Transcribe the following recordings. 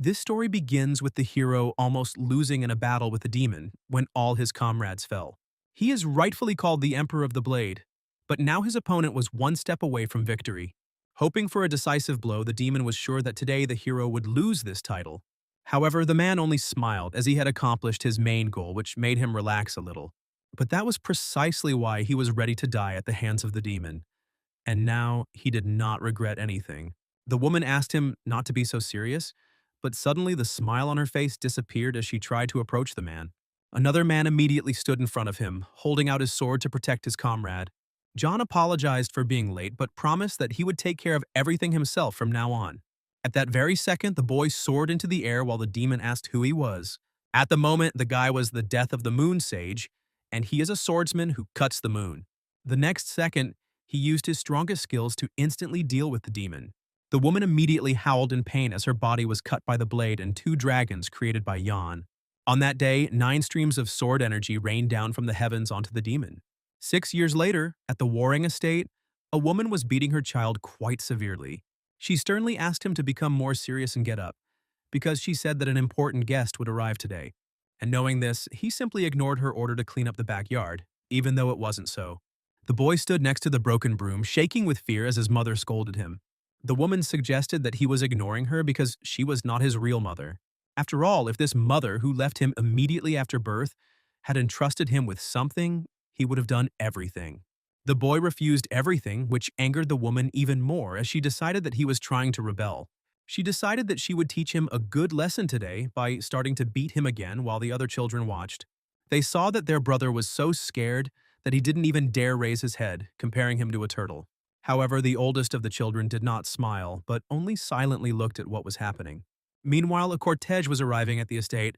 This story begins with the hero almost losing in a battle with a demon when all his comrades fell. He is rightfully called the Emperor of the Blade, but now his opponent was one step away from victory. Hoping for a decisive blow, the demon was sure that today the hero would lose this title. However, the man only smiled as he had accomplished his main goal, which made him relax a little. But that was precisely why he was ready to die at the hands of the demon. And now he did not regret anything. The woman asked him not to be so serious, but suddenly the smile on her face disappeared as she tried to approach the man. Another man immediately stood in front of him, holding out his sword to protect his comrade. John apologized for being late, but promised that he would take care of everything himself from now on. At that very second, the boy soared into the air while the demon asked who he was. At the moment, the guy was the Death of the Moon Sage, and he is a swordsman who cuts the moon. The next second, he used his strongest skills to instantly deal with the demon. The woman immediately howled in pain as her body was cut by the blade and two dragons created by Yan. On that day, 9 streams of sword energy rained down from the heavens onto the demon. 6 years later, at the warring estate, a woman was beating her child quite severely. She sternly asked him to become more serious and get up, because she said that an important guest would arrive today. And knowing this, he simply ignored her order to clean up the backyard, even though it wasn't so. The boy stood next to the broken broom, shaking with fear as his mother scolded him. The woman suggested that he was ignoring her because she was not his real mother. After all, if this mother, who left him immediately after birth, had entrusted him with something, he would have done everything. The boy refused everything, which angered the woman even more as she decided that he was trying to rebel. She decided that she would teach him a good lesson today by starting to beat him again while the other children watched. They saw that their brother was so scared that he didn't even dare raise his head, comparing him to a turtle. However, the oldest of the children did not smile, but only silently looked at what was happening. Meanwhile, a cortege was arriving at the estate.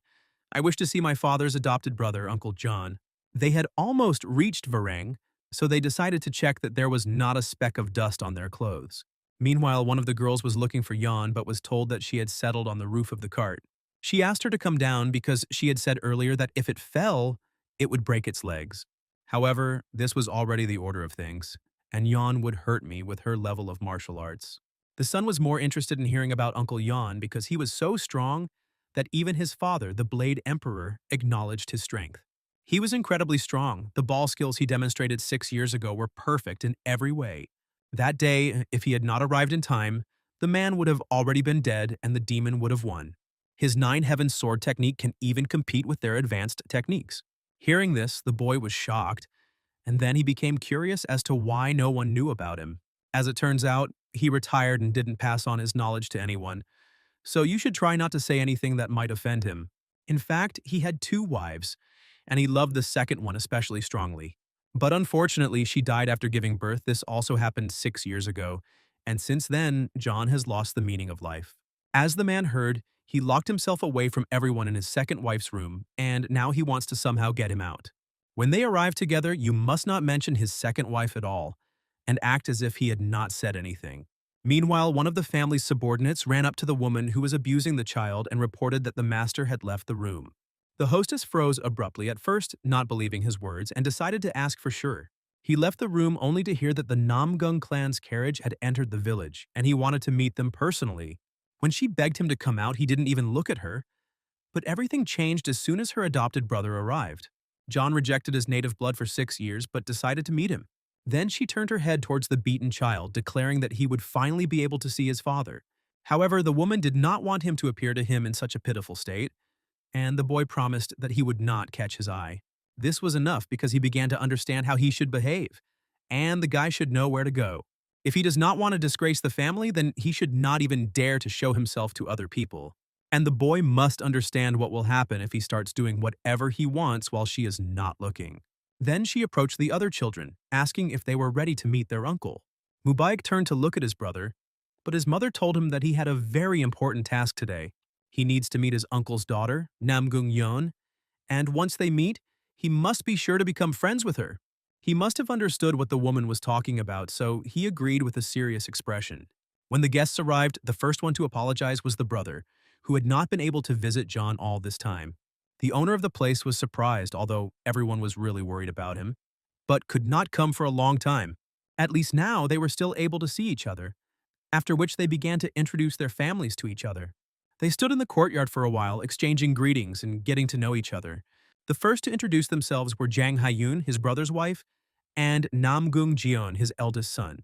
I wish to see my father's adopted brother, Uncle John. They had almost reached Varang, so they decided to check that there was not a speck of dust on their clothes. Meanwhile, one of the girls was looking for Jan but was told that she had settled on the roof of the cart. She asked her to come down because she had said earlier that if it fell, it would break its legs. However, this was already the order of things, and Jan would hurt me with her level of martial arts. The son was more interested in hearing about Uncle Jan because he was so strong that even his father, the Blade Emperor, acknowledged his strength. He was incredibly strong. The ball skills he demonstrated 6 years ago were perfect in every way. That day, if he had not arrived in time, the man would have already been dead and the demon would have won. His 9 Heaven sword technique can even compete with their advanced techniques. Hearing this, the boy was shocked, and then he became curious as to why no one knew about him. As it turns out, he retired and didn't pass on his knowledge to anyone, so you should try not to say anything that might offend him. In fact, he had 2 wives, and he loved the second one especially strongly. But unfortunately, she died after giving birth. This also happened 6 years ago, and since then, John has lost the meaning of life. As the man heard, he locked himself away from everyone in his second wife's room, and now he wants to somehow get him out. When they arrive together, you must not mention his second wife at all, and act as if he had not said anything. Meanwhile, one of the family's subordinates ran up to the woman who was abusing the child and reported that the master had left the room. The hostess froze abruptly at first, not believing his words, and decided to ask for sure. He left the room only to hear that the Namgung clan's carriage had entered the village, and he wanted to meet them personally. When she begged him to come out, he didn't even look at her. But everything changed as soon as her adopted brother arrived. John rejected his native blood for 6 years, but decided to meet him. Then she turned her head towards the beaten child, declaring that he would finally be able to see his father. However, the woman did not want him to appear to him in such a pitiful state, and the boy promised that he would not catch his eye. This was enough because he began to understand how he should behave, and the guy should know where to go. If he does not want to disgrace the family, then he should not even dare to show himself to other people. And the boy must understand what will happen if he starts doing whatever he wants while she is not looking. Then she approached the other children, asking if they were ready to meet their uncle. Mubarak turned to look at his brother, but his mother told him that he had a very important task today. He needs to meet his uncle's daughter, Namgung Yeon, and once they meet, he must be sure to become friends with her. He must have understood what the woman was talking about, so he agreed with a serious expression. When the guests arrived, the first one to apologize was the brother, who had not been able to visit John all this time. The owner of the place was surprised, although everyone was really worried about him, but could not come for a long time. At least now they were still able to see each other, after which they began to introduce their families to each other. They stood in the courtyard for a while, exchanging greetings and getting to know each other. The first to introduce themselves were Jang Hyun, his brother's wife, and Namgung Jeon, his eldest son.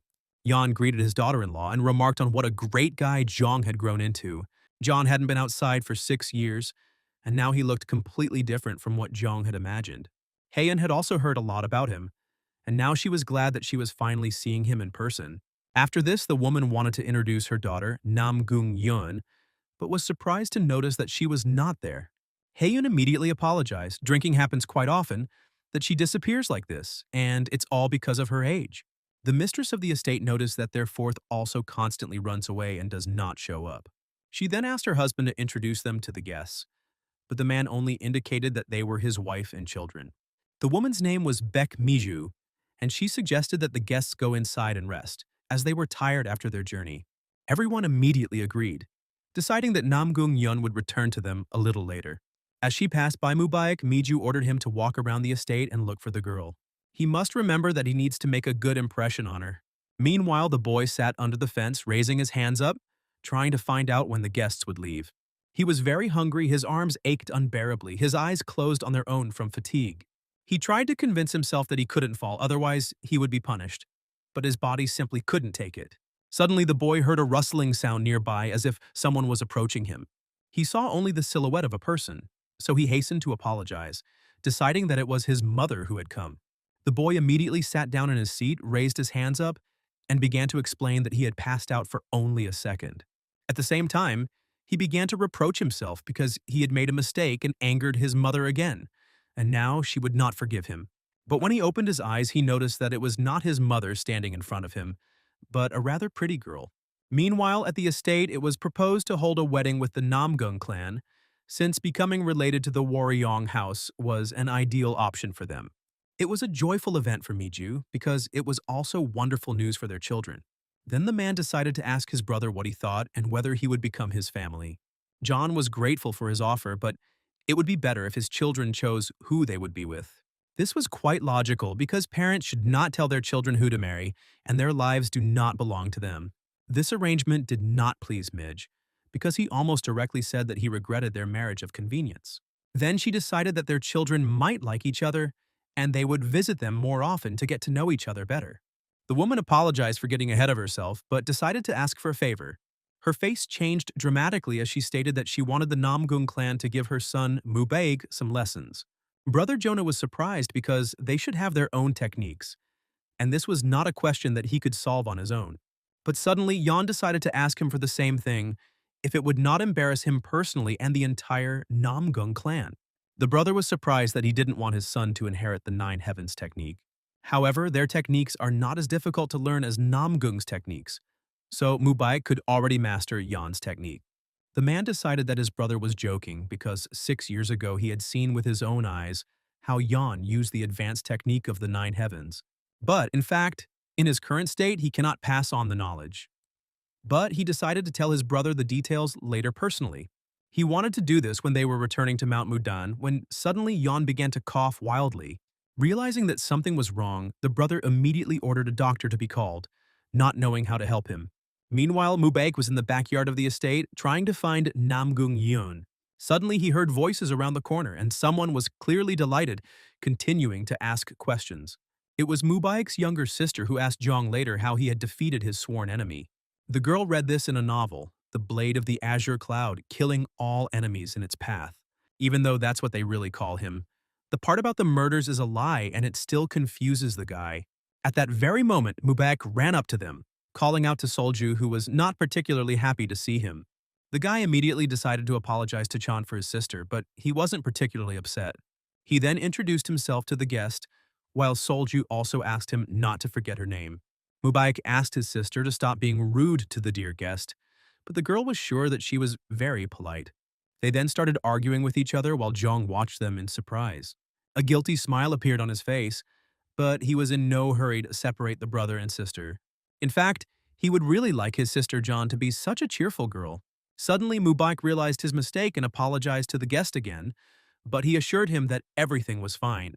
Yeon greeted his daughter-in-law and remarked on what a great guy Jong had grown into. John hadn't been outside for 6 years, and now he looked completely different from what Jong had imagined. Haeun had also heard a lot about him, and now she was glad that she was finally seeing him in person. After this, the woman wanted to introduce her daughter, Namgung Yeon, but was surprised to notice that she was not there. Haeun immediately apologized. Drinking happens quite often, that she disappears like this, and it's all because of her age. The mistress of the estate noticed that their fourth also constantly runs away and does not show up. She then asked her husband to introduce them to the guests, but the man only indicated that they were his wife and children. The woman's name was Baek Miju, and she suggested that the guests go inside and rest, as they were tired after their journey. Everyone immediately agreed, deciding that Namgung Yeon would return to them a little later. As she passed by Mubarak, Miju ordered him to walk around the estate and look for the girl. He must remember that he needs to make a good impression on her. Meanwhile, the boy sat under the fence, raising his hands up, trying to find out when the guests would leave. He was very hungry, his arms ached unbearably, his eyes closed on their own from fatigue. He tried to convince himself that he couldn't fall, otherwise he would be punished. But his body simply couldn't take it. Suddenly, the boy heard a rustling sound nearby as if someone was approaching him. He saw only the silhouette of a person, so he hastened to apologize, deciding that it was his mother who had come. The boy immediately sat down in his seat, raised his hands up, and began to explain that he had passed out for only a second. At the same time, he began to reproach himself because he had made a mistake and angered his mother again, and now she would not forgive him. But when he opened his eyes, he noticed that it was not his mother standing in front of him, but a rather pretty girl. Meanwhile, at the estate, it was proposed to hold a wedding with the Namgung clan, since becoming related to the Warryong house was an ideal option for them. It was a joyful event for Miju because it was also wonderful news for their children. Then the man decided to ask his brother what he thought and whether he would become his family. John was grateful for his offer, but it would be better if his children chose who they would be with. This was quite logical because parents should not tell their children who to marry, and their lives do not belong to them. This arrangement did not please Midge, because he almost directly said that he regretted their marriage of convenience. Then she decided that their children might like each other, and they would visit them more often to get to know each other better. The woman apologized for getting ahead of herself, but decided to ask for a favor. Her face changed dramatically as she stated that she wanted the Namgung clan to give her son, Mubaig, some lessons. Brother Jonah was surprised because they should have their own techniques, and this was not a question that he could solve on his own. But suddenly, Yeon decided to ask him for the same thing, if it would not embarrass him personally and the entire Namgung clan. The brother was surprised that he didn't want his son to inherit the Nine Heavens technique. However, their techniques are not as difficult to learn as Namgung's techniques, so Mubarak could already master Yeon's technique. The man decided that his brother was joking because 6 years ago he had seen with his own eyes how Yeon used the advanced technique of the Nine Heavens. But, in fact, in his current state, he cannot pass on the knowledge. But he decided to tell his brother the details later personally. He wanted to do this when they were returning to Mount Mudan when suddenly Yeon began to cough wildly. Realizing that something was wrong, the brother immediately ordered a doctor to be called, not knowing how to help him. Meanwhile, Mubarak was in the backyard of the estate, trying to find Namgung Yeon. Suddenly, he heard voices around the corner, and someone was clearly delighted, continuing to ask questions. It was Mubarak's younger sister who asked Jong later how he had defeated his sworn enemy. The girl read this in a novel, The Blade of the Azure Cloud, killing all enemies in its path, even though that's what they really call him. The part about the murders is a lie, and it still confuses the guy. At that very moment, Mubarak ran up to them, calling out to Solju, who was not particularly happy to see him. The guy immediately decided to apologize to Chan for his sister, but he wasn't particularly upset. He then introduced himself to the guest, while Solju also asked him not to forget her name. Mubarak asked his sister to stop being rude to the dear guest, but the girl was sure that she was very polite. They then started arguing with each other while Jong watched them in surprise. A guilty smile appeared on his face, but he was in no hurry to separate the brother and sister. In fact, he would really like his sister John to be such a cheerful girl. Suddenly, Mubarak realized his mistake and apologized to the guest again, but he assured him that everything was fine.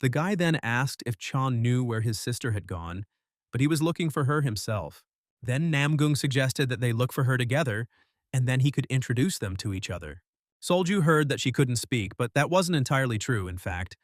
The guy then asked if Chan knew where his sister had gone, but he was looking for her himself. Then Namgung suggested that they look for her together, and then he could introduce them to each other. Solju heard that she couldn't speak, but that wasn't entirely true, in fact.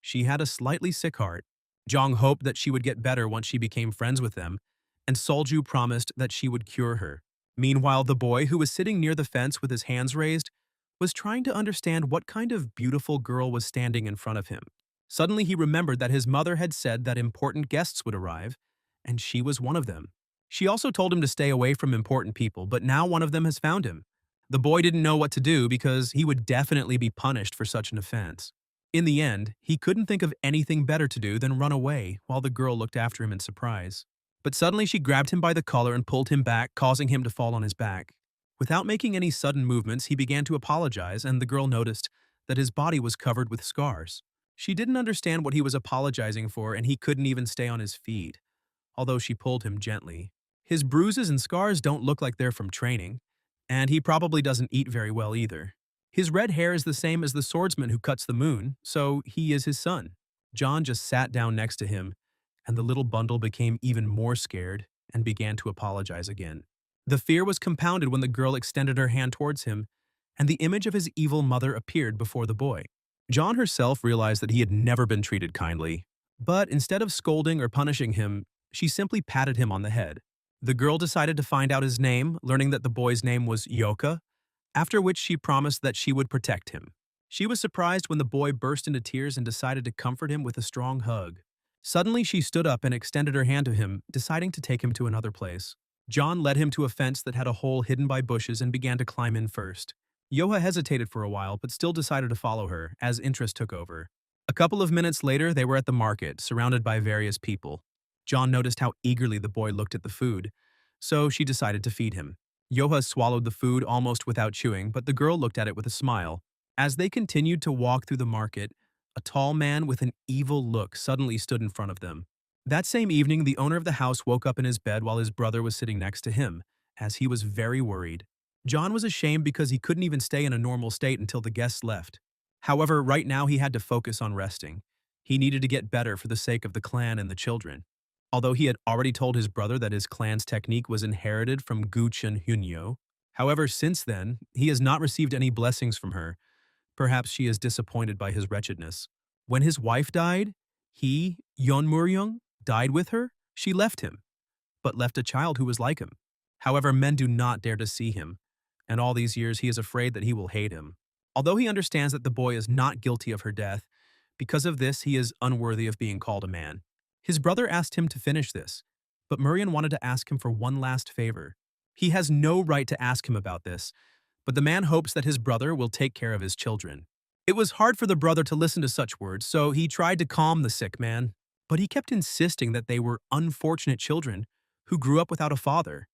She had a slightly sick heart. Jong hoped that she would get better once she became friends with them, and Solju promised that she would cure her. Meanwhile, the boy, who was sitting near the fence with his hands raised, was trying to understand what kind of beautiful girl was standing in front of him. Suddenly he remembered that his mother had said that important guests would arrive, and she was one of them. She also told him to stay away from important people, but now one of them has found him. The boy didn't know what to do because he would definitely be punished for such an offense. In the end, he couldn't think of anything better to do than run away while the girl looked after him in surprise. But suddenly she grabbed him by the collar and pulled him back, causing him to fall on his back. Without making any sudden movements, he began to apologize, and the girl noticed that his body was covered with scars. She didn't understand what he was apologizing for, and he couldn't even stay on his feet, although she pulled him gently. His bruises and scars don't look like they're from training, and he probably doesn't eat very well either. His red hair is the same as the swordsman who cuts the moon, so he is his son. John just sat down next to him, and the little bundle became even more scared and began to apologize again. The fear was compounded when the girl extended her hand towards him, and the image of his evil mother appeared before the boy. John herself realized that he had never been treated kindly, but instead of scolding or punishing him, she simply patted him on the head. The girl decided to find out his name, learning that the boy's name was Yoka, after which she promised that she would protect him. She was surprised when the boy burst into tears and decided to comfort him with a strong hug. Suddenly, she stood up and extended her hand to him, deciding to take him to another place. John led him to a fence that had a hole hidden by bushes and began to climb in first. Yoha hesitated for a while, but still decided to follow her, as interest took over. A couple of minutes later, they were at the market, surrounded by various people. John noticed how eagerly the boy looked at the food, so she decided to feed him. Yoha swallowed the food almost without chewing, but the girl looked at it with a smile. As they continued to walk through the market, a tall man with an evil look suddenly stood in front of them. That same evening, the owner of the house woke up in his bed while his brother was sitting next to him, as he was very worried. John was ashamed because he couldn't even stay in a normal state until the guests left. However, right now he had to focus on resting. He needed to get better for the sake of the clan and the children. Although he had already told his brother that his clan's technique was inherited from Gu Chen Hunyo, however, since then, he has not received any blessings from her. Perhaps she is disappointed by his wretchedness. When his wife died, he, Yeon Muryung, died with her. She left him, but left a child who was like him. However, men do not dare to see him, and all these years he is afraid that he will hate him. Although he understands that the boy is not guilty of her death, because of this he is unworthy of being called a man. His brother asked him to finish this, but Muryan wanted to ask him for one last favor. He has no right to ask him about this, but the man hopes that his brother will take care of his children. It was hard for the brother to listen to such words, so he tried to calm the sick man, but he kept insisting that they were unfortunate children who grew up without a father,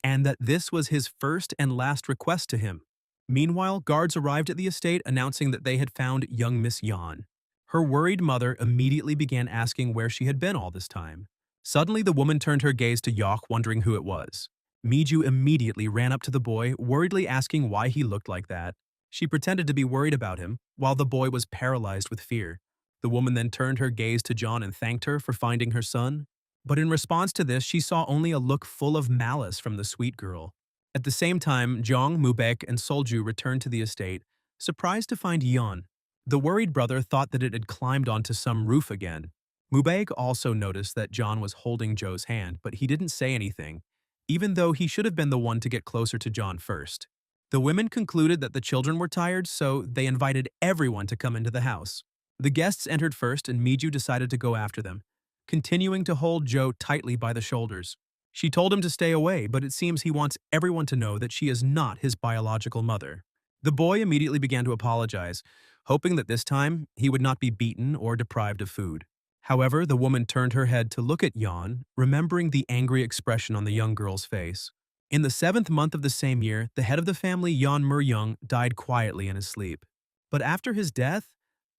and that this was his first and last request to him. Meanwhile, guards arrived at the estate announcing that they had found young Miss Yan. Her worried mother immediately began asking where she had been all this time. Suddenly, the woman turned her gaze to Yok, wondering who it was. Miju immediately ran up to the boy, worriedly asking why he looked like that. She pretended to be worried about him, while the boy was paralyzed with fear. The woman then turned her gaze to John and thanked her for finding her son. But in response to this, she saw only a look full of malice from the sweet girl. At the same time, Jong, Mubek, and Solju returned to the estate, surprised to find Yeon. The worried brother thought that it had climbed onto some roof again. Mubek also noticed that John was holding Joe's hand, but he didn't say anything, even though he should have been the one to get closer to John first. The women concluded that the children were tired, so they invited everyone to come into the house. The guests entered first, and Miju decided to go after them, continuing to hold Joe tightly by the shoulders. She told him to stay away, but it seems he wants everyone to know that she is not his biological mother. The boy immediately began to apologize, hoping that this time he would not be beaten or deprived of food. However, the woman turned her head to look at Yeon, remembering the angry expression on the young girl's face. In the 7th month of the same year, the head of the family, Yeon Muryung, died quietly in his sleep. But after his death,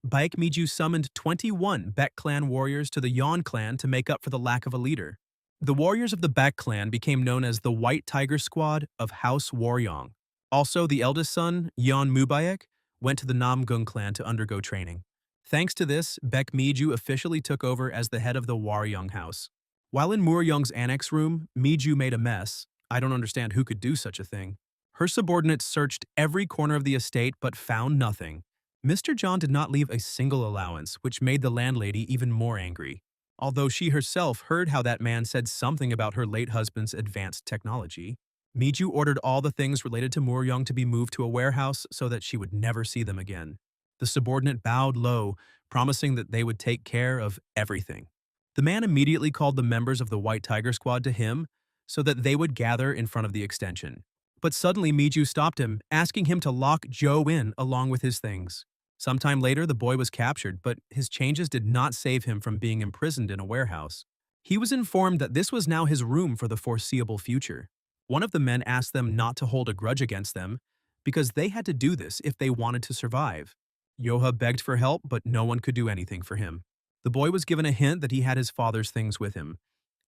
Baek Miju summoned 21 Baek clan warriors to the Yeon clan to make up for the lack of a leader. The warriors of the Baek clan became known as the White Tiger Squad of House Waryong. Also, the eldest son, Yeon Mubaek, went to the Namgung clan to undergo training. Thanks to this, Baek Miju officially took over as the head of the Waryong house. While in Muryong's annex room, Miju made a mess. I don't understand who could do such a thing. Her subordinates searched every corner of the estate but found nothing. Mr. John did not leave a single allowance, which made the landlady even more angry. Although she herself heard how that man said something about her late husband's advanced technology, Miju ordered all the things related to Moryong to be moved to a warehouse so that she would never see them again. The subordinate bowed low, promising that they would take care of everything. The man immediately called the members of the White Tiger Squad to him so that they would gather in front of the extension. But suddenly Miju stopped him, asking him to lock Joe in along with his things. Sometime later, the boy was captured, but his changes did not save him from being imprisoned in a warehouse. He was informed that this was now his room for the foreseeable future. One of the men asked them not to hold a grudge against them, because they had to do this if they wanted to survive. Yoha begged for help, but no one could do anything for him. The boy was given a hint that he had his father's things with him,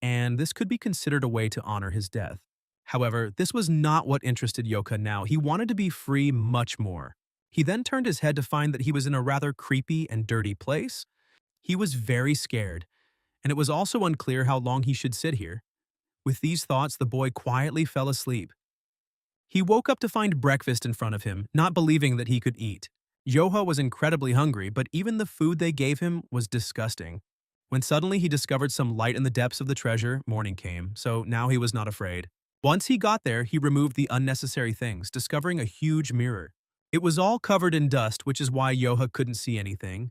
and this could be considered a way to honor his death. However, this was not what interested Yoka now. He wanted to be free much more. He then turned his head to find that he was in a rather creepy and dirty place. He was very scared, and it was also unclear how long he should sit here. With these thoughts, the boy quietly fell asleep. He woke up to find breakfast in front of him, not believing that he could eat. Yoha was incredibly hungry, but even the food they gave him was disgusting. When suddenly he discovered some light in the depths of the treasure, morning came, so now he was not afraid. Once he got there, he removed the unnecessary things, discovering a huge mirror. It was all covered in dust, which is why Yoha couldn't see anything,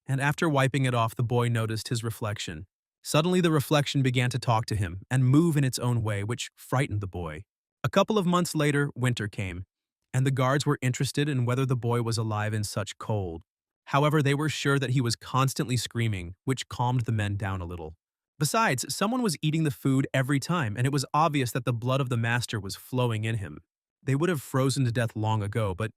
and after wiping it off, the boy noticed his reflection. Suddenly, the reflection began to talk to him and move in its own way, which frightened the boy. A couple of months later, winter came, and the guards were interested in whether the boy was alive in such cold. However, they were sure that he was constantly screaming, which calmed the men down a little. Besides, someone was eating the food every time, and it was obvious that the blood of the master was flowing in him. They would have frozen to death long ago, but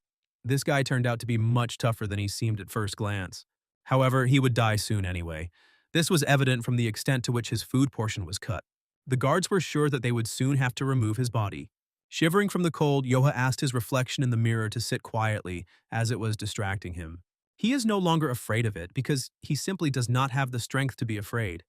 this guy turned out to be much tougher than he seemed at first glance. However, he would die soon anyway. This was evident from the extent to which his food portion was cut. The guards were sure that they would soon have to remove his body. Shivering from the cold, Yoha asked his reflection in the mirror to sit quietly, as it was distracting him. He is no longer afraid of it because he simply does not have the strength to be afraid,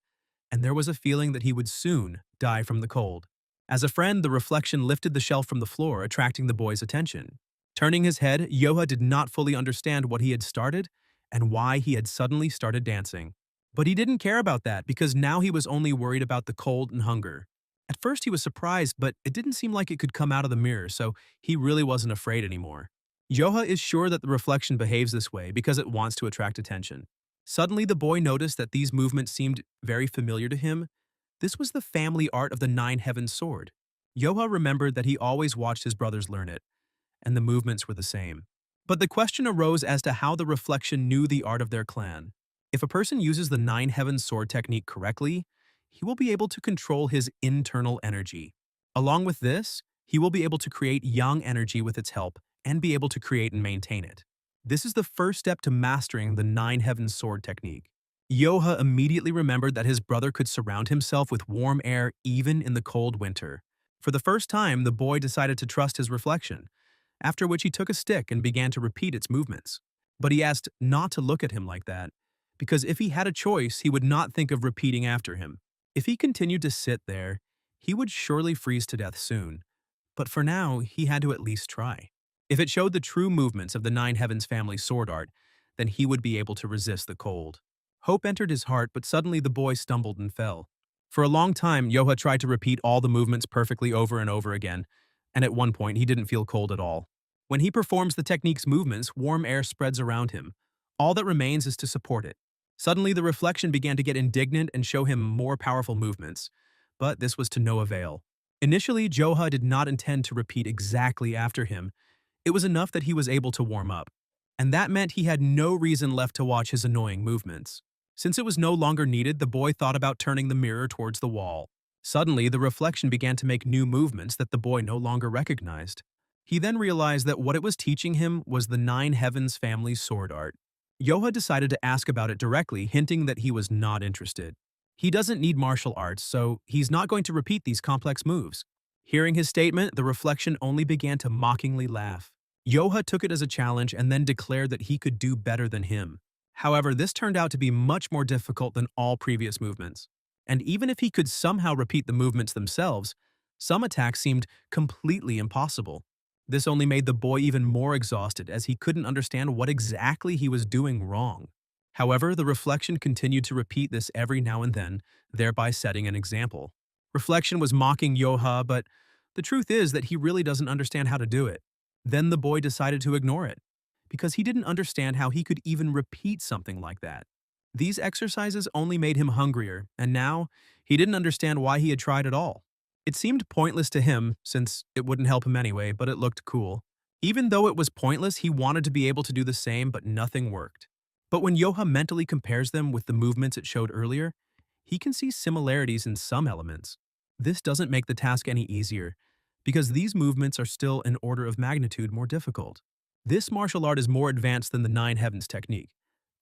and there was a feeling that he would soon die from the cold. As a friend, the reflection lifted the shelf from the floor, attracting the boy's attention. Turning his head, Yoha did not fully understand what he had started and why he had suddenly started dancing. But he didn't care about that because now he was only worried about the cold and hunger. At first he was surprised, but it didn't seem like it could come out of the mirror, so he really wasn't afraid anymore. Yoha is sure that the reflection behaves this way because it wants to attract attention. Suddenly, the boy noticed that these movements seemed very familiar to him. This was the family art of the Nine Heavens sword. Yoha remembered that he always watched his brothers learn it, and the movements were the same. But the question arose as to how the reflection knew the art of their clan. If a person uses the Nine Heavens sword technique correctly, he will be able to control his internal energy. Along with this, he will be able to create yang energy with its help and be able to create and maintain it. This is the first step to mastering the Nine Heavens sword technique. Yoha immediately remembered that his brother could surround himself with warm air even in the cold winter. For the first time, the boy decided to trust his reflection, after which he took a stick and began to repeat its movements. But he asked not to look at him like that, because if he had a choice, he would not think of repeating after him. If he continued to sit there, he would surely freeze to death soon. But for now, he had to at least try. If it showed the true movements of the Nine Heavens family sword art, then he would be able to resist the cold. Hope entered his heart, but suddenly the boy stumbled and fell. For a long time, Yoha tried to repeat all the movements perfectly over and over again, and at one point he didn't feel cold at all. When he performs the technique's movements, warm air spreads around him. All that remains is to support it. Suddenly, the reflection began to get indignant and show him more powerful movements, but this was to no avail. Initially, Yoha did not intend to repeat exactly after him. It was enough that he was able to warm up, and that meant he had no reason left to watch his annoying movements. Since it was no longer needed, the boy thought about turning the mirror towards the wall. Suddenly, the reflection began to make new movements that the boy no longer recognized. He then realized that what it was teaching him was the Nine Heavens family sword art. Yoha decided to ask about it directly, hinting that he was not interested. He doesn't need martial arts, so he's not going to repeat these complex moves. Hearing his statement, the reflection only began to mockingly laugh. Yoha took it as a challenge and then declared that he could do better than him. However, this turned out to be much more difficult than all previous movements. And even if he could somehow repeat the movements themselves, some attacks seemed completely impossible. This only made the boy even more exhausted as he couldn't understand what exactly he was doing wrong. However, the reflection continued to repeat this every now and then, thereby setting an example. Reflection was mocking Yoha, but the truth is that he really doesn't understand how to do it. Then the boy decided to ignore it, because he didn't understand how he could even repeat something like that. These exercises only made him hungrier, and now he didn't understand why he had tried at all. It seemed pointless to him, since it wouldn't help him anyway, but it looked cool. Even though it was pointless, he wanted to be able to do the same, but nothing worked. But when Yoha mentally compares them with the movements it showed earlier, he can see similarities in some elements. This doesn't make the task any easier, because these movements are still an order of magnitude more difficult. This martial art is more advanced than the Nine Heavens technique,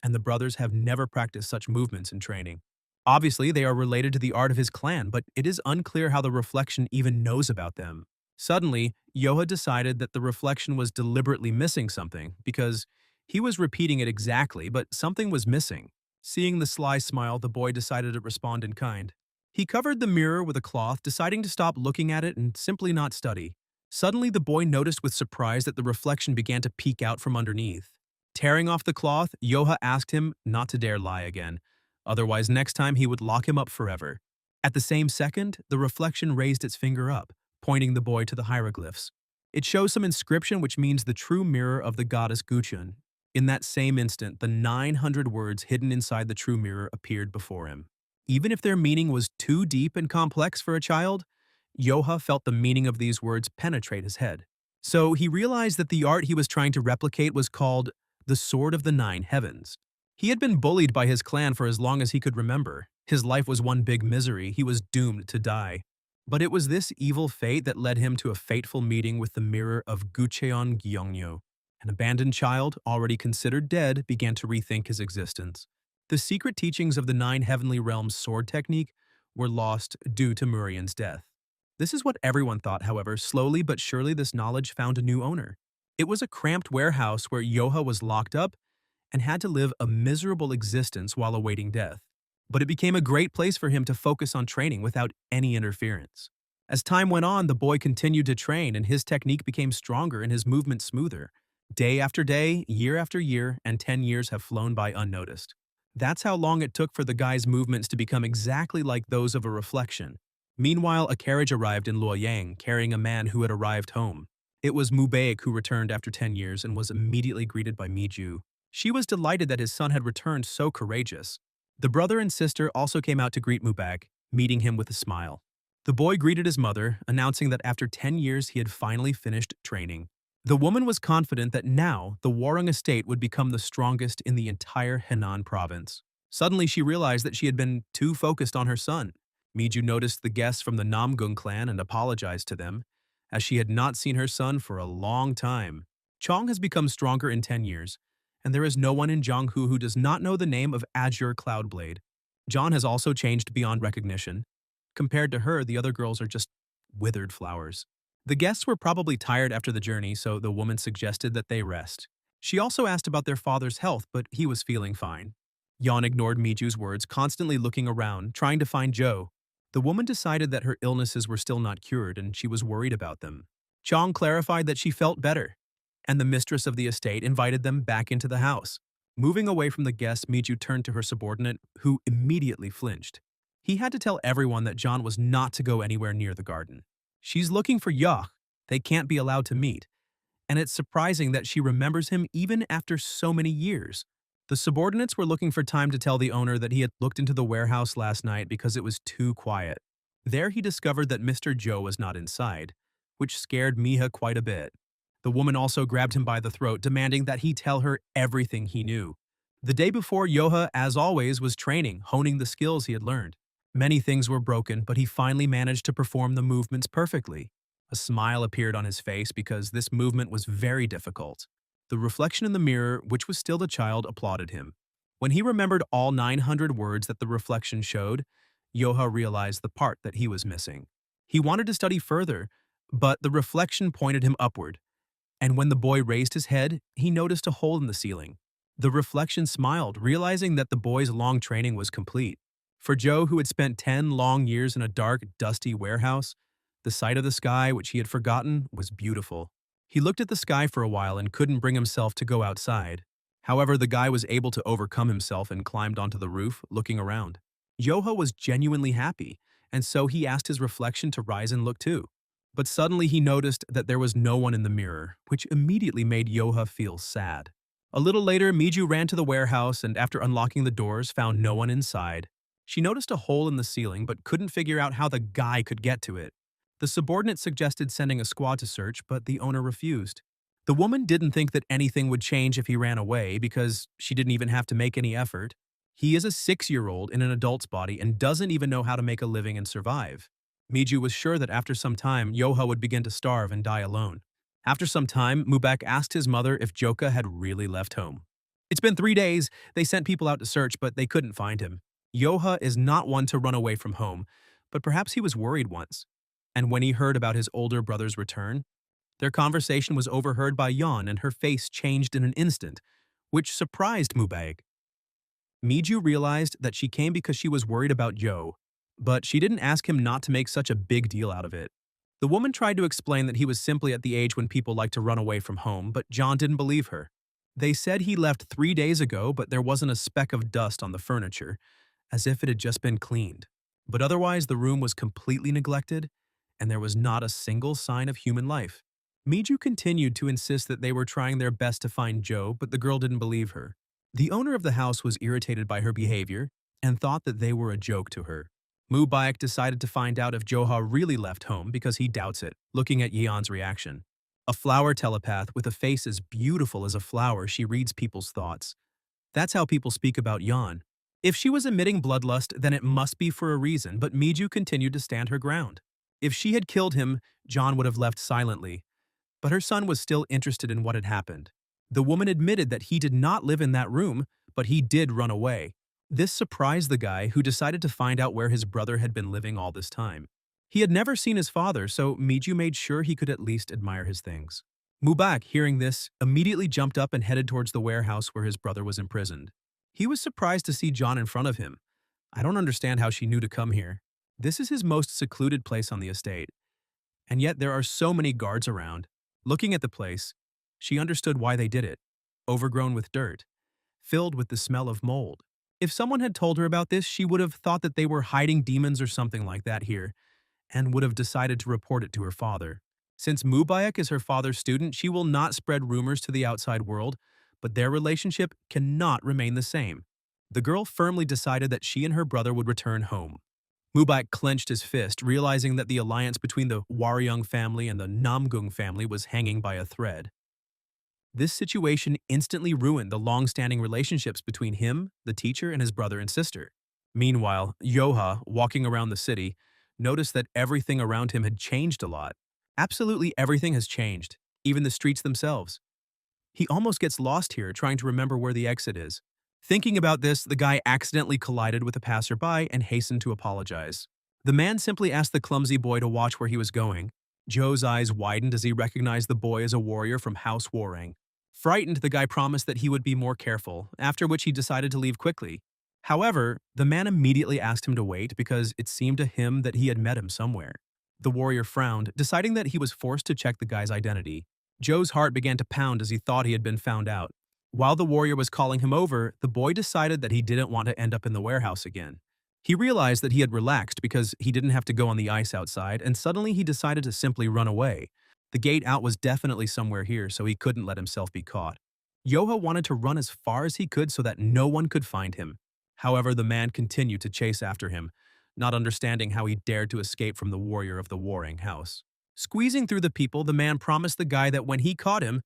and the brothers have never practiced such movements in training. Obviously, they are related to the art of his clan, but it is unclear how the reflection even knows about them. Suddenly, Yoha decided that the reflection was deliberately missing something, because he was repeating it exactly, but something was missing. Seeing the sly smile, the boy decided to respond in kind. He covered the mirror with a cloth, deciding to stop looking at it and simply not study. Suddenly, the boy noticed with surprise that the reflection began to peek out from underneath. Tearing off the cloth, Yoha asked him not to dare lie again. Otherwise, next time he would lock him up forever. At the same second, the reflection raised its finger up, pointing the boy to the hieroglyphs. It shows some inscription which means the true mirror of the goddess Guchun. In that same instant, the 900 words hidden inside the true mirror appeared before him. Even if their meaning was too deep and complex for a child, Yoha felt the meaning of these words penetrate his head. So he realized that the art he was trying to replicate was called the Sword of the Nine Heavens. He had been bullied by his clan for as long as he could remember. His life was one big misery. He was doomed to die. But it was this evil fate that led him to a fateful meeting with the mirror of Gucheon Gyeongyo. An abandoned child, already considered dead, began to rethink his existence. The secret teachings of the Nine Heavenly Realms sword technique were lost due to Murian's death. This is what everyone thought, however. Slowly but surely this knowledge found a new owner. It was a cramped warehouse where Yoha was locked up and had to live a miserable existence while awaiting death. But it became a great place for him to focus on training without any interference. As time went on, the boy continued to train and his technique became stronger and his movements smoother. Day after day, year after year, and 10 years have flown by unnoticed. That's how long it took for the guy's movements to become exactly like those of a reflection. Meanwhile, a carriage arrived in Luoyang carrying a man who had arrived home. It was Mubaek who returned after 10 years and was immediately greeted by Miju. She was delighted that his son had returned so courageous. The brother and sister also came out to greet Mubaek, meeting him with a smile. The boy greeted his mother, announcing that after 10 years he had finally finished training. The woman was confident that now the Warung estate would become the strongest in the entire Henan province. Suddenly she realized that she had been too focused on her son. Miju noticed the guests from the Namgung clan and apologized to them, as she had not seen her son for a long time. Chong has become stronger in 10 years, and there is no one in Jianghu who does not know the name of Azure Cloudblade. John has also changed beyond recognition. Compared to her, the other girls are just withered flowers. The guests were probably tired after the journey, so the woman suggested that they rest. She also asked about their father's health, but he was feeling fine. Yon ignored Miju's words, constantly looking around, trying to find Joe. The woman decided that her illnesses were still not cured and she was worried about them. Chong clarified that she felt better, and the mistress of the estate invited them back into the house. Moving away from the guests, Miju turned to her subordinate, who immediately flinched. He had to tell everyone that John was not to go anywhere near the garden. She's looking for Yoch. They can't be allowed to meet. And it's surprising that she remembers him even after so many years. The subordinates were looking for time to tell the owner that he had looked into the warehouse last night because it was too quiet. There he discovered that Mr. Joe was not inside, which scared Miha quite a bit. The woman also grabbed him by the throat, demanding that he tell her everything he knew. The day before, Yoha, as always, was training, honing the skills he had learned. Many things were broken, but he finally managed to perform the movements perfectly. A smile appeared on his face because this movement was very difficult. The reflection in the mirror, which was still the child, applauded him. When he remembered all 900 words that the reflection showed, Yoha realized the part that he was missing. He wanted to study further, but the reflection pointed him upward. And when the boy raised his head, he noticed a hole in the ceiling. The reflection smiled, realizing that the boy's long training was complete. For Joe, who had spent 10 long years in a dark, dusty warehouse, the sight of the sky, which he had forgotten, was beautiful. He looked at the sky for a while and couldn't bring himself to go outside. However, the guy was able to overcome himself and climbed onto the roof, looking around. Yoha was genuinely happy, and so he asked his reflection to rise and look too. But suddenly he noticed that there was no one in the mirror, which immediately made Yoha feel sad. A little later, Miju ran to the warehouse and after unlocking the doors, found no one inside. She noticed a hole in the ceiling but couldn't figure out how the guy could get to it. The subordinate suggested sending a squad to search, but the owner refused. The woman didn't think that anything would change if he ran away because she didn't even have to make any effort. He is a 6-year-old in an adult's body and doesn't even know how to make a living and survive. Miju was sure that after some time, Yoha would begin to starve and die alone. After some time, Mubak asked his mother if Joka had really left home. It's been 3 days. They sent people out to search, but they couldn't find him. Yoha is not one to run away from home, but perhaps he was worried once. And when he heard about his older brother's return, their conversation was overheard by Yon and her face changed in an instant, which surprised Mubak. Miju realized that she came because she was worried about Joe, but she didn't ask him not to make such a big deal out of it. The woman tried to explain that he was simply at the age when people like to run away from home, but John didn't believe her. They said he left 3 days ago, but there wasn't a speck of dust on the furniture, as if it had just been cleaned. But otherwise, the room was completely neglected, and there was not a single sign of human life. Miju continued to insist that they were trying their best to find Joe, but the girl didn't believe her. The owner of the house was irritated by her behavior and thought that they were a joke to her. Mubarak decided to find out if Joha really left home because he doubts it, looking at Yeon's reaction. A flower telepath with a face as beautiful as a flower, she reads people's thoughts. That's how people speak about Yeon. If she was emitting bloodlust, then it must be for a reason, but Miju continued to stand her ground. If she had killed him, John would have left silently. But her son was still interested in what had happened. The woman admitted that he did not live in that room, but he did run away. This surprised the guy, who decided to find out where his brother had been living all this time. He had never seen his father, so Miju made sure he could at least admire his things. Mubak, hearing this, immediately jumped up and headed towards the warehouse where his brother was imprisoned. He was surprised to see John in front of him. I don't understand how she knew to come here. This is his most secluded place on the estate. And yet there are so many guards around. Looking at the place, she understood why they did it. Overgrown with dirt, filled with the smell of mold. If someone had told her about this, she would have thought that they were hiding demons or something like that here, and would have decided to report it to her father. Since Mubarak is her father's student, she will not spread rumors to the outside world, but their relationship cannot remain the same. The girl firmly decided that she and her brother would return home. Mubarak clenched his fist, realizing that the alliance between the Waryung family and the Namgung family was hanging by a thread. This situation instantly ruined the long-standing relationships between him, the teacher, and his brother and sister. Meanwhile, Yoha, walking around the city, noticed that everything around him had changed a lot. Absolutely everything has changed, even the streets themselves. He almost gets lost here, trying to remember where the exit is. Thinking about this, the guy accidentally collided with a passerby and hastened to apologize. The man simply asked the clumsy boy to watch where he was going. Joe's eyes widened as he recognized the boy as a warrior from House Warang. Frightened, the guy promised that he would be more careful, after which he decided to leave quickly. However, the man immediately asked him to wait because it seemed to him that he had met him somewhere. The warrior frowned, deciding that he was forced to check the guy's identity. Joe's heart began to pound as he thought he had been found out. While the warrior was calling him over, the boy decided that he didn't want to end up in the warehouse again. He realized that he had relaxed because he didn't have to go on the ice outside, and suddenly he decided to simply run away. The gate out was definitely somewhere here, so he couldn't let himself be caught. Yoha wanted to run as far as he could so that no one could find him. However, the man continued to chase after him, not understanding how he dared to escape from the warrior of the Warring House. Squeezing through the people, the man promised the guy that when he caught him,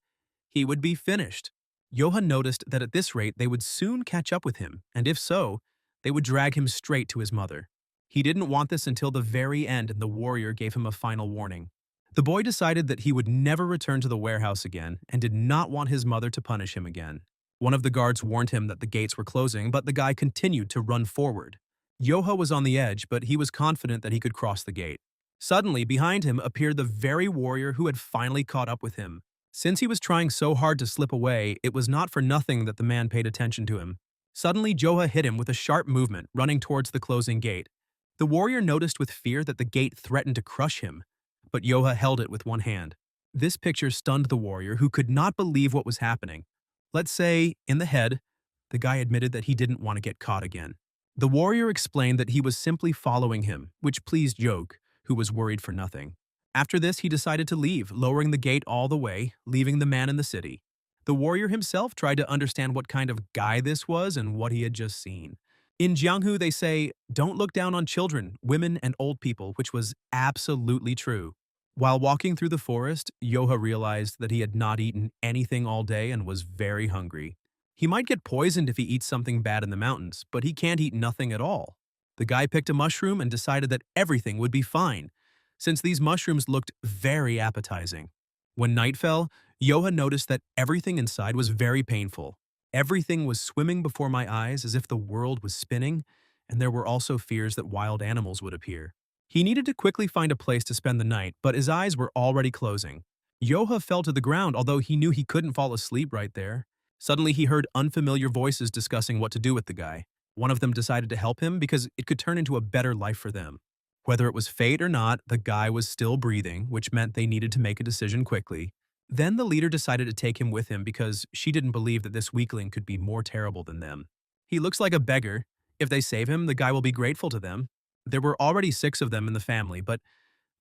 he would be finished. Yoha noticed that at this rate they would soon catch up with him, and if so, they would drag him straight to his mother. He didn't want this until the very end, and the warrior gave him a final warning. The boy decided that he would never return to the warehouse again and did not want his mother to punish him again. One of the guards warned him that the gates were closing, but the guy continued to run forward. Yoha was on the edge, but he was confident that he could cross the gate. Suddenly, behind him appeared the very warrior who had finally caught up with him. Since he was trying so hard to slip away, it was not for nothing that the man paid attention to him. Suddenly, Joha hit him with a sharp movement, running towards the closing gate. The warrior noticed with fear that the gate threatened to crush him, but Yoha held it with one hand. This picture stunned the warrior, who could not believe what was happening. Let's say, in the head, the guy admitted that he didn't want to get caught again. The warrior explained that he was simply following him, which pleased Yoke, who was worried for nothing. After this, he decided to leave, lowering the gate all the way, leaving the man in the city. The warrior himself tried to understand what kind of guy this was and what he had just seen. In Jianghu, they say, "Don't look down on children, women, and old people," which was absolutely true. While walking through the forest, Yoha realized that he had not eaten anything all day and was very hungry. He might get poisoned if he eats something bad in the mountains, but he can't eat nothing at all. The guy picked a mushroom and decided that everything would be fine, since these mushrooms looked very appetizing. When night fell, Yoha noticed that everything inside was very painful. Everything was swimming before my eyes as if the world was spinning, and there were also fears that wild animals would appear. He needed to quickly find a place to spend the night, but his eyes were already closing. Yoha fell to the ground, although he knew he couldn't fall asleep right there. Suddenly, he heard unfamiliar voices discussing what to do with the guy. One of them decided to help him because it could turn into a better life for them. Whether it was fate or not, the guy was still breathing, which meant they needed to make a decision quickly. Then the leader decided to take him with him because she didn't believe that this weakling could be more terrible than them. He looks like a beggar. If they save him, the guy will be grateful to them. There were already 6 of them in the family, but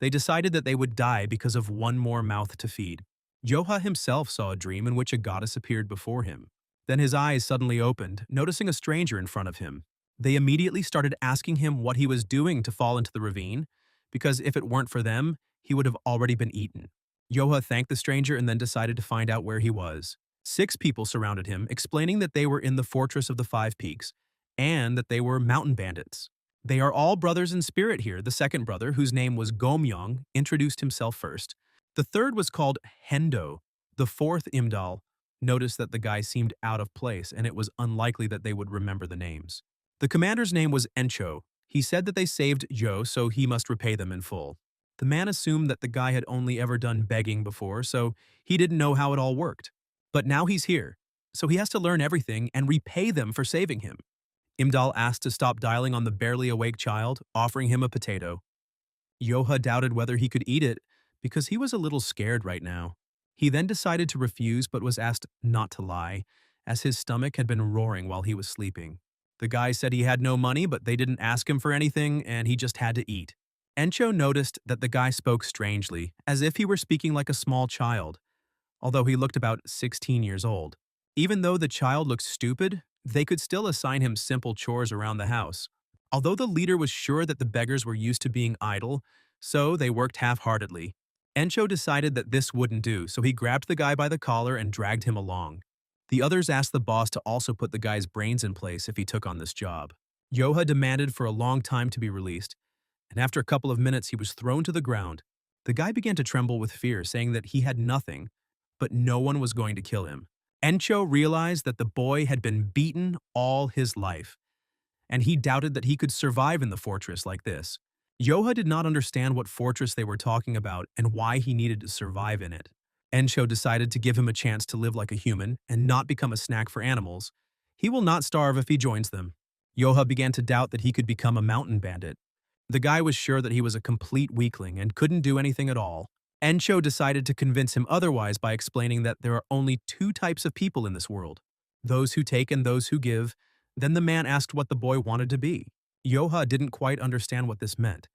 they decided that they would die because of one more mouth to feed. Yoha himself saw a dream in which a goddess appeared before him. Then his eyes suddenly opened, noticing a stranger in front of him. They immediately started asking him what he was doing to fall into the ravine, because if it weren't for them, he would have already been eaten. Yoha thanked the stranger and then decided to find out where he was. 6 people surrounded him, explaining that they were in the Fortress of the 5 Peaks, and that they were mountain bandits. They are all brothers in spirit here. The second brother, whose name was Gomyong, introduced himself first. The third was called Hendo. The fourth, Imdal, noticed that the guy seemed out of place, and it was unlikely that they would remember the names. The commander's name was Encho. He said that they saved Jo, so he must repay them in full. The man assumed that the guy had only ever done begging before, so he didn't know how it all worked. But now he's here, so he has to learn everything and repay them for saving him. Imdal asked to stop dialing on the barely awake child, offering him a potato. Yoha doubted whether he could eat it because he was a little scared right now. He then decided to refuse but was asked not to lie, as his stomach had been roaring while he was sleeping. The guy said he had no money, but they didn't ask him for anything and he just had to eat. Encho noticed that the guy spoke strangely, as if he were speaking like a small child, although he looked about 16 years old. Even though the child looked stupid, they could still assign him simple chores around the house. Although the leader was sure that the beggars were used to being idle, so they worked half-heartedly. Encho decided that this wouldn't do, so he grabbed the guy by the collar and dragged him along. The others asked the boss to also put the guy's brains in place if he took on this job. Yoha demanded for a long time to be released, and after a couple of minutes he was thrown to the ground. The guy began to tremble with fear, saying that he had nothing, but no one was going to kill him. Encho realized that the boy had been beaten all his life, and he doubted that he could survive in the fortress like this. Yoha did not understand what fortress they were talking about and why he needed to survive in it. Encho decided to give him a chance to live like a human and not become a snack for animals. He will not starve if he joins them. Yoha began to doubt that he could become a mountain bandit. The guy was sure that he was a complete weakling and couldn't do anything at all. Encho decided to convince him otherwise by explaining that there are only 2 types of people in this world, those who take and those who give. Then the man asked what the boy wanted to be. Yoha didn't quite understand what this meant,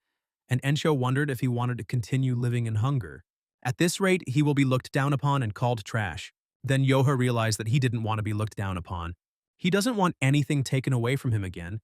and Encho wondered if he wanted to continue living in hunger. At this rate, he will be looked down upon and called trash. Then Yoha realized that he didn't want to be looked down upon. He doesn't want anything taken away from him again,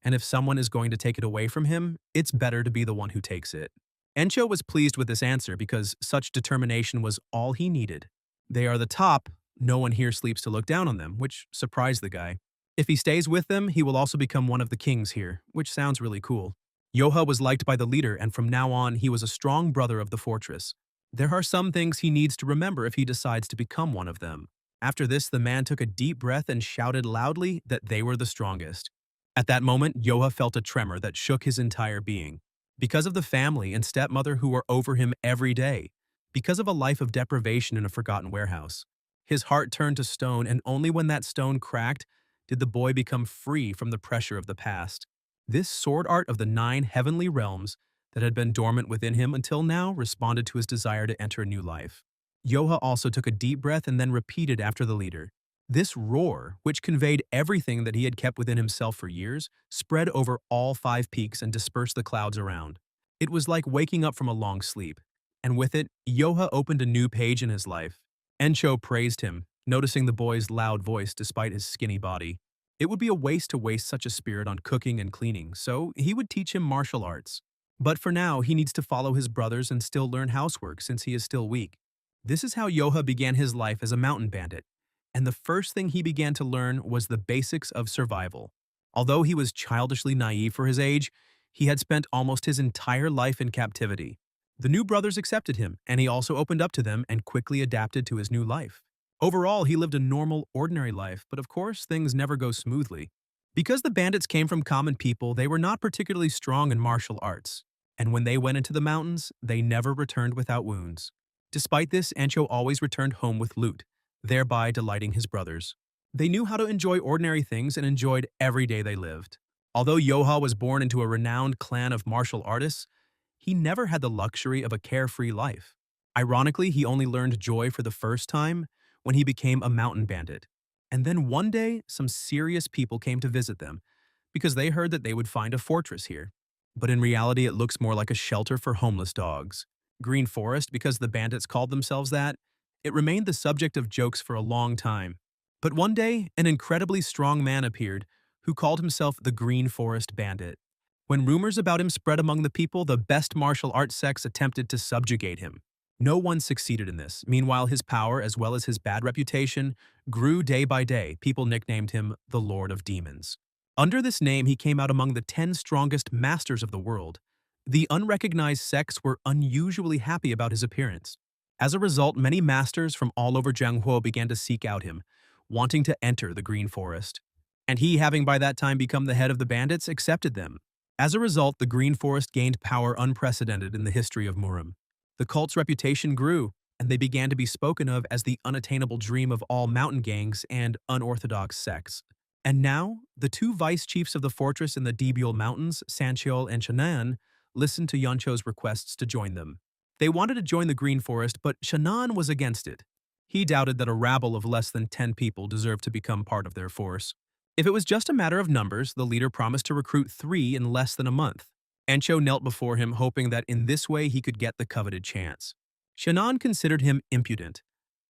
and if someone is going to take it away from him, it's better to be the one who takes it. Encho was pleased with this answer because such determination was all he needed. They are the top, no one here sleeps to look down on them, which surprised the guy. If he stays with them, he will also become one of the kings here, which sounds really cool. Yoha was liked by the leader, and from now on, he was a strong brother of the fortress. There are some things he needs to remember if he decides to become one of them. After this, the man took a deep breath and shouted loudly that they were the strongest. At that moment, Yoha felt a tremor that shook his entire being. Because of the family and stepmother who were over him every day. Because of a life of deprivation in a forgotten warehouse. His heart turned to stone, and only when that stone cracked did the boy become free from the pressure of the past. This sword art of the 9 heavenly realms that had been dormant within him until now responded to his desire to enter a new life. Yoha also took a deep breath and then repeated after the leader. This roar, which conveyed everything that he had kept within himself for years, spread over all 5 peaks and dispersed the clouds around. It was like waking up from a long sleep. And with it, Yoha opened a new page in his life. Encho praised him, noticing the boy's loud voice despite his skinny body. It would be a waste to waste such a spirit on cooking and cleaning, so he would teach him martial arts. But for now, he needs to follow his brothers and still learn housework since he is still weak. This is how Yoha began his life as a mountain bandit, and the first thing he began to learn was the basics of survival. Although he was childishly naive for his age, he had spent almost his entire life in captivity. The new brothers accepted him, and he also opened up to them and quickly adapted to his new life. Overall, he lived a normal, ordinary life, but of course, things never go smoothly. Because the bandits came from common people, they were not particularly strong in martial arts, and when they went into the mountains, they never returned without wounds. Despite this, Ancho always returned home with loot, thereby delighting his brothers. They knew how to enjoy ordinary things and enjoyed every day they lived. Although Yoha was born into a renowned clan of martial artists, he never had the luxury of a carefree life. Ironically, he only learned joy for the first time when he became a mountain bandit. And then one day, some serious people came to visit them because they heard that they would find a fortress here. But in reality, it looks more like a shelter for homeless dogs. Green Forest because the bandits called themselves that. It remained the subject of jokes for a long time. But one day, an incredibly strong man appeared who called himself the Green Forest Bandit. When rumors about him spread among the people, the best martial arts sects attempted to subjugate him. No one succeeded in this. Meanwhile, his power, as well as his bad reputation, grew day by day. People nicknamed him the Lord of Demons. Under this name, he came out among the 10 strongest masters of the world. The unrecognized sects were unusually happy about his appearance. As a result, many masters from all over Jianghuo began to seek out him, wanting to enter the Green Forest. And he, having by that time become the head of the bandits, accepted them. As a result, the Green Forest gained power unprecedented in the history of Murim. The cult's reputation grew, and they began to be spoken of as the unattainable dream of all mountain gangs and unorthodox sects. And now, the 2 vice chiefs of the fortress in the Debiol Mountains, Sancheol and Shannan, listened to Yancho's requests to join them. They wanted to join the Green Forest, but Shannan was against it. He doubted that a rabble of less than 10 people deserved to become part of their force. If it was just a matter of numbers, the leader promised to recruit 3 in less than a month. Encho knelt before him, hoping that in this way he could get the coveted chance. Shannan considered him impudent,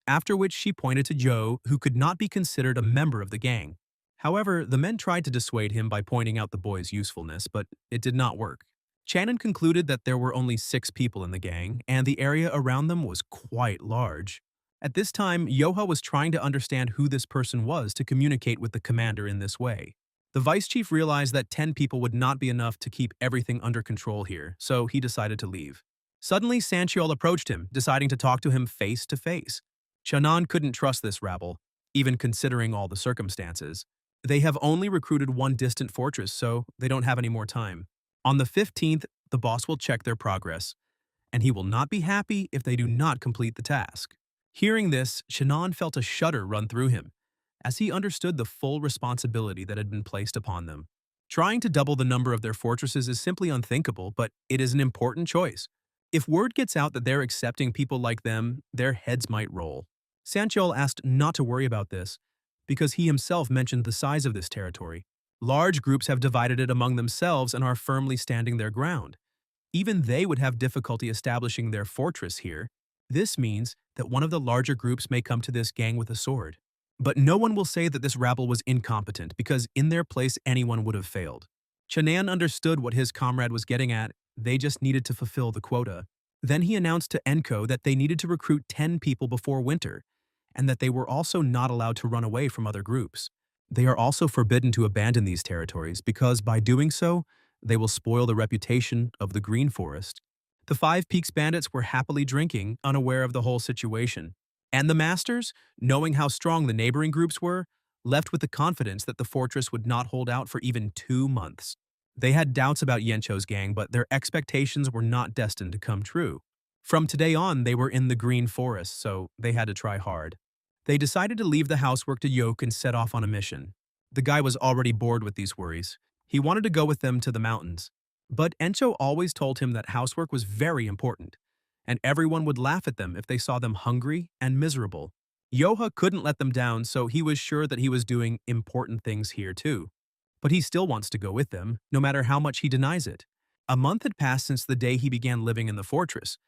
after which she pointed to Zhou, who could not be considered a member of the gang. However, the men tried to dissuade him by pointing out the boy's usefulness, but it did not work. Shannon concluded that there were only 6 people in the gang, and the area around them was quite large. At this time, Yoha was trying to understand who this person was to communicate with the commander in this way. The vice chief realized that 10 people would not be enough to keep everything under control here, so he decided to leave. Suddenly, Sancheol approached him, deciding to talk to him face to face. Shannan couldn't trust this rabble, even considering all the circumstances. They have only recruited 1 distant fortress, so they don't have any more time. On the 15th, the boss will check their progress, and he will not be happy if they do not complete the task. Hearing this, Shannan felt a shudder run through him, as he understood the full responsibility that had been placed upon them. Trying to double the number of their fortresses is simply unthinkable, but it is an important choice. If word gets out that they're accepting people like them, their heads might roll. Sancheol asked not to worry about this, because he himself mentioned the size of this territory. Large groups have divided it among themselves and are firmly standing their ground. Even they would have difficulty establishing their fortress here. This means that one of the larger groups may come to this gang with a sword. But no one will say that this rabble was incompetent, because in their place anyone would have failed. Shannan understood what his comrade was getting at. They just needed to fulfill the quota. Then he announced to Enko that they needed to recruit 10 people before winter, and that they were also not allowed to run away from other groups. They are also forbidden to abandon these territories, because by doing so, they will spoil the reputation of the Green Forest. The 5 Peaks bandits were happily drinking, unaware of the whole situation. And the masters, knowing how strong the neighboring groups were, left with the confidence that the fortress would not hold out for even 2 months. They had doubts about Yancho's gang, but their expectations were not destined to come true. From today on, they were in the Green Forest, so they had to try hard. They decided to leave the housework to Yoke and set off on a mission. The guy was already bored with these worries. He wanted to go with them to the mountains. But Encho always told him that housework was very important, and everyone would laugh at them if they saw them hungry and miserable. Yoha couldn't let them down, so he was sure that he was doing important things here too. But he still wants to go with them, no matter how much he denies it. A month had passed since the day he began living in the fortress,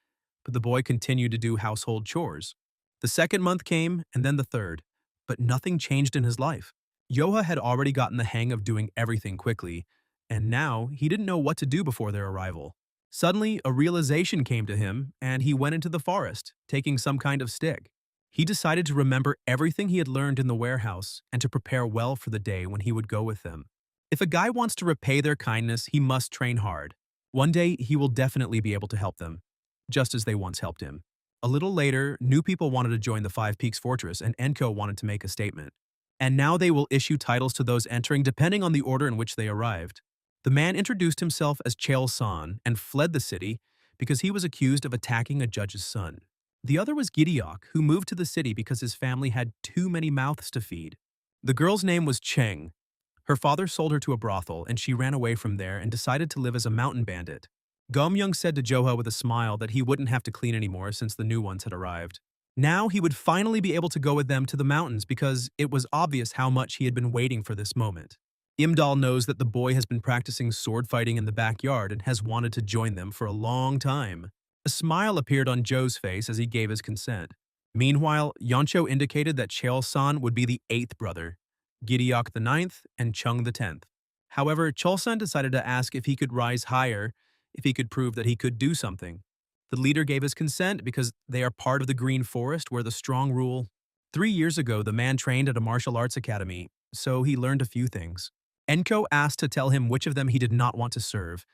but the boy continued to do household chores. The second month came, and then the third, but nothing changed in his life. Yoha had already gotten the hang of doing everything quickly, and now he didn't know what to do before their arrival. Suddenly, a realization came to him, and he went into the forest, taking some kind of stick. He decided to remember everything he had learned in the warehouse and to prepare well for the day when he would go with them. If a guy wants to repay their kindness, he must train hard. One day, he will definitely be able to help them, just as they once helped him. A little later, new people wanted to join the Five Peaks Fortress, and Enko wanted to make a statement. And now they will issue titles to those entering depending on the order in which they arrived. The man introduced himself as Cheol-san and fled the city because he was accused of attacking a judge's son. The other was Gideok, who moved to the city because his family had too many mouths to feed. The girl's name was Cheng. Her father sold her to a brothel, and she ran away from there and decided to live as a mountain bandit. Gomyoung said to Joha with a smile that he wouldn't have to clean anymore since the new ones had arrived. Now he would finally be able to go with them to the mountains because it was obvious how much he had been waiting for this moment. Imdal knows that the boy has been practicing sword fighting in the backyard and has wanted to join them for a long time. A smile appeared on Joe's face as he gave his consent. Meanwhile, Yoncho indicated that Cheol-san would be the 8th brother, Gideok the 9th, and Chung the 10th. However, Cheol-san decided to ask if he could rise higher if he could prove that he could do something. The leader gave his consent because they are part of the Green Forest where the strong rule. 3 years ago, the man trained at a martial arts academy, so he learned a few things. Enko asked to tell him which of them he did not want to serve,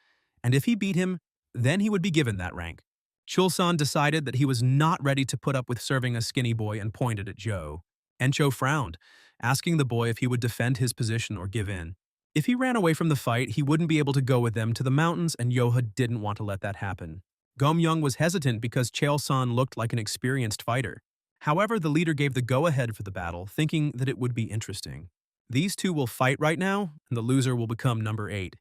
and if he beat him, then he would be given that rank. Chul-san decided that he was not ready to put up with serving a skinny boy and pointed at Joe. Encho frowned, asking the boy if he would defend his position or give in. If he ran away from the fight, he wouldn't be able to go with them to the mountains, and Yoha didn't want to let that happen. Gomyoung was hesitant because Cheol-san looked like an experienced fighter. However, the leader gave the go-ahead for the battle, thinking that it would be interesting. These two will fight right now, and the loser will become number 8.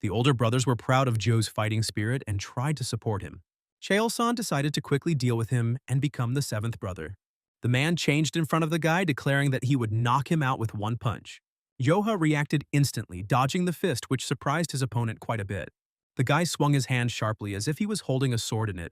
The older brothers were proud of Joe's fighting spirit and tried to support him. Cheol-san decided to quickly deal with him and become the 7th brother. The man changed in front of the guy, declaring that he would knock him out with one punch. Yoha reacted instantly, dodging the fist, which surprised his opponent quite a bit. The guy swung his hand sharply as if he was holding a sword in it,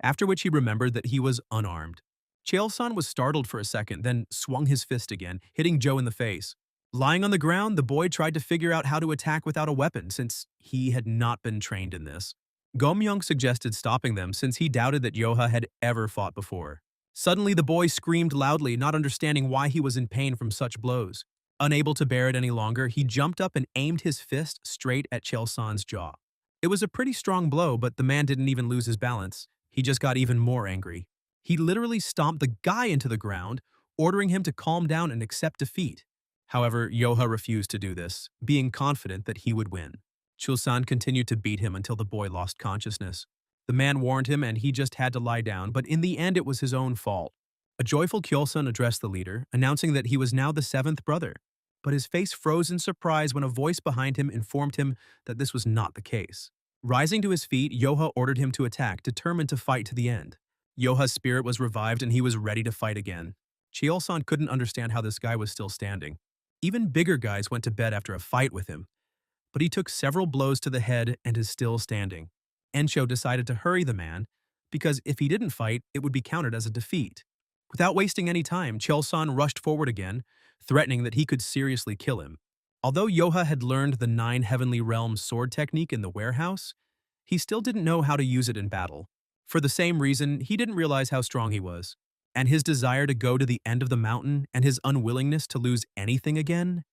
after which he remembered that he was unarmed. Cheol-san was startled for a second, then swung his fist again, hitting Joe in the face. Lying on the ground, the boy tried to figure out how to attack without a weapon since he had not been trained in this. Gomyoung suggested stopping them since he doubted that Yoha had ever fought before. Suddenly, the boy screamed loudly, not understanding why he was in pain from such blows. Unable to bear it any longer, he jumped up and aimed his fist straight at Cheol-san's jaw. It was a pretty strong blow, but the man didn't even lose his balance. He just got even more angry. He literally stomped the guy into the ground, ordering him to calm down and accept defeat. However, Yoha refused to do this, being confident that he would win. Chul-san continued to beat him until the boy lost consciousness. The man warned him and he just had to lie down, but in the end it was his own fault. A joyful Kyo-san addressed the leader, announcing that he was now the 7th brother. But his face froze in surprise when a voice behind him informed him that this was not the case. Rising to his feet, Yoha ordered him to attack, determined to fight to the end. Yoha's spirit was revived and he was ready to fight again. Cheol-san couldn't understand how this guy was still standing. Even bigger guys went to bed after a fight with him. But he took several blows to the head and is still standing. Ensho decided to hurry the man, because if he didn't fight, it would be counted as a defeat. Without wasting any time, Cheol-san rushed forward again, threatening that he could seriously kill him. Although Yoha had learned the 9 Heavenly Realms sword technique in the warehouse, he still didn't know how to use it in battle. For the same reason, he didn't realize how strong he was. And his desire to go to the end of the mountain and his unwillingness to lose anything again,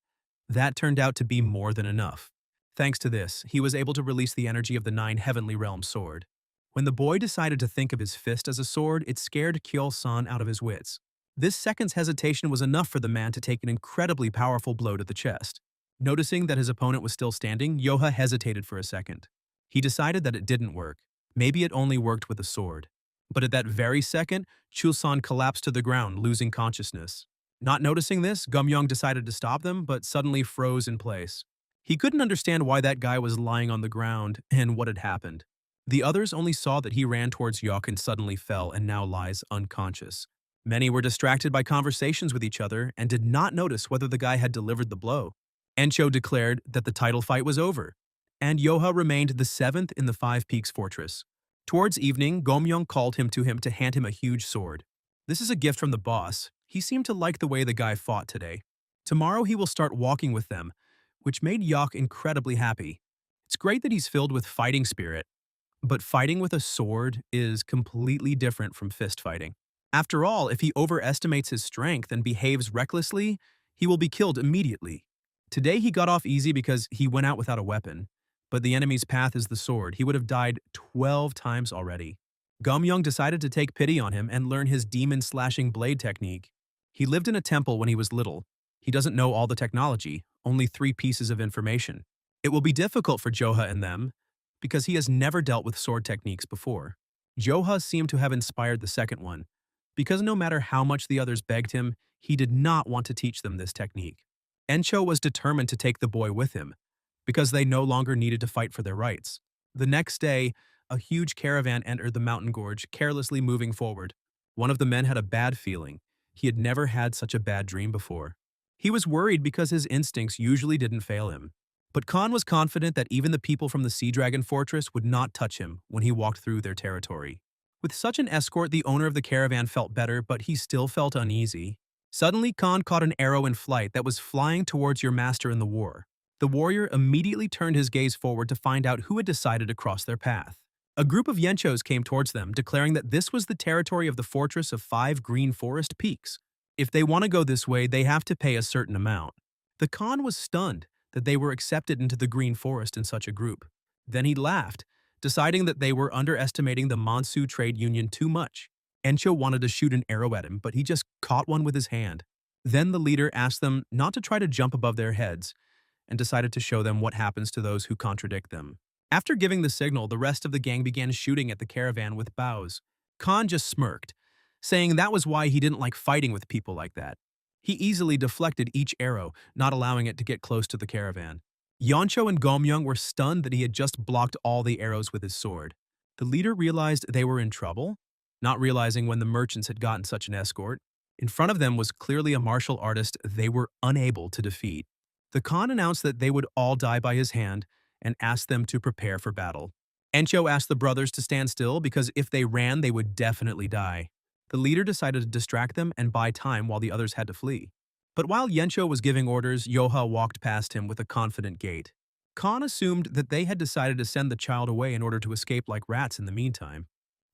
that turned out to be more than enough. Thanks to this, he was able to release the energy of the 9 Heavenly Realms sword. When the boy decided to think of his fist as a sword, it scared Kyo-san out of his wits. This second's hesitation was enough for the man to take an incredibly powerful blow to the chest. Noticing that his opponent was still standing, Yoha hesitated for a second. He decided that it didn't work. Maybe it only worked with a sword. But at that very second, Chul-san collapsed to the ground, losing consciousness. Not noticing this, Gomyoung decided to stop them, but suddenly froze in place. He couldn't understand why that guy was lying on the ground and what had happened. The others only saw that he ran towards Yoka and suddenly fell and now lies unconscious. Many were distracted by conversations with each other and did not notice whether the guy had delivered the blow. Encho declared that the title fight was over, and Yoha remained the seventh in the Five Peaks Fortress. Towards evening, Gomyong called him to hand him a huge sword. This is a gift from the boss. He seemed to like the way the guy fought today. Tomorrow he will start walking with them, which made Yok incredibly happy. It's great that he's filled with fighting spirit, but fighting with a sword is completely different from fist fighting. After all, if he overestimates his strength and behaves recklessly, he will be killed immediately. Today he got off easy because he went out without a weapon, but the enemy's path is the sword. He would have died 12 times already. Gomyong decided to take pity on him and learn his demon-slashing blade technique. He lived in a temple when he was little. He doesn't know all the technology, only 3 pieces of information. It will be difficult for Joha and them, because he has never dealt with sword techniques before. Joha seemed to have inspired the second one, because no matter how much the others begged him, he did not want to teach them this technique. Encho was determined to take the boy with him, because they no longer needed to fight for their rights. The next day, a huge caravan entered the mountain gorge, carelessly moving forward. One of the men had a bad feeling. He had never had such a bad dream before. He was worried because his instincts usually didn't fail him. But Khan was confident that even the people from the Sea Dragon Fortress would not touch him when he walked through their territory. With such an escort, the owner of the caravan felt better, but he still felt uneasy. Suddenly, Khan caught an arrow in flight that was flying towards your master in the war. The warrior immediately turned his gaze forward to find out who had decided to cross their path. A group of Yenchos came towards them, declaring that this was the territory of the Fortress of 5 Green Forest Peaks. If they want to go this way, they have to pay a certain amount. The Khan was stunned that they were accepted into the Green Forest in such a group. Then he laughed, deciding that they were underestimating the Mansu Trade Union too much. Encho wanted to shoot an arrow at him, but he just caught one with his hand. Then the leader asked them not to try to jump above their heads, and decided to show them what happens to those who contradict them. After giving the signal, the rest of the gang began shooting at the caravan with bows. Khan just smirked, saying that was why he didn't like fighting with people like that. He easily deflected each arrow, not allowing it to get close to the caravan. Yoncho and Gomyong were stunned that he had just blocked all the arrows with his sword. The leader realized they were in trouble, not realizing when the merchants had gotten such an escort. In front of them was clearly a martial artist they were unable to defeat. The Khan announced that they would all die by his hand and asked them to prepare for battle. Encho asked the brothers to stand still because if they ran, they would definitely die. The leader decided to distract them and buy time while the others had to flee. But while Yencho was giving orders, Yoha walked past him with a confident gait. Khan assumed that they had decided to send the child away in order to escape like rats in the meantime.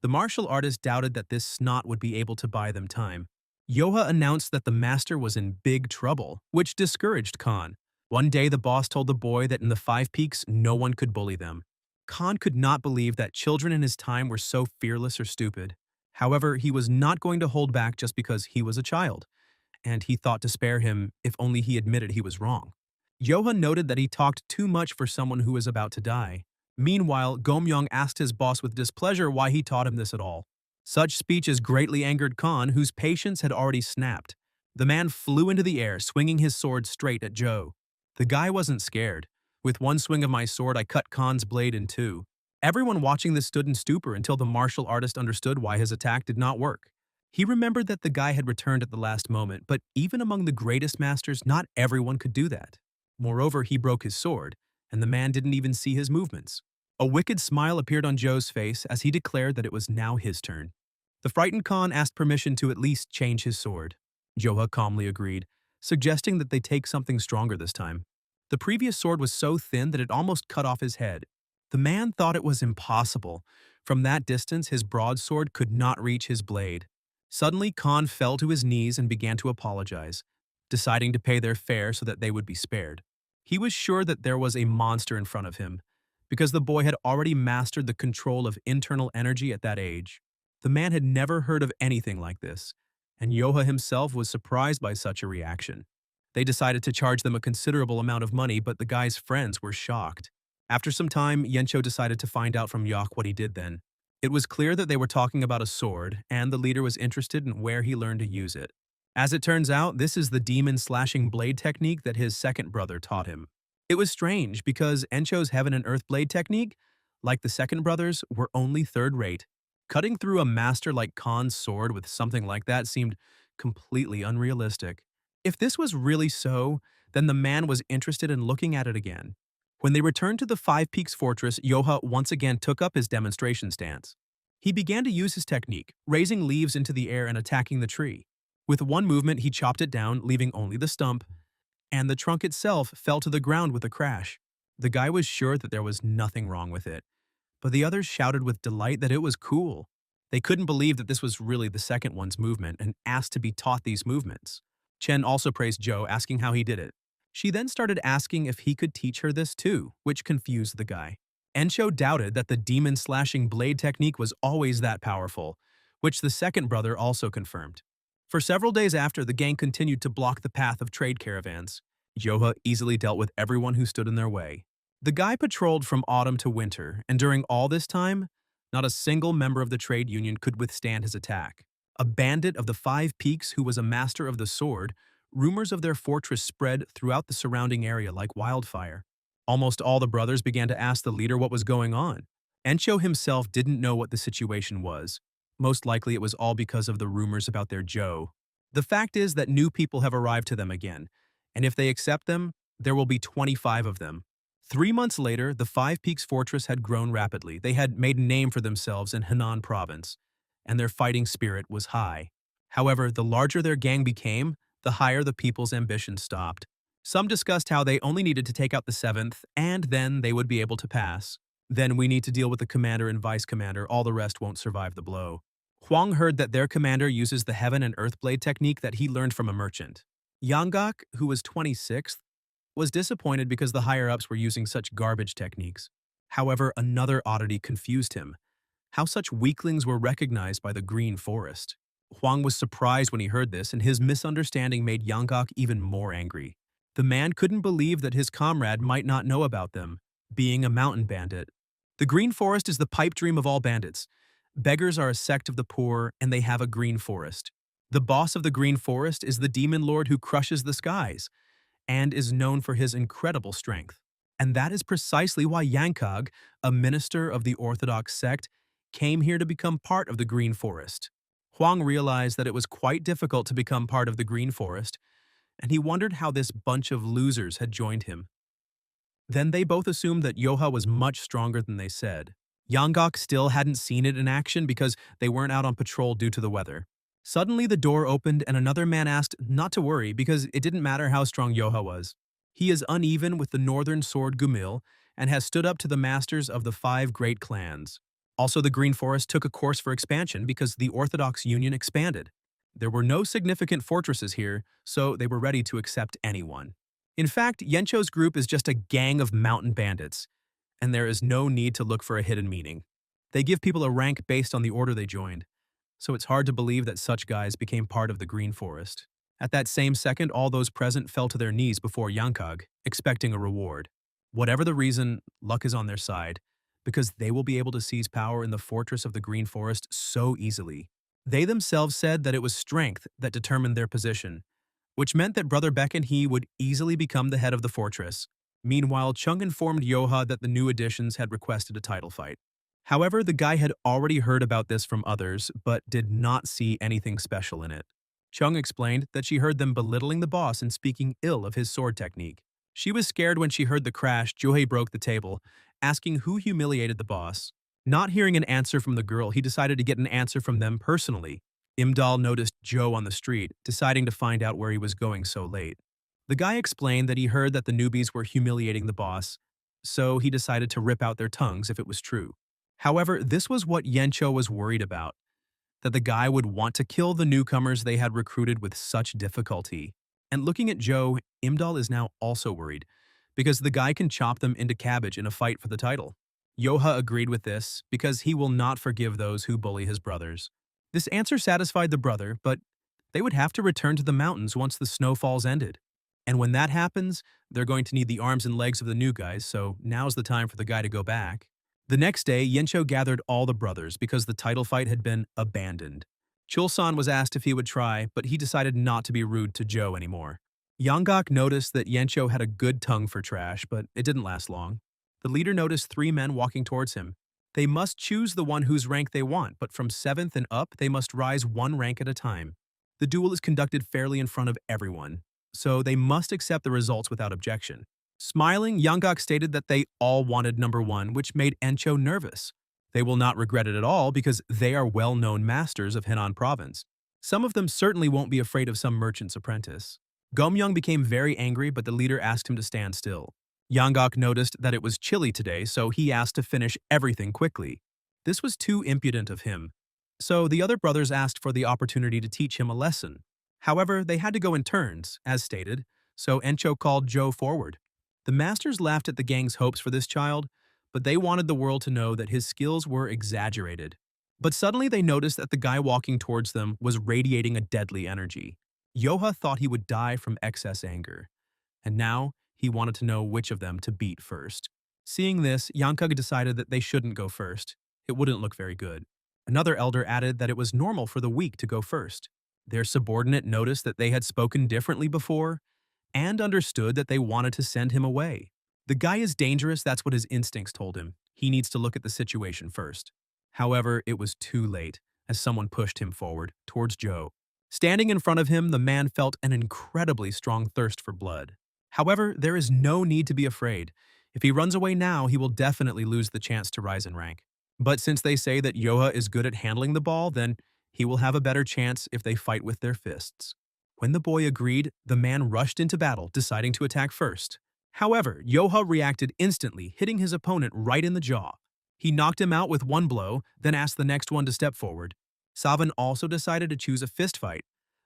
The martial artist doubted that this snot would be able to buy them time. Yoha announced that the master was in big trouble, which discouraged Khan. One day the boss told the boy that in the 5 Peaks no one could bully them. Khan could not believe that children in his time were so fearless or stupid. However, he was not going to hold back just because he was a child, and he thought to spare him if only he admitted he was wrong. Yoha noted that he talked too much for someone who was about to die. Meanwhile, Gomyong asked his boss with displeasure why he taught him this at all. Such speeches greatly angered Khan, whose patience had already snapped. The man flew into the air, swinging his sword straight at Joe. The guy wasn't scared. With one swing of my sword, I cut Khan's blade in 2. Everyone watching this stood in stupor until the martial artist understood why his attack did not work. He remembered that the guy had returned at the last moment, but even among the greatest masters, not everyone could do that. Moreover, he broke his sword, and the man didn't even see his movements. A wicked smile appeared on Joe's face as he declared that it was now his turn. The frightened Khan asked permission to at least change his sword. Joha calmly agreed, suggesting that they take something stronger this time. The previous sword was so thin that it almost cut off his head. The man thought it was impossible. From that distance, his broadsword could not reach his blade. Suddenly, Khan fell to his knees and began to apologize, deciding to pay their fare so that they would be spared. He was sure that there was a monster in front of him, because the boy had already mastered the control of internal energy at that age. The man had never heard of anything like this, and Yoha himself was surprised by such a reaction. They decided to charge them a considerable amount of money, but the guy's friends were shocked. After some time, Yencho decided to find out from Yok what he did then. It was clear that they were talking about a sword, and the leader was interested in where he learned to use it. As it turns out, this is the demon-slashing blade technique that his second brother taught him. It was strange because Encho's Heaven and Earth blade technique like the second brothers, were only third-rate. Cutting through a master like Khan's sword with something like that seemed completely unrealistic. If this was really so, then the man was interested in looking at it again. When they returned to the Five Peaks Fortress, Yoha once again took up his demonstration stance. He began to use his technique, raising leaves into the air and attacking the tree. With one movement, he chopped it down, leaving only the stump, and the trunk itself fell to the ground with a crash. The guy was sure that there was nothing wrong with it, but the others shouted with delight that it was cool. They couldn't believe that this was really the second one's movement and asked to be taught these movements. Chen also praised Joe, asking how he did it. She then started asking if he could teach her this too, which confused the guy. Encho doubted that the demon slashing blade technique was always that powerful, which the second brother also confirmed. For several days after, the gang continued to block the path of trade caravans. Yoha easily dealt with everyone who stood in their way. The guy patrolled from autumn to winter, and during all this time, not a single member of the trade union could withstand his attack. A bandit of the Five Peaks who was a master of the sword, rumors of their fortress spread throughout the surrounding area like wildfire. Almost all the brothers began to ask the leader what was going on. Encho himself didn't know what the situation was. Most likely it was all because of the rumors about their Joe. The fact is that new people have arrived to them again, and if they accept them, there will be 25 of them. 3 months later, the Five Peaks Fortress had grown rapidly. They had made a name for themselves in Henan Province, and their fighting spirit was high. However, the larger their gang became, the higher the people's ambitions stopped. Some discussed how they only needed to take out the seventh, and then they would be able to pass. Then we need to deal with the commander and vice commander, all the rest won't survive the blow. Huang heard that their commander uses the Heaven and Earth Blade technique that he learned from a merchant. Yanggak, who was 26th, was disappointed because the higher-ups were using such garbage techniques. However, another oddity confused him: how such weaklings were recognized by the Green Forest. Huang was surprised when he heard this, and his misunderstanding made Yanggak even more angry. The man couldn't believe that his comrade might not know about them, being a mountain bandit. The Green Forest is the pipe dream of all bandits. Beggars are a sect of the poor, and they have a green forest. The boss of the Green Forest is the demon lord who crushes the skies, and is known for his incredible strength. And that is precisely why Yanggak, a minister of the Orthodox sect, came here to become part of the Green Forest. Huang realized that it was quite difficult to become part of the Green Forest, and he wondered how this bunch of losers had joined him. Then they both assumed that Yoha was much stronger than they said. Yanggak still hadn't seen it in action because they weren't out on patrol due to the weather. Suddenly the door opened and another man asked not to worry because it didn't matter how strong Yoha was. He is uneven with the northern sword Gumil and has stood up to the masters of the 5 great clans. Also, the Green Forest took a course for expansion because the Orthodox Union expanded. There were no significant fortresses here, so they were ready to accept anyone. In fact, Yencho's group is just a gang of mountain bandits, and there is no need to look for a hidden meaning. They give people a rank based on the order they joined, so it's hard to believe that such guys became part of the Green Forest. At that same second, all those present fell to their knees before Yanggak, expecting a reward. Whatever the reason, luck is on their side, because they will be able to seize power in the fortress of the Green Forest so easily. They themselves said that it was strength that determined their position, which meant that Brother Beck and he would easily become the head of the fortress. Meanwhile, Chung informed Yoha that the new additions had requested a title fight. However, the guy had already heard about this from others, but did not see anything special in it. Chung explained that she heard them belittling the boss and speaking ill of his sword technique. She was scared when she heard the crash. Johei broke the table, asking who humiliated the boss. Not hearing an answer from the girl, he decided to get an answer from them personally. Imdal noticed Joe on the street, deciding to find out where he was going so late. The guy explained that he heard that the newbies were humiliating the boss, so he decided to rip out their tongues if it was true. However, this was what Yencho was worried about, that the guy would want to kill the newcomers they had recruited with such difficulty. And looking at Joe, Imdal is now also worried, because the guy can chop them into cabbage in a fight for the title. Yoha agreed with this because he will not forgive those who bully his brothers. This answer satisfied the brother, but they would have to return to the mountains once the snowfalls ended. And when that happens, they're going to need the arms and legs of the new guys, so now's the time for the guy to go back. The next day, Yencho gathered all the brothers because the title fight had been abandoned. Chulsan was asked if he would try, but he decided not to be rude to Joe anymore. Yanggak noticed that Yencho had a good tongue for trash, but it didn't last long. The leader noticed three men walking towards him. They must choose the one whose rank they want, but from 7th and up, they must rise one rank at a time. The duel is conducted fairly in front of everyone, so they must accept the results without objection. Smiling, Yanggak stated that they all wanted number 1, which made Encho nervous. They will not regret it at all because they are well-known masters of Henan province. Some of them certainly won't be afraid of some merchant's apprentice. Gomyoung became very angry, but the leader asked him to stand still. Yanggak noticed that it was chilly today, so he asked to finish everything quickly. This was too impudent of him. So the other brothers asked for the opportunity to teach him a lesson. However, they had to go in turns, as stated, so Encho called Joe forward. The masters laughed at the gang's hopes for this child, but they wanted the world to know that his skills were exaggerated. But suddenly they noticed that the guy walking towards them was radiating a deadly energy. Yoha thought he would die from excess anger. And now, he wanted to know which of them to beat first. Seeing this, Yanggak decided that they shouldn't go first. It wouldn't look very good. Another elder added that it was normal for the weak to go first. Their subordinate noticed that they had spoken differently before and understood that they wanted to send him away. The guy is dangerous, that's what his instincts told him. He needs to look at the situation first. However, it was too late, as someone pushed him forward, towards Joe. Standing in front of him, the man felt an incredibly strong thirst for blood. However, there is no need to be afraid. If he runs away now, he will definitely lose the chance to rise in rank. But since they say that Yoha is good at handling the ball, then he will have a better chance if they fight with their fists. When the boy agreed, the man rushed into battle, deciding to attack first. However, Yoha reacted instantly, hitting his opponent right in the jaw. He knocked him out with one blow, then asked the next one to step forward. Savan also decided to choose a fist fight,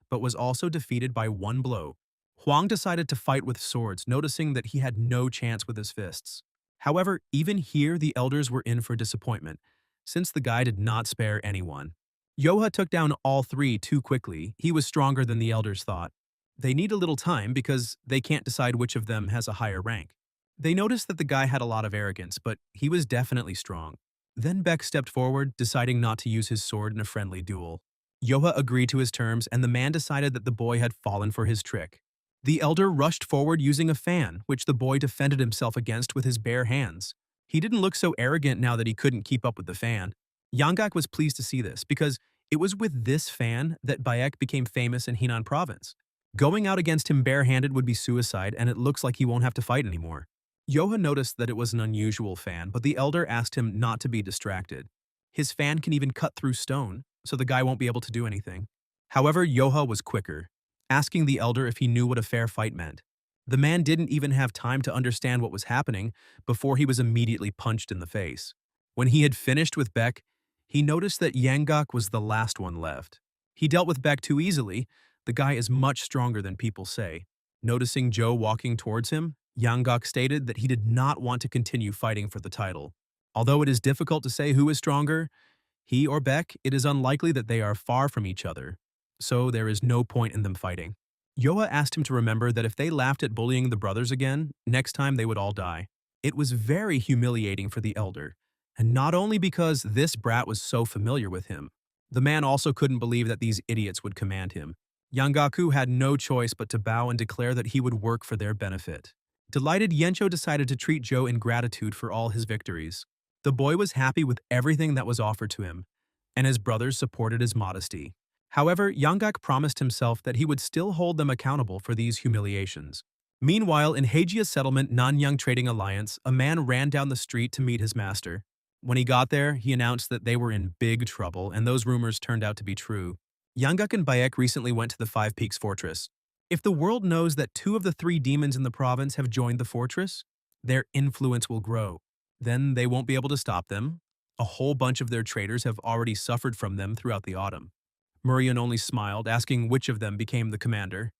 but was also defeated by one blow. Huang decided to fight with swords, noticing that he had no chance with his fists. However, even here the elders were in for disappointment, since the guy did not spare anyone. Yoha took down all three too quickly. He was stronger than the elders thought. They need a little time because they can't decide which of them has a higher rank. They noticed that the guy had a lot of arrogance, but he was definitely strong. Then Beck stepped forward, deciding not to use his sword in a friendly duel. Yoha agreed to his terms, and the man decided that the boy had fallen for his trick. The elder rushed forward using a fan, which the boy defended himself against with his bare hands. He didn't look so arrogant now that he couldn't keep up with the fan. Yanggak was pleased to see this, because it was with this fan that Bayek became famous in Henan province. Going out against him barehanded would be suicide, and it looks like he won't have to fight anymore. Yoha noticed that it was an unusual fan, but the elder asked him not to be distracted. His fan can even cut through stone, so the guy won't be able to do anything. However, Yoha was quicker, asking the elder if he knew what a fair fight meant. The man didn't even have time to understand what was happening before he was immediately punched in the face. When he had finished with Beck, he noticed that Yanggak was the last one left. He dealt with Beck too easily. The guy is much stronger than people say. Noticing Joe walking towards him, Yanggak stated that he did not want to continue fighting for the title. Although it is difficult to say who is stronger, he or Beck, it is unlikely that they are far from each other, so there is no point in them fighting. Yoha asked him to remember that if they laughed at bullying the brothers again, next time they would all die. It was very humiliating for the elder, and not only because this brat was so familiar with him. The man also couldn't believe that these idiots would command him. Yangaku had no choice but to bow and declare that he would work for their benefit. Delighted, Yencho decided to treat Joe in gratitude for all his victories. The boy was happy with everything that was offered to him, and his brothers supported his modesty. However, Yanggak promised himself that he would still hold them accountable for these humiliations. Meanwhile, in Heijia's settlement Nanyang Trading Alliance, a man ran down the street to meet his master. When he got there, he announced that they were in big trouble, and those rumors turned out to be true. Yanggak and Bayek recently went to the Five Peaks Fortress. If the world knows that 2 of the 3 demons in the province have joined the fortress, their influence will grow. Then they won't be able to stop them. A whole bunch of their traders have already suffered from them throughout the autumn. Murian only smiled, asking which of them became the commander.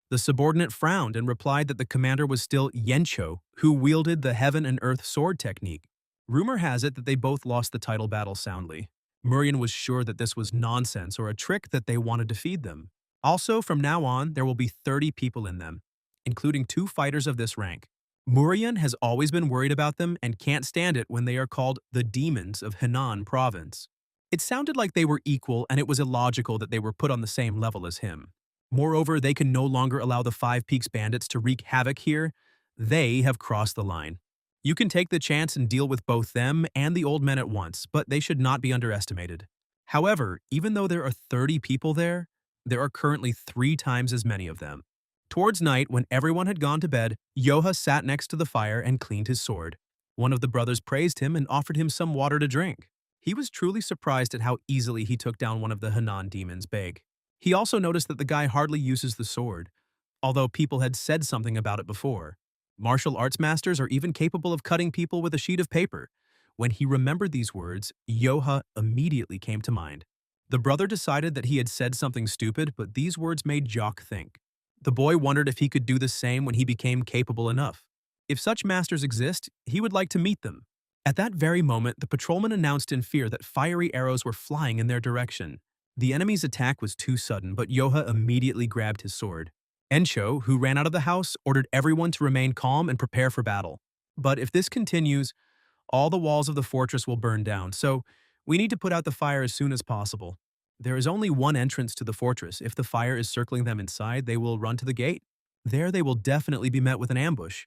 The subordinate frowned and replied that the commander was still Yencho, who wielded the heaven and earth sword technique. Rumor has it that they both lost the title battle soundly. Murian was sure that this was nonsense or a trick that they wanted to feed them. Also, from now on, there will be 30 people in them, including 2 fighters of this rank. Murian has always been worried about them and can't stand it when they are called the demons of Henan province. It sounded like they were equal, and it was illogical that they were put on the same level as him. Moreover, they can no longer allow the Five Peaks bandits to wreak havoc here. They have crossed the line. You can take the chance and deal with both them and the old men at once, but they should not be underestimated. However, even though there are 30 people there are currently 3 times as many of them. Towards night, when everyone had gone to bed, Yoha sat next to the fire and cleaned his sword. One of the brothers praised him and offered him some water to drink. He was truly surprised at how easily he took down one of the Hanan demons, Beg. He also noticed that the guy hardly uses the sword, although people had said something about it before. Martial arts masters are even capable of cutting people with a sheet of paper. When he remembered these words, Yoha immediately came to mind. The brother decided that he had said something stupid, but these words made Jock think. The boy wondered if he could do the same when he became capable enough. If such masters exist, he would like to meet them. At that very moment, the patrolman announced in fear that fiery arrows were flying in their direction. The enemy's attack was too sudden, but Yoha immediately grabbed his sword. Encho, who ran out of the house, ordered everyone to remain calm and prepare for battle. But if this continues, all the walls of the fortress will burn down, so we need to put out the fire as soon as possible. There is only one entrance to the fortress. If the fire is circling them inside, they will run to the gate. There they will definitely be met with an ambush,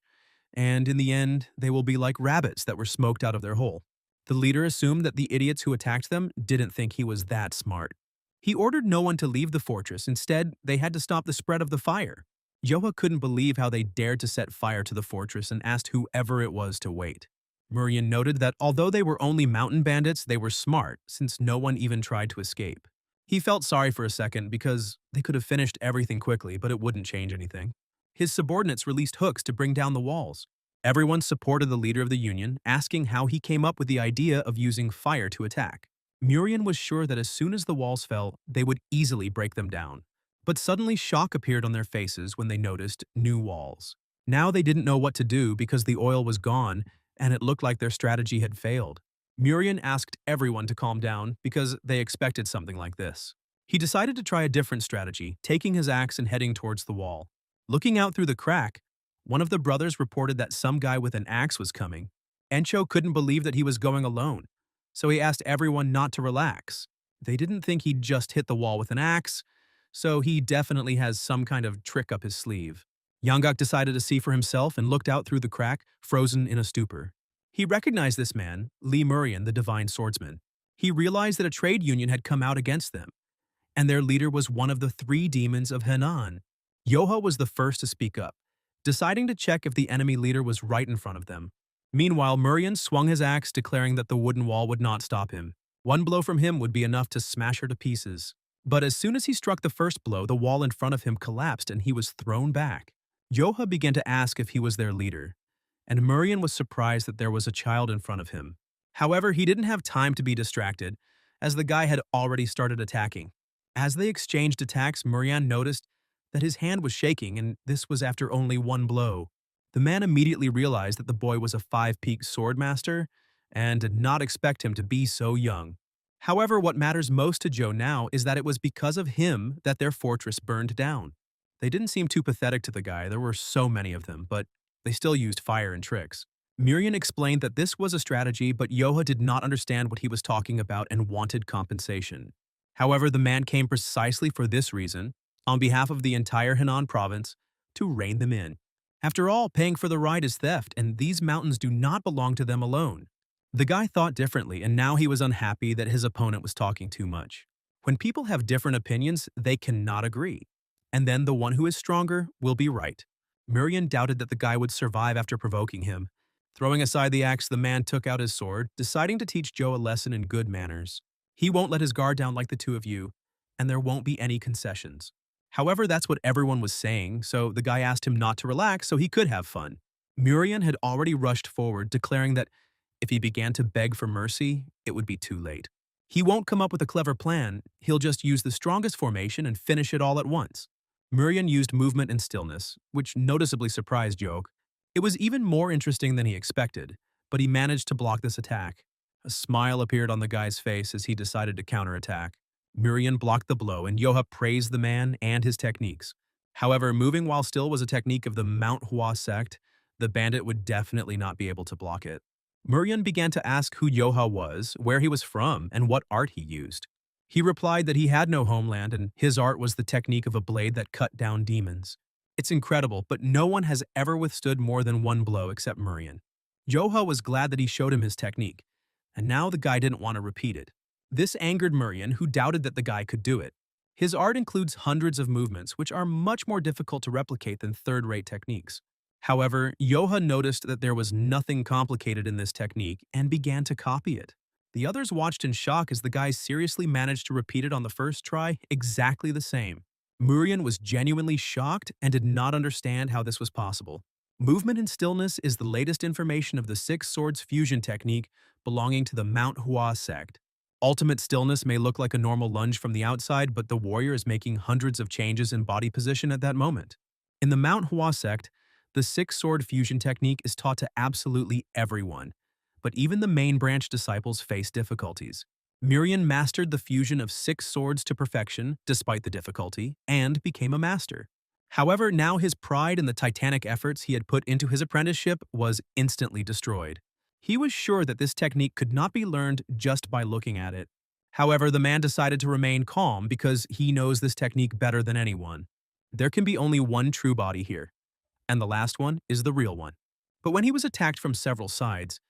and in the end, they will be like rabbits that were smoked out of their hole. The leader assumed that the idiots who attacked them didn't think he was that smart. He ordered no one to leave the fortress. Instead, they had to stop the spread of the fire. Yoha couldn't believe how they dared to set fire to the fortress and asked whoever it was to wait. Murian noted that although they were only mountain bandits, they were smart, since no one even tried to escape. He felt sorry for a second because they could have finished everything quickly, but it wouldn't change anything. His subordinates released hooks to bring down the walls. Everyone supported the leader of the union, asking how he came up with the idea of using fire to attack. Murian was sure that as soon as the walls fell, they would easily break them down. But suddenly shock appeared on their faces when they noticed new walls. Now they didn't know what to do because the oil was gone and it looked like their strategy had failed. Murian asked everyone to calm down because they expected something like this. He decided to try a different strategy, taking his axe and heading towards the wall. Looking out through the crack, one of the brothers reported that some guy with an axe was coming. Encho couldn't believe that he was going alone, so he asked everyone not to relax. They didn't think he'd just hit the wall with an axe, so he definitely has some kind of trick up his sleeve. Yanggak decided to see for himself and looked out through the crack, frozen in a stupor. He recognized this man, Li Murian, the divine swordsman. He realized that a trade union had come out against them, and their leader was one of the 3 demons of Henan. Yoha was the first to speak up, deciding to check if the enemy leader was right in front of them. Meanwhile, Murian swung his axe, declaring that the wooden wall would not stop him. One blow from him would be enough to smash her to pieces. But as soon as he struck the first blow, the wall in front of him collapsed and he was thrown back. Yoha began to ask if he was their leader, and Murian was surprised that there was a child in front of him. However, he didn't have time to be distracted, as the guy had already started attacking. As they exchanged attacks, Murian noticed that his hand was shaking, and this was after only 1 blow. The man immediately realized that the boy was a 5-peak sword master and did not expect him to be so young. However, what matters most to Joe now is that it was because of him that their fortress burned down. They didn't seem too pathetic to the guy, there were so many of them, but they still used fire and tricks. Murian explained that this was a strategy, but Yoha did not understand what he was talking about and wanted compensation. However, the man came precisely for this reason, on behalf of the entire Henan province, to rein them in. After all, paying for the ride is theft, and these mountains do not belong to them alone. The guy thought differently, and now he was unhappy that his opponent was talking too much. When people have different opinions, they cannot agree. And then the one who is stronger will be right. Murian doubted that the guy would survive after provoking him. Throwing aside the axe, the man took out his sword, deciding to teach Joe a lesson in good manners. He won't let his guard down like the 2 of you, and there won't be any concessions. However, that's what everyone was saying, so the guy asked him not to relax so he could have fun. Murian had already rushed forward, declaring that if he began to beg for mercy, it would be too late. He won't come up with a clever plan, he'll just use the strongest formation and finish it all at once. Murian used movement and stillness, which noticeably surprised Joke. It was even more interesting than he expected, but he managed to block this attack. A smile appeared on the guy's face as he decided to counterattack. Murian blocked the blow, and Yoha praised the man and his techniques. However, moving while still was a technique of the MANHUA sect. The bandit would definitely not be able to block it. Murian began to ask who Yoha was, where he was from, and what art he used. He replied that he had no homeland and his art was the technique of a blade that cut down demons. It's incredible, but no one has ever withstood more than 1 blow except Murian. Yoha was glad that he showed him his technique, and now the guy didn't want to repeat it. This angered Murien, who doubted that the guy could do it. His art includes hundreds of movements, which are much more difficult to replicate than third-rate techniques. However, Yoha noticed that there was nothing complicated in this technique and began to copy it. The others watched in shock as the guy seriously managed to repeat it on the first try exactly the same. Murien was genuinely shocked and did not understand how this was possible. Movement and stillness is the latest information of the Six Swords fusion technique belonging to the MANHUA sect. Ultimate stillness may look like a normal lunge from the outside, but the warrior is making hundreds of changes in body position at that moment. In the MANHUA sect, the six-sword fusion technique is taught to absolutely everyone, but even the main branch disciples face difficulties. Murien mastered the fusion of six swords to perfection, despite the difficulty, and became a master. However, now his pride in the titanic efforts he had put into his apprenticeship was instantly destroyed. He was sure that this technique could not be learned just by looking at it. However, the man decided to remain calm because he knows this technique better than anyone. There can be only one true body here, and the last one is the real one. But when he was attacked from several sides,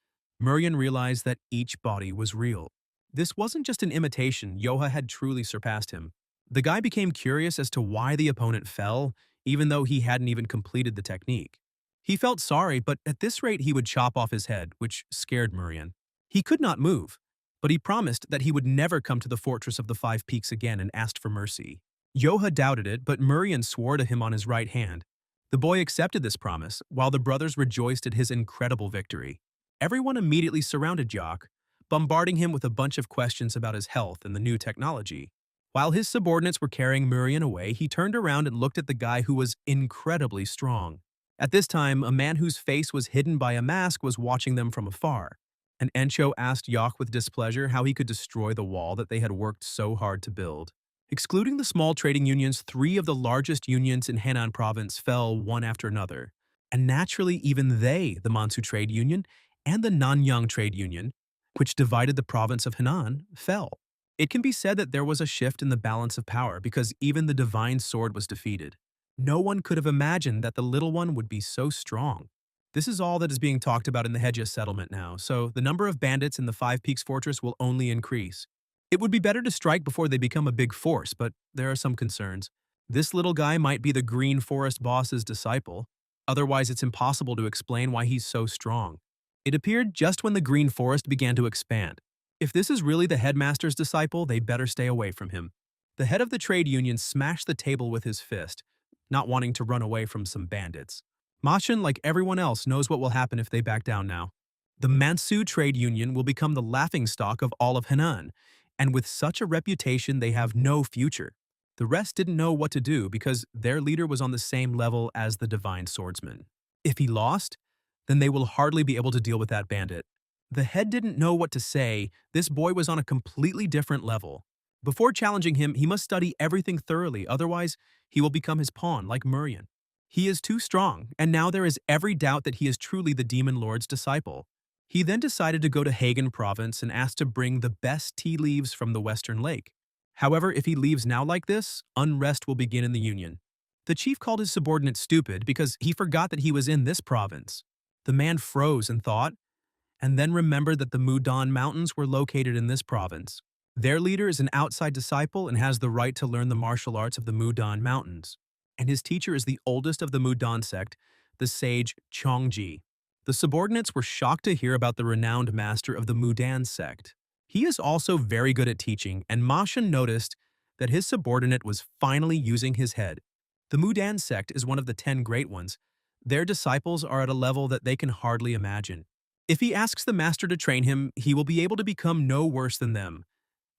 Murien realized that each body was real. This wasn't just an imitation, Yoha had truly surpassed him. The guy became curious as to why the opponent fell, even though he hadn't even completed the technique. He felt sorry, but at this rate he would chop off his head, which scared Murien. He could not move, but he promised that he would never come to the Fortress of the Five Peaks again and asked for mercy. Yoha doubted it, but Murien swore to him on his right hand. The boy accepted this promise, while the brothers rejoiced at his incredible victory. Everyone immediately surrounded Yoka, bombarding him with a bunch of questions about his health and the new technology. While his subordinates were carrying Murien away, he turned around and looked at the guy who was incredibly strong. At this time, a man whose face was hidden by a mask was watching them from afar. And Encho asked Yoka with displeasure how he could destroy the wall that they had worked so hard to build. Excluding the small trading unions, 3 of the largest unions in Henan province fell one after another. And naturally, even they, the Mansu Trade Union and the Nanyang Trade Union, which divided the province of Henan, fell. It can be said that there was a shift in the balance of power because even the divine sword was defeated. No one could have imagined that the little one would be so strong. This is all that is being talked about in the Hedja settlement now, so the number of bandits in the Five Peaks Fortress will only increase. It would be better to strike before they become a big force, but there are some concerns. This little guy might be the Green Forest boss's disciple. Otherwise, it's impossible to explain why he's so strong. It appeared just when the Green Forest began to expand. If this is really the headmaster's disciple, they better stay away from him. The head of the trade union smashed the table with his fist, not wanting to run away from some bandits. Machen, like everyone else, knows what will happen if they back down now. The Mansu Trade Union will become the laughingstock of all of Henan, and with such a reputation they have no future. The rest didn't know what to do because their leader was on the same level as the Divine Swordsman. If he lost, then they will hardly be able to deal with that bandit. The head didn't know what to say. This boy was on a completely different level. Before challenging him, he must study everything thoroughly, otherwise he will become his pawn, like Murien. He is too strong, and now there is every doubt that he is truly the Demon Lord's disciple. He then decided to go to Hagen province and asked to bring the best tea leaves from the Western Lake. However, if he leaves now like this, unrest will begin in the Union. The chief called his subordinate stupid because he forgot that he was in this province. The man froze and thought, and then remembered that the Mudan Mountains were located in this province. Their leader is an outside disciple and has the right to learn the martial arts of the Mudan Mountains. And his teacher is the oldest of the Mudan sect, the sage Chongji. The subordinates were shocked to hear about the renowned master of the Mudan sect. He is also very good at teaching, and Machen noticed that his subordinate was finally using his head. The Mudan sect is one of the 10 great ones. Their disciples are at a level that they can hardly imagine. If he asks the master to train him, he will be able to become no worse than them,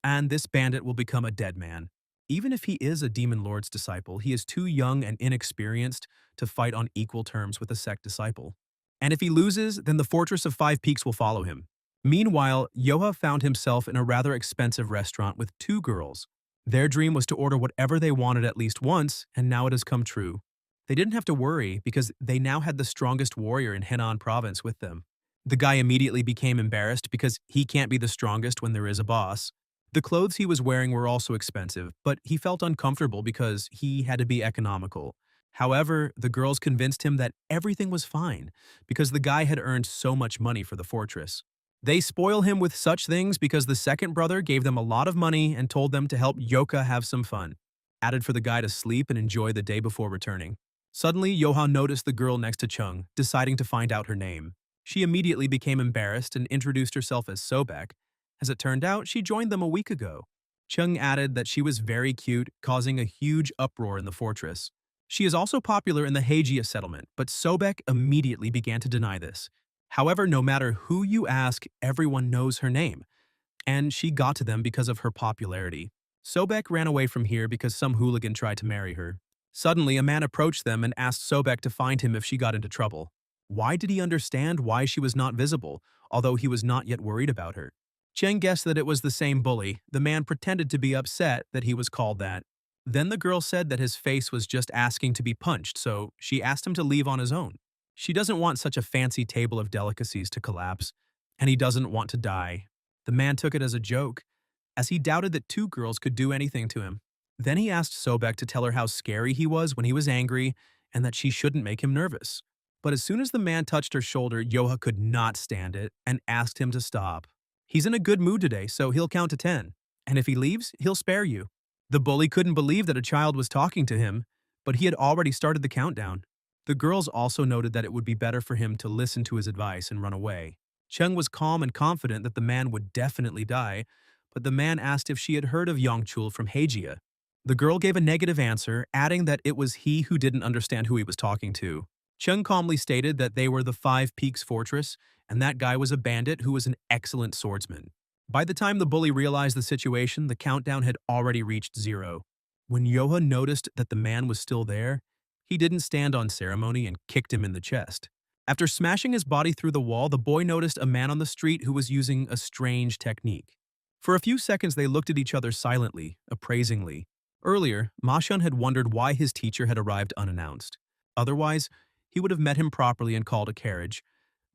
and this bandit will become a dead man. Even if he is a Demon Lord's disciple, he is too young and inexperienced to fight on equal terms with a sect disciple. And if he loses, then the Fortress of Five Peaks will follow him. Meanwhile, Yoha found himself in a rather expensive restaurant with 2 girls. Their dream was to order whatever they wanted at least once, and now it has come true. They didn't have to worry because they now had the strongest warrior in Henan province with them. The guy immediately became embarrassed because he can't be the strongest when there is a boss. The clothes he was wearing were also expensive, but he felt uncomfortable because he had to be economical. However, the girls convinced him that everything was fine because the guy had earned so much money for the fortress. They spoil him with such things because the second brother gave them a lot of money and told them to help Yoka have some fun, added for the guy to sleep and enjoy the day before returning. Suddenly, Yoha noticed the girl next to Chung, deciding to find out her name. She immediately became embarrassed and introduced herself as Sobek. As it turned out, she joined them a week ago. Chung added that she was very cute, causing a huge uproar in the fortress. She is also popular in the Heijiya settlement, but Sobek immediately began to deny this. However, no matter who you ask, everyone knows her name, and she got to them because of her popularity. Sobek ran away from here because some hooligan tried to marry her. Suddenly, a man approached them and asked Sobek to find him if she got into trouble. Why did he understand why she was not visible, although he was not yet worried about her? Cheng guessed that it was the same bully. The man pretended to be upset that he was called that. Then the girl said that his face was just asking to be punched, so she asked him to leave on his own. She doesn't want such a fancy table of delicacies to collapse, and he doesn't want to die. The man took it as a joke, as he doubted that two girls could do anything to him. Then he asked Sobek to tell her how scary he was when he was angry and that she shouldn't make him nervous. But as soon as the man touched her shoulder, Yoha could not stand it and asked him to stop. He's in a good mood today, so he'll count to 10. And if he leaves, he'll spare you. The bully couldn't believe that a child was talking to him, but he had already started the countdown. The girls also noted that it would be better for him to listen to his advice and run away. Chung was calm and confident that the man would definitely die, but the man asked if she had heard of Yongchul from Heijiya. The girl gave a negative answer, adding that it was he who didn't understand who he was talking to. Chung calmly stated that they were the Five Peaks Fortress, and that guy was a bandit who was an excellent swordsman. By the time the bully realized the situation, the countdown had already reached 0. When Yoha noticed that the man was still there, he didn't stand on ceremony and kicked him in the chest. After smashing his body through the wall, the boy noticed a man on the street who was using a strange technique. For a few seconds, they looked at each other silently, appraisingly. Earlier, Ma-shun had wondered why his teacher had arrived unannounced. Otherwise, he would have met him properly and called a carriage.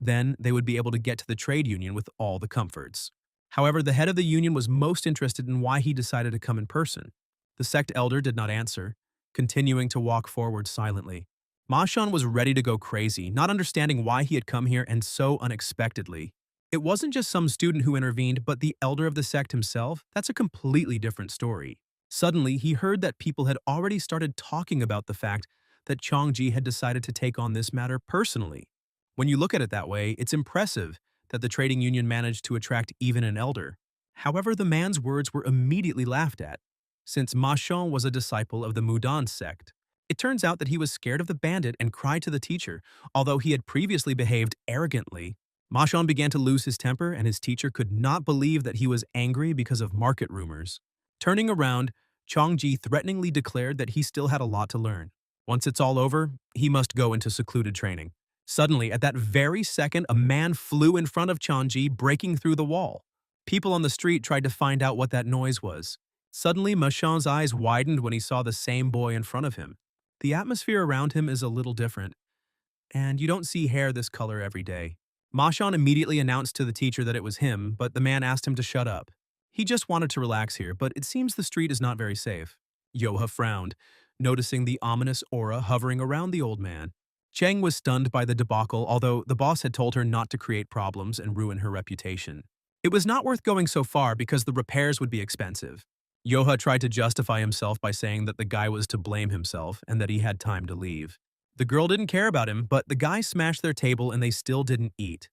Then, they would be able to get to the trade union with all the comforts. However, the head of the union was most interested in why he decided to come in person. The sect elder did not answer, continuing to walk forward silently. Ma-shun was ready to go crazy, not understanding why he had come here and so unexpectedly. It wasn't just some student who intervened, but the elder of the sect himself. That's a completely different story. Suddenly, he heard that people had already started talking about the fact that Chongji had decided to take on this matter personally. When you look at it that way, it's impressive that the trading union managed to attract even an elder. However, the man's words were immediately laughed at, since Ma-shun was a disciple of the Mudan sect. It turns out that he was scared of the bandit and cried to the teacher, although he had previously behaved arrogantly. Ma-shun began to lose his temper, and his teacher could not believe that he was angry because of market rumors. Turning around, Chongji threateningly declared that he still had a lot to learn. Once it's all over, he must go into secluded training. Suddenly, at that very second, a man flew in front of Chongji, breaking through the wall. People on the street tried to find out what that noise was. Suddenly, Ma-shun's eyes widened when he saw the same boy in front of him. The atmosphere around him is a little different, and you don't see hair this color every day. Ma-shun immediately announced to the teacher that it was him, but the man asked him to shut up. He just wanted to relax here, but it seems the street is not very safe. Yoha frowned, noticing the ominous aura hovering around the old man. Cheng was stunned by the debacle, although the boss had told her not to create problems and ruin her reputation. It was not worth going so far because the repairs would be expensive. Yoha tried to justify himself by saying that the guy was to blame himself and that he had time to leave. The girl didn't care about him, but the guy smashed their table and they still didn't eat.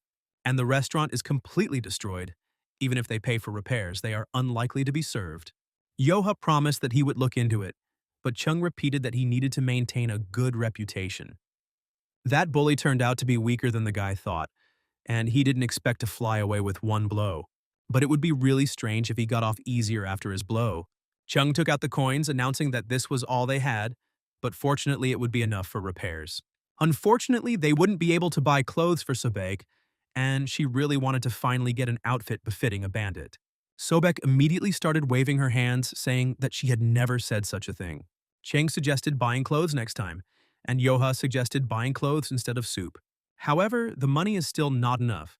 And the restaurant is completely destroyed. Even if they pay for repairs, they are unlikely to be served. Yoha promised that he would look into it, but Chung repeated that he needed to maintain a good reputation. That bully turned out to be weaker than the guy thought, and he didn't expect to fly away with one blow. But it would be really strange if he got off easier after his blow. Chung took out the coins, announcing that this was all they had, but fortunately it would be enough for repairs. Unfortunately, they wouldn't be able to buy clothes for Sobek, and she really wanted to finally get an outfit befitting a bandit. Sobek immediately started waving her hands, saying that she had never said such a thing. Cheng suggested buying clothes next time, and Yoha suggested buying clothes instead of soup. However, the money is still not enough.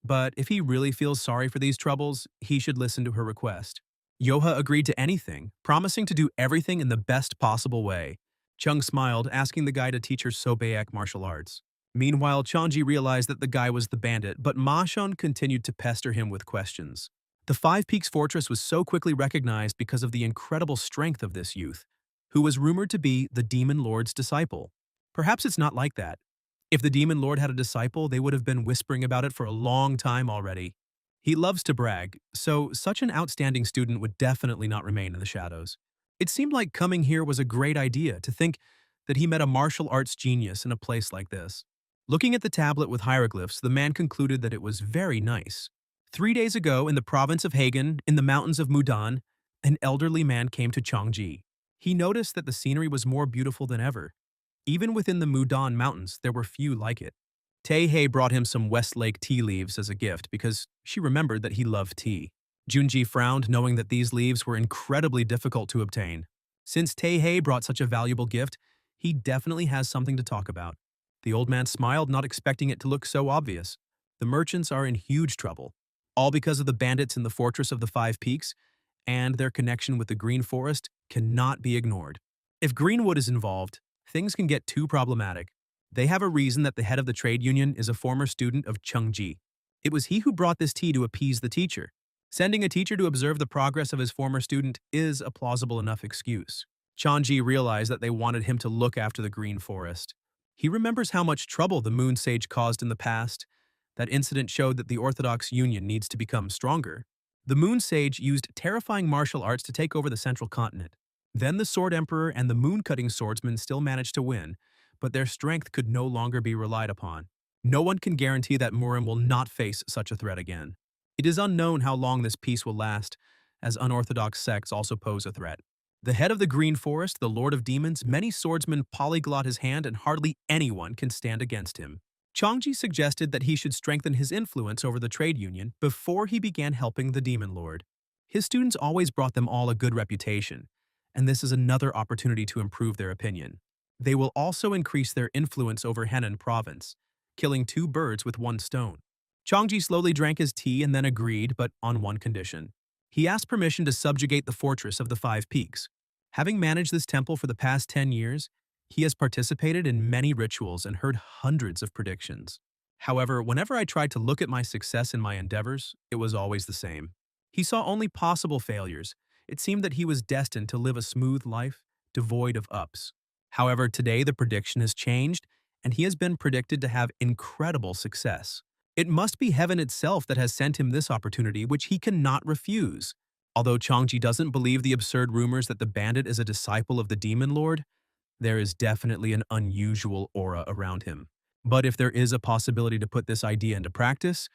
But if he really feels sorry for these troubles, he should listen to her request. Yoha agreed to anything, promising to do everything in the best possible way. Chung smiled, asking the guy to teach her Sobayak martial arts. Meanwhile, Chongji realized that the guy was the bandit, but Ma Shun continued to pester him with questions. The Five Peaks Fortress was so quickly recognized because of the incredible strength of this youth, who was rumored to be the Demon Lord's disciple. Perhaps it's not like that. If the Demon Lord had a disciple, they would have been whispering about it for a long time already. He loves to brag, so such an outstanding student would definitely not remain in the shadows. It seemed like coming here was a great idea, to think that he met a martial arts genius in a place like this. Looking at the tablet with hieroglyphs, the man concluded that it was very nice. 3 days ago, in the province of Hagen, in the mountains of Mudan, an elderly man came to Chongji. He noticed that the scenery was more beautiful than ever. Even within the Mudan Mountains, there were few like it. Tae-hei brought him some Westlake tea leaves as a gift because she remembered that he loved tea. Junji frowned, knowing that these leaves were incredibly difficult to obtain. Since Tae-hei brought such a valuable gift, he definitely has something to talk about. The old man smiled, not expecting it to look so obvious. The merchants are in huge trouble, all because of the bandits in the Fortress of the Five Peaks, and their connection with the Green Forest cannot be ignored. If Greenwood is involved, things can get too problematic. They have a reason that the head of the trade union is a former student of Chongji. It was he who brought this tea to appease the teacher. Sending a teacher to observe the progress of his former student is a plausible enough excuse. Chongji realized that they wanted him to look after the Green Forest. He remembers how much trouble the Moon Sage caused in the past. That incident showed that the Orthodox Union needs to become stronger. The Moon Sage used terrifying martial arts to take over the central continent. Then the Sword Emperor and the Moon-Cutting Swordsman still managed to win, but their strength could no longer be relied upon. No one can guarantee that Murim will not face such a threat again. It is unknown how long this peace will last, as unorthodox sects also pose a threat. The head of the Green Forest, the Lord of Demons, many swordsmen polyglot his hand and hardly anyone can stand against him. Chongji suggested that he should strengthen his influence over the trade union before he began helping the Demon Lord. His students always brought them all a good reputation, and this is another opportunity to improve their opinion. They will also increase their influence over Henan province, killing two birds with one stone. Chongji slowly drank his tea and then agreed, but on one condition. He asked permission to subjugate the Fortress of the Five Peaks. Having managed this temple for the past 10 years, he has participated in many rituals and heard hundreds of predictions. However, whenever I tried to look at my success in my endeavors, it was always the same. He saw only possible failures. It seemed that he was destined to live a smooth life, devoid of ups. However, today the prediction has changed, and he has been predicted to have incredible success. It must be heaven itself that has sent him this opportunity, which he cannot refuse. Although Chongji doesn't believe the absurd rumors that the bandit is a disciple of the Demon Lord, there is definitely an unusual aura around him. But if there is a possibility to put this idea into practice,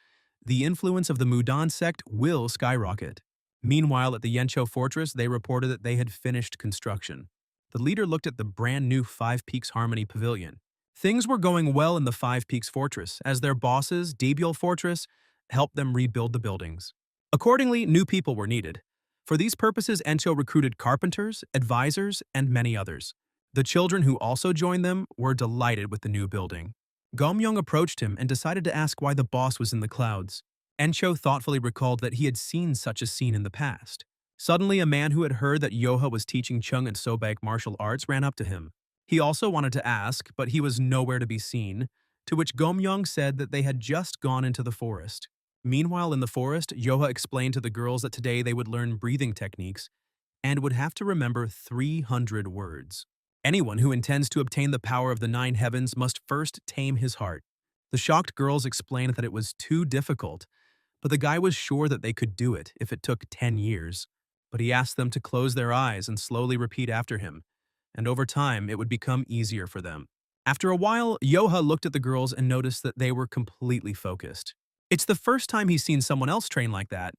the influence of the Mudan sect will skyrocket. Meanwhile, at the Yancho Fortress, they reported that they had finished construction. The leader looked at the brand new Five Peaks Harmony Pavilion. Things were going well in the Five Peaks Fortress, as their bosses, Debiel Fortress, helped them rebuild the buildings. Accordingly, new people were needed. For these purposes, Encho recruited carpenters, advisors, and many others. The children who also joined them were delighted with the new building. Gomyong approached him and decided to ask why the boss was in the clouds. Encho thoughtfully recalled that he had seen such a scene in the past. Suddenly, a man who had heard that Yoha was teaching Chung and Sobek martial arts ran up to him. He also wanted to ask, but he was nowhere to be seen, to which Gomyong said that they had just gone into the forest. Meanwhile, in the forest, Yoha explained to the girls that today they would learn breathing techniques and would have to remember 300 words. Anyone who intends to obtain the power of the nine heavens must first tame his heart. The shocked girls explained that it was too difficult, but the guy was sure that they could do it if it took 10 years. But he asked them to close their eyes and slowly repeat after him, and over time it would become easier for them. After a while, Yoha looked at the girls and noticed that they were completely focused. It's the first time he's seen someone else train like that,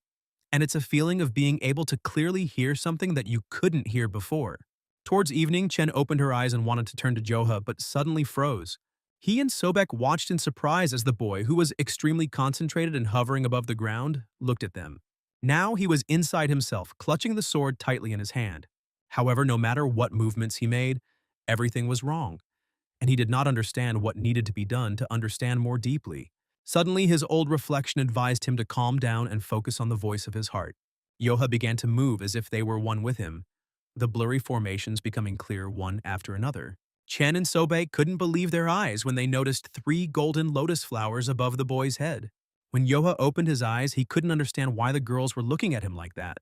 and it's a feeling of being able to clearly hear something that you couldn't hear before. Towards evening, Chen opened her eyes and wanted to turn to Joha, but suddenly froze. He and Sobek watched in surprise as the boy, who was extremely concentrated and hovering above the ground, looked at them. Now he was inside himself, clutching the sword tightly in his hand. However, no matter what movements he made, everything was wrong, and he did not understand what needed to be done to understand more deeply. Suddenly, his old reflection advised him to calm down and focus on the voice of his heart. Yoha began to move as if they were one with him. the blurry formations becoming clear one after another. Chen and Sobe couldn't believe their eyes when they noticed 3 golden lotus flowers above the boy's head. When Yoha opened his eyes, he couldn't understand why the girls were looking at him like that.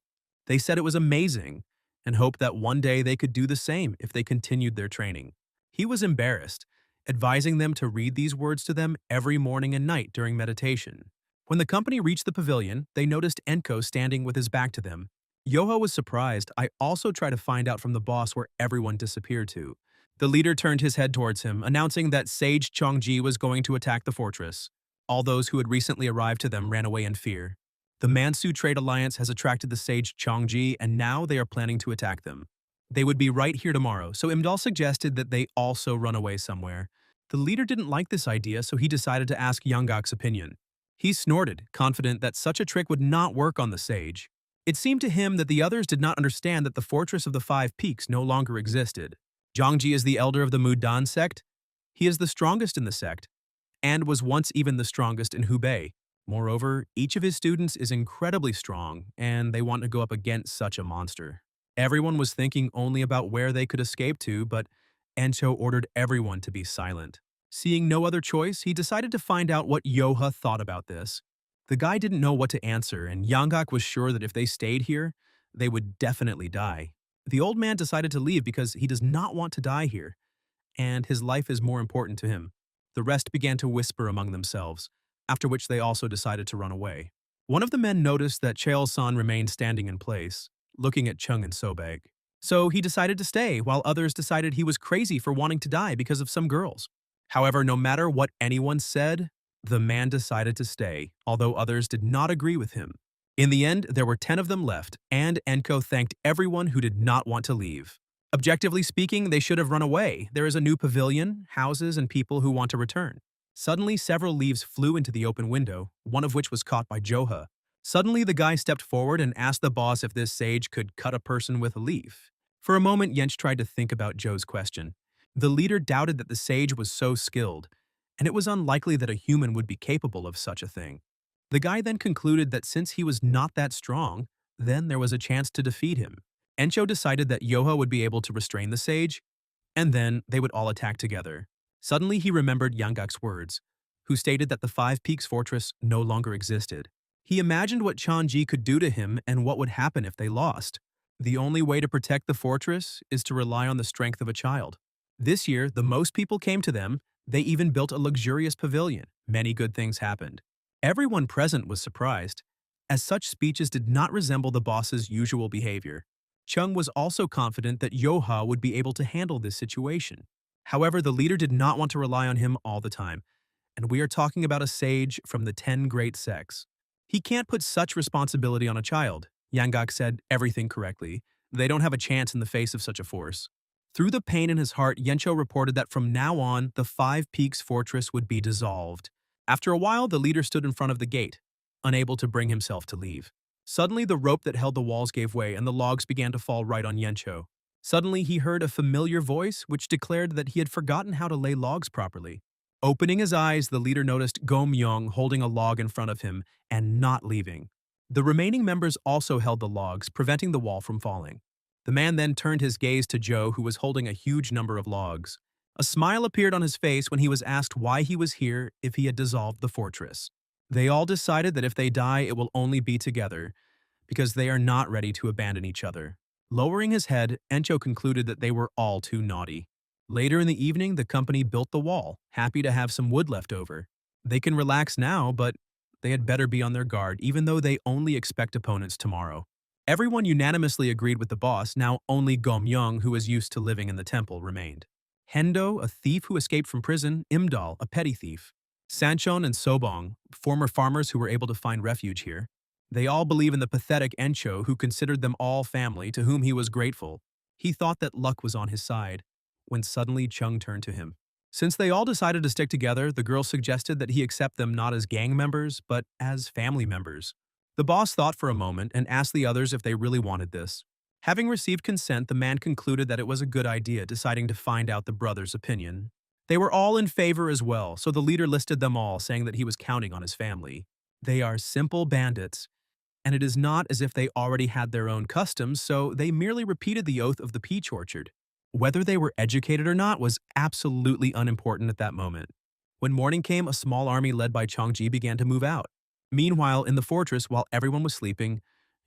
They said it was amazing and hoped that one day they could do the same if they continued their training. He was embarrassed, advising them to read these words to them every morning and night during meditation. When the company reached the pavilion, they noticed Enko standing with his back to them. Yoha was surprised. I also tried to find out from the boss where everyone disappeared to. The leader turned his head towards him, announcing that Sage Chongji was going to attack the fortress. All those who had recently arrived to them ran away in fear. The Mansu Trade Alliance has attracted the sage Chongji, and now they are planning to attack them. They would be right here tomorrow, so Imdal suggested that they also run away somewhere. The leader didn't like this idea, so he decided to ask Yanggak's opinion. He snorted, confident that such a trick would not work on the sage. It seemed to him that the others did not understand that the Fortress of the Five Peaks no longer existed. Zhangji is the elder of the Mudan sect. He is the strongest in the sect, and was once even the strongest in Hubei. Moreover, each of his students is incredibly strong, and they want to go up against such a monster. Everyone was thinking only about where they could escape to, but Encho ordered everyone to be silent. Seeing no other choice, he decided to find out what Yoha thought about this. The guy didn't know what to answer, and Yanggak was sure that if they stayed here, they would definitely die. The old man decided to leave because he does not want to die here, and his life is more important to him. The rest began to whisper among themselves, after which they also decided to run away. One of the men noticed that Chael-san remained standing in place, looking at Chung and Sobek. So he decided to stay, while others decided he was crazy for wanting to die because of some girls. However, no matter what anyone said, the man decided to stay, although others did not agree with him. In the end, there were 10 of them left, and Enko thanked everyone who did not want to leave. Objectively speaking, they should have run away. There is a new pavilion, houses, and people who want to return. Suddenly, several leaves flew into the open window, one of which was caught by Joha. Suddenly, the guy stepped forward and asked the boss if this sage could cut a person with a leaf. For a moment, Yench tried to think about Joe's question. The leader doubted that the sage was so skilled, and it was unlikely that a human would be capable of such a thing. The guy then concluded that since he was not that strong, then there was a chance to defeat him. Encho decided that Yoha would be able to restrain the sage, and then they would all attack together. Suddenly he remembered Yanggak's words, who stated that the Five Peaks Fortress no longer existed. He imagined what Chongji could do to him and what would happen if they lost. The only way to protect the fortress is to rely on the strength of a child. This year, the most people came to them. They even built a luxurious pavilion. Many good things happened. Everyone present was surprised, as such speeches did not resemble the boss's usual behavior. Chung was also confident that Yoha would be able to handle this situation. However, the leader did not want to rely on him all the time, and we are talking about a sage from the 10 great sects. He can't put such responsibility on a child. Yanggak said everything correctly. They don't have a chance in the face of such a force. Through the pain in his heart, Yencho reported that from now on, the Five Peaks Fortress would be dissolved. After a while, the leader stood in front of the gate, unable to bring himself to leave. Suddenly, the rope that held the walls gave way and the logs began to fall right on Yencho. Suddenly, he heard a familiar voice which declared that he had forgotten how to lay logs properly. Opening his eyes, the leader noticed Go Myung holding a log in front of him and not leaving. The remaining members also held the logs, preventing the wall from falling. The man then turned his gaze to Joe, who was holding a huge number of logs. A smile appeared on his face when he was asked why he was here if he had dissolved the fortress. They all decided that if they die, it will only be together, because they are not ready to abandon each other. Lowering his head, Encho concluded that they were all too naughty. Later in the evening, the company built the wall, happy to have some wood left over. They can relax now, but they had better be on their guard, even though they only expect opponents tomorrow. Everyone unanimously agreed with the boss. Now only Gom Young, who was used to living in the temple, remained. Hendo, a thief who escaped from prison, Imdal, a petty thief, Sanchon and Sobong, former farmers who were able to find refuge here. They all believe in the pathetic Encho, who considered them all family, to whom he was grateful. He thought that luck was on his side, when suddenly Chung turned to him. Since they all decided to stick together, the girl suggested that he accept them not as gang members, but as family members. The boss thought for a moment and asked the others if they really wanted this. Having received consent, the man concluded that it was a good idea, deciding to find out the brothers' opinion. They were all in favor as well, so the leader listed them all, saying that he was counting on his family. They are simple bandits, And it is not as if they already had their own customs, so they merely repeated the oath of the peach orchard. Whether they were educated or not was absolutely unimportant at that moment. When morning came, a small army led by Chongji began to move out. Meanwhile, in the fortress, while everyone was sleeping,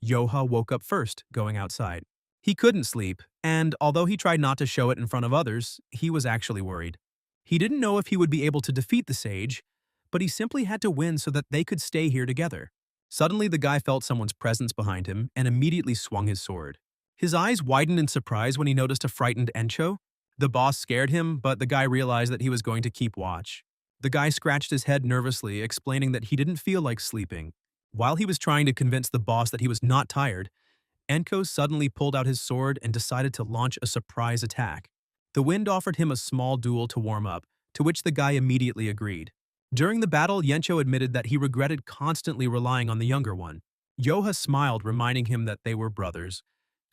Yoha woke up first, going outside. He couldn't sleep, and although he tried not to show it in front of others, he was actually worried. He didn't know if he would be able to defeat the sage, but he simply had to win so that they could stay here together. Suddenly, the guy felt someone's presence behind him and immediately swung his sword. His eyes widened in surprise when he noticed a frightened Encho. The boss scared him, but the guy realized that he was going to keep watch. The guy scratched his head nervously, explaining that he didn't feel like sleeping. While he was trying to convince the boss that he was not tired, Enko suddenly pulled out his sword and decided to launch a surprise attack. The wind offered him a small duel to warm up, to which the guy immediately agreed. During the battle, Yencho admitted that he regretted constantly relying on the younger one. Yoha smiled, reminding him that they were brothers,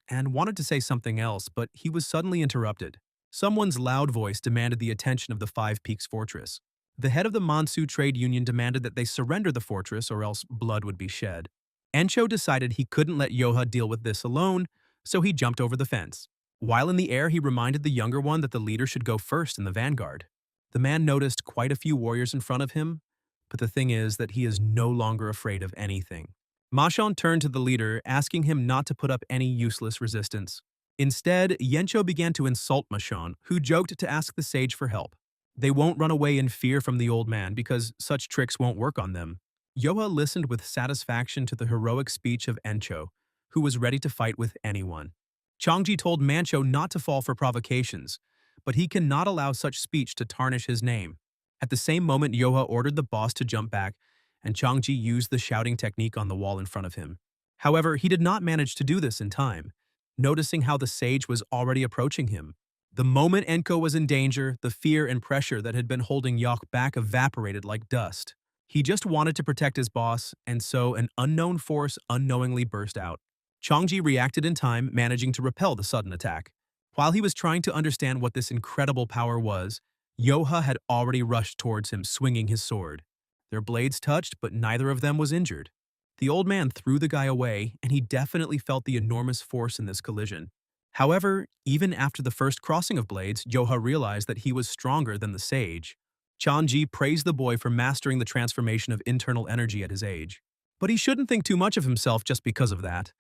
and wanted to say something else, but he was suddenly interrupted. Someone's loud voice demanded the attention of the Five Peaks Fortress. The head of the Mansu Trade Union demanded that they surrender the fortress or else blood would be shed. Encho decided he couldn't let Yoha deal with this alone, so he jumped over the fence. While in the air, he reminded the younger one that the leader should go first in the vanguard. The man noticed quite a few warriors in front of him, but the thing is that he is no longer afraid of anything. Mashon turned to the leader, asking him not to put up any useless resistance. Instead, Yencho began to insult Mashon, who joked to ask the sage for help. They won't run away in fear from the old man because such tricks won't work on them. Yoha listened with satisfaction to the heroic speech of Encho, who was ready to fight with anyone. Chongji told Mancho not to fall for provocations, but he cannot allow such speech to tarnish his name. At the same moment, Yoha ordered the boss to jump back, and Chongji used the shouting technique on the wall in front of him. However, he did not manage to do this in time, noticing how the sage was already approaching him. The moment Enko was in danger, the fear and pressure that had been holding Yok back evaporated like dust. He just wanted to protect his boss, and so an unknown force unknowingly burst out. Chongji reacted in time, managing to repel the sudden attack. While he was trying to understand what this incredible power was, Yoha had already rushed towards him, swinging his sword. Their blades touched, but neither of them was injured. The old man threw the guy away, and he definitely felt the enormous force in this collision. However, even after the first crossing of blades, Yoha realized that he was stronger than the sage. Chongji praised the boy for mastering the transformation of internal energy at his age. But he shouldn't think too much of himself just because of that.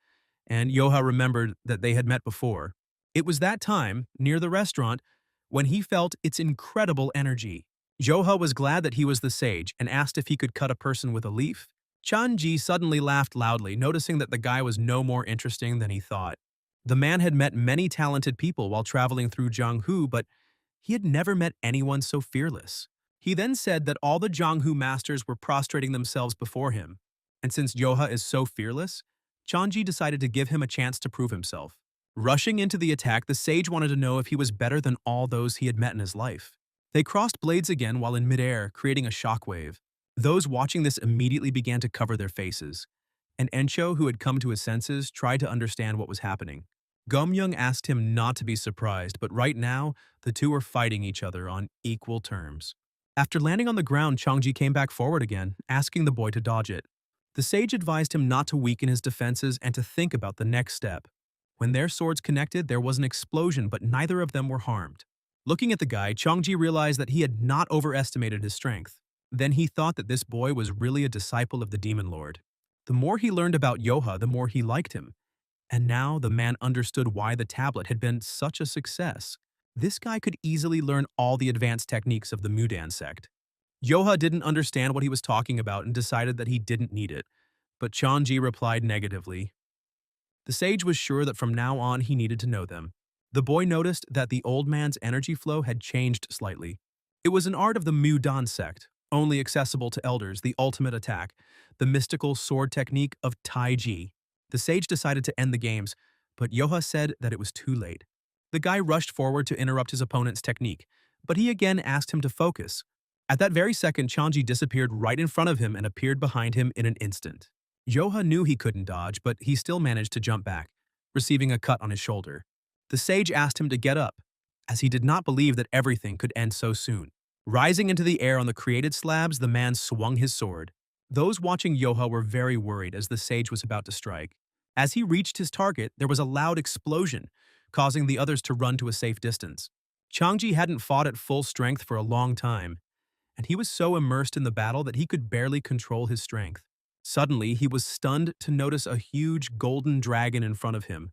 And Yoha remembered that they had met before. It was that time, near the restaurant, when he felt its incredible energy. Yoha was glad that he was the sage and asked if he could cut a person with a leaf. Chongji suddenly laughed loudly, noticing that the guy was no more interesting than he thought. The man had met many talented people while traveling through Jianghu, but he had never met anyone so fearless. He then said that all the Jianghu masters were prostrating themselves before him, and since Yoha is so fearless, Chongji decided to give him a chance to prove himself. Rushing into the attack, the sage wanted to know if he was better than all those he had met in his life. They crossed blades again while in midair, creating a shockwave. Those watching this immediately began to cover their faces, and Encho, who had come to his senses, tried to understand what was happening. Gomyoung asked him not to be surprised, but right now, the two were fighting each other on equal terms. After landing on the ground, Chongji came back forward again, asking the boy to dodge it. The sage advised him not to weaken his defenses and to think about the next step. When their swords connected, there was an explosion, but neither of them were harmed. Looking at the guy, Chongji realized that he had not overestimated his strength. Then he thought that this boy was really a disciple of the Demon Lord. The more he learned about Yoha, the more he liked him. And now the man understood why the tablet had been such a success. This guy could easily learn all the advanced techniques of the Mudan sect. Yoha didn't understand what he was talking about and decided that he didn't need it, but Chongji replied negatively. The sage was sure that from now on he needed to know them. The boy noticed that the old man's energy flow had changed slightly. It was an art of the Mudan sect, only accessible to elders, the ultimate attack, the mystical sword technique of Taiji. The sage decided to end the games, but Yoha said that it was too late. The guy rushed forward to interrupt his opponent's technique, but he again asked him to focus. At that very second, Chongji disappeared right in front of him and appeared behind him in an instant. Yoha knew he couldn't dodge, but he still managed to jump back, receiving a cut on his shoulder. The sage asked him to get up, as he did not believe that everything could end so soon. Rising into the air on the created slabs, the man swung his sword. Those watching Yoha were very worried as the sage was about to strike. As he reached his target, there was a loud explosion, causing the others to run to a safe distance. Chongji hadn't fought at full strength for a long time, and he was so immersed in the battle that he could barely control his strength. Suddenly, he was stunned to notice a huge golden dragon in front of him,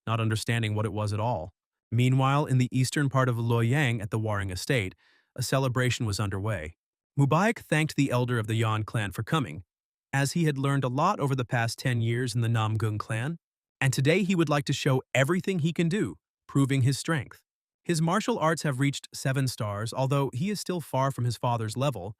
not understanding what it was at all. Meanwhile, in the eastern part of Luoyang at the Waring estate, a celebration was underway. Mubarak thanked the elder of the Yan clan for coming, as he had learned a lot over the past 10 years in the Namgung clan, and today he would like to show everything he can do, proving his strength. His martial arts have reached 7 stars, although he is still far from his father's level.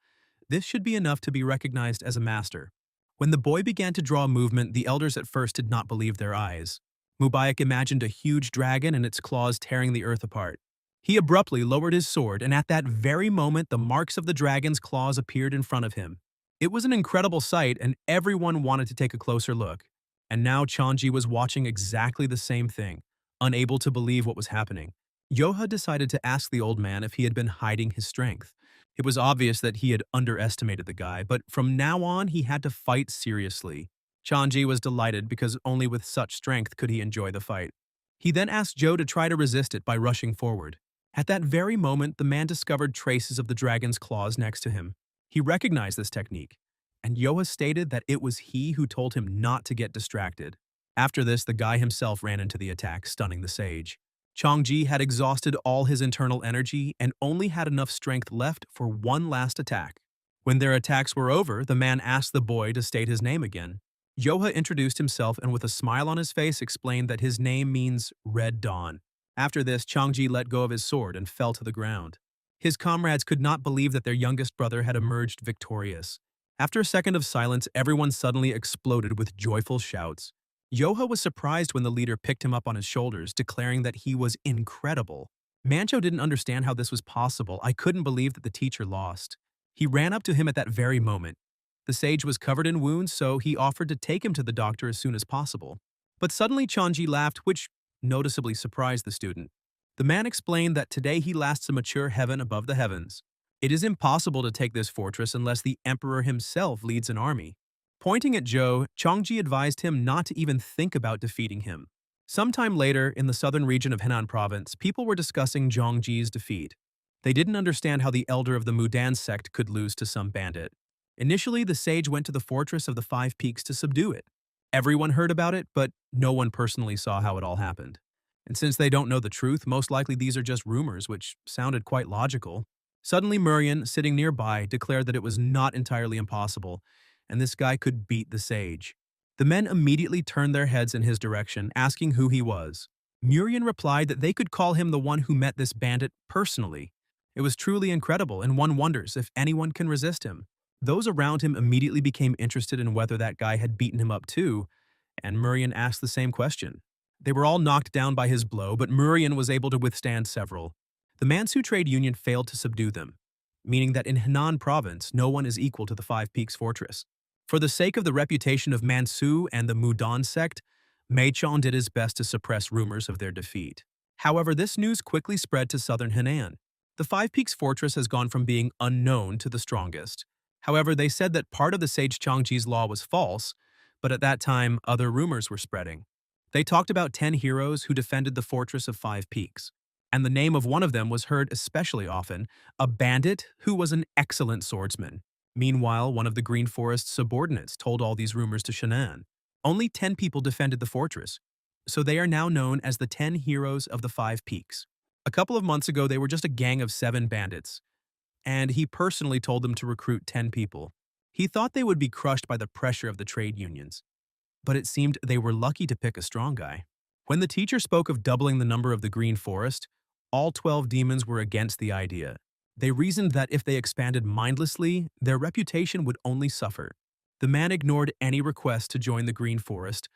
This should be enough to be recognized as a master. When the boy began to draw movement, the elders at first did not believe their eyes. Mubarak imagined a huge dragon and its claws tearing the earth apart. He abruptly lowered his sword, and at that very moment the marks of the dragon's claws appeared in front of him. It was an incredible sight, and everyone wanted to take a closer look. And now Chongji was watching exactly the same thing, unable to believe what was happening. Yoha decided to ask the old man if he had been hiding his strength. It was obvious that he had underestimated the guy, but from now on he had to fight seriously. Chongji was delighted because only with such strength could he enjoy the fight. He then asked Joe to try to resist it by rushing forward. At that very moment, the man discovered traces of the dragon's claws next to him. He recognized this technique, and Yoha stated that it was he who told him not to get distracted. After this, the guy himself ran into the attack, stunning the sage. Chongji had exhausted all his internal energy and only had enough strength left for one last attack. When their attacks were over, the man asked the boy to state his name again. Yoha introduced himself and with a smile on his face explained that his name means Red Dawn. After this, Chongji let go of his sword and fell to the ground. His comrades could not believe that their youngest brother had emerged victorious. After a second of silence, everyone suddenly exploded with joyful shouts. Yoha was surprised when the leader picked him up on his shoulders, declaring that he was incredible. Mancho didn't understand how this was possible. I couldn't believe that the teacher lost. He ran up to him at that very moment. The sage was covered in wounds, so he offered to take him to the doctor as soon as possible. But suddenly Chongji laughed, which noticeably surprised the student. The man explained that today he lasts a mature heaven above the heavens. It is impossible to take this fortress unless the emperor himself leads an army. Pointing at Zhou, Chongji advised him not to even think about defeating him. Sometime later, in the southern region of Henan province, people were discussing Zhongji's defeat. They didn't understand how the elder of the Mudan sect could lose to some bandit. Initially, the sage went to the fortress of the 5 Peaks to subdue it. Everyone heard about it, but no one personally saw how it all happened. And since they don't know the truth, most likely these are just rumors, which sounded quite logical. Suddenly, Murian, sitting nearby, declared that it was not entirely impossible, and this guy could beat the sage. The men immediately turned their heads in his direction, asking who he was. Murian replied that they could call him the one who met this bandit personally. It was truly incredible, and one wonders if anyone can resist him. Those around him immediately became interested in whether that guy had beaten him up too, and Murian asked the same question. They were all knocked down by his blow, but Murian was able to withstand several. The Mansu Trade Union failed to subdue them, meaning that in Henan province, no one is equal to the 5 Peaks fortress. For the sake of the reputation of Mansu and the Mudan sect, Meichon did his best to suppress rumors of their defeat. However, this news quickly spread to southern Henan. The 5 Peaks fortress has gone from being unknown to the strongest. However, they said that part of the sage Chongji's law was false, but at that time, other rumors were spreading. They talked about 10 heroes who defended the fortress of 5 Peaks, and the name of one of them was heard especially often, a bandit who was an excellent swordsman. Meanwhile, one of the Green Forest's subordinates told all these rumors to Shan'an. Only 10 people defended the fortress, so they are now known as the 10 heroes of the 5 Peaks. A couple of months ago, they were just a gang of 7 bandits, and he personally told them to recruit 10 people. He thought they would be crushed by the pressure of the trade unions, but it seemed they were lucky to pick a strong guy. When the teacher spoke of doubling the number of the Green Forest, all 12 demons were against the idea. They reasoned that if they expanded mindlessly, their reputation would only suffer. The man ignored any request to join the Green Forest.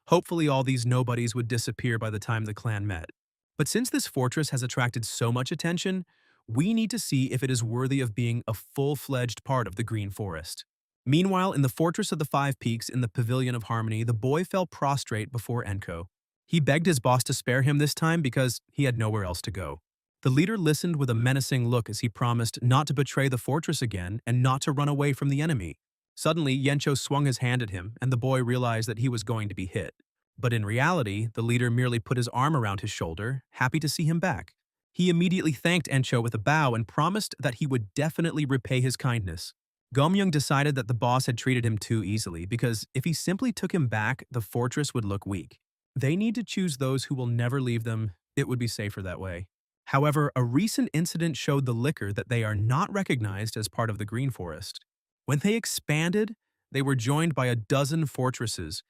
Hopefully all these nobodies would disappear by the time the clan met. But since this fortress has attracted so much attention, we need to see if it is worthy of being a full-fledged part of the Green Forest. Meanwhile, in the Fortress of the 5 Peaks in the Pavilion of Harmony, the boy fell prostrate before Enko. He begged his boss to spare him this time because he had nowhere else to go. The leader listened with a menacing look as he promised not to betray the fortress again and not to run away from the enemy. Suddenly, Yencho swung his hand at him, and the boy realized that he was going to be hit. But in reality, the leader merely put his arm around his shoulder, happy to see him back. He immediately thanked Encho with a bow and promised that he would definitely repay his kindness. Gomyoung decided that the boss had treated him too easily because if he simply took him back, the fortress would look weak. They need to choose those who will never leave them. It would be safer that way. However, a recent incident showed the Licker that they are not recognized as part of the Green Forest. When they expanded, they were joined by a dozen fortresses,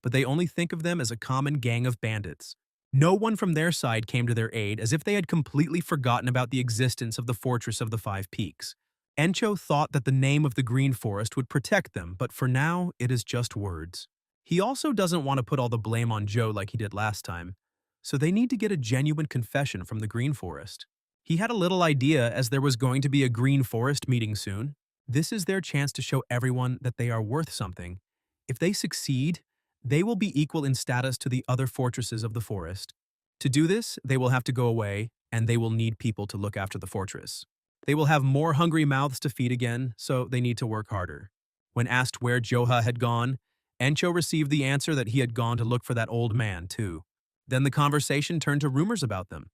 but they only think of them as a common gang of bandits. No one from their side came to their aid as if they had completely forgotten about the existence of the Fortress of the Five Peaks. Encho thought that the name of the Green Forest would protect them, but for now, it is just words. He also doesn't want to put all the blame on Joe like he did last time, so they need to get a genuine confession from the Green Forest. He had a little idea as there was going to be a Green Forest meeting soon. This is their chance to show everyone that they are worth something. If they succeed, they will be equal in status to the other fortresses of the forest. To do this, they will have to go away, and they will need people to look after the fortress. They will have more hungry mouths to feed again, so they need to work harder. When asked where Joha had gone, Encho received the answer that he had gone to look for that old man, too. Then the conversation turned to rumors about them,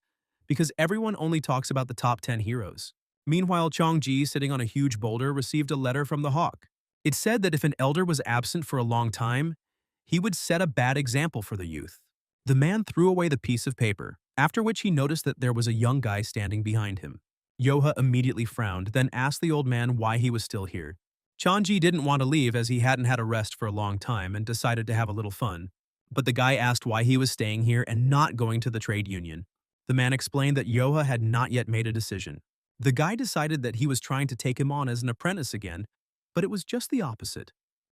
because everyone only talks about the top 10 heroes. Meanwhile, Chongji, sitting on a huge boulder, received a letter from the hawk. It said that if an elder was absent for a long time, he would set a bad example for the youth. The man threw away the piece of paper, after which he noticed that there was a young guy standing behind him. Yoha immediately frowned, then asked the old man why he was still here. Chongji didn't want to leave as he hadn't had a rest for a long time and decided to have a little fun. But the guy asked why he was staying here and not going to the trade union. The man explained that Yoha had not yet made a decision. The guy decided that he was trying to take him on as an apprentice again, but it was just the opposite.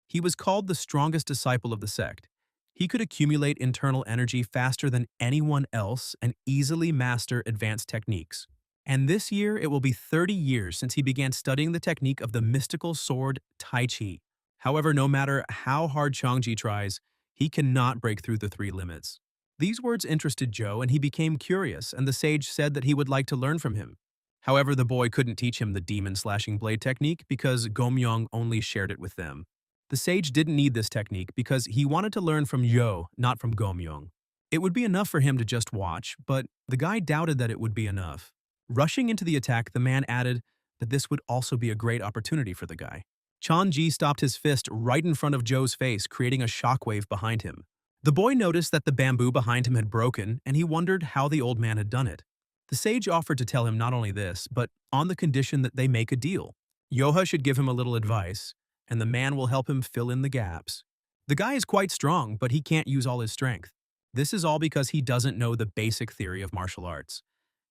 He was called the strongest disciple of the sect. He could accumulate internal energy faster than anyone else and easily master advanced techniques. And this year, it will be 30 years since he began studying the technique of the mystical sword Tai Chi. However, no matter how hard Chongji tries, he cannot break through the three limits. These words interested Joe and he became curious, and the sage said that he would like to learn from him. However, the boy couldn't teach him the demon-slashing blade technique because Gomyoung only shared it with them. The sage didn't need this technique because he wanted to learn from Yo, not from Gomyoung. It would be enough for him to just watch, but the guy doubted that it would be enough. Rushing into the attack, the man added that this would also be a great opportunity for the guy. Chongji stopped his fist right in front of Joe's face, creating a shockwave behind him. The boy noticed that the bamboo behind him had broken, and he wondered how the old man had done it. The sage offered to tell him not only this, but on the condition that they make a deal. Yoha should give him a little advice, and the man will help him fill in the gaps. The guy is quite strong, but he can't use all his strength. This is all because he doesn't know the basic theory of martial arts.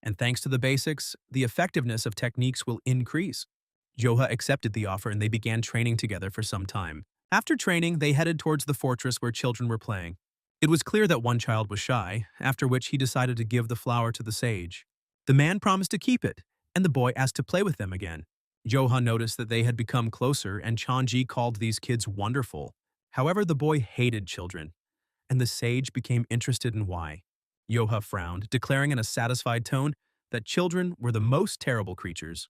And thanks to the basics, the effectiveness of techniques will increase. Yoha accepted the offer and they began training together for some time. After training, they headed towards the fortress where children were playing. It was clear that one child was shy, after which he decided to give the flower to the sage. The man promised to keep it, and the boy asked to play with them again. Yoha noticed that they had become closer, and Chongji called these kids wonderful. However, the boy hated children, and the sage became interested in why. Yoha frowned, declaring in a satisfied tone that children were the most terrible creatures.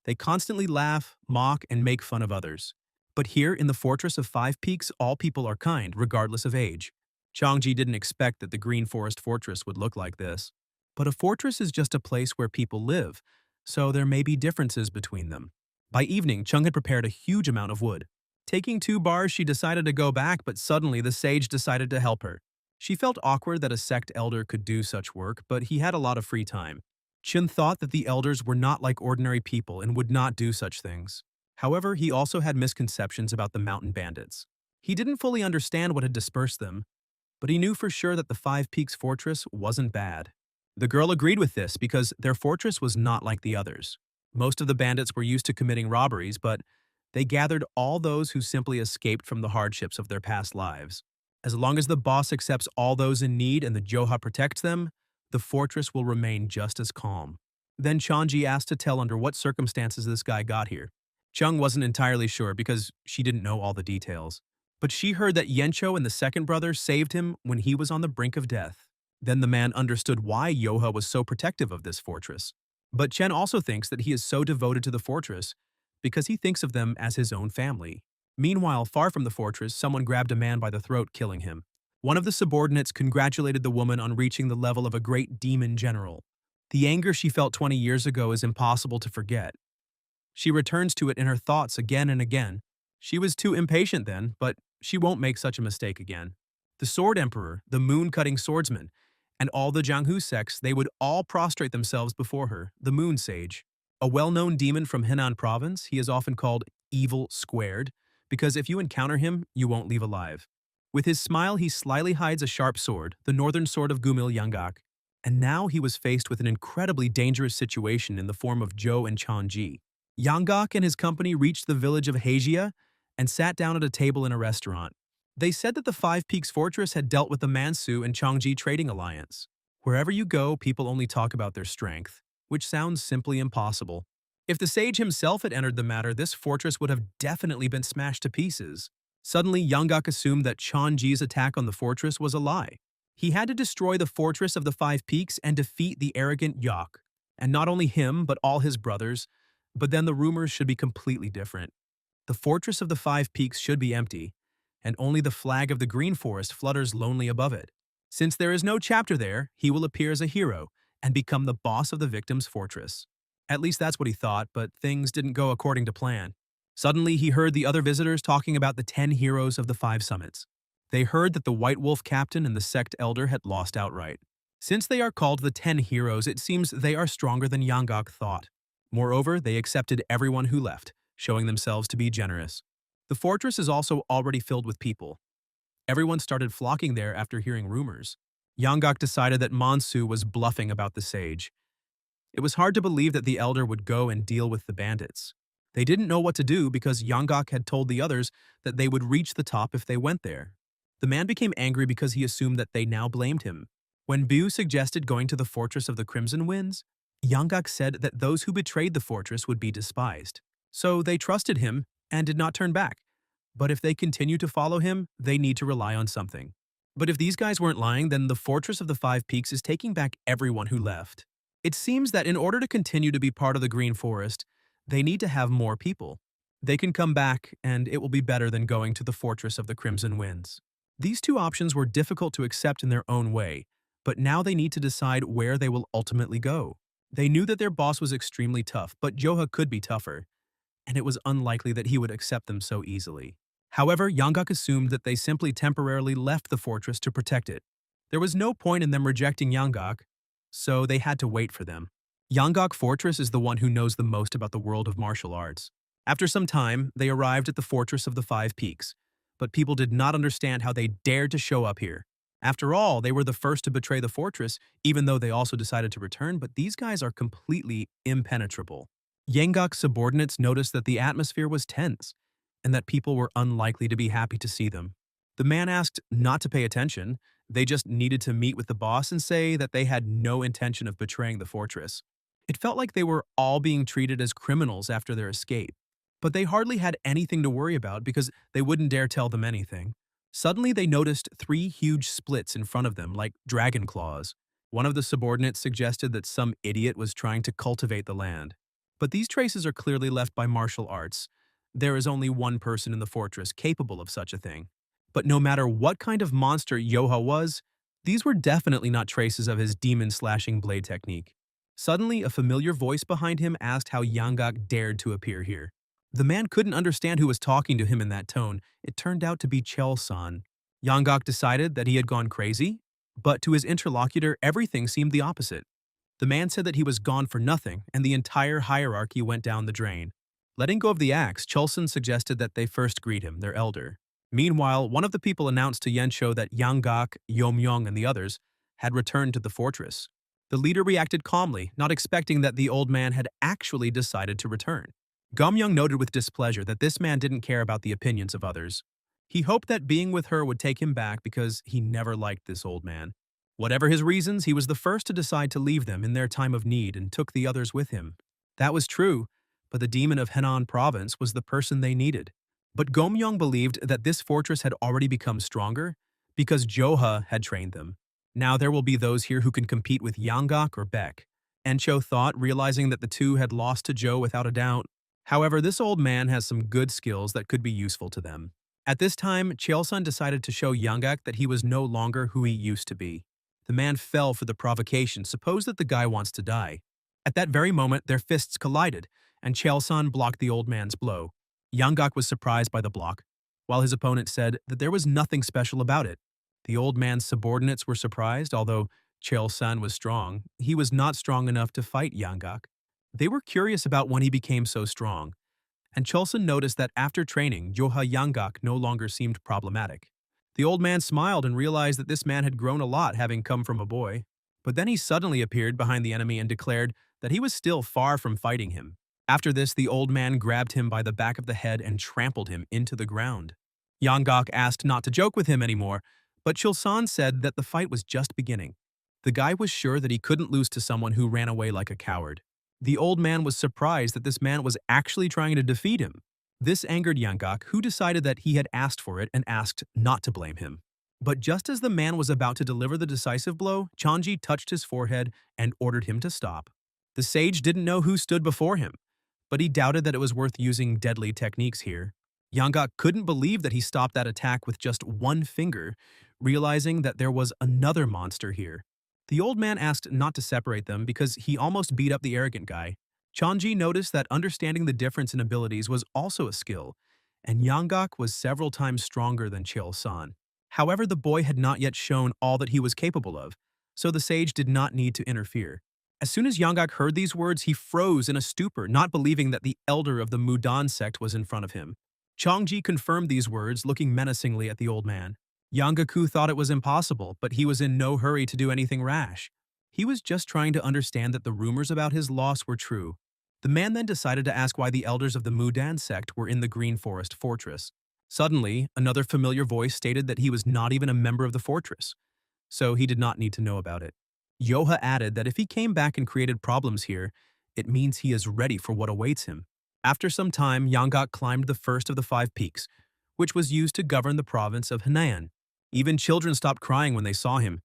They constantly laugh, mock, and make fun of others. But here in the Fortress of Five Peaks, all people are kind, regardless of age. Chongji didn't expect that the Green Forest Fortress would look like this. But a fortress is just a place where people live, so there may be differences between them. By evening, Chung had prepared a huge amount of wood. Taking 2 bars, she decided to go back, but suddenly the sage decided to help her. She felt awkward that a sect elder could do such work, but he had a lot of free time. Chun thought that the elders were not like ordinary people and would not do such things. However, he also had misconceptions about the mountain bandits. He didn't fully understand what had dispersed them, but he knew for sure that the Five Peaks Fortress wasn't bad. The girl agreed with this because their fortress was not like the others. Most of the bandits were used to committing robberies, but they gathered all those who simply escaped from the hardships of their past lives. As long as the boss accepts all those in need and the Joha protects them, the fortress will remain just as calm. Then Chongji asked to tell under what circumstances this guy got here. Chung wasn't entirely sure because she didn't know all the details. But she heard that Yencho and the second brother saved him when he was on the brink of death. Then the man understood why Yoha was so protective of this fortress. But Chen also thinks that he is so devoted to the fortress because he thinks of them as his own family. Meanwhile, far from the fortress, someone grabbed a man by the throat, killing him. One of the subordinates congratulated the woman on reaching the level of a great demon general. The anger she felt 20 years ago is impossible to forget. She returns to it in her thoughts again and again. She was too impatient then, but she won't make such a mistake again. The Sword Emperor, the moon-cutting swordsman, and all the Jianghu sects, they would all prostrate themselves before her, the Moon Sage. A well-known demon from Henan province, he is often called Evil Squared, because if you encounter him, you won't leave alive. With his smile, he slyly hides a sharp sword, the northern sword of Gumil Yangak, and now he was faced with an incredibly dangerous situation in the form of Zhou and Chongji. Yangak and his company reached the village of Heijia and sat down at a table in a restaurant. They said that the Five Peaks Fortress had dealt with the Mansu and Chongji trading alliance. Wherever you go, people only talk about their strength, which sounds simply impossible. If the sage himself had entered the matter, this fortress would have definitely been smashed to pieces. Suddenly, Yangak assumed that Chongji's attack on the fortress was a lie. He had to destroy the fortress of the Five Peaks and defeat the arrogant Yok. And not only him, but all his brothers. But then the rumors should be completely different. The fortress of the Five Peaks should be empty, and only the flag of the Green Forest flutters lonely above it. Since there is no chapter there, he will appear as a hero and become the boss of the victim's fortress. At least that's what he thought, but things didn't go according to plan. Suddenly, he heard the other visitors talking about the 10 heroes of the 5 summits. They heard that the White Wolf captain and the sect elder had lost outright. Since they are called the 10 heroes, it seems they are stronger than Yangak thought. Moreover, they accepted everyone who left, showing themselves to be generous. The fortress is also already filled with people. Everyone started flocking there after hearing rumors. Yangak decided that Mansu was bluffing about the sage. It was hard to believe that the elder would go and deal with the bandits. They didn't know what to do because Yangak had told the others that they would reach the top if they went there. The man became angry because he assumed that they now blamed him. When Bu suggested going to the fortress of the Crimson Winds, Yangak said that those who betrayed the fortress would be despised. So they trusted him and did not turn back. But if they continue to follow him, they need to rely on something. But if these guys weren't lying, then the Fortress of the Five Peaks is taking back everyone who left. It seems that in order to continue to be part of the Green Forest, they need to have more people. They can come back, and it will be better than going to the Fortress of the Crimson Winds. These two options were difficult to accept in their own way, but now they need to decide where they will ultimately go. They knew that their boss was extremely tough, but Joha could be tougher, and it was unlikely that he would accept them so easily. However, Yangak assumed that they simply temporarily left the fortress to protect it. There was no point in them rejecting Yangak, so they had to wait for them. Yangak Fortress is the one who knows the most about the world of martial arts. After some time, they arrived at the Fortress of the Five Peaks, but people did not understand how they dared to show up here. After all, they were the first to betray the fortress, even though they also decided to return, but these guys are completely impenetrable. Yangak's subordinates noticed that the atmosphere was tense, and that people were unlikely to be happy to see them. The man asked not to pay attention. They just needed to meet with the boss and say that they had no intention of betraying the fortress. It felt like they were all being treated as criminals after their escape. But they hardly had anything to worry about because they wouldn't dare tell them anything. Suddenly, they noticed 3 huge splits in front of them, like dragon claws. One of the subordinates suggested that some idiot was trying to cultivate the land. But these traces are clearly left by martial arts. There is only one person in the fortress capable of such a thing. But no matter what kind of monster Yoha was, these were definitely not traces of his demon-slashing blade technique. Suddenly, a familiar voice behind him asked how Yangak dared to appear here. The man couldn't understand who was talking to him in that tone. It turned out to be Chel-san. Yangak decided that he had gone crazy, but to his interlocutor, everything seemed the opposite. The man said that he was gone for nothing, and the entire hierarchy went down the drain. Letting go of the axe, Chulson suggested that they first greet him, their elder. Meanwhile, one of the people announced to Yensho that Yangak, Yomyong, and the others had returned to the fortress. The leader reacted calmly, not expecting that the old man had actually decided to return. Gomyong noted with displeasure that this man didn't care about the opinions of others. He hoped that being with her would take him back because he never liked this old man. Whatever his reasons, he was the first to decide to leave them in their time of need and took the others with him. That was true, but the demon of Henan province was the person they needed. But Gomyong believed that this fortress had already become stronger because Joha had trained them. Now there will be those here who can compete with Yangak or Beck. Encho thought, realizing that the two had lost to Zhou without a doubt. However, this old man has some good skills that could be useful to them. At this time, Cheolsun decided to show Yanggak that he was no longer who he used to be. The man fell for the provocation. Suppose that the guy wants to die. At that very moment, their fists collided, and Cheolsun blocked the old man's blow. Yanggak was surprised by the block, while his opponent said that there was nothing special about it. The old man's subordinates were surprised, although Cheolsun was strong. He was not strong enough to fight Yanggak. They were curious about when he became so strong, and Cholson noticed that after training, Yoha Yanggak no longer seemed problematic. The old man smiled and realized that this man had grown a lot having come from a boy. But then he suddenly appeared behind the enemy and declared that he was still far from fighting him. After this, the old man grabbed him by the back of the head and trampled him into the ground. Yanggak asked not to joke with him anymore, but Chulsan said that the fight was just beginning. The guy was sure that he couldn't lose to someone who ran away like a coward. The old man was surprised that this man was actually trying to defeat him. This angered Yanggak, who decided that he had asked for it and asked not to blame him. But just as the man was about to deliver the decisive blow, Chongji touched his forehead and ordered him to stop. The sage didn't know who stood before him, but he doubted that it was worth using deadly techniques here. Yanggak couldn't believe that he stopped that attack with just one finger, realizing that there was another monster here. The old man asked not to separate them because he almost beat up the arrogant guy. Chongji noticed that understanding the difference in abilities was also a skill, and Yanggak was several times stronger than Cheol-san. However, the boy had not yet shown all that he was capable of, so the sage did not need to interfere. As soon as Yanggak heard these words, he froze in a stupor, not believing that the elder of the Mudan sect was in front of him. Chongji confirmed these words, looking menacingly at the old man. Yangaku thought it was impossible, but he was in no hurry to do anything rash. He was just trying to understand that the rumors about his loss were true. The man then decided to ask why the elders of the Mudan sect were in the Green Forest Fortress. Suddenly, another familiar voice stated that he was not even a member of the fortress, so he did not need to know about it. Yoha added that if he came back and created problems here, it means he is ready for what awaits him. After some time, Yanggak climbed the first of the 5 peaks, which was used to govern the province of Henan. Even children stopped crying when they saw him,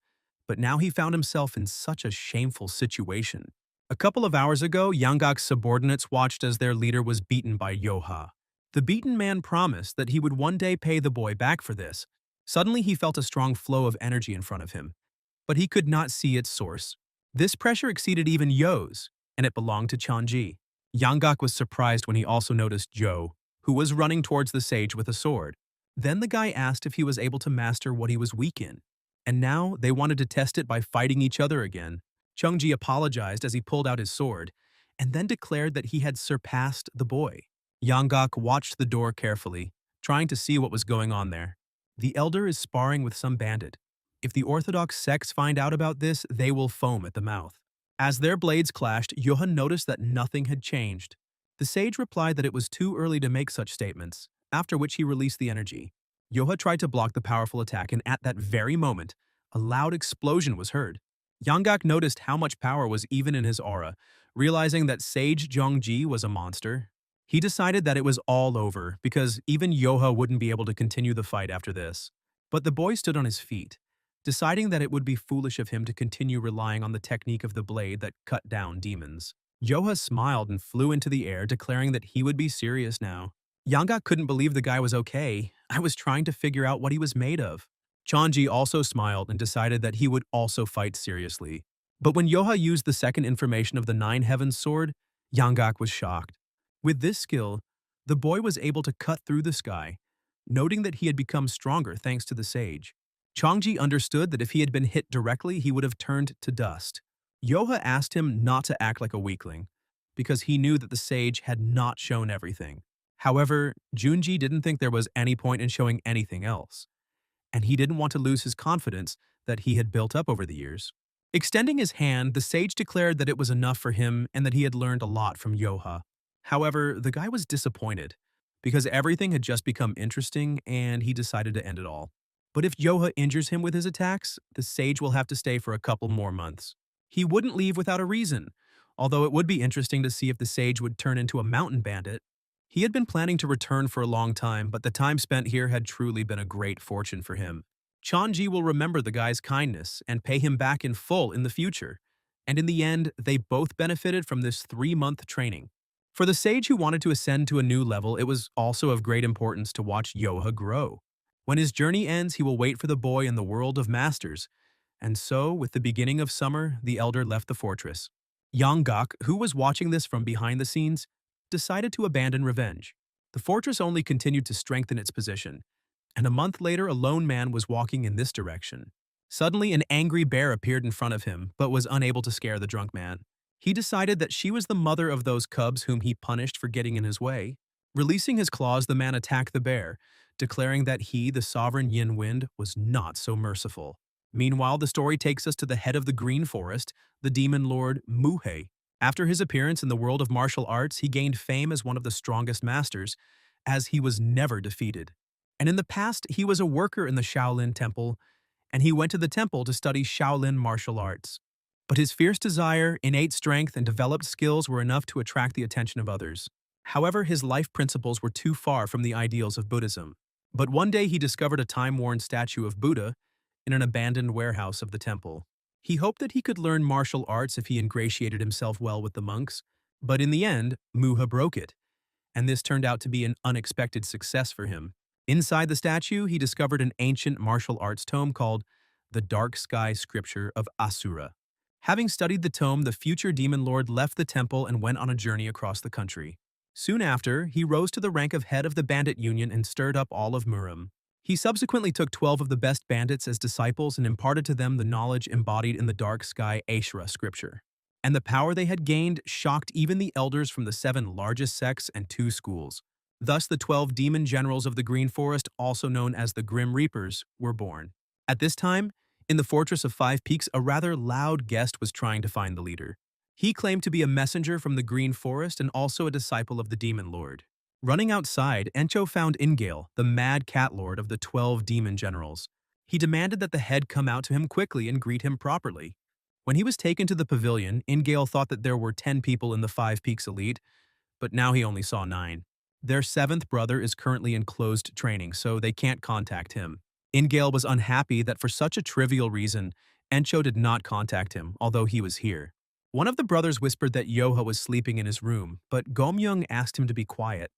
but now he found himself in such a shameful situation. A couple of hours ago, Yanggak's subordinates watched as their leader was beaten by Yoha. The beaten man promised that he would one day pay the boy back for this. Suddenly, he felt a strong flow of energy in front of him, but he could not see its source. This pressure exceeded even Yo's, and it belonged to Chongji. Yanggak was surprised when he also noticed Jo, who was running towards the sage with a sword. Then the guy asked if he was able to master what he was weak in, and now they wanted to test it by fighting each other again. Chongji apologized as he pulled out his sword, and then declared that he had surpassed the boy. Yanggak watched the door carefully, trying to see what was going on there. The elder is sparring with some bandit. If the Orthodox sects find out about this, they will foam at the mouth. As their blades clashed, Johan noticed that nothing had changed. The sage replied that it was too early to make such statements, after which he released the energy. Yoha tried to block the powerful attack, and at that very moment, a loud explosion was heard. Yanggak noticed how much power was even in his aura. Realizing that Sage Chongji was a monster, he decided that it was all over because even Yoha wouldn't be able to continue the fight after this. But the boy stood on his feet, deciding that it would be foolish of him to continue relying on the technique of the blade that cut down demons. Yoha smiled and flew into the air, declaring that he would be serious now. Yanggak couldn't believe the guy was okay. I was trying to figure out what he was made of. Chongji also smiled and decided that he would also fight seriously. But when Yoha used the second information of the 9 Heavens sword, Yanggak was shocked. With this skill, the boy was able to cut through the sky, noting that he had become stronger thanks to the sage. Chongji understood that if he had been hit directly, he would have turned to dust. Yoha asked him not to act like a weakling, because he knew that the sage had not shown everything. However, Junji didn't think there was any point in showing anything else, and he didn't want to lose his confidence that he had built up over the years. Extending his hand, the sage declared that it was enough for him and that he had learned a lot from Yoha. However, the guy was disappointed, because everything had just become interesting and he decided to end it all. But if Yoha injures him with his attacks, the sage will have to stay for a couple more months. He wouldn't leave without a reason, although it would be interesting to see if the sage would turn into a mountain bandit. He had been planning to return for a long time, but the time spent here had truly been a great fortune for him. Chongji will remember the guy's kindness and pay him back in full in the future. And in the end, they both benefited from this 3-month training. For the sage who wanted to ascend to a new level, it was also of great importance to watch Yoha grow. When his journey ends, he will wait for the boy in the world of masters. And so, with the beginning of summer, the elder left the fortress. Yanggak, who was watching this from behind the scenes, decided to abandon revenge. The fortress only continued to strengthen its position, and a month later a lone man was walking in this direction. Suddenly an angry bear appeared in front of him, but was unable to scare the drunk man. He decided that she was the mother of those cubs whom he punished for getting in his way. Releasing his claws, the man attacked the bear, declaring that he, the sovereign Yin Wind, was not so merciful. Meanwhile, the story takes us to the head of the Green Forest, the demon lord Muhe. After his appearance in the world of martial arts, he gained fame as one of the strongest masters, as he was never defeated. And in the past, he was a worker in the Shaolin Temple, and he went to the temple to study Shaolin martial arts. But his fierce desire, innate strength, and developed skills were enough to attract the attention of others. However, his life principles were too far from the ideals of Buddhism. But one day he discovered a time-worn statue of Buddha in an abandoned warehouse of the temple. He hoped that he could learn martial arts if he ingratiated himself well with the monks, but in the end, Muha broke it, and this turned out to be an unexpected success for him. Inside the statue, he discovered an ancient martial arts tome called the Dark Sky Scripture of Asura. Having studied the tome, the future demon lord left the temple and went on a journey across the country. Soon after, he rose to the rank of head of the bandit union and stirred up all of Murim. He subsequently took 12 of the best bandits as disciples and imparted to them the knowledge embodied in the Dark Sky Ashura scripture. And the power they had gained shocked even the elders from the 7 largest sects and 2 schools. Thus, the 12 demon generals of the Green Forest, also known as the Grim Reapers, were born. At this time, in the Fortress of 5 Peaks, a rather loud guest was trying to find the leader. He claimed to be a messenger from the Green Forest and also a disciple of the Demon Lord. Running outside, Encho found Ingale, the mad cat lord of the 12 demon generals. He demanded that the head come out to him quickly and greet him properly. When he was taken to the pavilion, Ingale thought that there were 10 people in the 5 Peaks elite, but now he only saw 9. Their 7th brother is currently in closed training, so they can't contact him. Ingale was unhappy that for such a trivial reason, Encho did not contact him, although he was here. One of the brothers whispered that Yoha was sleeping in his room, but Gomyoung asked him to be quiet.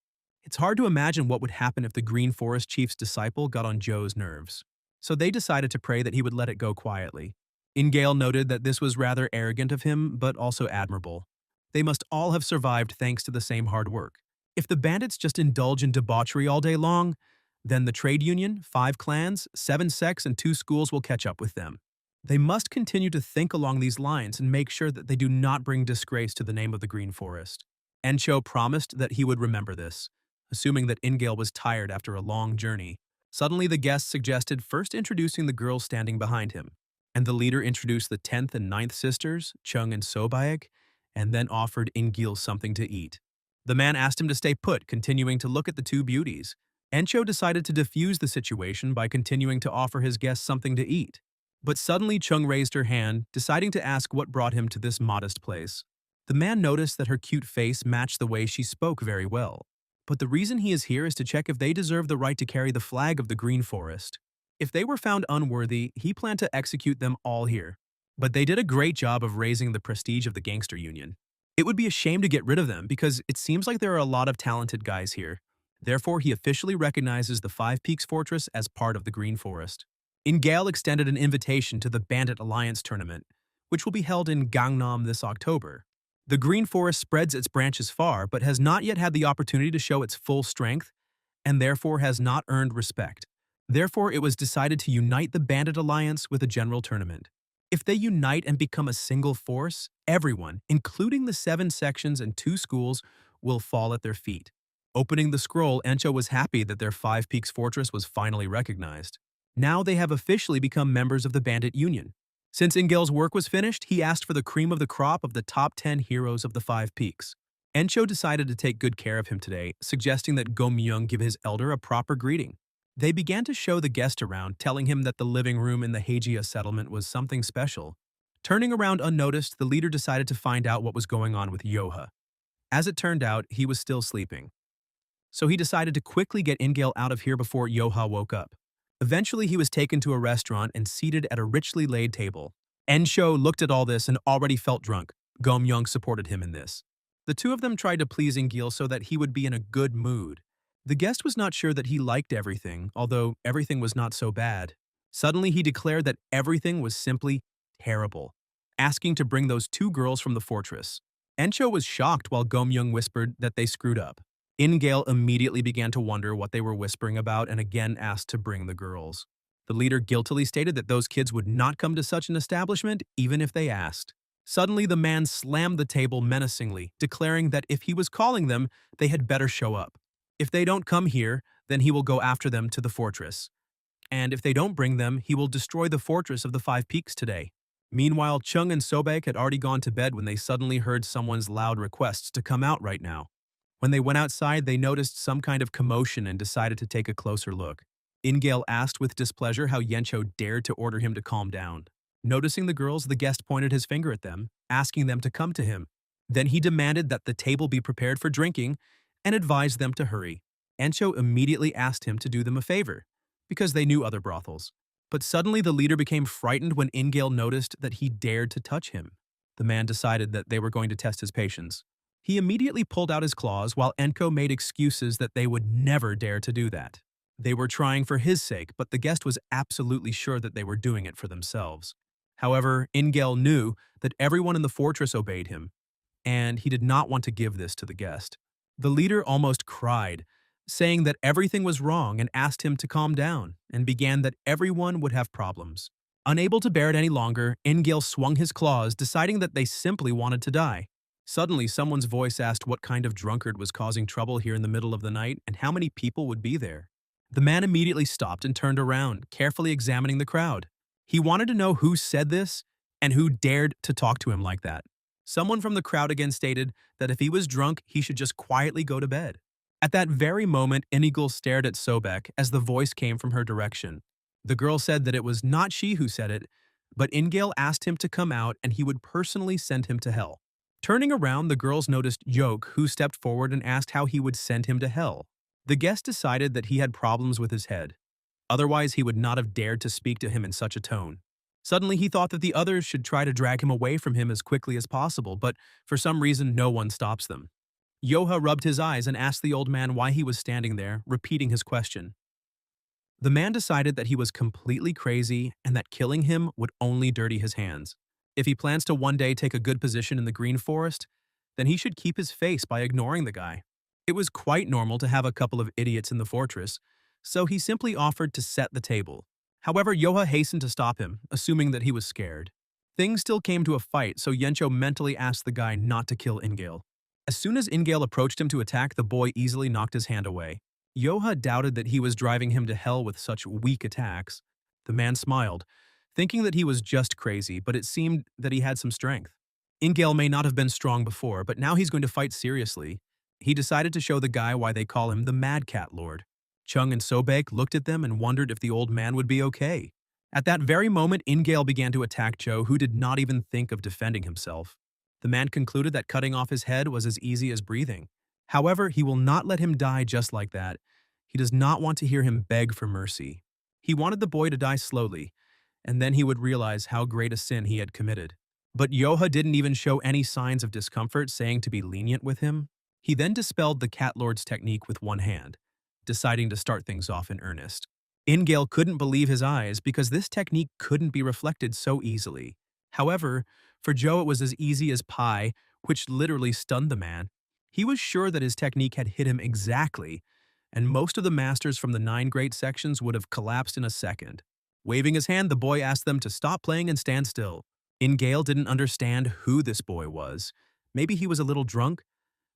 It's hard to imagine what would happen if the Green Forest chief's disciple got on Joe's nerves. So they decided to pray that he would let it go quietly. Ingale noted that this was rather arrogant of him, but also admirable. They must all have survived thanks to the same hard work. If the bandits just indulge in debauchery all day long, then the trade union, 5 clans, 7 sects, and 2 schools will catch up with them. They must continue to think along these lines and make sure that they do not bring disgrace to the name of the Green Forest. Encho promised that he would remember this. Assuming that Ingale was tired after a long journey, suddenly the guest suggested first introducing the girls standing behind him, and the leader introduced the 10th and 9th sisters, Chung and Sobaek, and then offered Ingale something to eat. The man asked him to stay put, continuing to look at the 2 beauties. Encho decided to defuse the situation by continuing to offer his guests something to eat. But suddenly Chung raised her hand, deciding to ask what brought him to this modest place. The man noticed that her cute face matched the way she spoke very well. But the reason he is here is to check if they deserve the right to carry the flag of the Green Forest. If they were found unworthy, he planned to execute them all here. But they did a great job of raising the prestige of the gangster union. It would be a shame to get rid of them because it seems like there are a lot of talented guys here. Therefore, he officially recognizes the 5 Peaks Fortress as part of the Green Forest. Ingale extended an invitation to the Bandit Alliance tournament, which will be held in Gangnam this October. The Green Forest spreads its branches far, but has not yet had the opportunity to show its full strength, and therefore has not earned respect. Therefore, it was decided to unite the Bandit Alliance with a general tournament. If they unite and become a single force, everyone, including the 7 sections and 2 schools, will fall at their feet. Opening the scroll, Encho was happy that their 5 Peaks Fortress was finally recognized. Now they have officially become members of the Bandit Union. Since Ingale's work was finished, he asked for the cream of the crop of the top 10 heroes of the 5 Peaks. Encho decided to take good care of him today, suggesting that Gomyoung give his elder a proper greeting. They began to show the guest around, telling him that the living room in the Heijia settlement was something special. Turning around unnoticed, the leader decided to find out what was going on with Yoha. As it turned out, he was still sleeping. So he decided to quickly get Ingale out of here before Yoha woke up. Eventually, he was taken to a restaurant and seated at a richly laid table. Encho looked at all this and already felt drunk. Gomyoung supported him in this. The two of them tried to please Ingil so that he would be in a good mood. The guest was not sure that he liked everything, although everything was not so bad. Suddenly he declared that everything was simply terrible, asking to bring those two girls from the fortress. Encho was shocked while Gomyoung whispered that they screwed up. Ingale immediately began to wonder what they were whispering about and again asked to bring the girls. The leader guiltily stated that those kids would not come to such an establishment even if they asked. Suddenly, the man slammed the table menacingly, declaring that if he was calling them, they had better show up. If they don't come here, then he will go after them to the fortress. And if they don't bring them, he will destroy the fortress of the Five Peaks today. Meanwhile, Chung and Sobek had already gone to bed when they suddenly heard someone's loud requests to come out right now. When they went outside, they noticed some kind of commotion and decided to take a closer look. Ingale asked with displeasure how Yencho dared to order him to calm down. Noticing the girls, the guest pointed his finger at them, asking them to come to him. Then he demanded that the table be prepared for drinking and advised them to hurry. Encho immediately asked him to do them a favor, because they knew other brothels. But suddenly the leader became frightened when Ingale noticed that he dared to touch him. The man decided that they were going to test his patience. He immediately pulled out his claws while Enko made excuses that they would never dare to do that. They were trying for his sake, but the guest was absolutely sure that they were doing it for themselves. However, Ingale knew that everyone in the fortress obeyed him, and he did not want to give this to the guest. The leader almost cried, saying that everything was wrong and asked him to calm down, and began that everyone would have problems. Unable to bear it any longer, Ingale swung his claws, deciding that they simply wanted to die. Suddenly, someone's voice asked what kind of drunkard was causing trouble here in the middle of the night and how many people would be there. The man immediately stopped and turned around, carefully examining the crowd. He wanted to know who said this and who dared to talk to him like that. Someone from the crowd again stated that if he was drunk, he should just quietly go to bed. At that very moment, Inigal stared at Sobek as the voice came from her direction. The girl said that it was not she who said it, but Ingale asked him to come out and he would personally send him to hell. Turning around, the girls noticed Yoke, who stepped forward and asked how he would send him to hell. The guest decided that he had problems with his head. Otherwise, he would not have dared to speak to him in such a tone. Suddenly, he thought that the others should try to drag him away from him as quickly as possible, but for some reason, no one stops them. Yoha rubbed his eyes and asked the old man why he was standing there, repeating his question. The man decided that he was completely crazy and that killing him would only dirty his hands. If he plans to one day take a good position in the Green Forest, then he should keep his face by ignoring the guy. It was quite normal to have a couple of idiots in the fortress, so he simply offered to set the table. However, Yoha hastened to stop him, assuming that he was scared. Things still came to a fight, so Yencho mentally asked the guy not to kill Ingale. As soon as Ingale approached him to attack, the boy easily knocked his hand away. Yoha doubted that he was driving him to hell with such weak attacks. The man smiled, thinking that he was just crazy, but it seemed that he had some strength. Ingale may not have been strong before, but now he's going to fight seriously. He decided to show the guy why they call him the Mad Cat Lord. Chung and Sobek looked at them and wondered if the old man would be okay. At that very moment, Ingale began to attack Joe, who did not even think of defending himself. The man concluded that cutting off his head was as easy as breathing. However, he will not let him die just like that. He does not want to hear him beg for mercy. He wanted the boy to die slowly, and then he would realize how great a sin he had committed. But Yoha didn't even show any signs of discomfort, saying to be lenient with him. He then dispelled the Cat Lord's technique with one hand, deciding to start things off in earnest. Ingale couldn't believe his eyes because this technique couldn't be reflected so easily. However, for Joe it was as easy as pie, which literally stunned the man. He was sure that his technique had hit him exactly, and most of the masters from the 9 great sections would have collapsed in a second. Waving his hand, the boy asked them to stop playing and stand still. Ingale didn't understand who this boy was. Maybe he was a little drunk,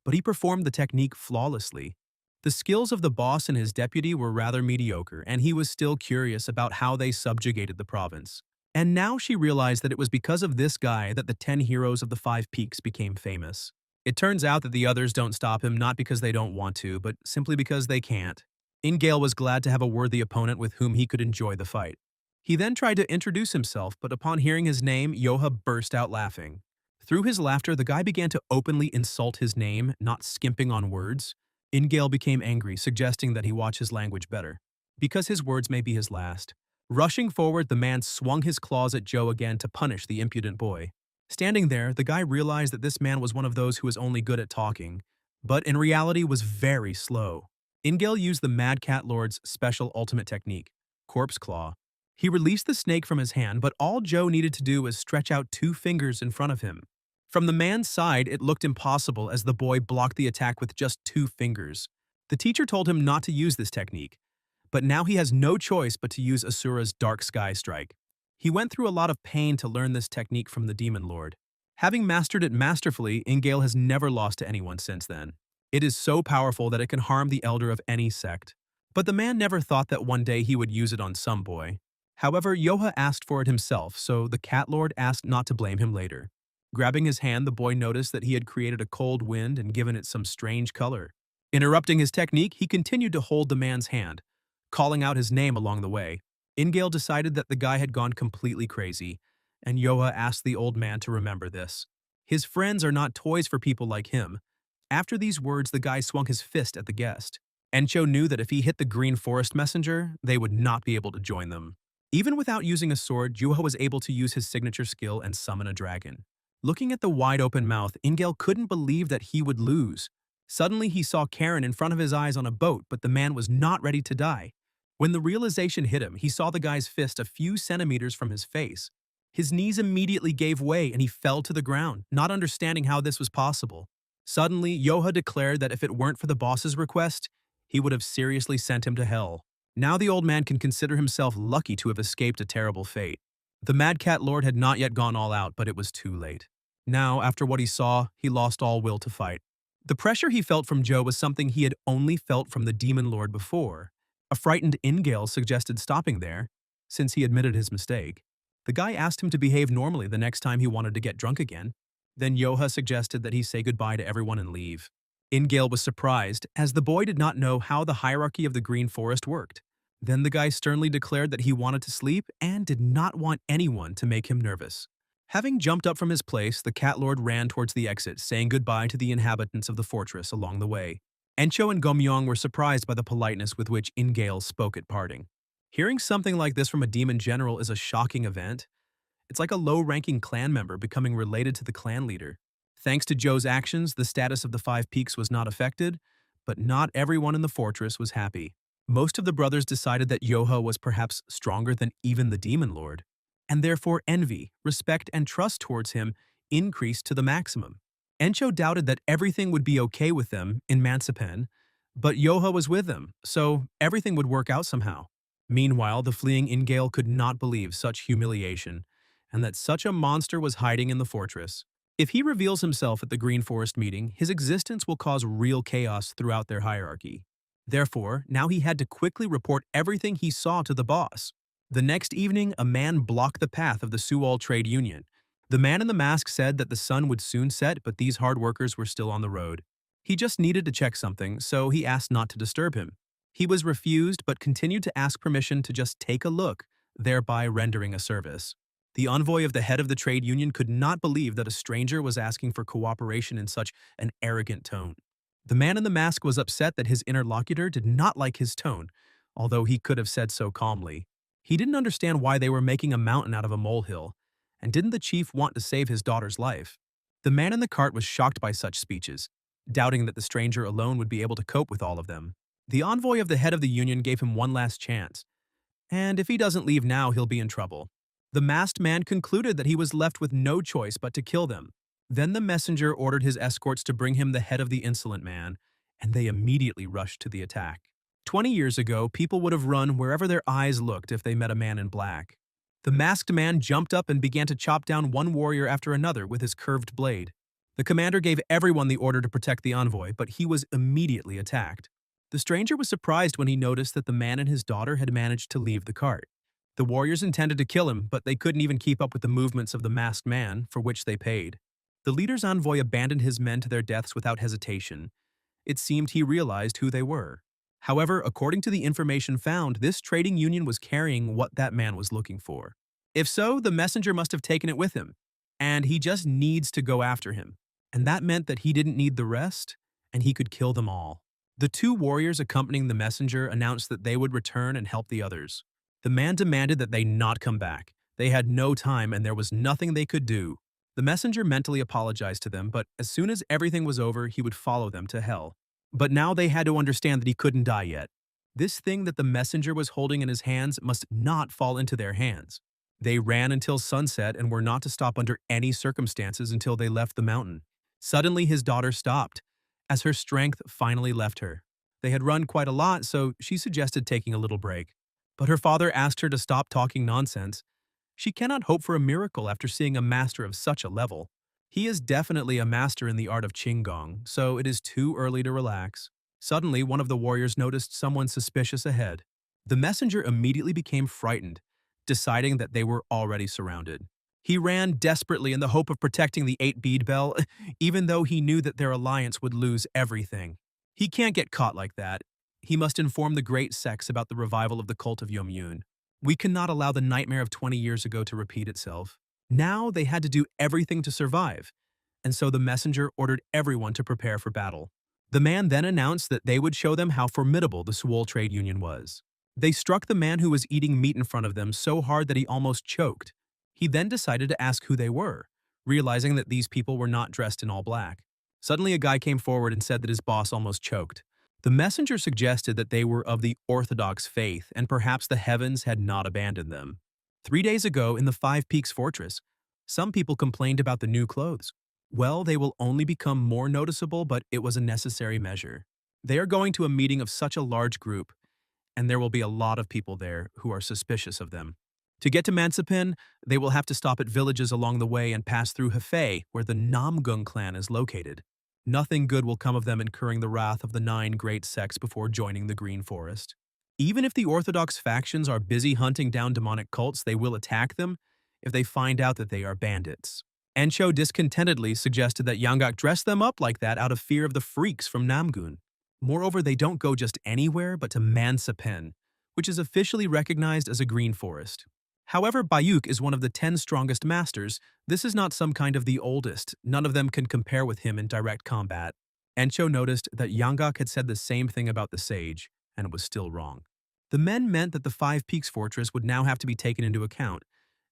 but he performed the technique flawlessly. The skills of the boss and his deputy were rather mediocre, and he was still curious about how they subjugated the province. And now she realized that it was because of this guy that the 10 heroes of the 5 peaks became famous. It turns out that the others don't stop him not because they don't want to, but simply because they can't. Ingale was glad to have a worthy opponent with whom he could enjoy the fight. He then tried to introduce himself, but upon hearing his name, Yoha burst out laughing. Through his laughter, the guy began to openly insult his name, not skimping on words. Ingale became angry, suggesting that he watch his language better, because his words may be his last. Rushing forward, the man swung his claws at Joe again to punish the impudent boy. Standing there, the guy realized that this man was one of those who was only good at talking, but in reality was very slow. Ingale used the Mad Cat Lord's special ultimate technique, Corpse Claw. He released the snake from his hand, but all Joe needed to do was stretch out 2 fingers in front of him. From the man's side, it looked impossible as the boy blocked the attack with just 2 fingers. The teacher told him not to use this technique, but now he has no choice but to use Asura's Dark Sky Strike. He went through a lot of pain to learn this technique from the Demon Lord. Having mastered it masterfully, Ingale has never lost to anyone since then. It is so powerful that it can harm the elder of any sect. But the man never thought that one day he would use it on some boy. However, Yoha asked for it himself, so the Cat Lord asked not to blame him later. Grabbing his hand, the boy noticed that he had created a cold wind and given it some strange color. Interrupting his technique, he continued to hold the man's hand, calling out his name along the way. Ingale decided that the guy had gone completely crazy, and Yoha asked the old man to remember this. His friends are not toys for people like him. After these words, the guy swung his fist at the guest. Encho knew that if he hit the Green Forest Messenger, they would not be able to join them. Even without using a sword, Yoha was able to use his signature skill and summon a dragon. Looking at the wide-open mouth, Ingale couldn't believe that he would lose. Suddenly, he saw Karen in front of his eyes on a boat, but the man was not ready to die. When the realization hit him, he saw the guy's fist a few centimeters from his face. His knees immediately gave way and he fell to the ground, not understanding how this was possible. Suddenly, Yoha declared that if it weren't for the boss's request, he would have seriously sent him to hell. Now the old man can consider himself lucky to have escaped a terrible fate. The Mad Cat Lord had not yet gone all out, but it was too late. Now, after what he saw, he lost all will to fight. The pressure he felt from Joe was something he had only felt from the Demon Lord before. A frightened Ingale suggested stopping there, since he admitted his mistake. The guy asked him to behave normally the next time he wanted to get drunk again. Then Yoha suggested that he say goodbye to everyone and leave. Ingale was surprised, as the boy did not know how the hierarchy of the Green Forest worked. Then the guy sternly declared that he wanted to sleep and did not want anyone to make him nervous. Having jumped up from his place, the Cat Lord ran towards the exit, saying goodbye to the inhabitants of the fortress along the way. Encho and Gomyong were surprised by the politeness with which Ingale spoke at parting. Hearing something like this from a demon general is a shocking event. It's like a low-ranking clan member becoming related to the clan leader. Thanks to Joe's actions, the status of the Five Peaks was not affected, but not everyone in the fortress was happy. Most of the brothers decided that Yoha was perhaps stronger than even the Demon Lord, and therefore envy, respect, and trust towards him increased to the maximum. Encho doubted that everything would be okay with them in Mansipan, but Yoha was with them, so everything would work out somehow. Meanwhile, the fleeing Ingale could not believe such humiliation, and that such a monster was hiding in the fortress. If he reveals himself at the Green Forest meeting, his existence will cause real chaos throughout their hierarchy. Therefore, now he had to quickly report everything he saw to the boss. The next evening, a man blocked the path of the Sual Trade Union. The man in the mask said that the sun would soon set, but these hard workers were still on the road. He just needed to check something, so he asked not to disturb him. He was refused but continued to ask permission to just take a look, thereby rendering a service. The envoy of the head of the trade union could not believe that a stranger was asking for cooperation in such an arrogant tone. The man in the mask was upset that his interlocutor did not like his tone, although he could have said so calmly. He didn't understand why they were making a mountain out of a molehill, and didn't the chief want to save his daughter's life? The man in the cart was shocked by such speeches, doubting that the stranger alone would be able to cope with all of them. The envoy of the head of the union gave him one last chance, and if he doesn't leave now, he'll be in trouble. The masked man concluded that he was left with no choice but to kill them. Then the messenger ordered his escorts to bring him the head of the insolent man, and they immediately rushed to the attack. 20 years ago, people would have run wherever their eyes looked if they met a man in black. The masked man jumped up and began to chop down one warrior after another with his curved blade. The commander gave everyone the order to protect the envoy, but he was immediately attacked. The stranger was surprised when he noticed that the man and his daughter had managed to leave the cart. The warriors intended to kill him, but they couldn't even keep up with the movements of the masked man, for which they paid. The leader's envoy abandoned his men to their deaths without hesitation. It seemed he realized who they were. However, according to the information found, this trading union was carrying what that man was looking for. If so, the messenger must have taken it with him, and he just needs to go after him. And that meant that he didn't need the rest, and he could kill them all. The two warriors accompanying the messenger announced that they would return and help the others. The man demanded that they not come back. They had no time and there was nothing they could do. The messenger mentally apologized to them, but as soon as everything was over, he would follow them to hell. But now they had to understand that he couldn't die yet. This thing that the messenger was holding in his hands must not fall into their hands. They ran until sunset and were not to stop under any circumstances until they left the mountain. Suddenly his daughter stopped, as her strength finally left her. They had run quite a lot, so she suggested taking a little break. But her father asked her to stop talking nonsense. She cannot hope for a miracle after seeing a master of such a level. He is definitely a master in the art of Qinggong, so it is too early to relax. Suddenly, one of the warriors noticed someone suspicious ahead. The messenger immediately became frightened, deciding that they were already surrounded. He ran desperately in the hope of protecting the 8-bead bell, even though he knew that their alliance would lose everything. He can't get caught like that. He must inform the Great Sex about the revival of the cult of Yomyun. We cannot allow the nightmare of 20 years ago to repeat itself. Now they had to do everything to survive, and so the messenger ordered everyone to prepare for battle. The man then announced that they would show them how formidable the Seoul Trade Union was. They struck the man who was eating meat in front of them so hard that he almost choked. He then decided to ask who they were, realizing that these people were not dressed in all black. Suddenly a guy came forward and said that his boss almost choked. The messenger suggested that they were of the Orthodox faith and perhaps the heavens had not abandoned them. 3 days ago in the Five Peaks Fortress, some people complained about the new clothes. Well, they will only become more noticeable, but it was a necessary measure. They are going to a meeting of such a large group, and there will be a lot of people there who are suspicious of them. To get to Mansapin, they will have to stop at villages along the way and pass through Hefei, where the Namgung clan is located. Nothing good will come of them incurring the wrath of the 9 great sects before joining the Green Forest. Even if the Orthodox factions are busy hunting down demonic cults, they will attack them if they find out that they are bandits. Encho discontentedly suggested that Yanggak dress them up like that out of fear of the freaks from Namgun. Moreover, they don't go just anywhere but to Mansapin, which is officially recognized as a green forest. However, Bayuk is one of the 10 strongest masters. This is not some kind of the oldest. None of them can compare with him in direct combat. Encho noticed that Yanggak had said the same thing about the sage, and it was still wrong. The men meant that the Five Peaks Fortress would now have to be taken into account,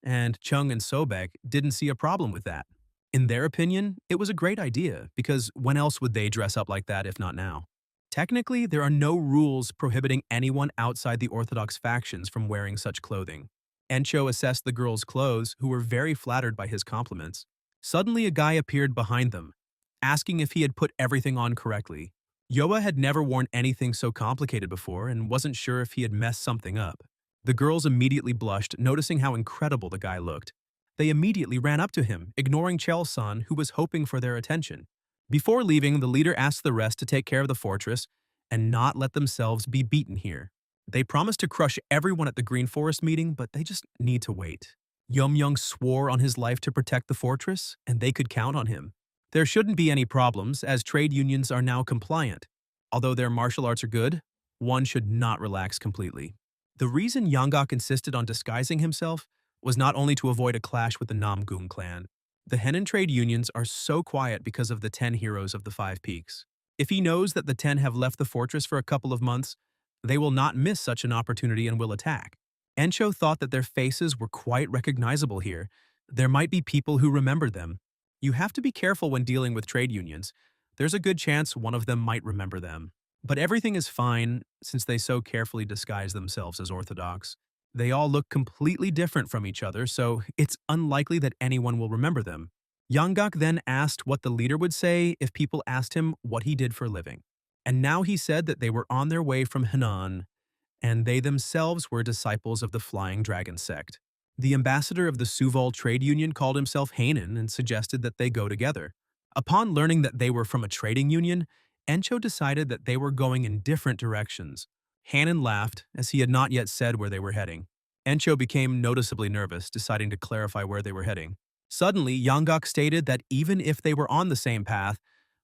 and Chung and Sobek didn't see a problem with that. In their opinion, it was a great idea, because when else would they dress up like that if not now? Technically, there are no rules prohibiting anyone outside the Orthodox factions from wearing such clothing. Encho assessed the girls' clothes, who were very flattered by his compliments. Suddenly a guy appeared behind them, asking if he had put everything on correctly. Yoa had never worn anything so complicated before and wasn't sure if he had messed something up. The girls immediately blushed, noticing how incredible the guy looked. They immediately ran up to him, ignoring Chel-san, who was hoping for their attention. Before leaving, the leader asked the rest to take care of the fortress and not let themselves be beaten here. They promised to crush everyone at the Green Forest meeting, but they just need to wait. Yum-Young swore on his life to protect the fortress, and they could count on him. There shouldn't be any problems, as trade unions are now compliant. Although their martial arts are good, one should not relax completely. The reason Yanggak insisted on disguising himself was not only to avoid a clash with the Namgung clan. The Henan trade unions are so quiet because of the 10 heroes of the Five Peaks. If he knows that the 10 have left the fortress for a couple of months, they will not miss such an opportunity and will attack. Encho thought that their faces were quite recognizable here. There might be people who remembered them. You have to be careful when dealing with trade unions. There's a good chance one of them might remember them. But everything is fine since they so carefully disguise themselves as Orthodox. They all look completely different from each other, so it's unlikely that anyone will remember them. Yanggak then asked what the leader would say if people asked him what he did for a living. And now he said that they were on their way from Henan, and they themselves were disciples of the Flying Dragon sect. The ambassador of the Suvol Trade Union called himself Hanan and suggested that they go together. Upon learning that they were from a trading union, Encho decided that they were going in different directions. Hanan laughed, as he had not yet said where they were heading. Encho became noticeably nervous, deciding to clarify where they were heading. Suddenly, Yanggak stated that even if they were on the same path,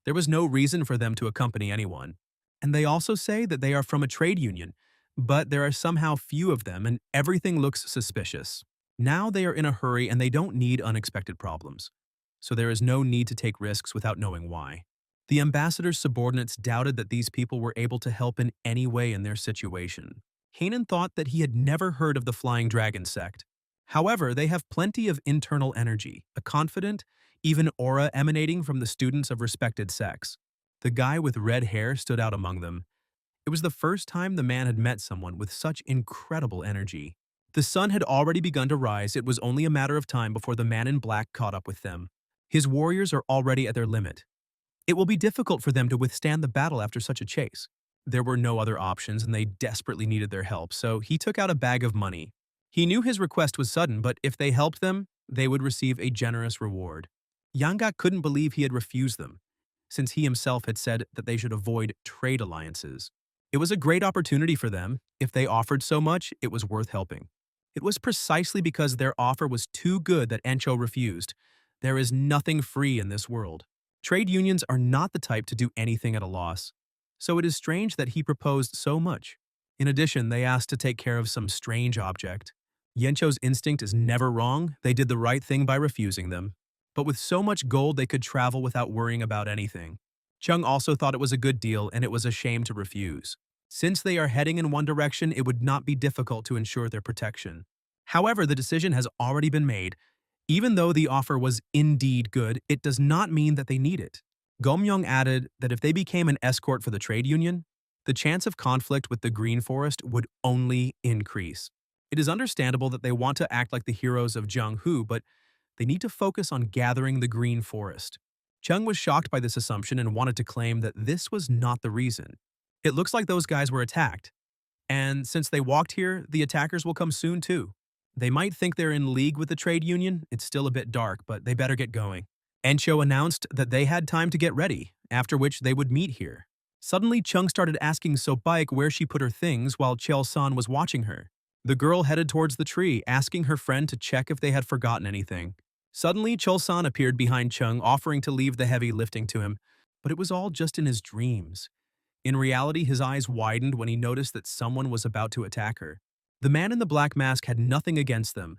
there was no reason for them to accompany anyone. And they also say that they are from a trade union, but there are somehow few of them and everything looks suspicious. Now they are in a hurry and they don't need unexpected problems. So there is no need to take risks without knowing why. The ambassador's subordinates doubted that these people were able to help in any way in their situation. Hanan thought that he had never heard of the Flying Dragon sect. However, they have plenty of internal energy, a confident, even aura emanating from the students of respected sex. The guy with red hair stood out among them. It was the first time the man had met someone with such incredible energy. The sun had already begun to rise. It was only a matter of time before the man in black caught up with them. His warriors are already at their limit. It will be difficult for them to withstand the battle after such a chase. There were no other options and they desperately needed their help, so he took out a bag of money. He knew his request was sudden, but if they helped them, they would receive a generous reward. Yangak couldn't believe he had refused them, since he himself had said that they should avoid trade alliances. It was a great opportunity for them. If they offered so much, it was worth helping. It was precisely because their offer was too good that Encho refused. There is nothing free in this world. Trade unions are not the type to do anything at a loss. So it is strange that he proposed so much. In addition, they asked to take care of some strange object. Yencho's instinct is never wrong. They did the right thing by refusing them. But with so much gold, they could travel without worrying about anything. Chung also thought it was a good deal, and it was a shame to refuse. Since they are heading in one direction, it would not be difficult to ensure their protection. However, the decision has already been made. Even though the offer was indeed good, it does not mean that they need it. Gomyong added that if they became an escort for the trade union, the chance of conflict with the Green Forest would only increase. It is understandable that they want to act like the heroes of Jianghu, but they need to focus on gathering the Green Forest. Chung was shocked by this assumption and wanted to claim that this was not the reason. It looks like those guys were attacked. And since they walked here, the attackers will come soon too. They might think they're in league with the trade union. It's still a bit dark, but they better get going. Encho announced that they had time to get ready, after which they would meet here. Suddenly, Chung started asking Sobaik where she put her things while Cheol-san was watching her. The girl headed towards the tree, asking her friend to check if they had forgotten anything. Suddenly, Cheol-san appeared behind Chung, offering to leave the heavy lifting to him, but it was all just in his dreams. In reality, his eyes widened when he noticed that someone was about to attack her. The man in the black mask had nothing against them,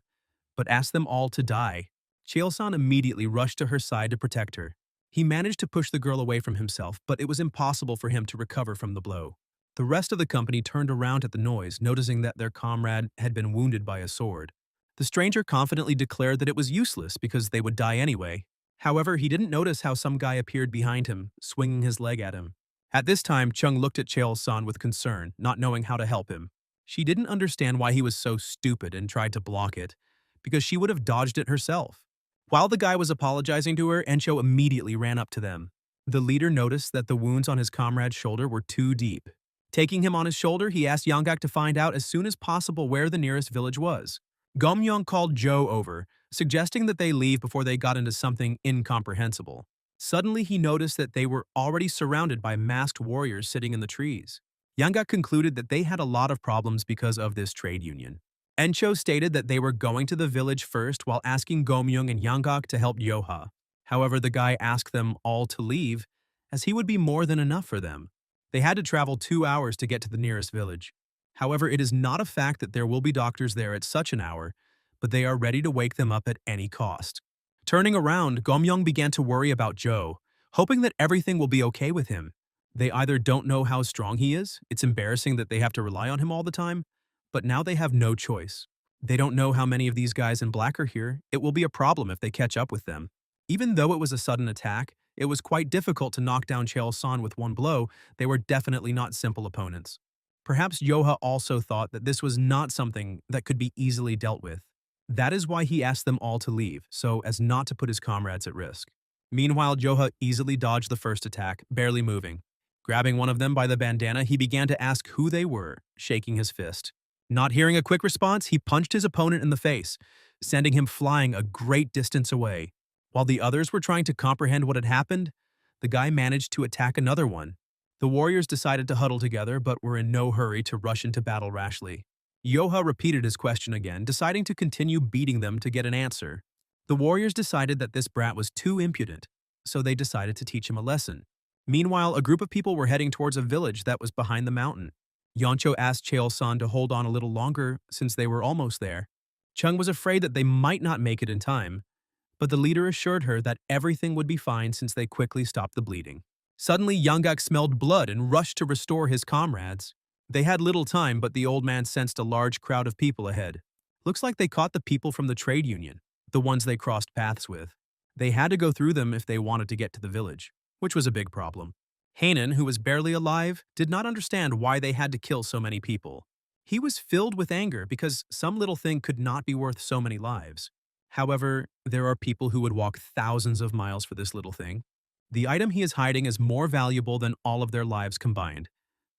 but asked them all to die. Cheol-san immediately rushed to her side to protect her. He managed to push the girl away from himself, but it was impossible for him to recover from the blow. The rest of the company turned around at the noise, noticing that their comrade had been wounded by a sword. The stranger confidently declared that it was useless because they would die anyway. However, he didn't notice how some guy appeared behind him, swinging his leg at him. At this time, Chung looked at Cheol-san with concern, not knowing how to help him. She didn't understand why he was so stupid and tried to block it, because she would have dodged it herself. While the guy was apologizing to her, Encho immediately ran up to them. The leader noticed that the wounds on his comrade's shoulder were too deep. Taking him on his shoulder, he asked Yanggak to find out as soon as possible where the nearest village was. Gomyong called Joe over, suggesting that they leave before they got into something incomprehensible. Suddenly, he noticed that they were already surrounded by masked warriors sitting in the trees. Yanggak concluded that they had a lot of problems because of this trade union. Encho stated that they were going to the village first while asking Gomyong and Yanggak to help Yoha. However, the guy asked them all to leave, as he would be more than enough for them. They had to travel 2 hours to get to the nearest village. However, it is not a fact that there will be doctors there at such an hour, but they are ready to wake them up at any cost. Turning around, Gomyong began to worry about Joe, hoping that everything will be okay with him. They either don't know how strong he is, it's embarrassing that they have to rely on him all the time, but now they have no choice. They don't know how many of these guys in black are here. It will be a problem if they catch up with them. Even though it was a sudden attack, it was quite difficult to knock down Cheol-san with one blow. They were definitely not simple opponents. Perhaps Yoha also thought that this was not something that could be easily dealt with. That is why he asked them all to leave, so as not to put his comrades at risk. Meanwhile, Yoha easily dodged the first attack, barely moving. Grabbing one of them by the bandana, he began to ask who they were, shaking his fist. Not hearing a quick response, he punched his opponent in the face, sending him flying a great distance away. While the others were trying to comprehend what had happened, the guy managed to attack another one. The warriors decided to huddle together, but were in no hurry to rush into battle rashly. Yoha repeated his question again, deciding to continue beating them to get an answer. The warriors decided that this brat was too impudent, so they decided to teach him a lesson. Meanwhile, a group of people were heading towards a village that was behind the mountain. Yoncho asked Cheol-san to hold on a little longer since they were almost there. Chung was afraid that they might not make it in time, but the leader assured her that everything would be fine since they quickly stopped the bleeding. Suddenly, Yanggak smelled blood and rushed to restore his comrades. They had little time, but the old man sensed a large crowd of people ahead. Looks like they caught the people from the trade union, the ones they crossed paths with. They had to go through them if they wanted to get to the village, which was a big problem. Hanan, who was barely alive, did not understand why they had to kill so many people. He was filled with anger because some little thing could not be worth so many lives. However, there are people who would walk thousands of miles for this little thing. The item he is hiding is more valuable than all of their lives combined,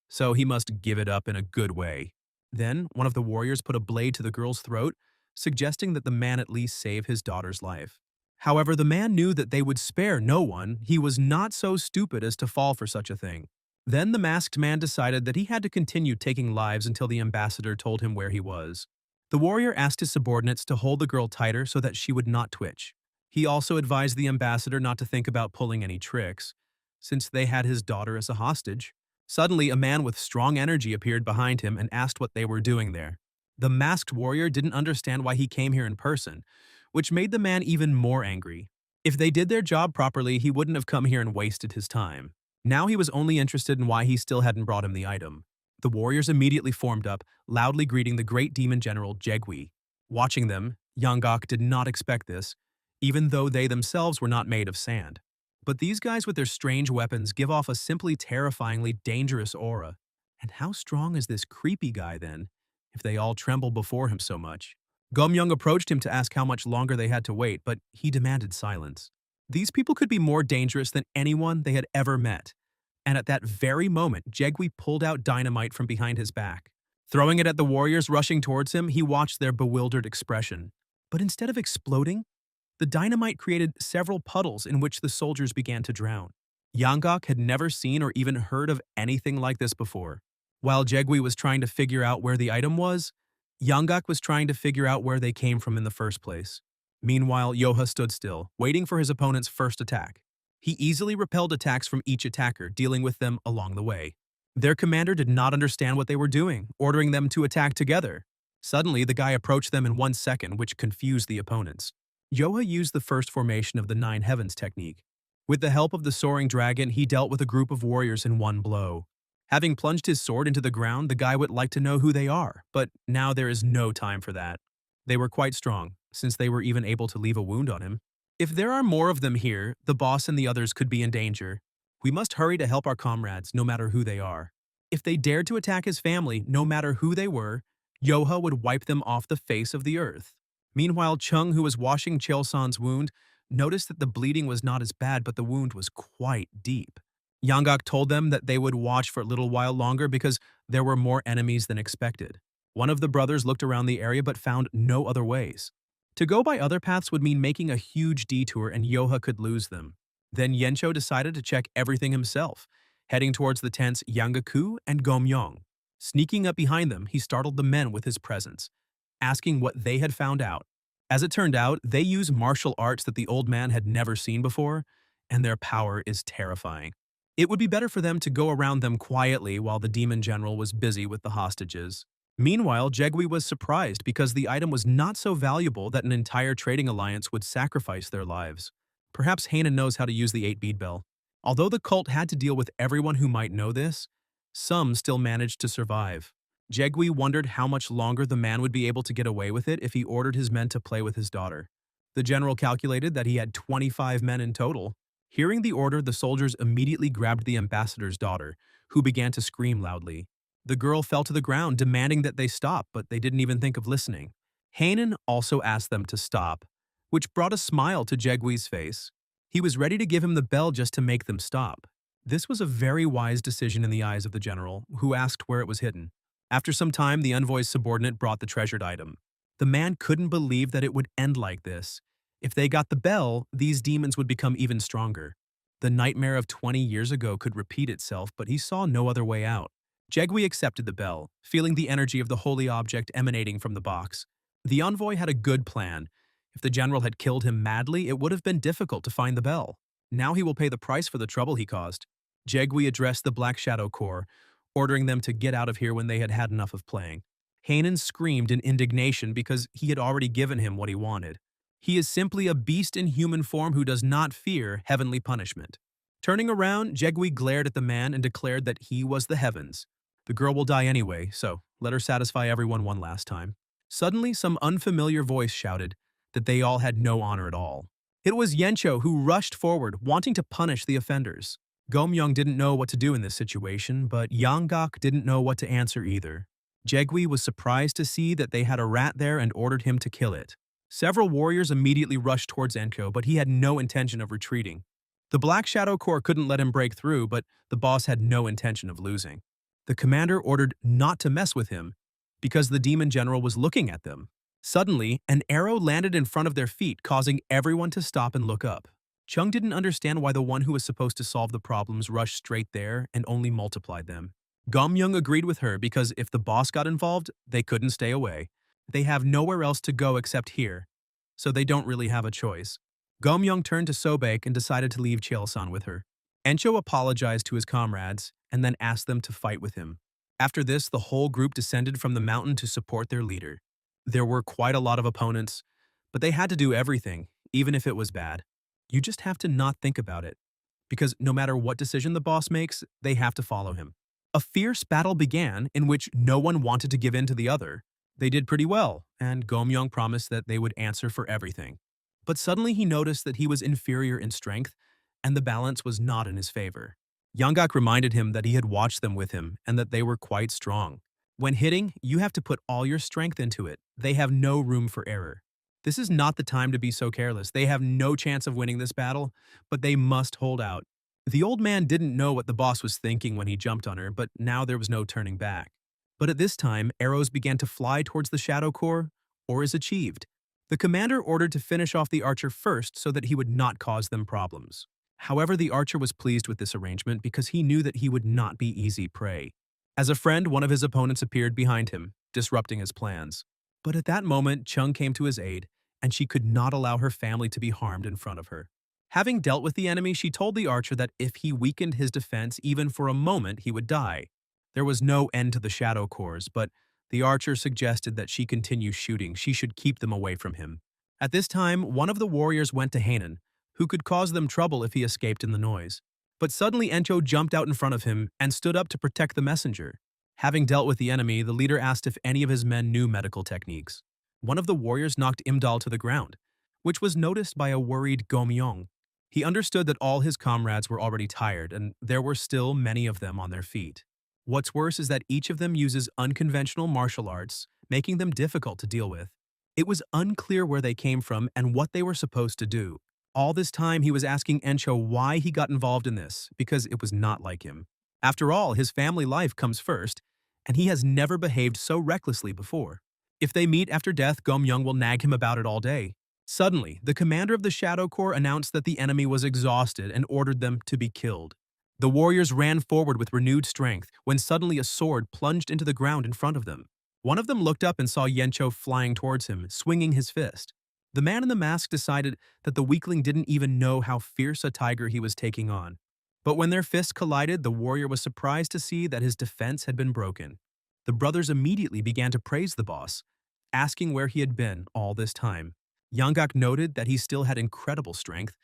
so he must give it up in a good way. Then, one of the warriors put a blade to the girl's throat, suggesting that the man at least save his daughter's life. However, the man knew that they would spare no one. He was not so stupid as to fall for such a thing. Then the masked man decided that he had to continue taking lives until the ambassador told him where he was. The warrior asked his subordinates to hold the girl tighter so that she would not twitch. He also advised the ambassador not to think about pulling any tricks, since they had his daughter as a hostage. Suddenly, a man with strong energy appeared behind him and asked what they were doing there. The masked warrior didn't understand why he came here in person, which made the man even more angry. If they did their job properly, he wouldn't have come here and wasted his time. Now he was only interested in why he still hadn't brought him the item. The warriors immediately formed up, loudly greeting the great demon general Jegui. Watching them, Yangok did not expect this, even though they themselves were not made of sand. But these guys with their strange weapons give off a simply terrifyingly dangerous aura. And how strong is this creepy guy then, if they all tremble before him so much? Gomyoung approached him to ask how much longer they had to wait, but he demanded silence. These people could be more dangerous than anyone they had ever met. And at that very moment, Jegui pulled out dynamite from behind his back. Throwing it at the warriors rushing towards him, he watched their bewildered expression. But instead of exploding, the dynamite created several puddles in which the soldiers began to drown. Yangok had never seen or even heard of anything like this before. While Jegui was trying to figure out where the item was, Yangok was trying to figure out where they came from in the first place. Meanwhile, Yoha stood still, waiting for his opponent's first attack. He easily repelled attacks from each attacker, dealing with them along the way. Their commander did not understand what they were doing, ordering them to attack together. Suddenly, the guy approached them in 1 second, which confused the opponents. Yoha used the first formation of the 9 heavens technique. With the help of the soaring dragon, he dealt with a group of warriors in one blow. Having plunged his sword into the ground, the guy would like to know who they are, but now there is no time for that. They were quite strong, since they were even able to leave a wound on him. If there are more of them here, the boss and the others could be in danger. We must hurry to help our comrades, no matter who they are. If they dared to attack his family, no matter who they were, Yoha would wipe them off the face of the earth. Meanwhile, Chung, who was washing Cheolsan's wound, noticed that the bleeding was not as bad, but the wound was quite deep. Yangok told them that they would watch for a little while longer because there were more enemies than expected. One of the brothers looked around the area but found no other ways. To go by other paths would mean making a huge detour and Yoha could lose them. Then Yencho decided to check everything himself, heading towards the tents Yangaku and Gomyong. Sneaking up behind them, he startled the men with his presence, asking what they had found out. As it turned out, they use martial arts that the old man had never seen before, and their power is terrifying. It would be better for them to go around them quietly while the demon general was busy with the hostages. Meanwhile, Jegui was surprised because the item was not so valuable that an entire trading alliance would sacrifice their lives. Perhaps Hanan knows how to use the 8-bead bell. Although the cult had to deal with everyone who might know this, some still managed to survive. Jegui wondered how much longer the man would be able to get away with it if he ordered his men to play with his daughter. The general calculated that he had 25 men in total. Hearing the order, the soldiers immediately grabbed the ambassador's daughter, who began to scream loudly. The girl fell to the ground, demanding that they stop, but they didn't even think of listening. Hanan also asked them to stop, which brought a smile to Jegui's face. He was ready to give him the bell just to make them stop. This was a very wise decision in the eyes of the general, who asked where it was hidden. After some time, the envoy's subordinate brought the treasured item. The man couldn't believe that it would end like this. If they got the bell, these demons would become even stronger. The nightmare of 20 years ago could repeat itself, but he saw no other way out. Jegui accepted the bell, feeling the energy of the holy object emanating from the box. The envoy had a good plan. If the general had killed him madly, it would have been difficult to find the bell. Now he will pay the price for the trouble he caused. Jegui addressed the Black Shadow Corps, ordering them to get out of here when they had had enough of playing. Hanan screamed in indignation because he had already given him what he wanted. He is simply a beast in human form who does not fear heavenly punishment. Turning around, Jegui glared at the man and declared that he was the heavens. The girl will die anyway, so let her satisfy everyone one last time. Suddenly, some unfamiliar voice shouted that they all had no honor at all. It was Yencho who rushed forward, wanting to punish the offenders. Gomyung didn't know what to do in this situation, but Yanggak didn't know what to answer either. Jegui was surprised to see that they had a rat there and ordered him to kill it. Several warriors immediately rushed towards Encho, but he had no intention of retreating. The Black Shadow Corps couldn't let him break through, but the boss had no intention of losing. The commander ordered not to mess with him because the demon general was looking at them. Suddenly, an arrow landed in front of their feet, causing everyone to stop and look up. Chung didn't understand why the one who was supposed to solve the problems rushed straight there and only multiplied them. Gomyung agreed with her because if the boss got involved, they couldn't stay away. They have nowhere else to go except here, so they don't really have a choice. Gomyung turned to Sobek and decided to leave Cheol-san with her. Encho apologized to his comrades and then asked them to fight with him. After this, the whole group descended from the mountain to support their leader. There were quite a lot of opponents, but they had to do everything, even if it was bad. You just have to not think about it, because no matter what decision the boss makes, they have to follow him. A fierce battle began in which no one wanted to give in to the other. They did pretty well, and Gomyung promised that they would answer for everything. But suddenly he noticed that he was inferior in strength, and the balance was not in his favor. Yanggak reminded him that he had watched them with him and that they were quite strong. When hitting, you have to put all your strength into it. They have no room for error. This is not the time to be so careless. They have no chance of winning this battle, but they must hold out. The old man didn't know what the boss was thinking when he jumped on her, but now there was no turning back. But at this time, arrows began to fly towards the Shadow Corps, or is achieved. The commander ordered to finish off the archer first so that he would not cause them problems. However, the archer was pleased with this arrangement because he knew that he would not be easy prey. As a friend, one of his opponents appeared behind him, disrupting his plans. But at that moment, Chung came to his aid, and she could not allow her family to be harmed in front of her. Having dealt with the enemy, she told the archer that if he weakened his defense even for a moment, he would die. There was no end to the Shadow Corps, but the archer suggested that she continue shooting. She should keep them away from him. At this time, one of the warriors went to Hanan, who could cause them trouble if he escaped in the noise. But suddenly Encho jumped out in front of him and stood up to protect the messenger. Having dealt with the enemy, the leader asked if any of his men knew medical techniques. One of the warriors knocked Imdal to the ground, which was noticed by a worried Gomyong. He understood that all his comrades were already tired, and there were still many of them on their feet. What's worse is that each of them uses unconventional martial arts, making them difficult to deal with. It was unclear where they came from and what they were supposed to do. All this time, he was asking Encho why he got involved in this, because it was not like him. After all, his family life comes first, and he has never behaved so recklessly before. If they meet after death, Gomyung will nag him about it all day. Suddenly, the commander of the Shadow Corps announced that the enemy was exhausted and ordered them to be killed. The warriors ran forward with renewed strength when suddenly a sword plunged into the ground in front of them. One of them looked up and saw Yencho flying towards him, swinging his fist. The man in the mask decided that the weakling didn't even know how fierce a tiger he was taking on. But when their fists collided, the warrior was surprised to see that his defense had been broken. The brothers immediately began to praise the boss, asking where he had been all this time. Yanggak noted that he still had incredible strength.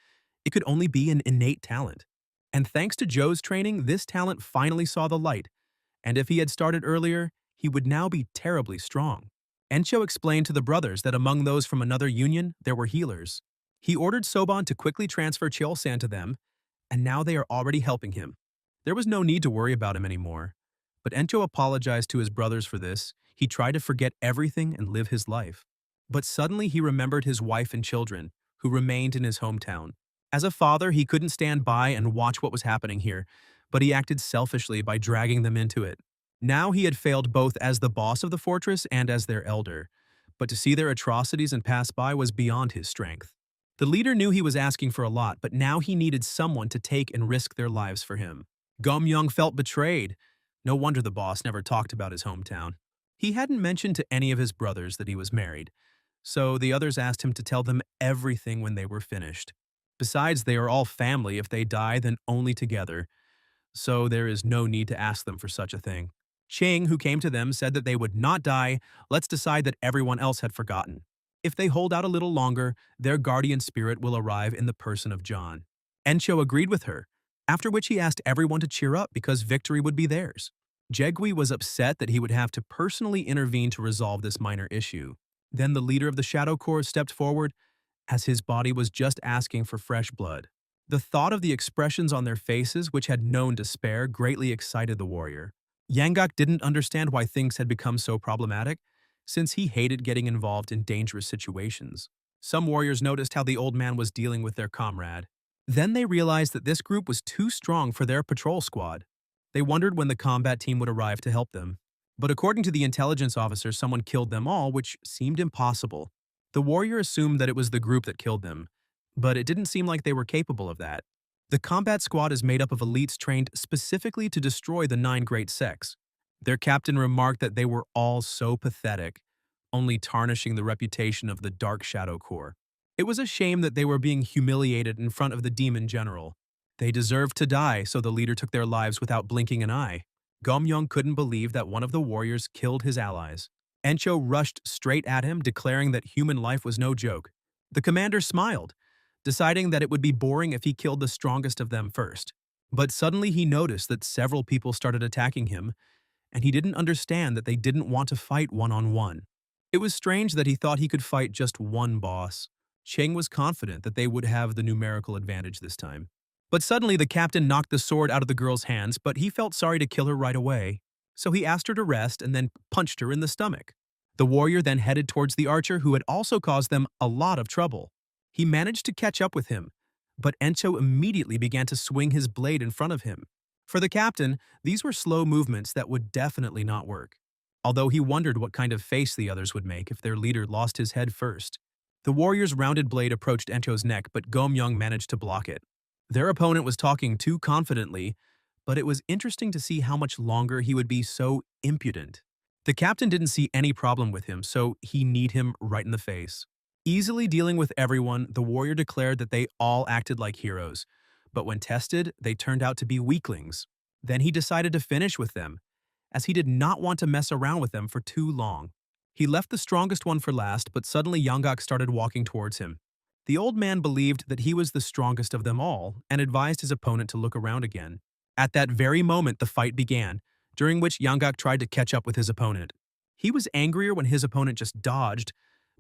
It could only be an innate talent. And thanks to Joe's training, this talent finally saw the light. And if he had started earlier, he would now be terribly strong. Encho explained to the brothers that among those from another union, there were healers. He ordered Soban to quickly transfer Cheol-san to them, and now they are already helping him. There was no need to worry about him anymore. But Encho apologized to his brothers for this. He tried to forget everything and live his life. But suddenly he remembered his wife and children, who remained in his hometown. As a father, he couldn't stand by and watch what was happening here, but he acted selfishly by dragging them into it. Now he had failed both as the boss of the fortress and as their elder, but to see their atrocities and pass by was beyond his strength. The leader knew he was asking for a lot, but now he needed someone to take and risk their lives for him. Gomyung felt betrayed. No wonder the boss never talked about his hometown. He hadn't mentioned to any of his brothers that he was married, so the others asked him to tell them everything when they were finished. Besides, they are all family. If they die, then only together, so there is no need to ask them for such a thing. Ching, who came to them, said that they would not die. Let's decide that everyone else had forgotten. If they hold out a little longer, their guardian spirit will arrive in the person of John. Encho agreed with her, after which he asked everyone to cheer up because victory would be theirs. Jegui was upset that he would have to personally intervene to resolve this minor issue. Then the leader of the Shadow Corps stepped forward as his body was just asking for fresh blood. The thought of the expressions on their faces, which had known despair, greatly excited the warrior. Yangok didn't understand why things had become so problematic, since he hated getting involved in dangerous situations. Some warriors noticed how the old man was dealing with their comrade. Then they realized that this group was too strong for their patrol squad. They wondered when the combat team would arrive to help them. But according to the intelligence officer, someone killed them all, which seemed impossible. The warrior assumed that it was the group that killed them, but it didn't seem like they were capable of that. The combat squad is made up of elites trained specifically to destroy the 9 great sects. Their captain remarked that they were all so pathetic, only tarnishing the reputation of the Dark Shadow Corps. It was a shame that they were being humiliated in front of the demon general. They deserved to die, so the leader took their lives without blinking an eye. Gomyong couldn't believe that one of the warriors killed his allies. Encho rushed straight at him, declaring that human life was no joke. The commander smiled, deciding that it would be boring if he killed the strongest of them first. But suddenly he noticed that several people started attacking him, and he didn't understand that they didn't want to fight one-on-one. It was strange that he thought he could fight just one boss. Cheng was confident that they would have the numerical advantage this time. But suddenly the captain knocked the sword out of the girl's hands, but he felt sorry to kill her right away. So he asked her to rest and then punched her in the stomach. The warrior then headed towards the archer who had also caused them a lot of trouble. He managed to catch up with him, but Encho immediately began to swing his blade in front of him. For the captain, these were slow movements that would definitely not work, although he wondered what kind of face the others would make if their leader lost his head first. The warrior's rounded blade approached Encho's neck, but Gomyong managed to block it. Their opponent was talking too confidently, but it was interesting to see how much longer he would be so impudent. The captain didn't see any problem with him, so he kneed him right in the face. Easily dealing with everyone, the warrior declared that they all acted like heroes, but when tested, they turned out to be weaklings. Then he decided to finish with them, as he did not want to mess around with them for too long. He left the strongest one for last, but suddenly Yangok started walking towards him. The old man believed that he was the strongest of them all and advised his opponent to look around again. At that very moment, the fight began, during which Yangok tried to catch up with his opponent. He was angrier when his opponent just dodged,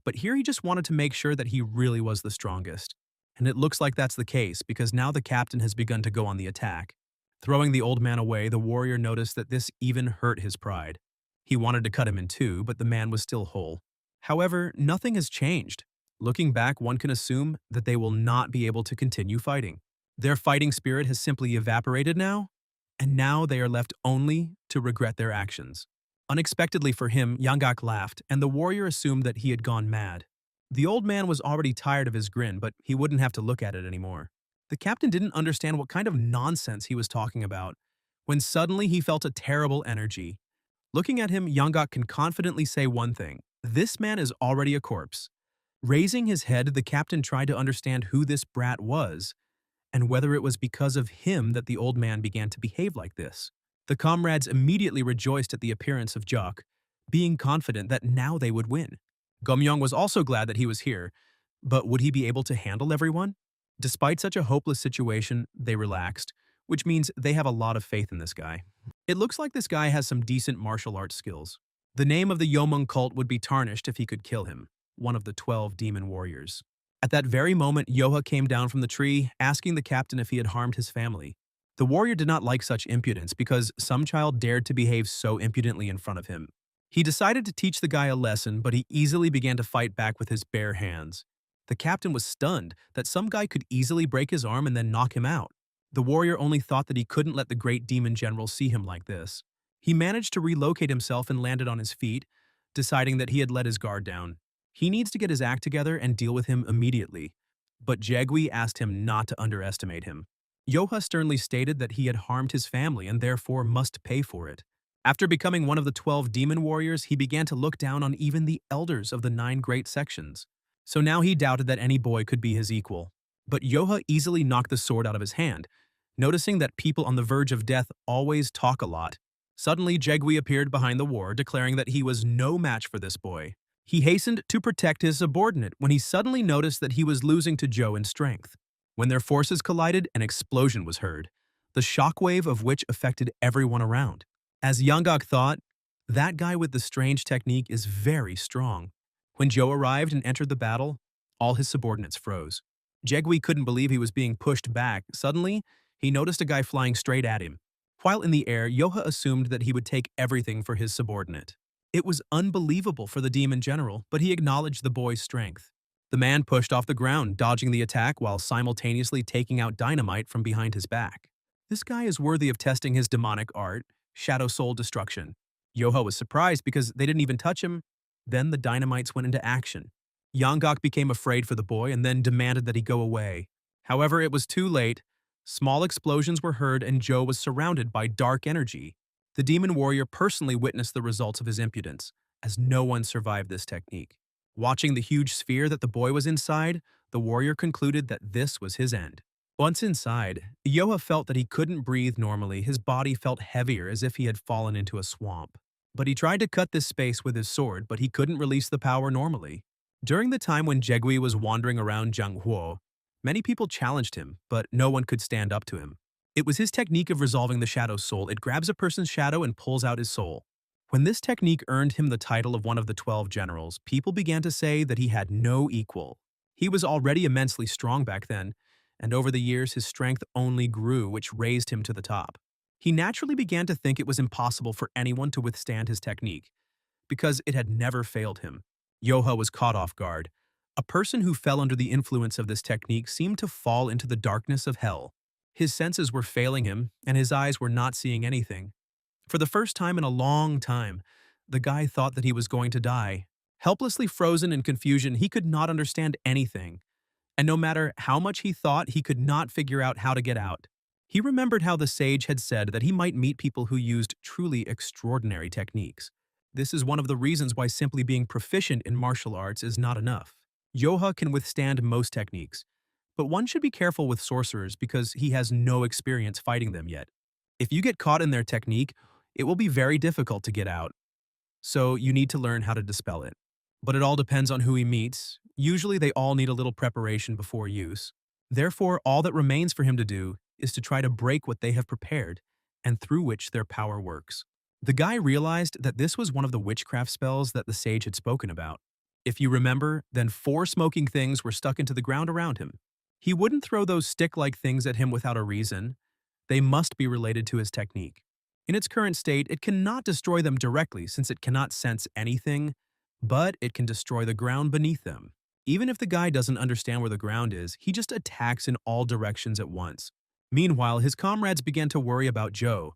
but here he just wanted to make sure that he really was the strongest. And it looks like that's the case because now the captain has begun to go on the attack. Throwing the old man away, the warrior noticed that this even hurt his pride. He wanted to cut him in two, but the man was still whole. However, nothing has changed. Looking back, one can assume that they will not be able to continue fighting. Their fighting spirit has simply evaporated now, and now they are left only to regret their actions. Unexpectedly for him, Yangok laughed, and the warrior assumed that he had gone mad. The old man was already tired of his grin, but he wouldn't have to look at it anymore. The captain didn't understand what kind of nonsense he was talking about, when suddenly he felt a terrible energy. Looking at him, Yangok can confidently say one thing: this man is already a corpse. Raising his head, the captain tried to understand who this brat was, and whether it was because of him that the old man began to behave like this. The comrades immediately rejoiced at the appearance of Jock, being confident that now they would win. Gomyong was also glad that he was here, but would he be able to handle everyone? Despite such a hopeless situation, they relaxed, which means they have a lot of faith in this guy. It looks like this guy has some decent martial arts skills. The name of the Yomung cult would be tarnished if he could kill him, one of the 12 demon warriors. At that very moment, Yoka came down from the tree, asking the captain if he had harmed his family. The warrior did not like such impudence because some child dared to behave so impudently in front of him. He decided to teach the guy a lesson, but he easily began to fight back with his bare hands. The captain was stunned that some guy could easily break his arm and then knock him out. The warrior only thought that he couldn't let the great demon general see him like this. He managed to relocate himself and landed on his feet, deciding that he had let his guard down. He needs to get his act together and deal with him immediately. But Jegui asked him not to underestimate him. Yoha sternly stated that he had harmed his family and therefore must pay for it. After becoming one of the 12 demon warriors, he began to look down on even the elders of the 9 great sections. So now he doubted that any boy could be his equal. But Yoha easily knocked the sword out of his hand, noticing that people on the verge of death always talk a lot. Suddenly, Jegui appeared behind the war, declaring that he was no match for this boy. He hastened to protect his subordinate when he suddenly noticed that he was losing to Joe in strength. When their forces collided, an explosion was heard, the shockwave of which affected everyone around. As Yanggok thought, that guy with the strange technique is very strong. When Joe arrived and entered the battle, all his subordinates froze. Jegui couldn't believe he was being pushed back. Suddenly, he noticed a guy flying straight at him. While in the air, Yoha assumed that he would take everything for his subordinate. It was unbelievable for the demon general, but he acknowledged the boy's strength. The man pushed off the ground, dodging the attack while simultaneously taking out dynamite from behind his back. This guy is worthy of testing his demonic art, Shadow Soul Destruction. Yoha was surprised because they didn't even touch him. Then the dynamites went into action. Yanggok became afraid for the boy and then demanded that he go away. However, it was too late. Small explosions were heard and Joe was surrounded by dark energy. The demon warrior personally witnessed the results of his impudence, as no one survived this technique. Watching the huge sphere that the boy was inside, the warrior concluded that this was his end. Once inside, Yoha felt that he couldn't breathe normally. His body felt heavier as if he had fallen into a swamp. But he tried to cut this space with his sword, but he couldn't release the power normally. During the time when Jegui was wandering around Jianghuo, many people challenged him, but no one could stand up to him. It was his technique of resolving the shadow soul. It grabs a person's shadow and pulls out his soul. When this technique earned him the title of one of the 12 generals, people began to say that he had no equal. He was already immensely strong back then, and over the years his strength only grew, which raised him to the top. He naturally began to think it was impossible for anyone to withstand his technique, because it had never failed him. Yoha was caught off guard. A person who fell under the influence of this technique seemed to fall into the darkness of hell. His senses were failing him, and his eyes were not seeing anything. For the first time in a long time, the guy thought that he was going to die. Helplessly frozen in confusion, he could not understand anything. And no matter how much he thought, he could not figure out how to get out. He remembered how the sage had said that he might meet people who used truly extraordinary techniques. This is one of the reasons why simply being proficient in martial arts is not enough. Yoha can withstand most techniques, but one should be careful with sorcerers because he has no experience fighting them yet. If you get caught in their technique, it will be very difficult to get out. So you need to learn how to dispel it. But it all depends on who he meets. Usually they all need a little preparation before use. Therefore, all that remains for him to do is to try to break what they have prepared and through which their power works. The guy realized that this was one of the witchcraft spells that the sage had spoken about. If you remember, then 4 smoking things were stuck into the ground around him. He wouldn't throw those stick-like things at him without a reason. They must be related to his technique. In its current state, it cannot destroy them directly since it cannot sense anything, but it can destroy the ground beneath them. Even if the guy doesn't understand where the ground is, he just attacks in all directions at once. Meanwhile, his comrades began to worry about Joe,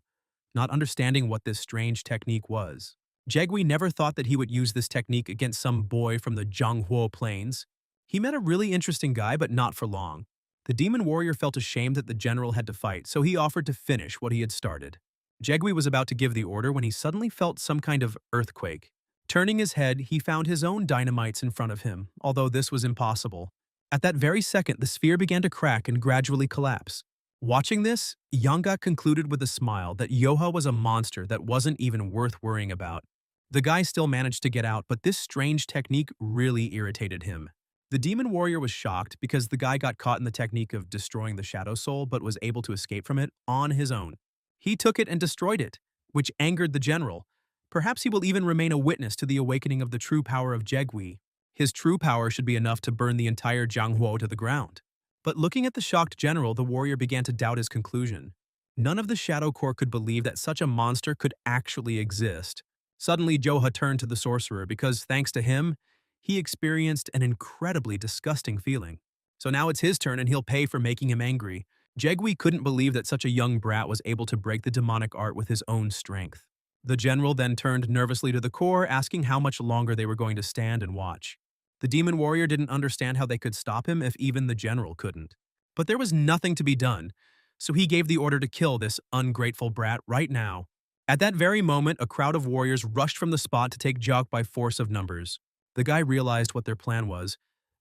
not understanding what this strange technique was. Jegui never thought that he would use this technique against some boy from the Jianghuo plains. He met a really interesting guy, but not for long. The demon warrior felt ashamed that the general had to fight, so he offered to finish what he had started. Jegui was about to give the order when he suddenly felt some kind of earthquake. Turning his head, he found his own dynamites in front of him, although this was impossible. At that very second, the sphere began to crack and gradually collapse. Watching this, Yanga concluded with a smile that Yoha was a monster that wasn't even worth worrying about. The guy still managed to get out, but this strange technique really irritated him. The demon warrior was shocked because the guy got caught in the technique of destroying the shadow soul but was able to escape from it on his own. He took it and destroyed it, which angered the general. Perhaps he will even remain a witness to the awakening of the true power of Jegui. His true power should be enough to burn the entire Jianghuo to the ground. But looking at the shocked general, the warrior began to doubt his conclusion. None of the Shadow Corps could believe that such a monster could actually exist. Suddenly, Joha turned to the sorcerer because, thanks to him, he experienced an incredibly disgusting feeling. So now it's his turn and he'll pay for making him angry. Jegui couldn't believe that such a young brat was able to break the demonic art with his own strength. The general then turned nervously to the Corps, asking how much longer they were going to stand and watch. The demon warrior didn't understand how they could stop him if even the general couldn't. But there was nothing to be done, so he gave the order to kill this ungrateful brat right now. At that very moment, a crowd of warriors rushed from the spot to take Jock by force of numbers. The guy realized what their plan was,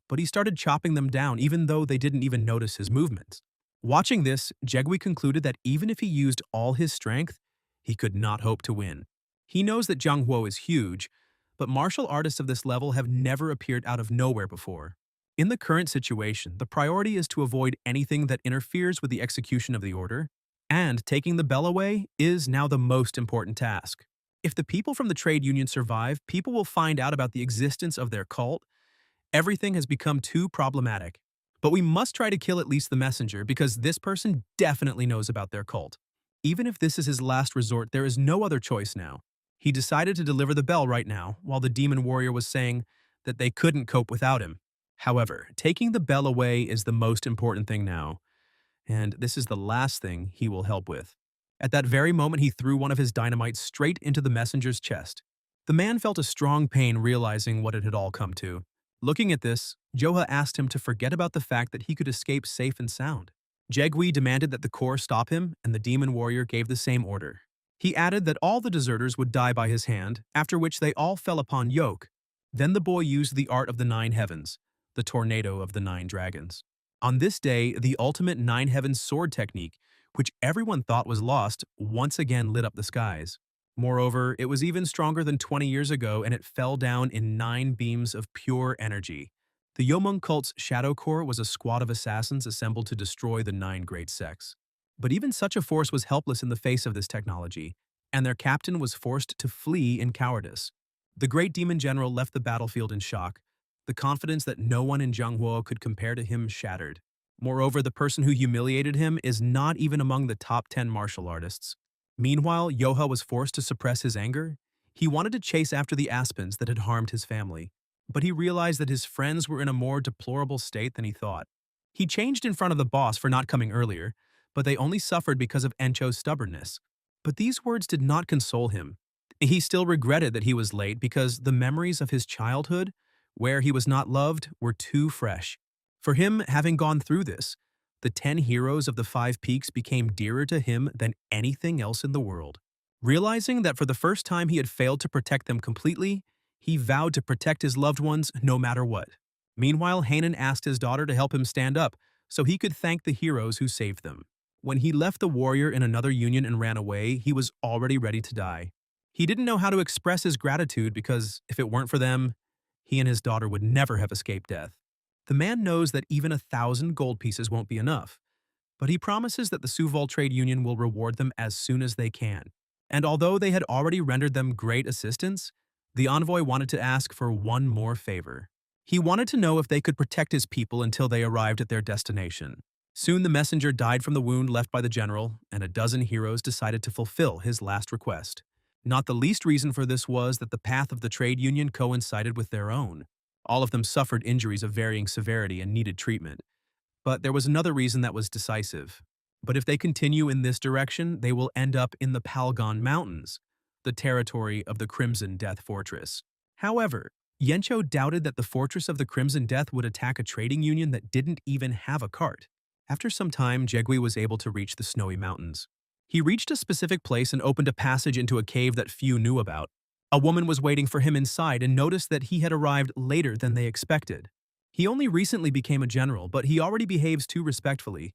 but he started chopping them down even though they didn't even notice his movements. Watching this, Jegui concluded that even if he used all his strength, he could not hope to win. He knows that Jianghuo is huge, but martial artists of this level have never appeared out of nowhere before. In the current situation, the priority is to avoid anything that interferes with the execution of the order. And taking the bell away is now the most important task. If the people from the trade union survive, people will find out about the existence of their cult. Everything has become too problematic. But we must try to kill at least the messenger because this person definitely knows about their cult. Even if this is his last resort, there is no other choice now. He decided to deliver the bell right now, while the demon warrior was saying that they couldn't cope without him. However, taking the bell away is the most important thing now, and this is the last thing he will help with. At that very moment, he threw one of his dynamites straight into the messenger's chest. The man felt a strong pain realizing what it had all come to. Looking at this, Joha asked him to forget about the fact that he could escape safe and sound. Jegui demanded that the Corps stop him, and the demon warrior gave the same order. He added that all the deserters would die by his hand, after which they all fell upon Yoke. Then the boy used the art of the 9 heavens, the tornado of the 9 dragons. On this day, the ultimate 9 heavens sword technique, which everyone thought was lost, once again lit up the skies. Moreover, it was even stronger than 20 years ago, and it fell down in 9 beams of pure energy. The Yomung cult's Shadow Corps was a squad of assassins assembled to destroy the 9 great sects. But even such a force was helpless in the face of this technology, and their captain was forced to flee in cowardice. The great demon general left the battlefield in shock. The confidence that no one in Zhanghua could compare to him shattered. Moreover, the person who humiliated him is not even among the top 10 martial artists. Meanwhile, Yoha was forced to suppress his anger. He wanted to chase after the Aspens that had harmed his family, but he realized that his friends were in a more deplorable state than he thought. He changed in front of the boss for not coming earlier, but they only suffered because of Encho's stubbornness. But these words did not console him. He still regretted that he was late because the memories of his childhood, where he was not loved, were too fresh. For him, having gone through this, the 10 heroes of the 5 peaks became dearer to him than anything else in the world. Realizing that for the first time he had failed to protect them completely, he vowed to protect his loved ones no matter what. Meanwhile, Hanan asked his daughter to help him stand up so he could thank the heroes who saved them. When he left the warrior in another union and ran away, he was already ready to die. He didn't know how to express his gratitude because, if it weren't for them, he and his daughter would never have escaped death. The man knows that even 1,000 gold pieces won't be enough, but he promises that the Suvol Trade Union will reward them as soon as they can. And although they had already rendered them great assistance, the envoy wanted to ask for one more favor. He wanted to know if they could protect his people until they arrived at their destination. Soon the messenger died from the wound left by the general, and a dozen heroes decided to fulfill his last request. Not the least reason for this was that the path of the trade union coincided with their own. All of them suffered injuries of varying severity and needed treatment. But there was another reason that was decisive. But if they continue in this direction, they will end up in the Palgon Mountains, the territory of the Crimson Death Fortress. However, Yencho doubted that the Fortress of the Crimson Death would attack a trading union that didn't even have a cart. After some time, Jegui was able to reach the snowy mountains. He reached a specific place and opened a passage into a cave that few knew about. A woman was waiting for him inside and noticed that he had arrived later than they expected. He only recently became a general, but he already behaves too respectfully,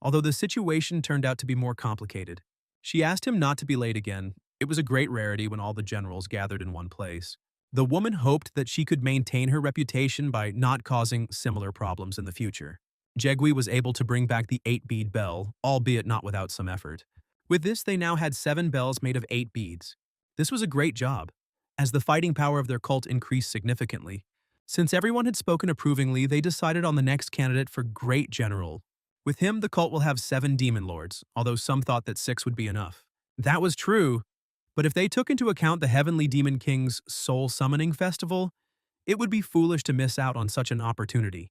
although the situation turned out to be more complicated. She asked him not to be late again. It was a great rarity when all the generals gathered in one place. The woman hoped that she could maintain her reputation by not causing similar problems in the future. Jegui was able to bring back the 8-bead bell, albeit not without some effort. With this, they now had 7 bells made of 8 beads. This was a great job, as the fighting power of their cult increased significantly. Since everyone had spoken approvingly, they decided on the next candidate for Great General. With him, the cult will have 7 demon lords, although some thought that 6 would be enough. That was true, but if they took into account the Heavenly Demon King's Soul Summoning Festival, it would be foolish to miss out on such an opportunity.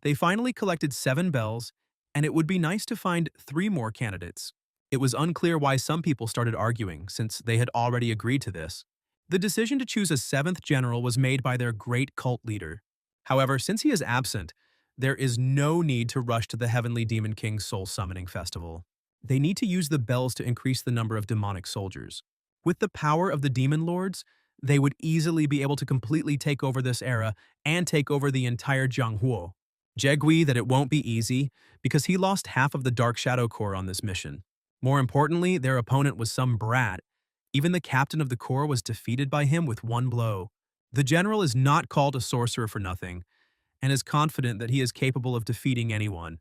They finally collected 7 bells, and it would be nice to find 3 more candidates. It was unclear why some people started arguing, since they had already agreed to this. The decision to choose a 7th general was made by their great cult leader. However, since he is absent, there is no need to rush to the Heavenly Demon King's Soul Summoning Festival. They need to use the bells to increase the number of demonic soldiers. With the power of the demon lords, they would easily be able to completely take over this era and take over the entire Zhanghua. Jegui that it won't be easy, because he lost half of the Dark Shadow Corps on this mission. More importantly, their opponent was some brat. Even the captain of the corps was defeated by him with 1 blow. The general is not called a sorcerer for nothing, and is confident that he is capable of defeating anyone.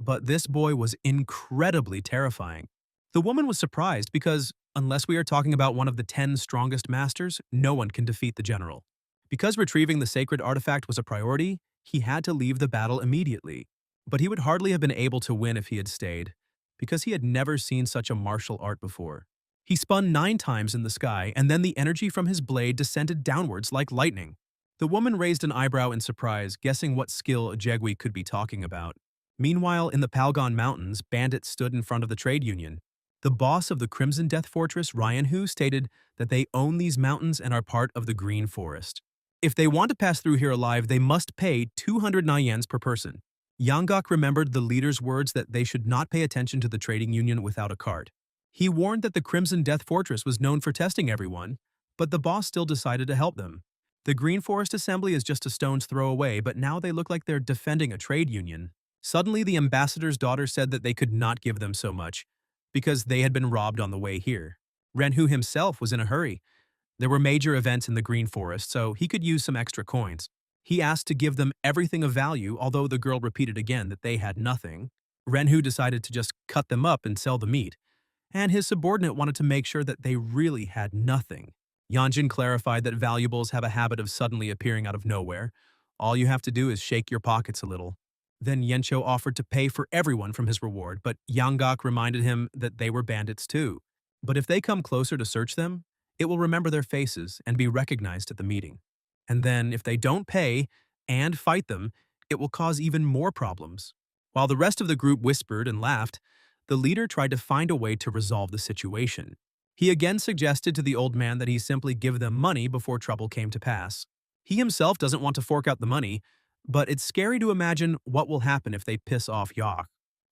But this boy was incredibly terrifying. The woman was surprised because, unless we are talking about one of the 10 strongest masters, no one can defeat the general. Because retrieving the sacred artifact was a priority, he had to leave the battle immediately. But he would hardly have been able to win if he had stayed, because he had never seen such a martial art before. He spun 9 times in the sky, and then the energy from his blade descended downwards like lightning. The woman raised an eyebrow in surprise, guessing what skill Jegui could be talking about. Meanwhile, in the Palgon Mountains, bandits stood in front of the trade union. The boss of the Crimson Death Fortress, Ryanhu, stated that they own these mountains and are part of the Green Forest. If they want to pass through here alive, they must pay 200 Nyens per person. Yanggak remembered the leader's words that they should not pay attention to the trading union without a cart. He warned that the Crimson Death Fortress was known for testing everyone, but the boss still decided to help them. The Green Forest Assembly is just a stone's throw away, but now they look like they're defending a trade union. Suddenly, the ambassador's daughter said that they could not give them so much, because they had been robbed on the way here. Renhu himself was in a hurry. There were major events in the Green Forest, so he could use some extra coins. He asked to give them everything of value, although the girl repeated again that they had nothing. Renhu decided to just cut them up and sell the meat, and his subordinate wanted to make sure that they really had nothing. Yanjin clarified that valuables have a habit of suddenly appearing out of nowhere. All you have to do is shake your pockets a little. Then Yencho offered to pay for everyone from his reward, but Yanggak reminded him that they were bandits too. But if they come closer to search them, it will remember their faces and be recognized at the meeting. And then, if they don't pay and fight them, it will cause even more problems. While the rest of the group whispered and laughed, the leader tried to find a way to resolve the situation. He again suggested to the old man that he simply give them money before trouble came to pass. He himself doesn't want to fork out the money, but it's scary to imagine what will happen if they piss off Yak.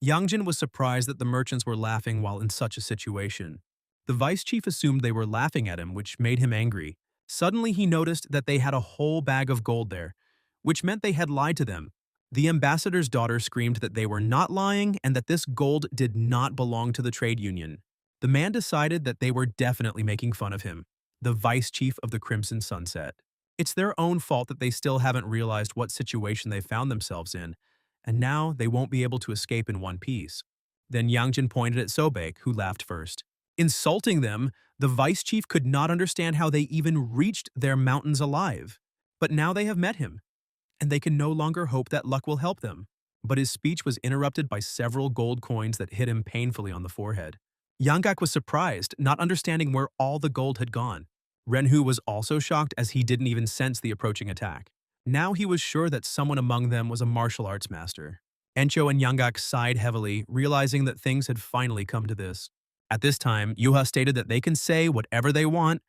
Yangjin was surprised that the merchants were laughing while in such a situation. The vice chief assumed they were laughing at him, which made him angry. Suddenly he noticed that they had a whole bag of gold there, which meant they had lied to them. The ambassador's daughter screamed that they were not lying and that this gold did not belong to the trade union. The man decided that they were definitely making fun of him, the vice chief of the Crimson Sunset. It's their own fault that they still haven't realized what situation they found themselves in, and now they won't be able to escape in one piece. Then Yangjin pointed at Sobek, who laughed first. Insulting them, the vice chief could not understand how they even reached their mountains alive. But now they have met him, and they can no longer hope that luck will help them. But his speech was interrupted by several gold coins that hit him painfully on the forehead. Yanggak was surprised, not understanding where all the gold had gone. Renhu was also shocked as he didn't even sense the approaching attack. Now he was sure that someone among them was a martial arts master. Encho and Yanggak sighed heavily, realizing that things had finally come to this. At this time, Yuha stated that they can say whatever they want,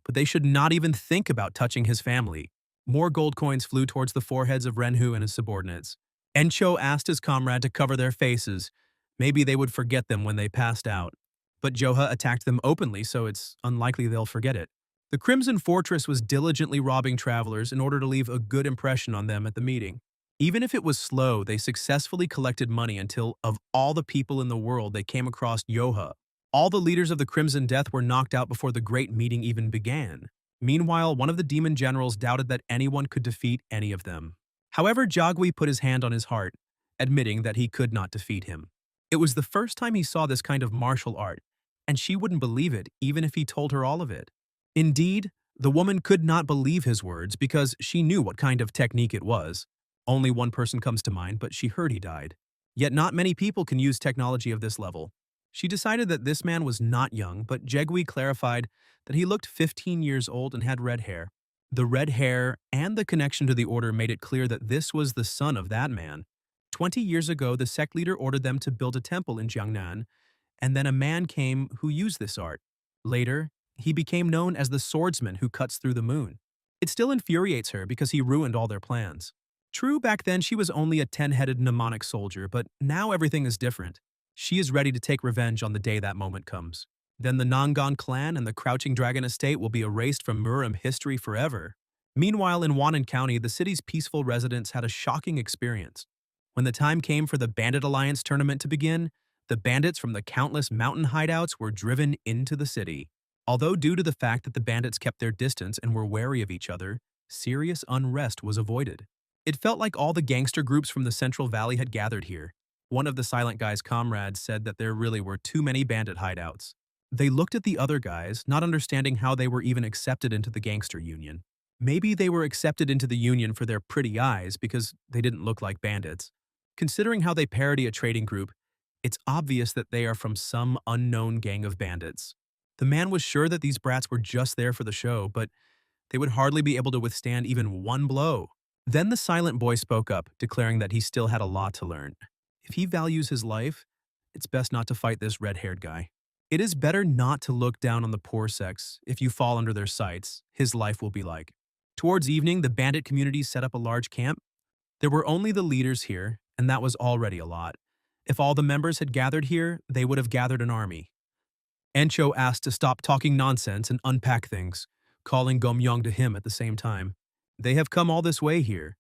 but they should not even think about touching his family. More gold coins flew towards the foreheads of Renhu and his subordinates. Encho asked his comrade to cover their faces. Maybe they would forget them when they passed out. But Joha attacked them openly, so it's unlikely they'll forget it. The Crimson Fortress was diligently robbing travelers in order to leave a good impression on them at the meeting. Even if it was slow, they successfully collected money until, of all the people in the world, they came across Yoha. All the leaders of the Crimson Death were knocked out before the great meeting even began. Meanwhile, one of the demon generals doubted that anyone could defeat any of them. However, Jagui put his hand on his heart, admitting that he could not defeat him. It was the first time he saw this kind of martial art, and she wouldn't believe it even if he told her all of it. Indeed, the woman could not believe his words because she knew what kind of technique it was. Only one person comes to mind, but she heard he died. Yet not many people can use technology of this level. She decided that this man was not young, but Jegui clarified that he looked 15 years old and had red hair. The red hair and the connection to the order made it clear that this was the son of that man. 20 years ago, the sect leader ordered them to build a temple in Jiangnan, and then a man came who used this art. Later, he became known as the swordsman who cuts through the moon. It still infuriates her because he ruined all their plans. True, back then she was only a 10-headed mnemonic soldier, but now everything is different. She is ready to take revenge on the day that moment comes. Then the Nangon clan and the Crouching Dragon estate will be erased from Murim history forever. Meanwhile, in Wannan County, the city's peaceful residents had a shocking experience. When the time came for the Bandit Alliance tournament to begin, the bandits from the countless mountain hideouts were driven into the city. Although due to the fact that the bandits kept their distance and were wary of each other, serious unrest was avoided. It felt like all the gangster groups from the Central Valley had gathered here. One of the silent guy's comrades said that there really were too many bandit hideouts. They looked at the other guys, not understanding how they were even accepted into the gangster union. Maybe they were accepted into the union for their pretty eyes because they didn't look like bandits. Considering how they parody a trading group, it's obvious that they are from some unknown gang of bandits. The man was sure that these brats were just there for the show, but they would hardly be able to withstand even one blow. Then the silent boy spoke up, declaring that he still had a lot to learn. If he values his life, it's best not to fight this red-haired guy. It is better not to look down on the poor sex. If you fall under their sights, his life will be like. Towards evening, the bandit community set up a large camp. There were only the leaders here, and that was already a lot. If all the members had gathered here, they would have gathered an army. Encho asked to stop talking nonsense and unpack things, calling Gomyong to him at the same time. They have come all this way here,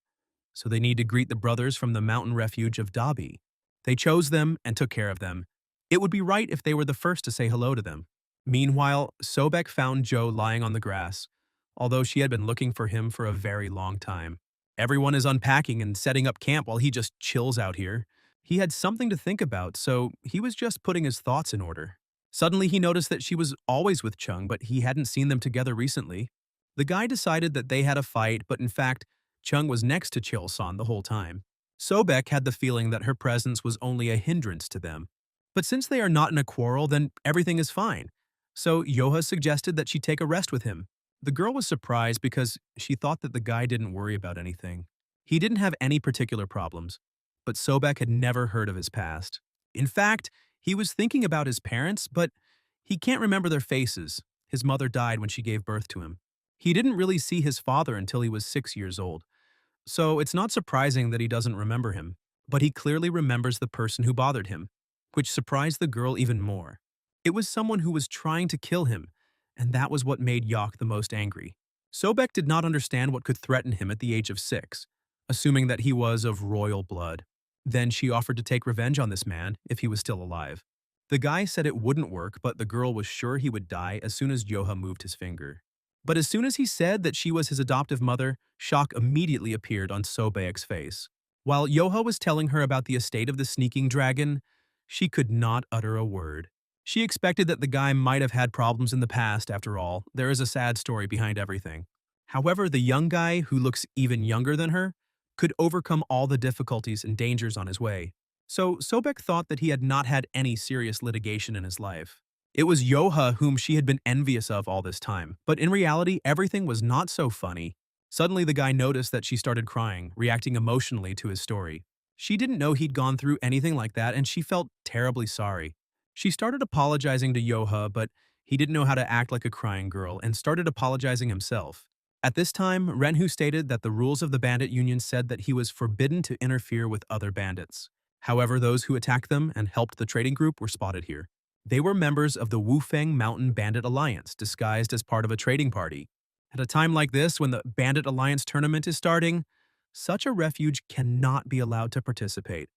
so they need to greet the brothers from the mountain refuge of Dabi. They chose them and took care of them. It would be right if they were the first to say hello to them. Meanwhile, Sobek found Joe lying on the grass, although she had been looking for him for a very long time. Everyone is unpacking and setting up camp while he just chills out here. He had something to think about, so he was just putting his thoughts in order. Suddenly he noticed that she was always with Chung, but he hadn't seen them together recently. The guy decided that they had a fight, but in fact, Chung was next to Chil-san the whole time. Sobek had the feeling that her presence was only a hindrance to them. But since they are not in a quarrel, then everything is fine. So Yoha suggested that she take a rest with him. The girl was surprised because she thought that the guy didn't worry about anything. He didn't have any particular problems, but Sobek had never heard of his past. In fact, he was thinking about his parents, but he can't remember their faces. His mother died when she gave birth to him. He didn't really see his father until he was 6 years old. So it's not surprising that he doesn't remember him, but he clearly remembers the person who bothered him, which surprised the girl even more. It was someone who was trying to kill him, and that was what made Yok the most angry. Sobek did not understand what could threaten him at the age of 6, assuming that he was of royal blood. Then she offered to take revenge on this man if he was still alive. The guy said it wouldn't work, but the girl was sure he would die as soon as Yoha moved his finger. But as soon as he said that she was his adoptive mother, shock immediately appeared on Sobek's face. While Yoha was telling her about the estate of the sneaking dragon, she could not utter a word. She expected that the guy might have had problems in the past. After all, there is a sad story behind everything. However, the young guy, who looks even younger than her, could overcome all the difficulties and dangers on his way. So Sobek thought that he had not had any serious litigation in his life. It was Yoha whom she had been envious of all this time, but in reality, everything was not so funny. Suddenly, the guy noticed that she started crying, reacting emotionally to his story. She didn't know he'd gone through anything like that, and she felt terribly sorry. She started apologizing to Yoha, but he didn't know how to act like a crying girl and started apologizing himself. At this time, Renhu stated that the rules of the bandit union said that he was forbidden to interfere with other bandits. However, those who attacked them and helped the trading group were spotted here. They were members of the Wufeng Mountain Bandit Alliance, disguised as part of a trading party. At a time like this, when the Bandit Alliance tournament is starting, such a refuge cannot be allowed to participate.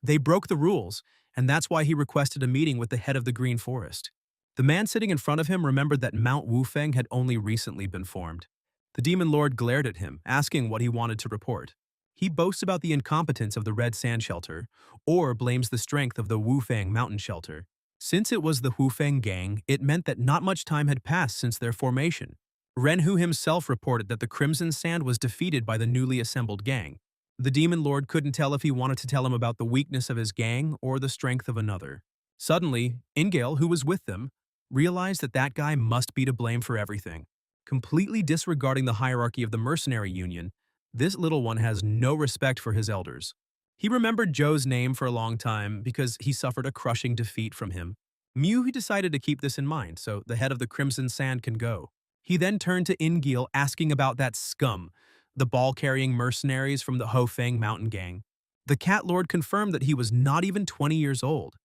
They broke the rules, and that's why he requested a meeting with the head of the Green Forest. The man sitting in front of him remembered that Mount Wufeng had only recently been formed. The Demon Lord glared at him, asking what he wanted to report. He boasts about the incompetence of the Red Sand Shelter, or blames the strength of the Wufeng Mountain Shelter. Since it was the Wufeng gang, it meant that not much time had passed since their formation. Renhu himself reported that the Crimson Sand was defeated by the newly assembled gang. The Demon Lord couldn't tell if he wanted to tell him about the weakness of his gang or the strength of another. Suddenly, Ingale, who was with them, realized that that guy must be to blame for everything. Completely disregarding the hierarchy of the mercenary union, this little one has no respect for his elders. He remembered Joe's name for a long time because he suffered a crushing defeat from him. He decided to keep this in mind so the head of the Crimson Sand can go. He then turned to Ingale asking about that scum, the ball-carrying mercenaries from the Hofeng Mountain Gang. The Cat Lord confirmed that he was not even 20 years old,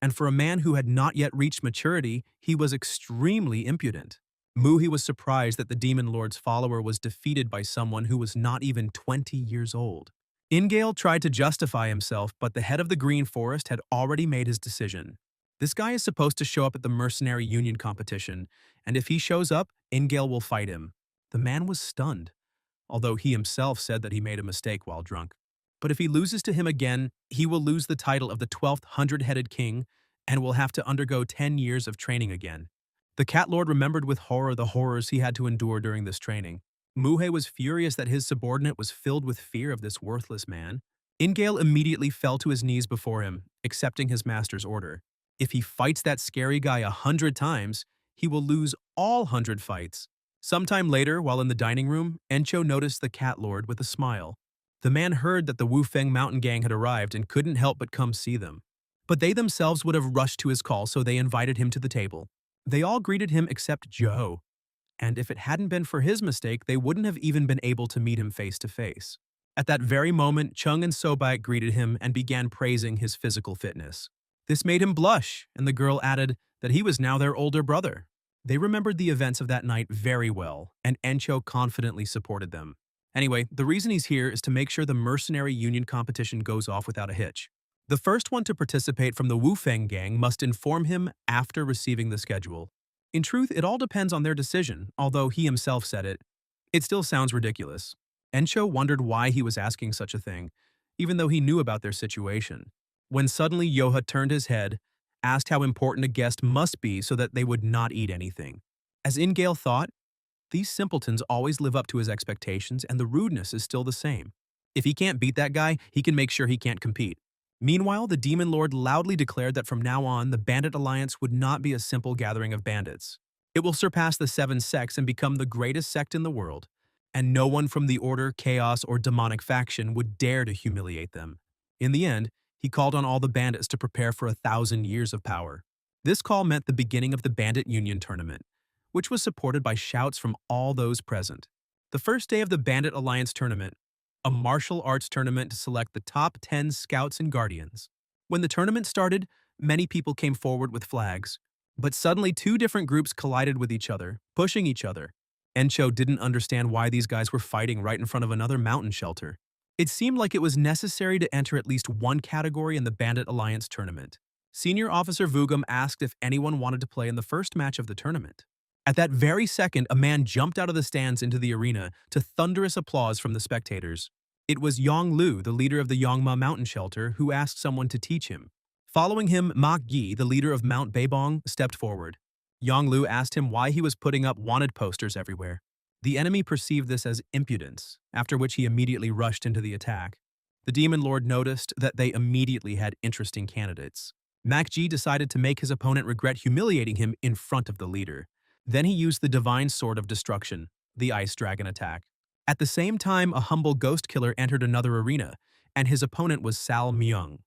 and for a man who had not yet reached maturity, he was extremely impudent. Muhi was surprised that the Demon Lord's follower was defeated by someone who was not even 20 years old. Ingale tried to justify himself, but the head of the Green Forest had already made his decision. This guy is supposed to show up at the Mercenary Union competition, and if he shows up, Ingale will fight him. The man was stunned, although he himself said that he made a mistake while drunk. But if he loses to him again, he will lose the title of the 12th hundred-headed king and will have to undergo 10 years of training again. The Cat Lord remembered with horror the horrors he had to endure during this training. Muhei was furious that his subordinate was filled with fear of this worthless man. Ingale immediately fell to his knees before him, accepting his master's order. If he fights that scary guy 100 times, he will lose all 100 fights. Sometime later, while in the dining room, Encho noticed the Cat Lord with a smile. The man heard that the Wufeng mountain gang had arrived and couldn't help but come see them. But they themselves would have rushed to his call, so they invited him to the table. They all greeted him except Joe, and if it hadn't been for his mistake, they wouldn't have even been able to meet him face to face. At that very moment, Chung and Sobite greeted him and began praising his physical fitness. This made him blush, and the girl added that he was now their older brother. They remembered the events of that night very well, and Encho confidently supported them. Anyway, the reason he's here is to make sure the mercenary union competition goes off without a hitch. The first one to participate from the Wufeng gang must inform him after receiving the schedule. In truth, it all depends on their decision, although he himself said it. It still sounds ridiculous. Encho wondered why he was asking such a thing, even though he knew about their situation. When suddenly Yoha turned his head, asked how important a guest must be so that they would not eat anything. As Ingale thought, these simpletons always live up to his expectations and the rudeness is still the same. If he can't beat that guy, he can make sure he can't compete. Meanwhile, the Demon Lord loudly declared that from now on, the Bandit Alliance would not be a simple gathering of bandits. It will surpass the 7 sects and become the greatest sect in the world, and no one from the Order, Chaos, or Demonic faction would dare to humiliate them. In the end, he called on all the bandits to prepare for 1,000 years of power. This call meant the beginning of the Bandit Union Tournament, which was supported by shouts from all those present. The first day of the Bandit Alliance Tournament, a martial arts tournament to select the top 10 scouts and guardians. When the tournament started, many people came forward with flags. But suddenly 2 different groups collided with each other, pushing each other. Encho didn't understand why these guys were fighting right in front of another mountain shelter. It seemed like it was necessary to enter at least one category in the Bandit Alliance tournament. Senior Officer Vugum asked if anyone wanted to play in the first match of the tournament. At that very second, a man jumped out of the stands into the arena to thunderous applause from the spectators. It was Yong Lu, the leader of the Yongma mountain shelter, who asked someone to teach him. Following him, Ma Yi, the leader of Mount Beibong, stepped forward. Yong Lu asked him why he was putting up wanted posters everywhere. The enemy perceived this as impudence, after which he immediately rushed into the attack. The Demon Lord noticed that they immediately had interesting candidates. Ji decided to make his opponent regret humiliating him in front of the leader. Then he used the Divine Sword of Destruction, the Ice Dragon attack. At the same time, a humble ghost killer entered another arena, and his opponent was Sal Myung.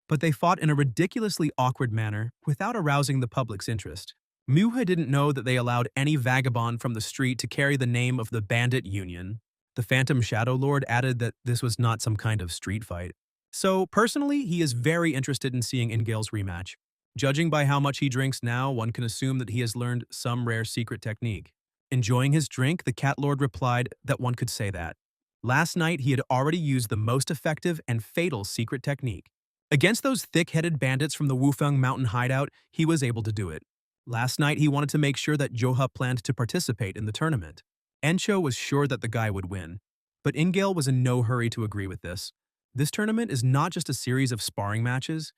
But they fought in a ridiculously awkward manner without arousing the public's interest. Muha didn't know that they allowed any vagabond from the street to carry the name of the Bandit Union. The Phantom Shadow Lord added that this was not some kind of street fight. So, personally, he is very interested in seeing Ingale's rematch. Judging by how much he drinks now, one can assume that he has learned some rare secret technique. Enjoying his drink, the Cat Lord replied that one could say that. Last night, he had already used the most effective and fatal secret technique. Against those thick-headed bandits from the Wufeng Mountain hideout, he was able to do it. Last night, he wanted to make sure that Joha planned to participate in the tournament. Encho was sure that the guy would win. But Ingale was in no hurry to agree with this. This tournament is not just a series of sparring matches.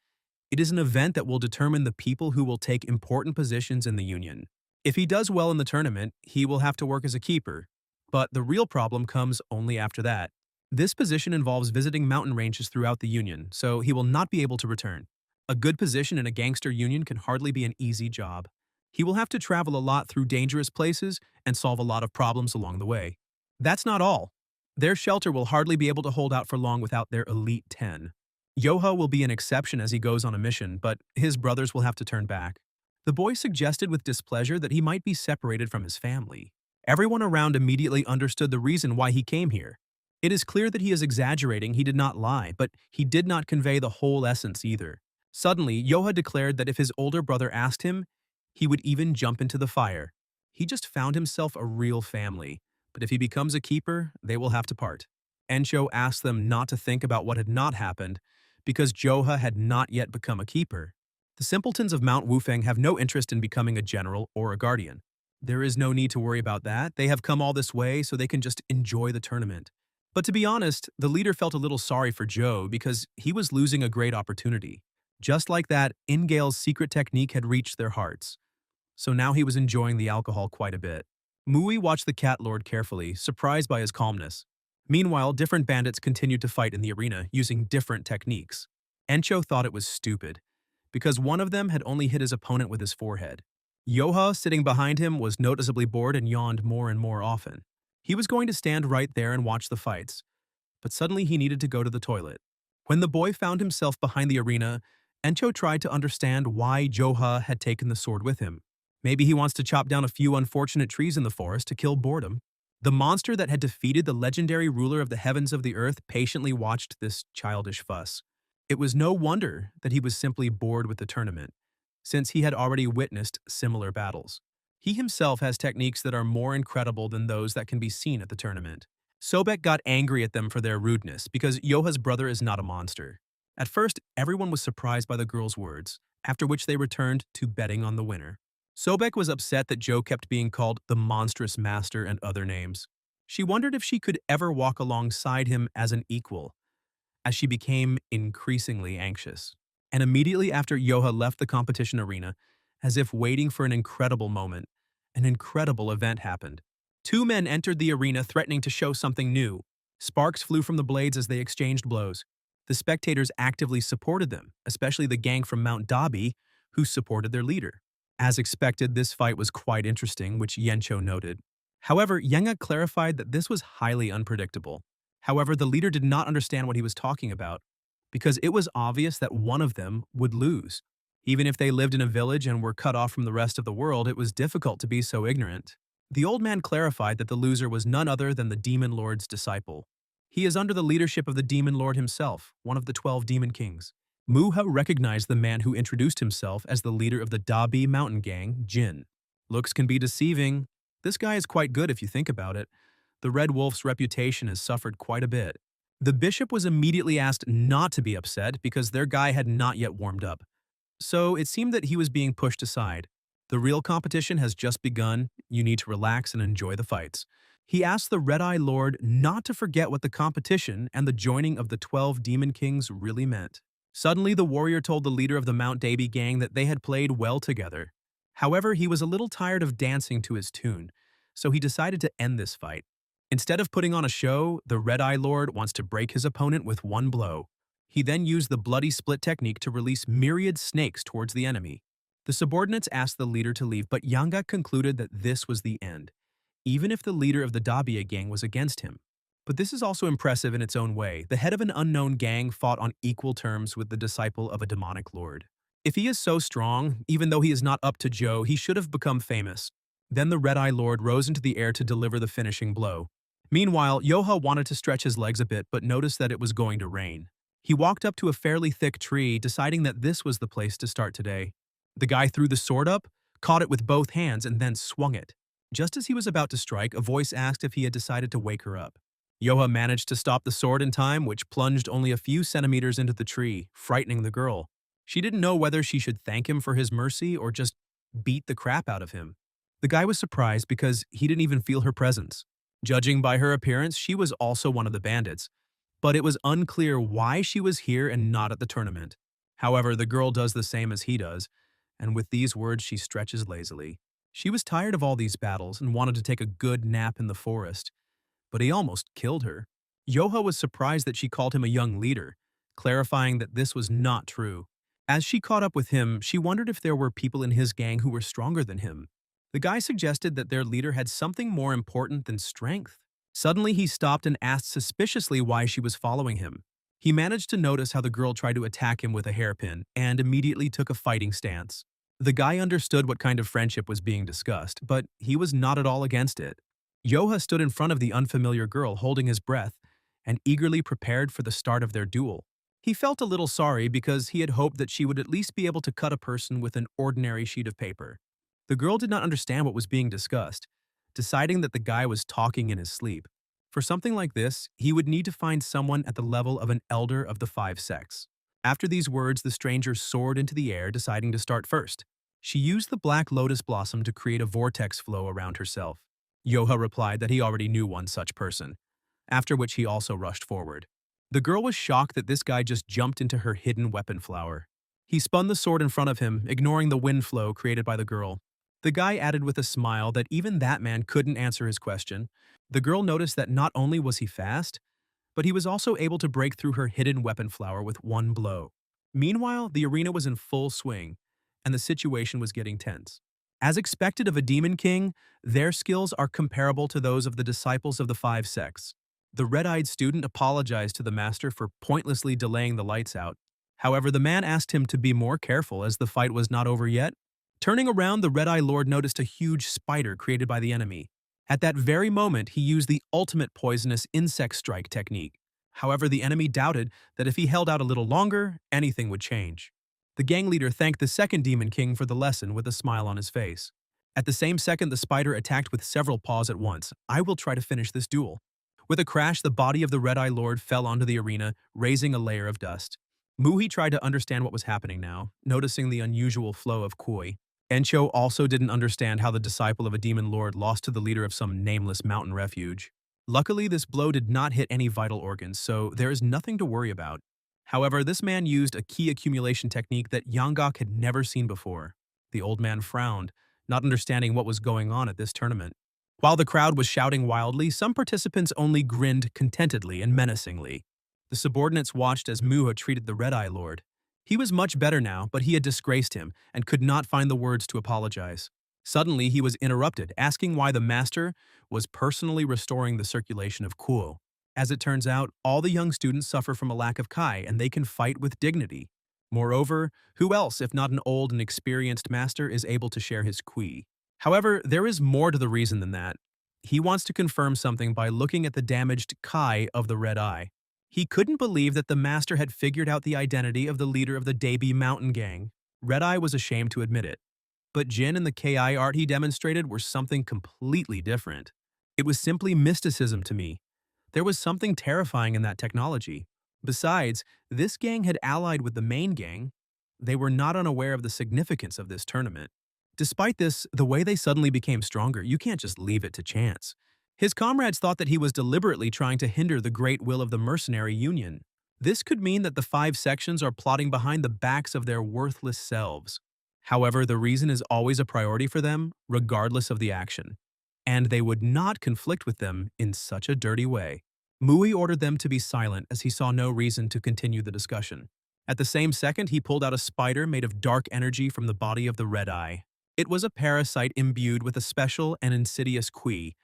It is an event that will determine the people who will take important positions in the Union. If he does well in the tournament, he will have to work as a keeper. But the real problem comes only after that. This position involves visiting mountain ranges throughout the Union, so he will not be able to return. A good position in a gangster union can hardly be an easy job. He will have to travel a lot through dangerous places and solve a lot of problems along the way. That's not all. Their shelter will hardly be able to hold out for long without their Elite 10. Yoha will be an exception as he goes on a mission, but his brothers will have to turn back. The boy suggested with displeasure that he might be separated from his family. Everyone around immediately understood the reason why he came here. It is clear that he is exaggerating, he did not lie, but he did not convey the whole essence either. Suddenly, Yoha declared that if his older brother asked him, he would even jump into the fire. He just found himself a real family, but if he becomes a keeper, they will have to part. Encho asked them not to think about what had not happened, because Joha had not yet become a keeper. The simpletons of Mount Wufeng have no interest in becoming a general or a guardian. There is no need to worry about that. They have come all this way so they can just enjoy the tournament. But to be honest, the leader felt a little sorry for Joe because he was losing a great opportunity. Just like that, Ingale's secret technique had reached their hearts. So now he was enjoying the alcohol quite a bit. Mui watched the cat lord carefully, surprised by his calmness. Meanwhile, different bandits continued to fight in the arena using different techniques. Encho thought it was stupid, because one of them had only hit his opponent with his forehead. Yoha, sitting behind him, was noticeably bored and yawned more and more often. He was going to stand right there and watch the fights, but suddenly he needed to go to the toilet. When the boy found himself behind the arena, Encho tried to understand why Joha had taken the sword with him. Maybe he wants to chop down a few unfortunate trees in the forest to kill boredom. The monster that had defeated the legendary ruler of the heavens of the earth patiently watched this childish fuss. It was no wonder that he was simply bored with the tournament, since he had already witnessed similar battles. He himself has techniques that are more incredible than those that can be seen at the tournament. Sobek got angry at them for their rudeness because Yoha's brother is not a monster. At first, everyone was surprised by the girl's words, after which they returned to betting on the winner. Sobek was upset that Joe kept being called the monstrous master and other names. She wondered if she could ever walk alongside him as an equal, as she became increasingly anxious. And immediately after Yoha left the competition arena, as if waiting for an incredible moment, an incredible event happened. Two men entered the arena threatening to show something new. Sparks flew from the blades as they exchanged blows. The spectators actively supported them, especially the gang from Mount Dabi, who supported their leader. As expected, this fight was quite interesting, which Yencho noted. However, Yenga clarified that this was highly unpredictable. However, the leader did not understand what he was talking about, because it was obvious that one of them would lose. Even if they lived in a village and were cut off from the rest of the world, it was difficult to be so ignorant. The old man clarified that the loser was none other than the Demon Lord's disciple. He is under the leadership of the Demon Lord himself, one of the 12 Demon Kings. Muha recognized the man who introduced himself as the leader of the Dabi mountain gang, Jin. Looks can be deceiving. This guy is quite good if you think about it. The Red Wolf's reputation has suffered quite a bit. The bishop was immediately asked not to be upset because their guy had not yet warmed up. So it seemed that he was being pushed aside. The real competition has just begun. You need to relax and enjoy the fights. He asked the Red-Eye Lord not to forget what the competition and the joining of the 12 Demon Kings really meant. Suddenly, the warrior told the leader of the Mount Dabi gang that they had played well together. However, he was a little tired of dancing to his tune, so he decided to end this fight. Instead of putting on a show, the Red-Eye Lord wants to break his opponent with one blow. He then used the bloody split technique to release myriad snakes towards the enemy. The subordinates asked the leader to leave, but Yanga concluded that this was the end, even if the leader of the Dabiya gang was against him. But this is also impressive in its own way. The head of an unknown gang fought on equal terms with the disciple of a demonic lord. If he is so strong, even though he is not up to Joe, he should have become famous. Then the Red-Eye Lord rose into the air to deliver the finishing blow. Meanwhile, Yoha wanted to stretch his legs a bit but noticed that it was going to rain. He walked up to a fairly thick tree, deciding that this was the place to start today. The guy threw the sword up, caught it with both hands, and then swung it. Just as he was about to strike, a voice asked if he had decided to wake her up. Yoha managed to stop the sword in time, which plunged only a few centimeters into the tree, frightening the girl. She didn't know whether she should thank him for his mercy or just beat the crap out of him. The guy was surprised because he didn't even feel her presence. Judging by her appearance, she was also one of the bandits, but it was unclear why she was here and not at the tournament. However, the girl does the same as he does, and with these words she stretches lazily. She was tired of all these battles and wanted to take a good nap in the forest, but he almost killed her. Yoha was surprised that she called him a young leader, clarifying that this was not true. As she caught up with him, she wondered if there were people in his gang who were stronger than him. The guy suggested that their leader had something more important than strength. Suddenly, he stopped and asked suspiciously why she was following him. He managed to notice how the girl tried to attack him with a hairpin and immediately took a fighting stance. The guy understood what kind of friendship was being discussed, but he was not at all against it. Yoha stood in front of the unfamiliar girl holding his breath and eagerly prepared for the start of their duel. He felt a little sorry because he had hoped that she would at least be able to cut a person with an ordinary sheet of paper. The girl did not understand what was being discussed, deciding that the guy was talking in his sleep. For something like this, he would need to find someone at the level of an elder of the 5 sects. After these words, the stranger soared into the air, deciding to start first. She used the black lotus blossom to create a vortex flow around herself. Yoha replied that he already knew one such person. after which he also rushed forward. The girl was shocked that this guy just jumped into her hidden weapon flower. He spun the sword in front of him, ignoring the wind flow created by the girl. The guy added with a smile that even that man couldn't answer his question. The girl noticed that not only was he fast, but he was also able to break through her hidden weapon flower with one blow. Meanwhile, the arena was in full swing, and the situation was getting tense. As expected of a demon king, their skills are comparable to those of the disciples of the five sects. The red-eyed student apologized to the master for pointlessly delaying the lights out. However, the man asked him to be more careful as the fight was not over yet. Turning around, the red-eye lord noticed a huge spider created by the enemy. At that very moment, he used the ultimate poisonous insect strike technique. However, the enemy doubted that if he held out a little longer, anything would change. The gang leader thanked the second demon king for the lesson with a smile on his face. At the same second, the spider attacked with several paws at once. "I will try to finish this duel." With a crash, the body of the red-eye lord fell onto the arena, raising a layer of dust. Muhi tried to understand what was happening now, noticing the unusual flow of koi. Encho also didn't understand how the disciple of a demon lord lost to the leader of some nameless mountain refuge. Luckily, this blow did not hit any vital organs, so there is nothing to worry about. However, this man used a key accumulation technique that Yanggok had never seen before. The old man frowned, not understanding what was going on at this tournament. While the crowd was shouting wildly, some participants only grinned contentedly and menacingly. The subordinates watched as Muha treated the Red-Eye Lord. He was much better now, but he had disgraced him and could not find the words to apologize. Suddenly, he was interrupted, asking why the master was personally restoring the circulation of Kuo. As it turns out, all the young students suffer from a lack of Kai, and they can fight with dignity. Moreover, who else, if not an old and experienced master, is able to share his Kui? However, there is more to the reason than that. He wants to confirm something by looking at the damaged Kai of the Red Eye. He couldn't believe that the master had figured out the identity of the leader of the Daebi Mountain Gang. Red Eye was ashamed to admit it. But Jin and the KI art he demonstrated were something completely different. It was simply mysticism to me. There was something terrifying in that technology. Besides, this gang had allied with the main gang. They were not unaware of the significance of this tournament. Despite this, the way they suddenly became stronger, you can't just leave it to chance. His comrades thought that he was deliberately trying to hinder the great will of the mercenary union. This could mean that the five sections are plotting behind the backs of their worthless selves. However, the reason is always a priority for them, regardless of the action. And they would not conflict with them in such a dirty way. Mui ordered them to be silent as he saw no reason to continue the discussion. At the same second, he pulled out a spider made of dark energy from the body of the Red Eye. It was a parasite imbued with a special and insidious Kui,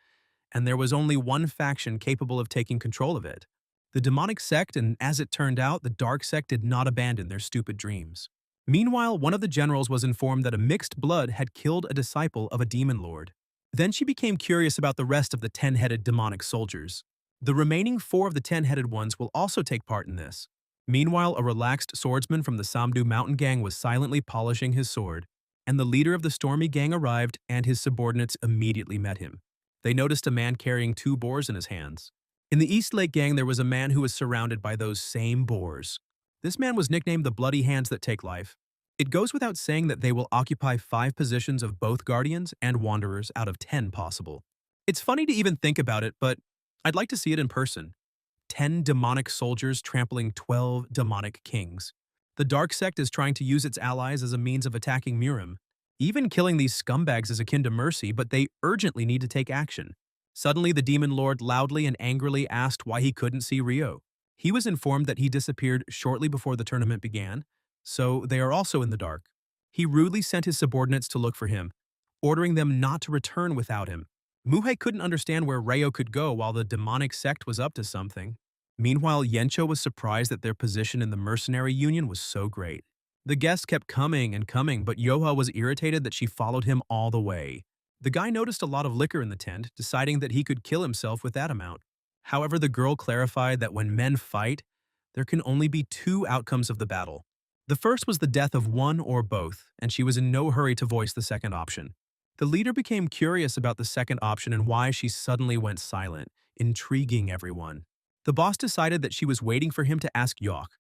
and there was only one faction capable of taking control of it. The demonic sect, and as it turned out, the dark sect did not abandon their stupid dreams. Meanwhile, one of the generals was informed that a mixed blood had killed a disciple of a demon lord. Then she became curious about the rest of the 10-headed demonic soldiers. The remaining 4 of the 10-headed ones will also take part in this. Meanwhile, a relaxed swordsman from the Samdu Mountain Gang was silently polishing his sword, and the leader of the Stormy Gang arrived and his subordinates immediately met him. They noticed a man carrying 2 boars in his hands. In the East Lake Gang, there was a man who was surrounded by those same boars. This man was nicknamed the Bloody Hands That Take Life. It goes without saying that they will occupy 5 positions of both Guardians and Wanderers out of 10 possible. It's funny to even think about it, but I'd like to see it in person. 10 demonic soldiers trampling 12 demonic kings. The Dark Sect is trying to use its allies as a means of attacking Murim. Even killing these scumbags is akin to mercy, but they urgently need to take action. Suddenly, the Demon Lord loudly and angrily asked why he couldn't see Ryo. He was informed that he disappeared shortly before the tournament began, so they are also in the dark. He rudely sent his subordinates to look for him, ordering them not to return without him. Muhei couldn't understand where Ryo could go while the demonic sect was up to something. Meanwhile, Yencho was surprised that their position in the mercenary union was so great. The guests kept coming and coming, but Yoha was irritated that she followed him all the way. The guy noticed a lot of liquor in the tent, deciding that he could kill himself with that amount. However, the girl clarified that when men fight, there can only be 2 outcomes of the battle. The first was the death of one or both, and she was in no hurry to voice the second option. The leader became curious about the second option and why she suddenly went silent, intriguing everyone. The boss decided that she was waiting for him to ask Yok,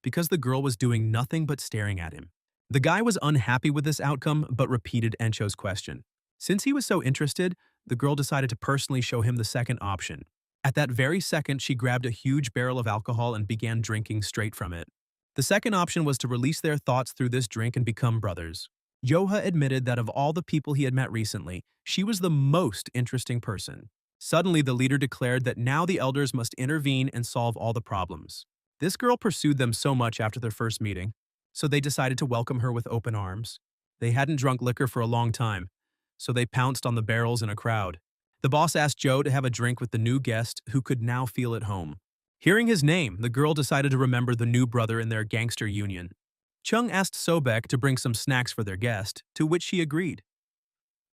because the girl was doing nothing but staring at him. The guy was unhappy with this outcome, but repeated Encho's question. Since he was so interested, the girl decided to personally show him the second option. At that very second, she grabbed a huge barrel of alcohol and began drinking straight from it. The second option was to release their thoughts through this drink and become brothers. Yoha admitted that of all the people he had met recently, she was the most interesting person. Suddenly, the leader declared that now the elders must intervene and solve all the problems. This girl pursued them so much after their first meeting, so they decided to welcome her with open arms. They hadn't drunk liquor for a long time, so they pounced on the barrels in a crowd. The boss asked Joe to have a drink with the new guest who could now feel at home. Hearing his name, the girl decided to remember the new brother in their gangster union. Chung asked Sobek to bring some snacks for their guest, to which she agreed.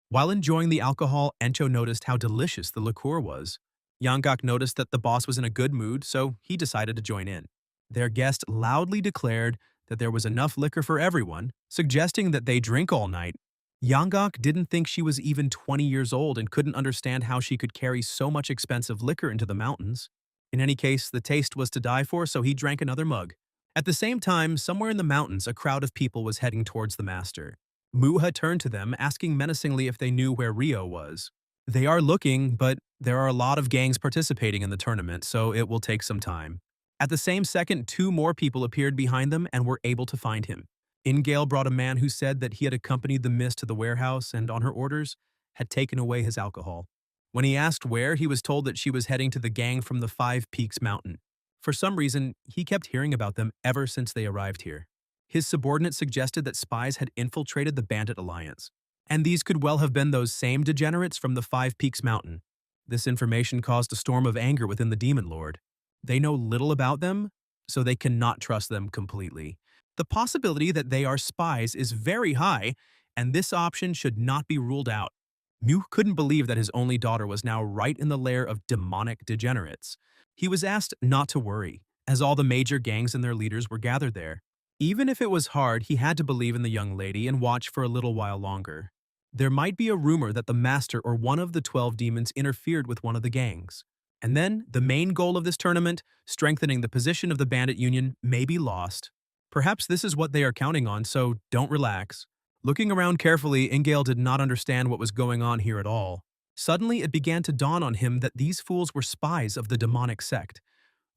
While enjoying the alcohol, Encho noticed how delicious the liqueur was. Yanggak noticed that the boss was in a good mood, so he decided to join in. Their guest loudly declared that there was enough liquor for everyone, suggesting that they drink all night. Yanggak didn't think she was even 20 years old and couldn't understand how she could carry so much expensive liquor into the mountains. In any case, the taste was to die for, so he drank another mug. At the same time, somewhere in the mountains, a crowd of people was heading towards the master. Muha turned to them, asking menacingly if they knew where Rio was. They are looking, but there are a lot of gangs participating in the tournament, so it will take some time. At the same second, two more people appeared behind them and were able to find him. Ingale brought a man who said that he had accompanied the miss to the warehouse and, on her orders, had taken away his alcohol. When he asked where, he was told that she was heading to the gang from the Five Peaks Mountain. For some reason, he kept hearing about them ever since they arrived here. His subordinate suggested that spies had infiltrated the bandit alliance, and these could well have been those same degenerates from the Five Peaks Mountain. This information caused a storm of anger within the Demon Lord. They know little about them, so they cannot trust them completely. The possibility that they are spies is very high, and this option should not be ruled out. Mew couldn't believe that his only daughter was now right in the lair of demonic degenerates. He was asked not to worry, as all the major gangs and their leaders were gathered there. Even if it was hard, he had to believe in the young lady and watch for a little while longer. There might be a rumor that the master or one of the 12 demons interfered with one of the gangs. And then, the main goal of this tournament, strengthening the position of the bandit union, may be lost. Perhaps this is what they are counting on, so don't relax. Looking around carefully, Ingale did not understand what was going on here at all. Suddenly, it began to dawn on him that these fools were spies of the demonic sect,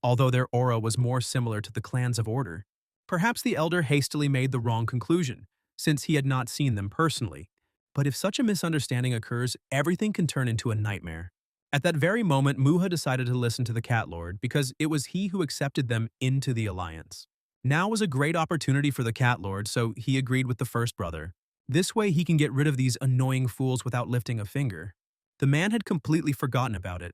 although their aura was more similar to the clans of Order. Perhaps the elder hastily made the wrong conclusion, since he had not seen them personally. But if such a misunderstanding occurs, everything can turn into a nightmare. At that very moment, Muha decided to listen to the Cat Lord because it was he who accepted them into the alliance. Now was a great opportunity for the Cat Lord, so he agreed with the first brother. This way he can get rid of these annoying fools without lifting a finger. The man had completely forgotten about it,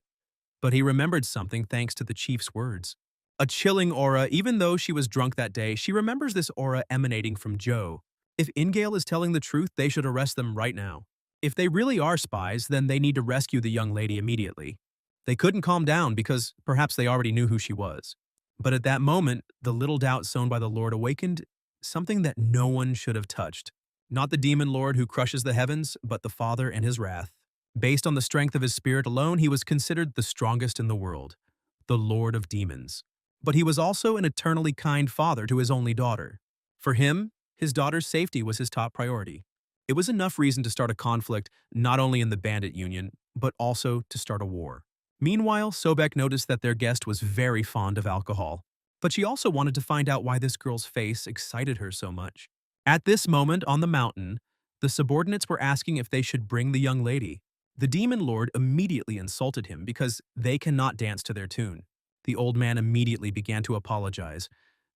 but he remembered something thanks to the chief's words. A chilling aura. Even though she was drunk that day, she remembers this aura emanating from Joe. If Ingale is telling the truth, they should arrest them right now. If they really are spies, then they need to rescue the young lady immediately. They couldn't calm down because perhaps they already knew who she was. But at that moment, the little doubt sown by the Lord awakened something that no one should have touched. Not the demon lord who crushes the heavens, but the Father and his wrath. Based on the strength of his spirit alone, he was considered the strongest in the world, the Lord of Demons. But he was also an eternally kind father to his only daughter. For him, his daughter's safety was his top priority. It was enough reason to start a conflict not only in the bandit union, but also to start a war. Meanwhile, Sobek noticed that their guest was very fond of alcohol. But she also wanted to find out why this girl's face excited her so much. At this moment on the mountain, the subordinates were asking if they should bring the young lady. The demon lord immediately insulted him because they cannot dance to their tune. The old man immediately began to apologize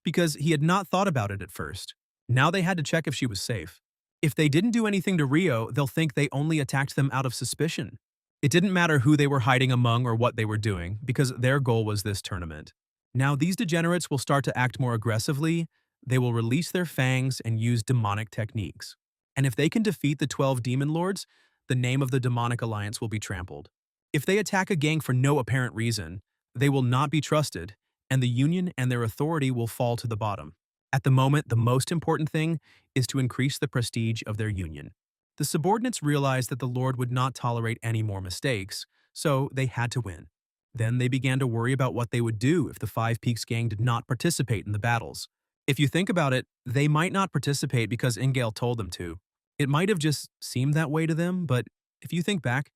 because he had not thought about it at first. Now they had to check if she was safe. If they didn't do anything to Rio, they'll think they only attacked them out of suspicion. It didn't matter who they were hiding among or what they were doing, because their goal was this tournament. Now these degenerates will start to act more aggressively, they will release their fangs and use demonic techniques. And if they can defeat the 12 demon lords, the name of the demonic alliance will be trampled. If they attack a gang for no apparent reason, they will not be trusted, and the union and their authority will fall to the bottom. At the moment, the most important thing is to increase the prestige of their union. The subordinates realized that the Lord would not tolerate any more mistakes, so they had to win. Then they began to worry about what they would do if the Five Peaks gang did not participate in the battles. If you think about it, they might not participate because Ingale told them to. It might have just seemed that way to them, but if you think back,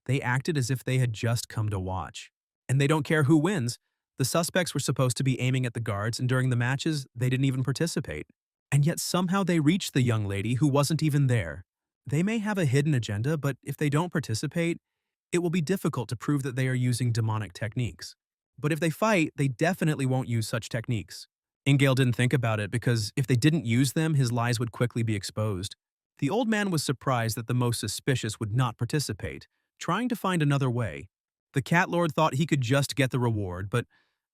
they acted as if they had just come to watch. And they don't care who wins. The suspects were supposed to be aiming at the guards, and during the matches, they didn't even participate. And yet somehow they reached the young lady who wasn't even there. They may have a hidden agenda, but if they don't participate, it will be difficult to prove that they are using demonic techniques. But if they fight, they definitely won't use such techniques. Ingale didn't think about it because if they didn't use them, his lies would quickly be exposed. The old man was surprised that the most suspicious would not participate, trying to find another way. The cat lord thought he could just get the reward, but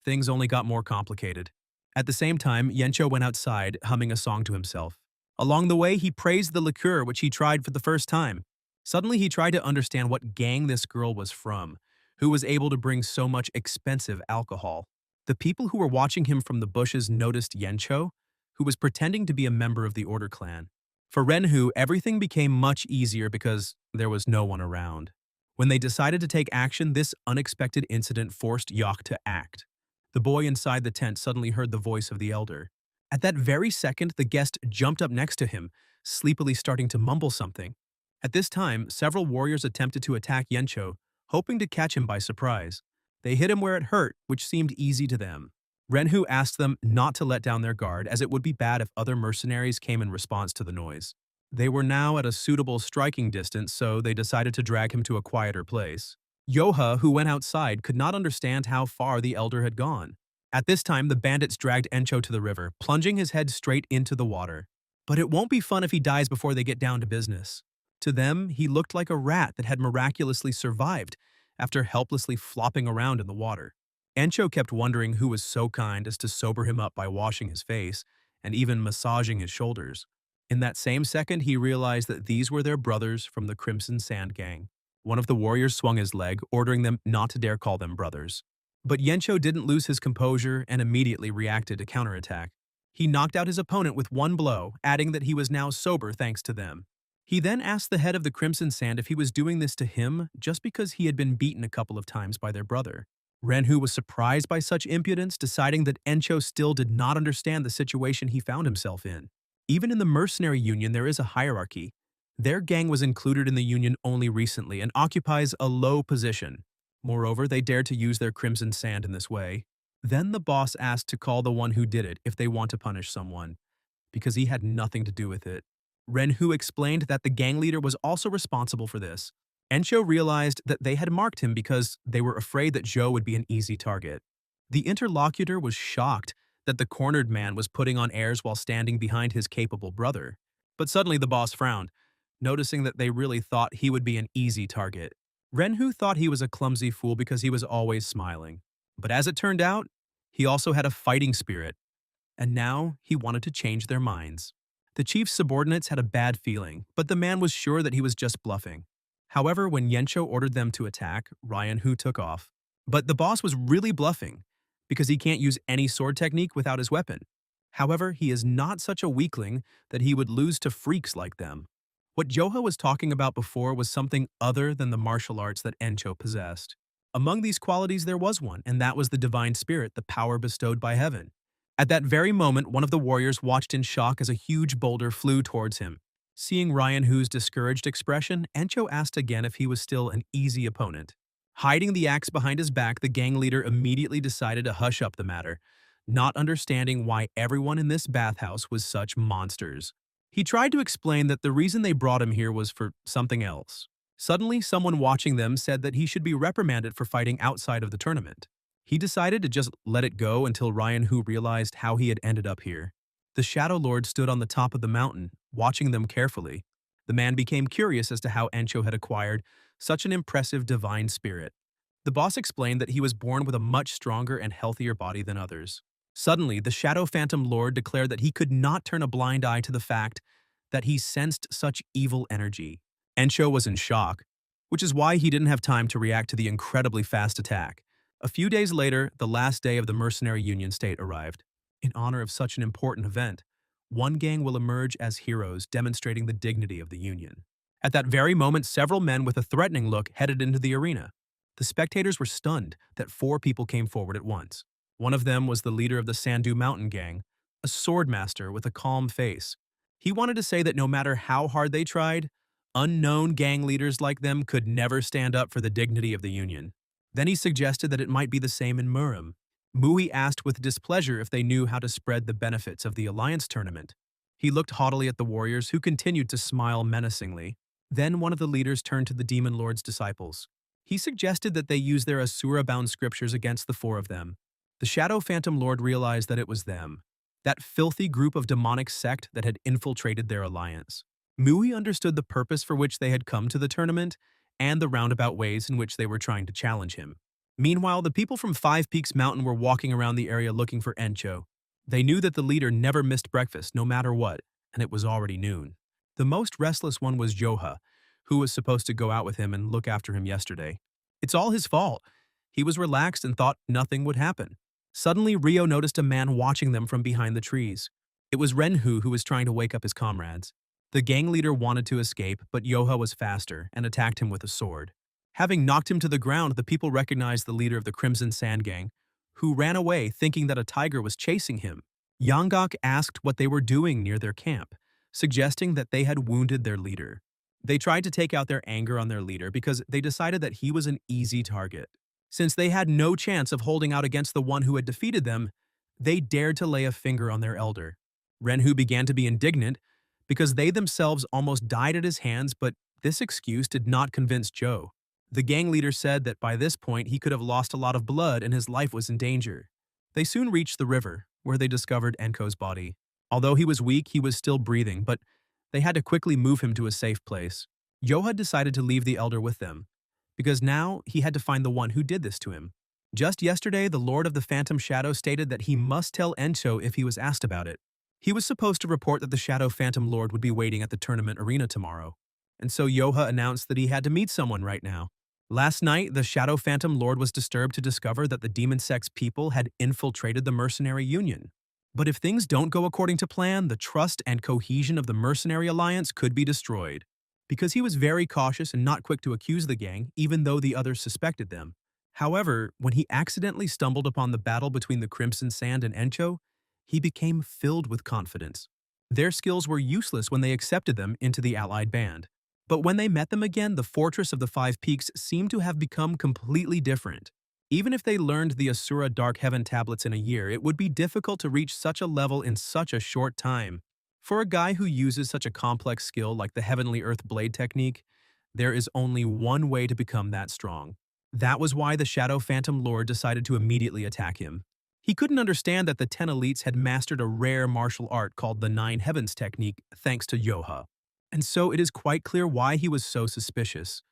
things only got more complicated. At the same time, Yencho went outside, humming a song to himself. Along the way, he praised the liqueur which he tried for the first time. Suddenly, he tried to understand what gang this girl was from, who was able to bring so much expensive alcohol. The people who were watching him from the bushes noticed Yencho, who was pretending to be a member of the Order clan. For Renhu, everything became much easier because there was no one around. When they decided to take action, this unexpected incident forced Yoka to act. The boy inside the tent suddenly heard the voice of the elder. At that very second, the guest jumped up next to him, sleepily starting to mumble something. At this time, several warriors attempted to attack Yencho, hoping to catch him by surprise. They hit him where it hurt, which seemed easy to them. Renhu asked them not to let down their guard, as it would be bad if other mercenaries came in response to the noise. They were now at a suitable striking distance, so they decided to drag him to a quieter place. Yoha, who went outside, could not understand how far the elder had gone. At this time, the bandits dragged Encho to the river, plunging his head straight into the water. But it won't be fun if he dies before they get down to business. To them, he looked like a rat that had miraculously survived after helplessly flopping around in the water. Encho kept wondering who was so kind as to sober him up by washing his face and even massaging his shoulders. In that same second, he realized that these were their brothers from the Crimson Sand Gang. One of the warriors swung his leg, ordering them not to dare call them brothers. But Yencho didn't lose his composure and immediately reacted to counterattack. He knocked out his opponent with one blow, adding that he was now sober thanks to them. He then asked the head of the Crimson Sand if he was doing this to him just because he had been beaten a couple of times by their brother. Renhu was surprised by such impudence, deciding that Encho still did not understand the situation he found himself in. Even in the mercenary union, there is a hierarchy. Their gang was included in the union only recently and occupies a low position. Moreover, they dared to use their Crimson Sand in this way. Then the boss asked to call the one who did it if they want to punish someone, because he had nothing to do with it. Renhu explained that the gang leader was also responsible for this. Encho realized that they had marked him because they were afraid that Zhou would be an easy target. The interlocutor was shocked that the cornered man was putting on airs while standing behind his capable brother. But suddenly the boss frowned, noticing that they really thought he would be an easy target. Renhu thought he was a clumsy fool because he was always smiling. But as it turned out, he also had a fighting spirit, and now he wanted to change their minds. The chief's subordinates had a bad feeling, but the man was sure that he was just bluffing. However, when Yencho ordered them to attack, Ryanhu took off. But the boss was really bluffing, because he can't use any sword technique without his weapon. However, he is not such a weakling that he would lose to freaks like them. What Yoha was talking about before was something other than the martial arts that Encho possessed. Among these qualities there was one, and that was the divine spirit, the power bestowed by heaven. At that very moment, one of the warriors watched in shock as a huge boulder flew towards him. Seeing Ryanhu's discouraged expression, Encho asked again if he was still an easy opponent. Hiding the axe behind his back, the gang leader immediately decided to hush up the matter, not understanding why everyone in this bathhouse was such monsters. He tried to explain that the reason they brought him here was for something else. Suddenly, someone watching them said that he should be reprimanded for fighting outside of the tournament. He decided to just let it go until Ryanhu realized how he had ended up here. The Shadow Lord stood on the top of the mountain, watching them carefully. The man became curious as to how Encho had acquired such an impressive divine spirit. The boss explained that he was born with a much stronger and healthier body than others. Suddenly, the Shadow Phantom Lord declared that he could not turn a blind eye to the fact that he sensed such evil energy. Encho was in shock, which is why he didn't have time to react to the incredibly fast attack. A few days later, the last day of the Mercenary Union state arrived. In honor of such an important event, one gang will emerge as heroes, demonstrating the dignity of the Union. At that very moment, several men with a threatening look headed into the arena. The spectators were stunned that 4 people came forward at once. One of them was the leader of the Sandu Mountain Gang, a swordmaster with a calm face. He wanted to say that no matter how hard they tried, unknown gang leaders like them could never stand up for the dignity of the Union. Then he suggested that it might be the same in Murim. Mui asked with displeasure if they knew how to spread the benefits of the alliance tournament. He looked haughtily at the warriors, who continued to smile menacingly. Then one of the leaders turned to the demon lord's disciples. He suggested that they use their Asura-bound scriptures against the four of them. The Shadow Phantom Lord realized that it was them, that filthy group of demonic sect that had infiltrated their alliance. Mui understood the purpose for which they had come to the tournament and the roundabout ways in which they were trying to challenge him. Meanwhile, the people from Five Peaks Mountain were walking around the area looking for Encho. They knew that the leader never missed breakfast, no matter what, and it was already noon. The most restless one was Yoha, who was supposed to go out with him and look after him yesterday. It's all his fault. He was relaxed and thought nothing would happen. Suddenly, Rio noticed a man watching them from behind the trees. It was Renhu, who was trying to wake up his comrades. The gang leader wanted to escape, but Yoha was faster and attacked him with a sword. Having knocked him to the ground, the people recognized the leader of the Crimson Sand Gang, who ran away thinking that a tiger was chasing him. Yanggok asked what they were doing near their camp, suggesting that they had wounded their leader. They tried to take out their anger on their leader because they decided that he was an easy target. Since they had no chance of holding out against the one who had defeated them, they dared to lay a finger on their elder. Renhu began to be indignant because they themselves almost died at his hands, but this excuse did not convince Joe. The gang leader said that by this point he could have lost a lot of blood and his life was in danger. They soon reached the river, where they discovered Enko's body. Although he was weak, he was still breathing, but they had to quickly move him to a safe place. Yoha decided to leave the elder with them, because now he had to find the one who did this to him. Just yesterday, the Lord of the Phantom Shadow stated that he must tell Encho if he was asked about it. He was supposed to report that the Shadow Phantom Lord would be waiting at the tournament arena tomorrow, and so Yoha announced that he had to meet someone right now. Last night, the Shadow Phantom Lord was disturbed to discover that the Demon Sect's people had infiltrated the Mercenary Union. But if things don't go according to plan, the trust and cohesion of the Mercenary Alliance could be destroyed. Because he was very cautious and not quick to accuse the gang, even though the others suspected them. However, when he accidentally stumbled upon the battle between the Crimson Sand and Encho, he became filled with confidence. Their skills were useless when they accepted them into the allied band. But when they met them again, the Fortress of the Five Peaks seemed to have become completely different. Even if they learned the Asura Dark Heaven tablets in a year, it would be difficult to reach such a level in such a short time. For a guy who uses such a complex skill like the Heavenly Earth Blade technique, there is only one way to become that strong. That was why the Shadow Phantom Lord decided to immediately attack him. He couldn't understand that the 10 elites had mastered a rare martial art called the Nine Heavens technique thanks to Yoha. And so it is quite clear why he was so suspicious,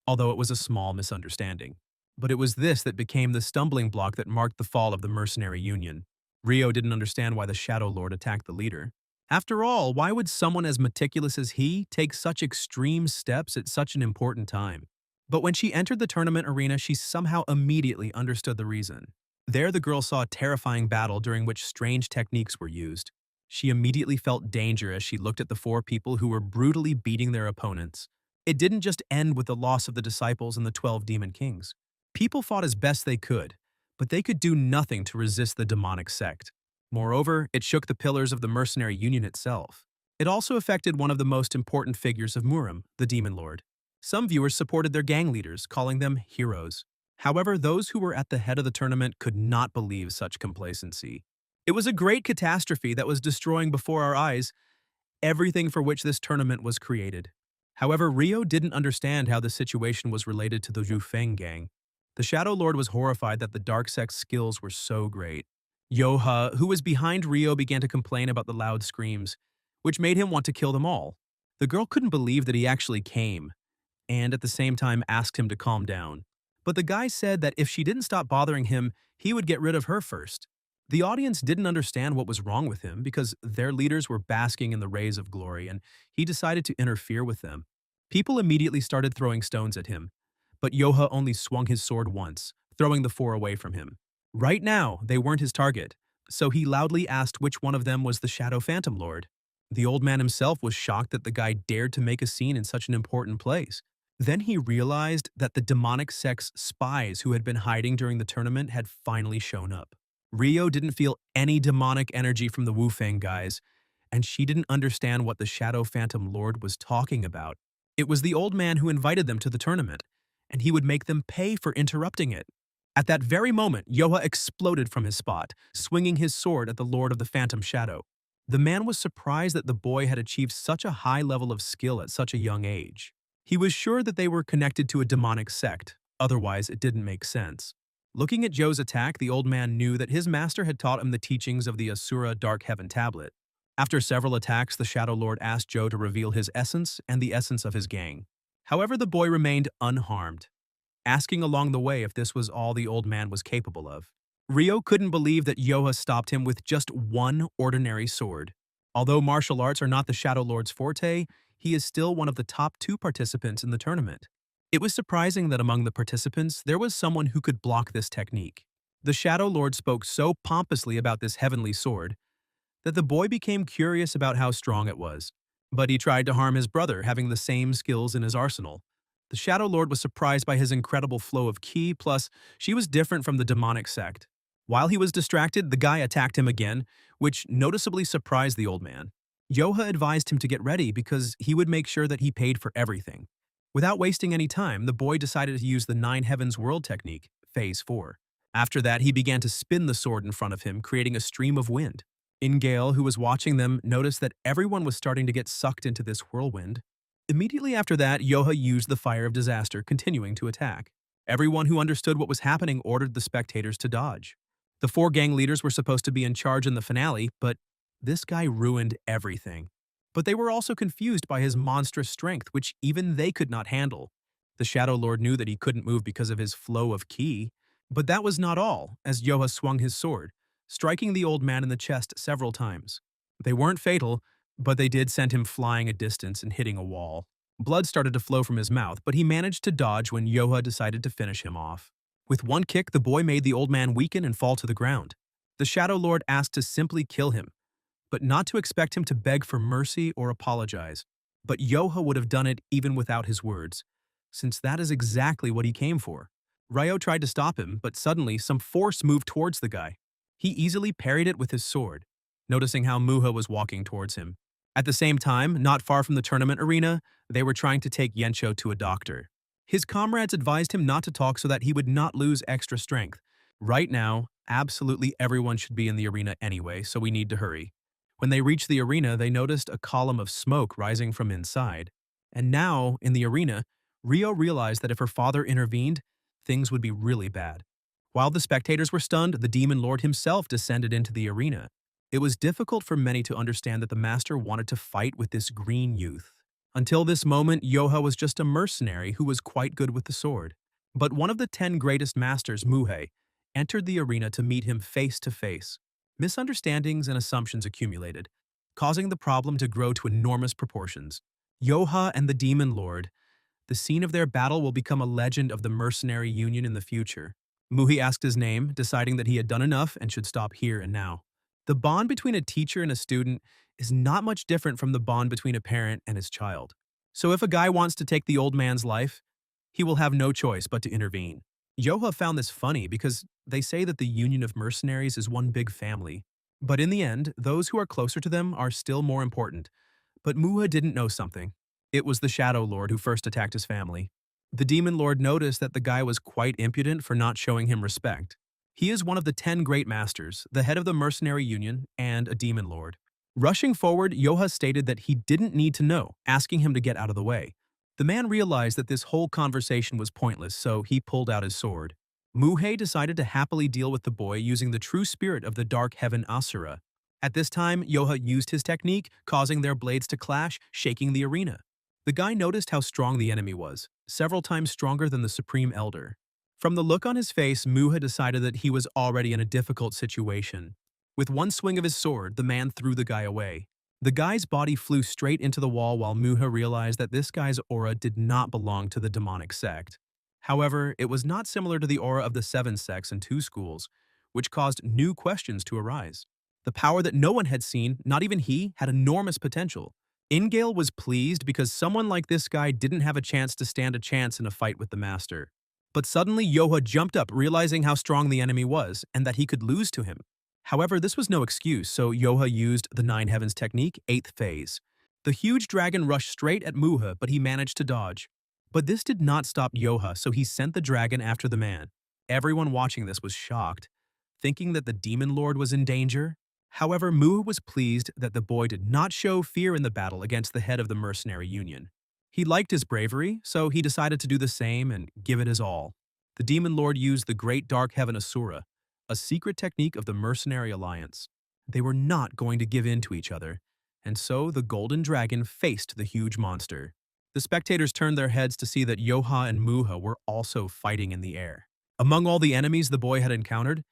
although it was a small misunderstanding. But it was this that became the stumbling block that marked the fall of the Mercenary Union. Rio didn't understand why the Shadow Lord attacked the leader. After all, why would someone as meticulous as he take such extreme steps at such an important time? But when she entered the tournament arena, she somehow immediately understood the reason. There, the girl saw a terrifying battle during which strange techniques were used. She immediately felt danger as she looked at the four people who were brutally beating their opponents. It didn't just end with the loss of the disciples and the 12 demon kings. People fought as best they could, but they could do nothing to resist the demonic sect. Moreover, it shook the pillars of the Mercenary Union itself. It also affected one of the most important figures of Murim, the Demon Lord. Some viewers supported their gang leaders, calling them heroes. However, those who were at the head of the tournament could not believe such complacency. It was a great catastrophe that was destroying before our eyes everything for which this tournament was created. However, Rio didn't understand how the situation was related to the Zhu Feng gang. The Shadow Lord was horrified that the Dark Sect's skills were so great. Yoha, who was behind Rio, began to complain about the loud screams, which made him want to kill them all. The girl couldn't believe that he actually came, and at the same time asked him to calm down. But the guy said that if she didn't stop bothering him, he would get rid of her first. The audience didn't understand what was wrong with him because their leaders were basking in the rays of glory, and he decided to interfere with them. People immediately started throwing stones at him, but Yoha only swung his sword once, throwing the four away from him. Right now, they weren't his target, so he loudly asked which one of them was the Shadow Phantom Lord. The old man himself was shocked that the guy dared to make a scene in such an important place. Then he realized that the demonic sect's spies who had been hiding during the tournament had finally shown up. Rio didn't feel any demonic energy from the Wu Feng guys, and she didn't understand what the Shadow Phantom Lord was talking about. It was the old man who invited them to the tournament, and he would make them pay for interrupting it. At that very moment, Yoha exploded from his spot, swinging his sword at the Lord of the Phantom Shadow. The man was surprised that the boy had achieved such a high level of skill at such a young age. He was sure that they were connected to a demonic sect, otherwise it didn't make sense. Looking at Joe's attack, the old man knew that his master had taught him the teachings of the Asura Dark Heaven tablet. After several attacks, the Shadow Lord asked Joe to reveal his essence and the essence of his gang. However, the boy remained unharmed, asking along the way if this was all the old man was capable of. Ryo couldn't believe that Yoha stopped him with just one ordinary sword. Although martial arts are not the Shadow Lord's forte, he is still one of the top 2 participants in the tournament. It was surprising that among the participants, there was someone who could block this technique. The Shadow Lord spoke so pompously about this heavenly sword that the boy became curious about how strong it was. But he tried to harm his brother, having the same skills in his arsenal. The Shadow Lord was surprised by his incredible flow of ki, plus she was different from the demonic sect. While he was distracted, the guy attacked him again, which noticeably surprised the old man. Yoha advised him to get ready because he would make sure that he paid for everything. Without wasting any time, the boy decided to use the 9 Heavens World technique, Phase 4. After that, he began to spin the sword in front of him, creating a stream of wind. Ingale, who was watching them, noticed that everyone was starting to get sucked into this whirlwind. Immediately after that, Yoha used the Fire of Disaster, continuing to attack. Everyone who understood what was happening ordered the spectators to dodge. The 4 gang leaders were supposed to be in charge in the finale, but this guy ruined everything. But they were also confused by his monstrous strength, which even they could not handle. The Shadow Lord knew that he couldn't move because of his flow of ki, but that was not all, as Yoha swung his sword, striking the old man in the chest several times. They weren't fatal, but they did send him flying a distance and hitting a wall. Blood started to flow from his mouth, but he managed to dodge when Yoha decided to finish him off. With one kick, the boy made the old man weaken and fall to the ground. The Shadow Lord asked to simply kill him, but not to expect him to beg for mercy or apologize. But Yoha would have done it even without his words, since that is exactly what he came for. Ryo tried to stop him, but suddenly some force moved towards the guy. He easily parried it with his sword, noticing how Muha was walking towards him. At the same time, not far from the tournament arena, they were trying to take Yensho to a doctor. His comrades advised him not to talk so that he would not lose extra strength. Right now, absolutely everyone should be in the arena anyway, so we need to hurry. When they reached the arena, they noticed a column of smoke rising from inside. And now, in the arena, Ryo realized that if her father intervened, things would be really bad. While the spectators were stunned, the Demon Lord himself descended into the arena. It was difficult for many to understand that the master wanted to fight with this green youth. Until this moment, Yoha was just a mercenary who was quite good with the sword. But one of the 10 greatest masters, Muhei, entered the arena to meet him face to face. Misunderstandings and assumptions accumulated, causing the problem to grow to enormous proportions. Yoha and the Demon Lord. The scene of their battle will become a legend of the mercenary union in the future. Muhi asked his name, deciding that he had done enough and should stop here and now. The bond between a teacher and a student is not much different from the bond between a parent and his child. So if a guy wants to take the old man's life, he will have no choice but to intervene. Yoha found this funny because they say that the union of mercenaries is one big family. But in the end, those who are closer to them are still more important. But Muha didn't know something. It was the Shadow Lord who first attacked his family. The Demon Lord noticed that the guy was quite impudent for not showing him respect. He is one of the 10 great masters, the head of the mercenary union, and a Demon Lord. Rushing forward, Yoha stated that he didn't need to know, asking him to get out of the way. The man realized that this whole conversation was pointless, so he pulled out his sword. Muhei decided to happily deal with the boy using the true spirit of the Dark Heaven Asura. At this time, Yoha used his technique, causing their blades to clash, shaking the arena. The guy noticed how strong the enemy was, several times stronger than the Supreme Elder. From the look on his face, Muha decided that he was already in a difficult situation. With one swing of his sword, the man threw the guy away. The guy's body flew straight into the wall while Muha realized that this guy's aura did not belong to the demonic sect. However, it was not similar to the aura of the 7 sects and 2 schools, which caused new questions to arise. The power that no one had seen, not even he, had enormous potential. Ingale was pleased because someone like this guy didn't have a chance to stand a chance in a fight with the master. But suddenly Yoha jumped up, realizing how strong the enemy was and that he could lose to him. However, this was no excuse, so Yoha used the 9 Heavens technique, 8th phase. The huge dragon rushed straight at Muha, but he managed to dodge. But this did not stop Yoha, so he sent the dragon after the man. Everyone watching this was shocked, thinking that the demon lord was in danger. However, Mu was pleased that the boy did not show fear in the battle against the head of the mercenary union. He liked his bravery, so he decided to do the same and give it his all. The demon lord used the Great Dark Heaven Asura, a secret technique of the mercenary alliance. They were not going to give in to each other, and so the golden dragon faced the huge monster. The spectators turned their heads to see that Yoha and Muha were also fighting in the air. Among all the enemies the boy had encountered,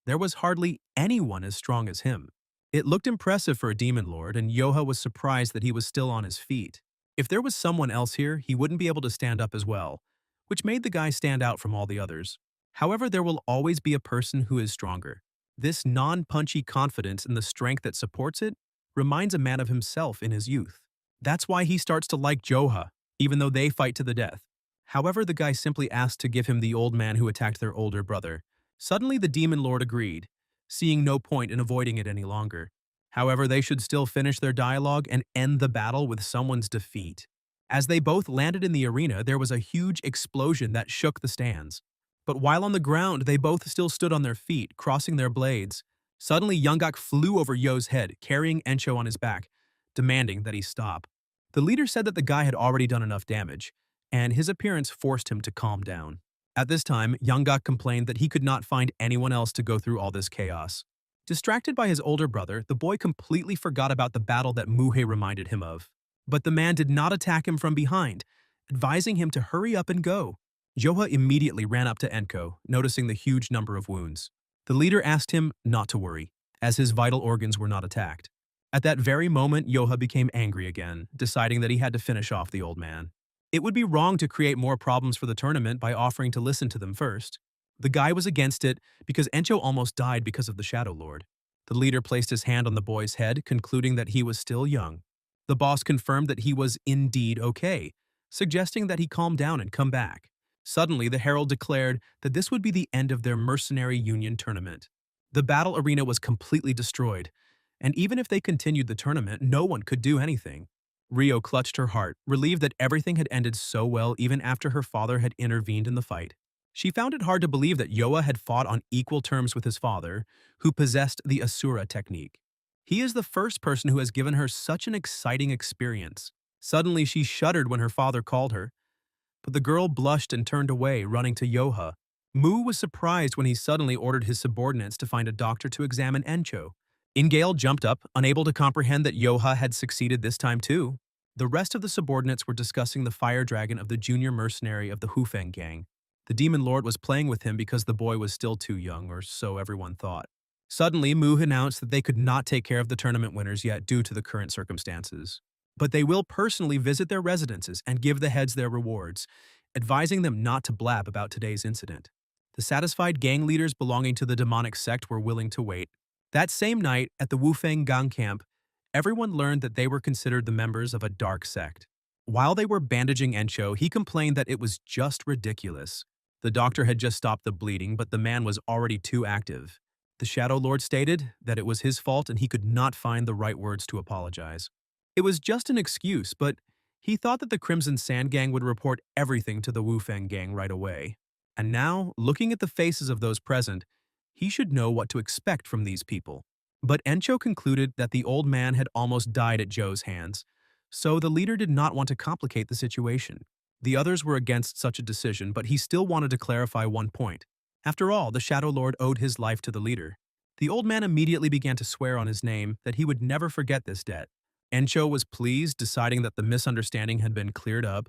there was hardly anyone as strong as him. It looked impressive for a demon lord, and Yoha was surprised that he was still on his feet. If there was someone else here, he wouldn't be able to stand up as well, which made the guy stand out from all the others. However, there will always be a person who is stronger. This non-punchy confidence in the strength that supports it reminds a man of himself in his youth. That's why he starts to like Joha, even though they fight to the death. However, the guy simply asked to give him the old man who attacked their older brother. Suddenly, the demon lord agreed, seeing no point in avoiding it any longer. However, they should still finish their dialogue and end the battle with someone's defeat. As they both landed in the arena, there was a huge explosion that shook the stands. But while on the ground, they both still stood on their feet, crossing their blades. Suddenly, Youngak flew over Yo's head, carrying Encho on his back, demanding that he stop. The leader said that the guy had already done enough damage, and his appearance forced him to calm down. At this time, Youngak complained that he could not find anyone else to go through all this chaos. Distracted by his older brother, the boy completely forgot about the battle that Muhe reminded him of. But the man did not attack him from behind, advising him to hurry up and go. Joha immediately ran up to Enko, noticing the huge number of wounds. The leader asked him not to worry, as his vital organs were not attacked. At that very moment, Yoha became angry again, deciding that he had to finish off the old man. It would be wrong to create more problems for the tournament by offering to listen to them first. The guy was against it because Encho almost died because of the Shadow Lord. The leader placed his hand on the boy's head, concluding that he was still young. The boss confirmed that he was indeed okay, suggesting that he calm down and come back. Suddenly, the herald declared that this would be the end of their mercenary union tournament. The battle arena was completely destroyed, and even if they continued the tournament, no one could do anything. Rio clutched her heart, relieved that everything had ended so well even after her father had intervened in the fight. She found it hard to believe that Yoa had fought on equal terms with his father, who possessed the Asura technique. He is the first person who has given her such an exciting experience. Suddenly, she shuddered when her father called her, but the girl blushed and turned away, running to Yoha. Mu was surprised when he suddenly ordered his subordinates to find a doctor to examine Encho. Ingale jumped up, unable to comprehend that Yoha had succeeded this time too. The rest of the subordinates were discussing the fire dragon of the junior mercenary of the Hufeng gang. The demon lord was playing with him because the boy was still too young, or so everyone thought. Suddenly, Mu announced that they could not take care of the tournament winners yet due to the current circumstances. But they will personally visit their residences and give the heads their rewards, advising them not to blab about today's incident. The satisfied gang leaders belonging to the demonic sect were willing to wait. That same night, at the Wufeng gang camp, everyone learned that they were considered the members of a dark sect. While they were bandaging Encho, he complained that it was just ridiculous. The doctor had just stopped the bleeding, but the man was already too active. The Shadow Lord stated that it was his fault and he could not find the right words to apologize. It was just an excuse, but he thought that the Crimson Sand Gang would report everything to the Wufeng Gang right away. And now, looking at the faces of those present, he should know what to expect from these people. But Encho concluded that the old man had almost died at Joe's hands, so the leader did not want to complicate the situation. The others were against such a decision, but he still wanted to clarify one point. After all, the Shadow Lord owed his life to the leader. The old man immediately began to swear on his name that he would never forget this debt. Encho was pleased, deciding that the misunderstanding had been cleared up,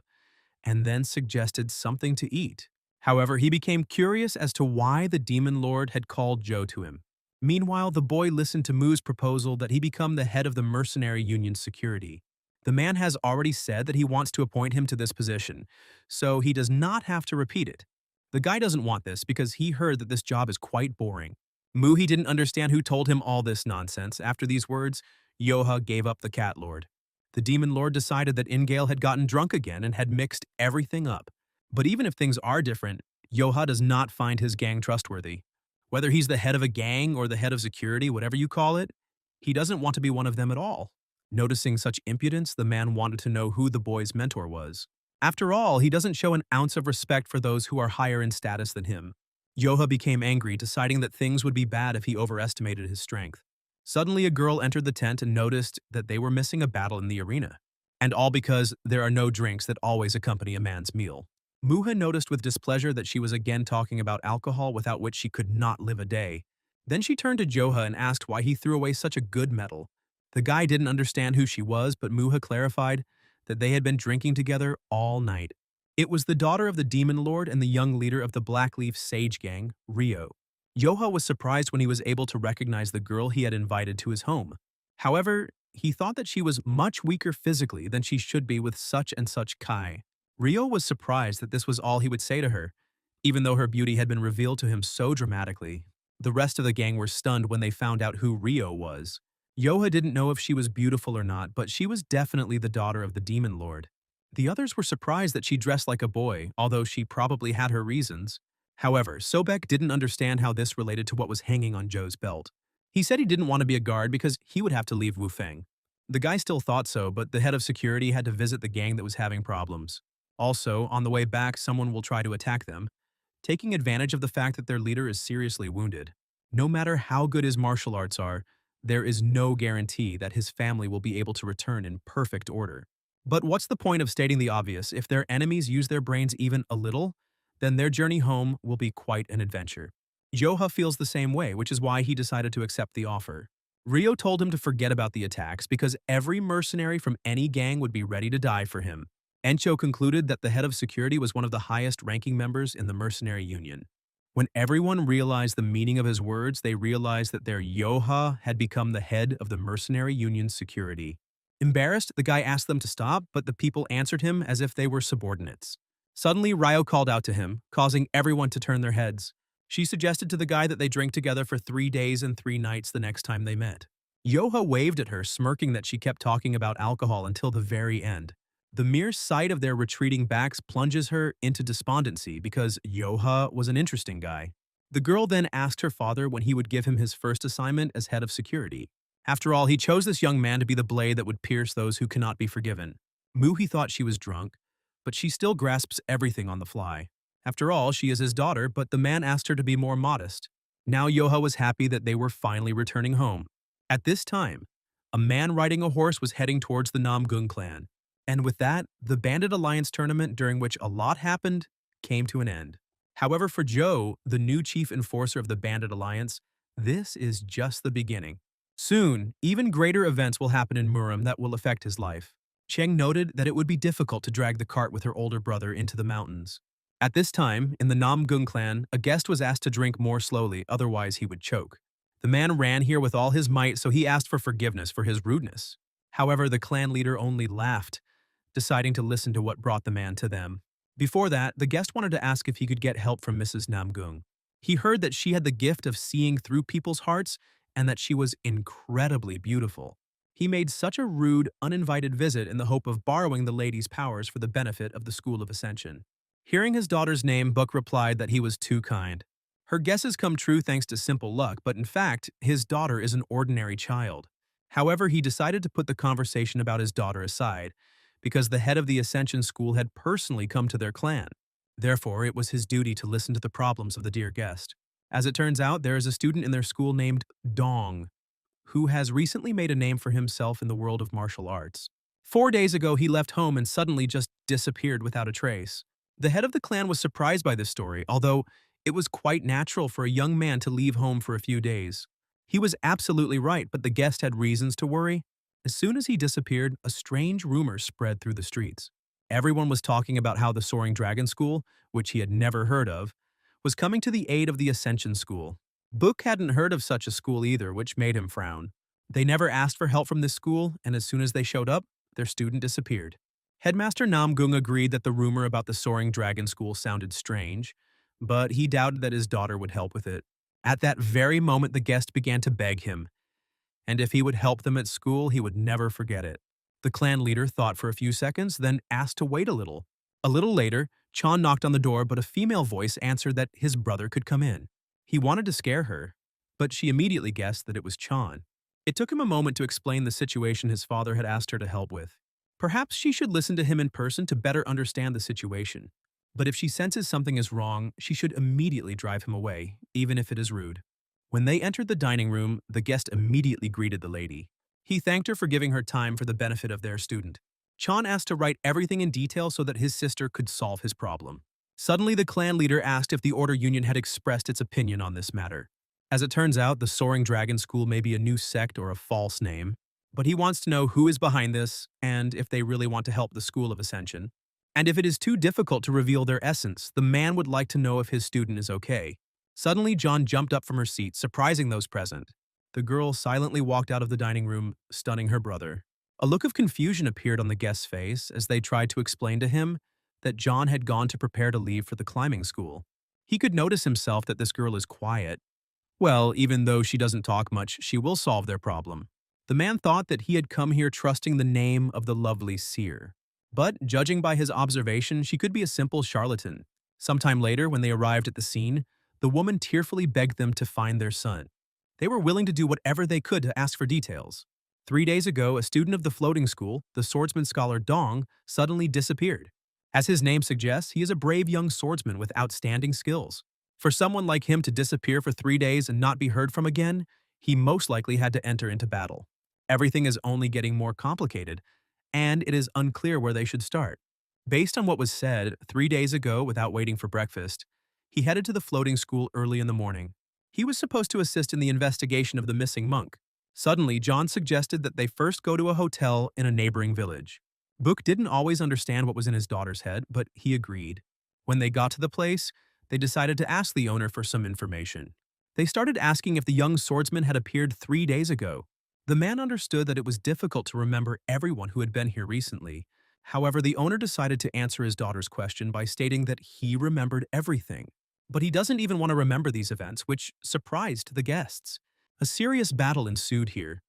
and then suggested something to eat. However, he became curious as to why the demon lord had called Joe to him. Meanwhile, the boy listened to Mu's proposal that he become the head of the mercenary union's security. The man has already said that he wants to appoint him to this position, so he does not have to repeat it. The guy doesn't want this because he heard that this job is quite boring. He didn't understand who told him all this nonsense. After these words, Yoha gave up the cat lord. The demon lord decided that Ingale had gotten drunk again and had mixed everything up. But even if things are different, Yoha does not find his gang trustworthy. Whether he's the head of a gang or the head of security, whatever you call it, he doesn't want to be one of them at all. Noticing such impudence, the man wanted to know who the boy's mentor was. After all, he doesn't show an ounce of respect for those who are higher in status than him. Yoha became angry, deciding that things would be bad if he overestimated his strength. Suddenly, a girl entered the tent and noticed that they were missing a battle in the arena. And all because there are no drinks that always accompany a man's meal. Muha noticed with displeasure that she was again talking about alcohol without which she could not live a day. Then she turned to Joha and asked why he threw away such a good medal. The guy didn't understand who she was, but Muha clarified that they had been drinking together all night. It was the daughter of the demon lord and the young leader of the Blackleaf Sage Gang, Rio. Yoha was surprised when he was able to recognize the girl he had invited to his home. However, he thought that she was much weaker physically than she should be with such and such Kai. Rio was surprised that this was all he would say to her, even though her beauty had been revealed to him so dramatically. The rest of the gang were stunned when they found out who Rio was. Yoha didn't know if she was beautiful or not, but she was definitely the daughter of the demon lord. The others were surprised that she dressed like a boy, although she probably had her reasons. However, Sobek didn't understand how this related to what was hanging on Joe's belt. He said he didn't want to be a guard because he would have to leave Wufeng. The guy still thought so, but the head of security had to visit the gang that was having problems. Also, on the way back, someone will try to attack them, taking advantage of the fact that their leader is seriously wounded. No matter how good his martial arts are, there is no guarantee that his family will be able to return in perfect order. But what's the point of stating the obvious? If their enemies use their brains even a little, then their journey home will be quite an adventure. Yoha feels the same way, which is why he decided to accept the offer. Rio told him to forget about the attacks because every mercenary from any gang would be ready to die for him. Encho concluded that the head of security was one of the highest-ranking members in the mercenary union. When everyone realized the meaning of his words, they realized that their Yoha had become the head of the mercenary union's security. Embarrassed, the guy asked them to stop, but the people answered him as if they were subordinates. Suddenly, Ryo called out to him, causing everyone to turn their heads. She suggested to the guy that they drink together for 3 days and 3 nights the next time they met. Yoha waved at her, smirking that she kept talking about alcohol until the very end. The mere sight of their retreating backs plunges her into despondency because Yoha was an interesting guy. The girl then asked her father when he would give him his first assignment as head of security. After all, he chose this young man to be the blade that would pierce those who cannot be forgiven. Muhi thought she was drunk, but she still grasps everything on the fly. After all, she is his daughter, but the man asked her to be more modest. Now Yoha was happy that they were finally returning home. At this time, a man riding a horse was heading towards the Namgung clan. And with that, the Bandit Alliance tournament, during which a lot happened, came to an end. However, for Joe, the new chief enforcer of the Bandit Alliance, this is just the beginning. Soon, even greater events will happen in Muram that will affect his life. Cheng noted that it would be difficult to drag the cart with her older brother into the mountains. At this time, in the Namgung clan, a guest was asked to drink more slowly, otherwise he would choke. The man ran here with all his might, so he asked for forgiveness for his rudeness. However, the clan leader only laughed, deciding to listen to what brought the man to them. Before that, the guest wanted to ask if he could get help from Mrs. Namgung. He heard that she had the gift of seeing through people's hearts and that she was incredibly beautiful. He made such a rude, uninvited visit in the hope of borrowing the lady's powers for the benefit of the School of Ascension. Hearing his daughter's name, Book replied that he was too kind. Her guesses come true thanks to simple luck, but in fact, his daughter is an ordinary child. However, he decided to put the conversation about his daughter aside, because the head of the Ascension School had personally come to their clan. Therefore, it was his duty to listen to the problems of the dear guest. As it turns out, there is a student in their school named Dong, who has recently made a name for himself in the world of martial arts. 4 days ago, he left home and suddenly just disappeared without a trace. The head of the clan was surprised by this story, although it was quite natural for a young man to leave home for a few days. He was absolutely right, but the guest had reasons to worry. As soon as he disappeared, a strange rumor spread through the streets. Everyone was talking about how the Soaring Dragon School, which he had never heard of, was coming to the aid of the Ascension School. Book hadn't heard of such a school either, which made him frown. They never asked for help from this school, and as soon as they showed up, their student disappeared. Headmaster Namgung agreed that the rumor about the Soaring Dragon School sounded strange, but he doubted that his daughter would help with it. At that very moment, the guest began to beg him, and if he would help them at school, he would never forget it. The clan leader thought for a few seconds, then asked to wait a little. A little later, Chan knocked on the door, but a female voice answered that his brother could come in. He wanted to scare her, but she immediately guessed that it was Chan. It took him a moment to explain the situation his father had asked her to help with. Perhaps she should listen to him in person to better understand the situation. But if she senses something is wrong, she should immediately drive him away, even if it is rude. When they entered the dining room, the guest immediately greeted the lady. He thanked her for giving her time for the benefit of their student. Chan asked to write everything in detail so that his sister could solve his problem. Suddenly, the clan leader asked if the Order Union had expressed its opinion on this matter. As it turns out, the Soaring Dragon School may be a new sect or a false name, but he wants to know who is behind this and if they really want to help the School of Ascension. And if it is too difficult to reveal their essence, the man would like to know if his student is okay. Suddenly, John jumped up from her seat, surprising those present. The girl silently walked out of the dining room, stunning her brother. A look of confusion appeared on the guest's face as they tried to explain to him that John had gone to prepare to leave for the climbing school. He could notice himself that this girl is quiet. Well, even though she doesn't talk much, she will solve their problem. The man thought that he had come here trusting the name of the lovely seer. But, judging by his observation, she could be a simple charlatan. Sometime later, when they arrived at the scene, the woman tearfully begged them to find their son. They were willing to do whatever they could to ask for details. 3 days ago, a student of the floating school, the swordsman scholar Dong, suddenly disappeared. As his name suggests, he is a brave young swordsman with outstanding skills. For someone like him to disappear for 3 days and not be heard from again, he most likely had to enter into battle. Everything is only getting more complicated, and it is unclear where they should start. Based on what was said 3 days ago without waiting for breakfast, he headed to the floating school early in the morning. He was supposed to assist in the investigation of the missing monk. Suddenly, John suggested that they first go to a hotel in a neighboring village. Book didn't always understand what was in his daughter's head, but he agreed. When they got to the place, they decided to ask the owner for some information. They started asking if the young swordsman had appeared 3 days ago. The man understood that it was difficult to remember everyone who had been here recently. However, the owner decided to answer his daughter's question by stating that he remembered everything. But he doesn't even want to remember these events, which surprised the guests. A serious battle ensued here,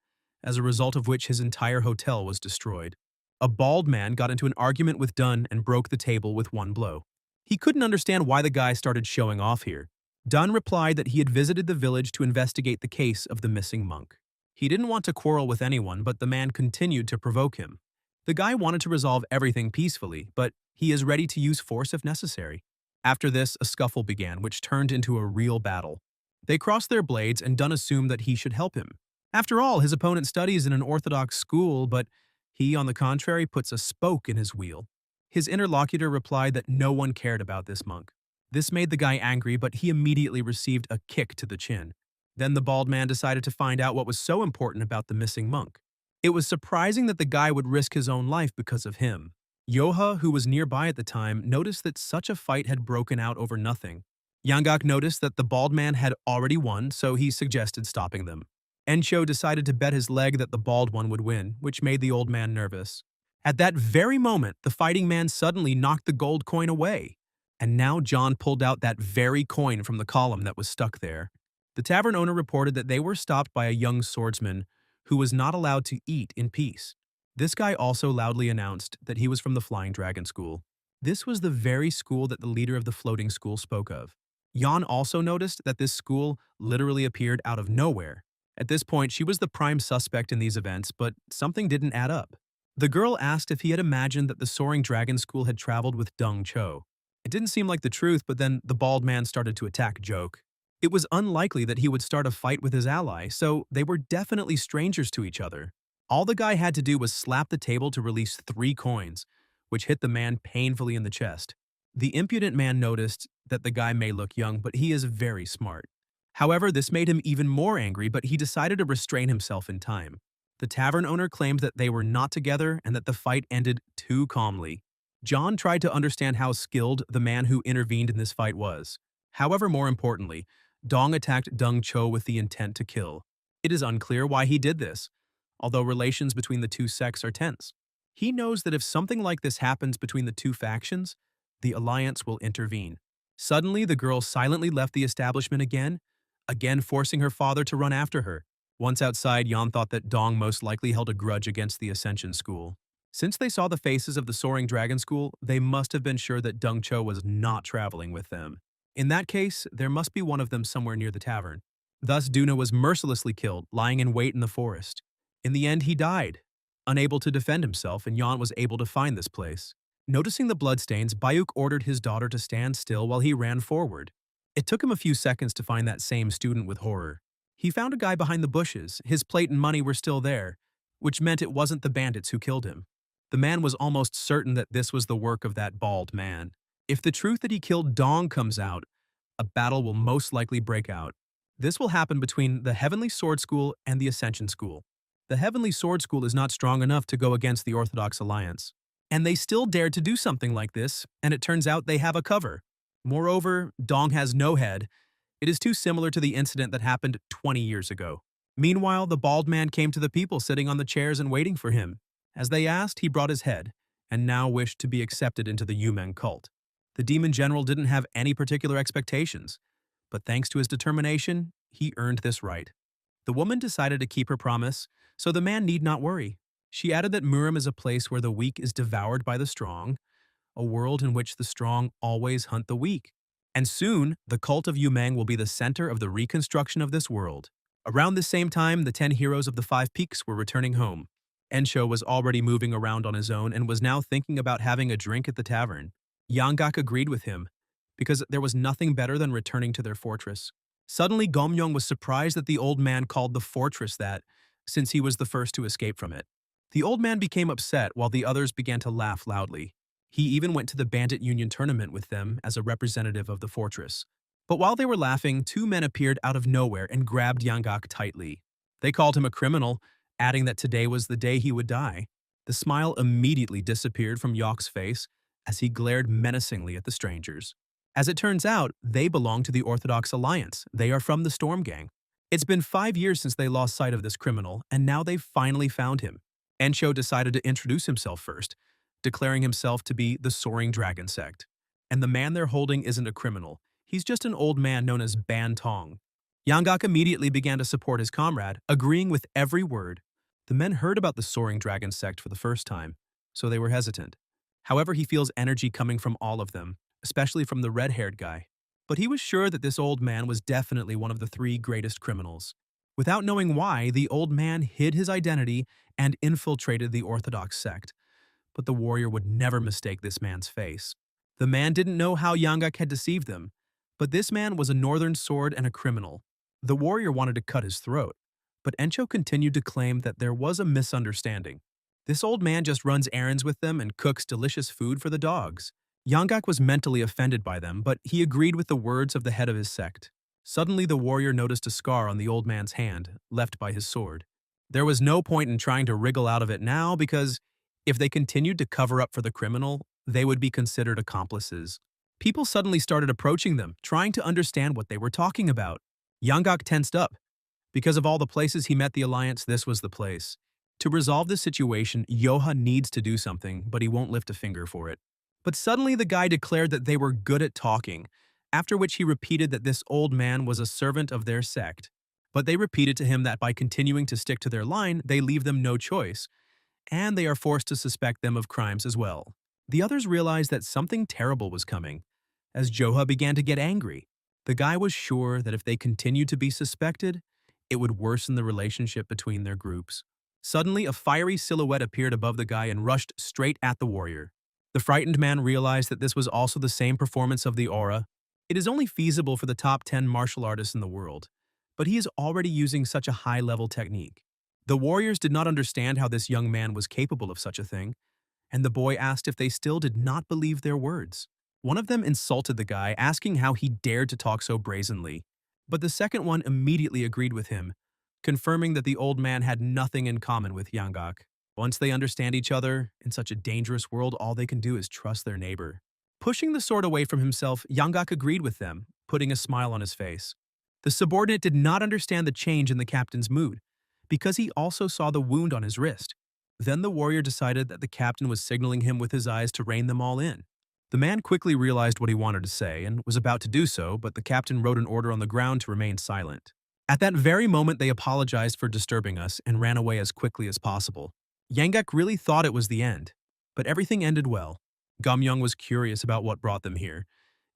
as a result of which his entire hotel was destroyed. A bald man got into an argument with Dunn and broke the table with one blow. He couldn't understand why the guy started showing off here. Dunn replied that he had visited the village to investigate the case of the missing monk. He didn't want to quarrel with anyone, but the man continued to provoke him. The guy wanted to resolve everything peacefully, but he is ready to use force if necessary. After this, a scuffle began, which turned into a real battle. They crossed their blades, and Dunn assumed that he should help him. After all, his opponent studies in an orthodox school, but he, on the contrary, puts a spoke in his wheel. His interlocutor replied that no one cared about this monk. This made the guy angry, but he immediately received a kick to the chin. Then the bald man decided to find out what was so important about the missing monk. It was surprising that the guy would risk his own life because of him. Yoha, who was nearby at the time, noticed that such a fight had broken out over nothing. Yanggak noticed that the bald man had already won, so he suggested stopping them. Encho decided to bet his leg that the bald one would win, which made the old man nervous. At that very moment, the fighting man suddenly knocked the gold coin away. And now John pulled out that very coin from the column that was stuck there. The tavern owner reported that they were stopped by a young swordsman who was not allowed to eat in peace. This guy also loudly announced that he was from the Flying Dragon School. This was the very school that the leader of the floating school spoke of. Yan also noticed that this school literally appeared out of nowhere. At this point, she was the prime suspect in these events, but something didn't add up. The girl asked if he had imagined that the Soaring Dragon School had traveled with Deng Cho. It didn't seem like the truth, but then the bald man started to attack Joke. It was unlikely that he would start a fight with his ally, so they were definitely strangers to each other. All the guy had to do was slap the table to release 3 coins, which hit the man painfully in the chest. The impudent man noticed that the guy may look young, but he is very smart. However, this made him even more angry, but he decided to restrain himself in time. The tavern owner claimed that they were not together and that the fight ended too calmly. John tried to understand how skilled the man who intervened in this fight was. However, more importantly, Dong attacked Deng Cho with the intent to kill. It is unclear why he did this, although relations between the two sects are tense. He knows that if something like this happens between the two factions, the alliance will intervene. Suddenly, the girl silently left the establishment again forcing her father to run after her. Once outside, Yan thought that Dong most likely held a grudge against the Ascension School. Since they saw the faces of the Soaring Dragon School, they must have been sure that Deng Cho was not traveling with them. In that case, there must be one of them somewhere near the tavern. Thus, Duna was mercilessly killed, lying in wait in the forest. In the end, he died. unable to defend himself, and Yan was able to find this place. Noticing the bloodstains, Bayuk ordered his daughter to stand still while he ran forward. It took him a few seconds to find that same student with horror. He found a guy behind the bushes. His plate and money were still there, which meant it wasn't the bandits who killed him. The man was almost certain that this was the work of that bald man. If the truth that he killed Dong comes out, a battle will most likely break out. This will happen between the Heavenly Sword School and the Ascension School. The Heavenly Sword School is not strong enough to go against the Orthodox Alliance. And they still dared to do something like this, and it turns out they have a cover. Moreover, Dong has no head. It is too similar to the incident that happened 20 years ago. Meanwhile, the bald man came to the people sitting on the chairs and waiting for him. As they asked, he brought his head, and now wished to be accepted into the Yumen cult. The demon general didn't have any particular expectations, but thanks to his determination, he earned this right. The woman decided to keep her promise, so the man need not worry. She added that Murim is a place where the weak is devoured by the strong, a world in which the strong always hunt the weak. And soon, the cult of Yumeng will be the center of the reconstruction of this world. Around the same time, the 10 heroes of the 5 peaks were returning home. Ensho was already moving around on his own and was now thinking about having a drink at the tavern. Yanggak agreed with him, because there was nothing better than returning to their fortress. Suddenly, Gomyong was surprised that the old man called the fortress that, since he was the first to escape from it. The old man became upset while the others began to laugh loudly. He even went to the Bandit Union tournament with them as a representative of the fortress. But while they were laughing, 2 men appeared out of nowhere and grabbed Yanggak tightly. They called him a criminal, adding that today was the day he would die. The smile immediately disappeared from Yok's face as he glared menacingly at the strangers. As it turns out, they belong to the Orthodox Alliance. They are from the Storm Gang. It's been 5 years since they lost sight of this criminal, and now they've finally found him. Ensho decided to introduce himself first, declaring himself to be the Soaring Dragon Sect. And the man they're holding isn't a criminal. He's just an old man known as Ban Tong. Yanggak immediately began to support his comrade, agreeing with every word. The men heard about the Soaring Dragon Sect for the first time, so they were hesitant. However, he feels energy coming from all of them, especially from the red-haired guy. But he was sure that this old man was definitely one of the 3 greatest criminals. Without knowing why, the old man hid his identity and infiltrated the Orthodox sect. But the warrior would never mistake this man's face. The man didn't know how Yanggak had deceived them, but this man was a northern sword and a criminal. The warrior wanted to cut his throat, but Encho continued to claim that there was a misunderstanding. This old man just runs errands with them and cooks delicious food for the dogs. Yanggak was mentally offended by them, but he agreed with the words of the head of his sect. Suddenly, the warrior noticed a scar on the old man's hand, left by his sword. There was no point in trying to wriggle out of it now because if they continued to cover up for the criminal, they would be considered accomplices. People suddenly started approaching them, trying to understand what they were talking about. Yanggak tensed up. Because of all the places he met the Alliance, this was the place. To resolve this situation, Yoha needs to do something, but he won't lift a finger for it. But suddenly the guy declared that they were good at talking, after which he repeated that this old man was a servant of their sect. But they repeated to him that by continuing to stick to their line, they leave them no choice, and they are forced to suspect them of crimes as well. The others realized that something terrible was coming. As Joha began to get angry, the guy was sure that if they continued to be suspected, it would worsen the relationship between their groups. Suddenly, a fiery silhouette appeared above the guy and rushed straight at the warrior. The frightened man realized that this was also the same performance of the aura. It is only feasible for the top 10 martial artists in the world, but he is already using such a high-level technique. The warriors did not understand how this young man was capable of such a thing, and the boy asked if they still did not believe their words. One of them insulted the guy, asking how he dared to talk so brazenly, but the second one immediately agreed with him, confirming that the old man had nothing in common with Yanggak. Once they understand each other, in such a dangerous world, all they can do is trust their neighbor. Pushing the sword away from himself, Yanggak agreed with them, putting a smile on his face. The subordinate did not understand the change in the captain's mood, because he also saw the wound on his wrist. Then the warrior decided that the captain was signaling him with his eyes to rein them all in. The man quickly realized what he wanted to say and was about to do so, but the captain wrote an order on the ground to remain silent. At that very moment, they apologized for disturbing us and ran away as quickly as possible. Yanggak really thought it was the end, but everything ended well. Gomyong was curious about what brought them here.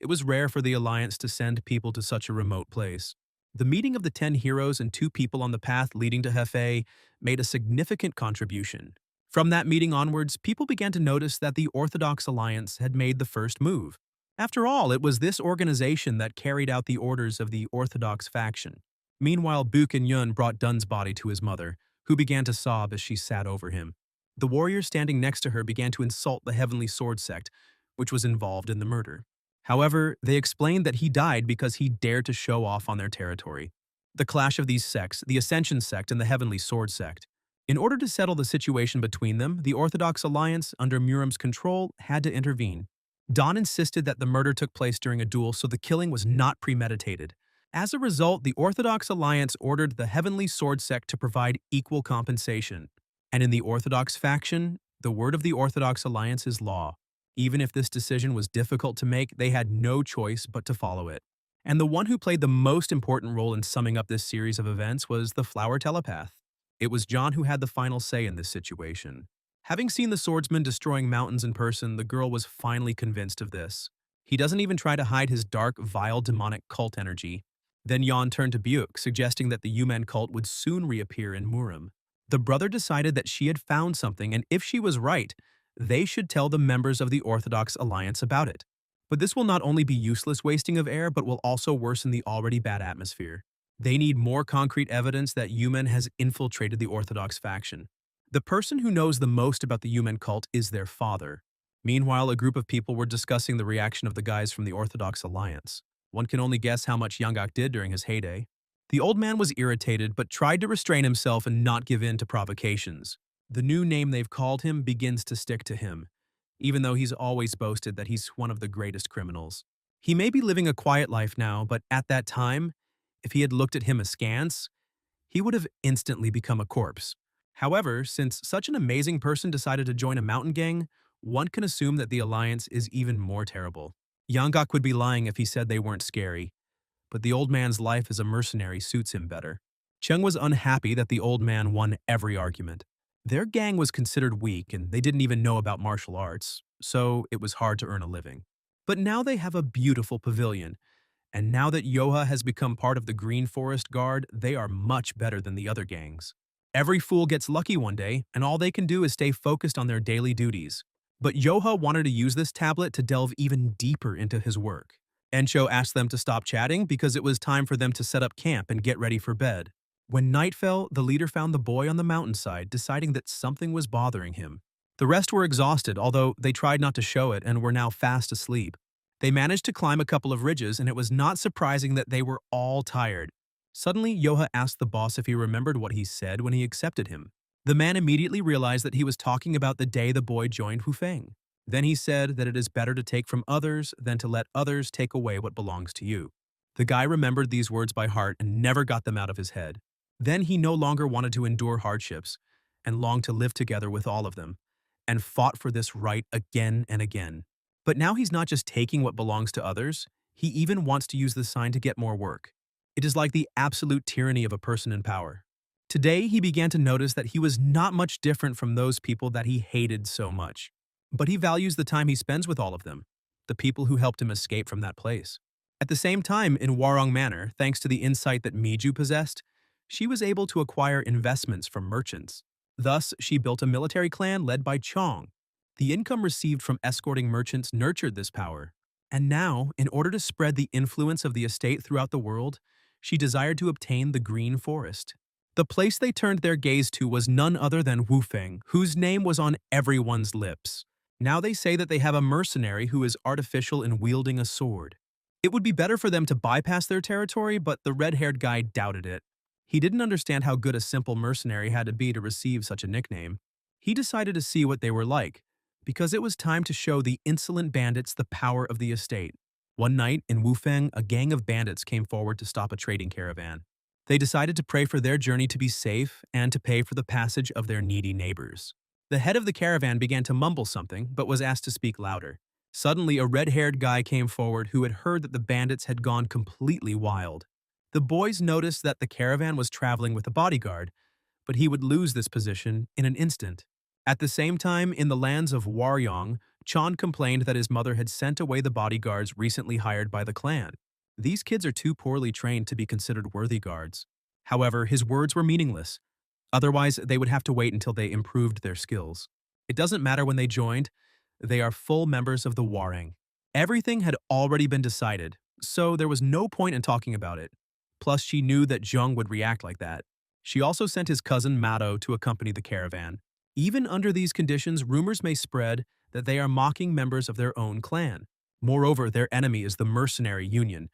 It was rare for the Alliance to send people to such a remote place. The meeting of the 10 heroes and 2 people on the path leading to Hefei made a significant contribution. From that meeting onwards, people began to notice that the Orthodox Alliance had made the first move. After all, it was this organization that carried out the orders of the Orthodox faction. Meanwhile, Buk and Yun brought Dun's body to his mother, who began to sob as she sat over him. The warrior standing next to her began to insult the Heavenly Sword sect, which was involved in the murder. However, they explained that he died because he dared to show off on their territory. The clash of these sects, the Ascension sect and the Heavenly Sword sect. In order to settle the situation between them, the Orthodox Alliance, under Muram's control, had to intervene. Don insisted that the murder took place during a duel, so the killing was not premeditated. As a result, the Orthodox Alliance ordered the Heavenly Sword sect to provide equal compensation. And in the Orthodox faction, the word of the Orthodox Alliance is law. Even if this decision was difficult to make, they had no choice but to follow it. And the one who played the most important role in summing up this series of events was the Flower Telepath. It was John who had the final say in this situation. Having seen the swordsman destroying mountains in person, the girl was finally convinced of this. He doesn't even try to hide his dark, vile, demonic cult energy. Then Yon turned to Buick, suggesting that the Yuman cult would soon reappear in Muram. The brother decided that she had found something, and if she was right, they should tell the members of the Orthodox Alliance about it. But this will not only be useless wasting of air, but will also worsen the already bad atmosphere. They need more concrete evidence that Yuman has infiltrated the Orthodox faction. The person who knows the most about the Yuman cult is their father. Meanwhile, a group of people were discussing the reaction of the guys from the Orthodox Alliance. One can only guess how much Yanggak did during his heyday. The old man was irritated, but tried to restrain himself and not give in to provocations. The new name they've called him begins to stick to him, even though he's always boasted that he's one of the greatest criminals. He may be living a quiet life now, but at that time, if he had looked at him askance, he would have instantly become a corpse. However, since such an amazing person decided to join a mountain gang, one can assume that the alliance is even more terrible. Yanggak would be lying if he said they weren't scary, but the old man's life as a mercenary suits him better. Cheng was unhappy that the old man won every argument. Their gang was considered weak and they didn't even know about martial arts, so it was hard to earn a living. But now they have a beautiful pavilion, and now that Yoha has become part of the Green Forest Guard, they are much better than the other gangs. Every fool gets lucky one day, and all they can do is stay focused on their daily duties. But Yoha wanted to use this tablet to delve even deeper into his work. Encho asked them to stop chatting because it was time for them to set up camp and get ready for bed. When night fell, the leader found the boy on the mountainside, deciding that something was bothering him. The rest were exhausted, although they tried not to show it and were now fast asleep. They managed to climb a couple of ridges, and it was not surprising that they were all tired. Suddenly, Yoha asked the boss if he remembered what he said when he accepted him. The man immediately realized that he was talking about the day the boy joined Hufeng. Then he said that it is better to take from others than to let others take away what belongs to you. The guy remembered these words by heart and never got them out of his head. Then he no longer wanted to endure hardships and longed to live together with all of them, and fought for this right again and again. But now he's not just taking what belongs to others, he even wants to use the sign to get more work. It is like the absolute tyranny of a person in power. Today, he began to notice that he was not much different from those people that he hated so much. But he values the time he spends with all of them, the people who helped him escape from that place. At the same time, in Warong Manor, thanks to the insight that Miju possessed, she was able to acquire investments from merchants. Thus, she built a military clan led by Chong. The income received from escorting merchants nurtured this power. And now, in order to spread the influence of the estate throughout the world, she desired to obtain the Green Forest. The place they turned their gaze to was none other than Wufeng, whose name was on everyone's lips. Now they say that they have a mercenary who is artificial in wielding a sword. It would be better for them to bypass their territory, but the red-haired guy doubted it. He didn't understand how good a simple mercenary had to be to receive such a nickname. He decided to see what they were like, because it was time to show the insolent bandits the power of the estate. One night, in Wufeng, a gang of bandits came forward to stop a trading caravan. They decided to pray for their journey to be safe and to pay for the passage of their needy neighbors. The head of the caravan began to mumble something, but was asked to speak louder. Suddenly, a red-haired guy came forward who had heard that the bandits had gone completely wild. The boys noticed that the caravan was traveling with a bodyguard, but he would lose this position in an instant. At the same time, in the lands of Waryong, Chan complained that his mother had sent away the bodyguards recently hired by the clan. These kids are too poorly trained to be considered worthy guards. However, his words were meaningless. Otherwise, they would have to wait until they improved their skills. It doesn't matter when they joined, they are full members of the Warang. Everything had already been decided, so there was no point in talking about it. Plus, she knew that Zheng would react like that. She also sent his cousin Mado to accompany the caravan. Even under these conditions, rumors may spread that they are mocking members of their own clan. Moreover, their enemy is the Mercenary Union,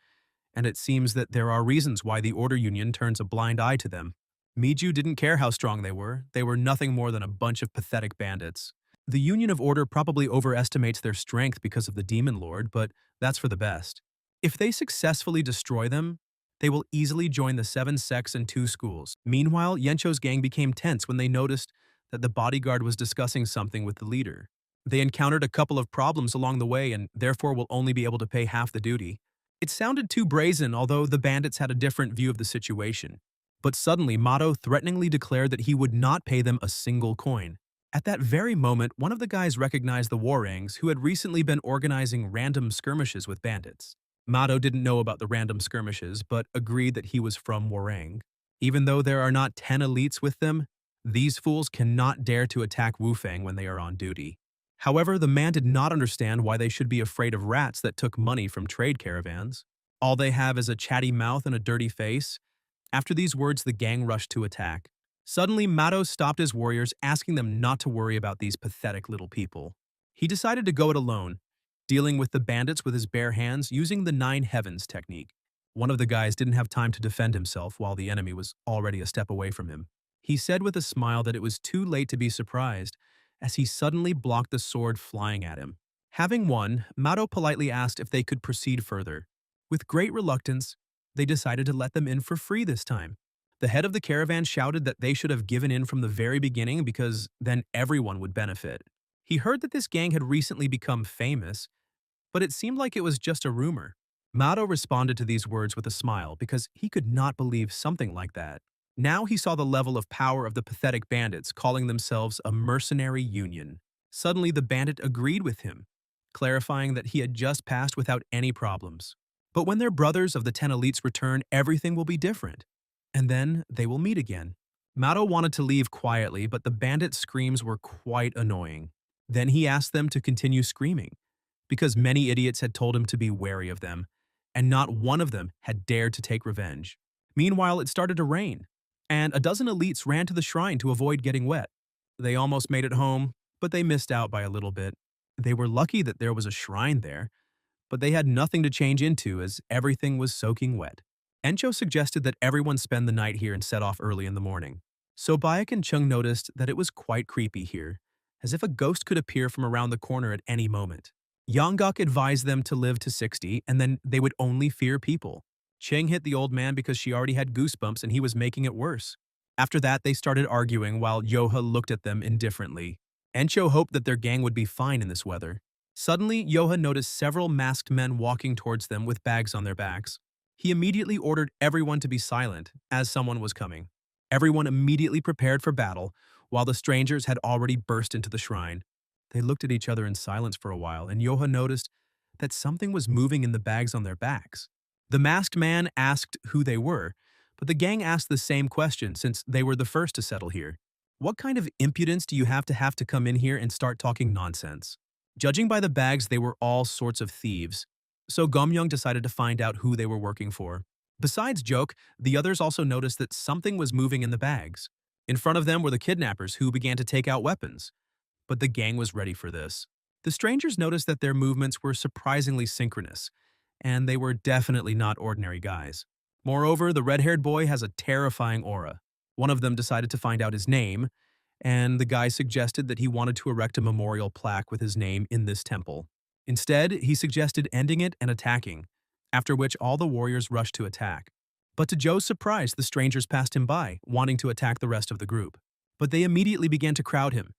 and it seems that there are reasons why the Order Union turns a blind eye to them. Miju didn't care how strong they were nothing more than a bunch of pathetic bandits. The Union of Order probably overestimates their strength because of the Demon Lord, but that's for the best. If they successfully destroy them, they will easily join the 7 sects and 2 schools. Meanwhile, Yencho's gang became tense when they noticed that the bodyguard was discussing something with the leader. They encountered a couple of problems along the way and therefore will only be able to pay half the duty. It sounded too brazen, although the bandits had a different view of the situation. But suddenly, Mato threateningly declared that he would not pay them a single coin. At that very moment, one of the guys recognized the Warangs who had recently been organizing random skirmishes with bandits. Mato didn't know about the random skirmishes, but agreed that he was from Warang. Even though there are not 10 elites with them, these fools cannot dare to attack Wufang when they are on duty. However, the man did not understand why they should be afraid of rats that took money from trade caravans. All they have is a chatty mouth and a dirty face. After these words, the gang rushed to attack. Suddenly, Mato stopped his warriors, asking them not to worry about these pathetic little people. He decided to go it alone, dealing with the bandits with his bare hands using the 9 heavens technique. One of the guys didn't have time to defend himself while the enemy was already a step away from him. He said with a smile that it was too late to be surprised, as he suddenly blocked the sword flying at him. Having won, Mato politely asked if they could proceed further. With great reluctance, they decided to let them in for free this time. The head of the caravan shouted that they should have given in from the very beginning because then everyone would benefit. He heard that this gang had recently become famous, but it seemed like it was just a rumor. Mato responded to these words with a smile because he could not believe something like that. Now he saw the level of power of the pathetic bandits calling themselves a mercenary union. Suddenly the bandit agreed with him, clarifying that he had just passed without any problems. But when their brothers of the 10 elites return, everything will be different. And then they will meet again. Mato wanted to leave quietly, but the bandits' screams were quite annoying. Then he asked them to continue screaming, because many idiots had told him to be wary of them, and not one of them had dared to take revenge. Meanwhile, it started to rain, and a dozen elites ran to the shrine to avoid getting wet. They almost made it home, but they missed out by a little bit. They were lucky that there was a shrine there, but they had nothing to change into as everything was soaking wet. Encho suggested that everyone spend the night here and set off early in the morning. So Bayek and Chung noticed that it was quite creepy here, as if a ghost could appear from around the corner at any moment. Yanggok advised them to live to 60 and then they would only fear people. Cheng hit the old man because she already had goosebumps and he was making it worse. After that, they started arguing while Yoha looked at them indifferently. Encho hoped that their gang would be fine in this weather. Suddenly, Yoha noticed several masked men walking towards them with bags on their backs. He immediately ordered everyone to be silent, as someone was coming. Everyone immediately prepared for battle, while the strangers had already burst into the shrine. They looked at each other in silence for a while, and Yoha noticed that something was moving in the bags on their backs. The masked man asked who they were, but the gang asked the same question since they were the first to settle here. What kind of impudence do you have to come in here and start talking nonsense? Judging by the bags, they were all sorts of thieves. So Gomyoung decided to find out who they were working for. Besides Joke, the others also noticed that something was moving in the bags. In front of them were the kidnappers who began to take out weapons. But the gang was ready for this. The strangers noticed that their movements were surprisingly synchronous, and they were definitely not ordinary guys. Moreover, the red-haired boy has a terrifying aura. One of them decided to find out his name, and the guy suggested that he wanted to erect a memorial plaque with his name in this temple. Instead, he suggested ending it and attacking, after which all the warriors rushed to attack. But to Joe's surprise, the strangers passed him by, wanting to attack the rest of the group. But they immediately began to crowd him,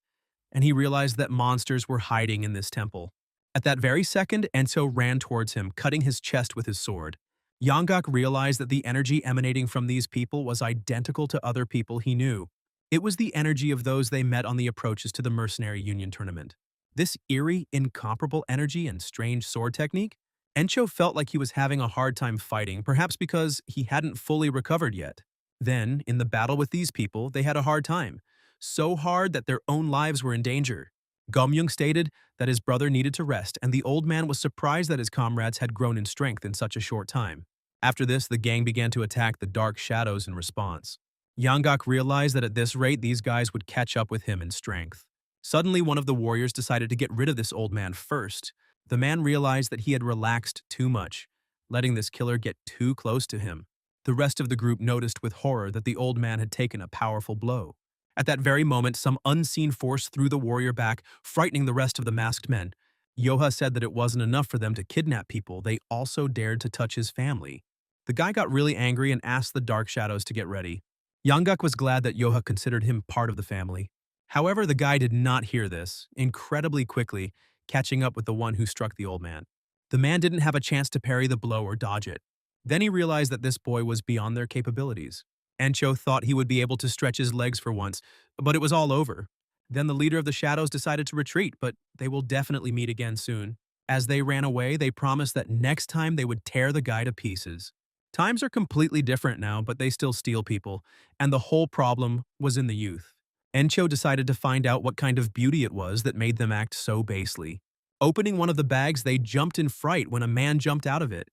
and he realized that monsters were hiding in this temple. At that very second, Enso ran towards him, cutting his chest with his sword. Yanggok realized that the energy emanating from these people was identical to other people he knew. It was the energy of those they met on the approaches to the Mercenary Union tournament. This eerie, incomparable energy and strange sword technique? Encho felt like he was having a hard time fighting, perhaps because he hadn't fully recovered yet. Then, in the battle with these people, they had a hard time. So hard that their own lives were in danger. Gomyung stated that his brother needed to rest, and the old man was surprised that his comrades had grown in strength in such a short time. After this, the gang began to attack the dark shadows in response. Yanggak realized that at this rate, these guys would catch up with him in strength. Suddenly, one of the warriors decided to get rid of this old man first. The man realized that he had relaxed too much, letting this killer get too close to him. The rest of the group noticed with horror that the old man had taken a powerful blow. At that very moment, some unseen force threw the warrior back, frightening the rest of the masked men. Yoha said that it wasn't enough for them to kidnap people, they also dared to touch his family. The guy got really angry and asked the dark shadows to get ready. Yanggak was glad that Yoha considered him part of the family. However, the guy did not hear this, incredibly quickly, catching up with the one who struck the old man. The man didn't have a chance to parry the blow or dodge it. Then he realized that this boy was beyond their capabilities. Encho thought he would be able to stretch his legs for once, but it was all over. Then the leader of the shadows decided to retreat, but they will definitely meet again soon. As they ran away, they promised that next time they would tear the guy to pieces. Times are completely different now, but they still steal people, and the whole problem was in the youth. Encho decided to find out what kind of beauty it was that made them act so basely. Opening one of the bags, they jumped in fright when a man jumped out of it.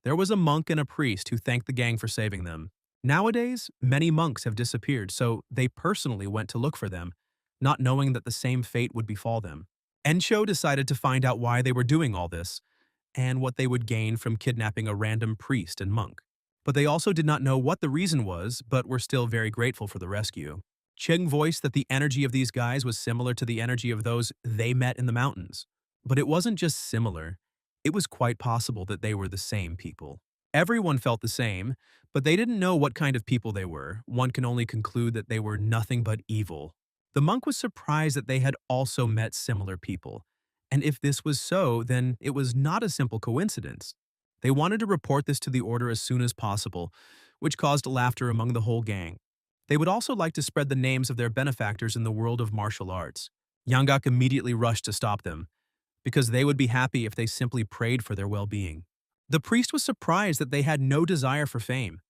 There was a monk and a priest who thanked the gang for saving them. Nowadays, many monks have disappeared, so they personally went to look for them, not knowing that the same fate would befall them. Encho decided to find out why they were doing all this, and what they would gain from kidnapping a random priest and monk. But they also did not know what the reason was, but were still very grateful for the rescue. Cheng voiced that the energy of these guys was similar to the energy of those they met in the mountains. But it wasn't just similar, it was quite possible that they were the same people. Everyone felt the same, but they didn't know what kind of people they were. One can only conclude that they were nothing but evil. The monk was surprised that they had also met similar people. And if this was so, then it was not a simple coincidence. They wanted to report this to the order as soon as possible, which caused laughter among the whole gang. They would also like to spread the names of their benefactors in the world of martial arts. Yanggak immediately rushed to stop them, because they would be happy if they simply prayed for their well-being. The priest was surprised that they had no desire for fame.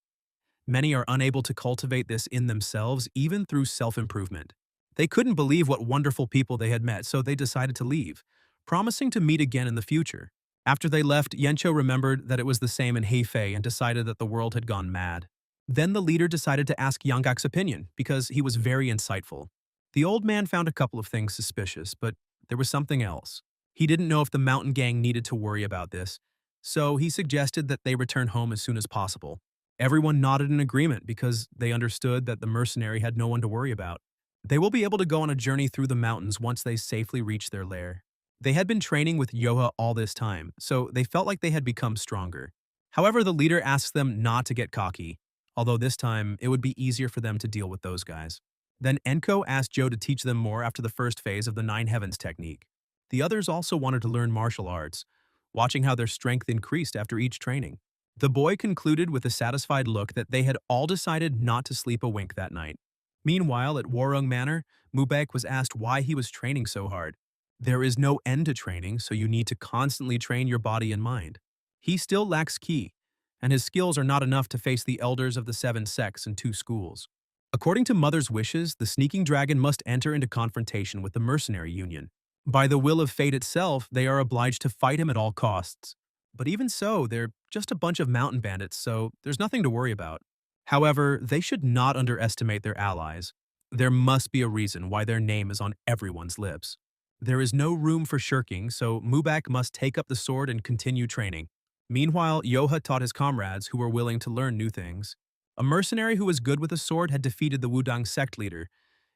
Many are unable to cultivate this in themselves, even through self-improvement. They couldn't believe what wonderful people they had met, so they decided to leave, promising to meet again in the future. After they left, Yencho remembered that it was the same in Heifei and decided that the world had gone mad. Then the leader decided to ask Yanggak's opinion, because he was very insightful. The old man found a couple of things suspicious, but there was something else. He didn't know if the mountain gang needed to worry about this, so he suggested that they return home as soon as possible. Everyone nodded in agreement because they understood that the mercenary had no one to worry about. They will be able to go on a journey through the mountains once they safely reach their lair. They had been training with Yoha all this time, so they felt like they had become stronger. However, the leader asked them not to get cocky, although this time it would be easier for them to deal with those guys. Then Enko asked Joe to teach them more after the first phase of the Nine Heavens technique. The others also wanted to learn martial arts, watching how their strength increased after each training. The boy concluded with a satisfied look that they had all decided not to sleep a wink that night. Meanwhile, at Warung Manor, Mubek was asked why he was training so hard. There is no end to training, so you need to constantly train your body and mind. He still lacks ki, and his skills are not enough to face the elders of the 7 sects and 2 schools. According to Mother's wishes, the sneaking dragon must enter into confrontation with the mercenary union. By the will of fate itself, they are obliged to fight him at all costs. But even so, they're just a bunch of mountain bandits, so there's nothing to worry about. However, they should not underestimate their allies. There must be a reason why their name is on everyone's lips. There is no room for shirking, so Mubak must take up the sword and continue training. Meanwhile, Yoha taught his comrades who were willing to learn new things. A mercenary who was good with a sword had defeated the Wudang sect leader.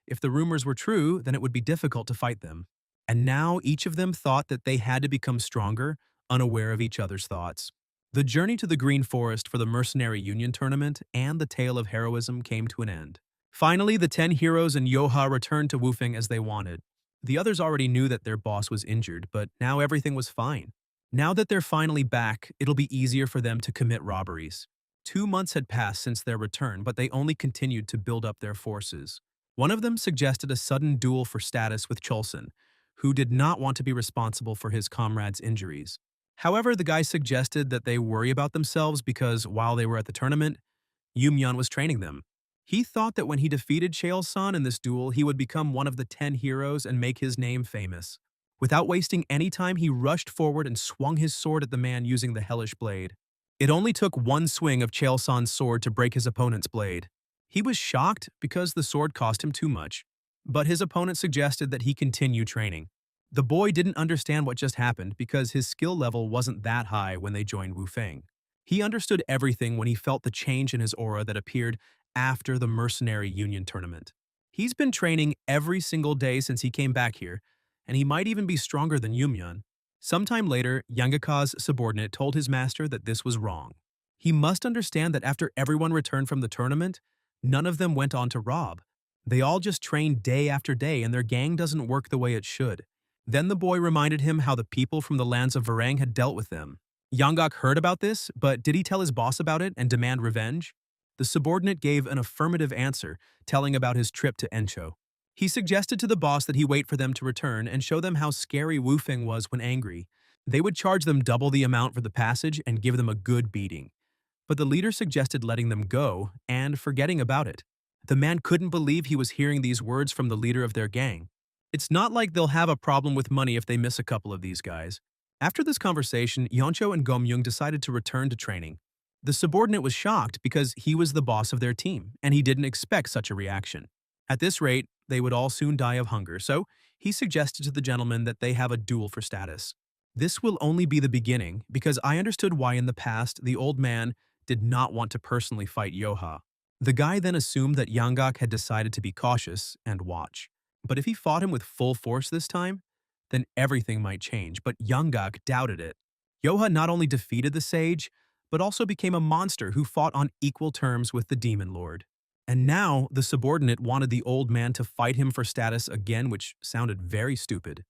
If the rumors were true, then it would be difficult to fight them. And now each of them thought that they had to become stronger, unaware of each other's thoughts. The journey to the Green Forest for the Mercenary Union tournament and the tale of heroism came to an end. Finally, the 10 heroes and Yoha returned to Wufeng as they wanted. The others already knew that their boss was injured, but now everything was fine. Now that they're finally back, it'll be easier for them to commit robberies. 2 months had passed since their return, but they only continued to build up their forces. One of them suggested a sudden duel for status with Cholson, who did not want to be responsible for his comrade's injuries. However, the guy suggested that they worry about themselves because while they were at the tournament, Yumyeon was training them. He thought that when he defeated Chael-san in this duel, he would become one of the 10 heroes and make his name famous. Without wasting any time, he rushed forward and swung his sword at the man using the hellish blade. It only took one swing of Chael-san's sword to break his opponent's blade. He was shocked because the sword cost him too much, but his opponent suggested that he continue training. The boy didn't understand what just happened because his skill level wasn't that high when they joined Wu Feng. He understood everything when he felt the change in his aura that appeared after the Mercenary Union tournament. He's been training every single day since he came back here, and he might even be stronger than Yumyan. Sometime later, Yangaka's subordinate told his master that this was wrong. He must understand that after everyone returned from the tournament, none of them went on to rob. They all just trained day after day and their gang doesn't work the way it should. Then the boy reminded him how the people from the lands of Varang had dealt with them. Yanggak heard about this, but did he tell his boss about it and demand revenge? The subordinate gave an affirmative answer, telling about his trip to Encho. He suggested to the boss that he wait for them to return and show them how scary Wu Feng was when angry. They would charge them double the amount for the passage and give them a good beating. But the leader suggested letting them go and forgetting about it. The man couldn't believe he was hearing these words from the leader of their gang. It's not like they'll have a problem with money if they miss a couple of these guys. After this conversation, Yeoncho and Gomyung decided to return to training. The subordinate was shocked because he was the boss of their team, and he didn't expect such a reaction. At this rate, they would all soon die of hunger, so he suggested to the gentleman that they have a duel for status. This will only be the beginning, because I understood why in the past the old man did not want to personally fight Yoha. The guy then assumed that Yanggak had decided to be cautious and watch. But if he fought him with full force this time, then everything might change, but Yanggak doubted it. Yoha not only defeated the sage, but also became a monster who fought on equal terms with the demon lord. And now the subordinate wanted the old man to fight him for status again, which sounded very stupid.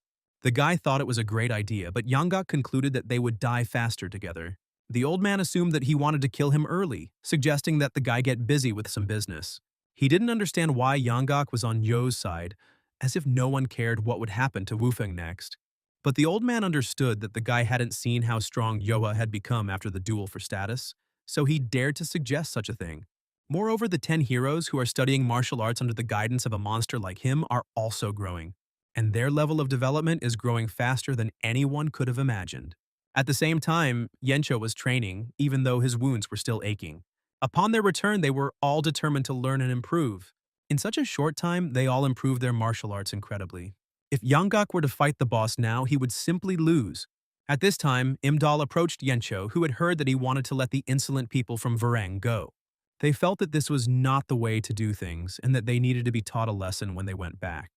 The guy thought it was a great idea, but Yanggak concluded that they would die faster together. The old man assumed that he wanted to kill him early, suggesting that the guy get busy with some business. He didn't understand why Yanggak was on Yo's side, as if no one cared what would happen to Wu Feng next. But the old man understood that the guy hadn't seen how strong Yoha had become after the duel for status, so he dared to suggest such a thing. Moreover, the 10 heroes who are studying martial arts under the guidance of a monster like him are also growing, and their level of development is growing faster than anyone could have imagined. At the same time, Yencho was training, even though his wounds were still aching. Upon their return, they were all determined to learn and improve. In such a short time, they all improved their martial arts incredibly. If Yanggak were to fight the boss now, he would simply lose. At this time, Imdal approached Yencho, who had heard that he wanted to let the insolent people from Varang go. They felt that this was not the way to do things, and that they needed to be taught a lesson when they went back.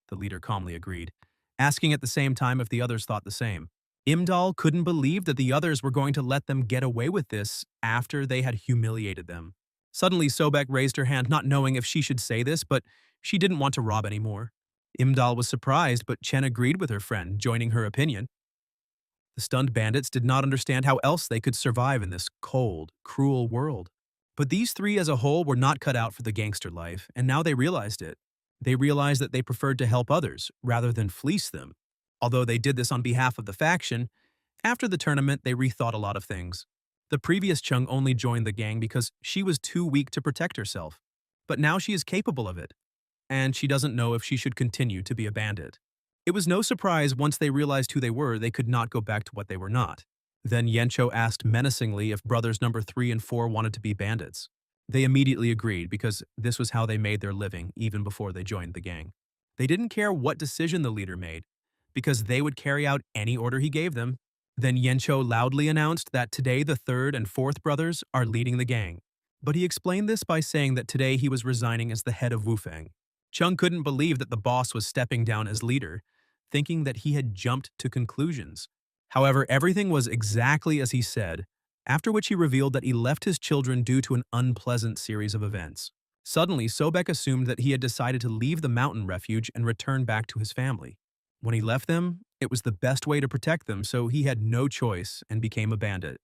The leader calmly agreed, asking at the same time if the others thought the same. Imdal couldn't believe that the others were going to let them get away with this after they had humiliated them. Suddenly, Sobek raised her hand, not knowing if she should say this, but she didn't want to rob anymore. Imdal was surprised, but Chen agreed with her friend, joining her opinion. The stunned bandits did not understand how else they could survive in this cold, cruel world. But these three as a whole were not cut out for the gangster life, and now they realized it. They realized that they preferred to help others, rather than fleece them. Although they did this on behalf of the faction, after the tournament they rethought a lot of things. The previous Chung only joined the gang because she was too weak to protect herself. But now she is capable of it, and she doesn't know if she should continue to be a bandit. It was no surprise once they realized who they could not go back to what they were not. Then Yencho asked menacingly if brothers number 3 and 4 wanted to be bandits. They immediately agreed because this was how they made their living even before they joined the gang. They didn't care what decision the leader made, because they would carry out any order he gave them. Then Yencho loudly announced that today the 3rd and 4th brothers are leading the gang. But he explained this by saying that today he was resigning as the head of Wu Feng. Chung couldn't believe that the boss was stepping down as leader, thinking that he had jumped to conclusions. However, everything was exactly as he said, after which he revealed that he left his children due to an unpleasant series of events. Suddenly, Sobek assumed that he had decided to leave the mountain refuge and return back to his family. When he left them, it was the best way to protect them, so he had no choice and became a bandit.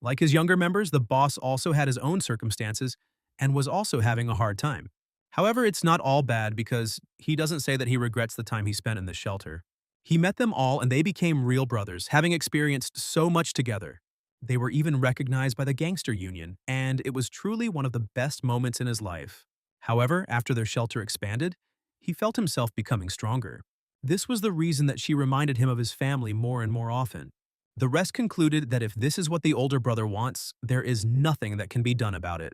Like his younger members, the boss also had his own circumstances and was also having a hard time. However, it's not all bad because he doesn't say that he regrets the time he spent in the shelter. He met them all and they became real brothers, having experienced so much together. They were even recognized by the gangster union, and it was truly one of the best moments in his life. However, after their shelter expanded, he felt himself becoming stronger. This was the reason that she reminded him of his family more and more often. The rest concluded that if this is what the older brother wants, there is nothing that can be done about it.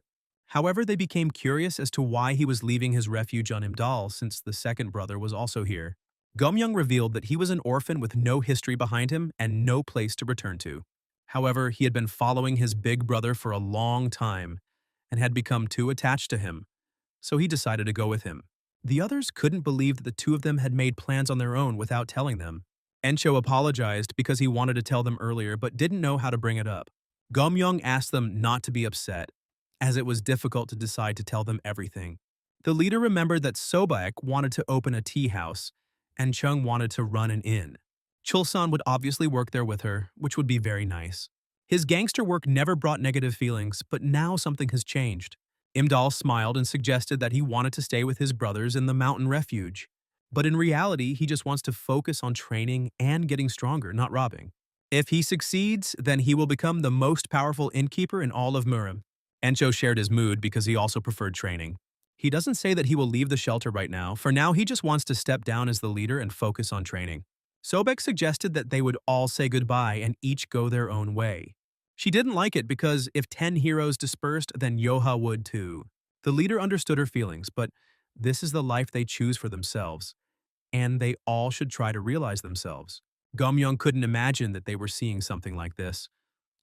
However, they became curious as to why he was leaving his refuge on Imdal since the second brother was also here. Gumyoung revealed that he was an orphan with no history behind him and no place to return to. However, he had been following his big brother for a long time and had become too attached to him, so he decided to go with him. The others couldn't believe that the two of them had made plans on their own without telling them. Encho apologized because he wanted to tell them earlier but didn't know how to bring it up. Gumyoung asked them not to be upset, as it was difficult to decide to tell them everything. The leader remembered that Sobaek wanted to open a tea house, and Chung wanted to run an inn. Chulsan would obviously work there with her, which would be very nice. His gangster work never brought negative feelings, but now something has changed. Imdal smiled and suggested that he wanted to stay with his brothers in the mountain refuge. But in reality, he just wants to focus on training and getting stronger, not robbing. If he succeeds, then he will become the most powerful innkeeper in all of Murim. Encho shared his mood because he also preferred training. He doesn't say that he will leave the shelter right now. For now, he just wants to step down as the leader and focus on training. Sobek suggested that they would all say goodbye and each go their own way. She didn't like it because if 10 heroes dispersed, then Yoha would too. The leader understood her feelings, but this is the life they choose for themselves, and they all should try to realize themselves. Gumyoung couldn't imagine that they were seeing something like this.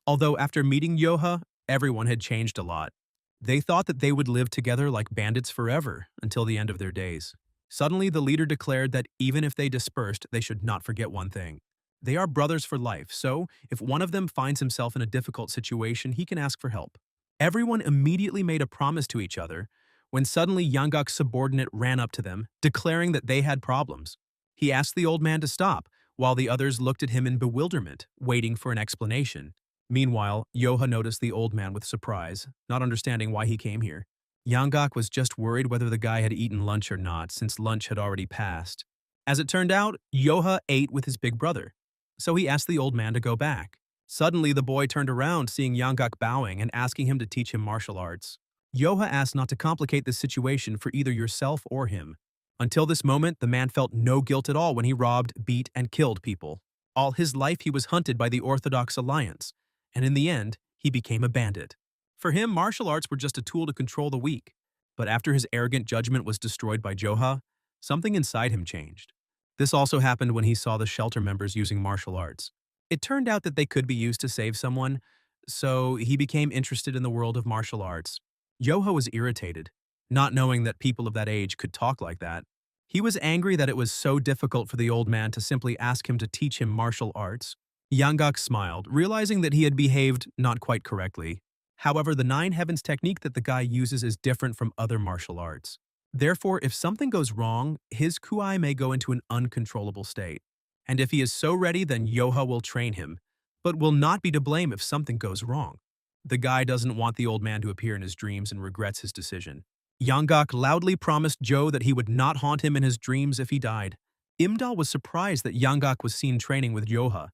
Although after meeting Yoha, everyone had changed a lot. They thought that they would live together like bandits forever until the end of their days. Suddenly, the leader declared that even if they dispersed, they should not forget one thing. They are brothers for life, so if one of them finds himself in a difficult situation, he can ask for help. Everyone immediately made a promise to each other when suddenly Yanggak's subordinate ran up to them, declaring that they had problems. He asked the old man to stop, while the others looked at him in bewilderment, waiting for an explanation. Meanwhile, Yoha noticed the old man with surprise, not understanding why he came here. Yanggak was just worried whether the guy had eaten lunch or not, since lunch had already passed. As it turned out, Yoha ate with his big brother, so he asked the old man to go back. Suddenly, the boy turned around, seeing Yanggak bowing and asking him to teach him martial arts. Yoha asked not to complicate the situation for either yourself or him. Until this moment, the man felt no guilt at all when he robbed, beat, and killed people. All his life, he was hunted by the Orthodox Alliance, and in the end, he became a bandit. For him, martial arts were just a tool to control the weak. But after his arrogant judgment was destroyed by Joha, something inside him changed. This also happened when he saw the shelter members using martial arts. It turned out that they could be used to save someone, so he became interested in the world of martial arts. Yoha was irritated, not knowing that people of that age could talk like that. He was angry that it was so difficult for the old man to simply ask him to teach him martial arts. Yanggak smiled, realizing that he had behaved not quite correctly. However, the Nine Heavens technique that the guy uses is different from other martial arts. Therefore, if something goes wrong, his kuai may go into an uncontrollable state. And if he is so ready, then Yoha will train him, but will not be to blame if something goes wrong. The guy doesn't want the old man to appear in his dreams and regrets his decision. Yanggak loudly promised Joe that he would not haunt him in his dreams if he died. Imdal was surprised that Yanggak was seen training with Yoha.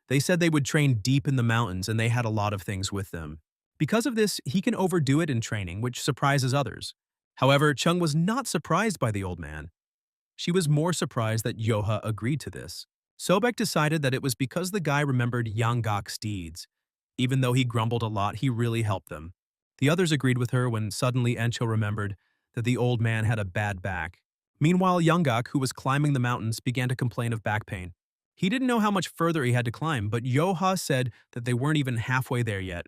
They said they would train deep in the mountains and they had a lot of things with them. Because of this, he can overdo it in training, which surprises others. However, Chung was not surprised by the old man. She was more surprised that Yoha agreed to this. Sobek decided that it was because the guy remembered Yanggak's deeds. Even though he grumbled a lot, he really helped them. The others agreed with her when suddenly Encho remembered that the old man had a bad back. Meanwhile, Yanggak, who was climbing the mountains, began to complain of back pain. He didn't know how much further he had to climb, but Yoha said that they weren't even halfway there yet.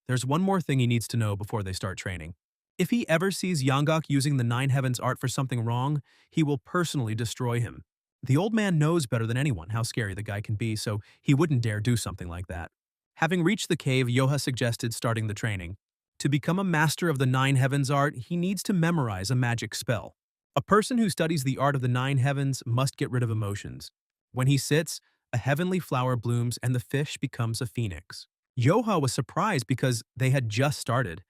There's one more thing he needs to know before they start training. If he ever sees Yanggak using the Nine Heavens art for something wrong, he will personally destroy him. The old man knows better than anyone how scary the guy can be, so he wouldn't dare do something like that. Having reached the cave, Yoha suggested starting the training. To become a master of the Nine Heavens art, he needs to memorize a magic spell. A person who studies the art of the Nine Heavens must get rid of emotions. When he sits, a heavenly flower blooms and the fish becomes a phoenix. Yoha was surprised because they had just started,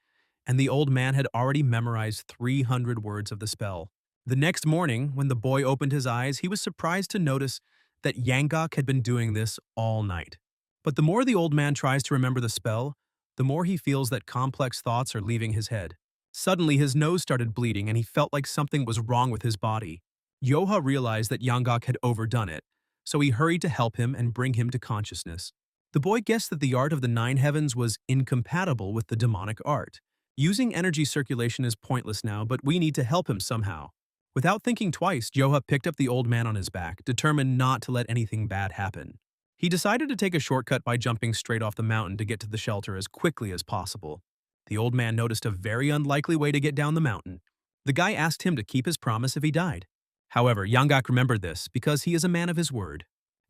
and the old man had already memorized 300 words of the spell. The next morning, when the boy opened his eyes, he was surprised to notice that Yanggak had been doing this all night. But the more the old man tries to remember the spell, the more he feels that complex thoughts are leaving his head. Suddenly, his nose started bleeding and he felt like something was wrong with his body. Yoha realized that Yanggak had overdone it, so he hurried to help him and bring him to consciousness. The boy guessed that the art of the nine heavens was incompatible with the demonic art. Using energy circulation is pointless now, but we need to help him somehow. Without thinking twice, Yoha picked up the old man on his back, determined not to let anything bad happen. He decided to take a shortcut by jumping straight off the mountain to get to the shelter as quickly as possible. The old man noticed a very unlikely way to get down the mountain. The guy asked him to keep his promise if he died. However, Yanggak remembered this because he is a man of his word.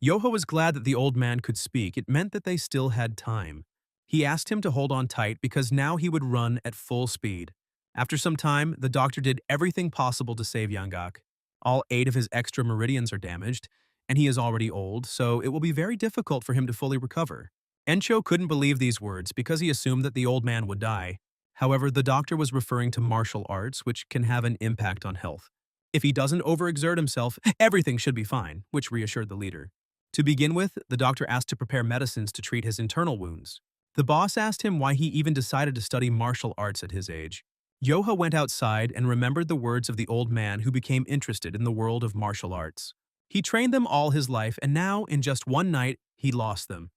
Yoha was glad that the old man could speak. It meant that they still had time. He asked him to hold on tight because now he would run at full speed. After some time, the doctor did everything possible to save Yanggak. All 8 of his extra meridians are damaged, and he is already old, so it will be very difficult for him to fully recover. Encho couldn't believe these words because he assumed that the old man would die. However, the doctor was referring to martial arts, which can have an impact on health. If he doesn't overexert himself, everything should be fine, which reassured the leader. To begin with, the doctor asked to prepare medicines to treat his internal wounds. The boss asked him why he even decided to study martial arts at his age. Yoha went outside and remembered the words of the old man who became interested in the world of martial arts. He trained them all his life, and now, in just one night, he lost them.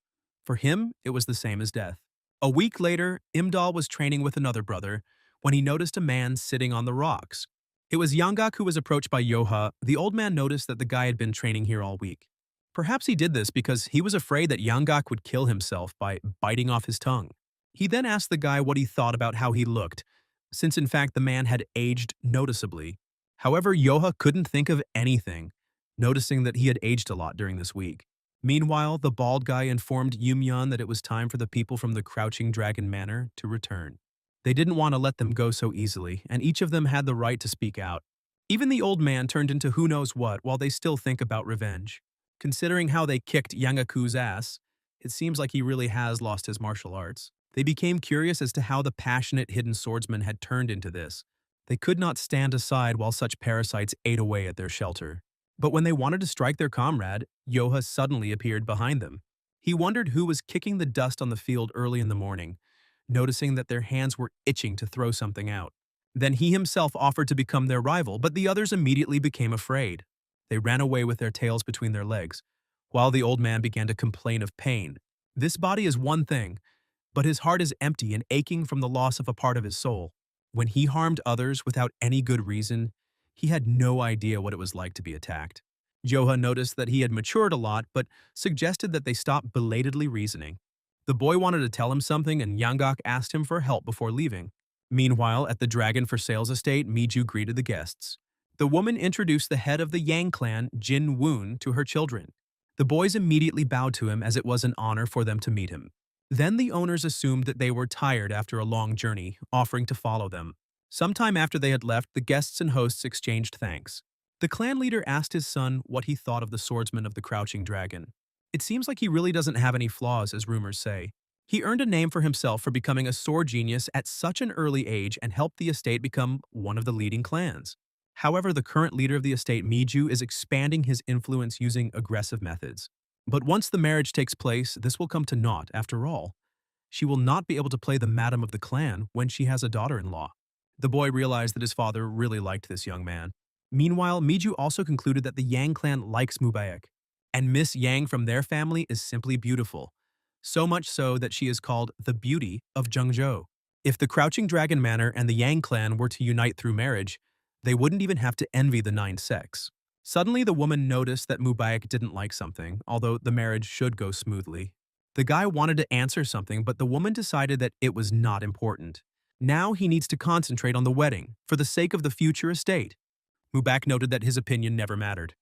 For him, it was the same as death. A week later, Imdal was training with another brother when he noticed a man sitting on the rocks. It was Yanggak who was approached by Yoha. The old man noticed that the guy had been training here all week. Perhaps he did this because he was afraid that Yanggak would kill himself by biting off his tongue. He then asked the guy what he thought about how he looked, since in fact the man had aged noticeably. However, Yoha couldn't think of anything, noticing that he had aged a lot during this week. Meanwhile, the bald guy informed Yumyan that it was time for the people from the Crouching Dragon Manor to return. They didn't want to let them go so easily, and each of them had the right to speak out. Even the old man turned into who knows what while they still think about revenge. Considering how they kicked Yangaku's ass, it seems like he really has lost his martial arts. They became curious as to how the passionate hidden swordsman had turned into this. They could not stand aside while such parasites ate away at their shelter. But when they wanted to strike their comrade, Yoha suddenly appeared behind them. He wondered who was kicking the dust on the field early in the morning, noticing that their hands were itching to throw something out. Then he himself offered to become their rival, but the others immediately became afraid. They ran away with their tails between their legs, while the old man began to complain of pain. This body is one thing, but his heart is empty and aching from the loss of a part of his soul. When he harmed others without any good reason, he had no idea what it was like to be attacked. Yoha noticed that he had matured a lot, but suggested that they stop belatedly reasoning. The boy wanted to tell him something, and Yanggak asked him for help before leaving. Meanwhile, at the Dragon for Sales estate, Miju greeted the guests. The woman introduced the head of the Yang clan, Jin Woon, to her children. The boys immediately bowed to him as it was an honor for them to meet him. Then the owners assumed that they were tired after a long journey, offering to follow them. Sometime after they had left, the guests and hosts exchanged thanks. The clan leader asked his son what he thought of the swordsman of the Crouching Dragon. It seems like he really doesn't have any flaws, as rumors say. He earned a name for himself for becoming a sword genius at such an early age and helped the estate become one of the leading clans. However, the current leader of the estate, Miju, is expanding his influence using aggressive methods. But once the marriage takes place, this will come to naught after all. She will not be able to play the madam of the clan when she has a daughter-in-law. The boy realized that his father really liked this young man. Meanwhile, Miju also concluded that the Yang clan likes Mubarak, and Miss Yang from their family is simply beautiful, so much so that she is called the Beauty of Zhengzhou. If the Crouching Dragon Manor and the Yang clan were to unite through marriage, they wouldn't even have to envy the nine sects. Suddenly, the woman noticed that Mubarak didn't like something, although the marriage should go smoothly. The guy wanted to answer something, but the woman decided that it was not important. Now he needs to concentrate on the wedding, for the sake of the future estate. Mubarak noted that his opinion never mattered.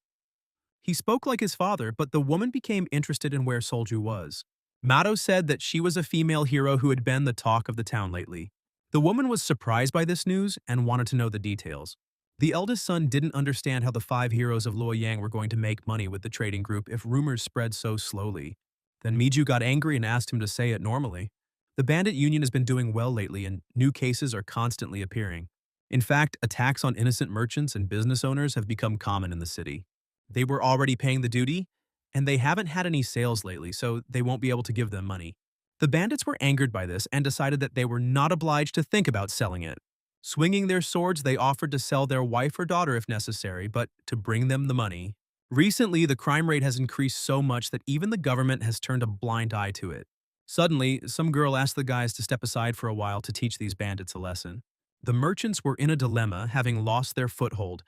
He spoke like his father, but the woman became interested in where Solju was. Mato said that she was a female hero who had been the talk of the town lately. The woman was surprised by this news and wanted to know the details. The eldest son didn't understand how the 5 heroes of Luoyang were going to make money with the trading group if rumors spread so slowly. Then Miju got angry and asked him to say it normally. The bandit union has been doing well lately and new cases are constantly appearing. In fact, attacks on innocent merchants and business owners have become common in the city. They were already paying the duty, and they haven't had any sales lately, so they won't be able to give them money. The bandits were angered by this and decided that they were not obliged to think about selling it. Swinging their swords, they offered to sell their wife or daughter if necessary, but to bring them the money. Recently, the crime rate has increased so much that even the government has turned a blind eye to it. Suddenly, some girl asked the guys to step aside for a while to teach these bandits a lesson. The merchants were in a dilemma, having lost their foothold,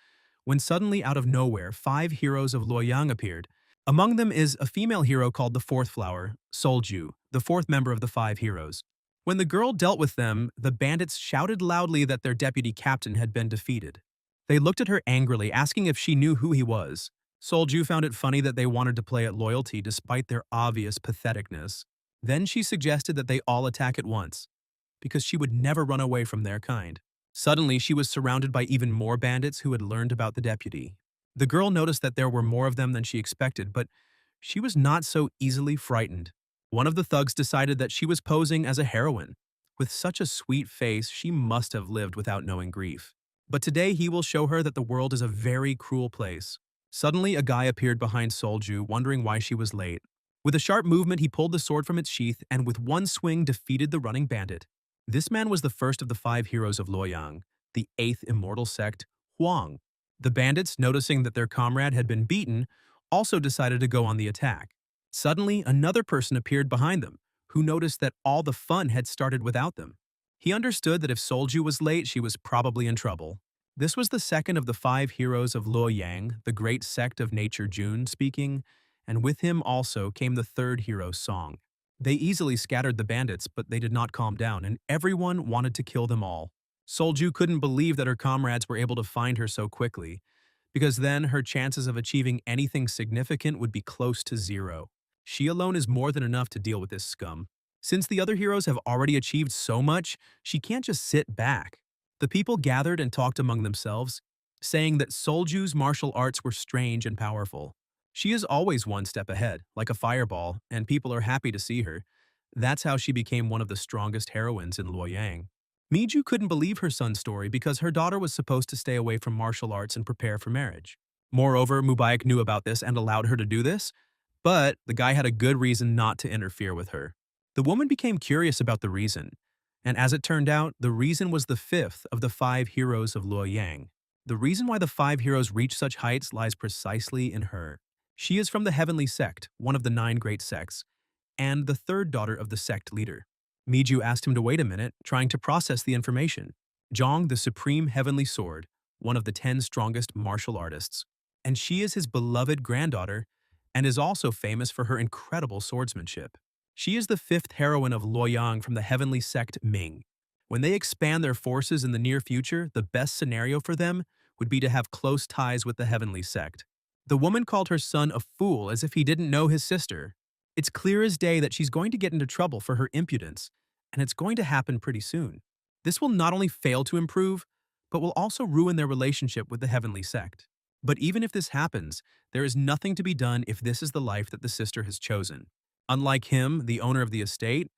when suddenly out of nowhere, 5 heroes of Luoyang appeared. Among them is a female hero called the Fourth Flower, Solju, the fourth member of the 5 heroes. When the girl dealt with them, the bandits shouted loudly that their deputy captain had been defeated. They looked at her angrily, asking if she knew who he was. Solju found it funny that they wanted to play at loyalty despite their obvious patheticness. Then she suggested that they all attack at once, because she would never run away from their kind. Suddenly, she was surrounded by even more bandits who had learned about the deputy. The girl noticed that there were more of them than she expected, but she was not so easily frightened. One of the thugs decided that she was posing as a heroine. With such a sweet face, she must have lived without knowing grief. But today he will show her that the world is a very cruel place. Suddenly, a guy appeared behind Solju, wondering why she was late. With a sharp movement, he pulled the sword from its sheath and with one swing defeated the running bandit. This man was the first of the 5 heroes of Luoyang, the 8th immortal sect, Huang. The bandits, noticing that their comrade had been beaten, also decided to go on the attack. Suddenly, another person appeared behind them, who noticed that all the fun had started without them. He understood that if Solju was late, she was probably in trouble. This was the second of the 5 heroes of Luoyang, the great sect of Nature Jun, speaking, and with him also came the 3rd hero, Song. They easily scattered the bandits, but they did not calm down, and everyone wanted to kill them all. Solju couldn't believe that her comrades were able to find her so quickly, because then her chances of achieving anything significant would be close to zero. She alone is more than enough to deal with this scum. Since the other heroes have already achieved so much, she can't just sit back. The people gathered and talked among themselves, saying that Solju's martial arts were strange and powerful. She is always one step ahead, like a fireball, and people are happy to see her. That's how she became one of the strongest heroines in Luoyang. Miju couldn't believe her son's story because her daughter was supposed to stay away from martial arts and prepare for marriage. Moreover, Mubarak knew about this and allowed her to do this, but the guy had a good reason not to interfere with her. The woman became curious about the reason, and as it turned out, the reason was the 5th of the 5 heroes of Luoyang. The reason why the 5 heroes reached such heights lies precisely in her. She is from the Heavenly Sect, one of the 9 great sects, and the 3rd daughter of the sect leader. Miju asked him to wait a minute, trying to process the information. Zhang, the Supreme Heavenly Sword, one of the 10 strongest martial artists, and she is his beloved granddaughter and is also famous for her incredible swordsmanship. She is the 5th heroine of Luoyang from the Heavenly Sect Ming. When they expand their forces in the near future, the best scenario for them would be to have close ties with the Heavenly Sect. The woman called her son a fool as if he didn't know his sister. It's clear as day that she's going to get into trouble for her impudence, and it's going to happen pretty soon. This will not only fail to improve, but will also ruin their relationship with the Heavenly Sect. But even if this happens, there is nothing to be done if this is the life that the sister has chosen. Unlike him, the owner of the estate,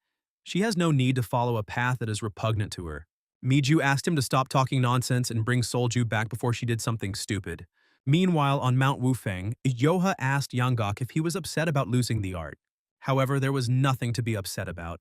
she has no need to follow a path that is repugnant to her. Miju asked him to stop talking nonsense and bring Solju back before she did something stupid. Meanwhile, on Mount Wufeng, Yoha asked Yanggok if he was upset about losing the art. However, there was nothing to be upset about.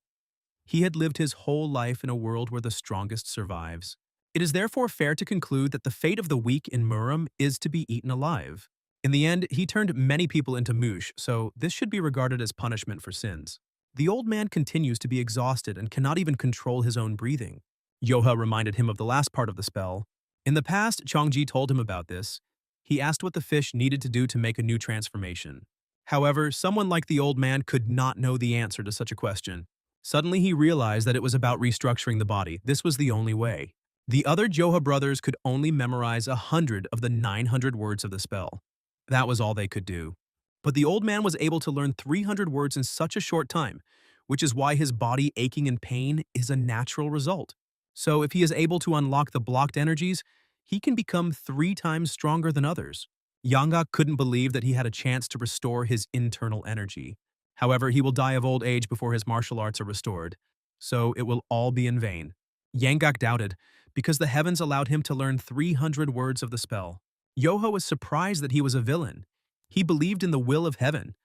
He had lived his whole life in a world where the strongest survives. It is therefore fair to conclude that the fate of the weak in Murom is to be eaten alive. In the end, he turned many people into mush, so this should be regarded as punishment for sins. The old man continues to be exhausted and cannot even control his own breathing. Yoha reminded him of the last part of the spell. In the past, Chongji told him about this. He asked what the fish needed to do to make a new transformation. However, someone like the old man could not know the answer to such a question. Suddenly he realized that it was about restructuring the body. This was the only way. The other Joha brothers could only memorize 100 of the 900 words of the spell. That was all they could do. But the old man was able to learn 300 words in such a short time, which is why his body aching in pain is a natural result. So if he is able to unlock the blocked energies, he can become 3 times stronger than others. Yanggok couldn't believe that he had a chance to restore his internal energy. However, he will die of old age before his martial arts are restored, so it will all be in vain. Yanggok doubted, because the heavens allowed him to learn 300 words of the spell. Yoha was surprised that he was a villain. He believed in the will of heaven.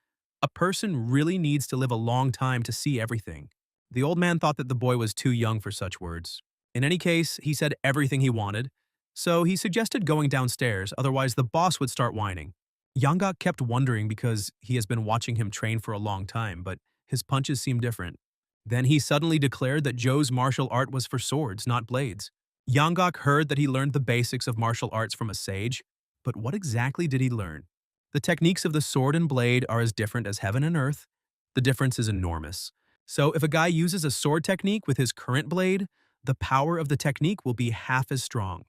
A person really needs to live a long time to see everything. The old man thought that the boy was too young for such words. In any case, he said everything he wanted, so he suggested going downstairs, otherwise the boss would start whining. Yanggak kept wondering because he has been watching him train for a long time, but his punches seemed different. Then he suddenly declared that Joe's martial art was for swords, not blades. Yanggak heard that he learned the basics of martial arts from a sage, but what exactly did he learn? The techniques of the sword and blade are as different as heaven and earth. The difference is enormous. So if a guy uses a sword technique with his current blade, the power of the technique will be half as strong.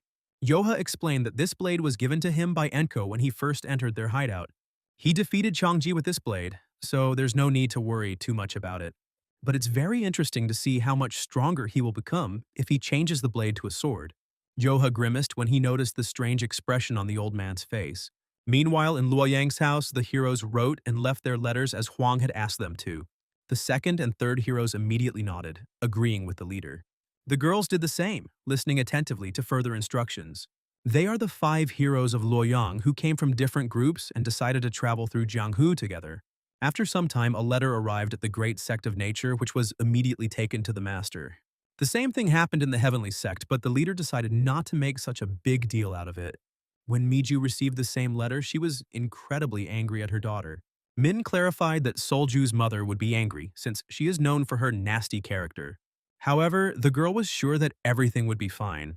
Yoha explained that this blade was given to him by Enko when he first entered their hideout. He defeated Chongji with this blade, so there's no need to worry too much about it. But it's very interesting to see how much stronger he will become if he changes the blade to a sword. Yoha grimaced when he noticed the strange expression on the old man's face. Meanwhile, in Luoyang's house, the heroes wrote and left their letters as Huang had asked them to. The second and third heroes immediately nodded, agreeing with the leader. The girls did the same, listening attentively to further instructions. They are the 5 heroes of Luoyang who came from different groups and decided to travel through Jianghu together. After some time, a letter arrived at the Great Sect of Nature, which was immediately taken to the master. The same thing happened in the Heavenly Sect, but the leader decided not to make such a big deal out of it. When Miju received the same letter, she was incredibly angry at her daughter. Min clarified that Solju's mother would be angry, since she is known for her nasty character. However, the girl was sure that everything would be fine.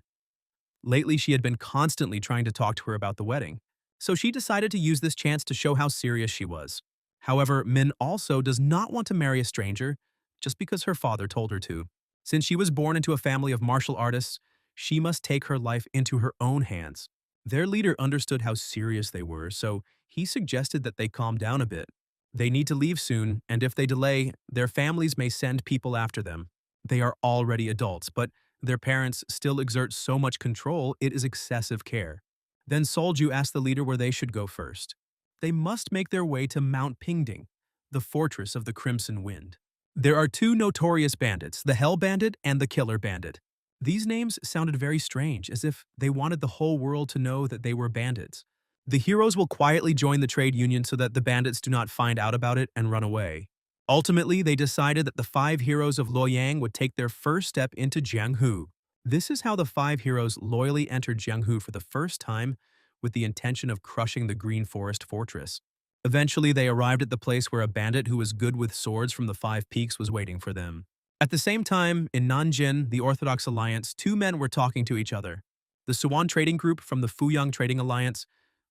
Lately, she had been constantly trying to talk to her about the wedding, so she decided to use this chance to show how serious she was. However, Min also does not want to marry a stranger just because her father told her to. Since she was born into a family of martial artists, she must take her life into her own hands. Their leader understood how serious they were, so he suggested that they calm down a bit. They need to leave soon, and if they delay, their families may send people after them. They are already adults, but their parents still exert so much control it is excessive care. Then Solju asked the leader where they should go first. They must make their way to Mount Pingding, the fortress of the Crimson Wind. There are 2 notorious bandits, the Hell Bandit and the Killer Bandit. These names sounded very strange, as if they wanted the whole world to know that they were bandits. The heroes will quietly join the trade union so that the bandits do not find out about it and run away. Ultimately, they decided that the 5 heroes of Luoyang would take their first step into Jianghu. This is how the 5 heroes loyally entered Jianghu for the first time with the intention of crushing the Green Forest Fortress. Eventually, they arrived at the place where a bandit who was good with swords from the 5 peaks was waiting for them. At the same time, in Nanjing, the Orthodox Alliance, 2 men were talking to each other. The Suwon Trading Group from the Fuyang Trading Alliance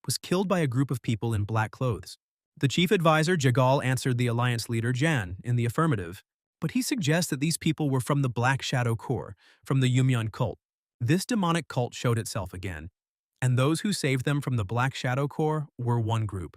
was killed by a group of people in black clothes. The chief advisor, Jagal, answered the alliance leader, Jan, in the affirmative, but he suggests that these people were from the Black Shadow Corps, from the Yumyan cult. This demonic cult showed itself again, and those who saved them from the Black Shadow Corps were one group.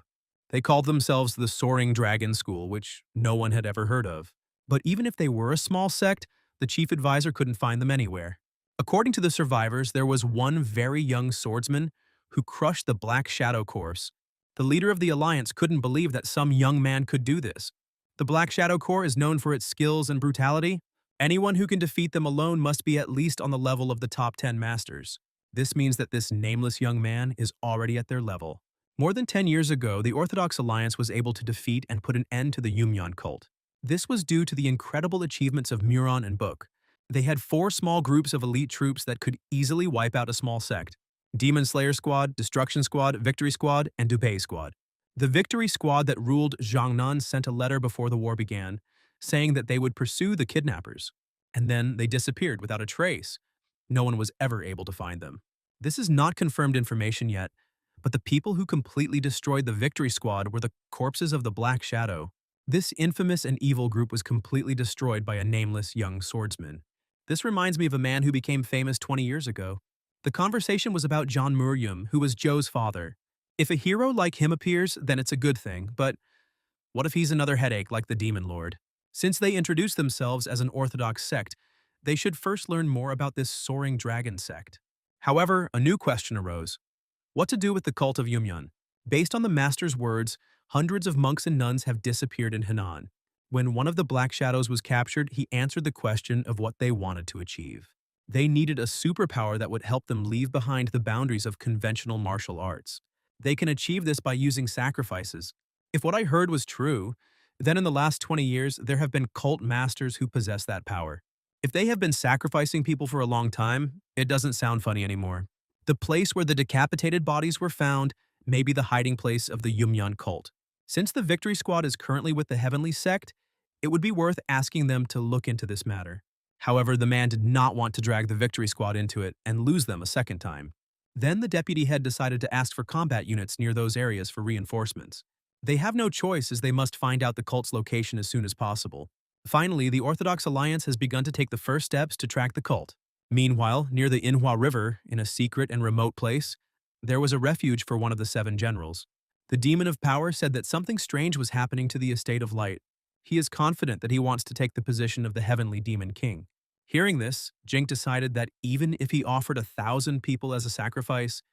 They called themselves the Soaring Dragon School, which no one had ever heard of. But even if they were a small sect, the chief advisor couldn't find them anywhere. According to the survivors, there was one very young swordsman who crushed the Black Shadow Corps. The leader of the alliance couldn't believe that some young man could do this. The Black Shadow Corps is known for its skills and brutality. Anyone who can defeat them alone must be at least on the level of the top 10 masters. This means that this nameless young man is already at their level. More than 10 years ago, the Orthodox Alliance was able to defeat and put an end to the Yumyan cult. This was due to the incredible achievements of Muron and Book. They had 4 small groups of elite troops that could easily wipe out a small sect: Demon Slayer Squad, Destruction Squad, Victory Squad, and Dubei Squad. The Victory Squad that ruled Jiangnan sent a letter before the war began, saying that they would pursue the kidnappers. And then they disappeared without a trace. No one was ever able to find them. This is not confirmed information yet, but the people who completely destroyed the Victory Squad were the corpses of the Black Shadow. This infamous and evil group was completely destroyed by a nameless young swordsman. This reminds me of a man who became famous 20 years ago. The conversation was about John Muryum, who was Joe's father. If a hero like him appears, then it's a good thing, but what if he's another headache like the Demon Lord? Since they introduced themselves as an orthodox sect, they should first learn more about this soaring dragon sect. However, a new question arose. What to do with the cult of Yumyan? Based on the master's words, hundreds of monks and nuns have disappeared in Henan. When one of the Black Shadows was captured, he answered the question of what they wanted to achieve. They needed a superpower that would help them leave behind the boundaries of conventional martial arts. They can achieve this by using sacrifices. If what I heard was true, then in the last 20 years, there have been cult masters who possess that power. If they have been sacrificing people for a long time, it doesn't sound funny anymore. The place where the decapitated bodies were found may be the hiding place of the Yumyan cult. Since the Victory Squad is currently with the Heavenly Sect, it would be worth asking them to look into this matter. However, the man did not want to drag the Victory Squad into it and lose them a second time. Then the deputy head decided to ask for combat units near those areas for reinforcements. They have no choice as they must find out the cult's location as soon as possible. Finally, the Orthodox Alliance has begun to take the first steps to track the cult. Meanwhile, near the Inhua River, in a secret and remote place, there was a refuge for one of the 7 generals. The Demon of Power said that something strange was happening to the Estate of Light. He is confident that he wants to take the position of the Heavenly Demon King. Hearing this, Jink decided that even if he offered 1,000 people as a sacrifice,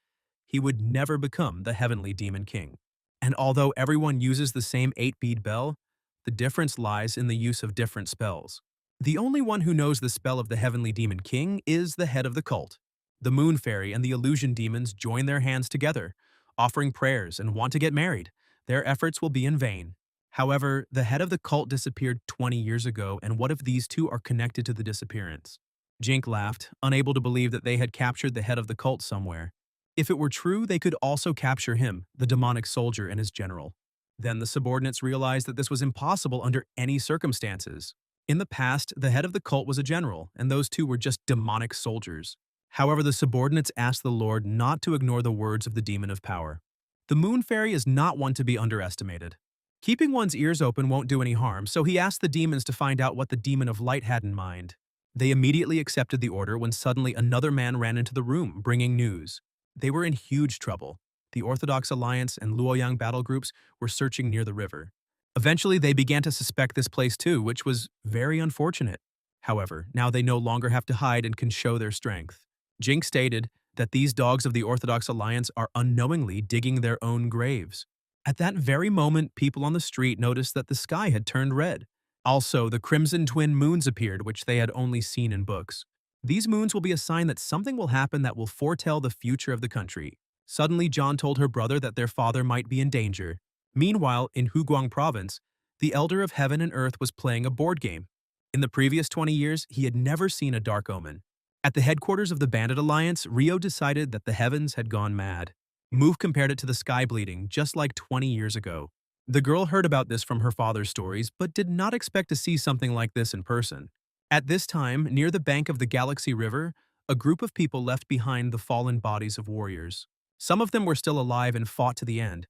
he would never become the Heavenly Demon King. And although everyone uses the same 8-bead bell, the difference lies in the use of different spells. The only one who knows the spell of the Heavenly Demon King is the head of the cult. The Moon Fairy and the Illusion Demons join their hands together, offering prayers and want to get married. Their efforts will be in vain. However, the head of the cult disappeared 20 years ago, and what if these two are connected to the disappearance? Jink laughed, unable to believe that they had captured the head of the cult somewhere. If it were true, they could also capture him, the demonic soldier and his general. Then the subordinates realized that this was impossible under any circumstances. In the past, the head of the cult was a general, and those two were just demonic soldiers. However, the subordinates asked the Lord not to ignore the words of the Demon of Power. The Moon Fairy is not one to be underestimated. Keeping one's ears open won't do any harm, so he asked the demons to find out what the Demon of Light had in mind. They immediately accepted the order when suddenly another man ran into the room, bringing news. They were in huge trouble. The Orthodox Alliance and Luoyang battle groups were searching near the river. Eventually, they began to suspect this place too, which was very unfortunate. However, now they no longer have to hide and can show their strength. Jink stated that these dogs of the Orthodox Alliance are unknowingly digging their own graves. At that very moment, people on the street noticed that the sky had turned red. Also, the crimson twin moons appeared, which they had only seen in books. These moons will be a sign that something will happen that will foretell the future of the country. Suddenly, John told her brother that their father might be in danger. Meanwhile, in Huguang Province, the Elder of Heaven and Earth was playing a board game. In the previous 20 years, he had never seen a dark omen. At the headquarters of the Bandit Alliance, Rio decided that the heavens had gone mad. Move compared it to the sky bleeding, just like 20 years ago. The girl heard about this from her father's stories, but did not expect to see something like this in person. At this time, near the bank of the Galaxy River, a group of people left behind the fallen bodies of warriors. Some of them were still alive and fought to the end,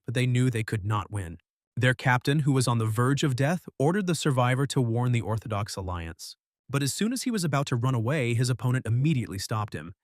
but they knew they could not win. Their captain, who was on the verge of death, ordered the survivor to warn the Orthodox Alliance. But as soon as he was about to run away, his opponent immediately stopped him,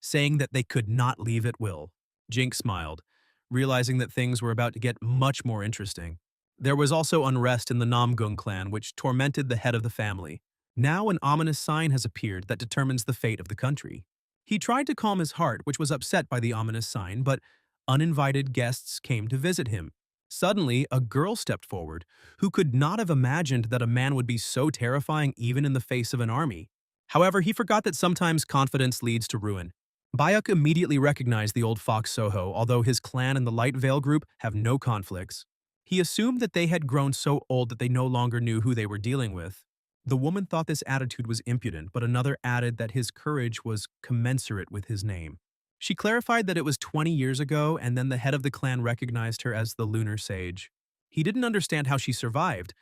saying that they could not leave at will. Jink smiled, realizing that things were about to get much more interesting. There was also unrest in the Namgung clan, which tormented the head of the family. Now an ominous sign has appeared that determines the fate of the country. He tried to calm his heart, which was upset by the ominous sign, but uninvited guests came to visit him. Suddenly, a girl stepped forward, who could not have imagined that a man would be so terrifying even in the face of an army. However, he forgot that sometimes confidence leads to ruin. Bayuk immediately recognized the old fox Soho, although his clan and the Light Veil group have no conflicts. He assumed that they had grown so old that they no longer knew who they were dealing with. The woman thought this attitude was impudent, but another added that his courage was commensurate with his name. She clarified that it was 20 years ago, and then the head of the clan recognized her as the Lunar Sage. He didn't understand how she survived,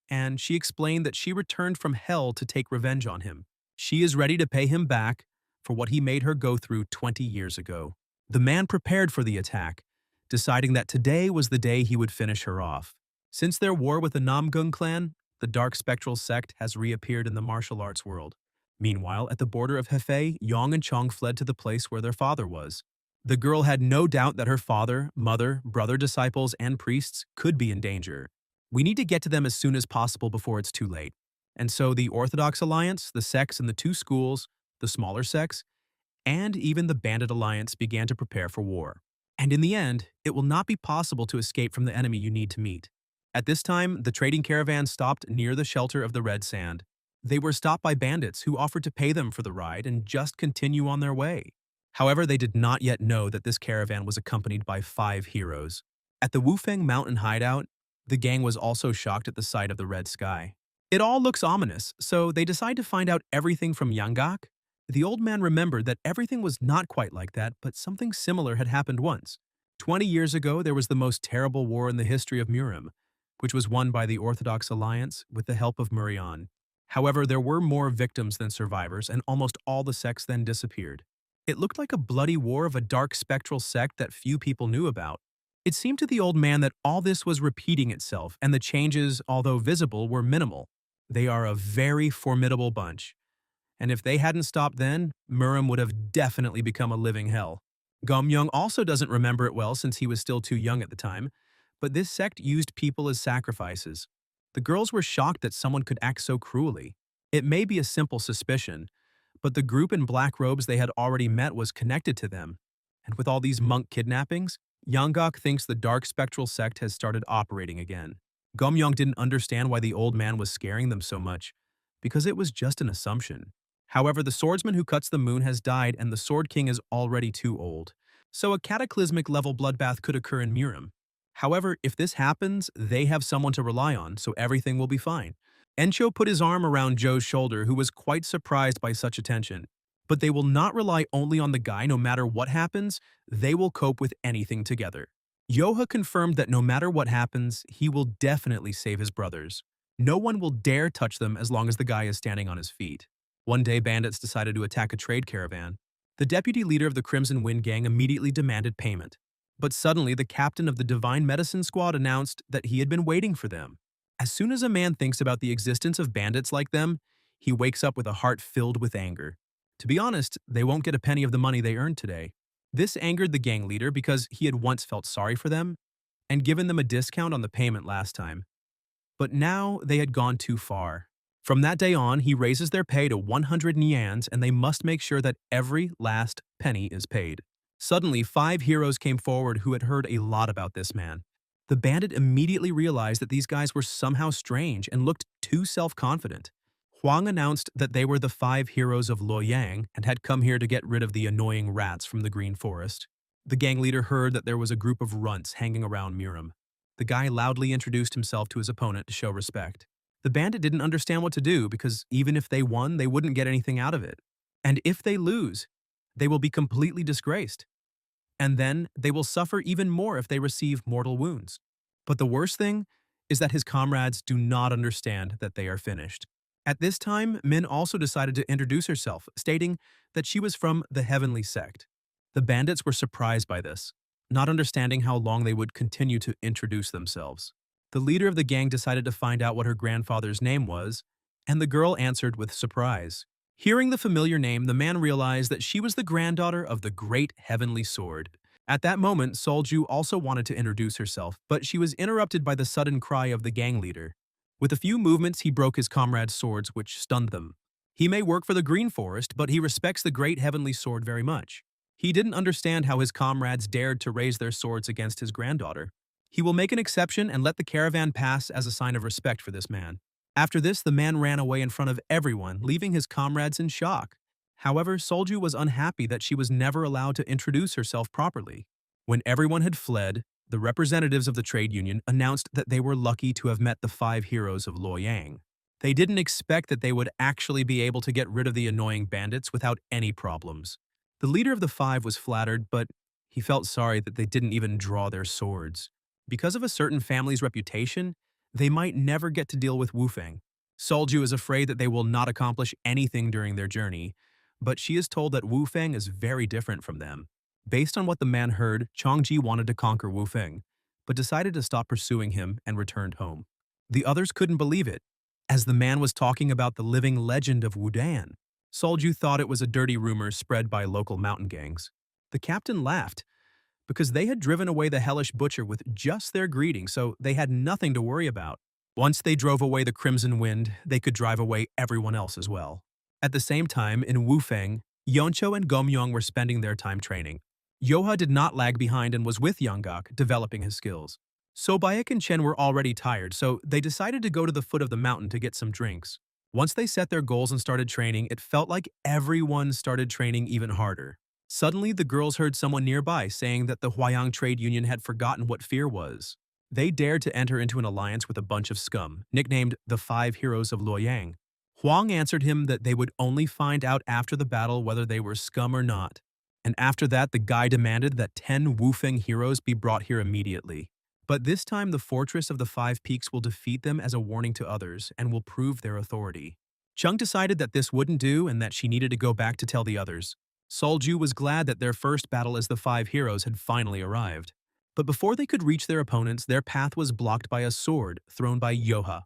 and she explained that she returned from hell to take revenge on him. She is ready to pay him back for what he made her go through 20 years ago. The man prepared for the attack, deciding that today was the day he would finish her off. Since their war with the Namgung clan, the dark spectral sect has reappeared in the martial arts world. Meanwhile, at the border of Hefei, Yong and Chong fled to the place where their father was. The girl had no doubt that her father, mother, brother disciples, and priests could be in danger. We need to get to them as soon as possible before it's too late. And so the Orthodox Alliance, the sects and the 2 schools, the smaller sects, and even the Bandit Alliance began to prepare for war. And in the end, it will not be possible to escape from the enemy you need to meet. At this time, the trading caravan stopped near the shelter of the Red Sand. They were stopped by bandits who offered to pay them for the ride and just continue on their way. However, they did not yet know that this caravan was accompanied by 5 heroes. At the Wufeng Mountain hideout, the gang was also shocked at the sight of the red sky. It all looks ominous, so they decide to find out everything from Yanggak. The old man remembered that everything was not quite like that, but something similar had happened once. 20 years ago, there was the most terrible war in the history of Murim, which was won by the Orthodox Alliance with the help of Murian. However, there were more victims than survivors, and almost all the sects then disappeared. It looked like a bloody war of a dark spectral sect that few people knew about. It seemed to the old man that all this was repeating itself, and the changes, although visible, were minimal. They are a very formidable bunch, and if they hadn't stopped then, Murim would have definitely become a living hell. Gomyoung also doesn't remember it well since he was still too young at the time, but this sect used people as sacrifices. The girls were shocked that someone could act so cruelly. It may be a simple suspicion, but the group in black robes they had already met was connected to them. And with all these monk kidnappings, Yanggak thinks the dark spectral sect has started operating again. Gomyoung didn't understand why the old man was scaring them so much, because it was just an assumption. However, the swordsman who cuts the moon has died and the Sword King is already too old, so a cataclysmic level bloodbath could occur in Murim. However, if this happens, they have someone to rely on, so everything will be fine. Encho put his arm around Joe's shoulder, who was quite surprised by such attention. But they will not rely only on the guy no matter what happens, they will cope with anything together. Yoha confirmed that no matter what happens, he will definitely save his brothers. No one will dare touch them as long as the guy is standing on his feet. One day, bandits decided to attack a trade caravan. The deputy leader of the Crimson Wind Gang immediately demanded payment. But suddenly, the captain of the Divine Medicine Squad announced that he had been waiting for them. As soon as a man thinks about the existence of bandits like them, he wakes up with a heart filled with anger. To be honest, they won't get a penny of the money they earned today. This angered the gang leader because he had once felt sorry for them and given them a discount on the payment last time. But now they had gone too far. From that day on, he raises their pay to 100 nyans and they must make sure that every last penny is paid. Suddenly, 5 heroes came forward who had heard a lot about this man. The bandit immediately realized that these guys were somehow strange and looked too self-confident. Huang announced that they were the 5 heroes of Luoyang and had come here to get rid of the annoying rats from the Green Forest. The gang leader heard that there was a group of runts hanging around Murim. The guy loudly introduced himself to his opponent to show respect. The bandit didn't understand what to do because even if they won, they wouldn't get anything out of it. And if they lose, they will be completely disgraced. And then they will suffer even more if they receive mortal wounds. But the worst thing is that his comrades do not understand that they are finished. At this time, Min also decided to introduce herself, stating that she was from the Heavenly Sect. The bandits were surprised by this, not understanding how long they would continue to introduce themselves. The leader of the gang decided to find out what her grandfather's name was, and the girl answered with surprise. Hearing the familiar name, the man realized that she was the granddaughter of the Great Heavenly Sword. At that moment, Solju also wanted to introduce herself, but she was interrupted by the sudden cry of the gang leader. With a few movements, he broke his comrades' swords, which stunned them. He may work for the Green Forest, but he respects the Great Heavenly Sword very much. He didn't understand how his comrades dared to raise their swords against his granddaughter. He will make an exception and let the caravan pass as a sign of respect for this man. After this, the man ran away in front of everyone, leaving his comrades in shock. However, Solju was unhappy that she was never allowed to introduce herself properly. When everyone had fled, the representatives of the trade union announced that they were lucky to have met the 5 heroes of Luoyang. They didn't expect that they would actually be able to get rid of the annoying bandits without any problems. The leader of the 5 was flattered, but he felt sorry that they didn't even draw their swords. Because of a certain family's reputation, they might never get to deal with Wufeng. Solju is afraid that they will not accomplish anything during their journey, but she is told that Wufeng is very different from them. Based on what the man heard, Chongji wanted to conquer Wufeng, but decided to stop pursuing him and returned home. The others couldn't believe it, as the man was talking about the living legend of Wudan. Solju thought it was a dirty rumor spread by local mountain gangs. The captain laughed, because they had driven away the hellish butcher with just their greeting, so they had nothing to worry about. Once they drove away the Crimson Wind, they could drive away everyone else as well. At the same time, in Wufeng, Yeoncho and Gomyoung were spending their time training. Yoha did not lag behind and was with Yanggak, developing his skills. Sobayak and Chen were already tired, so they decided to go to the foot of the mountain to get some drinks. Once they set their goals and started training, it felt like everyone started training even harder. Suddenly, the girls heard someone nearby saying that the Huayang Trade Union had forgotten what fear was. They dared to enter into an alliance with a bunch of scum, nicknamed the Five Heroes of Luoyang. Huang answered him that they would only find out after the battle whether they were scum or not. And after that, the guy demanded that 10 Wufeng heroes be brought here immediately. But this time, the Fortress of the Five Peaks will defeat them as a warning to others and will prove their authority. Chung decided that this wouldn't do and that she needed to go back to tell the others. Solju was glad that their first battle as the Five Heroes had finally arrived. But before they could reach their opponents, their path was blocked by a sword thrown by Yoha.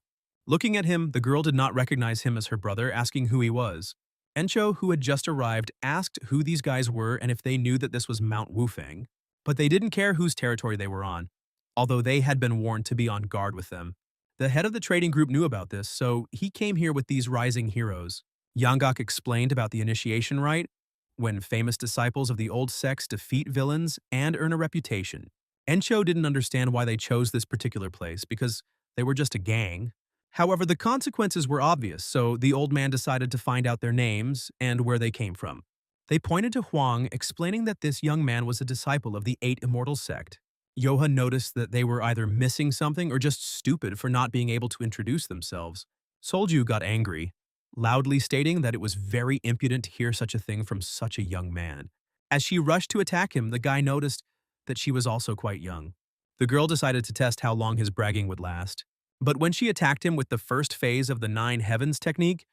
Looking at him, the girl did not recognize him as her brother, asking who he was. Encho, who had just arrived, asked who these guys were and if they knew that this was Mount Wufeng. But they didn't care whose territory they were on, although they had been warned to be on guard with them. The head of the trading group knew about this, so he came here with these rising heroes. Yanggak explained about the initiation rite, when famous disciples of the old sects defeat villains and earn a reputation. Encho didn't understand why they chose this particular place because they were just a gang. However, the consequences were obvious, so the old man decided to find out their names and where they came from. They pointed to Huang, explaining that this young man was a disciple of the Eight Immortal sect. Yoha noticed that they were either missing something or just stupid for not being able to introduce themselves. Solju got angry, loudly stating that it was very impudent to hear such a thing from such a young man. As she rushed to attack him, the guy noticed that she was also quite young. The girl decided to test how long his bragging would last. But when she attacked him with the first phase of the Nine Heavens technique,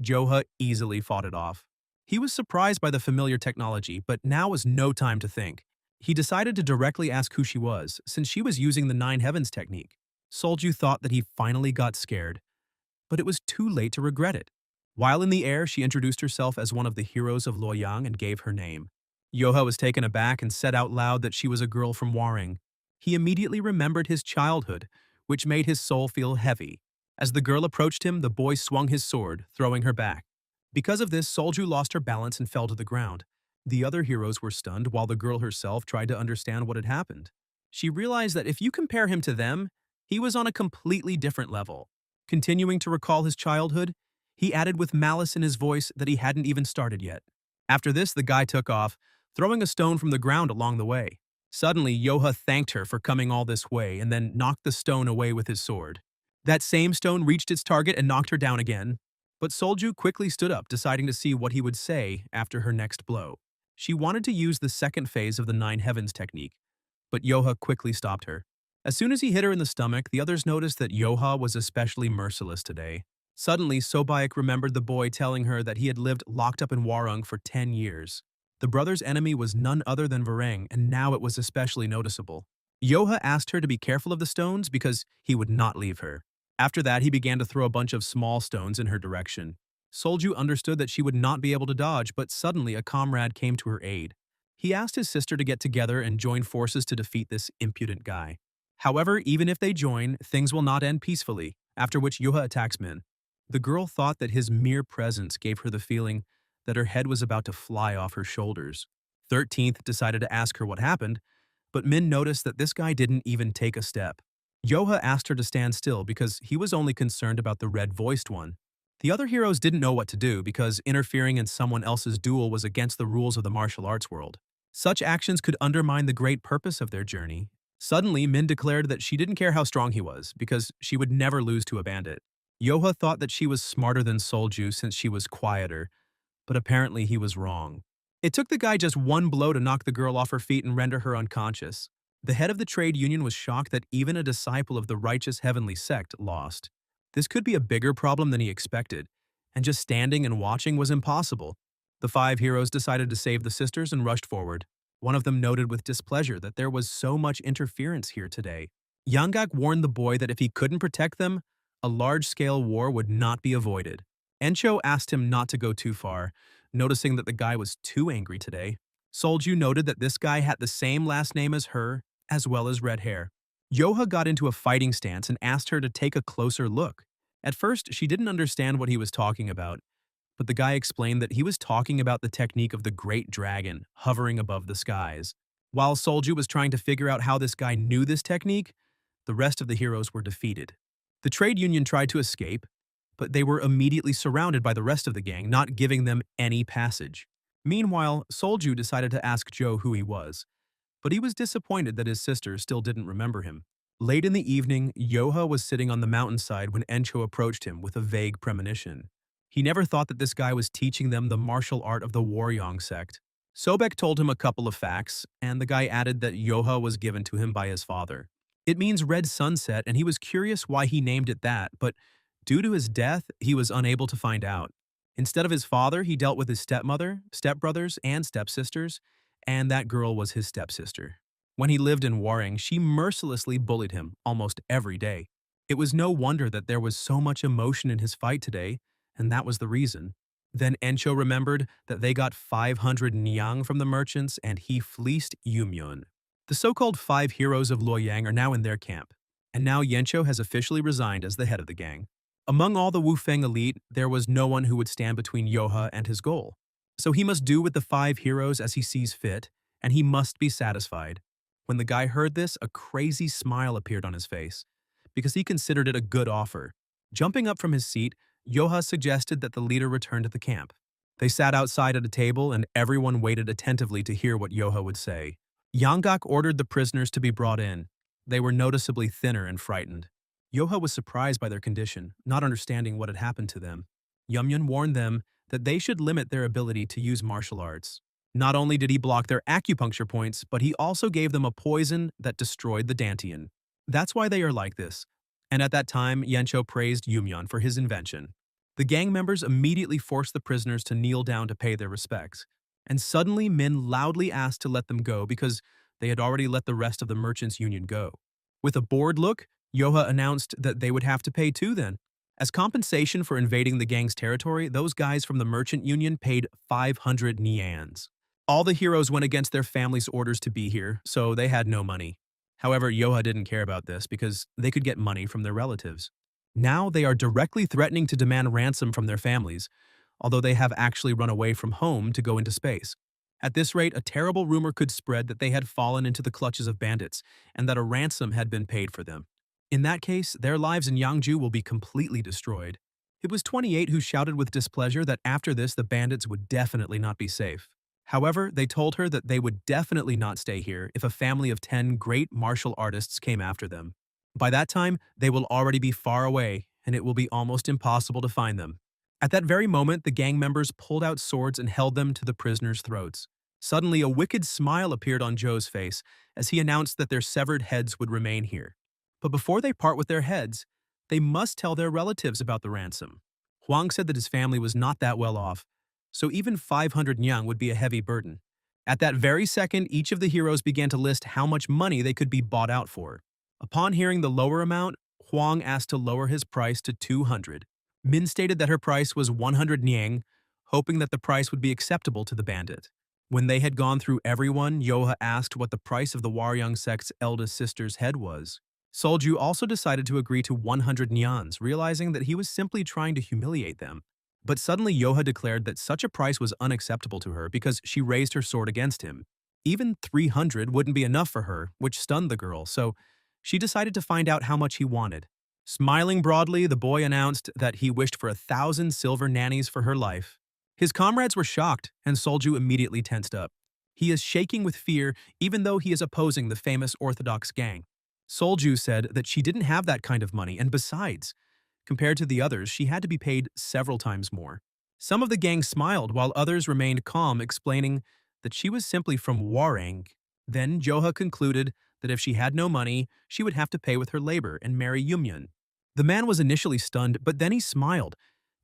Joha easily fought it off. He was surprised by the familiar technology, but now was no time to think. He decided to directly ask who she was, since she was using the Nine Heavens technique. Solju thought that he finally got scared, but it was too late to regret it. While in the air, she introduced herself as one of the heroes of Luoyang and gave her name. Yoha was taken aback and said out loud that she was a girl from Waring. He immediately remembered his childhood, which made his soul feel heavy. As the girl approached him, the boy swung his sword, throwing her back. Because of this, Solju lost her balance and fell to the ground. The other heroes were stunned while the girl herself tried to understand what had happened. She realized that if you compare him to them, he was on a completely different level. Continuing to recall his childhood, he added with malice in his voice that he hadn't even started yet. After this, the guy took off, throwing a stone from the ground along the way. Suddenly, Yoha thanked her for coming all this way and then knocked the stone away with his sword. That same stone reached its target and knocked her down again. But Solju quickly stood up, deciding to see what he would say after her next blow. She wanted to use the second phase of the Nine Heavens technique, but Yoha quickly stopped her. As soon as he hit her in the stomach, the others noticed that Yoha was especially merciless today. Suddenly, Sobaek remembered the boy telling her that he had lived locked up in Warung for 10 years. The brother's enemy was none other than Varang, and now it was especially noticeable. Yoha asked her to be careful of the stones because he would not leave her. After that, he began to throw a bunch of small stones in her direction. Solju understood that she would not be able to dodge, but suddenly a comrade came to her aid. He asked his sister to get together and join forces to defeat this impudent guy. However, even if they join, things will not end peacefully, after which Yoha attacks Min. The girl thought that his mere presence gave her the feeling that her head was about to fly off her shoulders. 13th decided to ask her what happened, but Min noticed that this guy didn't even take a step. Yoha asked her to stand still because he was only concerned about the red-voiced one. The other heroes didn't know what to do because interfering in someone else's duel was against the rules of the martial arts world. Such actions could undermine the great purpose of their journey. Suddenly, Min declared that she didn't care how strong he was because she would never lose to a bandit. Yoha thought that she was smarter than Solju since she was quieter, but apparently he was wrong. It took the guy just one blow to knock the girl off her feet and render her unconscious. The head of the trade union was shocked that even a disciple of the righteous heavenly sect lost. This could be a bigger problem than he expected, and just standing and watching was impossible. The 5 heroes decided to save the sisters and rushed forward. One of them noted with displeasure that there was so much interference here today. Yanggak warned the boy that if he couldn't protect them, a large-scale war would not be avoided. Encho asked him not to go too far, noticing that the guy was too angry today. Solju noted that this guy had the same last name as her, as well as red hair. Yoha got into a fighting stance and asked her to take a closer look. At first, she didn't understand what he was talking about, but the guy explained that he was talking about the technique of the Great Dragon hovering above the skies. While Solju was trying to figure out how this guy knew this technique, the rest of the heroes were defeated. The trade union tried to escape, but they were immediately surrounded by the rest of the gang, not giving them any passage. Meanwhile, Solju decided to ask Joe who he was, but he was disappointed that his sister still didn't remember him. Late in the evening, Yoha was sitting on the mountainside when Encho approached him with a vague premonition. He never thought that this guy was teaching them the martial art of the Waryong sect. Sobek told him a couple of facts, and the guy added that Yoha was given to him by his father. It means red sunset, and he was curious why he named it that, but due to his death, he was unable to find out. Instead of his father, he dealt with his stepmother, stepbrothers, and stepsisters, and that girl was his stepsister. When he lived in Waring, she mercilessly bullied him almost every day. It was no wonder that there was so much emotion in his fight today, and that was the reason. Then Encho remembered that they got 500 niang from the merchants and he fleeced Yumyun. The so-called 5 heroes of Luoyang are now in their camp, and now Yencho has officially resigned as the head of the gang. Among all the Wufeng elite, there was no one who would stand between Yoha and his goal. So he must do with the 5 heroes as he sees fit, and he must be satisfied. When the guy heard this, a crazy smile appeared on his face, because he considered it a good offer. Jumping up from his seat, Yoha suggested that the leader return to the camp. They sat outside at a table and everyone waited attentively to hear what Yoha would say. Yanggak ordered the prisoners to be brought in. They were noticeably thinner and frightened. Yoha was surprised by their condition, not understanding what had happened to them. Yumyun warned them that they should limit their ability to use martial arts. Not only did he block their acupuncture points, but he also gave them a poison that destroyed the Dantian. That's why they are like this. And at that time, Yencho praised Yumyun for his invention. The gang members immediately forced the prisoners to kneel down to pay their respects. And suddenly, Min loudly asked to let them go because they had already let the rest of the merchants' union go. With a bored look, Yoha announced that they would have to pay too then. As compensation for invading the gang's territory, those guys from the merchant union paid 500 nians. All the heroes went against their families' orders to be here, so they had no money. However, Yoha didn't care about this because they could get money from their relatives. Now they are directly threatening to demand ransom from their families, although they have actually run away from home to go into space. At this rate, a terrible rumor could spread that they had fallen into the clutches of bandits and that a ransom had been paid for them. In that case, their lives in Yangju will be completely destroyed. It was 28 who shouted with displeasure that after this the bandits would definitely not be safe. However, they told her that they would definitely not stay here if a family of 10 great martial artists came after them. By that time, they will already be far away, and it will be almost impossible to find them. At that very moment, the gang members pulled out swords and held them to the prisoners' throats. Suddenly, a wicked smile appeared on Zhou's face as he announced that their severed heads would remain here. But before they part with their heads, they must tell their relatives about the ransom. Huang said that his family was not that well off, so even 500 nyang would be a heavy burden. At that very second, each of the heroes began to list how much money they could be bought out for. Upon hearing the lower amount, Huang asked to lower his price to 200. Min stated that her price was 100 niang, hoping that the price would be acceptable to the bandit. When they had gone through everyone, Yoha asked what the price of the Waryong sect's eldest sister's head was. Solju also decided to agree to 100 nyans, realizing that he was simply trying to humiliate them. But suddenly Yoha declared that such a price was unacceptable to her because she raised her sword against him. Even 300 wouldn't be enough for her, which stunned the girl, so she decided to find out how much he wanted. Smiling broadly, the boy announced that he wished for 1,000 silver nannies for her life. His comrades were shocked, and Solju immediately tensed up. He is shaking with fear even though he is opposing the famous Orthodox gang. Solju said that she didn't have that kind of money, and besides, compared to the others, she had to be paid several times more. Some of the gang smiled while others remained calm, explaining that she was simply from Warang. Then Joha concluded that if she had no money, she would have to pay with her labor and marry Yumyun. The man was initially stunned, but then he smiled,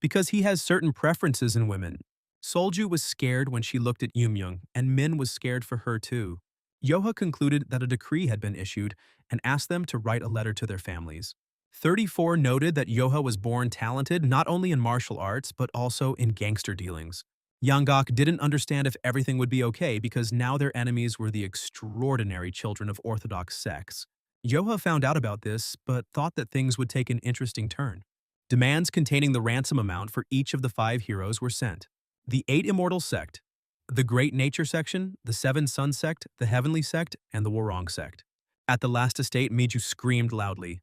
because he has certain preferences in women. Solju was scared when she looked at Yumyun, and Min was scared for her too. Yoha concluded that a decree had been issued and asked them to write a letter to their families. 34 noted that Yoha was born talented not only in martial arts but also in gangster dealings. Yanggak didn't understand if everything would be okay because now their enemies were the extraordinary children of Orthodox sects. Yoha found out about this but thought that things would take an interesting turn. Demands containing the ransom amount for each of the 5 heroes were sent. The 8 Immortal Sect, the Great Nature Section, the 7 Sun Sect, the Heavenly Sect, and the Warong Sect. At the last estate, Miju screamed loudly.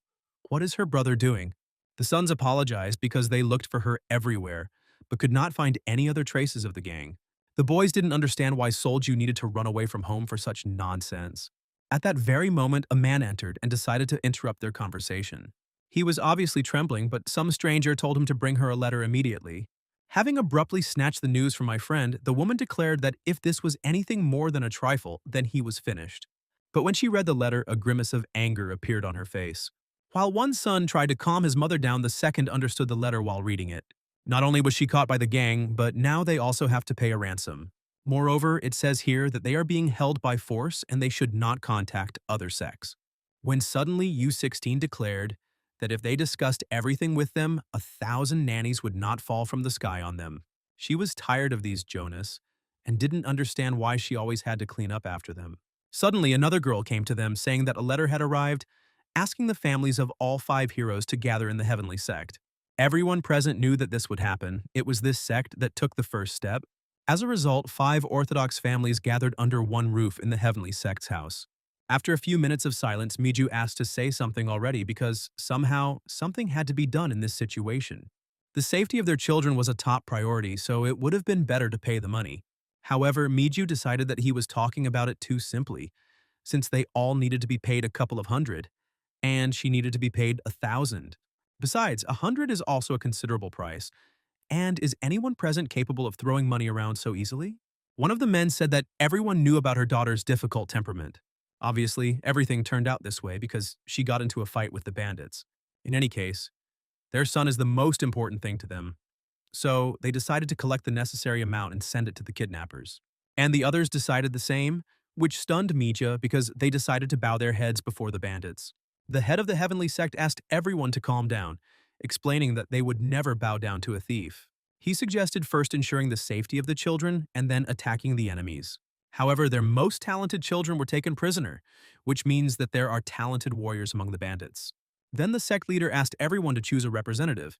What is her brother doing? The sons apologized because they looked for her everywhere, but could not find any other traces of the gang. The boys didn't understand why Solju needed to run away from home for such nonsense. At that very moment, a man entered and decided to interrupt their conversation. He was obviously trembling, but some stranger told him to bring her a letter immediately. Having abruptly snatched the news from my friend, the woman declared that if this was anything more than a trifle, then he was finished. But when she read the letter, a grimace of anger appeared on her face. While one son tried to calm his mother down, the second understood the letter while reading it. Not only was she caught by the gang, but now they also have to pay a ransom. Moreover, it says here that they are being held by force and they should not contact other sects. When suddenly U16 declared that if they discussed everything with them, 1,000 nannies would not fall from the sky on them. She was tired of these Jonas and didn't understand why she always had to clean up after them. Suddenly, another girl came to them saying that a letter had arrived asking the families of all 5 heroes to gather in the heavenly sect. Everyone present knew that this would happen. It was this sect that took the first step. As a result, 5 Orthodox families gathered under one roof in the heavenly sect's house. After a few minutes of silence, Miju asked to say something already because somehow something had to be done in this situation. The safety of their children was a top priority, so it would have been better to pay the money. However, Miju decided that he was talking about it too simply, since they all needed to be paid a couple of hundred, and she needed to be paid 1,000. Besides, 100 is also a considerable price, and is anyone present capable of throwing money around so easily? One of the men said that everyone knew about her daughter's difficult temperament. Obviously, everything turned out this way because she got into a fight with the bandits. In any case, their son is the most important thing to them, so they decided to collect the necessary amount and send it to the kidnappers. And the others decided the same, which stunned Mija because they decided to bow their heads before the bandits. The head of the heavenly sect asked everyone to calm down, explaining that they would never bow down to a thief. He suggested first ensuring the safety of the children and then attacking the enemies. However, their most talented children were taken prisoner, which means that there are talented warriors among the bandits. Then the sect leader asked everyone to choose a representative,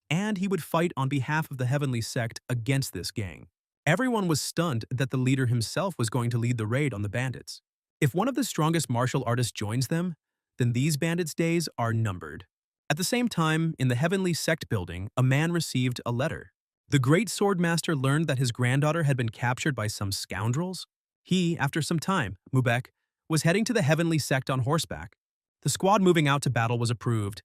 and he would fight on behalf of the heavenly sect against this gang. Everyone was stunned that the leader himself was going to lead the raid on the bandits. If one of the strongest martial artists joins them, then these bandits' days are numbered. At the same time, in the heavenly sect building, a man received a letter. The great swordmaster learned that his granddaughter had been captured by some scoundrels. He, after some time, Mubek, was heading to the heavenly sect on horseback. The squad moving out to battle was approved,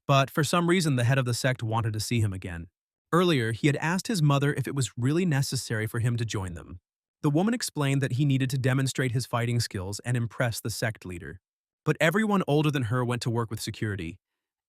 but for some reason the head of the sect wanted to see him again. Earlier, he had asked his mother if it was really necessary for him to join them. The woman explained that he needed to demonstrate his fighting skills and impress the sect leader. But everyone older than her went to work with security,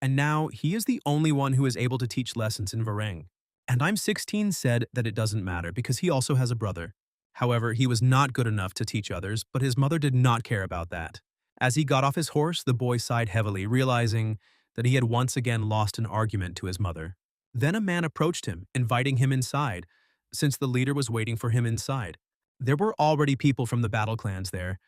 and now he is the only one who is able to teach lessons in Varang. And I'm 16 said that it doesn't matter because he also has a brother. However, he was not good enough to teach others, but his mother did not care about that. As he got off his horse, the boy sighed heavily, realizing that he had once again lost an argument to his mother. Then a man approached him, inviting him inside, since the leader was waiting for him inside. There were already people from the battle clans there,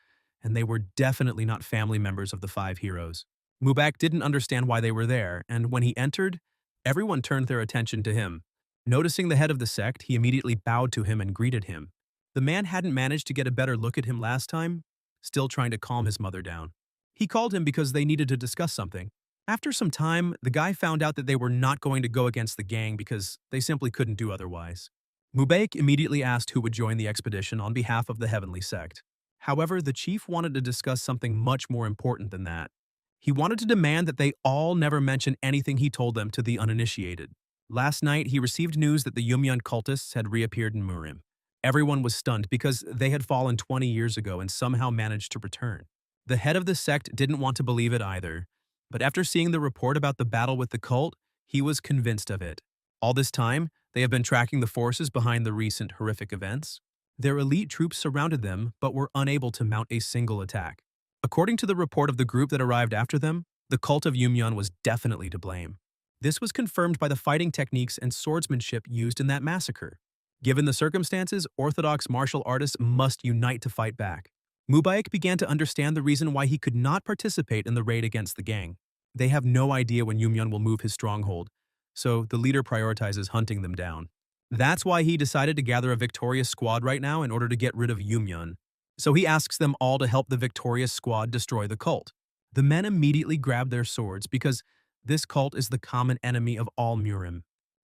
and they were definitely not family members of the 5 heroes. Mubak didn't understand why they were there, and when he entered, everyone turned their attention to him. Noticing the head of the sect, he immediately bowed to him and greeted him. The man hadn't managed to get a better look at him last time, still trying to calm his mother down. He called him because they needed to discuss something. After some time, the guy found out that they were not going to go against the gang because they simply couldn't do otherwise. Mubek immediately asked who would join the expedition on behalf of the heavenly sect. However, the chief wanted to discuss something much more important than that. He wanted to demand that they all never mention anything he told them to the uninitiated. Last night, he received news that the Yumyan cultists had reappeared in Murim. Everyone was stunned because they had fallen 20 years ago and somehow managed to return. The head of the sect didn't want to believe it either, but after seeing the report about the battle with the cult, he was convinced of it. All this time, they have been tracking the forces behind the recent horrific events. Their elite troops surrounded them but were unable to mount a single attack. According to the report of the group that arrived after them, the cult of Yumyan was definitely to blame. This was confirmed by the fighting techniques and swordsmanship used in that massacre. Given the circumstances, Orthodox martial artists must unite to fight back. Mubarak began to understand the reason why he could not participate in the raid against the gang. They have no idea when Yumyan will move his stronghold, so the leader prioritizes hunting them down. That's why he decided to gather a victorious squad right now in order to get rid of Yumyan. So he asks them all to help the victorious squad destroy the cult. The men immediately grab their swords because this cult is the common enemy of all Murim.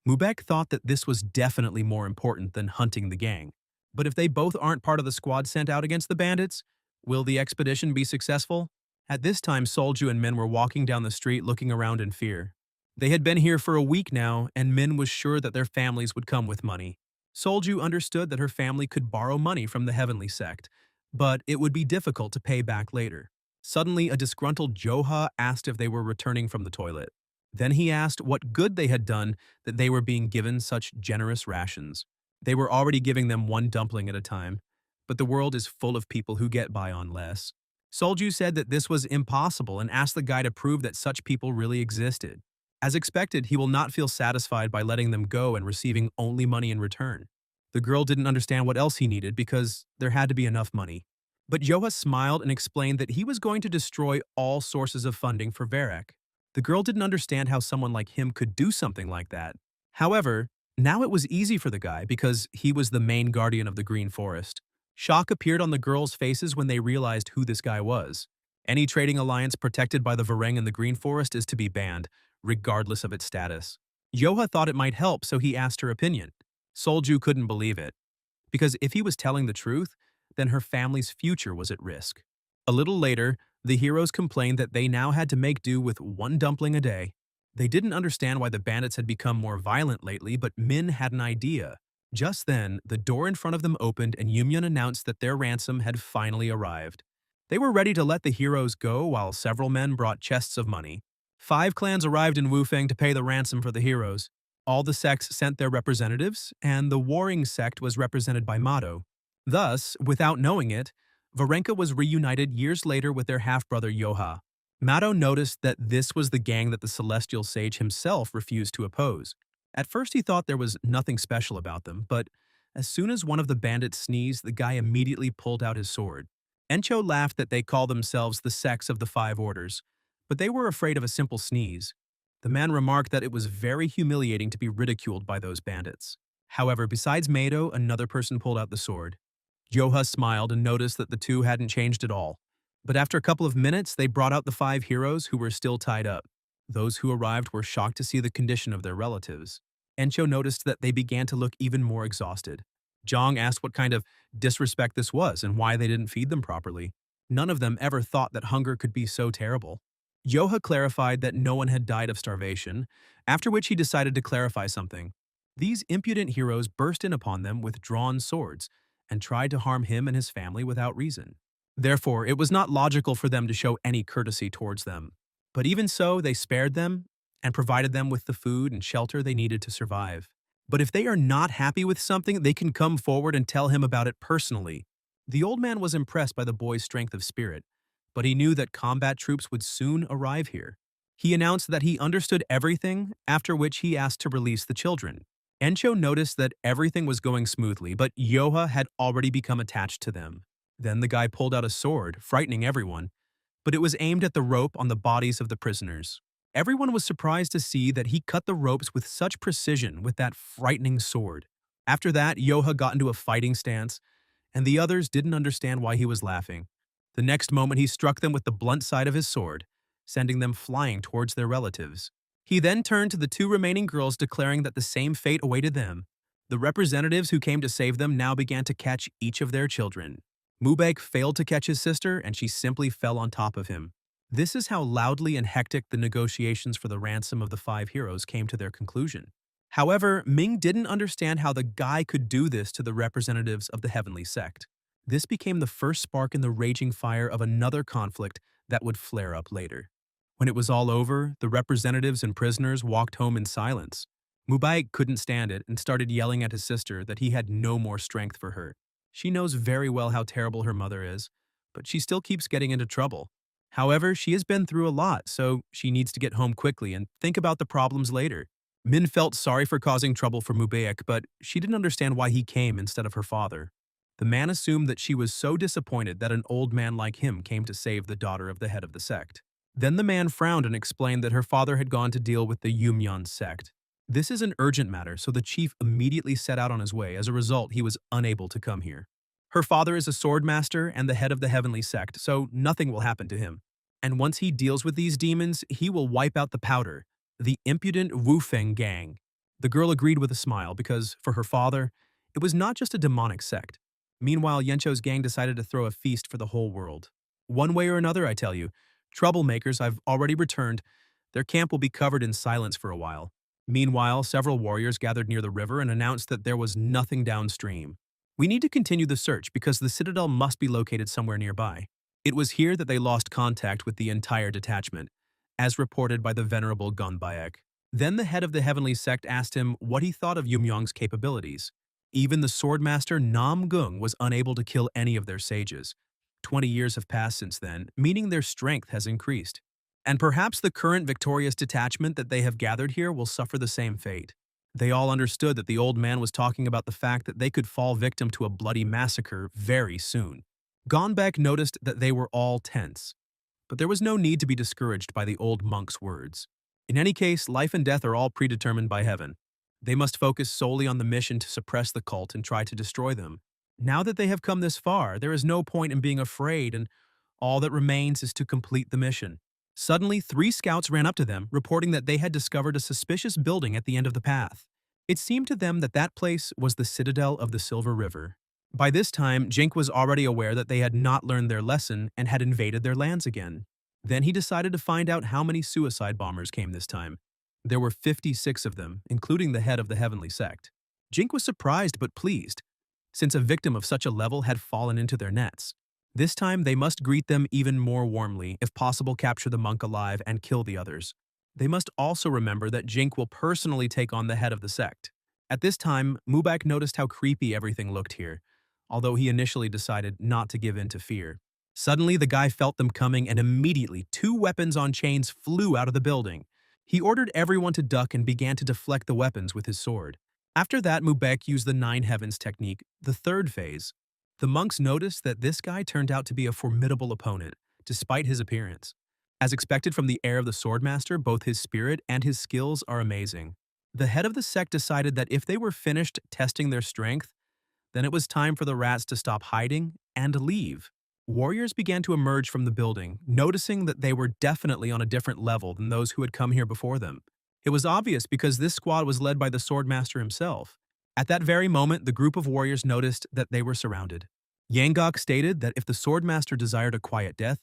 Mubek thought that this was definitely more important than hunting the gang. But if they both aren't part of the squad sent out against the bandits, Will the expedition be successful? At this time, Solju and Min were walking down the street looking around in fear. They had been here for a week now, and Min was sure that their families would come with money. Solju understood that her family could borrow money from the Heavenly Sect, but it would be difficult to pay back later. Suddenly, a disgruntled Joha asked if they were returning from the toilet. Then he asked what good they had done that they were being given such generous rations. They were already giving them one dumpling at a time, but the world is full of people who get by on less. Solju said that this was impossible and asked the guy to prove that such people really existed. As expected, he will not feel satisfied by letting them go and receiving only money in return. The girl didn't understand what else he needed because there had to be enough money. But Yoha smiled and explained that he was going to destroy all sources of funding for Varek. The girl didn't understand how someone like him could do something like that. However, now it was easy for the guy because he was the main guardian of the Green Forest. Shock appeared on the girls' faces when they realized who this guy was. Any trading alliance protected by the Vareng in the Green Forest is to be banned, regardless of its status. Yoha thought it might help, so he asked her opinion. Solju couldn't believe it, because if he was telling the truth, then her family's future was at risk. A little later, the heroes complained that they now had to make do with one dumpling a day. They didn't understand why the bandits had become more violent lately, but Min had an idea. Just then, the door in front of them opened and Yumyun announced that their ransom had finally arrived. They were ready to let the heroes go while several men brought chests of money. 5 clans arrived in Wufeng to pay the ransom for the heroes. All the sects sent their representatives, and the warring sect was represented by Mado. Thus, without knowing it, Varenka was reunited years later with their half-brother Yoha. Mado noticed that this was the gang that the Celestial Sage himself refused to oppose. At first he thought there was nothing special about them, but as soon as one of the bandits sneezed, the guy immediately pulled out his sword. Encho laughed that they called themselves the sects of the 5 orders, but they were afraid of a simple sneeze. The man remarked that it was very humiliating to be ridiculed by those bandits. However, besides Mado, another person pulled out the sword. Yoha smiled and noticed that the two hadn't changed at all. But after a couple of minutes, they brought out the 5 heroes who were still tied up. Those who arrived were shocked to see the condition of their relatives. Encho noticed that they began to look even more exhausted. Zhang asked what kind of disrespect this was and why they didn't feed them properly. None of them ever thought that hunger could be so terrible. Yoha clarified that no one had died of starvation, after which he decided to clarify something. These impudent heroes burst in upon them with drawn swords and tried to harm him and his family without reason. Therefore, it was not logical for them to show any courtesy towards them. But even so, they spared them and provided them with the food and shelter they needed to survive. But if they are not happy with something, they can come forward and tell him about it personally. The old man was impressed by the boy's strength of spirit, but he knew that combat troops would soon arrive here. He announced that he understood everything, after which he asked to release the children. Encho noticed that everything was going smoothly, but Yoha had already become attached to them. Then the guy pulled out a sword, frightening everyone, but it was aimed at the rope on the bodies of the prisoners. Everyone was surprised to see that he cut the ropes with such precision with that frightening sword. After that, Yoha got into a fighting stance, and the others didn't understand why he was laughing. The next moment he struck them with the blunt side of his sword, sending them flying towards their relatives. He then turned to the 2 remaining girls, declaring that the same fate awaited them. The representatives who came to save them now began to catch each of their children. Mubek failed to catch his sister, and she simply fell on top of him. This is how loudly and hectic the negotiations for the ransom of the 5 heroes came to their conclusion. However, Ming didn't understand how the guy could do this to the representatives of the Heavenly Sect. This became the first spark in the raging fire of another conflict that would flare up later. When it was all over, the representatives and prisoners walked home in silence. Mubarak couldn't stand it and started yelling at his sister that he had no more strength for her. She knows very well how terrible her mother is, but she still keeps getting into trouble. However, she has been through a lot, so she needs to get home quickly and think about the problems later. Min felt sorry for causing trouble for Mubarak, but she didn't understand why he came instead of her father. The man assumed that she was so disappointed that an old man like him came to save the daughter of the head of the sect. Then the man frowned and explained that her father had gone to deal with the Yumyan sect. This is an urgent matter, so the chief immediately set out on his way. As a result, he was unable to come here. Her father is a sword master and the head of the heavenly sect, so nothing will happen to him. And once he deals with these demons, he will wipe out the powder, the impudent Wufeng gang. The girl agreed with a smile because, for her father, it was not just a demonic sect. Meanwhile, Yencho's gang decided to throw a feast for the whole world. One way or another, I tell you. Troublemakers, I've already returned. Their camp will be covered in silence for a while. Meanwhile, several warriors gathered near the river and announced that there was nothing downstream. We need to continue the search because the citadel must be located somewhere nearby. It was here that they lost contact with the entire detachment, as reported by the venerable Gonbaek. Then the head of the heavenly sect asked him what he thought of Yumyong's capabilities. Even the swordmaster Nam Gung was unable to kill any of their sages. 20 years have passed since then, meaning their strength has increased. And perhaps the current victorious detachment that they have gathered here will suffer the same fate. They all understood that the old man was talking about the fact that they could fall victim to a bloody massacre very soon. Gonbaek noticed that they were all tense, but there was no need to be discouraged by the old monk's words. In any case, life and death are all predetermined by heaven. They must focus solely on the mission to suppress the cult and try to destroy them. Now that they have come this far, there is no point in being afraid, and all that remains is to complete the mission. Suddenly, 3 scouts ran up to them, reporting that they had discovered a suspicious building at the end of the path. It seemed to them that that place was the citadel of the Silver River. By this time, Jink was already aware that they had not learned their lesson and had invaded their lands again. Then he decided to find out how many suicide bombers came this time. There were 56 of them, including the head of the heavenly sect. Jink was surprised but pleased, since a victim of such a level had fallen into their nets. This time, they must greet them even more warmly, if possible capture the monk alive and kill the others. They must also remember that Jink will personally take on the head of the sect. At this time, Mubak noticed how creepy everything looked here, although he initially decided not to give in to fear. Suddenly, the guy felt them coming and immediately 2 weapons on chains flew out of the building. He ordered everyone to duck and began to deflect the weapons with his sword. After that, Mubek used the 9 heavens technique, the 3rd phase. The monks noticed that this guy turned out to be a formidable opponent, despite his appearance. As expected from the air of the swordmaster, both his spirit and his skills are amazing. The head of the sect decided that if they were finished testing their strength, then it was time for the rats to stop hiding and leave. Warriors began to emerge from the building, noticing that they were definitely on a different level than those who had come here before them. It was obvious because this squad was led by the swordmaster himself. At that very moment, the group of warriors noticed that they were surrounded. Yangok stated that if the swordmaster desired a quiet death,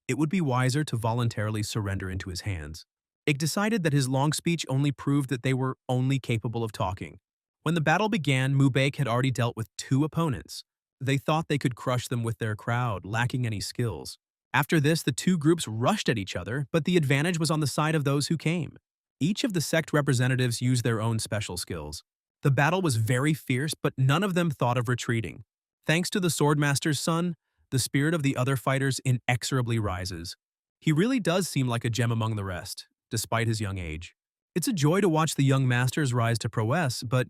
it would be wiser to voluntarily surrender into his hands. It decided that his long speech only proved that they were only capable of talking. When the battle began, Mubek had already dealt with 2 opponents. They thought they could crush them with their crowd, lacking any skills. After this, the 2 groups rushed at each other, but the advantage was on the side of those who came. Each of the sect representatives used their own special skills. The battle was very fierce, but none of them thought of retreating. Thanks to the swordmaster's son, the spirit of the other fighters inexorably rises. He really does seem like a gem among the rest, despite his young age. It's a joy to watch the young masters rise to prowess, but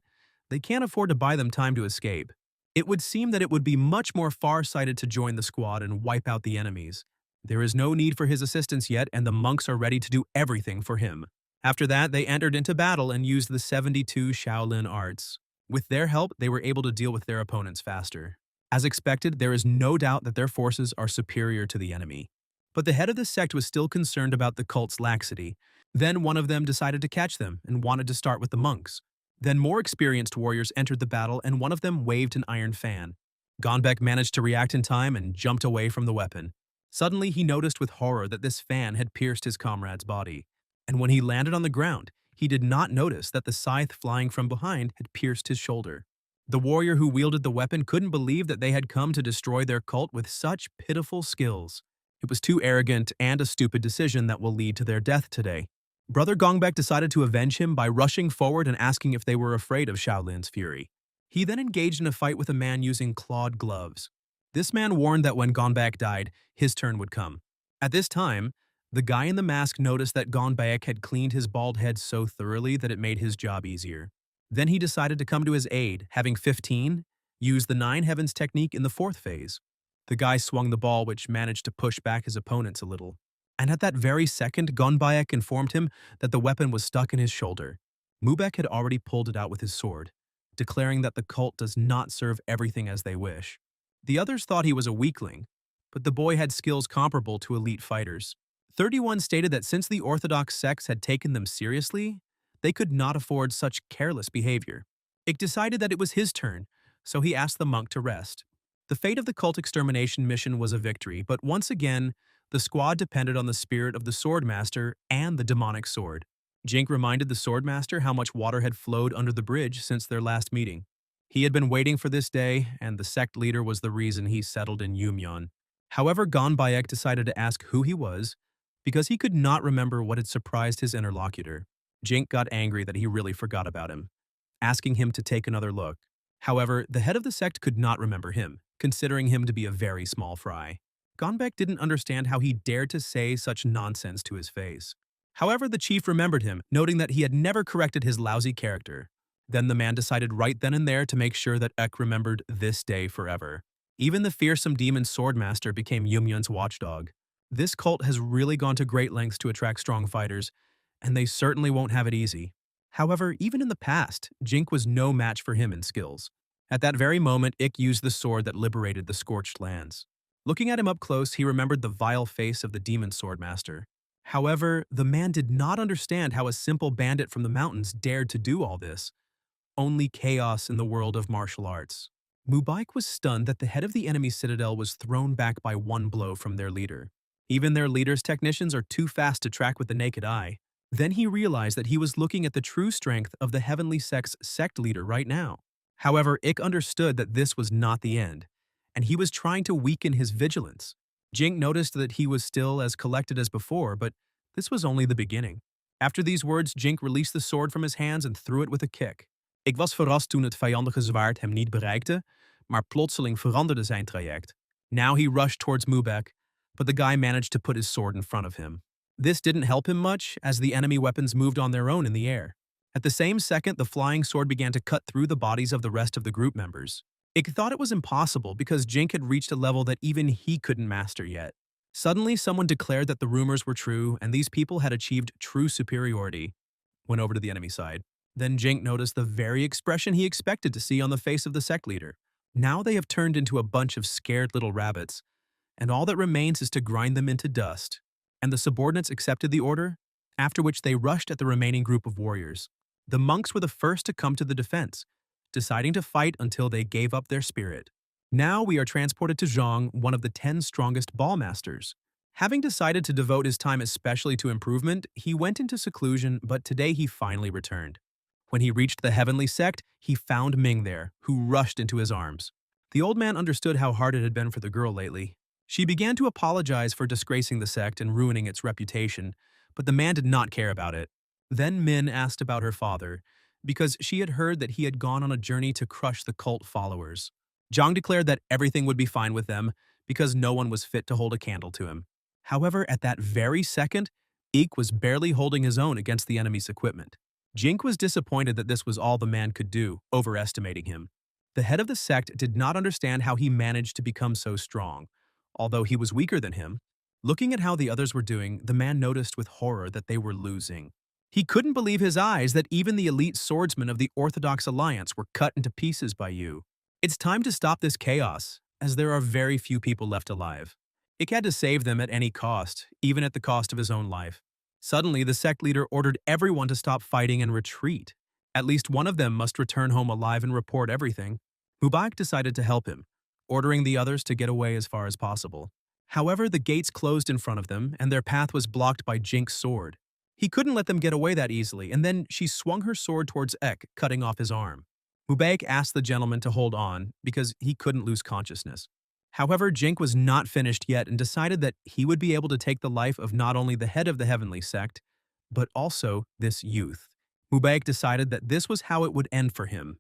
they can't afford to buy them time to escape. It would seem that it would be much more far-sighted to join the squad and wipe out the enemies. There is no need for his assistance yet, and the monks are ready to do everything for him. After that, they entered into battle and used the 72 Shaolin arts. With their help, they were able to deal with their opponents faster. As expected, there is no doubt that their forces are superior to the enemy. But the head of the sect was still concerned about the cult's laxity. Then one of them decided to catch them and wanted to start with the monks. Then more experienced warriors entered the battle and one of them waved an iron fan. Gonbek managed to react in time and jumped away from the weapon. Suddenly, he noticed with horror that this fan had pierced his comrade's body. And when he landed on the ground, he did not notice that the scythe flying from behind had pierced his shoulder. The warrior who wielded the weapon couldn't believe that they had come to destroy their cult with such pitiful skills. It was too arrogant and a stupid decision that will lead to their death today. Brother Gongbek decided to avenge him by rushing forward and asking if they were afraid of Shaolin's fury. He then engaged in a fight with a man using clawed gloves. This man warned that when Gonbek died, his turn would come. At this time, the guy in the mask noticed that Gonbek had cleaned his bald head so thoroughly that it made his job easier. Then he decided to come to his aid, having 15, use the 9 heavens technique in the 4th phase. The guy swung the ball, which managed to push back his opponents a little. And at that very second, Gonbaek informed him that the weapon was stuck in his shoulder. Mubek had already pulled it out with his sword, declaring that the cult does not serve everything as they wish. The others thought he was a weakling, but the boy had skills comparable to elite fighters. 31 stated that since the Orthodox sects had taken them seriously, they could not afford such careless behavior. Ik decided that it was his turn, so he asked the monk to rest. The fate of the cult extermination mission was a victory, but once again, the squad depended on the spirit of the Swordmaster and the demonic sword. Jink reminded the Swordmaster how much water had flowed under the bridge since their last meeting. He had been waiting for this day, and the sect leader was the reason he settled in Yumyeon. However, Gonbaek decided to ask who he was, because he could not remember what had surprised his interlocutor. Jink got angry that he really forgot about him, asking him to take another look. However, the head of the sect could not remember him, considering him to be a very small fry. Gonbaek didn't understand how he dared to say such nonsense to his face. However, the chief remembered him, noting that he had never corrected his lousy character. Then the man decided right then and there to make sure that Ek remembered this day forever. Even the fearsome demon Swordmaster became Yumyeon's watchdog. This cult has really gone to great lengths to attract strong fighters, and they certainly won't have it easy. However, even in the past, Jink was no match for him in skills. At that very moment, Ik used the sword that liberated the scorched lands. Looking at him up close, he remembered the vile face of the demon Swordmaster. However, the man did not understand how a simple bandit from the mountains dared to do all this. Only chaos in the world of martial arts. Mubarak was stunned that the head of the enemy citadel was thrown back by one blow from their leader. Even their leader's technicians are too fast to track with the naked eye. Then he realized that he was looking at the true strength of the Heavenly Sect's sect leader right now. However, Ik understood that this was not the end, and he was trying to weaken his vigilance. Jink noticed that he was still as collected as before, but this was only the beginning. After these words, Jink released the sword from his hands and threw it with a kick. Ik was verrast toen het vijandige zwaard hem niet bereikte, maar plotseling veranderde zijn traject. Now he rushed towards Mubarak, but the guy managed to put his sword in front of him. This didn't help him much, as the enemy weapons moved on their own in the air. At the same second, the flying sword began to cut through the bodies of the rest of the group members. Ik thought it was impossible because Jink had reached a level that even he couldn't master yet. Suddenly, someone declared that the rumors were true and these people had achieved true superiority. Went over to the enemy side. Then Jink noticed the very expression he expected to see on the face of the sect leader. Now they have turned into a bunch of scared little rabbits, and all that remains is to grind them into dust. And the subordinates accepted the order, after which they rushed at the remaining group of warriors. The monks were the first to come to the defense, deciding to fight until they gave up their spirit. Now we are transported to Zhang, one of the 10 strongest ball masters. Having decided to devote his time especially to improvement, he went into seclusion, but today he finally returned. When he reached the Heavenly Sect, he found Ming there, who rushed into his arms. The old man understood how hard it had been for the girl lately. She began to apologize for disgracing the sect and ruining its reputation, but the man did not care about it. Then Min asked about her father, because she had heard that he had gone on a journey to crush the cult followers. Zhang declared that everything would be fine with them, because no one was fit to hold a candle to him. However, at that very second, Ik was barely holding his own against the enemy's equipment. Jink was disappointed that this was all the man could do, overestimating him. The head of the sect did not understand how he managed to become so strong, although he was weaker than him. Looking at how the others were doing, the man noticed with horror that they were losing. He couldn't believe his eyes that even the elite swordsmen of the Orthodox Alliance were cut into pieces by you. It's time to stop this chaos, as there are very few people left alive. Ik had to save them at any cost, even at the cost of his own life. Suddenly, the sect leader ordered everyone to stop fighting and retreat. At least one of them must return home alive and report everything. Mubarak decided to help him, ordering the others to get away as far as possible. However, the gates closed in front of them, and their path was blocked by Jink's sword. He couldn't let them get away that easily, and then she swung her sword towards Ek, cutting off his arm. Mubarak asked the gentleman to hold on, because he couldn't lose consciousness. However, Jink was not finished yet and decided that he would be able to take the life of not only the head of the Heavenly Sect, but also this youth. Mubarak decided that this was how it would end for him,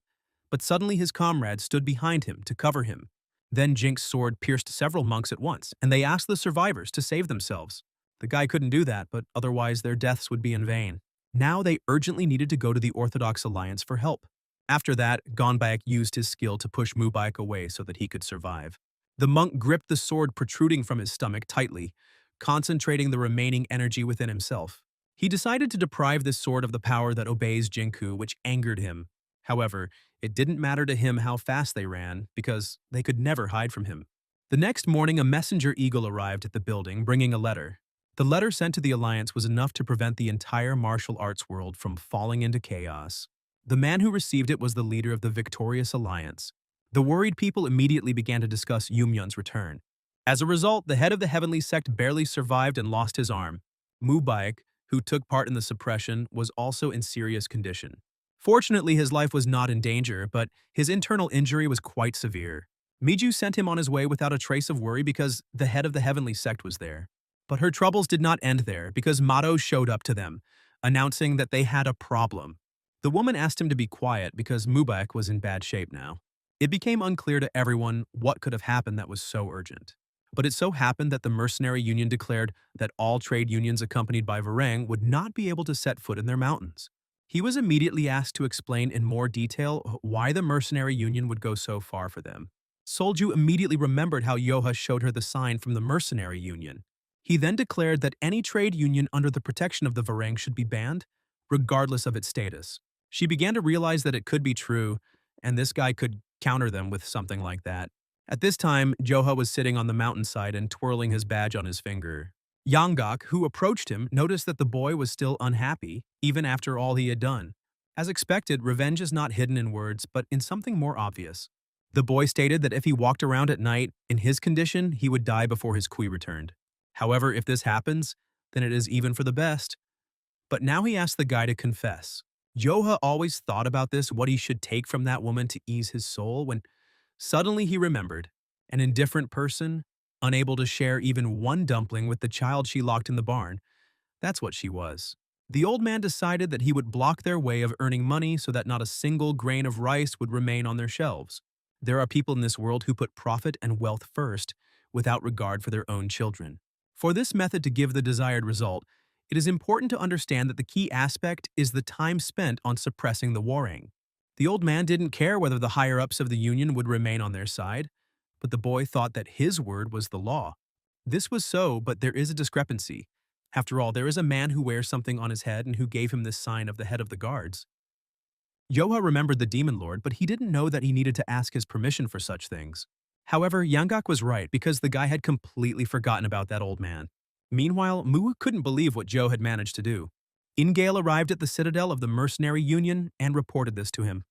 but suddenly his comrades stood behind him to cover him. Then Jink's sword pierced several monks at once, and they asked the survivors to save themselves. The guy couldn't do that, but otherwise their deaths would be in vain. Now they urgently needed to go to the Orthodox Alliance for help. After that, Gonbaek used his skill to push Mubarak away so that he could survive. The monk gripped the sword protruding from his stomach tightly, concentrating the remaining energy within himself. He decided to deprive this sword of the power that obeys Jinku, which angered him. However, it didn't matter to him how fast they ran, because they could never hide from him. The next morning, a messenger eagle arrived at the building, bringing a letter. The letter sent to the Alliance was enough to prevent the entire martial arts world from falling into chaos. The man who received it was the leader of the victorious Alliance. The worried people immediately began to discuss Yumyun's return. As a result, the head of the heavenly sect barely survived and lost his arm. Mubarak, who took part in the suppression, was also in serious condition. Fortunately, his life was not in danger, but his internal injury was quite severe. Miju sent him on his way without a trace of worry because the head of the heavenly sect was there. But her troubles did not end there because Mato showed up to them, announcing that they had a problem. The woman asked him to be quiet because Mubarak was in bad shape now. It became unclear to everyone what could have happened that was so urgent. But it so happened that the mercenary union declared that all trade unions accompanied by Varang would not be able to set foot in their mountains. He was immediately asked to explain in more detail why the mercenary union would go so far for them. Solju immediately remembered how Yoha showed her the sign from the mercenary union. He then declared that any trade union under the protection of the Varang should be banned, regardless of its status. She began to realize that it could be true, and this guy could counter them with something like that. At this time, Joha was sitting on the mountainside and twirling his badge on his finger. Yanggak, who approached him, noticed that the boy was still unhappy, even after all he had done. As expected, revenge is not hidden in words, but in something more obvious. The boy stated that if he walked around at night, in his condition, he would die before his kui returned. However, if this happens, then it is even for the best. But now he asked the guy to confess. Yoha always thought about this, what he should take from that woman to ease his soul, when suddenly he remembered, an indifferent person, unable to share even one dumpling with the child she locked in the barn. That's what she was. The old man decided that he would block their way of earning money so that not a single grain of rice would remain on their shelves. There are people in this world who put profit and wealth first, without regard for their own children. For this method to give the desired result, it is important to understand that the key aspect is the time spent on suppressing the warring. The old man didn't care whether the higher-ups of the union would remain on their side, but the boy thought that his word was the law. This was so, but there is a discrepancy. After all, there is a man who wears something on his head and who gave him this sign of the head of the guards. Yoha remembered the demon lord, but he didn't know that he needed to ask his permission for such things. However, Yanggak was right because the guy had completely forgotten about that old man. Meanwhile, Mu couldn't believe what Joe had managed to do. Ingale arrived at the citadel of the mercenary union and reported this to him.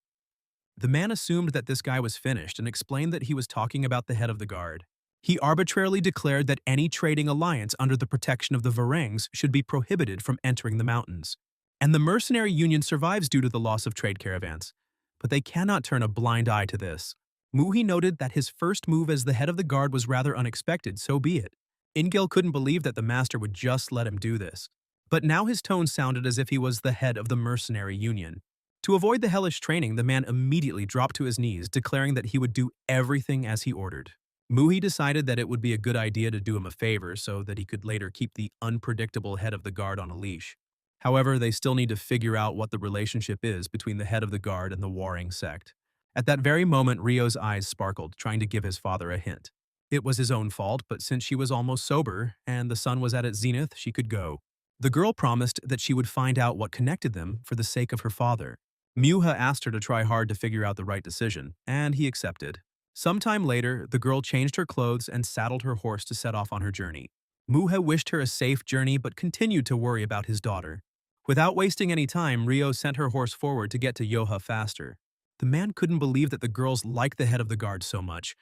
The man assumed that this guy was finished and explained that he was talking about the head of the guard. He arbitrarily declared that any trading alliance under the protection of the Varangs should be prohibited from entering the mountains. And the mercenary union survives due to the loss of trade caravans. But they cannot turn a blind eye to this. Muhi noted that his first move as the head of the guard was rather unexpected, so be it. Ingale couldn't believe that the master would just let him do this. But now his tone sounded as if he was the head of the mercenary union. To avoid the hellish training, the man immediately dropped to his knees, declaring that he would do everything as he ordered. Muhi decided that it would be a good idea to do him a favor so that he could later keep the unpredictable head of the guard on a leash. However, they still need to figure out what the relationship is between the head of the guard and the warring sect. At that very moment, Rio's eyes sparkled, trying to give his father a hint. It was his own fault, but since she was almost sober and the sun was at its zenith, she could go. The girl promised that she would find out what connected them for the sake of her father. Myuha asked her to try hard to figure out the right decision, and he accepted. Sometime later, the girl changed her clothes and saddled her horse to set off on her journey. Muha wished her a safe journey but continued to worry about his daughter. Without wasting any time, Rio sent her horse forward to get to Yoha faster. The man couldn't believe that the girls liked the head of the guard so much,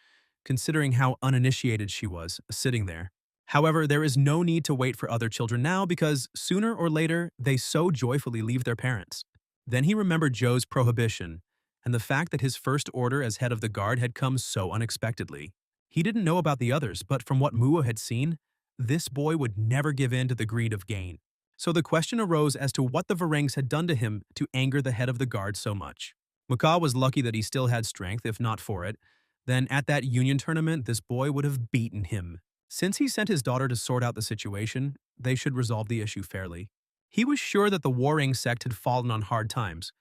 considering how uninitiated she was, sitting there. However, there is no need to wait for other children now because sooner or later, they so joyfully leave their parents. Then he remembered Joe's prohibition, and the fact that his first order as head of the guard had come so unexpectedly. He didn't know about the others, but from what Mua had seen, this boy would never give in to the greed of gain. So the question arose as to what the Varangs had done to him to anger the head of the guard so much. Muka was lucky that he still had strength, if not for it. Then at that union tournament, this boy would have beaten him. Since he sent his daughter to sort out the situation, they should resolve the issue fairly. He was sure that the warring sect had fallen on hard times,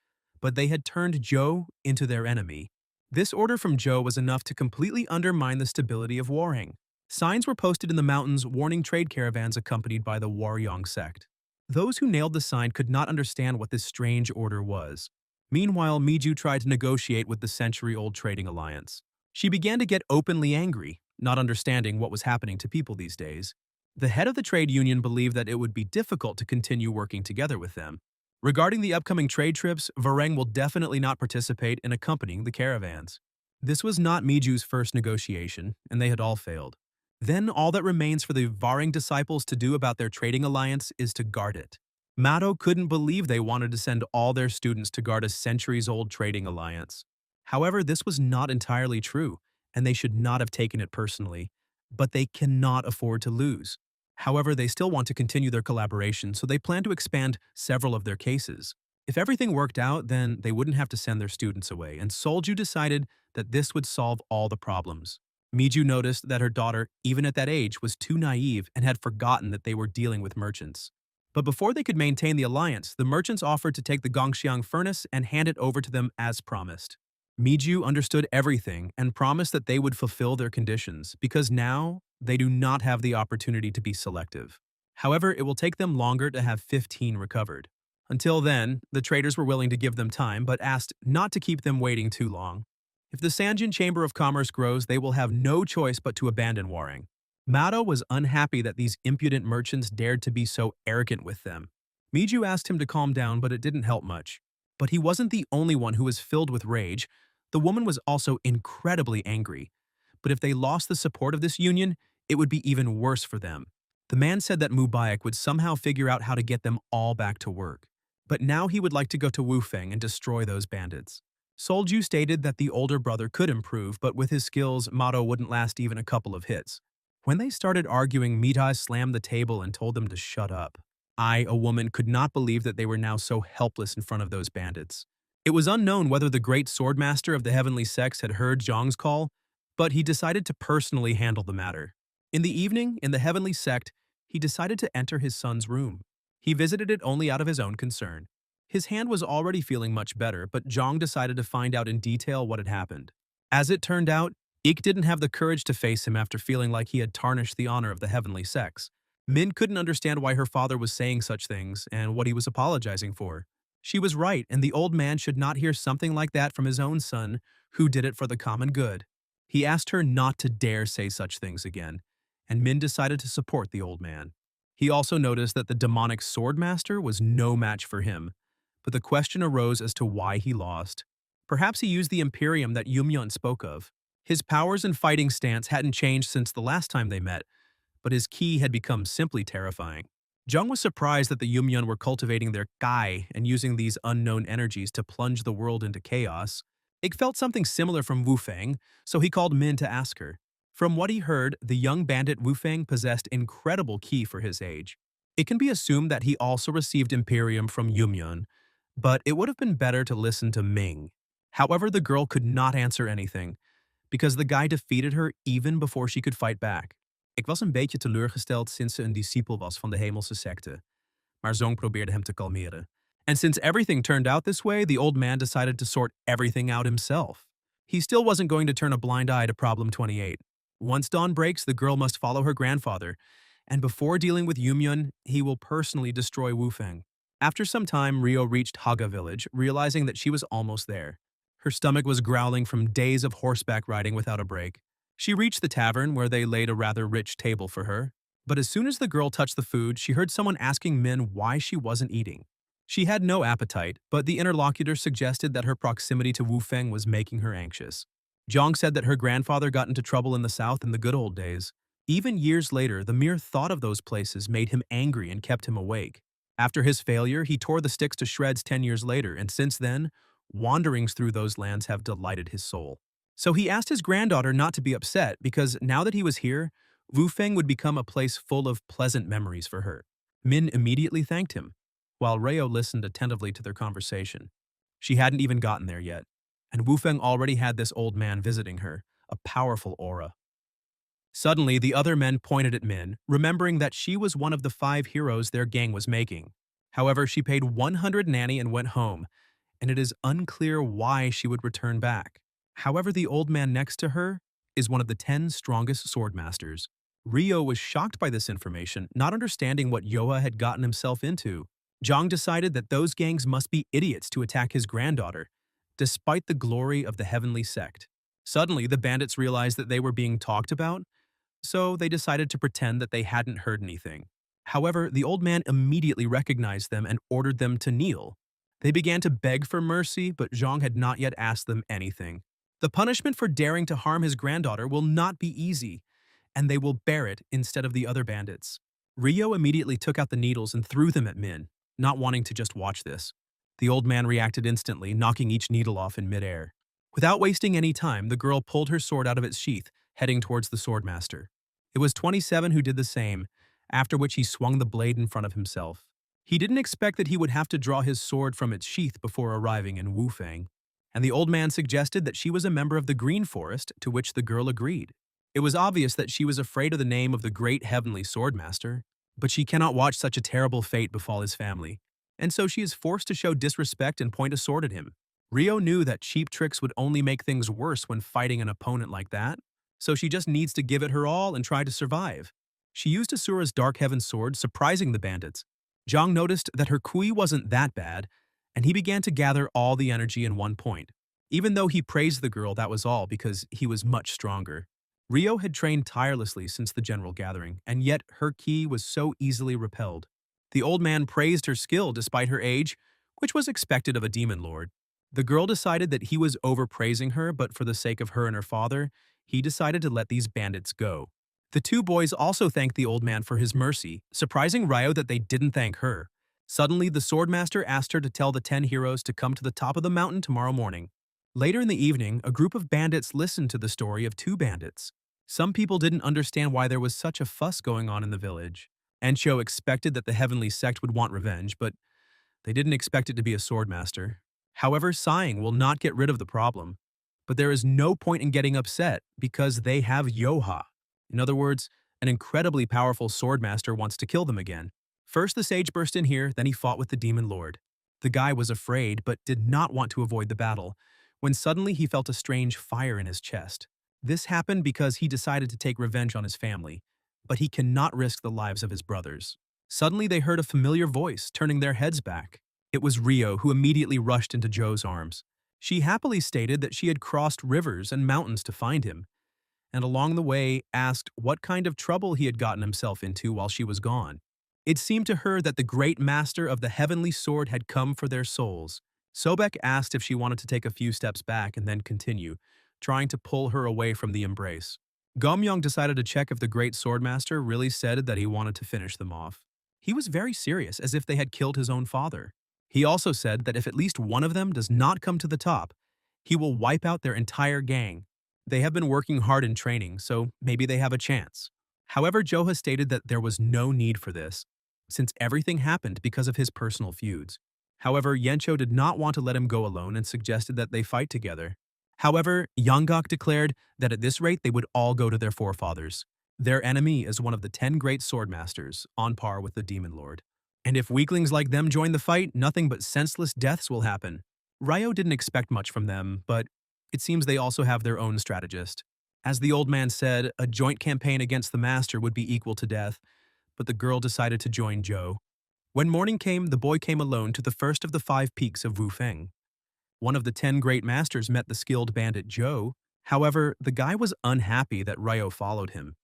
but they had turned Joe into their enemy. This order from Joe was enough to completely undermine the stability of warring. Signs were posted in the mountains warning trade caravans accompanied by the Waryong sect. Those who nailed the sign could not understand what this strange order was. Meanwhile, Miju tried to negotiate with the century-old trading alliance. She began to get openly angry, not understanding what was happening to people these days. The head of the trade union believed that it would be difficult to continue working together with them. Regarding the upcoming trade trips, Varang will definitely not participate in accompanying the caravans. This was not Miju's first negotiation, and they had all failed. Then all that remains for the Varing disciples to do about their trading alliance is to guard it. Mado couldn't believe they wanted to send all their students to guard a centuries-old trading alliance. However, this was not entirely true, and they should not have taken it personally. But they cannot afford to lose. However, they still want to continue their collaboration, so they plan to expand several of their cases. If everything worked out, then they wouldn't have to send their students away, and Solju decided that this would solve all the problems. Miju noticed that her daughter, even at that age, was too naive and had forgotten that they were dealing with merchants. But before they could maintain the alliance, the merchants offered to take the Gongxiang furnace and hand it over to them as promised. Miju understood everything and promised that they would fulfill their conditions, because now they do not have the opportunity to be selective. However, it will take them longer to have 15 recovered. Until then, the traders were willing to give them time but asked not to keep them waiting too long. If the Sanjin Chamber of Commerce grows, they will have no choice but to abandon Waring. Mado was unhappy that these impudent merchants dared to be so arrogant with them. Miju asked him to calm down, but it didn't help much. But he wasn't the only one who was filled with rage. The woman was also incredibly angry. But if they lost the support of this union, it would be even worse for them. The man said that Mubarak would somehow figure out how to get them all back to work. But now he would like to go to Wufeng and destroy those bandits. Solju stated that the older brother could improve, but with his skills, Mado wouldn't last even a couple of hits. When they started arguing, Mitai slammed the table and told them to shut up. I, a woman, could not believe that they were now so helpless in front of those bandits. It was unknown whether the great swordmaster of the heavenly sects had heard Zhang's call, but he decided to personally handle the matter. In the evening, in the heavenly sect, he decided to enter his son's room. He visited it only out of his own concern. His hand was already feeling much better, but Zhang decided to find out in detail what had happened. As it turned out, Ik didn't have the courage to face him after feeling like he had tarnished the honor of the heavenly sects. Min couldn't understand why her father was saying such things and what he was apologizing for. She was right, and the old man should not hear something like that from his own son, who did it for the common good. He asked her not to dare say such things again, and Min decided to support the old man. He also noticed that the demonic swordmaster was no match for him, but the question arose as to why he lost. Perhaps he used the Imperium that Yumyeon spoke of. His powers and fighting stance hadn't changed since the last time they met, but his ki had become simply terrifying. Zhang was surprised that the Yumyeon were cultivating their Kai and using these unknown energies to plunge the world into chaos. Ik felt something similar from Wufeng, so he called Min to ask her. From what he heard, the young bandit Wufeng possessed incredible ki for his age. It can be assumed that he also received Imperium from Yumyeon, but it would have been better to listen to Ming. However, the girl could not answer anything, because the guy defeated her even before she could fight back. Ik was een beetje teleurgesteld sinds ze een discipel was van de hemelse secte, maar Zong probeerde hem te kalmeren. And since everything turned out this way, the old man decided to sort everything out himself. He still wasn't going to turn a blind eye to Problem 28. Once dawn breaks, the girl must follow her grandfather, and before dealing with Yumyeon, he will personally destroy Wufeng. After some time, Rio reached Haga village, realizing that she was almost there. Her stomach was growling from days of horseback riding without a break. She reached the tavern, where they laid a rather rich table for her. But as soon as the girl touched the food, she heard someone asking Min why she wasn't eating. She had no appetite, but the interlocutor suggested that her proximity to Wufeng was making her anxious. Zhang said that her grandfather got into trouble in the south in the good old days. Even years later, the mere thought of those places made him angry and kept him awake. After his failure, he tore the sticks to shreds 10 years later, and since then, wanderings through those lands have delighted his soul. So he asked his granddaughter not to be upset because now that he was here, Wufeng would become a place full of pleasant memories for her. Min immediately thanked him, while Reo listened attentively to their conversation. She hadn't even gotten there yet, and Wufeng already had this old man visiting her, a powerful aura. Suddenly, the other men pointed at Min, remembering that she was one of the 5 heroes their gang was making. However, she paid 100 nanny and went home, and it is unclear why she would return back. However, the old man next to her is one of the 10 strongest swordmasters. Rio was shocked by this information, not understanding what Yoha had gotten himself into. Zhang decided that those gangs must be idiots to attack his granddaughter, despite the glory of the heavenly sect. Suddenly, the bandits realized that they were being talked about, so they decided to pretend that they hadn't heard anything. However, the old man immediately recognized them and ordered them to kneel. They began to beg for mercy, but Zhang had not yet asked them anything. The punishment for daring to harm his granddaughter will not be easy, and they will bear it instead of the other bandits. Ryo immediately took out the needles and threw them at Min, not wanting to just watch this. The old man reacted instantly, knocking each needle off in midair. Without wasting any time, the girl pulled her sword out of its sheath, heading towards the swordmaster. It was 27 who did the same, after which he swung the blade in front of himself. He didn't expect that he would have to draw his sword from its sheath before arriving in Wufang, and the old man suggested that she was a member of the Green Forest, to which the girl agreed. It was obvious that she was afraid of the name of the great heavenly swordmaster, but she cannot watch such a terrible fate befall his family, and so she is forced to show disrespect and point a sword at him. Ryo knew that cheap tricks would only make things worse when fighting an opponent like that, so she just needs to give it her all and try to survive. She used Asura's Dark Heaven sword, surprising the bandits. Zhang noticed that her kui wasn't that bad, and he began to gather all the energy in one point. Even though he praised the girl, that was all because he was much stronger. Ryo had trained tirelessly since the general gathering, and yet her ki was so easily repelled. The old man praised her skill despite her age, which was expected of a demon lord. The girl decided that he was overpraising her, but for the sake of her and her father, he decided to let these bandits go. The two boys also thanked the old man for his mercy, surprising Ryo that they didn't thank her. Suddenly, the swordmaster asked her to tell the 10 heroes to come to the top of the mountain tomorrow morning. Later in the evening, a group of bandits listened to the story of two bandits. Some people didn't understand why there was such a fuss going on in the village. Encho expected that the heavenly sect would want revenge, but they didn't expect it to be a swordmaster. However, sighing will not get rid of the problem. But there is no point in getting upset because they have Yoha. In other words, an incredibly powerful swordmaster wants to kill them again. First, the sage burst in here, then he fought with the demon lord. The guy was afraid, but did not want to avoid the battle, when suddenly he felt a strange fire in his chest. This happened because he decided to take revenge on his family, but he cannot risk the lives of his brothers. Suddenly they heard a familiar voice, turning their heads back. It was Ryo, who immediately rushed into Joe's arms. She happily stated that she had crossed rivers and mountains to find him, and along the way asked what kind of trouble he had gotten himself into while she was gone. It seemed to her that the great master of the heavenly sword had come for their souls. Sobek asked if she wanted to take a few steps back and then continue, trying to pull her away from the embrace. Gomyong decided to check if the great swordmaster really said that he wanted to finish them off. He was very serious, as if they had killed his own father. He also said that if at least one of them does not come to the top, he will wipe out their entire gang. They have been working hard in training, so maybe they have a chance. However, Joha stated that there was no need for this, since everything happened because of his personal feuds. However, Yencho did not want to let him go alone and suggested that they fight together. However, Yanggak declared that at this rate they would all go to their forefathers. Their enemy is one of the 10 great swordmasters, on par with the demon lord. And if weaklings like them join the fight, nothing but senseless deaths will happen. Ryo didn't expect much from them, but it seems they also have their own strategist. As the old man said, a joint campaign against the master would be equal to death, but the girl decided to join Joe. When morning came, the boy came alone to the first of the 5 peaks of Wufeng. One of the 10 great masters met the skilled bandit Joe. However, the guy was unhappy that Ryo followed him,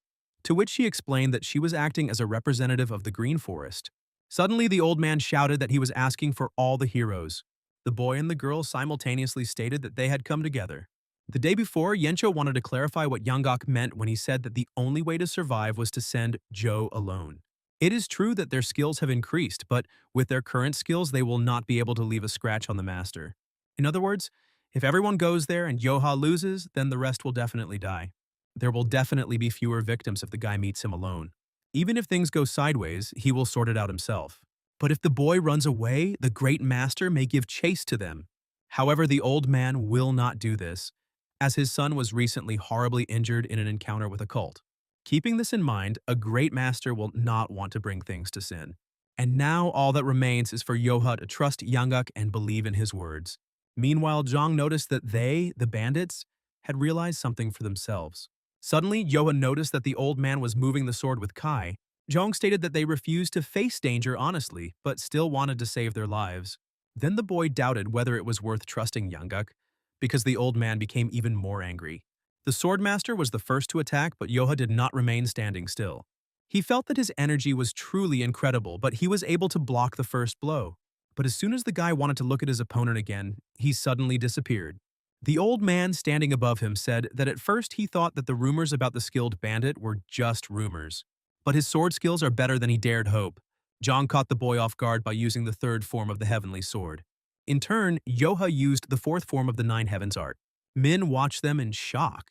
to which she explained that she was acting as a representative of the Green Forest. Suddenly, the old man shouted that he was asking for all the heroes. The boy and the girl simultaneously stated that they had come together. The day before, Yencho wanted to clarify what Yanggak meant when he said that the only way to survive was to send Joe alone. It is true that their skills have increased, but with their current skills, they will not be able to leave a scratch on the master. In other words, if everyone goes there and Yoha loses, then the rest will definitely die. There will definitely be fewer victims if the guy meets him alone. Even if things go sideways, he will sort it out himself. But if the boy runs away, the great master may give chase to them. However, the old man will not do this, as his son was recently horribly injured in an encounter with a cult. Keeping this in mind, a great master will not want to bring things to sin. And now all that remains is for Yoha to trust Yanggak and believe in his words. Meanwhile, Zhang noticed that they, the bandits, had realized something for themselves. Suddenly, Yoha noticed that the old man was moving the sword with Kai. Zhang stated that they refused to face danger honestly, but still wanted to save their lives. Then the boy doubted whether it was worth trusting Yanggak, because the old man became even more angry. The swordmaster was the first to attack, but Yoha did not remain standing still. He felt that his energy was truly incredible, but he was able to block the first blow. But as soon as the guy wanted to look at his opponent again, he suddenly disappeared. The old man standing above him said that at first he thought that the rumors about the skilled bandit were just rumors. But his sword skills are better than he dared hope. Zhang caught the boy off guard by using the third form of the heavenly sword. In turn, Yoha used the fourth form of the nine heavens art. Min watched them in shock,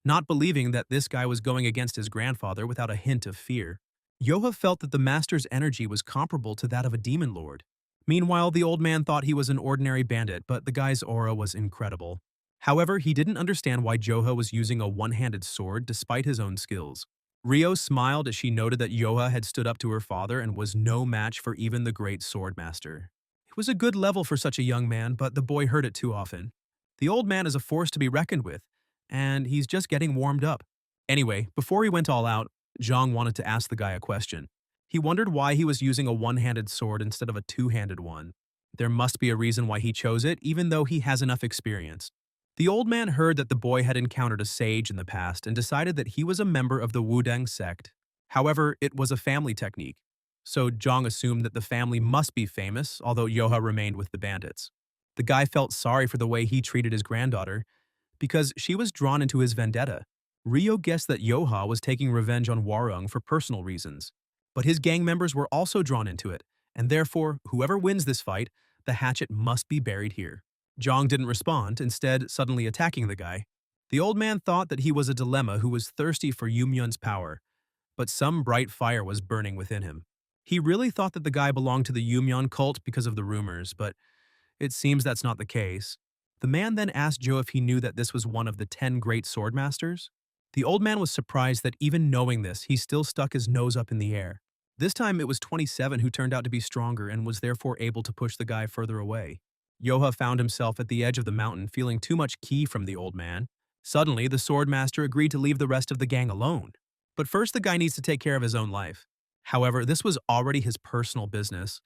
not believing that this guy was going against his grandfather without a hint of fear. Yoha felt that the master's energy was comparable to that of a demon lord. Meanwhile, the old man thought he was an ordinary bandit, but the guy's aura was incredible. However, he didn't understand why Yoha was using a one-handed sword despite his own skills. Rio smiled as she noted that Yoha had stood up to her father and was no match for even the great swordmaster. It was a good level for such a young man, but the boy heard it too often. The old man is a force to be reckoned with, and he's just getting warmed up. Anyway, before he went all out, Zhang wanted to ask the guy a question. He wondered why he was using a one-handed sword instead of a two-handed one. There must be a reason why he chose it, even though he has enough experience. The old man heard that the boy had encountered a sage in the past and decided that he was a member of the Wudang sect. However, it was a family technique, so Zhang assumed that the family must be famous, although Yoha remained with the bandits. The guy felt sorry for the way he treated his granddaughter, because she was drawn into his vendetta. Rio guessed that Yoha was taking revenge on Warung for personal reasons. But his gang members were also drawn into it, and therefore, whoever wins this fight, the hatchet must be buried here. Zhang didn't respond, instead suddenly attacking the guy. The old man thought that he was a dilemma who was thirsty for Yumyun's power, but some bright fire was burning within him. He really thought that the guy belonged to the Yumyun cult because of the rumors, but it seems that's not the case. The man then asked Joe if he knew that this was one of the 10 great swordmasters. The old man was surprised that even knowing this, he still stuck his nose up in the air. This time it was 27 who turned out to be stronger and was therefore able to push the guy further away. Yoha found himself at the edge of the mountain feeling too much ki from the old man. Suddenly, the swordmaster agreed to leave the rest of the gang alone. But first the guy needs to take care of his own life. However, this was already his personal business,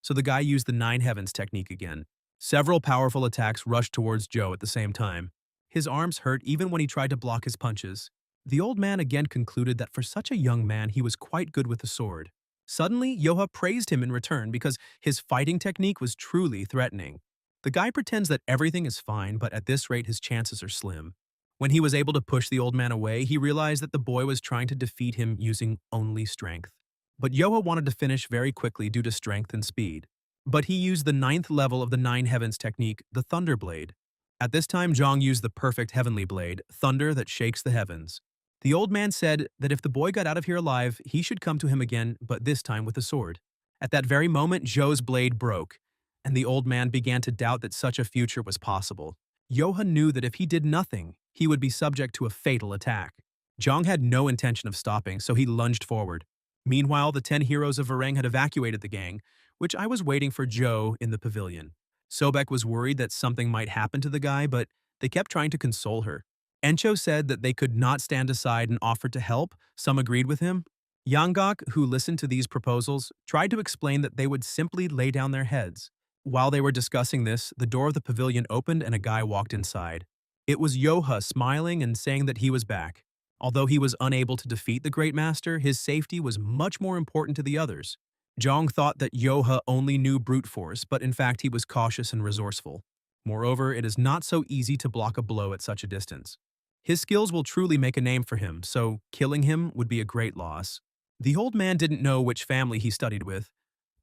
so the guy used the Nine Heavens technique again. Several powerful attacks rushed towards Joe at the same time. His arms hurt even when he tried to block his punches. The old man again concluded that for such a young man he was quite good with the sword. Suddenly, Yoha praised him in return because his fighting technique was truly threatening. The guy pretends that everything is fine, but at this rate his chances are slim. When he was able to push the old man away, he realized that the boy was trying to defeat him using only strength. But Yoha wanted to finish very quickly due to strength and speed. But he used the 9th level of the Nine Heavens technique, the Thunder Blade. At this time, Zhang used the perfect heavenly blade, thunder that shakes the heavens. The old man said that if the boy got out of here alive, he should come to him again, but this time with a sword. At that very moment, Zhou's blade broke, and the old man began to doubt that such a future was possible. Yoha knew that if he did nothing, he would be subject to a fatal attack. Zhang had no intention of stopping, so he lunged forward. Meanwhile, the 10 heroes of Vareng had evacuated the gang, which I was waiting for Zhou in the pavilion. Sobek was worried that something might happen to the guy, but they kept trying to console her. Encho said that they could not stand aside and offered to help. Some agreed with him. Yanggok, who listened to these proposals, tried to explain that they would simply lay down their heads. While they were discussing this, the door of the pavilion opened and a guy walked inside. It was Yoha smiling and saying that he was back. Although he was unable to defeat the Great Master, his safety was much more important to the others. Zhang thought that Yoha only knew brute force, but in fact he was cautious and resourceful. Moreover, it is not so easy to block a blow at such a distance. His skills will truly make a name for him, so killing him would be a great loss. The old man didn't know which family he studied with,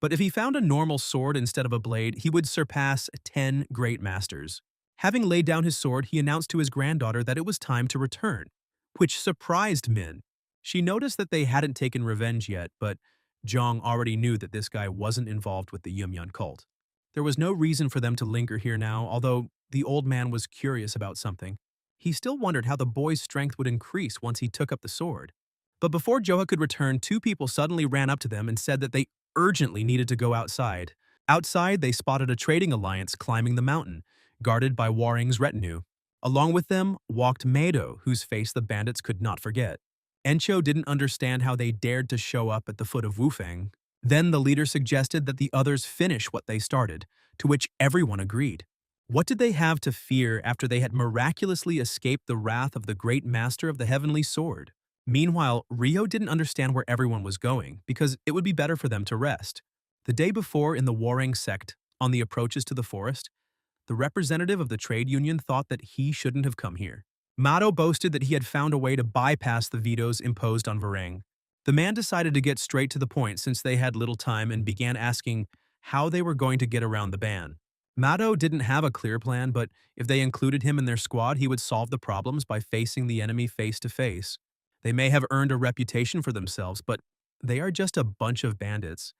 but if he found a normal sword instead of a blade, he would surpass 10 great masters. Having laid down his sword, he announced to his granddaughter that it was time to return, which surprised Min. She noticed that they hadn't taken revenge yet, but Zhang already knew that this guy wasn't involved with the Yumyun cult. There was no reason for them to linger here now, although the old man was curious about something. He still wondered how the boy's strength would increase once he took up the sword. But before Joha could return, 2 people suddenly ran up to them and said that they urgently needed to go outside. Outside, they spotted a trading alliance climbing the mountain, guarded by Warring's retinue. Along with them walked Meido, whose face the bandits could not forget. Encho didn't understand how they dared to show up at the foot of Wufeng. Then the leader suggested that the others finish what they started, to which everyone agreed. What did they have to fear after they had miraculously escaped the wrath of the great master of the heavenly sword? Meanwhile, Rio didn't understand where everyone was going, because it would be better for them to rest. The day before in the Warring sect, on the approaches to the forest, The representative of the trade union thought that he shouldn't have come here. Mato boasted that he had found a way to bypass the vetoes imposed on Varang. The man decided to get straight to the point since they had little time and began asking how they were going to get around the ban. Mato didn't have a clear plan, but if they included him in their squad, he would solve the problems by facing the enemy face to face. They may have earned a reputation for themselves, but they are just a bunch of bandits,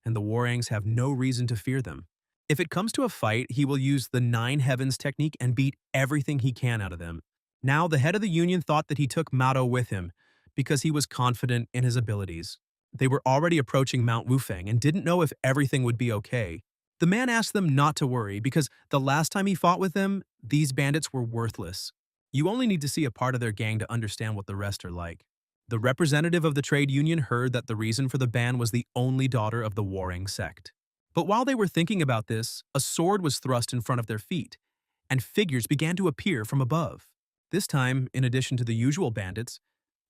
and the Warangs have no reason to fear them. If it comes to a fight, he will use the Nine Heavens technique and beat everything he can out of them. Now, the head of the union thought that he took Mato with him because he was confident in his abilities. They were already approaching Mount Wufeng and didn't know if everything would be okay. The man asked them not to worry because the last time he fought with them, these bandits were worthless. You only need to see a part of their gang to understand what the rest are like. The representative of the trade union heard that the reason for the ban was the only daughter of the Warring sect. But while they were thinking about this, a sword was thrust in front of their feet, and figures began to appear from above. This time, in addition to the usual bandits,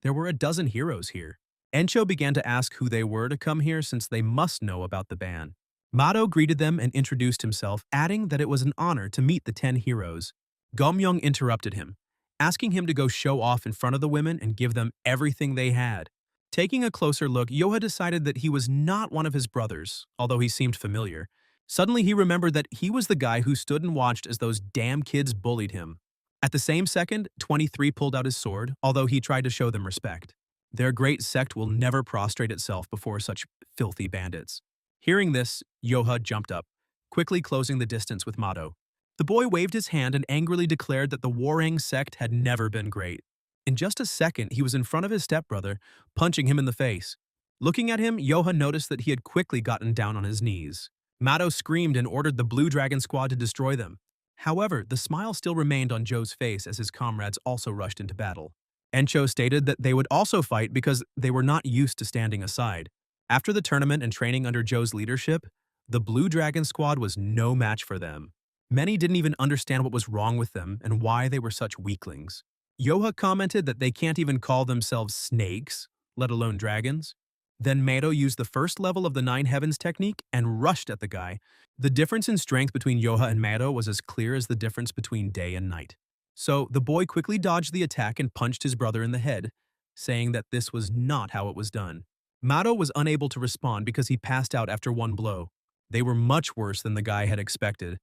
there were a dozen heroes here. Encho began to ask who they were to come here since they must know about the ban. Mato greeted them and introduced himself, adding that it was an honor to meet the 10 heroes. Gomyong interrupted him, asking him to go show off in front of the women and give them everything they had. Taking a closer look, Yoha decided that he was not one of his brothers, although he seemed familiar. Suddenly he remembered that he was the guy who stood and watched as those damn kids bullied him. At the same second, 23 pulled out his sword, although he tried to show them respect. Their great sect will never prostrate itself before such filthy bandits. Hearing this, Yoha jumped up, quickly closing the distance with Mato. The boy waved his hand and angrily declared that the Warang sect had never been great. In just a second, he was in front of his stepbrother, punching him in the face. Looking at him, Yoha noticed that he had quickly gotten down on his knees. Mato screamed and ordered the Blue Dragon squad to destroy them. However, the smile still remained on Joe's face as his comrades also rushed into battle. Encho stated that they would also fight because they were not used to standing aside. After the tournament and training under Joe's leadership, the Blue Dragon squad was no match for them. Many didn't even understand what was wrong with them and why they were such weaklings. Yoha commented that they can't even call themselves snakes, let alone dragons. Then Mato used the first level of the Nine Heavens technique and rushed at the guy. The difference in strength between Yoha and Mato was as clear as the difference between day and night. So the boy quickly dodged the attack and punched his brother in the head, saying that this was not how it was done. Mato was unable to respond because he passed out after one blow. They were much worse than the guy had expected,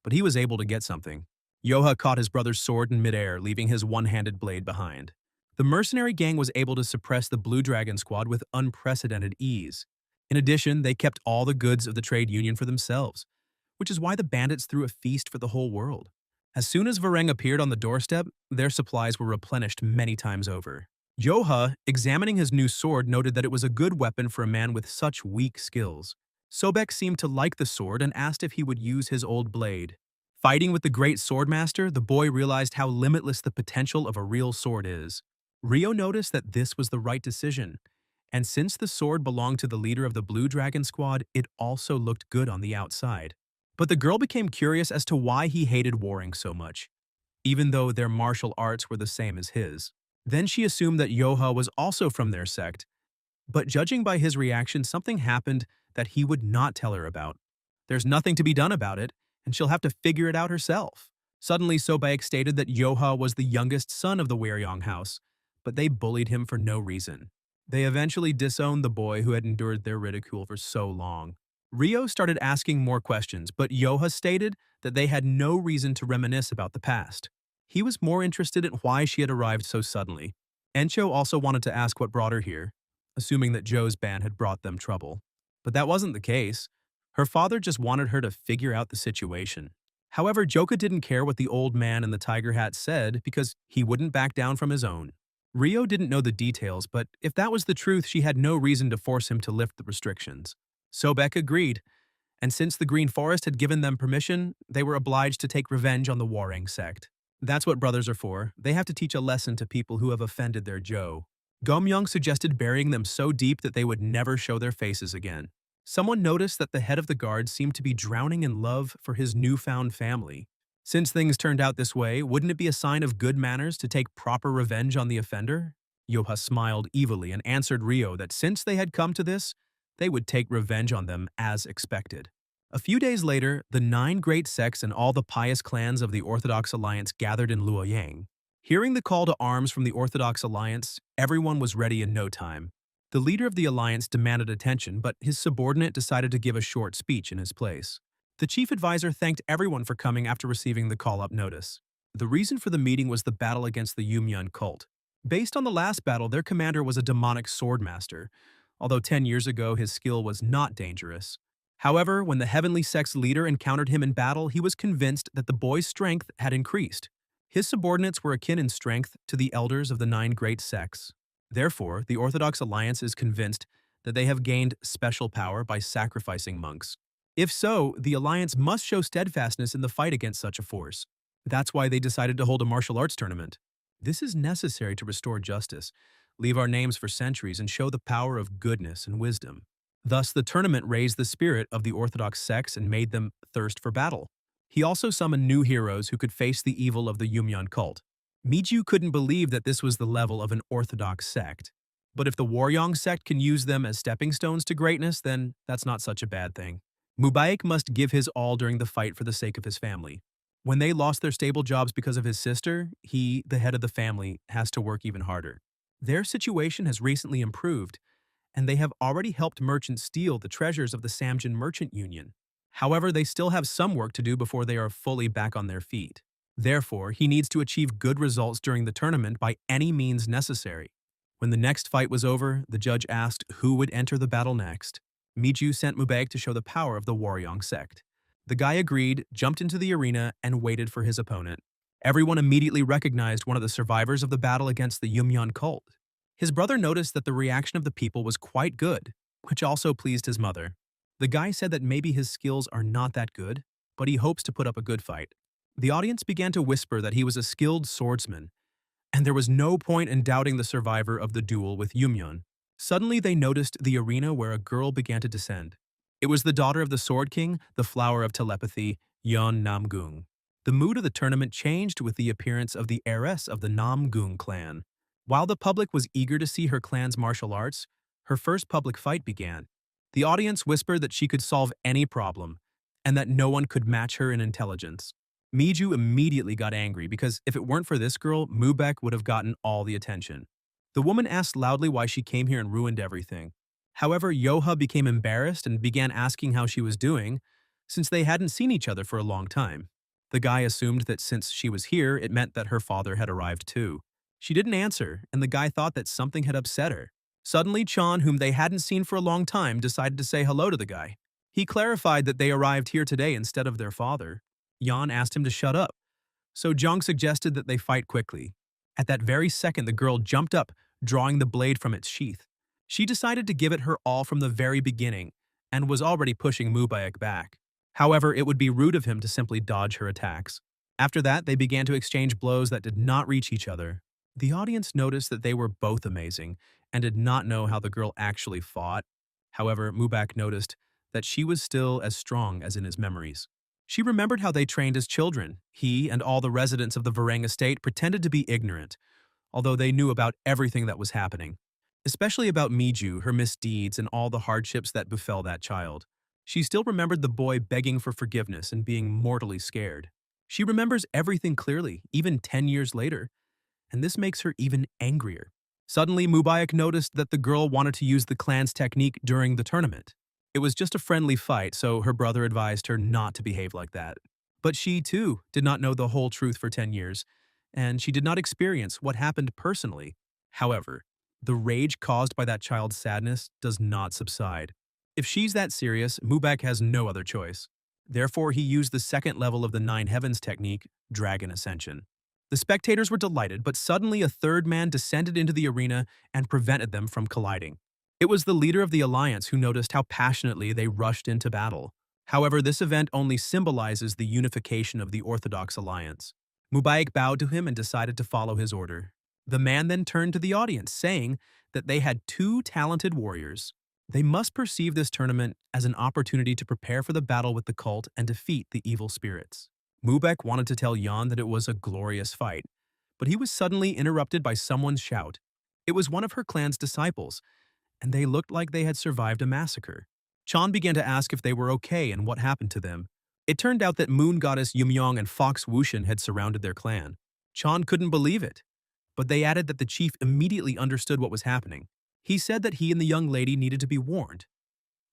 but he was able to get something. Yoha caught his brother's sword in midair, leaving his one-handed blade behind. The mercenary gang was able to suppress the Blue Dragon squad with unprecedented ease. In addition, they kept all the goods of the trade union for themselves, which is why the bandits threw a feast for the whole world. As soon as Varang appeared on the doorstep, their supplies were replenished many times over. Yoha, examining his new sword, noted that it was a good weapon for a man with such weak skills. Sobek seemed to like the sword and asked if he would use his old blade. Fighting with the great swordmaster, the boy realized how limitless the potential of a real sword is. Rio noticed that this was the right decision, and since the sword belonged to the leader of the Blue Dragon squad, it also looked good on the outside. But the girl became curious as to why he hated Warring so much, even though their martial arts were the same as his. Then she assumed that Yoha was also from their sect, but judging by his reaction, something happened that he would not tell her about. There's nothing to be done about it, and she'll have to figure it out herself. Suddenly, Sobek stated that Yoha was the youngest son of the Weryong house, but they bullied him for no reason. They eventually disowned the boy who had endured their ridicule for so long. Rio started asking more questions, but Yoha stated that they had no reason to reminisce about the past. He was more interested in why she had arrived so suddenly. Encho also wanted to ask what brought her here, assuming that Joe's ban had brought them trouble. But that wasn't the case. Her father just wanted her to figure out the situation. However, Joka didn't care what the old man in the tiger hat said because he wouldn't back down from his own. Rio didn't know the details, but if that was the truth, she had no reason to force him to lift the restrictions. Sobek agreed, and since the Green Forest had given them permission, they were obliged to take revenge on the Warring sect. That's what brothers are for. They have to teach a lesson to people who have offended their Joe. Gomyong suggested burying them so deep that they would never show their faces again. Someone noticed that the head of the guard seemed to be drowning in love for his newfound family. Since things turned out this way, wouldn't it be a sign of good manners to take proper revenge on the offender? Yoha smiled evilly and answered Rio that since they had come to this, they would take revenge on them as expected. A few days later, the 9 great sects and all the pious clans of the Orthodox Alliance gathered in Luoyang. Hearing the call to arms from the Orthodox Alliance, everyone was ready in no time. The leader of the alliance demanded attention, but his subordinate decided to give a short speech in his place. The chief advisor thanked everyone for coming after receiving the call-up notice. The reason for the meeting was the battle against the Yumyun cult. Based on the last battle, their commander was a demonic swordmaster, although 10 years ago his skill was not dangerous. However, when the Heavenly Sect's leader encountered him in battle, he was convinced that the boy's strength had increased. His subordinates were akin in strength to the elders of the 9 great sects. Therefore, the Orthodox Alliance is convinced that they have gained special power by sacrificing monks. If so, the Alliance must show steadfastness in the fight against such a force. That's why they decided to hold a martial arts tournament. This is necessary to restore justice, leave our names for centuries, and show the power of goodness and wisdom. Thus, the tournament raised the spirit of the Orthodox sects and made them thirst for battle. He also summoned new heroes who could face the evil of the Yumyun cult. Miju couldn't believe that this was the level of an Orthodox sect. But if the Waryong sect can use them as stepping stones to greatness, then that's not such a bad thing. Mubarak must give his all during the fight for the sake of his family. When they lost their stable jobs because of his sister, he, the head of the family, has to work even harder. Their situation has recently improved, and they have already helped merchants steal the treasures of the Samjin Merchant Union. However, they still have some work to do before they are fully back on their feet. Therefore, he needs to achieve good results during the tournament by any means necessary. When the next fight was over, the judge asked who would enter the battle next. Miju sent Mubarak to show the power of the Waryong sect. The guy agreed, jumped into the arena, and waited for his opponent. Everyone immediately recognized one of the survivors of the battle against the Yumyun cult. His brother noticed that the reaction of the people was quite good, which also pleased his mother. The guy said that maybe his skills are not that good, but he hopes to put up a good fight. The audience began to whisper that he was a skilled swordsman, and there was no point in doubting the survivor of the duel with Yumyun. Suddenly they noticed the arena where a girl began to descend. It was the daughter of the Sword King, the flower of telepathy, Yeon Namgung. The mood of the tournament changed with the appearance of the heiress of the Namgung clan. While the public was eager to see her clan's martial arts, her first public fight began. The audience whispered that she could solve any problem, and that no one could match her in intelligence. Miju immediately got angry because if it weren't for this girl, Mubek would have gotten all the attention. The woman asked loudly why she came here and ruined everything. However, Yoha became embarrassed and began asking how she was doing, since they hadn't seen each other for a long time. The guy assumed that since she was here, it meant that her father had arrived too. She didn't answer, and the guy thought that something had upset her. Suddenly, Chan, whom they hadn't seen for a long time, decided to say hello to the guy. He clarified that they arrived here today instead of their father. Yan asked him to shut up, so Zhang suggested that they fight quickly. At that very second, the girl jumped up, drawing the blade from its sheath. She decided to give it her all from the very beginning, and was already pushing Mubarak back. However, it would be rude of him to simply dodge her attacks. After that, they began to exchange blows that did not reach each other. The audience noticed that they were both amazing, and did not know how the girl actually fought. However, Mubarak noticed that she was still as strong as in his memories. She remembered how they trained as children. He and all the residents of the Varang estate pretended to be ignorant, although they knew about everything that was happening. Especially about Miju, her misdeeds, and all the hardships that befell that child. She still remembered the boy begging for forgiveness and being mortally scared. She remembers everything clearly, even 10 years later, and this makes her even angrier. Suddenly, Mubarak noticed that the girl wanted to use the clan's technique during the tournament. It was just a friendly fight, so her brother advised her not to behave like that. But she, too, did not know the whole truth for 10 years, and she did not experience what happened personally. However, the rage caused by that child's sadness does not subside. If she's that serious, Mubarak has no other choice. Therefore, he used the second level of the Nine Heavens technique, Dragon Ascension. The spectators were delighted, but suddenly a third man descended into the arena and prevented them from colliding. It was the leader of the alliance who noticed how passionately they rushed into battle. However, this event only symbolizes the unification of the Orthodox alliance. Mubarak bowed to him and decided to follow his order. The man then turned to the audience, saying that they had 2 talented warriors. They must perceive this tournament as an opportunity to prepare for the battle with the cult and defeat the evil spirits. Mubarak wanted to tell Yan that it was a glorious fight, but he was suddenly interrupted by someone's shout. It was one of her clan's disciples, and they looked like they had survived a massacre. Chan began to ask if they were okay and what happened to them. It turned out that Moon Goddess Yumyong and Fox Wushin had surrounded their clan. Chan couldn't believe it, but they added that the chief immediately understood what was happening. He said that he and the young lady needed to be warned,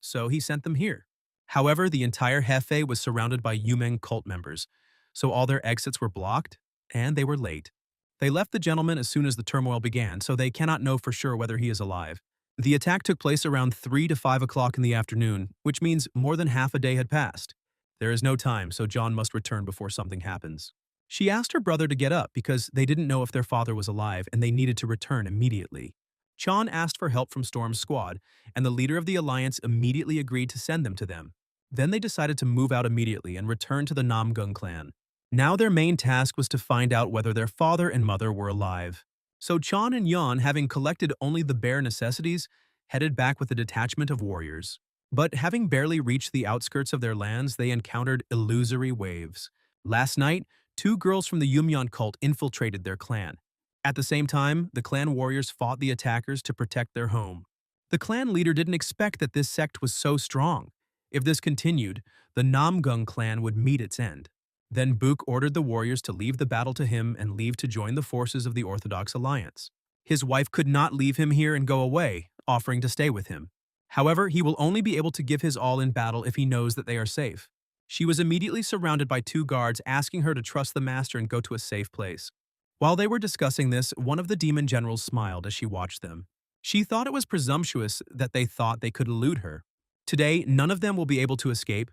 so he sent them here. However, the entire Hefe was surrounded by Yumeng cult members, so all their exits were blocked, and they were late. They left the gentleman as soon as the turmoil began, so they cannot know for sure whether he is alive. The attack took place around 3 to 5 o'clock in the afternoon, which means more than half a day had passed. There is no time, so John must return before something happens. She asked her brother to get up because they didn't know if their father was alive and they needed to return immediately. Chan asked for help from Storm's squad, and the leader of the alliance immediately agreed to send them to them. Then they decided to move out immediately and return to the Namgung clan. Now their main task was to find out whether their father and mother were alive. So Chan and Yan, having collected only the bare necessities, headed back with a detachment of warriors. But having barely reached the outskirts of their lands, they encountered illusory waves. Last night, 2 girls from the Yumyan cult infiltrated their clan. At the same time, the clan warriors fought the attackers to protect their home. The clan leader didn't expect that this sect was so strong. If this continued, the Namgung clan would meet its end. Then Book ordered the warriors to leave the battle to him and leave to join the forces of the Orthodox Alliance. His wife could not leave him here and go away, offering to stay with him. However, he will only be able to give his all in battle if he knows that they are safe. She was immediately surrounded by 2 guards asking her to trust the master and go to a safe place. While they were discussing this, one of the demon generals smiled as she watched them. She thought it was presumptuous that they thought they could elude her. Today, none of them will be able to escape.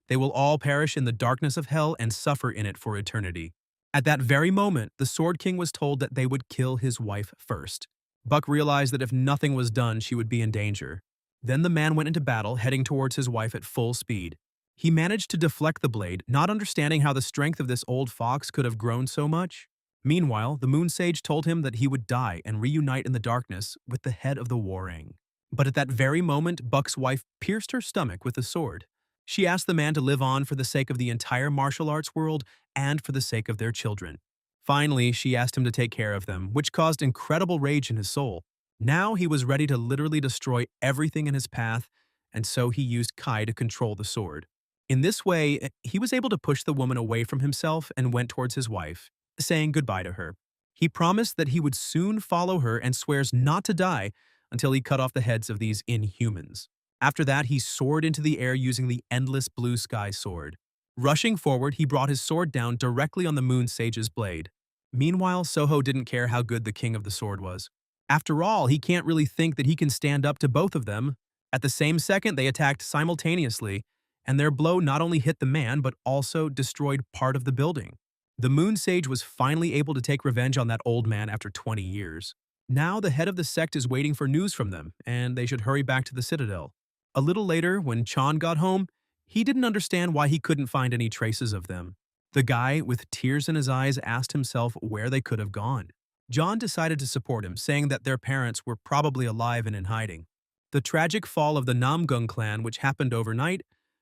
They will all perish in the darkness of hell and suffer in it for eternity. At that very moment, the Sword King was told that they would kill his wife first. Buck realized that if nothing was done, she would be in danger. Then the man went into battle, heading towards his wife at full speed. He managed to deflect the blade, not understanding how the strength of this old fox could have grown so much. Meanwhile, the Moon Sage told him that he would die and reunite in the darkness with the head of the Warang. But at that very moment, Buck's wife pierced her stomach with a sword. She asked the man to live on for the sake of the entire martial arts world and for the sake of their children. Finally, she asked him to take care of them, which caused incredible rage in his soul. Now he was ready to literally destroy everything in his path, and so he used Kai to control the sword. In this way, he was able to push the woman away from himself and went towards his wife, saying goodbye to her. He promised that he would soon follow her and swears not to die until he cut off the heads of these inhumans. After that, he soared into the air using the endless blue sky sword. Rushing forward, he brought his sword down directly on the Moon Sage's blade. Meanwhile, Soho didn't care how good the king of the sword was. After all, he can't really think that he can stand up to both of them. At the same second, they attacked simultaneously, and their blow not only hit the man but also destroyed part of the building. The Moon Sage was finally able to take revenge on that old man after 20 years. Now the head of the sect is waiting for news from them, and they should hurry back to the Citadel. A little later, when Chan got home, he didn't understand why he couldn't find any traces of them. The guy, with tears in his eyes, asked himself where they could have gone. John decided to support him, saying that their parents were probably alive and in hiding. The tragic fall of the Namgung clan, which happened overnight,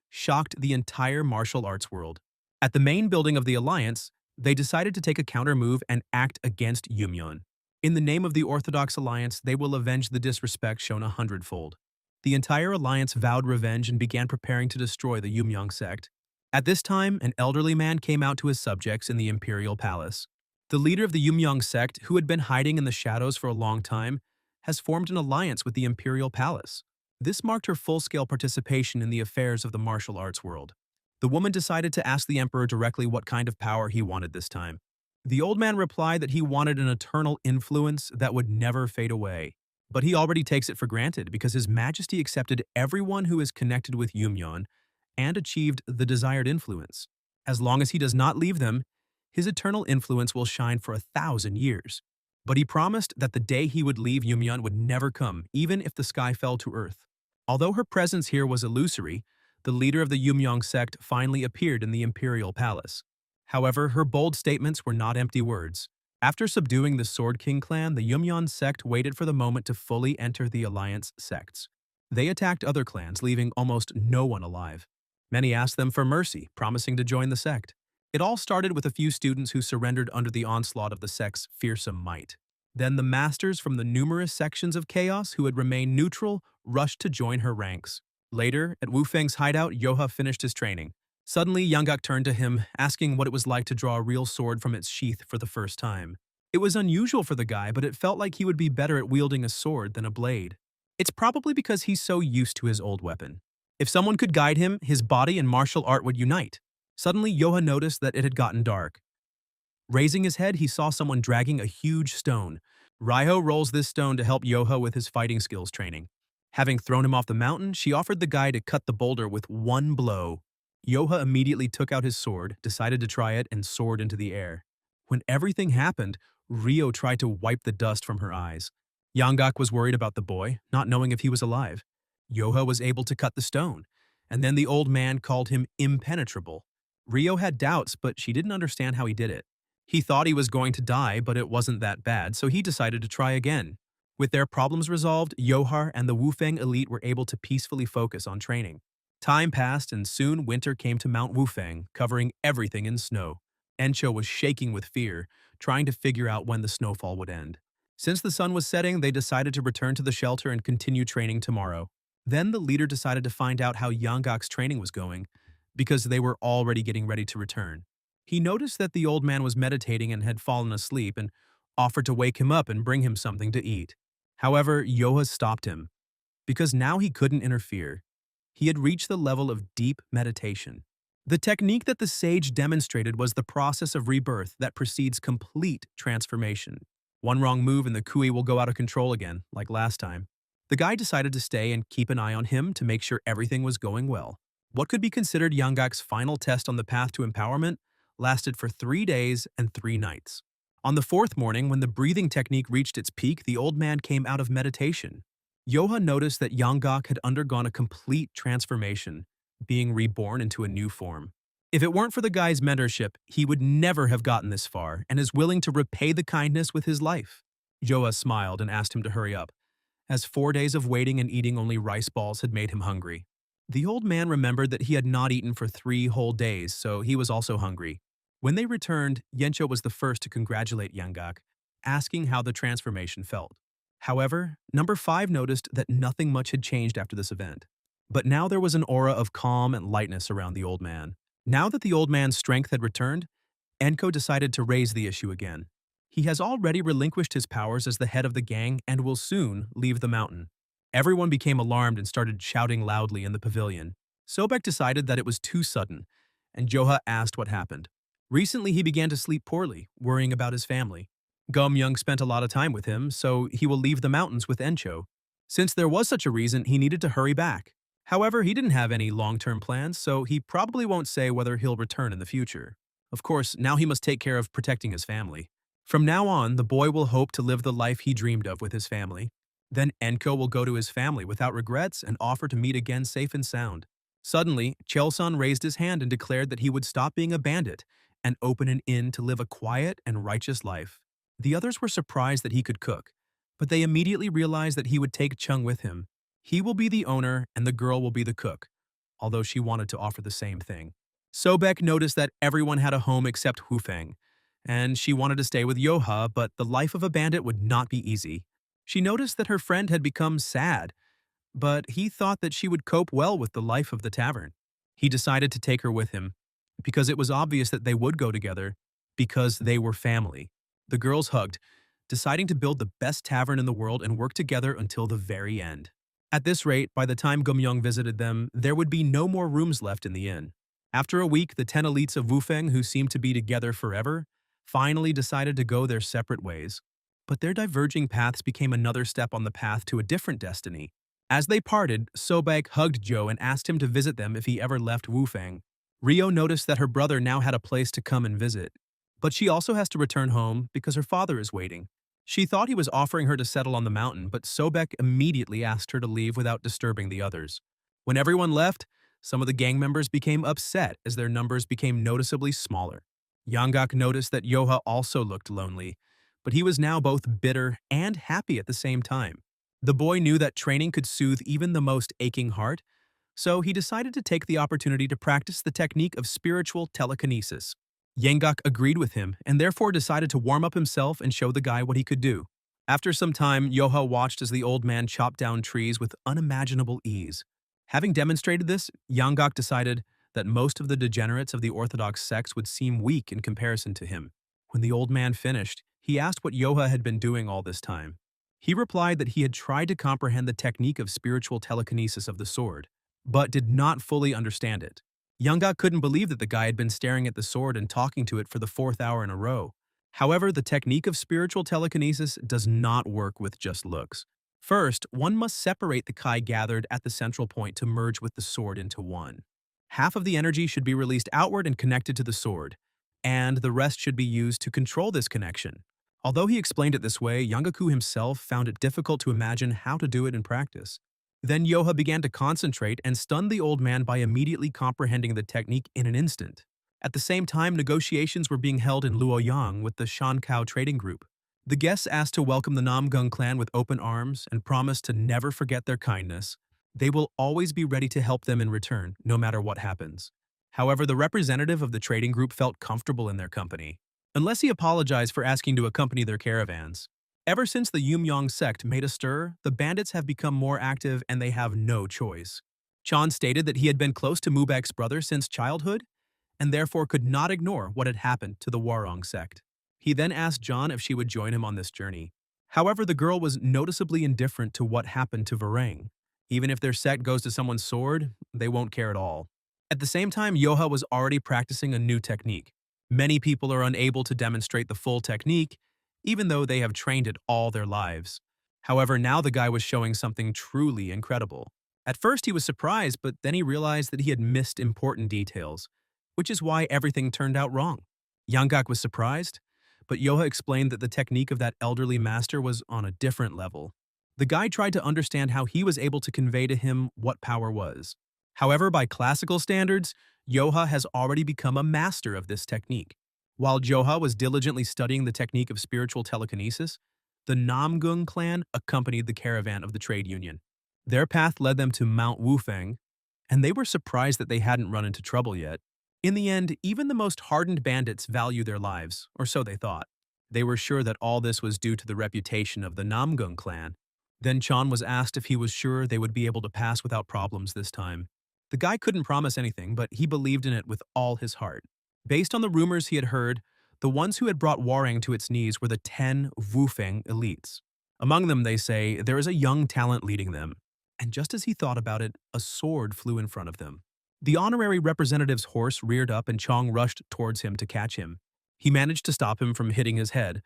shocked the entire martial arts world. At the main building of the Alliance, they decided to take a counter-move and act against Yumyeon. In the name of the Orthodox Alliance, they will avenge the disrespect shown 100-fold. The entire alliance vowed revenge and began preparing to destroy the Yumyong sect. At this time, an elderly man came out to his subjects in the imperial palace. The leader of the Yumyong sect, who had been hiding in the shadows for a long time, has formed an alliance with the imperial palace. This marked her full-scale participation in the affairs of the martial arts world. The woman decided to ask the emperor directly what kind of power he wanted this time. The old man replied that he wanted an eternal influence that would never fade away. But he already takes it for granted because His Majesty accepted everyone who is connected with Yumyeon and achieved the desired influence. As long as he does not leave them, his eternal influence will shine for 1,000 years. But he promised that the day he would leave Yumyeon would never come, even if the sky fell to earth. Although her presence here was illusory, the leader of the Yumyeong sect finally appeared in the imperial palace. However, her bold statements were not empty words. After subduing the Sword King clan, the Yumyeon sect waited for the moment to fully enter the alliance sects. They attacked other clans, leaving almost no one alive. Many asked them for mercy, promising to join the sect. It all started with a few students who surrendered under the onslaught of the sect's fearsome might. Then the masters from the numerous sections of chaos who had remained neutral rushed to join her ranks. Later, at Wu Feng's hideout, Yoha finished his training. Suddenly, Yanggak turned to him, asking what it was like to draw a real sword from its sheath for the first time. It was unusual for the guy, but it felt like he would be better at wielding a sword than a blade. It's probably because he's so used to his old weapon. If someone could guide him, his body and martial art would unite. Suddenly, Yoha noticed that it had gotten dark. Raising his head, he saw someone dragging a huge stone. Raiho rolls this stone to help Yoha with his fighting skills training. Having thrown him off the mountain, she offered the guy to cut the boulder with one blow. Yoha immediately took out his sword, decided to try it, and soared into the air. When everything happened, Rio tried to wipe the dust from her eyes. Yanggak was worried about the boy, not knowing if he was alive. Yoha was able to cut the stone, and then the old man called him impenetrable. Rio had doubts, but she didn't understand how he did it. He thought he was going to die, but it wasn't that bad, so he decided to try again. With their problems resolved, Yohar and the Wufeng elite were able to peacefully focus on training. Time passed, and soon winter came to Mount Wufeng, covering everything in snow. Encho was shaking with fear, trying to figure out when the snowfall would end. Since the sun was setting, they decided to return to the shelter and continue training tomorrow. Then the leader decided to find out how Yanggak's training was going, because they were already getting ready to return. He noticed that the old man was meditating and had fallen asleep and offered to wake him up and bring him something to eat. However, Yoha stopped him, because now he couldn't interfere. He had reached the level of deep meditation. The technique that the sage demonstrated was the process of rebirth that precedes complete transformation. One wrong move and the Kui will go out of control again, like last time. The guy decided to stay and keep an eye on him to make sure everything was going well. What could be considered Yanggak's final test on the path to empowerment lasted for 3 days and 3 nights. On the 4th morning, when the breathing technique reached its peak, the old man came out of meditation. Yoha noticed that Yanggak had undergone a complete transformation, being reborn into a new form. If it weren't for the guy's mentorship, he would never have gotten this far and is willing to repay the kindness with his life. Yoha smiled and asked him to hurry up, as 4 days of waiting and eating only rice balls had made him hungry. The old man remembered that he had not eaten for 3 whole days, so he was also hungry. When they returned, Yencho was the first to congratulate Yanggak, asking how the transformation felt. However, number 5 noticed that nothing much had changed after this event. But now there was an aura of calm and lightness around the old man. Now that the old man's strength had returned, Enko decided to raise the issue again. He has already relinquished his powers as the head of the gang and will soon leave the mountain. Everyone became alarmed and started shouting loudly in the pavilion. Sobek decided that it was too sudden, and Joha asked what happened. Recently, he began to sleep poorly, worrying about his family. Gum-young spent a lot of time with him, so he will leave the mountains with Encho. Since there was such a reason, he needed to hurry back. However, he didn't have any long-term plans, so he probably won't say whether he'll return in the future. Of course, now he must take care of protecting his family. From now on, the boy will hope to live the life he dreamed of with his family. Then Enko will go to his family without regrets and offer to meet again safe and sound. Suddenly, Chelson raised his hand and declared that he would stop being a bandit and open an inn to live a quiet and righteous life. The others were surprised that he could cook, but they immediately realized that he would take Chung with him. He will be the owner and the girl will be the cook, although she wanted to offer the same thing. Sobek noticed that everyone had a home except Hufeng, and she wanted to stay with Yoha, but the life of a bandit would not be easy. She noticed that her friend had become sad, but he thought that she would cope well with the life of the tavern. He decided to take her with him, because it was obvious that they would go together, because they were family. The girls hugged, deciding to build the best tavern in the world and work together until the very end. At this rate, by the time Gumyong visited them, there would be no more rooms left in the inn. After a week, the 10 elites of Wufeng, who seemed to be together forever, finally decided to go their separate ways. But their diverging paths became another step on the path to a different destiny. As they parted, Sobek hugged Joe and asked him to visit them if he ever left Wufeng. Rio noticed that her brother now had a place to come and visit, but she also has to return home because her father is waiting. She thought he was offering her to settle on the mountain, but Sobek immediately asked her to leave without disturbing the others. When everyone left, some of the gang members became upset as their numbers became noticeably smaller. Yanggak noticed that Yoha also looked lonely, but he was now both bitter and happy at the same time. The boy knew that training could soothe even the most aching heart, so he decided to take the opportunity to practice the technique of spiritual telekinesis. Yanggak agreed with him and therefore decided to warm up himself and show the guy what he could do. After some time, Yoha watched as the old man chopped down trees with unimaginable ease. Having demonstrated this, Yanggak decided that most of the degenerates of the Orthodox sects would seem weak in comparison to him. When the old man finished, he asked what Yoha had been doing all this time. He replied that he had tried to comprehend the technique of spiritual telekinesis of the sword, but did not fully understand it. Yanggak couldn't believe that the guy had been staring at the sword and talking to it for the fourth hour in a row. However, the technique of spiritual telekinesis does not work with just looks. First, one must separate the Kai gathered at the central point to merge with the sword into one. Half of the energy should be released outward and connected to the sword, and the rest should be used to control this connection. Although he explained it this way, Yangaku himself found it difficult to imagine how to do it in practice. Then Yoha began to concentrate and stunned the old man by immediately comprehending the technique in an instant. At the same time, negotiations were being held in Luoyang with the Shankao trading group. The guests asked to welcome the Namgung clan with open arms and promised to never forget their kindness. They will always be ready to help them in return, no matter what happens. However, the representative of the trading group felt comfortable in their company, unless he apologized for asking to accompany their caravans. Ever since the Yumyong sect made a stir, the bandits have become more active and they have no choice. Chan stated that he had been close to Mubek's brother since childhood, and therefore could not ignore what had happened to the Warong sect. He then asked John if she would join him on this journey. However, the girl was noticeably indifferent to what happened to Varang. Even if their sect goes to someone's sword, they won't care at all. At the same time, Yoha was already practicing a new technique. Many people are unable to demonstrate the full technique, even though they have trained it all their lives. However, now the guy was showing something truly incredible. At first he was surprised, but then he realized that he had missed important details, which is why everything turned out wrong. Yanggak was surprised, but Yoha explained that the technique of that elderly master was on a different level. The guy tried to understand how he was able to convey to him what power was. However, by classical standards, Yoha has already become a master of this technique. While Joha was diligently studying the technique of spiritual telekinesis, the Namgung clan accompanied the caravan of the trade union. Their path led them to Mount Wufeng, and they were surprised that they hadn't run into trouble yet. In the end, even the most hardened bandits value their lives, or so they thought. They were sure that all this was due to the reputation of the Namgung clan. Then Chan was asked if he was sure they would be able to pass without problems this time. The guy couldn't promise anything, but he believed in it with all his heart. Based on the rumors he had heard, the ones who had brought Warang to its knees were the 10 Wufeng elites. Among them, they say, there is a young talent leading them. And just as he thought about it, a sword flew in front of them. The honorary representative's horse reared up and Chong rushed towards him to catch him. He managed to stop him from hitting his head,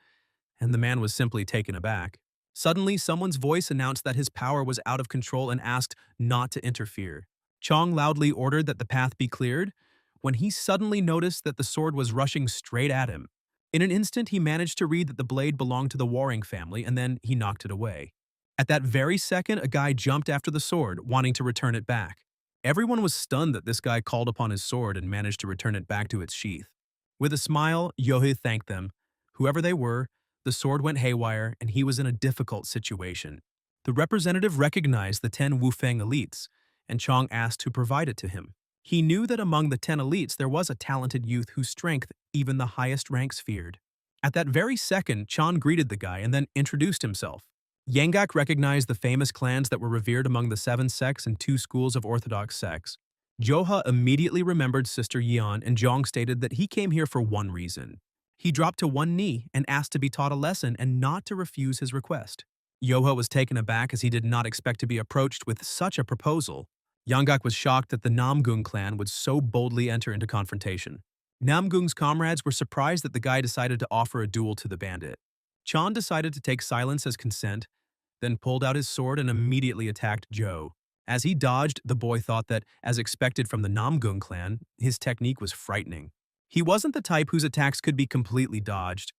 and the man was simply taken aback. Suddenly, someone's voice announced that his power was out of control and asked not to interfere. Chong loudly ordered that the path be cleared, when he suddenly noticed that the sword was rushing straight at him. In an instant, he managed to read that the blade belonged to the Warring family, and then he knocked it away. At that very second, a guy jumped after the sword, wanting to return it back. Everyone was stunned that this guy called upon his sword and managed to return it back to its sheath. With a smile, Yohe thanked them. Whoever they were, the sword went haywire, and he was in a difficult situation. The representative recognized the 10 Wufeng elites, and Chong asked to provide it to him. He knew that among the 10 elites there was a talented youth whose strength even the highest ranks feared. At that very second, Chan greeted the guy and then introduced himself. Yanggak recognized the famous clans that were revered among the 7 sects and 2 schools of Orthodox sects. Joha immediately remembered Sister Yeon, and Zhong stated that he came here for one reason. He dropped to one knee and asked to be taught a lesson and not to refuse his request. Yoha was taken aback as he did not expect to be approached with such a proposal. Yanggak was shocked that the Namgung clan would so boldly enter into confrontation. Namgung's comrades were surprised that the guy decided to offer a duel to the bandit. Chan decided to take silence as consent, then pulled out his sword and immediately attacked Zhou. As he dodged, the boy thought that, as expected from the Namgung clan, his technique was frightening. He wasn't the type whose attacks could be completely dodged,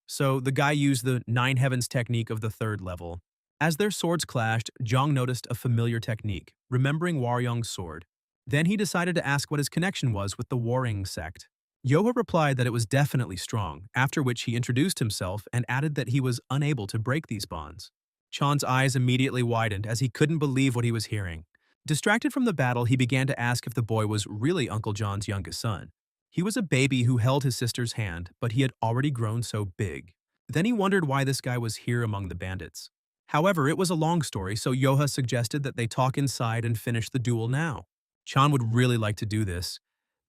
so the guy used the 9 Heavens technique of the 3rd level. As their swords clashed, Zhang noticed a familiar technique, remembering Waryong's sword. Then he decided to ask what his connection was with the Warring sect. Yoha replied that it was definitely strong, after which he introduced himself and added that he was unable to break these bonds. Chan's eyes immediately widened as he couldn't believe what he was hearing. Distracted from the battle, he began to ask if the boy was really Uncle John's youngest son. He was a baby who held his sister's hand, but he had already grown so big. Then he wondered why this guy was here among the bandits. However, it was a long story, so Yoha suggested that they talk inside and finish the duel now. Chan would really like to do this,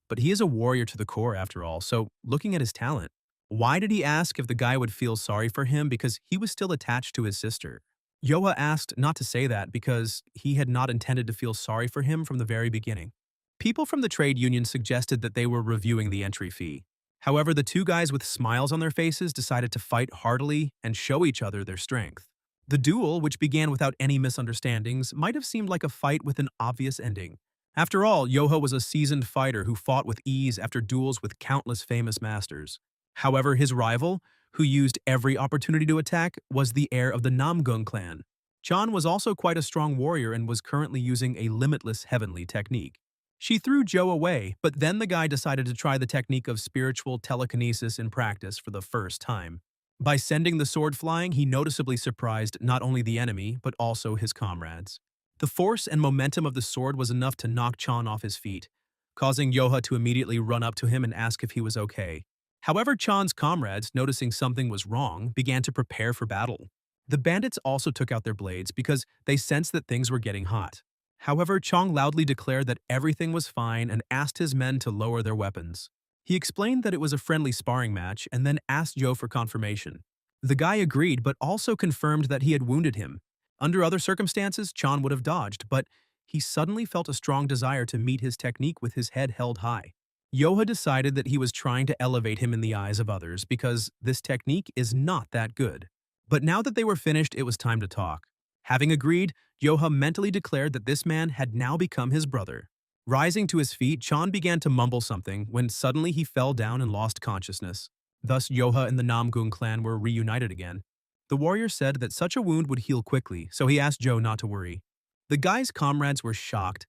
but he is a warrior to the core after all, so looking at his talent, why did he ask if the guy would feel sorry for him because he was still attached to his sister? Yoha asked not to say that because he had not intended to feel sorry for him from the very beginning. People from the trade union suggested that they were reviewing the entry fee. However, the two guys with smiles on their faces decided to fight heartily and show each other their strength. The duel, which began without any misunderstandings, might have seemed like a fight with an obvious ending. After all, Yoha was a seasoned fighter who fought with ease after duels with countless famous masters. However, his rival, who used every opportunity to attack, was the heir of the Namgung clan. Chan was also quite a strong warrior and was currently using a limitless heavenly technique. She threw Joe away, but then the guy decided to try the technique of spiritual telekinesis in practice for the first time. By sending the sword flying, he noticeably surprised not only the enemy, but also his comrades. The force and momentum of the sword was enough to knock Chan off his feet, causing Yoha to immediately run up to him and ask if he was okay. However, Chan's comrades, noticing something was wrong, began to prepare for battle. The bandits also took out their blades because they sensed that things were getting hot. However, Chong loudly declared that everything was fine and asked his men to lower their weapons. He explained that it was a friendly sparring match and then asked Joe for confirmation. The guy agreed but also confirmed that he had wounded him. Under other circumstances, Chan would have dodged, but he suddenly felt a strong desire to meet his technique with his head held high. Yoha decided that he was trying to elevate him in the eyes of others because this technique is not that good. But now that they were finished, it was time to talk. Having agreed, Yoha mentally declared that this man had now become his brother. Rising to his feet, Chan began to mumble something when suddenly he fell down and lost consciousness. Thus, Yoha and the Namgung clan were reunited again. The warrior said that such a wound would heal quickly, so he asked Joe not to worry. The guy's comrades were shocked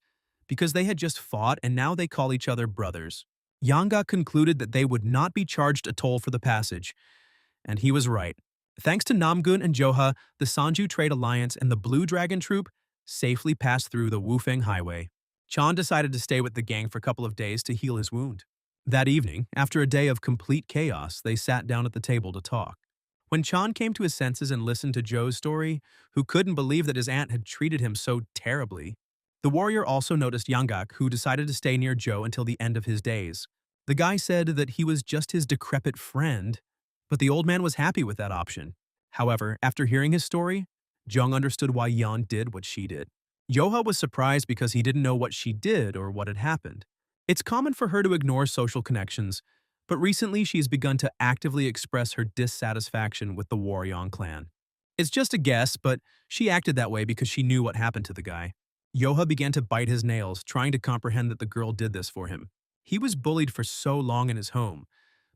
because they had just fought and now they call each other brothers. Yanga concluded that they would not be charged a toll for the passage, and he was right. Thanks to Namgun and Joha, the Sanju Trade Alliance and the Blue Dragon Troop safely passed through the Wufeng Highway. Chan decided to stay with the gang for a couple of days to heal his wound. That evening, after a day of complete chaos, they sat down at the table to talk. When Chan came to his senses and listened to Joe's story, who couldn't believe that his aunt had treated him so terribly, the warrior also noticed Yanggak, who decided to stay near Joe until the end of his days. The guy said that he was just his decrepit friend, but the old man was happy with that option. However, after hearing his story, Jung understood why Yan did what she did. Yoha was surprised because he didn't know what she did or what had happened. It's common for her to ignore social connections, but recently she has begun to actively express her dissatisfaction with the Waryong clan. It's just a guess, but she acted that way because she knew what happened to the guy. Yoha began to bite his nails, trying to comprehend that the girl did this for him. He was bullied for so long in his home,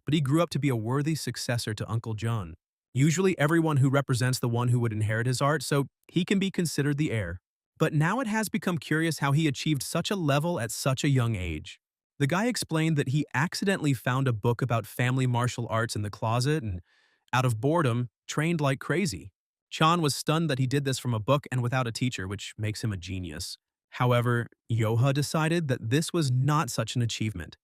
but he grew up to be a worthy successor to Uncle John. Usually everyone who represents the one who would inherit his art, so he can be considered the heir. But now it has become curious how he achieved such a level at such a young age. The guy explained that he accidentally found a book about family martial arts in the closet and, out of boredom, trained like crazy. Chan was stunned that he did this from a book and without a teacher, which makes him a genius. However, Yoha decided that this was not such an achievement,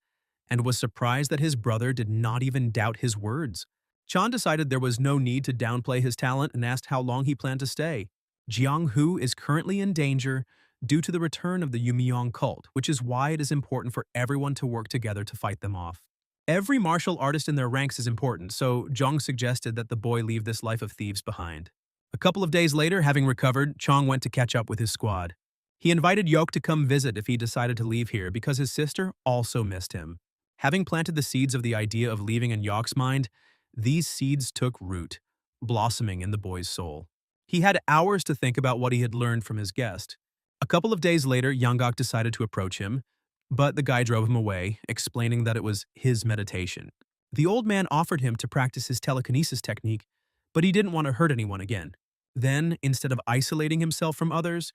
and was surprised that his brother did not even doubt his words. Chan decided there was no need to downplay his talent and asked how long he planned to stay. Jianghu is currently in danger due to the return of the Yumyong cult, which is why it is important for everyone to work together to fight them off. Every martial artist in their ranks is important, so Zhang suggested that the boy leave this life of thieves behind. A couple of days later, having recovered, Chong went to catch up with his squad. He invited Yoke to come visit if he decided to leave here because his sister also missed him. Having planted the seeds of the idea of leaving in Yoke's mind, these seeds took root, blossoming in the boy's soul. He had hours to think about what he had learned from his guest. A couple of days later, Yanggak decided to approach him, but the guy drove him away, explaining that it was his meditation. The old man offered him to practice his telekinesis technique, but he didn't want to hurt anyone again. Then, instead of isolating himself from others,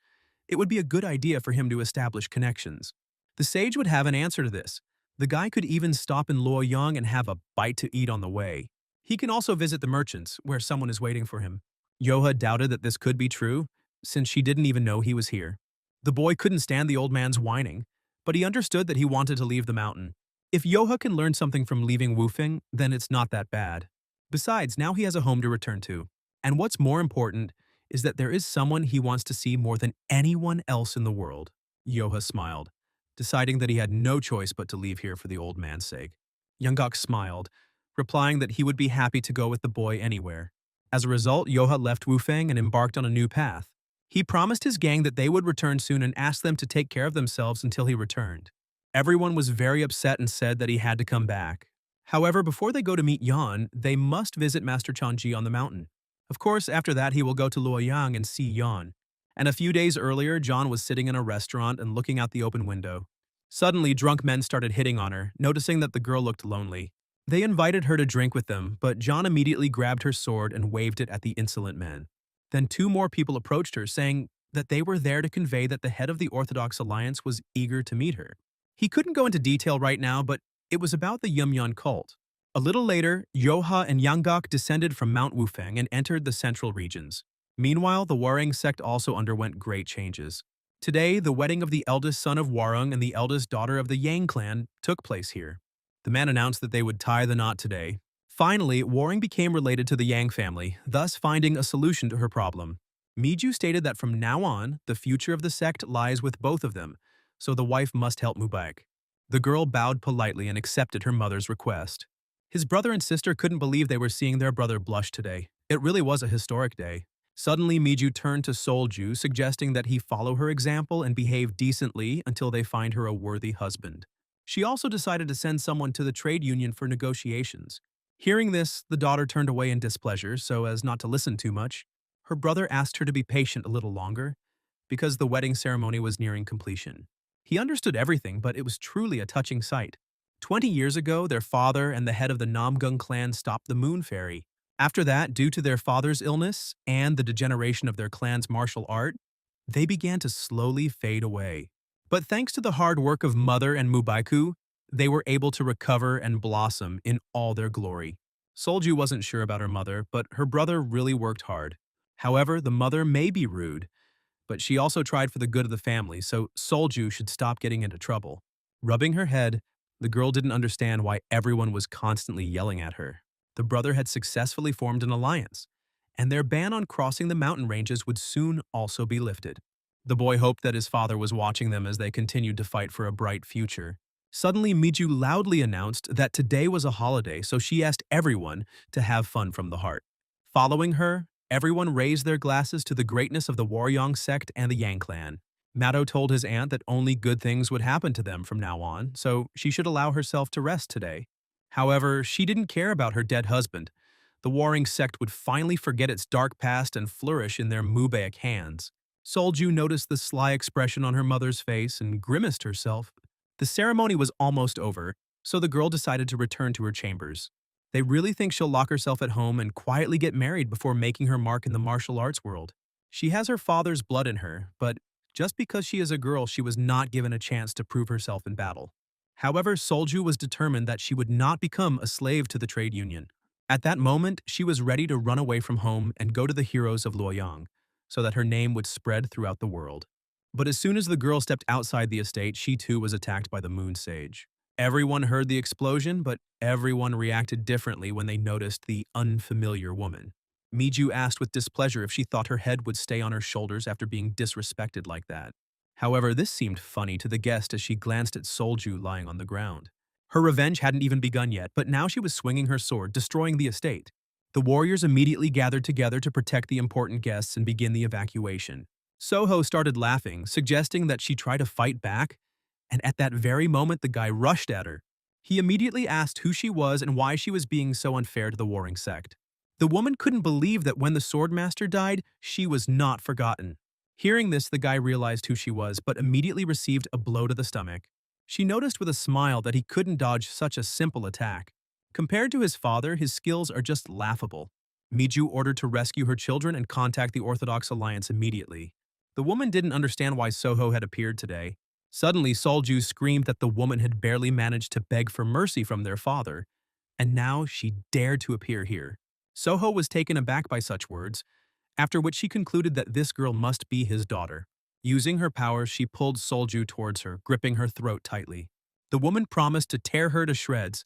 it would be a good idea for him to establish connections. The sage would have an answer to this. The guy could even stop in Luoyang and have a bite to eat on the way. He can also visit the merchants, where someone is waiting for him. Yoha doubted that this could be true, since she didn't even know he was here. The boy couldn't stand the old man's whining, but he understood that he wanted to leave the mountain. If Yoha can learn something from leaving Wufeng, then it's not that bad. Besides, now he has a home to return to. And what's more important is that there is someone he wants to see more than anyone else in the world. Yoha smiled, deciding that he had no choice but to leave here for the old man's sake. Youngok smiled, replying that he would be happy to go with the boy anywhere. As a result, Yoha left Wufeng and embarked on a new path. He promised his gang that they would return soon and asked them to take care of themselves until he returned. Everyone was very upset and said that he had to come back. However, before they go to meet Yan, they must visit Master Chongji on the mountain. Of course, after that he will go to Luoyang and see Yan. And a few days earlier, John was sitting in a restaurant and looking out the open window. Suddenly, drunk men started hitting on her, noticing that the girl looked lonely. They invited her to drink with them, but John immediately grabbed her sword and waved it at the insolent men. Then two more people approached her, saying that they were there to convey that the head of the Orthodox Alliance was eager to meet her. He couldn't go into detail right now, but it was about the Yumyan cult. A little later, Yoha and Yanggok descended from Mount Wufeng and entered the central regions. Meanwhile, the Warang sect also underwent great changes. Today, the wedding of the eldest son of Warang and the eldest daughter of the Yang clan took place here. The man announced that they would tie the knot today. Finally, Warang became related to the Yang family, thus finding a solution to her problem. Miju stated that from now on, the future of the sect lies with both of them, so the wife must help Mubarak. The girl bowed politely and accepted her mother's request. His brother and sister couldn't believe they were seeing their brother blush today. It really was a historic day. Suddenly, Miju turned to Solju, suggesting that he follow her example and behave decently until they find her a worthy husband. She also decided to send someone to the trade union for negotiations. Hearing this, the daughter turned away in displeasure so as not to listen too much. Her brother asked her to be patient a little longer, because the wedding ceremony was nearing completion. He understood everything, but it was truly a touching sight. 20 years ago, their father and the head of the Namgung clan stopped the Moon Fairy. After that, due to their father's illness and the degeneration of their clan's martial art, they began to slowly fade away. But thanks to the hard work of Mother and Mubaiku, they were able to recover and blossom in all their glory. Solju wasn't sure about her mother, but her brother really worked hard. However, the mother may be rude, but she also tried for the good of the family, so Solju should stop getting into trouble. Rubbing her head, the girl didn't understand why everyone was constantly yelling at her. The brother had successfully formed an alliance, and their ban on crossing the mountain ranges would soon also be lifted. The boy hoped that his father was watching them as they continued to fight for a bright future. Suddenly, Miju loudly announced that today was a holiday, so she asked everyone to have fun from the heart. Following her, everyone raised their glasses to the greatness of the Waryong sect and the Yang clan. Mado told his aunt that only good things would happen to them from now on, so she should allow herself to rest today. However, she didn't care about her dead husband. The Waryong sect would finally forget its dark past and flourish in their Mubaic hands. Solju noticed the sly expression on her mother's face and grimaced herself. The ceremony was almost over, so the girl decided to return to her chambers. They really think she'll lock herself at home and quietly get married before making her mark in the martial arts world. She has her father's blood in her, but just because she is a girl, she was not given a chance to prove herself in battle. However, Solju was determined that she would not become a slave to the trade union. At that moment, she was ready to run away from home and go to the heroes of Luoyang, so that her name would spread throughout the world. But as soon as the girl stepped outside the estate, she too was attacked by the Moon Sage. Everyone heard the explosion, but everyone reacted differently when they noticed the unfamiliar woman. Miju asked with displeasure if she thought her head would stay on her shoulders after being disrespected like that. However, this seemed funny to the guest as she glanced at Solju lying on the ground. Her revenge hadn't even begun yet, but now she was swinging her sword, destroying the estate. The warriors immediately gathered together to protect the important guests and begin the evacuation. Soho started laughing, suggesting that she try to fight back, and at that very moment the guy rushed at her. He immediately asked who she was and why she was being so unfair to the warring sect. The woman couldn't believe that when the swordmaster died, she was not forgotten. Hearing this, the guy realized who she was, but immediately received a blow to the stomach. She noticed with a smile that he couldn't dodge such a simple attack. Compared to his father, his skills are just laughable. Miju ordered to rescue her children and contact the Orthodox Alliance immediately. The woman didn't understand why Soho had appeared today. Suddenly, Solju screamed that the woman had barely managed to beg for mercy from their father, and now she dared to appear here. Soho was taken aback by such words, after which she concluded that this girl must be his daughter. Using her powers, she pulled Solju towards her, gripping her throat tightly. The woman promised to tear her to shreds,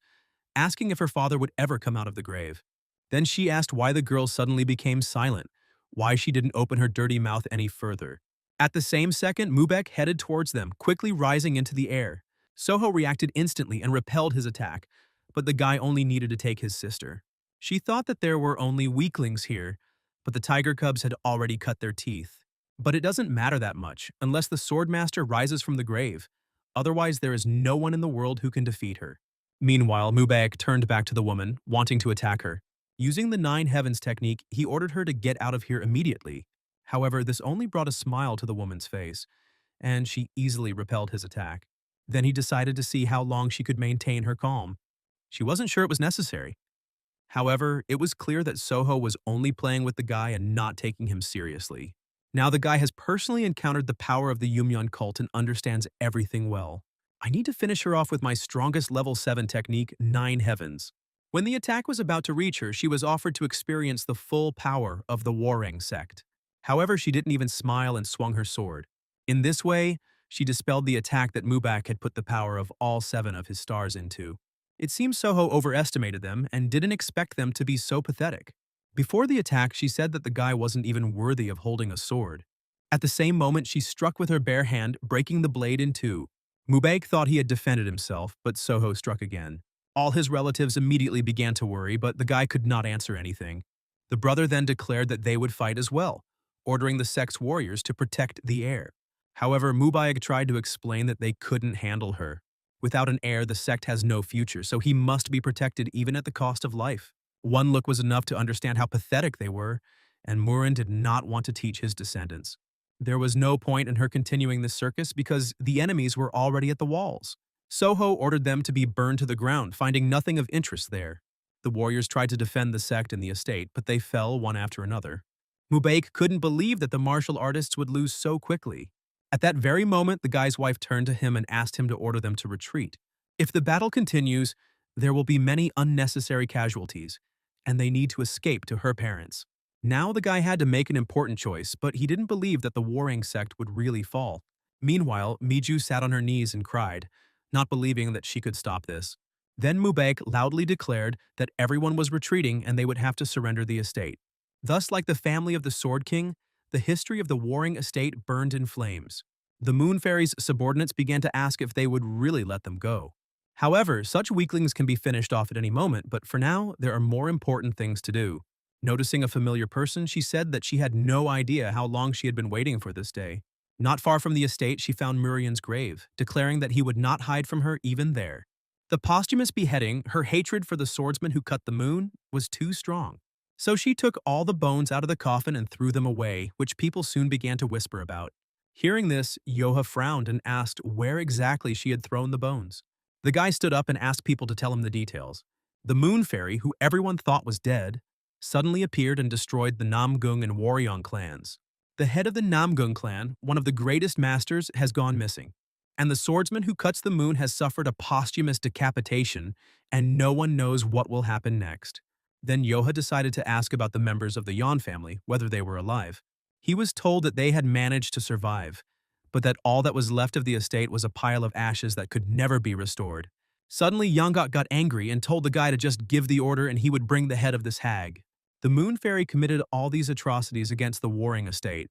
asking if her father would ever come out of the grave. Then she asked why the girl suddenly became silent, why she didn't open her dirty mouth any further. At the same second, Mubek headed towards them, quickly rising into the air. Soho reacted instantly and repelled his attack, but the guy only needed to take his sister. She thought that there were only weaklings here, but the tiger cubs had already cut their teeth. But it doesn't matter that much unless the Swordmaster rises from the grave. Otherwise, there is no one in the world who can defeat her. Meanwhile, Mubek turned back to the woman, wanting to attack her. Using the Nine Heavens technique, he ordered her to get out of here immediately. However, this only brought a smile to the woman's face, and she easily repelled his attack. Then he decided to see how long she could maintain her calm. She wasn't sure it was necessary. However, it was clear that Soho was only playing with the guy and not taking him seriously. Now the guy has personally encountered the power of the Yumyeon cult and understands everything well. I need to finish her off with my strongest level 7 technique, Nine Heavens. When the attack was about to reach her, she was offered to experience the full power of the Warang sect. However, she didn't even smile and swung her sword. In this way, she dispelled the attack that Mubak had put the power of all 7 of his stars into. It seems Soho overestimated them and didn't expect them to be so pathetic. Before the attack, she said that the guy wasn't even worthy of holding a sword. At the same moment, she struck with her bare hand, breaking the blade in two. Mubek thought he had defended himself, but Soho struck again. All his relatives immediately began to worry, but the guy could not answer anything. The brother then declared that they would fight as well, ordering the sect's warriors to protect the heir. However, Mubek tried to explain that they couldn't handle her. Without an heir, the sect has no future, so he must be protected even at the cost of life. One look was enough to understand how pathetic they were, and Murin did not want to teach his descendants. There was no point in her continuing this circus because the enemies were already at the walls. Soho ordered them to be burned to the ground, finding nothing of interest there. The warriors tried to defend the sect and the estate, but they fell one after another. Mubek couldn't believe that the martial artists would lose so quickly. At that very moment, the guy's wife turned to him and asked him to order them to retreat. If the battle continues, there will be many unnecessary casualties, and they need to escape to her parents. Now the guy had to make an important choice, but he didn't believe that the Warang sect would really fall. Meanwhile, Miju sat on her knees and cried, not believing that she could stop this. Then Mubek loudly declared that everyone was retreating and they would have to surrender the estate. Thus, like the family of the Sword King, the history of the Warring estate burned in flames. The Moon Fairy's subordinates began to ask if they would really let them go. However, such weaklings can be finished off at any moment, but for now, there are more important things to do. Noticing a familiar person, she said that she had no idea how long she had been waiting for this day. Not far from the estate, she found Murian's grave, declaring that he would not hide from her even there. The posthumous beheading, her hatred for the swordsman who cut the moon, was too strong. So she took all the bones out of the coffin and threw them away, which people soon began to whisper about. Hearing this, Yoha frowned and asked where exactly she had thrown the bones. The guy stood up and asked people to tell him the details. The Moon Fairy, who everyone thought was dead, suddenly appeared and destroyed the Namgung and Waryeong clans. The head of the Namgung clan, one of the greatest masters, has gone missing. And the swordsman who cuts the moon has suffered a posthumous decapitation, and no one knows what will happen next. Then Yoha decided to ask about the members of the Yon family, whether they were alive. He was told that they had managed to survive, but that all that was left of the estate was a pile of ashes that could never be restored. Suddenly, Yonggok got angry and told the guy to just give the order and he would bring the head of this hag. The Moon Fairy committed all these atrocities against the Warring estate,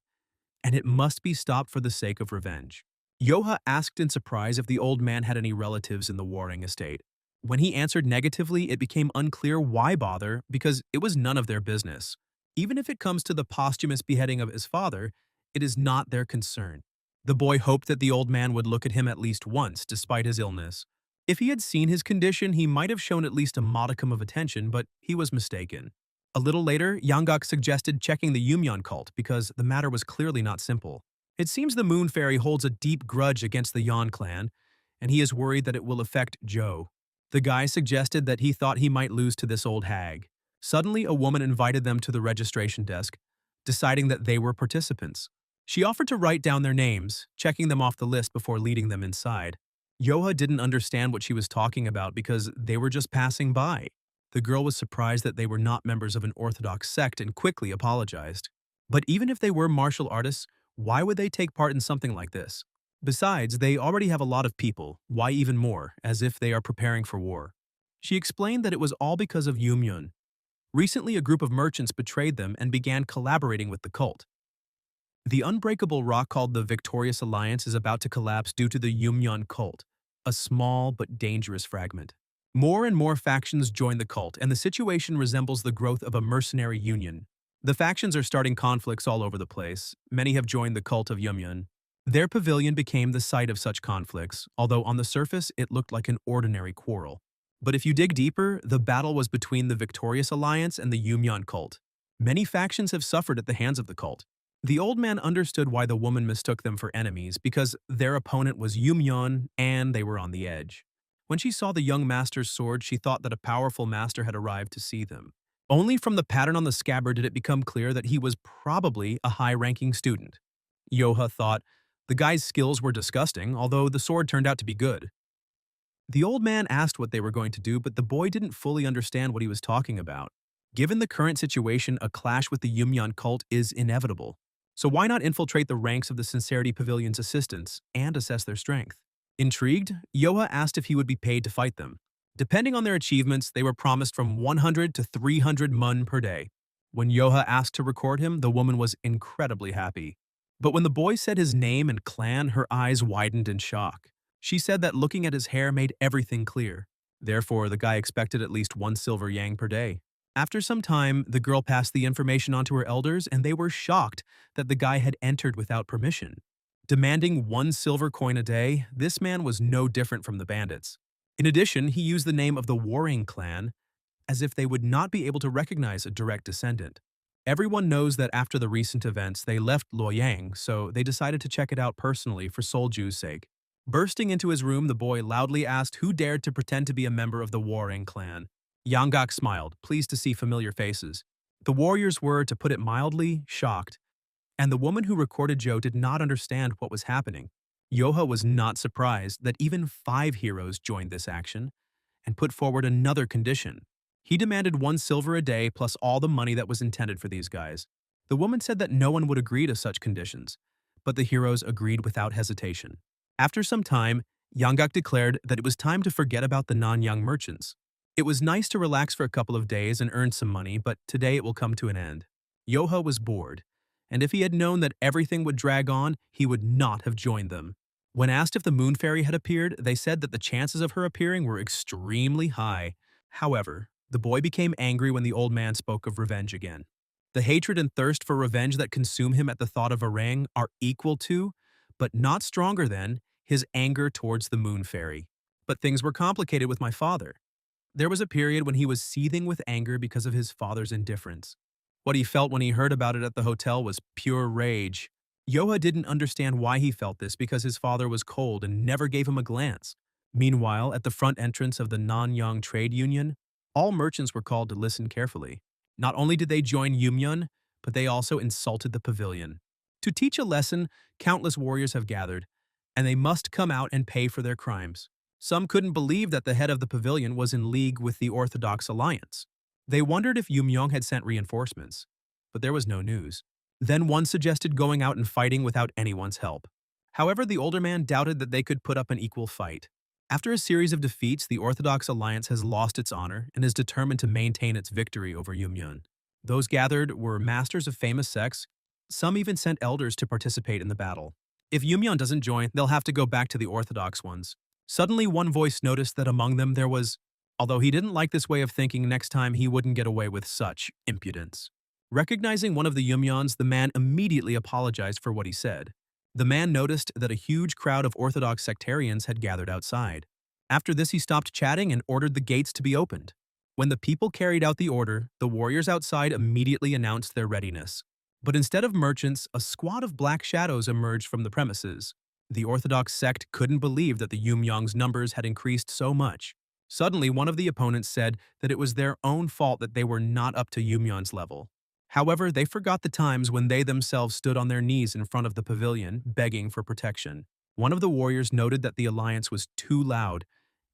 and it must be stopped for the sake of revenge. Yoha asked in surprise if the old man had any relatives in the Warring estate. When he answered negatively, it became unclear why bother, because it was none of their business. Even if it comes to the posthumous beheading of his father, it is not their concern. The boy hoped that the old man would look at him at least once, despite his illness. If he had seen his condition, he might have shown at least a modicum of attention, but he was mistaken. A little later, Yonggok suggested checking the Yumyeon cult because the matter was clearly not simple. It seems the Moon Fairy holds a deep grudge against the Yon clan, and he is worried that it will affect Joe. The guy suggested that he thought he might lose to this old hag. Suddenly, a woman invited them to the registration desk, deciding that they were participants. She offered to write down their names, checking them off the list before leading them inside. Yoha didn't understand what she was talking about because they were just passing by. The girl was surprised that they were not members of an orthodox sect and quickly apologized. But even if they were martial artists, why would they take part in something like this? Besides, they already have a lot of people, why even more, as if they are preparing for war. She explained that it was all because of Yumyeon. Recently, a group of merchants betrayed them and began collaborating with the cult. The unbreakable rock called the Victorious Alliance is about to collapse due to the Yumyeon cult, a small but dangerous fragment. More and more factions join the cult, and the situation resembles the growth of a mercenary union. The factions are starting conflicts all over the place. Many have joined the cult of Yumyeon. Their pavilion became the site of such conflicts, although on the surface it looked like an ordinary quarrel. But if you dig deeper, the battle was between the Victorious Alliance and the Yumyeon cult. Many factions have suffered at the hands of the cult. The old man understood why the woman mistook them for enemies because their opponent was Yumyeon and they were on the edge. When she saw the young master's sword, she thought that a powerful master had arrived to see them. Only from the pattern on the scabbard did it become clear that he was probably a high-ranking student. Yoha thought the guy's skills were disgusting, although the sword turned out to be good. The old man asked what they were going to do, but the boy didn't fully understand what he was talking about. Given the current situation, a clash with the Yumyeon cult is inevitable. So why not infiltrate the ranks of the Sincerity Pavilion's assistants and assess their strength? Intrigued, Yoha asked if he would be paid to fight them. Depending on their achievements, they were promised from 100 to 300 mun per day. When Yoha asked to record him, the woman was incredibly happy. But when the boy said his name and clan, her eyes widened in shock. She said that looking at his hair made everything clear. Therefore, the guy expected at least 1 silver yang per day. After some time, the girl passed the information on to her elders, and they were shocked that the guy had entered without permission. Demanding 1 silver coin a day, this man was no different from the bandits. In addition, he used the name of the warring clan as if they would not be able to recognize a direct descendant. Everyone knows that after the recent events, they left Luoyang, so they decided to check it out personally for Solju's sake. Bursting into his room, the boy loudly asked who dared to pretend to be a member of the warring clan. Yanggak smiled, pleased to see familiar faces. The warriors were, to put it mildly, shocked, and the woman who recorded Joe did not understand what was happening. Yoha was not surprised that even 5 heroes joined this action and put forward another condition. He demanded 1 silver a day plus all the money that was intended for these guys. The woman said that no one would agree to such conditions, but the heroes agreed without hesitation. After some time, Yanggak declared that it was time to forget about the non-young merchants. It was nice to relax for a couple of days and earn some money, but today it will come to an end. Yoha was bored, and if he had known that everything would drag on, he would not have joined them. When asked if the moon fairy had appeared, they said that the chances of her appearing were extremely high. However, the boy became angry when the old man spoke of revenge again. The hatred and thirst for revenge that consume him at the thought of Orang are equal to, but not stronger than, his anger towards the moon fairy. But things were complicated with my father. There was a period when he was seething with anger because of his father's indifference. What he felt when he heard about it at the hotel was pure rage. Yoha didn't understand why he felt this because his father was cold and never gave him a glance. Meanwhile, at the front entrance of the Nanyang Trade Union, all merchants were called to listen carefully. Not only did they join Yumyeon, but they also insulted the pavilion. To teach a lesson, countless warriors have gathered, and they must come out and pay for their crimes. Some couldn't believe that the head of the pavilion was in league with the Orthodox Alliance. They wondered if Yumyeon had sent reinforcements, but there was no news. Then one suggested going out and fighting without anyone's help. However, the older man doubted that they could put up an equal fight. After a series of defeats, the Orthodox Alliance has lost its honor and is determined to maintain its victory over Yumyeon. Those gathered were masters of famous sects. Some even sent elders to participate in the battle. If Yumyeon doesn't join, they'll have to go back to the Orthodox ones. Suddenly, one voice noticed that among them there was, although he didn't like this way of thinking, next time he wouldn't get away with such impudence. Recognizing one of the Yumyeons, the man immediately apologized for what he said. The man noticed that a huge crowd of Orthodox sectarians had gathered outside. After this, he stopped chatting and ordered the gates to be opened. When the people carried out the order, the warriors outside immediately announced their readiness. But instead of merchants, a squad of black shadows emerged from the premises. The Orthodox sect couldn't believe that the Yumyeong's numbers had increased so much. Suddenly, one of the opponents said that it was their own fault that they were not up to Yumyeon's level. However, they forgot the times when they themselves stood on their knees in front of the pavilion, begging for protection. One of the warriors noted that the alliance was too loud.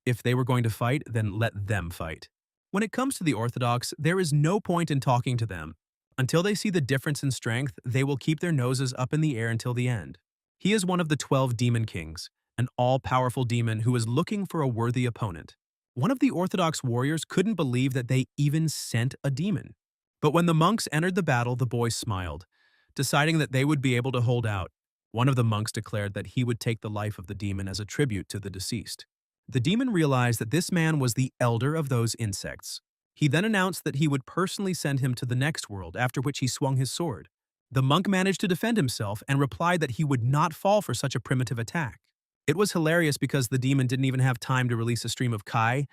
If they were going to fight, then let them fight. When it comes to the Orthodox, there is no point in talking to them. Until they see the difference in strength, they will keep their noses up in the air until the end. He is one of the 12 demon kings, an all-powerful demon who is looking for a worthy opponent. One of the Orthodox warriors couldn't believe that they even sent a demon. But when the monks entered the battle, the boys smiled, deciding that they would be able to hold out. One of the monks declared that he would take the life of the demon as a tribute to the deceased. The demon realized that this man was the elder of those insects. He then announced that he would personally send him to the next world, after which he swung his sword. The monk managed to defend himself and replied that he would not fall for such a primitive attack. It was hilarious because the demon didn't even have time to release a stream of Kai,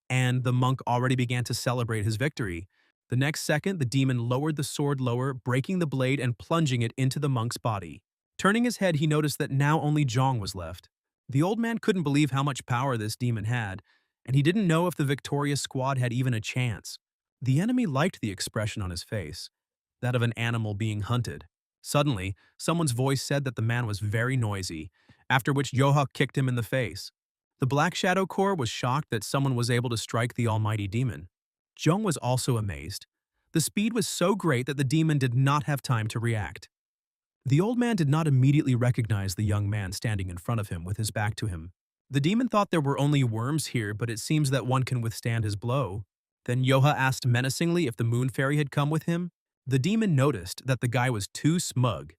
and the monk already began to celebrate his victory. The next second, the demon lowered the sword lower, breaking the blade and plunging it into the monk's body. Turning his head, he noticed that now only Zhong was left. The old man couldn't believe how much power this demon had, and he didn't know if the victorious squad had even a chance. The enemy liked the expression on his face, that of an animal being hunted. Suddenly, someone's voice said that the man was very noisy, after which Yoha kicked him in the face. The Black Shadow Corps was shocked that someone was able to strike the almighty demon. Zhong was also amazed. The speed was so great that the demon did not have time to react. The old man did not immediately recognize the young man standing in front of him with his back to him. The demon thought there were only worms here, but it seems that one can withstand his blow. Then Yoha asked menacingly if the moon fairy had come with him. The demon noticed that the guy was too smug,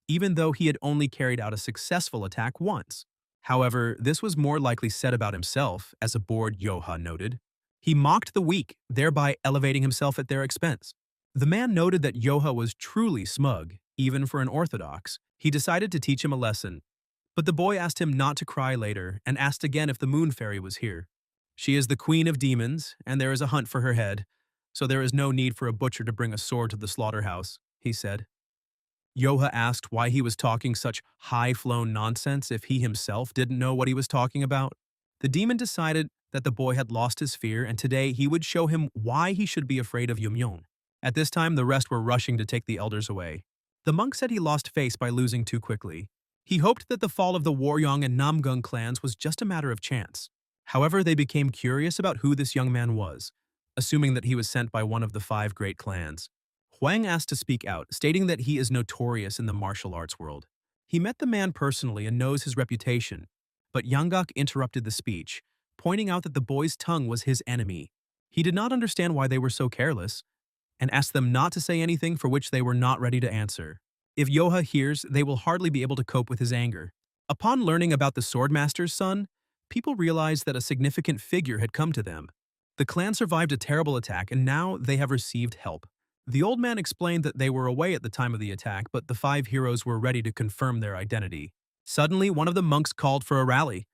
even though he had only carried out a successful attack once. However, this was more likely said about himself, as a bored Yoha noted. He mocked the weak, thereby elevating himself at their expense. The man noted that Yoha was truly smug, even for an Orthodox. He decided to teach him a lesson. But the boy asked him not to cry later and asked again if the moon fairy was here. She is the queen of demons, and there is a hunt for her head, so there is no need for a butcher to bring a sword to the slaughterhouse, he said. Yoha asked why he was talking such high-flown nonsense if he himself didn't know what he was talking about. The demon decided that the boy had lost his fear, and today he would show him why he should be afraid of Yumyong. At this time, the rest were rushing to take the elders away. The monk said he lost face by losing too quickly. He hoped that the fall of the Waryong and Namgung clans was just a matter of chance. However, they became curious about who this young man was, assuming that he was sent by one of the 5 great clans. Huang asked to speak out, stating that he is notorious in the martial arts world. He met the man personally and knows his reputation, but Yanggak interrupted the speech, pointing out that the boy's tongue was his enemy. He did not understand why they were so careless, and asked them not to say anything for which they were not ready to answer. If Yoha hears, they will hardly be able to cope with his anger. Upon learning about the Swordmaster's son, people realized that a significant figure had come to them. The clan survived a terrible attack, and now they have received help. The old man explained that they were away at the time of the attack, but the 5 heroes were ready to confirm their identity. Suddenly, one of the monks called for a rally.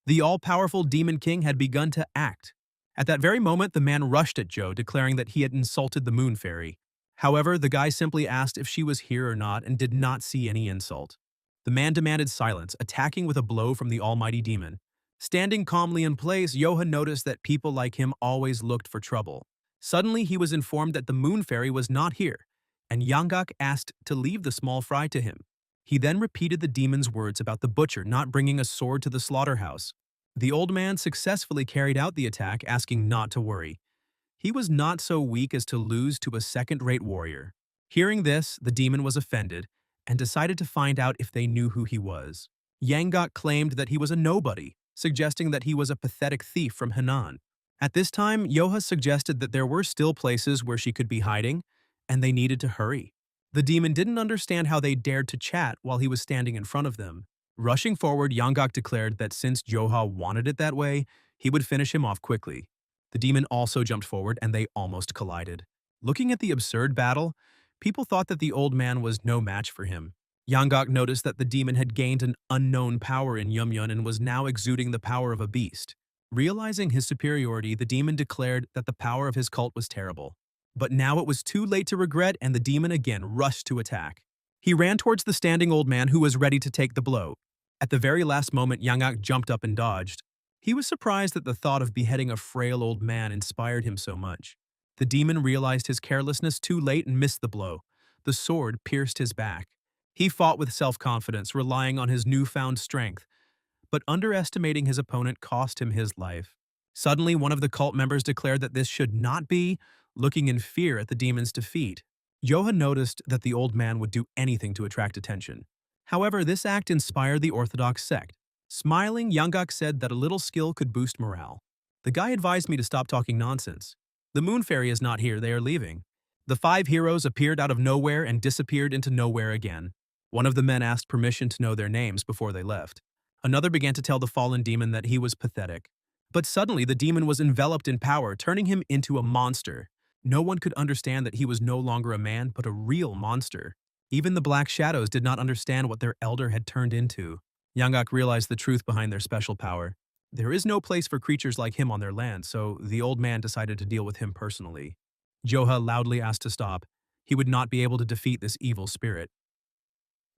The all-powerful Demon King had begun to act. At that very moment, the man rushed at Joe, declaring that he had insulted the Moon Fairy. However, the guy simply asked if she was here or not and did not see any insult. The man demanded silence, attacking with a blow from the almighty demon. Standing calmly in place, Yoha noticed that people like him always looked for trouble. Suddenly, he was informed that the Moon Fairy was not here, and Yanggak asked to leave the small fry to him. He then repeated the demon's words about the butcher not bringing a sword to the slaughterhouse. The old man successfully carried out the attack, asking not to worry. He was not so weak as to lose to a second-rate warrior. Hearing this, the demon was offended and decided to find out if they knew who he was. Yanggak claimed that he was a nobody, suggesting that he was a pathetic thief from Henan. At this time, Yoha suggested that there were still places where she could be hiding, and they needed to hurry. The demon didn't understand how they dared to chat while he was standing in front of them. Rushing forward, Yanggak declared that since Yoha wanted it that way, he would finish him off quickly. The demon also jumped forward, and they almost collided. Looking at the absurd battle, people thought that the old man was no match for him. Yanggak noticed that the demon had gained an unknown power in Yumyun and was now exuding the power of a beast. Realizing his superiority, the demon declared that the power of his cult was terrible. But now it was too late to regret, and the demon again rushed to attack. He ran towards the standing old man who was ready to take the blow. At the very last moment, Yanggak jumped up and dodged. He was surprised that the thought of beheading a frail old man inspired him so much. The demon realized his carelessness too late and missed the blow. The sword pierced his back. He fought with self-confidence, relying on his newfound strength, but underestimating his opponent cost him his life. Suddenly, one of the cult members declared that this should not be, looking in fear at the demon's defeat. Yoha noticed that the old man would do anything to attract attention. However, this act inspired the Orthodox sect. Smiling, Yanggak said that a little skill could boost morale. The guy advised me to stop talking nonsense. The moon fairy is not here, they are leaving. The five heroes appeared out of nowhere and disappeared into nowhere again. One of the men asked permission to know their names before they left. Another began to tell the fallen demon that he was pathetic. But suddenly the demon was enveloped in power, turning him into a monster. No one could understand that he was no longer a man, but a real monster. Even the Black Shadows did not understand what their elder had turned into. Yanggak realized the truth behind their special power. There is no place for creatures like him on their land, so the old man decided to deal with him personally. Joha loudly asked to stop. He would not be able to defeat this evil spirit.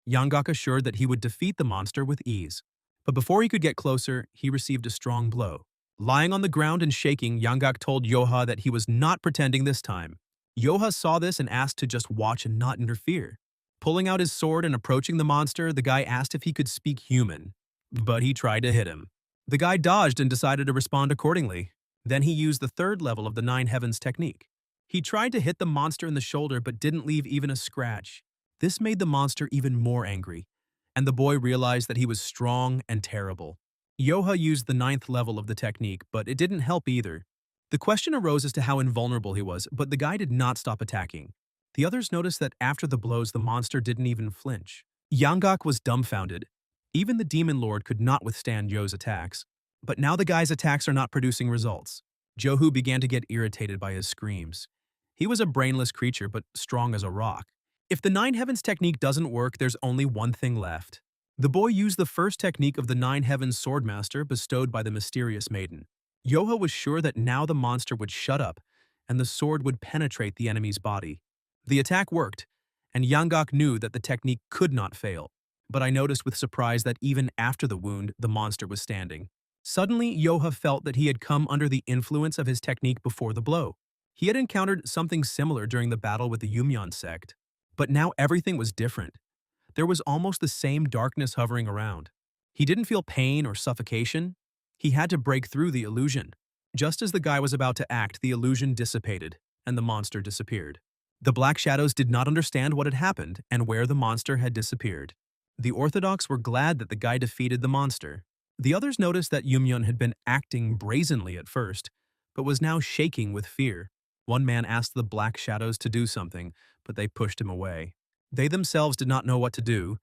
Yanggak assured that he would defeat the monster with ease. But before he could get closer, he received a strong blow. Lying on the ground and shaking, Yanggak told Yoha that he was not pretending this time. Yoha saw this and asked to just watch and not interfere. Pulling out his sword and approaching the monster, the guy asked if he could speak human. But he tried to hit him. The guy dodged and decided to respond accordingly. Then he used the third level of the Nine Heavens technique. He tried to hit the monster in the shoulder but didn't leave even a scratch. This made the monster even more angry, and the boy realized that he was strong and terrible. Yoha used the ninth level of the technique, but it didn't help either. The question arose as to how invulnerable he was, but the guy did not stop attacking. The others noticed that after the blows, the monster didn't even flinch. Yanggak was dumbfounded. Even the Demon Lord could not withstand Yo's attacks. But now the guy's attacks are not producing results. Johu began to get irritated by his screams. He was a brainless creature, but strong as a rock. If the Nine Heavens technique doesn't work, there's only one thing left. The boy used the first technique of the Nine Heavens Swordmaster bestowed by the mysterious maiden. Yoha was sure that now the monster would shut up, and the sword would penetrate the enemy's body. The attack worked, and Yanggak knew that the technique could not fail. But I noticed with surprise that even after the wound, the monster was standing. Suddenly, Yoha felt that he had come under the influence of his technique before the blow. He had encountered something similar during the battle with the Yumyan sect. But now everything was different. There was almost the same darkness hovering around. He didn't feel pain or suffocation. He had to break through the illusion. Just as the guy was about to act, the illusion dissipated, and the monster disappeared. The Black Shadows did not understand what had happened and where the monster had disappeared. The Orthodox were glad that the guy defeated the monster. The others noticed that Yumyan had been acting brazenly at first, but was now shaking with fear. One man asked the Black Shadows to do something, but they pushed him away. They themselves did not know what to do.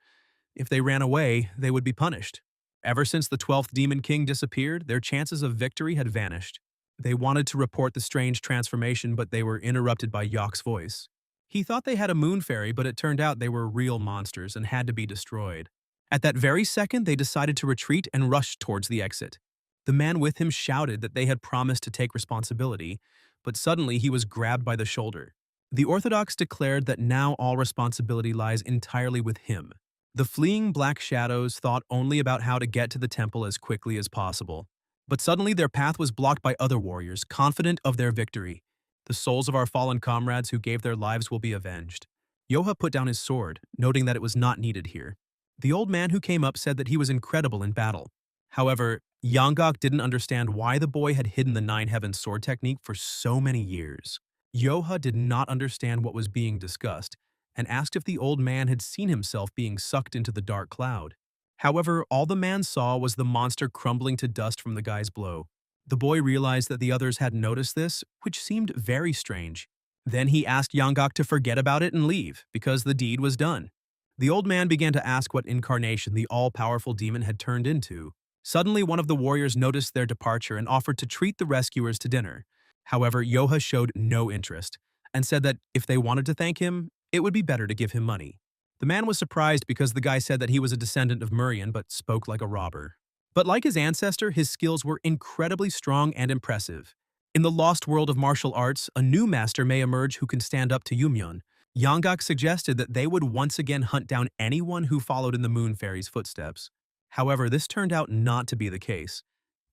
If they ran away, they would be punished. Ever since the 12th Demon King disappeared, their chances of victory had vanished. They wanted to report the strange transformation, but they were interrupted by Yok's voice. He thought they had a moon fairy, but it turned out they were real monsters and had to be destroyed. At that very second, they decided to retreat and rushed towards the exit. The man with him shouted that they had promised to take responsibility, but suddenly he was grabbed by the shoulder. The Orthodox declared that now all responsibility lies entirely with him. The fleeing Black Shadows thought only about how to get to the temple as quickly as possible. But suddenly their path was blocked by other warriors, confident of their victory. The souls of our fallen comrades who gave their lives will be avenged. Yoha put down his sword, noting that it was not needed here. The old man who came up said that he was incredible in battle. However, Yanggak didn't understand why the boy had hidden the Nine Heavens sword technique for so many years. Yoha did not understand what was being discussed and asked if the old man had seen himself being sucked into the dark cloud. However, all the man saw was the monster crumbling to dust from the guy's blow. The boy realized that the others hadn't noticed this, which seemed very strange. Then he asked Yanggak to forget about it and leave, because the deed was done. The old man began to ask what incarnation the all-powerful demon had turned into. Suddenly, one of the warriors noticed their departure and offered to treat the rescuers to dinner. However, Yoha showed no interest and said that if they wanted to thank him, it would be better to give him money. The man was surprised because the guy said that he was a descendant of Murian but spoke like a robber. But like his ancestor, his skills were incredibly strong and impressive. In the lost world of martial arts, a new master may emerge who can stand up to Yumyan. Yanggak suggested that they would once again hunt down anyone who followed in the Moon Fairy's footsteps. However, this turned out not to be the case,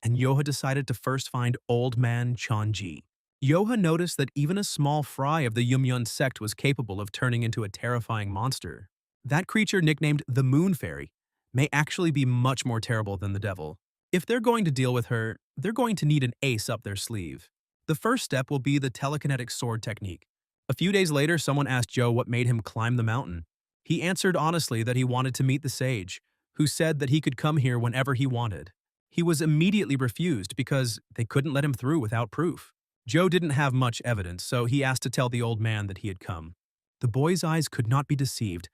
and Yoha decided to first find Old Man Chongji. Yoha noticed that even a small fry of the Yumyan sect was capable of turning into a terrifying monster. That creature, nicknamed the Moon Fairy, may actually be much more terrible than the devil. If they're going to deal with her, they're going to need an ace up their sleeve. The first step will be the telekinetic sword technique. A few days later, someone asked Joe what made him climb the mountain. He answered honestly that he wanted to meet the sage, who said that he could come here whenever he wanted. He was immediately refused because they couldn't let him through without proof. Joe didn't have much evidence, so he asked to tell the old man that he had come. The boy's eyes could not be deceived,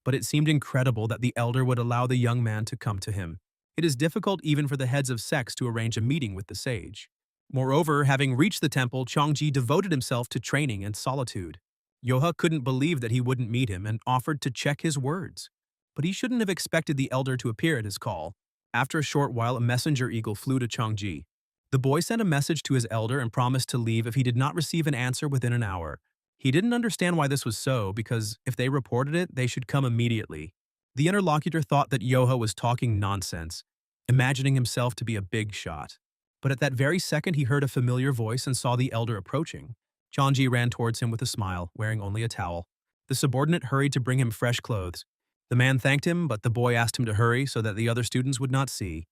but it seemed incredible that the elder would allow the young man to come to him. It is difficult even for the heads of sects to arrange a meeting with the sage. Moreover, having reached the temple, Chongji devoted himself to training and solitude. Yoha couldn't believe that he wouldn't meet him and offered to check his words. But he shouldn't have expected the elder to appear at his call. After a short while, a messenger eagle flew to Chongji. The boy sent a message to his elder and promised to leave if he did not receive an answer within an hour. He didn't understand why this was so, because if they reported it, they should come immediately. The interlocutor thought that Yoha was talking nonsense, imagining himself to be a big shot. But at that very second, he heard a familiar voice and saw the elder approaching. Chongji ran towards him with a smile, wearing only a towel. The subordinate hurried to bring him fresh clothes. The man thanked him, but the boy asked him to hurry so that the other students would not see.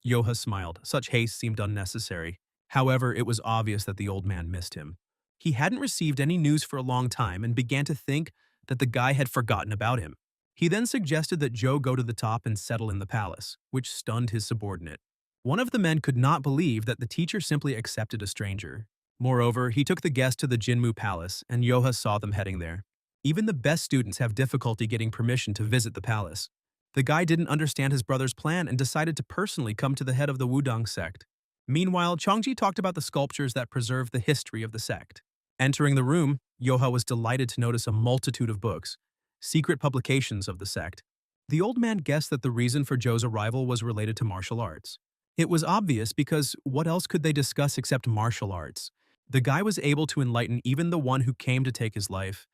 Yoha smiled. Such haste seemed unnecessary. However, it was obvious that the old man missed him. He hadn't received any news for a long time and began to think that the guy had forgotten about him. He then suggested that Joe go to the top and settle in the palace, which stunned his subordinate. One of the men could not believe that the teacher simply accepted a stranger. Moreover, he took the guest to the Jinmu Palace, and Yoha saw them heading there. Even the best students have difficulty getting permission to visit the palace. The guy didn't understand his brother's plan and decided to personally come to the head of the Wudang sect. Meanwhile, Chongji talked about the sculptures that preserve the history of the sect. Entering the room, Yoha was delighted to notice a multitude of books, secret publications of the sect. The old man guessed that the reason for Joe's arrival was related to martial arts. It was obvious because what else could they discuss except martial arts? The guy was able to enlighten even the one who came to take his life,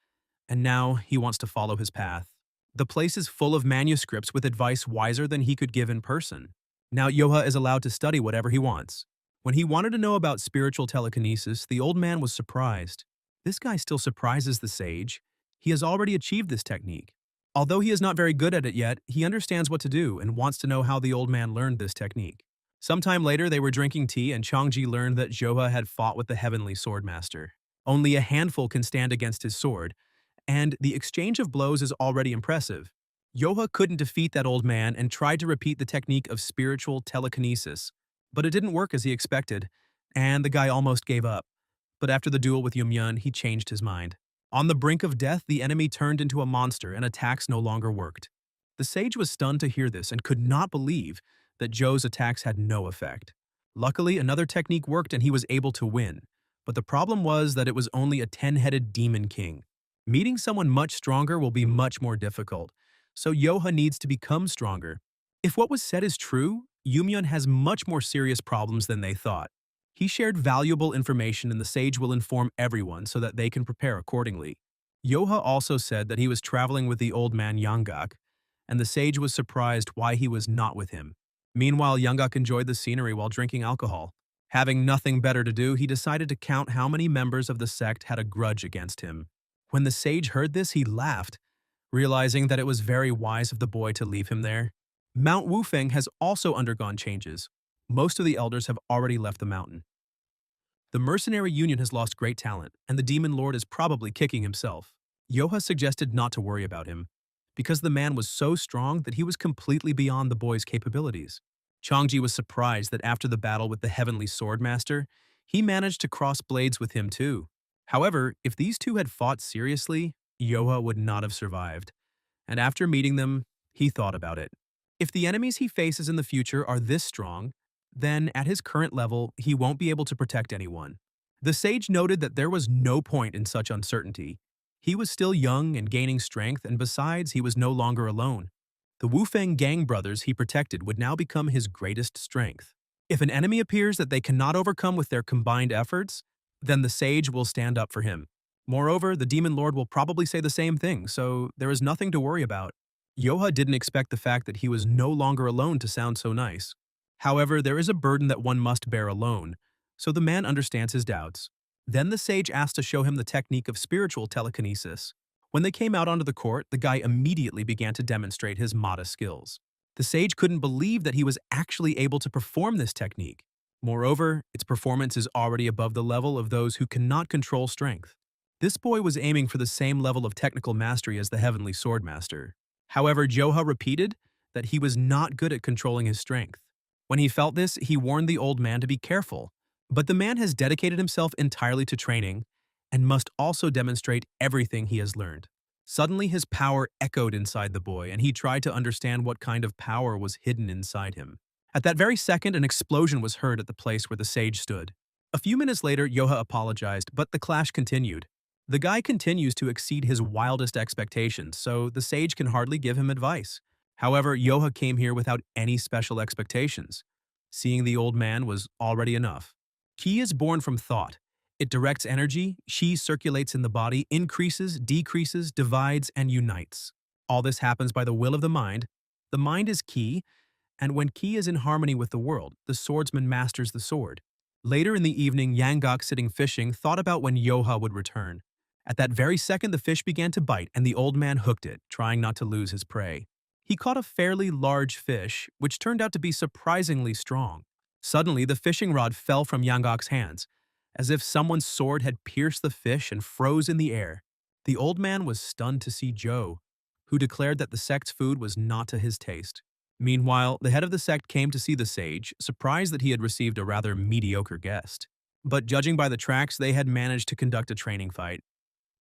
and now he wants to follow his path. The place is full of manuscripts with advice wiser than he could give in person. Now Yoha is allowed to study whatever he wants. When he wanted to know about spiritual telekinesis, the old man was surprised. This guy still surprises the sage. He has already achieved this technique. Although he is not very good at it yet, he understands what to do and wants to know how the old man learned this technique. Sometime later, they were drinking tea and Chongji learned that Yoha had fought with the heavenly swordmaster. Only a handful can stand against his sword, and the exchange of blows is already impressive. Yoha couldn't defeat that old man and tried to repeat the technique of spiritual telekinesis, but it didn't work as he expected, and the guy almost gave up. But after the duel with Yumyun, he changed his mind. On the brink of death, the enemy turned into a monster and attacks no longer worked. The sage was stunned to hear this and could not believe that Joe's attacks had no effect. Luckily, another technique worked and he was able to win, but the problem was that it was only a 10-headed demon king. Meeting someone much stronger will be much more difficult, so Yoha needs to become stronger. If what was said is true, Yumyun has much more serious problems than they thought. He shared valuable information and the sage will inform everyone so that they can prepare accordingly. Yoha also said that he was traveling with the old man Yanggak, and the sage was surprised why he was not with him. Meanwhile, Yanggak enjoyed the scenery while drinking alcohol. Having nothing better to do, he decided to count how many members of the sect had a grudge against him. When the sage heard this, he laughed, realizing that it was very wise of the boy to leave him there. Mount Wufeng has also undergone changes. Most of the elders have already left the mountain. The mercenary union has lost great talent, and the demon lord is probably kicking himself. Yoha suggested not to worry about him, because the man was so strong that he was completely beyond the boy's capabilities. Chongji was surprised that after the battle with the heavenly swordmaster, he managed to cross blades with him too. However, if these two had fought seriously, Yoha would not have survived. And after meeting them, he thought about it. If the enemies he faces in the future are this strong, then at his current level, he won't be able to protect anyone. The sage noted that there was no point in such uncertainty. He was still young and gaining strength, and besides, he was no longer alone. The Wufeng gang brothers he protected would now become his greatest strength. If an enemy appears that they cannot overcome with their combined efforts, then the sage will stand up for him. Moreover, the demon lord will probably say the same thing, so there is nothing to worry about. Yoha didn't expect the fact that he was no longer alone to sound so nice. However, there is a burden that one must bear alone, so the man understands his doubts. Then the sage asked to show him the technique of spiritual telekinesis. When they came out onto the court, the guy immediately began to demonstrate his modest skills. The sage couldn't believe that he was actually able to perform this technique. Moreover, its performance is already above the level of those who cannot control strength. This boy was aiming for the same level of technical mastery as the heavenly swordmaster. However, Yoha repeated that he was not good at controlling his strength. When he felt this, he warned the old man to be careful. But the man has dedicated himself entirely to training and must also demonstrate everything he has learned. Suddenly, his power echoed inside the boy, and he tried to understand what kind of power was hidden inside him. At that very second, an explosion was heard at the place where the sage stood. A few minutes later, Yoha apologized, but the clash continued. The guy continues to exceed his wildest expectations, so the sage can hardly give him advice. However, Yoha came here without any special expectations. Seeing the old man was already enough. Ki is born from thought. It directs energy, chi circulates in the body, increases, decreases, divides, and unites. All this happens by the will of the mind. The mind is ki, and when ki is in harmony with the world, the swordsman masters the sword. Later in the evening, Yanggok, sitting fishing, thought about when Yoha would return. At that very second, the fish began to bite, and the old man hooked it, trying not to lose his prey. He caught a fairly large fish, which turned out to be surprisingly strong. Suddenly, the fishing rod fell from Yanggok's hands, as if someone's sword had pierced the fish and froze in the air. The old man was stunned to see Joe, who declared that the sect's food was not to his taste. Meanwhile, the head of the sect came to see the sage, surprised that he had received a rather mediocre guest. But judging by the tracks, they had managed to conduct a training fight.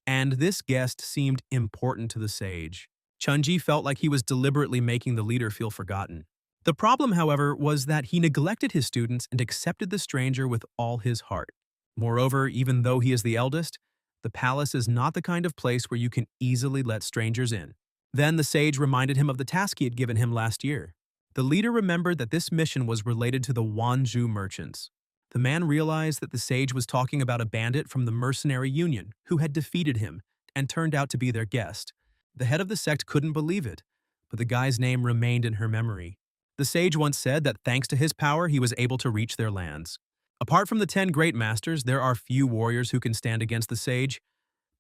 And this guest seemed important to the sage. Chongji felt like he was deliberately making the leader feel forgotten. The problem, however, was that he neglected his students and accepted the stranger with all his heart. Moreover, even though he is the eldest, the palace is not the kind of place where you can easily let strangers in. Then the sage reminded him of the task he had given him last year. The leader remembered that this mission was related to the Wanju merchants. The man realized that the sage was talking about a bandit from the mercenary union who had defeated him and turned out to be their guest. The head of the sect couldn't believe it, but the guy's name remained in her memory. The sage once said that thanks to his power, he was able to reach their lands. Apart from the 10 great masters, there are few warriors who can stand against the sage,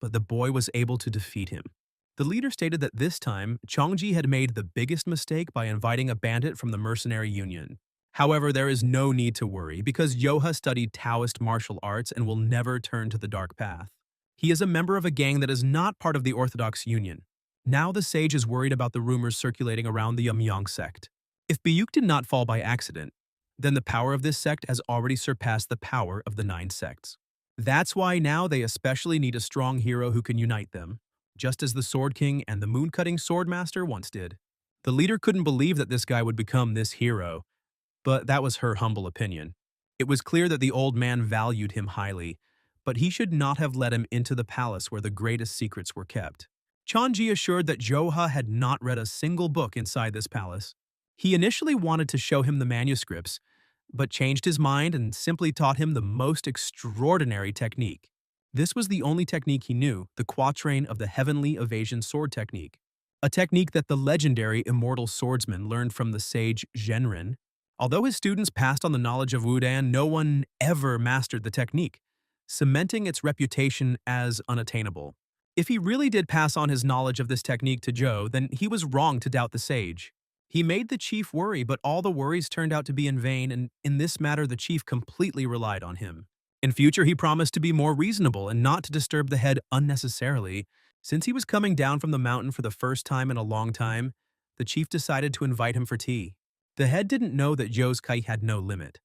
but the boy was able to defeat him. The leader stated that this time, Chongji had made the biggest mistake by inviting a bandit from the mercenary union. However, there is no need to worry because Yoha studied Taoist martial arts and will never turn to the dark path. He is a member of a gang that is not part of the Orthodox Union. Now the sage is worried about the rumors circulating around the Yumyang sect. If Byuk did not fall by accident, then the power of this sect has already surpassed the power of the 9 sects. That's why now they especially need a strong hero who can unite them, just as the Sword King and the Moon-Cutting Sword Master once did. The leader couldn't believe that this guy would become this hero, but that was her humble opinion. It was clear that the old man valued him highly, but he should not have let him into the palace where the greatest secrets were kept. Chongji assured that Joha had not read a single book inside this palace. He initially wanted to show him the manuscripts, but changed his mind and simply taught him the most extraordinary technique. This was the only technique he knew, the quatrain of the Heavenly Evasion Sword Technique, a technique that the legendary immortal swordsman learned from the sage Zhenren. Although his students passed on the knowledge of Wudan, no one ever mastered the technique, cementing its reputation as unattainable. If he really did pass on his knowledge of this technique to Zhou, then he was wrong to doubt the sage. He made the chief worry, but all the worries turned out to be in vain, and in this matter the chief completely relied on him. In future, he promised to be more reasonable and not to disturb the head unnecessarily. Since he was coming down from the mountain for the first time in a long time, the chief decided to invite him for tea. The head didn't know that Zhou's kite had no limit,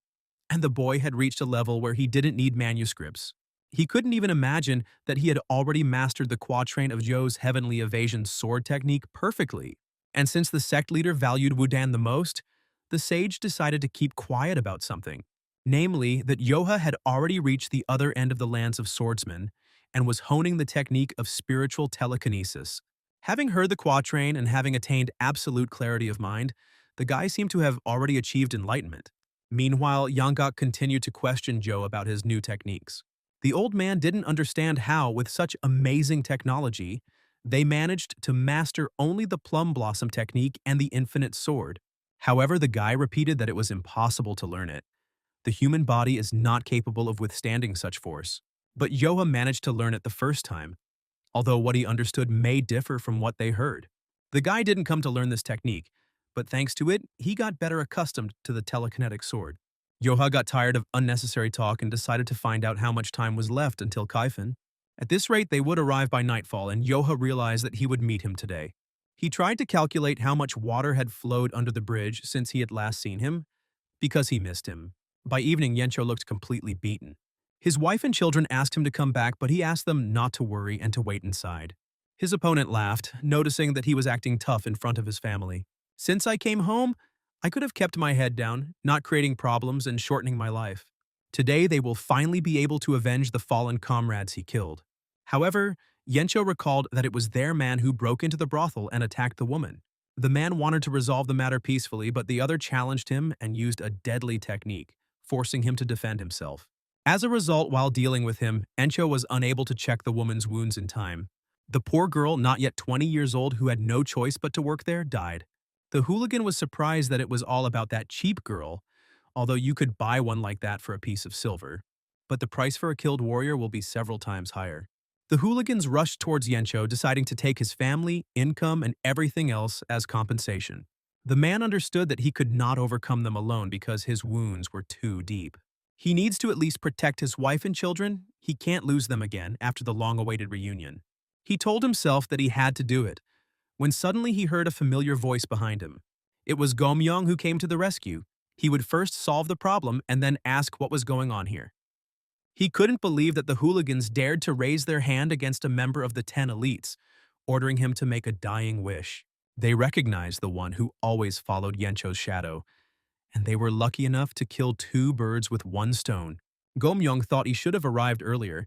and the boy had reached a level where he didn't need manuscripts. He couldn't even imagine that he had already mastered the quatrain of Zhou's Heavenly Evasion Sword Technique perfectly. And since the sect leader valued Wudan the most, the sage decided to keep quiet about something. Namely, that Yoha had already reached the other end of the lands of swordsmen and was honing the technique of spiritual telekinesis. Having heard the quatrain and having attained absolute clarity of mind, the guy seemed to have already achieved enlightenment. Meanwhile, Yanggok continued to question Zhou about his new techniques. The old man didn't understand how, with such amazing technology, they managed to master only the plum blossom technique and the infinite sword. However, the guy repeated that it was impossible to learn it. The human body is not capable of withstanding such force. But Yoha managed to learn it the first time, although what he understood may differ from what they heard. The guy didn't come to learn this technique, but thanks to it, he got better accustomed to the telekinetic sword. Yoha got tired of unnecessary talk and decided to find out how much time was left until Kaifan. At this rate, they would arrive by nightfall, and Yoha realized that he would meet him today. He tried to calculate how much water had flowed under the bridge since he had last seen him, because he missed him. By evening, Yencho looked completely beaten. His wife and children asked him to come back, but he asked them not to worry and to wait inside. His opponent laughed, noticing that he was acting tough in front of his family. Since I came home, I could have kept my head down, not creating problems and shortening my life. Today, they will finally be able to avenge the fallen comrades he killed. However, Yencho recalled that it was their man who broke into the brothel and attacked the woman. The man wanted to resolve the matter peacefully, but the other challenged him and used a deadly technique, forcing him to defend himself. As a result, while dealing with him, Encho was unable to check the woman's wounds in time. The poor girl, not yet 20 years old, who had no choice but to work there, died. The hooligan was surprised that it was all about that cheap girl, although you could buy one like that for a piece of silver. But the price for a killed warrior will be several times higher. The hooligans rushed towards Yencho, deciding to take his family, income, and everything else as compensation. The man understood that he could not overcome them alone because his wounds were too deep. He needs to at least protect his wife and children. He can't lose them again after the long-awaited reunion. He told himself that he had to do it, when suddenly he heard a familiar voice behind him. It was Gomyong who came to the rescue. He would first solve the problem and then ask what was going on here. He couldn't believe that the hooligans dared to raise their hand against a member of the 10 elites, ordering him to make a dying wish. They recognized the one who always followed Yencho's shadow, and they were lucky enough to kill 2 birds with 1 stone. Gomyong thought he should have arrived earlier,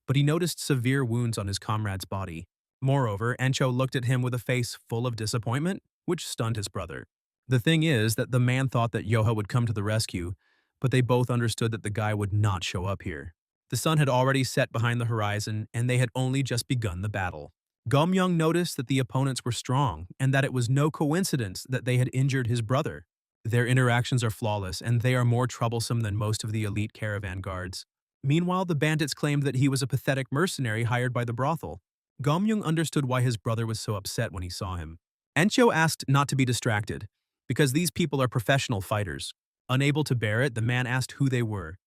but he noticed severe wounds on his comrade's body. Moreover, Encho looked at him with a face full of disappointment, which stunned his brother. The thing is that the man thought that Yoha would come to the rescue, but they both understood that the guy would not show up here. The sun had already set behind the horizon, and they had only just begun the battle. Gomyong noticed that the opponents were strong, and that it was no coincidence that they had injured his brother. Their interactions are flawless, and they are more troublesome than most of the elite caravan guards. Meanwhile, the bandits claimed that he was a pathetic mercenary hired by the brothel. Gomyong understood why his brother was so upset when he saw him. Encho asked not to be distracted, because these people are professional fighters. Unable to bear it, the man asked who they were.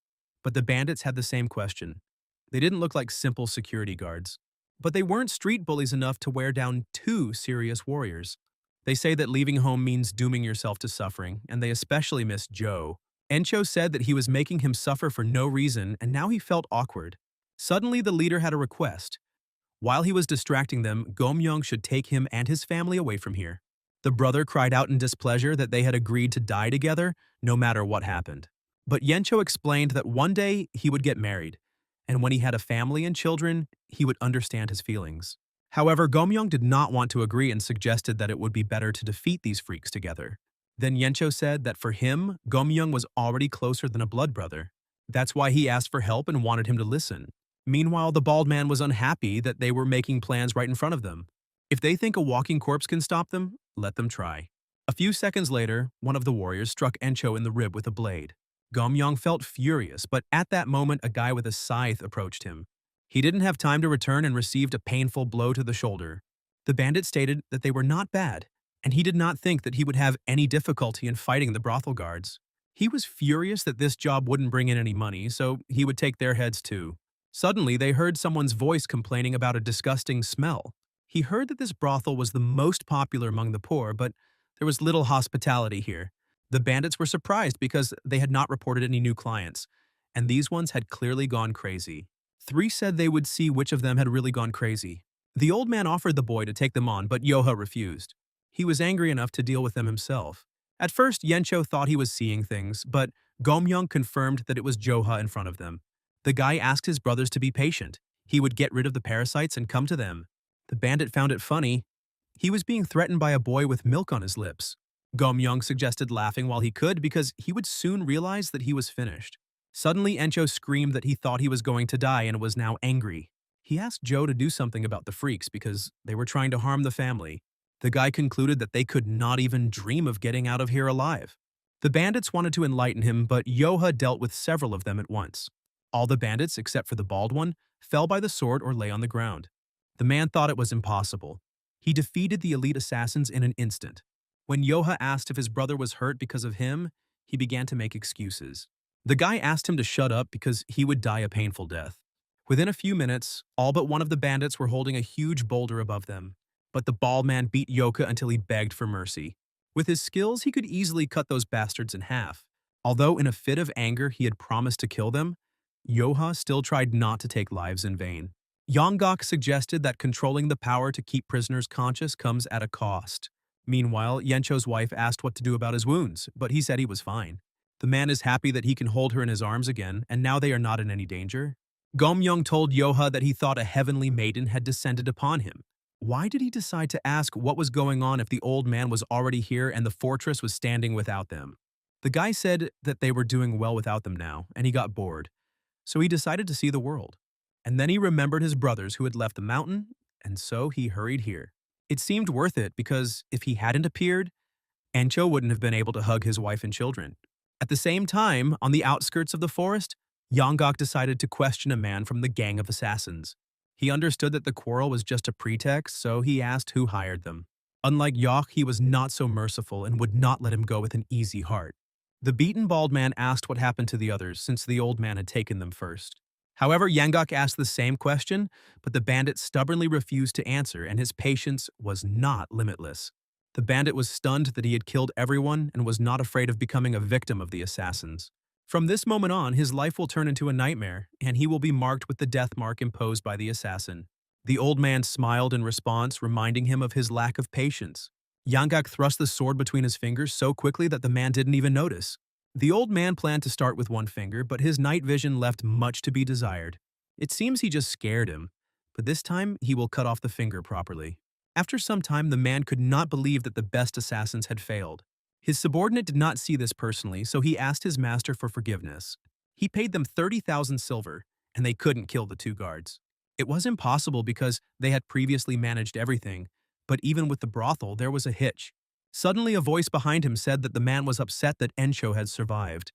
But the bandits had the same question. They didn't look like simple security guards. But they weren't street bullies enough to wear down 2 serious warriors. They say that leaving home means dooming yourself to suffering, and they especially miss Joe. Encho said that he was making him suffer for no reason, and now he felt awkward. Suddenly, the leader had a request. While he was distracting them, Gomyong should take him and his family away from here. The brother cried out in displeasure that they had agreed to die together, no matter what happened. But Yencho explained that one day he would get married, and when he had a family and children, he would understand his feelings. However, Gomyong did not want to agree and suggested that it would be better to defeat these freaks together. Then Yencho said that for him, Gomyong was already closer than a blood brother. That's why he asked for help and wanted him to listen. Meanwhile, the bald man was unhappy that they were making plans right in front of them. If they think a walking corpse can stop them, let them try. A few seconds later, one of the warriors struck Encho in the rib with a blade. Gomyong felt furious, but at that moment a guy with a scythe approached him. He didn't have time to return and received a painful blow to the shoulder. The bandit stated that they were not bad, and he did not think that he would have any difficulty in fighting the brothel guards. He was furious that this job wouldn't bring in any money, so he would take their heads too. Suddenly, they heard someone's voice complaining about a disgusting smell. He heard that this brothel was the most popular among the poor, but there was little hospitality here. The bandits were surprised because they had not reported any new clients, and these ones had clearly gone crazy. 3 said they would see which of them had really gone crazy. The old man offered the boy to take them on, but Yoha refused. He was angry enough to deal with them himself. At first, Yencho thought he was seeing things, but Gomyong confirmed that it was Joha in front of them. The guy asked his brothers to be patient. He would get rid of the parasites and come to them. The bandit found it funny. He was being threatened by a boy with milk on his lips. Gomyong suggested laughing while he could because he would soon realize that he was finished. Suddenly, Encho screamed that he thought he was going to die and was now angry. He asked Joe to do something about the freaks because they were trying to harm the family. The guy concluded that they could not even dream of getting out of here alive. The bandits wanted to enlighten him, but Yoha dealt with several of them at once. All the bandits, except for the bald one, fell by the sword or lay on the ground. The man thought it was impossible. He defeated the elite assassins in an instant. When Yoha asked if his brother was hurt because of him, he began to make excuses. The guy asked him to shut up because he would die a painful death. Within a few minutes, all but one of the bandits were holding a huge boulder above them. But the bald man beat Yoka until he begged for mercy. With his skills, he could easily cut those bastards in half. Although in a fit of anger he had promised to kill them, Yoha still tried not to take lives in vain. Yonggok suggested that controlling the power to keep prisoners conscious comes at a cost. Meanwhile, Yencho's wife asked what to do about his wounds, but he said he was fine. The man is happy that he can hold her in his arms again, and now they are not in any danger. Gomyung told Yoha that he thought a heavenly maiden had descended upon him. Why did he decide to ask what was going on if the old man was already here and the fortress was standing without them? The guy said that they were doing well without them now, and he got bored. So he decided to see the world. And then he remembered his brothers who had left the mountain, and so he hurried here. It seemed worth it because if he hadn't appeared, Encho wouldn't have been able to hug his wife and children. At the same time, on the outskirts of the forest, Yonggok decided to question a man from the gang of assassins. He understood that the quarrel was just a pretext, so he asked who hired them. Unlike Yok, he was not so merciful and would not let him go with an easy heart. The beaten bald man asked what happened to the others since the old man had taken them first. However, Yonggok asked the same question, but the bandit stubbornly refused to answer, and his patience was not limitless. The bandit was stunned that he had killed everyone and was not afraid of becoming a victim of the assassins. From this moment on, his life will turn into a nightmare, and he will be marked with the death mark imposed by the assassin. The old man smiled in response, reminding him of his lack of patience. Yonggok thrust the sword between his fingers so quickly that the man didn't even notice. The old man planned to start with one finger, but his night vision left much to be desired. It seems he just scared him, but this time he will cut off the finger properly. After some time, the man could not believe that the best assassins had failed. His subordinate did not see this personally, so he asked his master for forgiveness. He paid them 30,000 silver, and they couldn't kill the two guards. It was impossible because they had previously managed everything, but even with the brothel, there was a hitch. Suddenly, a voice behind him said that the man was upset that Encho had survived.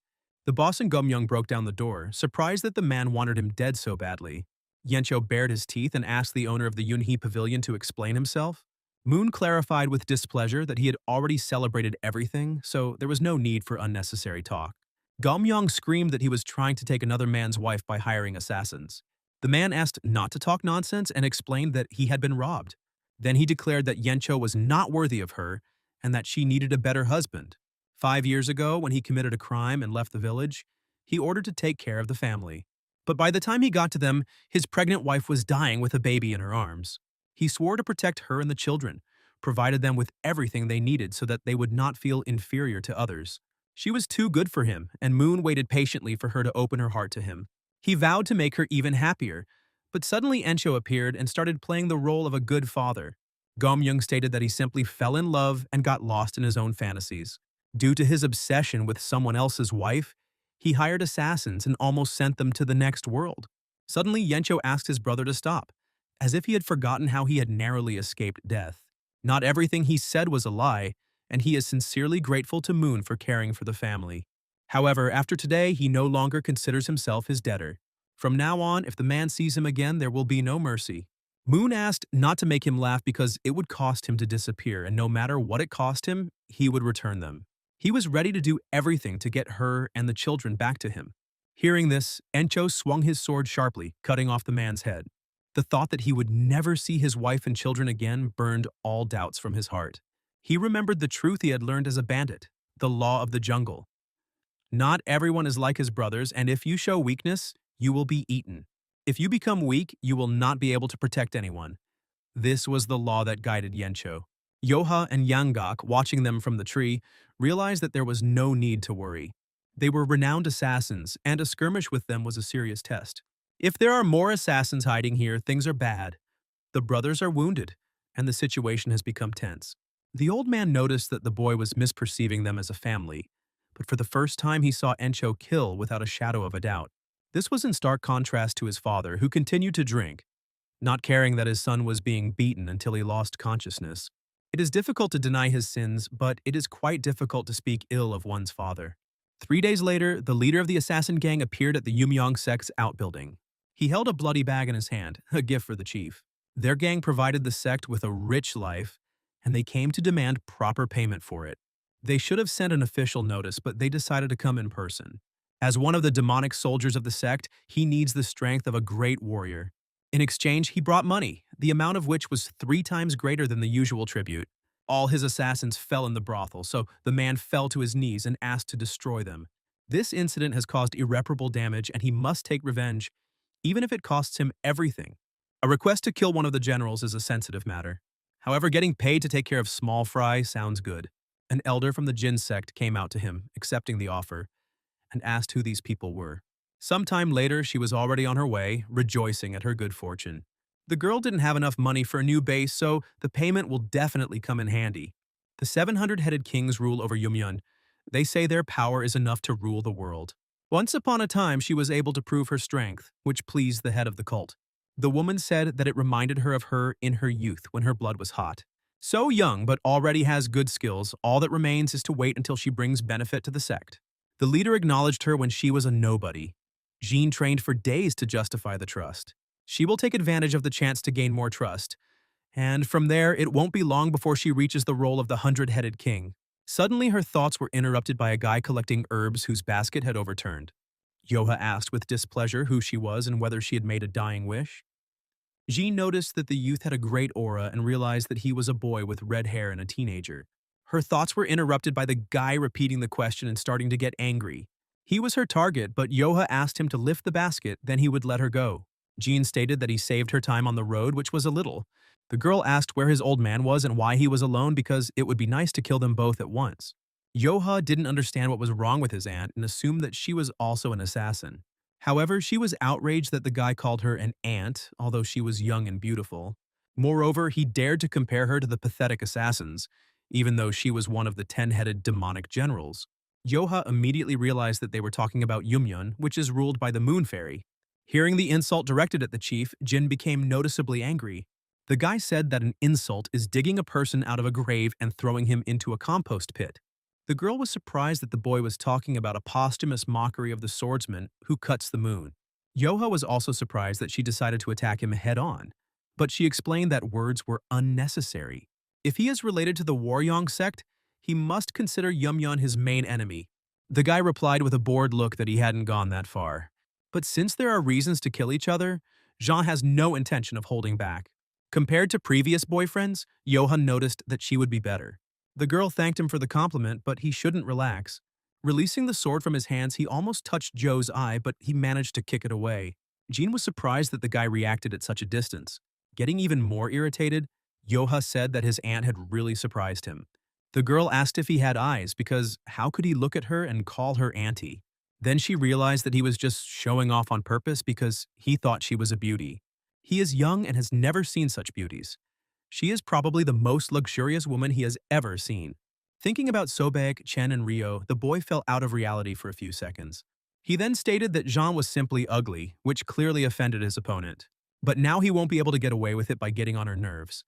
The boss and Gomyung broke down the door, surprised that the man wanted him dead so badly. Yencho bared his teeth and asked the owner of the Yunhee Pavilion to explain himself. Moon clarified with displeasure that he had already celebrated everything, so there was no need for unnecessary talk. Gomyong screamed that he was trying to take another man's wife by hiring assassins. The man asked not to talk nonsense and explained that he had been robbed. Then he declared that Yencho was not worthy of her and that she needed a better husband. 5 years ago, when he committed a crime and left the village, he ordered to take care of the family. But by the time he got to them, his pregnant wife was dying with a baby in her arms. He swore to protect her and the children, provided them with everything they needed so that they would not feel inferior to others. She was too good for him, and Moon waited patiently for her to open her heart to him. He vowed to make her even happier, but suddenly Encho appeared and started playing the role of a good father. Gomyung stated that he simply fell in love and got lost in his own fantasies. Due to his obsession with someone else's wife, he hired assassins and almost sent them to the next world. Suddenly, Yencho asked his brother to stop, as if he had forgotten how he had narrowly escaped death. Not everything he said was a lie, and he is sincerely grateful to Moon for caring for the family. However, after today, he no longer considers himself his debtor. From now on, if the man sees him again, there will be no mercy. Moon asked not to make him laugh because it would cost him to disappear, and no matter what it cost him, he would return them. He was ready to do everything to get her and the children back to him. Hearing this, Encho swung his sword sharply, cutting off the man's head. The thought that he would never see his wife and children again burned all doubts from his heart. He remembered the truth he had learned as a bandit, the law of the jungle. Not everyone is like his brothers, and if you show weakness, you will be eaten. If you become weak, you will not be able to protect anyone. This was the law that guided Yencho. Yoha and Yonggok, watching them from the tree, realized that there was no need to worry. They were renowned assassins, and a skirmish with them was a serious test. If there are more assassins hiding here, things are bad. The brothers are wounded, and the situation has become tense. The old man noticed that the boy was misperceiving them as a family, but for the first time he saw Encho kill without a shadow of a doubt. This was in stark contrast to his father, who continued to drink, not caring that his son was being beaten until he lost consciousness. It is difficult to deny his sins, but it is quite difficult to speak ill of one's father. 3 days later, the leader of the assassin gang appeared at the Yumyong sect's outbuilding. He held a bloody bag in his hand, a gift for the chief. Their gang provided the sect with a rich life, and they came to demand proper payment for it. They should have sent an official notice, but they decided to come in person. As one of the demonic soldiers of the sect, he needs the strength of a great warrior. In exchange, he brought money, the amount of which was 3 times greater than the usual tribute. All his assassins fell in the brothel, so the man fell to his knees and asked to destroy them. This incident has caused irreparable damage and he must take revenge, even if it costs him everything. A request to kill one of the generals is a sensitive matter. However, getting paid to take care of small fry sounds good. An elder from the Jin sect came out to him, accepting the offer, and asked who these people were. Sometime later, she was already on her way, rejoicing at her good fortune. The girl didn't have enough money for a new base, so the payment will definitely come in handy. The 700-headed kings rule over Yumyun. They say their power is enough to rule the world. Once upon a time, she was able to prove her strength, which pleased the head of the cult. The woman said that it reminded her of her in her youth when her blood was hot. So young, but already has good skills, all that remains is to wait until she brings benefit to the sect. The leader acknowledged her when she was a nobody. Jean trained for days to justify the trust. She will take advantage of the chance to gain more trust. And from there, it won't be long before she reaches the role of the 100-headed king. Suddenly, her thoughts were interrupted by a guy collecting herbs whose basket had overturned. Yoha asked with displeasure who she was and whether she had made a dying wish. Jean noticed that the youth had a great aura and realized that he was a boy with red hair and a teenager. Her thoughts were interrupted by the guy repeating the question and starting to get angry. He was her target, but Yoha asked him to lift the basket, then he would let her go. Jean stated that he saved her time on the road, which was a little. The girl asked where his old man was and why he was alone because it would be nice to kill them both at once. Yoha didn't understand what was wrong with his aunt and assumed that she was also an assassin. However, she was outraged that the guy called her an aunt, although she was young and beautiful. Moreover, he dared to compare her to the pathetic assassins, even though she was one of the 10-headed demonic generals. Yoha immediately realized that they were talking about Yumyun, which is ruled by the Moon Fairy. Hearing the insult directed at the chief, Jin became noticeably angry. The guy said that an insult is digging a person out of a grave and throwing him into a compost pit. The girl was surprised that the boy was talking about a posthumous mockery of the swordsman who cuts the moon. Yoha was also surprised that she decided to attack him head-on, but she explained that words were unnecessary. If he is related to the Waryong sect, he must consider Yumyun his main enemy. The guy replied with a bored look that he hadn't gone that far. But since there are reasons to kill each other, Jean has no intention of holding back. Compared to previous boyfriends, Yoha noticed that she would be better. The girl thanked him for the compliment, but he shouldn't relax. Releasing the sword from his hands, he almost touched Joe's eye, but he managed to kick it away. Jean was surprised that the guy reacted at such a distance. Getting even more irritated, Yoha said that his aunt had really surprised him. The girl asked if he had eyes because how could he look at her and call her auntie? Then she realized that he was just showing off on purpose because he thought she was a beauty. He is young and has never seen such beauties. She is probably the most luxurious woman he has ever seen. Thinking about Sobek, Chen, and Rio, the boy fell out of reality for a few seconds. He then stated that Jean was simply ugly, which clearly offended his opponent. But now he won't be able to get away with it by getting on her nerves.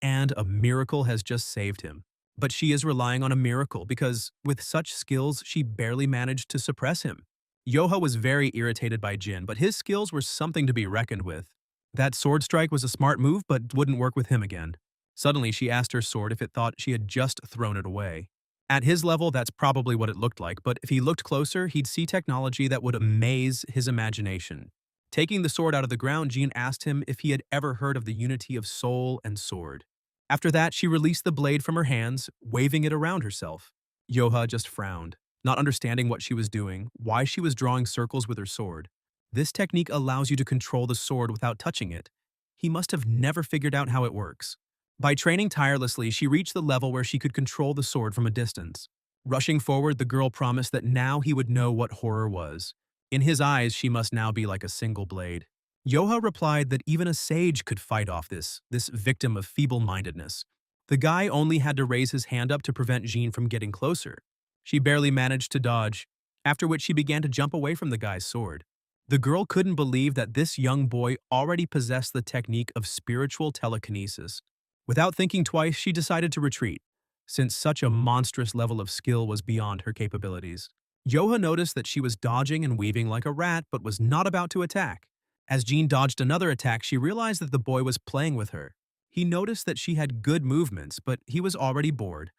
And a miracle has just saved him. But she is relying on a miracle because, with such skills, she barely managed to suppress him. Yoha was very irritated by Jin, but his skills were something to be reckoned with. That sword strike was a smart move, but wouldn't work with him again. Suddenly, she asked her sword if it thought she had just thrown it away. At his level, that's probably what it looked like, but if he looked closer, he'd see technology that would amaze his imagination. Taking the sword out of the ground, Jean asked him if he had ever heard of the unity of soul and sword. After that, she released the blade from her hands, waving it around herself. Yoha just frowned, not understanding what she was doing, why she was drawing circles with her sword. This technique allows you to control the sword without touching it. He must have never figured out how it works. By training tirelessly, she reached the level where she could control the sword from a distance. Rushing forward, the girl promised that now he would know what horror was. In his eyes, she must now be like a single blade. Yoha replied that even a sage could fight off this victim of feeble-mindedness. The guy only had to raise his hand up to prevent Jean from getting closer. She barely managed to dodge, after which she began to jump away from the guy's sword. The girl couldn't believe that this young boy already possessed the technique of spiritual telekinesis. Without thinking twice, she decided to retreat, since such a monstrous level of skill was beyond her capabilities. Yoha noticed that she was dodging and weaving like a rat but was not about to attack. As Jean dodged another attack, she realized that the boy was playing with her. He noticed that she had good movements, but he was already bored.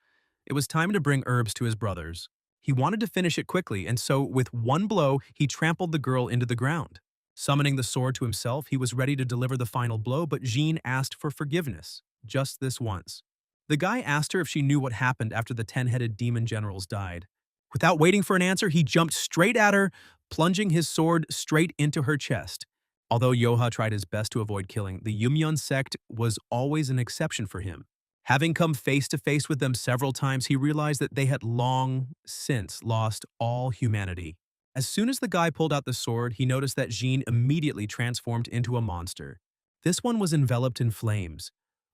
It was time to bring herbs to his brothers. He wanted to finish it quickly, and so, with one blow, he trampled the girl into the ground. Summoning the sword to himself, he was ready to deliver the final blow, but Jean asked for forgiveness, just this once. The guy asked her if she knew what happened after the 10-headed demon generals died. Without waiting for an answer, he jumped straight at her, plunging his sword straight into her chest. Although Yoha tried his best to avoid killing, the Yumyeon sect was always an exception for him. Having come face to face with them several times, he realized that they had long since lost all humanity. As soon as the guy pulled out the sword, he noticed that Jean immediately transformed into a monster. This one was enveloped in flames,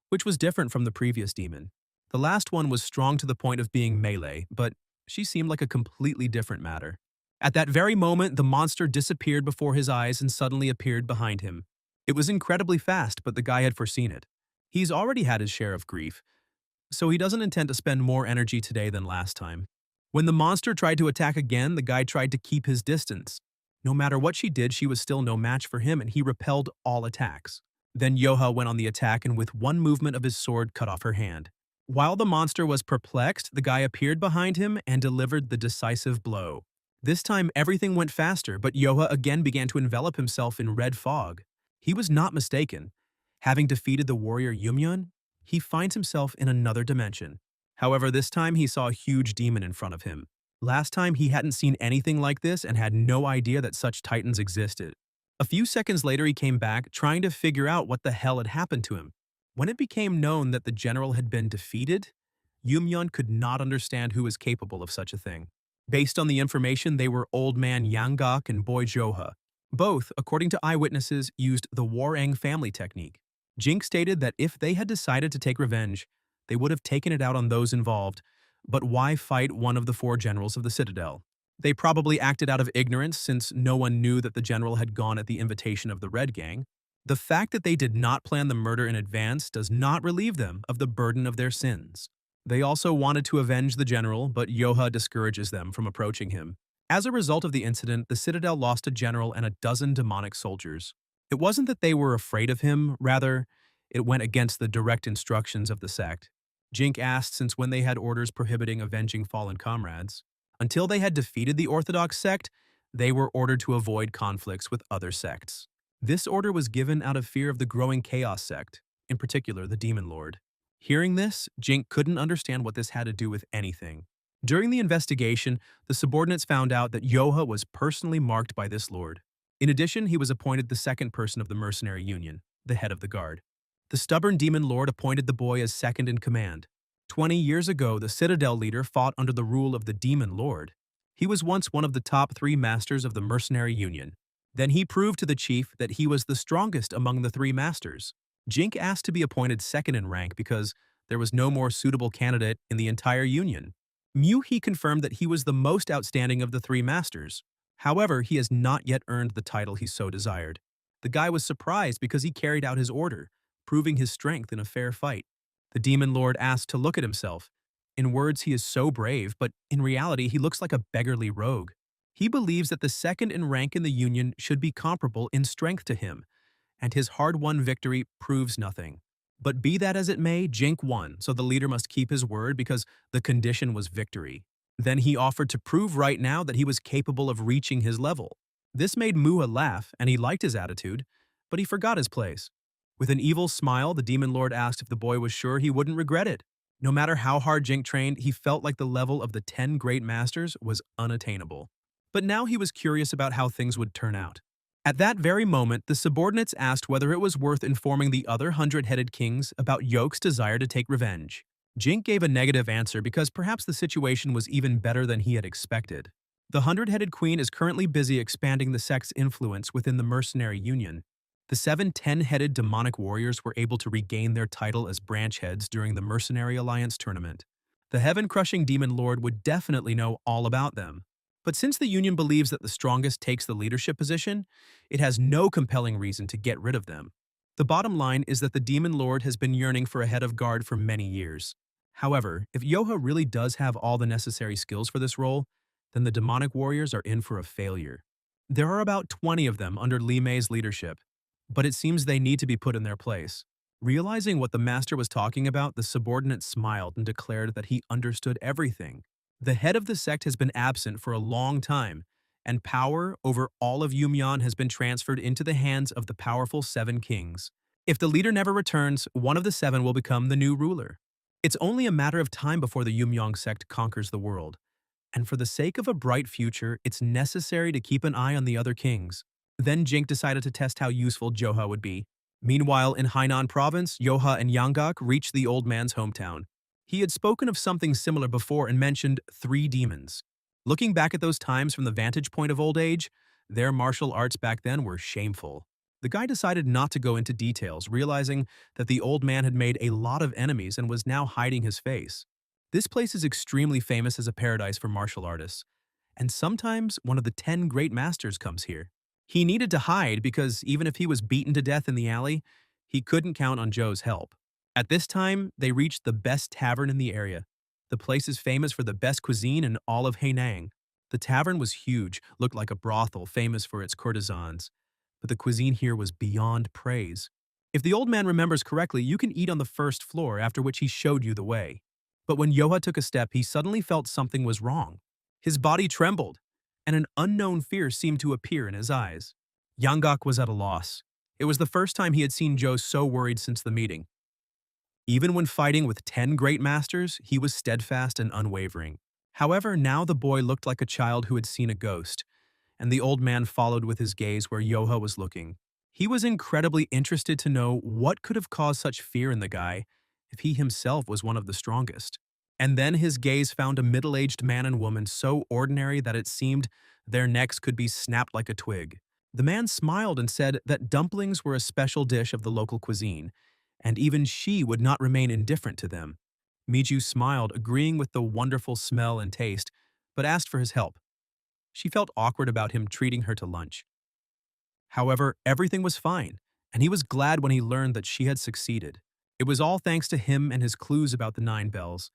which was different from the previous demon. The last one was strong to the point of being melee, but she seemed like a completely different matter. At that very moment, the monster disappeared before his eyes and suddenly appeared behind him. It was incredibly fast, but the guy had foreseen it. He's already had his share of grief, so he doesn't intend to spend more energy today than last time. When the monster tried to attack again, the guy tried to keep his distance. No matter what she did, she was still no match for him, and he repelled all attacks. Then Yoha went on the attack and with one movement of his sword cut off her hand. While the monster was perplexed, the guy appeared behind him and delivered the decisive blow. This time everything went faster, but Yoha again began to envelop himself in red fog. He was not mistaken. Having defeated the warrior Yumyeon, he finds himself in another dimension. However, this time he saw a huge demon in front of him. Last time he hadn't seen anything like this and had no idea that such titans existed. A few seconds later he came back, trying to figure out what the hell had happened to him. When it became known that the general had been defeated, Yumyeon could not understand who was capable of such a thing. Based on the information, they were old man Yanggak and boy Joha. Both, according to eyewitnesses, used the Warang family technique. Jink stated that if they had decided to take revenge, they would have taken it out on those involved, but why fight one of the 4 generals of the Citadel? They probably acted out of ignorance since no one knew that the general had gone at the invitation of the Red Gang. The fact that they did not plan the murder in advance does not relieve them of the burden of their sins. They also wanted to avenge the general, but Yoha discourages them from approaching him. As a result of the incident, the Citadel lost a general and a dozen demonic soldiers. It wasn't that they were afraid of him, rather, it went against the direct instructions of the sect. Jink asked since when they had orders prohibiting avenging fallen comrades. Until they had defeated the Orthodox sect, they were ordered to avoid conflicts with other sects. This order was given out of fear of the growing Chaos sect, in particular the Demon Lord. Hearing this, Jink couldn't understand what this had to do with anything. During the investigation, the subordinates found out that Yoha was personally marked by this lord. In addition, he was appointed the second person of the mercenary union, the head of the guard. The stubborn demon lord appointed the boy as second in command. 20 years ago, the Citadel leader fought under the rule of the demon lord. He was once one of the top 3 masters of the mercenary union. Then he proved to the chief that he was the strongest among the 3 masters. Jink asked to be appointed second in rank because there was no more suitable candidate in the entire union. He confirmed that he was the most outstanding of the 3 masters. However, he has not yet earned the title he so desired. The guy was surprised because he carried out his order, proving his strength in a fair fight. The demon lord asked to look at himself. In words, he is so brave, but in reality, he looks like a beggarly rogue. He believes that the second in rank in the union should be comparable in strength to him, and his hard-won victory proves nothing. But be that as it may, Jink won, so the leader must keep his word because the condition was victory. Then he offered to prove right now that he was capable of reaching his level. This made Mua laugh, and he liked his attitude, but he forgot his place. With an evil smile, the demon lord asked if the boy was sure he wouldn't regret it. No matter how hard Jink trained, he felt like the level of the 10 great masters was unattainable. But now he was curious about how things would turn out. At that very moment, the subordinates asked whether it was worth informing the other 100-headed kings about Yoke's desire to take revenge. Jink gave a negative answer because perhaps the situation was even better than he had expected. The 100-headed queen is currently busy expanding the sect's influence within the mercenary union. The 7 10-headed demonic warriors were able to regain their title as branch heads during the Mercenary Alliance tournament. The heaven-crushing demon lord would definitely know all about them. But since the union believes that the strongest takes the leadership position, it has no compelling reason to get rid of them. The bottom line is that the demon lord has been yearning for a head of guard for many years. However, if Yoha really does have all the necessary skills for this role, then the demonic warriors are in for a failure. There are about 20 of them under Li Mei's leadership, but it seems they need to be put in their place. Realizing what the master was talking about, the subordinate smiled and declared that he understood everything. The head of the sect has been absent for a long time, and power over all of Yumyeon has been transferred into the hands of the powerful 7 kings. If the leader never returns, one of the 7 will become the new ruler. It's only a matter of time before the Yumyeon sect conquers the world. and for the sake of a bright future, it's necessary to keep an eye on the other kings. Then Jink decided to test how useful Joha would be. Meanwhile, in Hainan province, Yoha and Yanggak reached the old man's hometown. He had spoken of something similar before and mentioned 3 demons. Looking back at those times from the vantage point of old age, their martial arts back then were shameful. The guy decided not to go into details, realizing that the old man had made a lot of enemies and was now hiding his face. This place is extremely famous as a paradise for martial artists, and sometimes one of the 10 great masters comes here. He needed to hide because even if he was beaten to death in the alley, he couldn't count on Joe's help. At this time, they reached the best tavern in the area. The place is famous for the best cuisine in all of Hainang. The tavern was huge, looked like a brothel famous for its courtesans, but the cuisine here was beyond praise. If the old man remembers correctly, you can eat on the first floor, after which he showed you the way. But when Yoha took a step, he suddenly felt something was wrong. His body trembled, and an unknown fear seemed to appear in his eyes. Yanggak was at a loss. It was the first time he had seen Joe so worried since the meeting. Even when fighting with 10 great masters, he was steadfast and unwavering. However, now the boy looked like a child who had seen a ghost, and the old man followed with his gaze where Yoha was looking. He was incredibly interested to know what could have caused such fear in the guy if he himself was one of the strongest. And then his gaze found a middle-aged man and woman so ordinary that it seemed their necks could be snapped like a twig. The man smiled and said that dumplings were a special dish of the local cuisine, and even she would not remain indifferent to them. Miju smiled, agreeing with the wonderful smell and taste, but asked for his help. She felt awkward about him treating her to lunch. However, everything was fine, and he was glad when he learned that she had succeeded. It was all thanks to him and his clues about the 9 bells,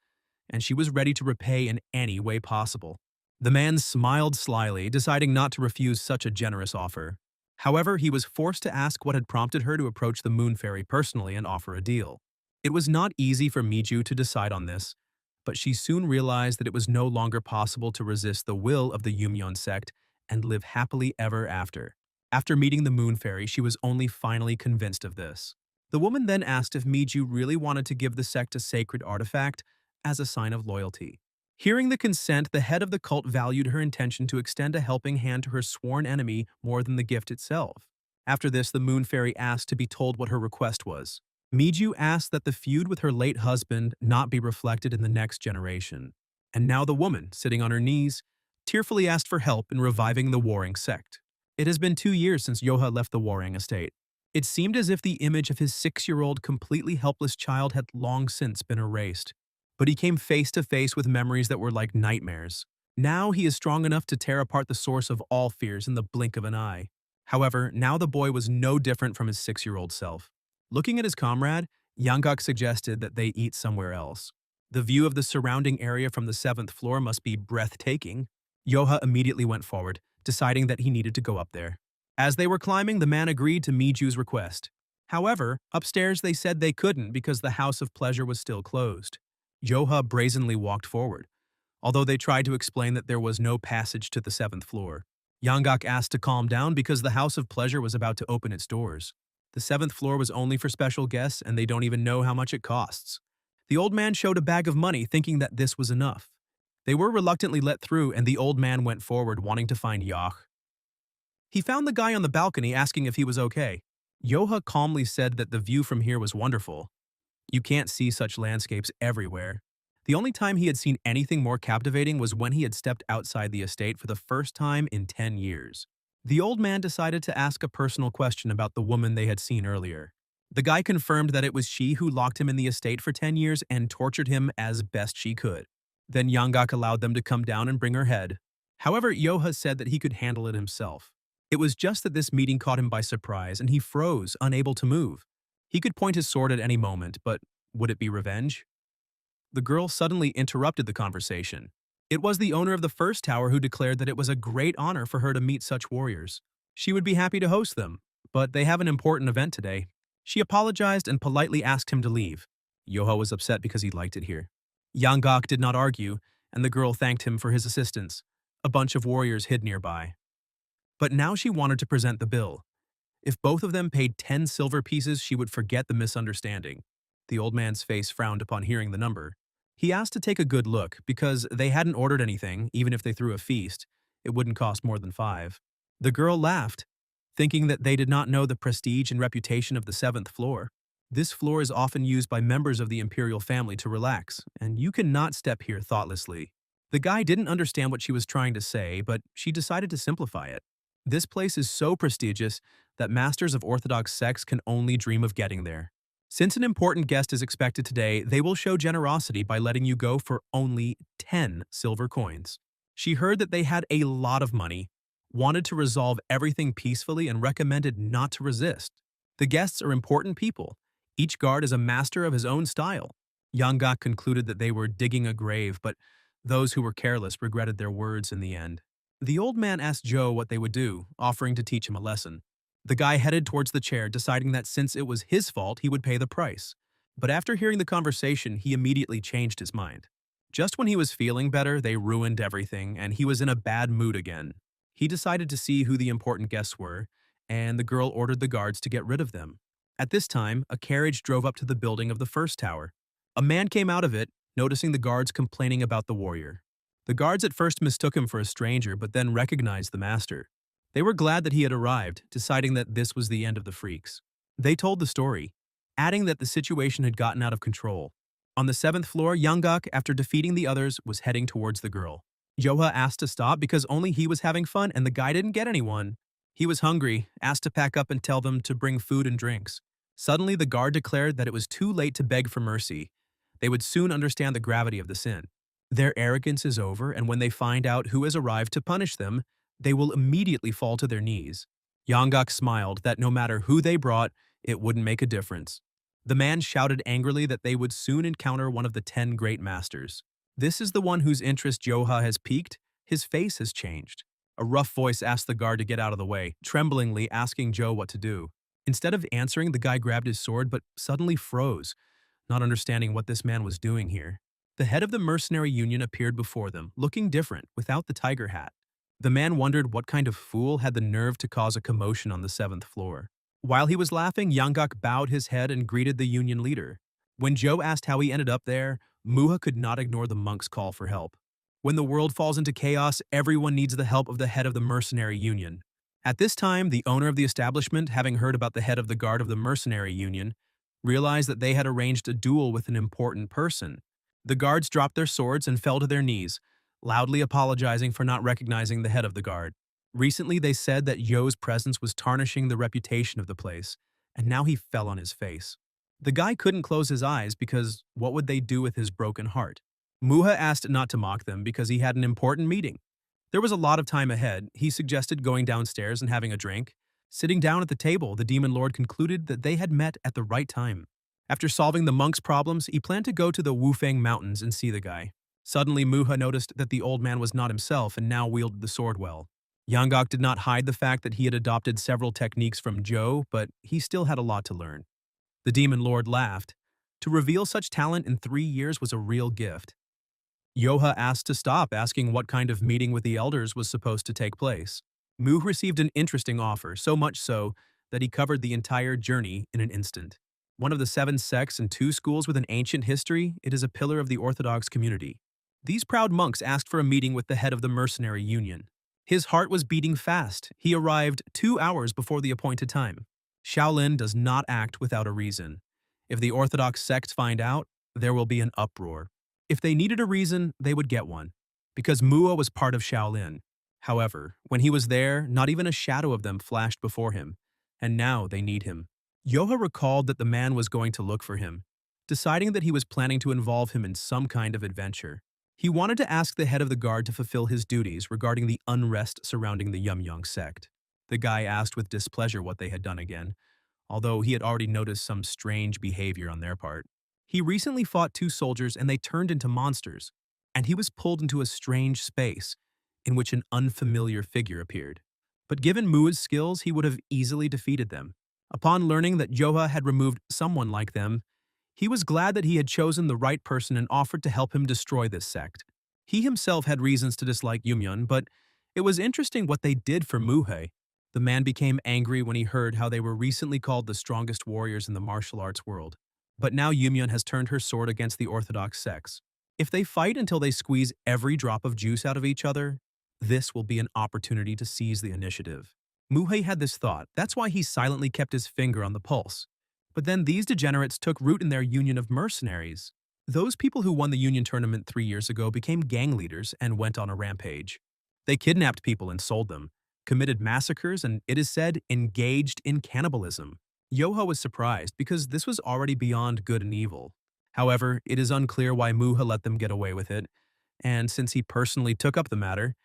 and she was ready to repay in any way possible. The man smiled slyly, deciding not to refuse such a generous offer. However, he was forced to ask what had prompted her to approach the Moon Fairy personally and offer a deal. It was not easy for Miju to decide on this, but she soon realized that it was no longer possible to resist the will of the Yumyeon sect and live happily ever after. After meeting the Moon Fairy, she was only finally convinced of this. The woman then asked if Miju really wanted to give the sect a sacred artifact as a sign of loyalty. Hearing the consent, the head of the cult valued her intention to extend a helping hand to her sworn enemy more than the gift itself. After this, the Moon Fairy asked to be told what her request was. Miju asked that the feud with her late husband not be reflected in the next generation. And now the woman, sitting on her knees, tearfully asked for help in reviving the warring sect. It has been 2 years since Yoha left the warring estate. It seemed as if the image of his 6-year-old completely helpless child had long since been erased. But he came face to face with memories that were like nightmares. Now he is strong enough to tear apart the source of all fears in the blink of an eye. However, now the boy was no different from his 6-year-old self. Looking at his comrade, Yanggak suggested that they eat somewhere else. The view of the surrounding area from the 7th floor must be breathtaking. Yoha immediately went forward, deciding that he needed to go up there. As they were climbing, the man agreed to Miju's request. However, upstairs they said they couldn't because the House of Pleasure was still closed. Yoha brazenly walked forward, although they tried to explain that there was no passage to the 7th floor. Yanggak asked to calm down because the House of Pleasure was about to open its doors. The 7th floor was only for special guests and they don't even know how much it costs. The old man showed a bag of money thinking that this was enough. They were reluctantly let through and the old man went forward wanting to find Yoch. He found the guy on the balcony asking if he was okay. Yoha calmly said that the view from here was wonderful. You can't see such landscapes everywhere. The only time he had seen anything more captivating was when he had stepped outside the estate for the first time in 10 years. The old man decided to ask a personal question about the woman they had seen earlier. The guy confirmed that it was she who locked him in the estate for 10 years and tortured him as best she could. Then Yanggak allowed them to come down and bring her head. However, Yoha said that he could handle it himself. It was just that this meeting caught him by surprise and he froze, unable to move. He could point his sword at any moment, but would it be revenge? The girl suddenly interrupted the conversation. It was the owner of the first tower who declared that it was a great honor for her to meet such warriors. She would be happy to host them, but they have an important event today. She apologized and politely asked him to leave. Yoha was upset because he liked it here. Yanggak did not argue, and the girl thanked him for his assistance. A bunch of warriors hid nearby. But now she wanted to present the bill. If both of them paid 10 silver pieces, she would forget the misunderstanding. The old man's face frowned upon hearing the number. He asked to take a good look because they hadn't ordered anything, even if they threw a feast. It wouldn't cost more than 5. The girl laughed, thinking that they did not know the prestige and reputation of the 7th floor. This floor is often used by members of the imperial family to relax, and you cannot step here thoughtlessly. The guy didn't understand what she was trying to say, but she decided to simplify it. This place is so prestigious that masters of orthodox sects can only dream of getting there. Since an important guest is expected today, they will show generosity by letting you go for only 10 silver coins. She heard that they had a lot of money, wanted to resolve everything peacefully, and recommended not to resist. The guests are important people. Each guard is a master of his own style. Yanggak concluded that they were digging a grave, but those who were careless regretted their words in the end. The old man asked Joe what they would do, offering to teach him a lesson. The guy headed towards the chair, deciding that since it was his fault, he would pay the price. But after hearing the conversation, he immediately changed his mind. Just when he was feeling better, they ruined everything, and he was in a bad mood again. He decided to see who the important guests were, and the girl ordered the guards to get rid of them. At this time, a carriage drove up to the building of the first tower. A man came out of it, noticing the guards complaining about the warrior. The guards at first mistook him for a stranger, but then recognized the master. They were glad that he had arrived, deciding that this was the end of the freaks. They told the story, adding that the situation had gotten out of control. On the 7th floor, Yanggak, after defeating the others, was heading towards the girl. Yoha asked to stop because only he was having fun and the guy didn't get anyone. He was hungry, asked to pack up and tell them to bring food and drinks. Suddenly, the guard declared that it was too late to beg for mercy. They would soon understand the gravity of the sin. Their arrogance is over, and when they find out who has arrived to punish them, they will immediately fall to their knees. Yanggak smiled that no matter who they brought, it wouldn't make a difference. The man shouted angrily that they would soon encounter one of the 10 great masters. This is the one whose interest Yoha has piqued. His face has changed. A rough voice asked the guard to get out of the way, tremblingly asking Joe what to do. Instead of answering, the guy grabbed his sword but suddenly froze, not understanding what this man was doing here. The head of the mercenary union appeared before them, looking different, without the tiger hat. The man wondered what kind of fool had the nerve to cause a commotion on the 7th floor. While he was laughing, Yanggak bowed his head and greeted the union leader. When Joe asked how he ended up there, Muha could not ignore the monk's call for help. When the world falls into chaos, everyone needs the help of the head of the mercenary union. At this time, the owner of the establishment, having heard about the head of the guard of the mercenary union, realized that they had arranged a duel with an important person. The guards dropped their swords and fell to their knees, loudly apologizing for not recognizing the head of the guard. Recently, they said that Yo's presence was tarnishing the reputation of the place, and now he fell on his face. The guy couldn't close his eyes because what would they do with his broken heart? Muha asked not to mock them because he had an important meeting. There was a lot of time ahead. He suggested going downstairs and having a drink. Sitting down at the table, the demon lord concluded that they had met at the right time. After solving the monk's problems, he planned to go to the Wufeng Mountains and see the guy. Suddenly, Muha noticed that the old man was not himself and now wielded the sword well. Yanggak did not hide the fact that he had adopted several techniques from Joe, but he still had a lot to learn. The demon lord laughed. To reveal such talent in 3 years was a real gift. Yoha asked to stop, asking what kind of meeting with the elders was supposed to take place. Mu received an interesting offer, so much so that he covered the entire journey in an instant. One of the 7 sects and 2 schools with an ancient history, it is a pillar of the Orthodox community. These proud monks asked for a meeting with the head of the mercenary union. His heart was beating fast. He arrived 2 hours before the appointed time. Shaolin does not act without a reason. If the Orthodox sects find out, there will be an uproar. If they needed a reason, they would get one, because Mua was part of Shaolin. However, when he was there, not even a shadow of them flashed before him, and now they need him. Yoha recalled that the man was going to look for him, deciding that he was planning to involve him in some kind of adventure. He wanted to ask the head of the guard to fulfill his duties regarding the unrest surrounding the Yumyong sect. The guy asked with displeasure what they had done again, although he had already noticed some strange behavior on their part. He recently fought 2 soldiers and they turned into monsters, and he was pulled into a strange space in which an unfamiliar figure appeared. But given Mua's skills, he would have easily defeated them. Upon learning that Yoha had removed someone like them, he was glad that he had chosen the right person and offered to help him destroy this sect. He himself had reasons to dislike Yumyun, but it was interesting what they did for Muhe. The man became angry when he heard how they were recently called the strongest warriors in the martial arts world. But now Yumyun has turned her sword against the Orthodox sects. If they fight until they squeeze every drop of juice out of each other, this will be an opportunity to seize the initiative. Muhei had this thought, that's why he silently kept his finger on the pulse. But then these degenerates took root in their union of mercenaries. Those people who won the union tournament 3 years ago became gang leaders and went on a rampage. They kidnapped people and sold them, committed massacres, and it is said, engaged in cannibalism. Yoha was surprised because this was already beyond good and evil. However, it is unclear why Muha let them get away with it, and since he personally took up the matter,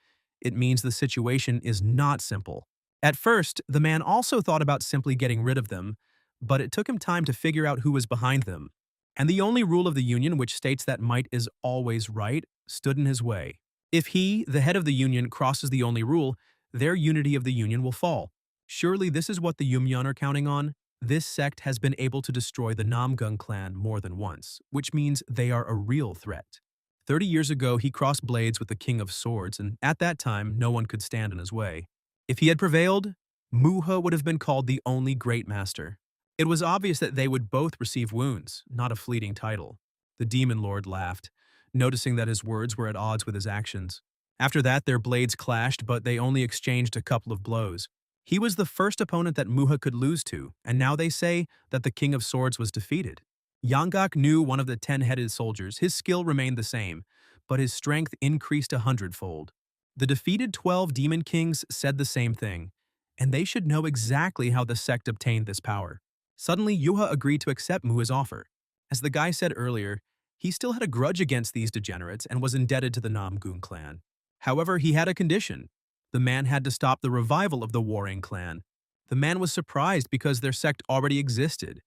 it means the situation is not simple. At first, the man also thought about simply getting rid of them, but it took him time to figure out who was behind them. And the only rule of the union, which states that might is always right, stood in his way. If he, the head of the union, crosses the only rule, their unity of the union will fall. Surely this is what the Yumyan are counting on? This sect has been able to destroy the Namgung clan more than once, which means they are a real threat. 30 years ago, he crossed blades with the King of Swords, and at that time, no one could stand in his way. If he had prevailed, Muha would have been called the only great master. It was obvious that they would both receive wounds, not a fleeting title. The Demon Lord laughed, noticing that his words were at odds with his actions. After that, their blades clashed, but they only exchanged a couple of blows. He was the first opponent that Muha could lose to, and now they say that the King of Swords was defeated. Yanggak knew one of the 10-headed soldiers. His skill remained the same, but his strength increased 100-fold. The defeated 12 Demon Kings said the same thing, and they should know exactly how the sect obtained this power. Suddenly, Yuha agreed to accept Muha's offer. As the guy said earlier, he still had a grudge against these degenerates and was indebted to the Namgung clan. However, he had a condition. The man had to stop the revival of the warring clan. The man was surprised because their sect already existed,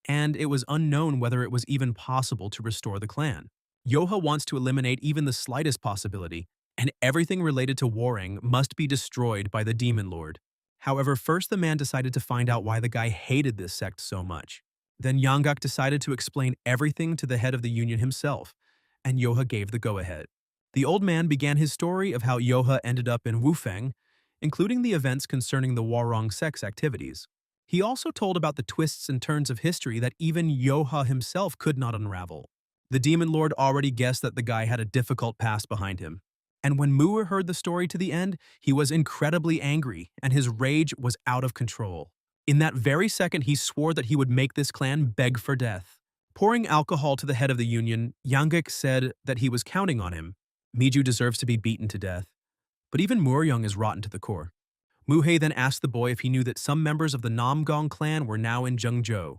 and it was unknown whether it was even possible to restore the clan. Yoha wants to eliminate even the slightest possibility, and everything related to warring must be destroyed by the Demon Lord. However, first the man decided to find out why the guy hated this sect so much. Then Yanggak decided to explain everything to the head of the union himself, and Yoha gave the go-ahead. The old man began his story of how Yoha ended up in Wufeng, including the events concerning the Warong sect's activities. He also told about the twists and turns of history that even Yoha himself could not unravel. The Demon Lord already guessed that the guy had a difficult past behind him. And when Muir heard the story to the end, he was incredibly angry, and his rage was out of control. In that very second, he swore that he would make this clan beg for death. Pouring alcohol to the head of the union, Yanggak said that he was counting on him. Miju deserves to be beaten to death. But even Muryung is rotten to the core. Muhei then asked the boy if he knew that some members of the Namgong clan were now in Zhengzhou.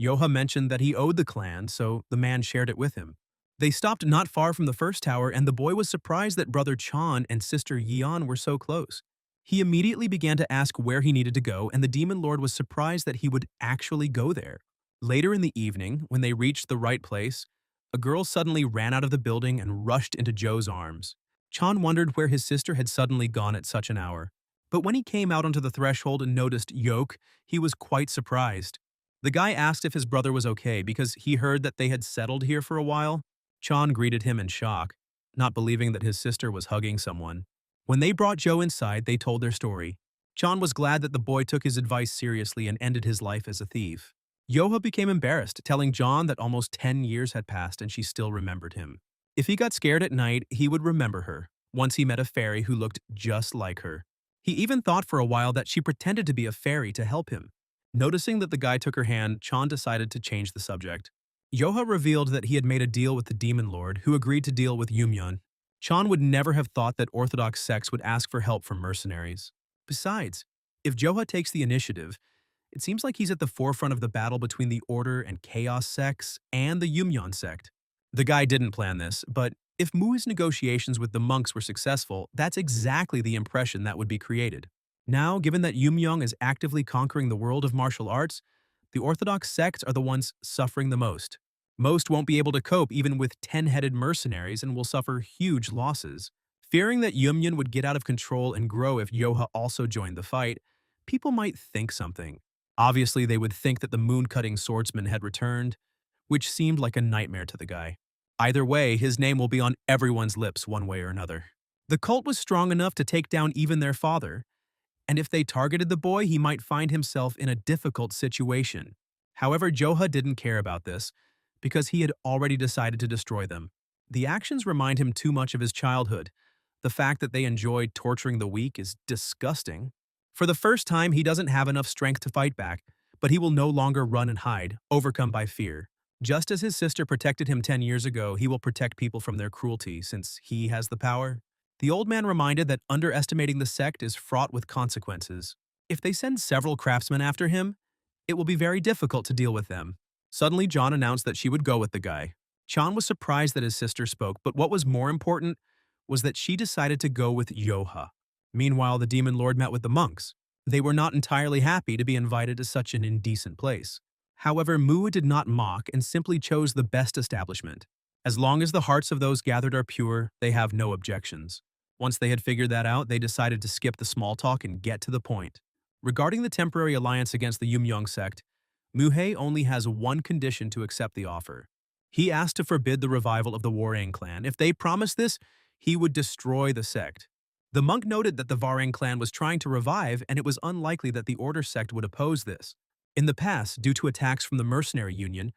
Yoha mentioned that he owed the clan, so the man shared it with him. They stopped not far from the first tower, and the boy was surprised that brother Chan and sister Yian were so close. He immediately began to ask where he needed to go, and the Demon Lord was surprised that he would actually go there. Later in the evening, when they reached the right place, a girl suddenly ran out of the building and rushed into Zhou's arms. Chan wondered where his sister had suddenly gone at such an hour. But when he came out onto the threshold and noticed Yoke, he was quite surprised. The guy asked if his brother was okay because he heard that they had settled here for a while. Chan greeted him in shock, not believing that his sister was hugging someone. When they brought Zhou inside, they told their story. Chan was glad that the boy took his advice seriously and ended his life as a thief. Yoha became embarrassed, telling John that almost 10 years had passed and she still remembered him. If he got scared at night, he would remember her, once he met a fairy who looked just like her. He even thought for a while that she pretended to be a fairy to help him. Noticing that the guy took her hand, Chan decided to change the subject. Yoha revealed that he had made a deal with the Demon Lord, who agreed to deal with Yumyan. Chan would never have thought that Orthodox sects would ask for help from mercenaries. Besides, if Joha takes the initiative, it seems like he's at the forefront of the battle between the Order and Chaos sects and the Yumyan sect. The guy didn't plan this, but if Mu's negotiations with the monks were successful, that's exactly the impression that would be created. Now, given that Yumyang is actively conquering the world of martial arts, the Orthodox sects are the ones suffering the most. Most won't be able to cope even with 10-headed mercenaries and will suffer huge losses. Fearing that Yumyan would get out of control and grow if Yoha also joined the fight, people might think something. Obviously, they would think that the moon-cutting swordsman had returned, which seemed like a nightmare to the guy. Either way, his name will be on everyone's lips one way or another. The cult was strong enough to take down even their father, and if they targeted the boy, he might find himself in a difficult situation. However, Joha didn't care about this, because he had already decided to destroy them. The actions remind him too much of his childhood. The fact that they enjoyed torturing the weak is disgusting. For the first time, he doesn't have enough strength to fight back, but he will no longer run and hide, overcome by fear. Just as his sister protected him 10 years ago, he will protect people from their cruelty since he has the power. The old man reminded that underestimating the sect is fraught with consequences. If they send several craftsmen after him, it will be very difficult to deal with them. Suddenly, John announced that she would go with the guy. Chan was surprised that his sister spoke, but what was more important was that she decided to go with Yoha. Meanwhile, the demon lord met with the monks. They were not entirely happy to be invited to such an indecent place. However, Mu did not mock and simply chose the best establishment. As long as the hearts of those gathered are pure, they have no objections. Once they had figured that out, they decided to skip the small talk and get to the point. Regarding the temporary alliance against the Yumyong sect, Muhei only has one condition to accept the offer. He asked to forbid the revival of the Warang clan. If they promised this, he would destroy the sect. The monk noted that the Warang clan was trying to revive, and it was unlikely that the Order sect would oppose this. In the past, due to attacks from the mercenary union,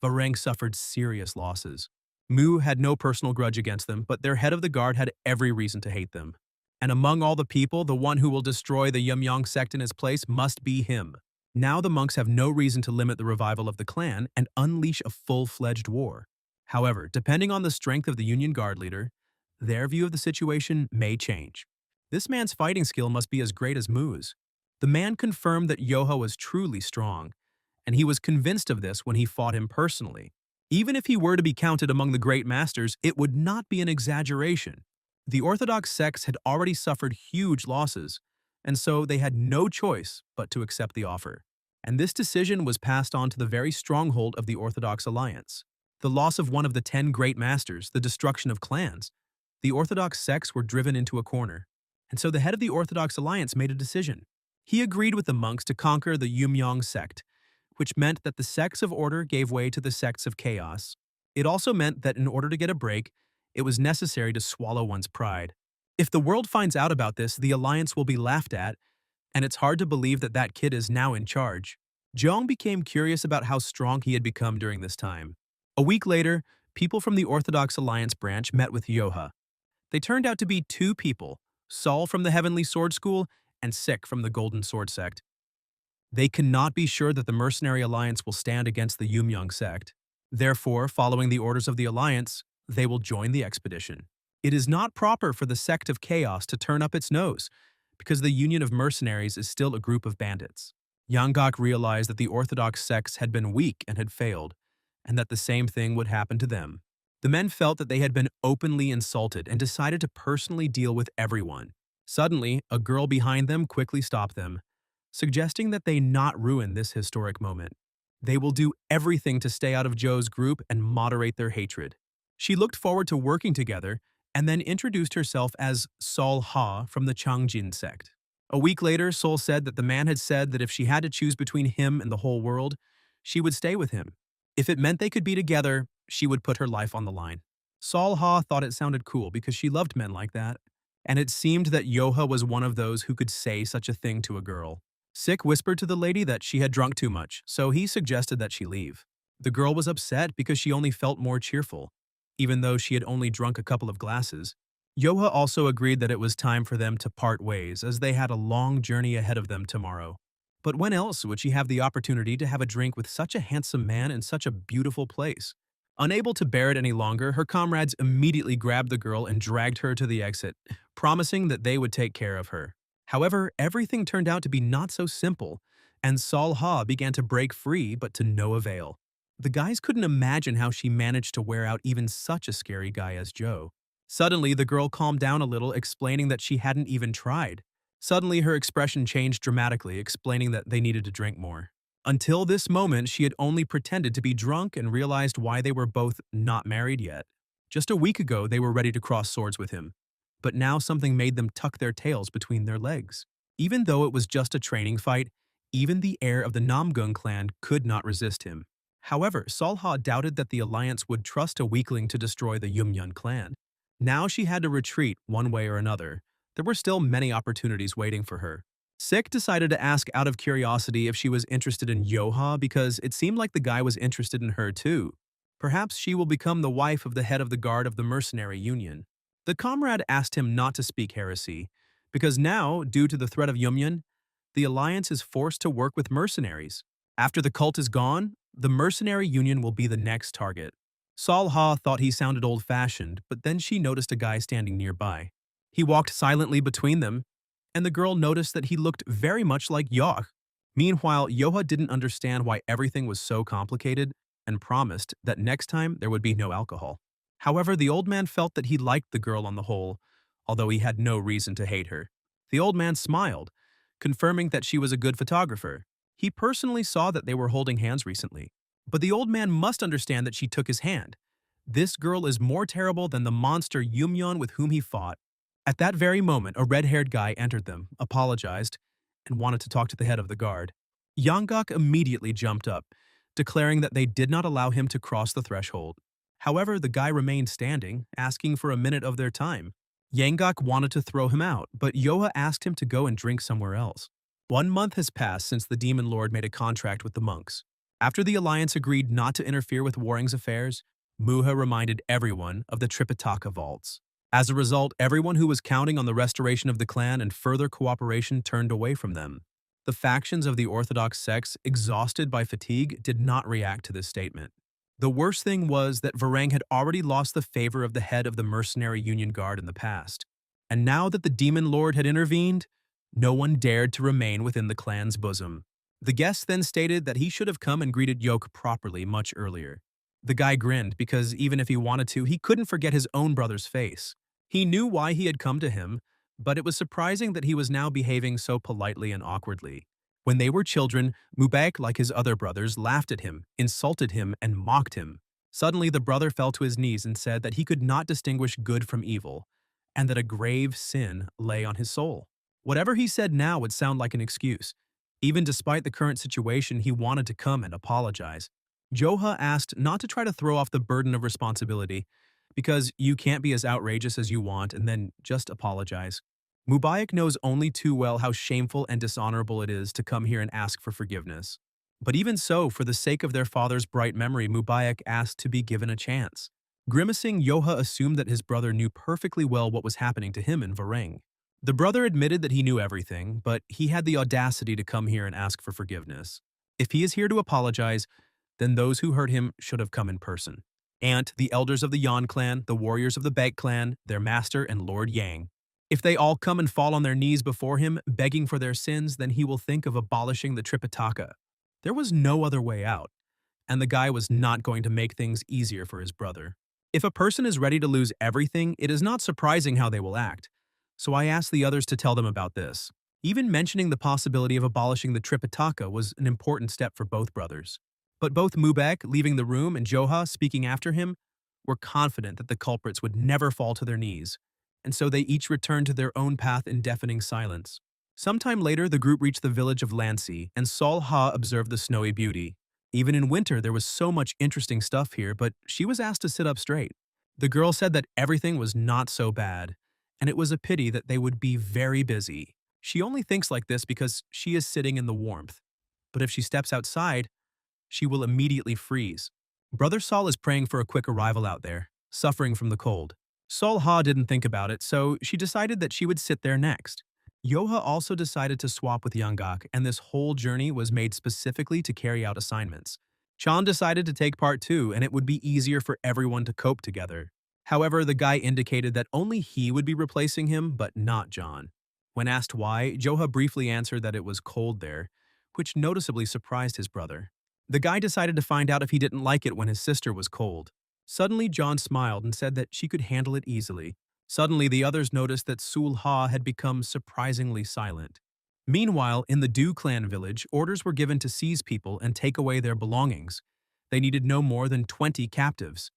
Warang suffered serious losses. Mu had no personal grudge against them, but their head of the guard had every reason to hate them. And among all the people, the one who will destroy the Yumyong sect in his place must be him. Now the monks have no reason to limit the revival of the clan and unleash a full-fledged war. However, depending on the strength of the Union Guard leader, their view of the situation may change. This man's fighting skill must be as great as Mu's. The man confirmed that Yoha was truly strong, and he was convinced of this when he fought him personally. Even if he were to be counted among the great masters, it would not be an exaggeration. The Orthodox sects had already suffered huge losses, and so they had no choice but to accept the offer. And this decision was passed on to the very stronghold of the Orthodox alliance. The loss of one of the 10 great masters, the destruction of clans, the Orthodox sects were driven into a corner. And so the head of the Orthodox alliance made a decision. He agreed with the monks to conquer the Yumyong sect, which meant that the sects of order gave way to the sects of chaos. It also meant that in order to get a break, it was necessary to swallow one's pride. If the world finds out about this, the alliance will be laughed at, and it's hard to believe that that kid is now in charge. Zhong became curious about how strong he had become during this time. A week later, people from the Orthodox Alliance branch met with Yoha. They turned out to be two people, Saul from the Heavenly Sword School and Sik from the Golden Sword Sect. They cannot be sure that the Mercenary Alliance will stand against the Yumyong sect. Therefore, following the orders of the Alliance, they will join the expedition. It is not proper for the sect of chaos to turn up its nose, because the Union of Mercenaries is still a group of bandits. Yanggak realized that the Orthodox sects had been weak and had failed, and that the same thing would happen to them. The men felt that they had been openly insulted and decided to personally deal with everyone. Suddenly, a girl behind them quickly stopped them, suggesting that they not ruin this historic moment. They will do everything to stay out of Zhou's group and moderate their hatred. She looked forward to working together and then introduced herself as Sol Ha from the Chongjin sect. A week later, Sol said that the man had said that if she had to choose between him and the whole world, she would stay with him. If it meant they could be together, she would put her life on the line. Sol Ha thought it sounded cool because she loved men like that, and it seemed that Yoha was one of those who could say such a thing to a girl. Sik whispered to the lady that she had drunk too much, so he suggested that she leave. The girl was upset because she only felt more cheerful, even though she had only drunk a couple of glasses. Yoha also agreed that it was time for them to part ways, as they had a long journey ahead of them tomorrow. But when else would she have the opportunity to have a drink with such a handsome man in such a beautiful place? Unable to bear it any longer, her comrades immediately grabbed the girl and dragged her to the exit, promising that they would take care of her. However, everything turned out to be not so simple, and Sol Ha began to break free, but to no avail. The guys couldn't imagine how she managed to wear out even such a scary guy as Zhou. Suddenly, the girl calmed down a little, explaining that she hadn't even tried. Suddenly, her expression changed dramatically, explaining that they needed to drink more. Until this moment, she had only pretended to be drunk and realized why they were both not married yet. Just a week ago, they were ready to cross swords with him. But now something made them tuck their tails between their legs. Even though it was just a training fight, even the heir of the Namgung clan could not resist him. However, Solha doubted that the alliance would trust a weakling to destroy the Yumyun clan. Now she had to retreat one way or another. There were still many opportunities waiting for her. Sik decided to ask out of curiosity if she was interested in Yoha because it seemed like the guy was interested in her too. Perhaps she will become the wife of the head of the guard of the mercenary union. The comrade asked him not to speak heresy, because now, due to the threat of Yumyun, the alliance is forced to work with mercenaries. After the cult is gone, the mercenary union will be the next target. Sol Ha thought he sounded old-fashioned, but then she noticed a guy standing nearby. He walked silently between them, and the girl noticed that he looked very much like Yoka. Meanwhile, Yoha didn't understand why everything was so complicated and promised that next time there would be no alcohol. However, the old man felt that he liked the girl on the whole, although he had no reason to hate her. The old man smiled, confirming that she was a good photographer. He personally saw that they were holding hands recently. But the old man must understand that she took his hand. This girl is more terrible than the monster Yumyon with whom he fought. At that very moment, a red-haired guy entered them, apologized, and wanted to talk to the head of the guard. Yanggok immediately jumped up, declaring that they did not allow him to cross the threshold. However, the guy remained standing, asking for a minute of their time. Yanggok wanted to throw him out, but Yoha asked him to go and drink somewhere else. 1 month has passed since the Demon Lord made a contract with the monks. After the alliance agreed not to interfere with Warring's affairs, Muha reminded everyone of the Tripitaka vaults. As a result, everyone who was counting on the restoration of the clan and further cooperation turned away from them. The factions of the Orthodox sects, exhausted by fatigue, did not react to this statement. The worst thing was that Varang had already lost the favor of the head of the mercenary union guard in the past. And now that the Demon Lord had intervened, no one dared to remain within the clan's bosom. The guest then stated that he should have come and greeted Yoka properly much earlier. The guy grinned because even if he wanted to, he couldn't forget his own brother's face. He knew why he had come to him, but it was surprising that he was now behaving so politely and awkwardly. When they were children, Mubek, like his other brothers, laughed at him, insulted him, and mocked him. Suddenly, the brother fell to his knees and said that he could not distinguish good from evil, and that a grave sin lay on his soul. Whatever he said now would sound like an excuse. Even despite the current situation, he wanted to come and apologize. Joha asked not to try to throw off the burden of responsibility, because you can't be as outrageous as you want and then just apologize. Mubarak knows only too well how shameful and dishonorable it is to come here and ask for forgiveness. But even so, for the sake of their father's bright memory, Mubarak asked to be given a chance. Grimacing, Yoha assumed that his brother knew perfectly well what was happening to him in Varang. The brother admitted that he knew everything, but he had the audacity to come here and ask for forgiveness. If he is here to apologize, then those who hurt him should have come in person. Ant, the elders of the Yan clan, the warriors of the Baek clan, their master, and Lord Yang. If they all come and fall on their knees before him, begging for their sins, then he will think of abolishing the Tripitaka. There was no other way out, and the guy was not going to make things easier for his brother. If a person is ready to lose everything, it is not surprising how they will act. So I asked the others to tell them about this. Even mentioning the possibility of abolishing the Tripitaka was an important step for both brothers. But both Mubek, leaving the room, and Joha, speaking after him, were confident that the culprits would never fall to their knees, and so they each returned to their own path in deafening silence. Sometime later, the group reached the village of Lansi, and Sol Ha observed the snowy beauty. Even in winter, there was so much interesting stuff here, but she was asked to sit up straight. The girl said that everything was not so bad, and it was a pity that they would be very busy. She only thinks like this because she is sitting in the warmth. But if she steps outside, she will immediately freeze. Brother Sol is praying for a quick arrival out there, suffering from the cold. Sol Ha didn't think about it, so she decided that she would sit there next. Yoha also decided to swap with Yanggok, and this whole journey was made specifically to carry out assignments. Chan decided to take part too, and it would be easier for everyone to cope together. However, the guy indicated that only he would be replacing him, but not John. When asked why, Joha briefly answered that it was cold there, which noticeably surprised his brother. The guy decided to find out if he didn't like it when his sister was cold. Suddenly, John smiled and said that she could handle it easily. Suddenly, the others noticed that Sul Ha had become surprisingly silent. Meanwhile, in the Du clan village, orders were given to seize people and take away their belongings. They needed no more than 20 captives.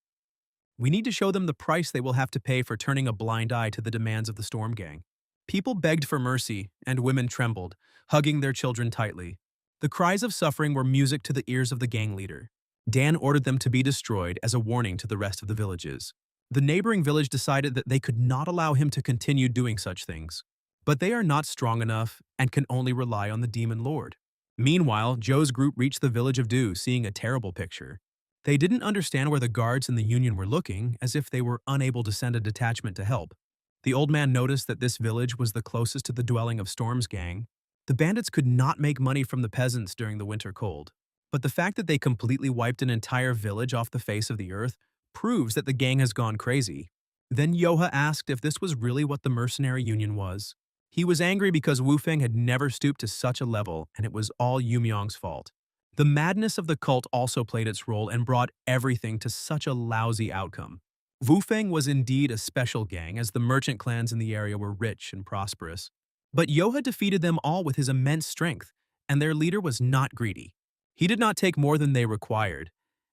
We need to show them the price they will have to pay for turning a blind eye to the demands of the Storm Gang. People begged for mercy, and women trembled, hugging their children tightly. The cries of suffering were music to the ears of the gang leader. Dan ordered them to be destroyed as a warning to the rest of the villages. The neighboring village decided that they could not allow him to continue doing such things. But they are not strong enough and can only rely on the Demon Lord. Meanwhile, Joe's group reached the village of Du, seeing a terrible picture. They didn't understand where the guards in the Union were looking, as if they were unable to send a detachment to help. The old man noticed that this village was the closest to the dwelling of Storm's gang. The bandits could not make money from the peasants during the winter cold. But the fact that they completely wiped an entire village off the face of the earth proves that the gang has gone crazy. Then Yoha asked if this was really what the mercenary union was. He was angry because Wu Feng had never stooped to such a level, and it was all Yumyong's fault. The madness of the cult also played its role and brought everything to such a lousy outcome. Wu Feng was indeed a special gang, as the merchant clans in the area were rich and prosperous. But Yoha defeated them all with his immense strength, and their leader was not greedy. He did not take more than they required,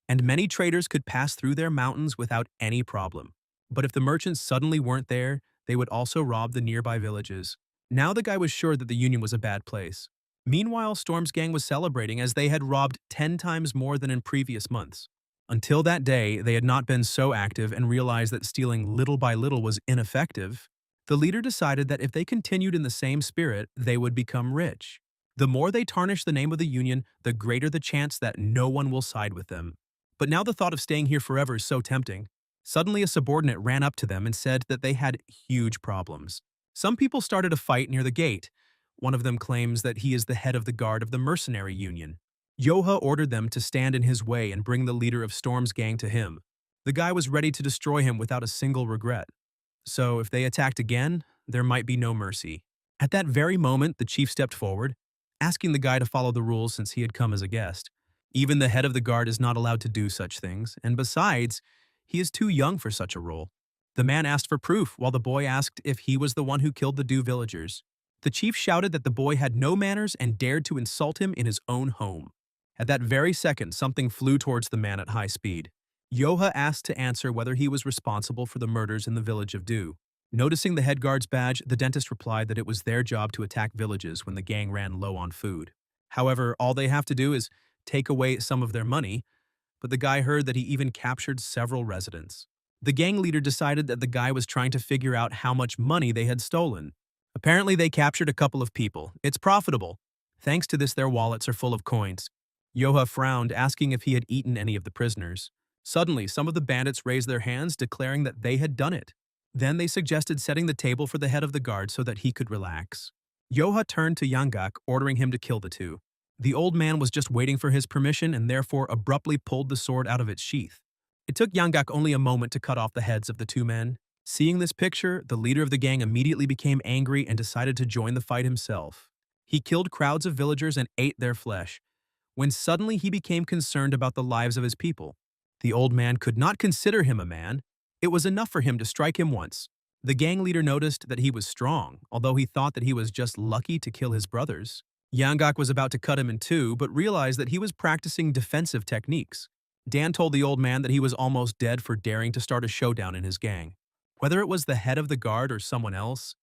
and many traders could pass through their mountains without any problem. But if the merchants suddenly weren't there, they would also rob the nearby villages. Now the guy was sure that the Union was a bad place. Meanwhile, Storm's gang was celebrating as they had robbed 10 times more than in previous months. Until that day, they had not been so active and realized that stealing little by little was ineffective. The leader decided that if they continued in the same spirit, they would become rich. The more they tarnish the name of the Union, the greater the chance that no one will side with them. But now the thought of staying here forever is so tempting. Suddenly a subordinate ran up to them and said that they had huge problems. Some people started a fight near the gate. One of them claims that he is the head of the guard of the mercenary union. Yoha ordered them to stand in his way and bring the leader of Storm's gang to him. The guy was ready to destroy him without a single regret. So if they attacked again, there might be no mercy. At that very moment, the chief stepped forward, asking the guy to follow the rules since he had come as a guest. Even the head of the guard is not allowed to do such things, and besides, he is too young for such a role. The man asked for proof, while the boy asked if he was the one who killed the Du villagers. The chief shouted that the boy had no manners and dared to insult him in his own home. At that very second, something flew towards the man at high speed. Yoha asked to answer whether he was responsible for the murders in the village of Du. Noticing the head guard's badge, the dentist replied that it was their job to attack villages when the gang ran low on food. However, all they have to do is take away some of their money, but the guy heard that he even captured several residents. The gang leader decided that the guy was trying to figure out how much money they had stolen. Apparently, they captured a couple of people. It's profitable. Thanks to this, their wallets are full of coins. Yoha frowned, asking if he had eaten any of the prisoners. Suddenly, some of the bandits raised their hands, declaring that they had done it. Then they suggested setting the table for the head of the guard so that he could relax. Yoha turned to Yanggak, ordering him to kill the two. The old man was just waiting for his permission and therefore abruptly pulled the sword out of its sheath. It took Yanggak only a moment to cut off the heads of the two men. Seeing this picture, the leader of the gang immediately became angry and decided to join the fight himself. He killed crowds of villagers and ate their flesh, when suddenly he became concerned about the lives of his people. The old man could not consider him a man. It was enough for him to strike him once. The gang leader noticed that he was strong, although he thought that he was just lucky to kill his brothers. Yanggak was about to cut him in two, but realized that he was practicing defensive techniques. Dan told the old man that he was almost dead for daring to start a showdown in his gang. Whether it was the head of the guard or someone else,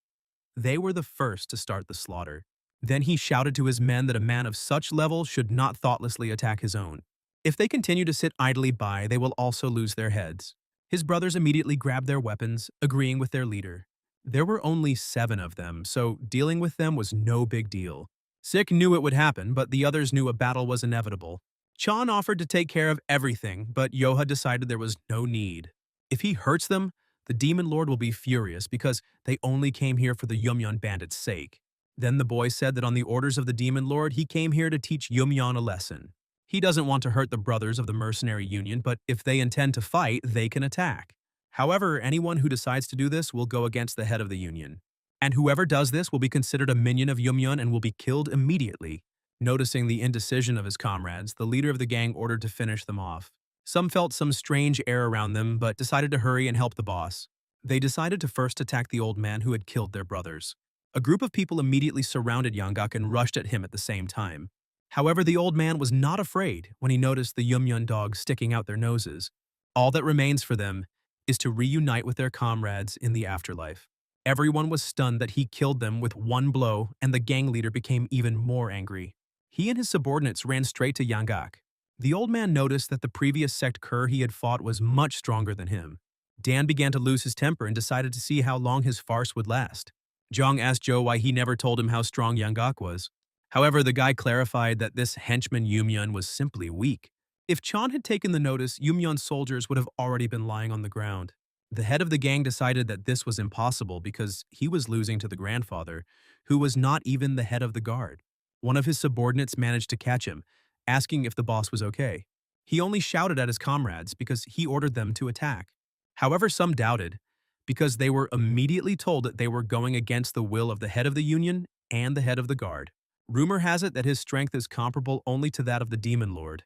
they were the first to start the slaughter. Then he shouted to his men that a man of such level should not thoughtlessly attack his own. If they continue to sit idly by, they will also lose their heads. His brothers immediately grabbed their weapons, agreeing with their leader. There were only 7 of them, so dealing with them was no big deal. Sik knew it would happen, but the others knew a battle was inevitable. Chan offered to take care of everything, but Yoha decided there was no need. If he hurts them, the Demon Lord will be furious because they only came here for the Yumyon bandits' sake. Then the boy said that on the orders of the Demon Lord, he came here to teach Yumyon a lesson. He doesn't want to hurt the brothers of the mercenary union, but if they intend to fight, they can attack. However, anyone who decides to do this will go against the head of the union. And whoever does this will be considered a minion of Yumyon and will be killed immediately. Noticing the indecision of his comrades, the leader of the gang ordered to finish them off. Some felt some strange air around them, but decided to hurry and help the boss. They decided to first attack the old man who had killed their brothers. A group of people immediately surrounded Yanggak and rushed at him at the same time. However, the old man was not afraid when he noticed the Yumyon dogs sticking out their noses. All that remains for them is to reunite with their comrades in the afterlife. Everyone was stunned that he killed them with one blow, and the gang leader became even more angry. He and his subordinates ran straight to Yanggak. The old man noticed that the previous sect cur he had fought was much stronger than him. Dan began to lose his temper and decided to see how long his farce would last. Zhang asked Zhou why he never told him how strong Yanggak was. However, the guy clarified that this henchman Yumyon was simply weak. If Chan had taken the notice, Yumyeon's soldiers would have already been lying on the ground. The head of the gang decided that this was impossible because he was losing to the grandfather, who was not even the head of the guard. One of his subordinates managed to catch him, asking if the boss was okay. He only shouted at his comrades because he ordered them to attack. However, some doubted, because they were immediately told that they were going against the will of the head of the union and the head of the guard. Rumor has it that his strength is comparable only to that of the demon lord,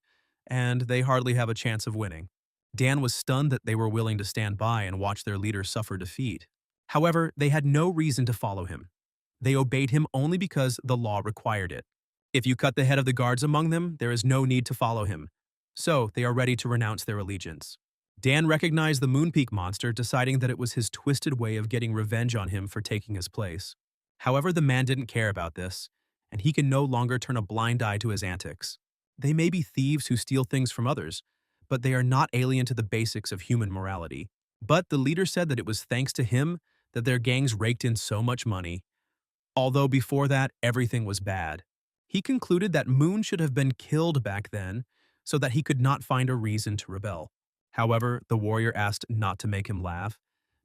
and they hardly have a chance of winning. Dan was stunned that they were willing to stand by and watch their leader suffer defeat. However, they had no reason to follow him. They obeyed him only because the law required it. If you cut the head of the guards among them, there is no need to follow him. So they are ready to renounce their allegiance. Dan recognized the Moonpeak monster, deciding that it was his twisted way of getting revenge on him for taking his place. However, the man didn't care about this, and he can no longer turn a blind eye to his antics. They may be thieves who steal things from others, but they are not alien to the basics of human morality. But the leader said that it was thanks to him that their gangs raked in so much money, although before that everything was bad. He concluded that Moon should have been killed back then so that he could not find a reason to rebel. However, the warrior asked not to make him laugh,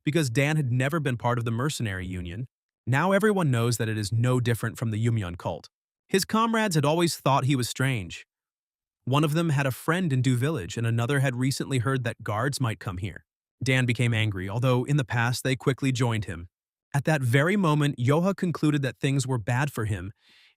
because Dan had never been part of the mercenary union. Now everyone knows that it is no different from the Yumyeon cult. His comrades had always thought he was strange. One of them had a friend in Du Village, and another had recently heard that guards might come here. Dan became angry, although in the past they quickly joined him. At that very moment, Yoha concluded that things were bad for him,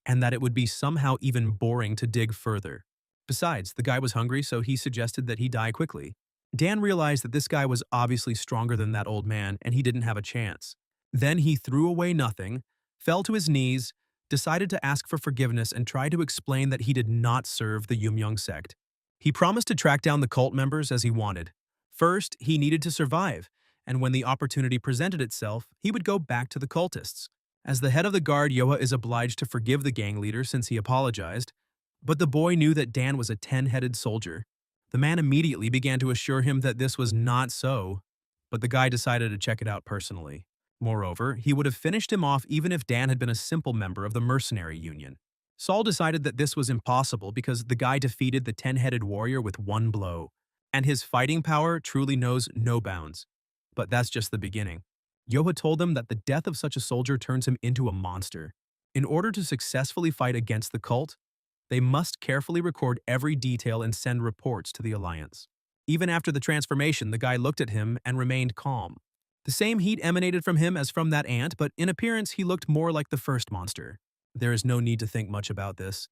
and that it would be somehow even boring to dig further. Besides, the guy was hungry, so he suggested that he die quickly. Dan realized that this guy was obviously stronger than that old man, and he didn't have a chance. Then he threw away nothing, fell to his knees, decided to ask for forgiveness, and tried to explain that he did not serve the Yumyeon sect. He promised to track down the cult members as he wanted. First, he needed to survive, and when the opportunity presented itself, he would go back to the cultists. As the head of the guard, Yoha is obliged to forgive the gang leader since he apologized, but the boy knew that Dan was a 10-headed soldier. The man immediately began to assure him that this was not so, but the guy decided to check it out personally. Moreover, he would have finished him off even if Dan had been a simple member of the mercenary union. Saul decided that this was impossible because the guy defeated the 10-headed warrior with one blow, and his fighting power truly knows no bounds. But that's just the beginning. Yoha told them that the death of such a soldier turns him into a monster. In order to successfully fight against the cult, they must carefully record every detail and send reports to the Alliance. Even after the transformation, the guy looked at him and remained calm. The same heat emanated from him as from that ant, but in appearance he looked more like the first monster. There is no need to think much about this.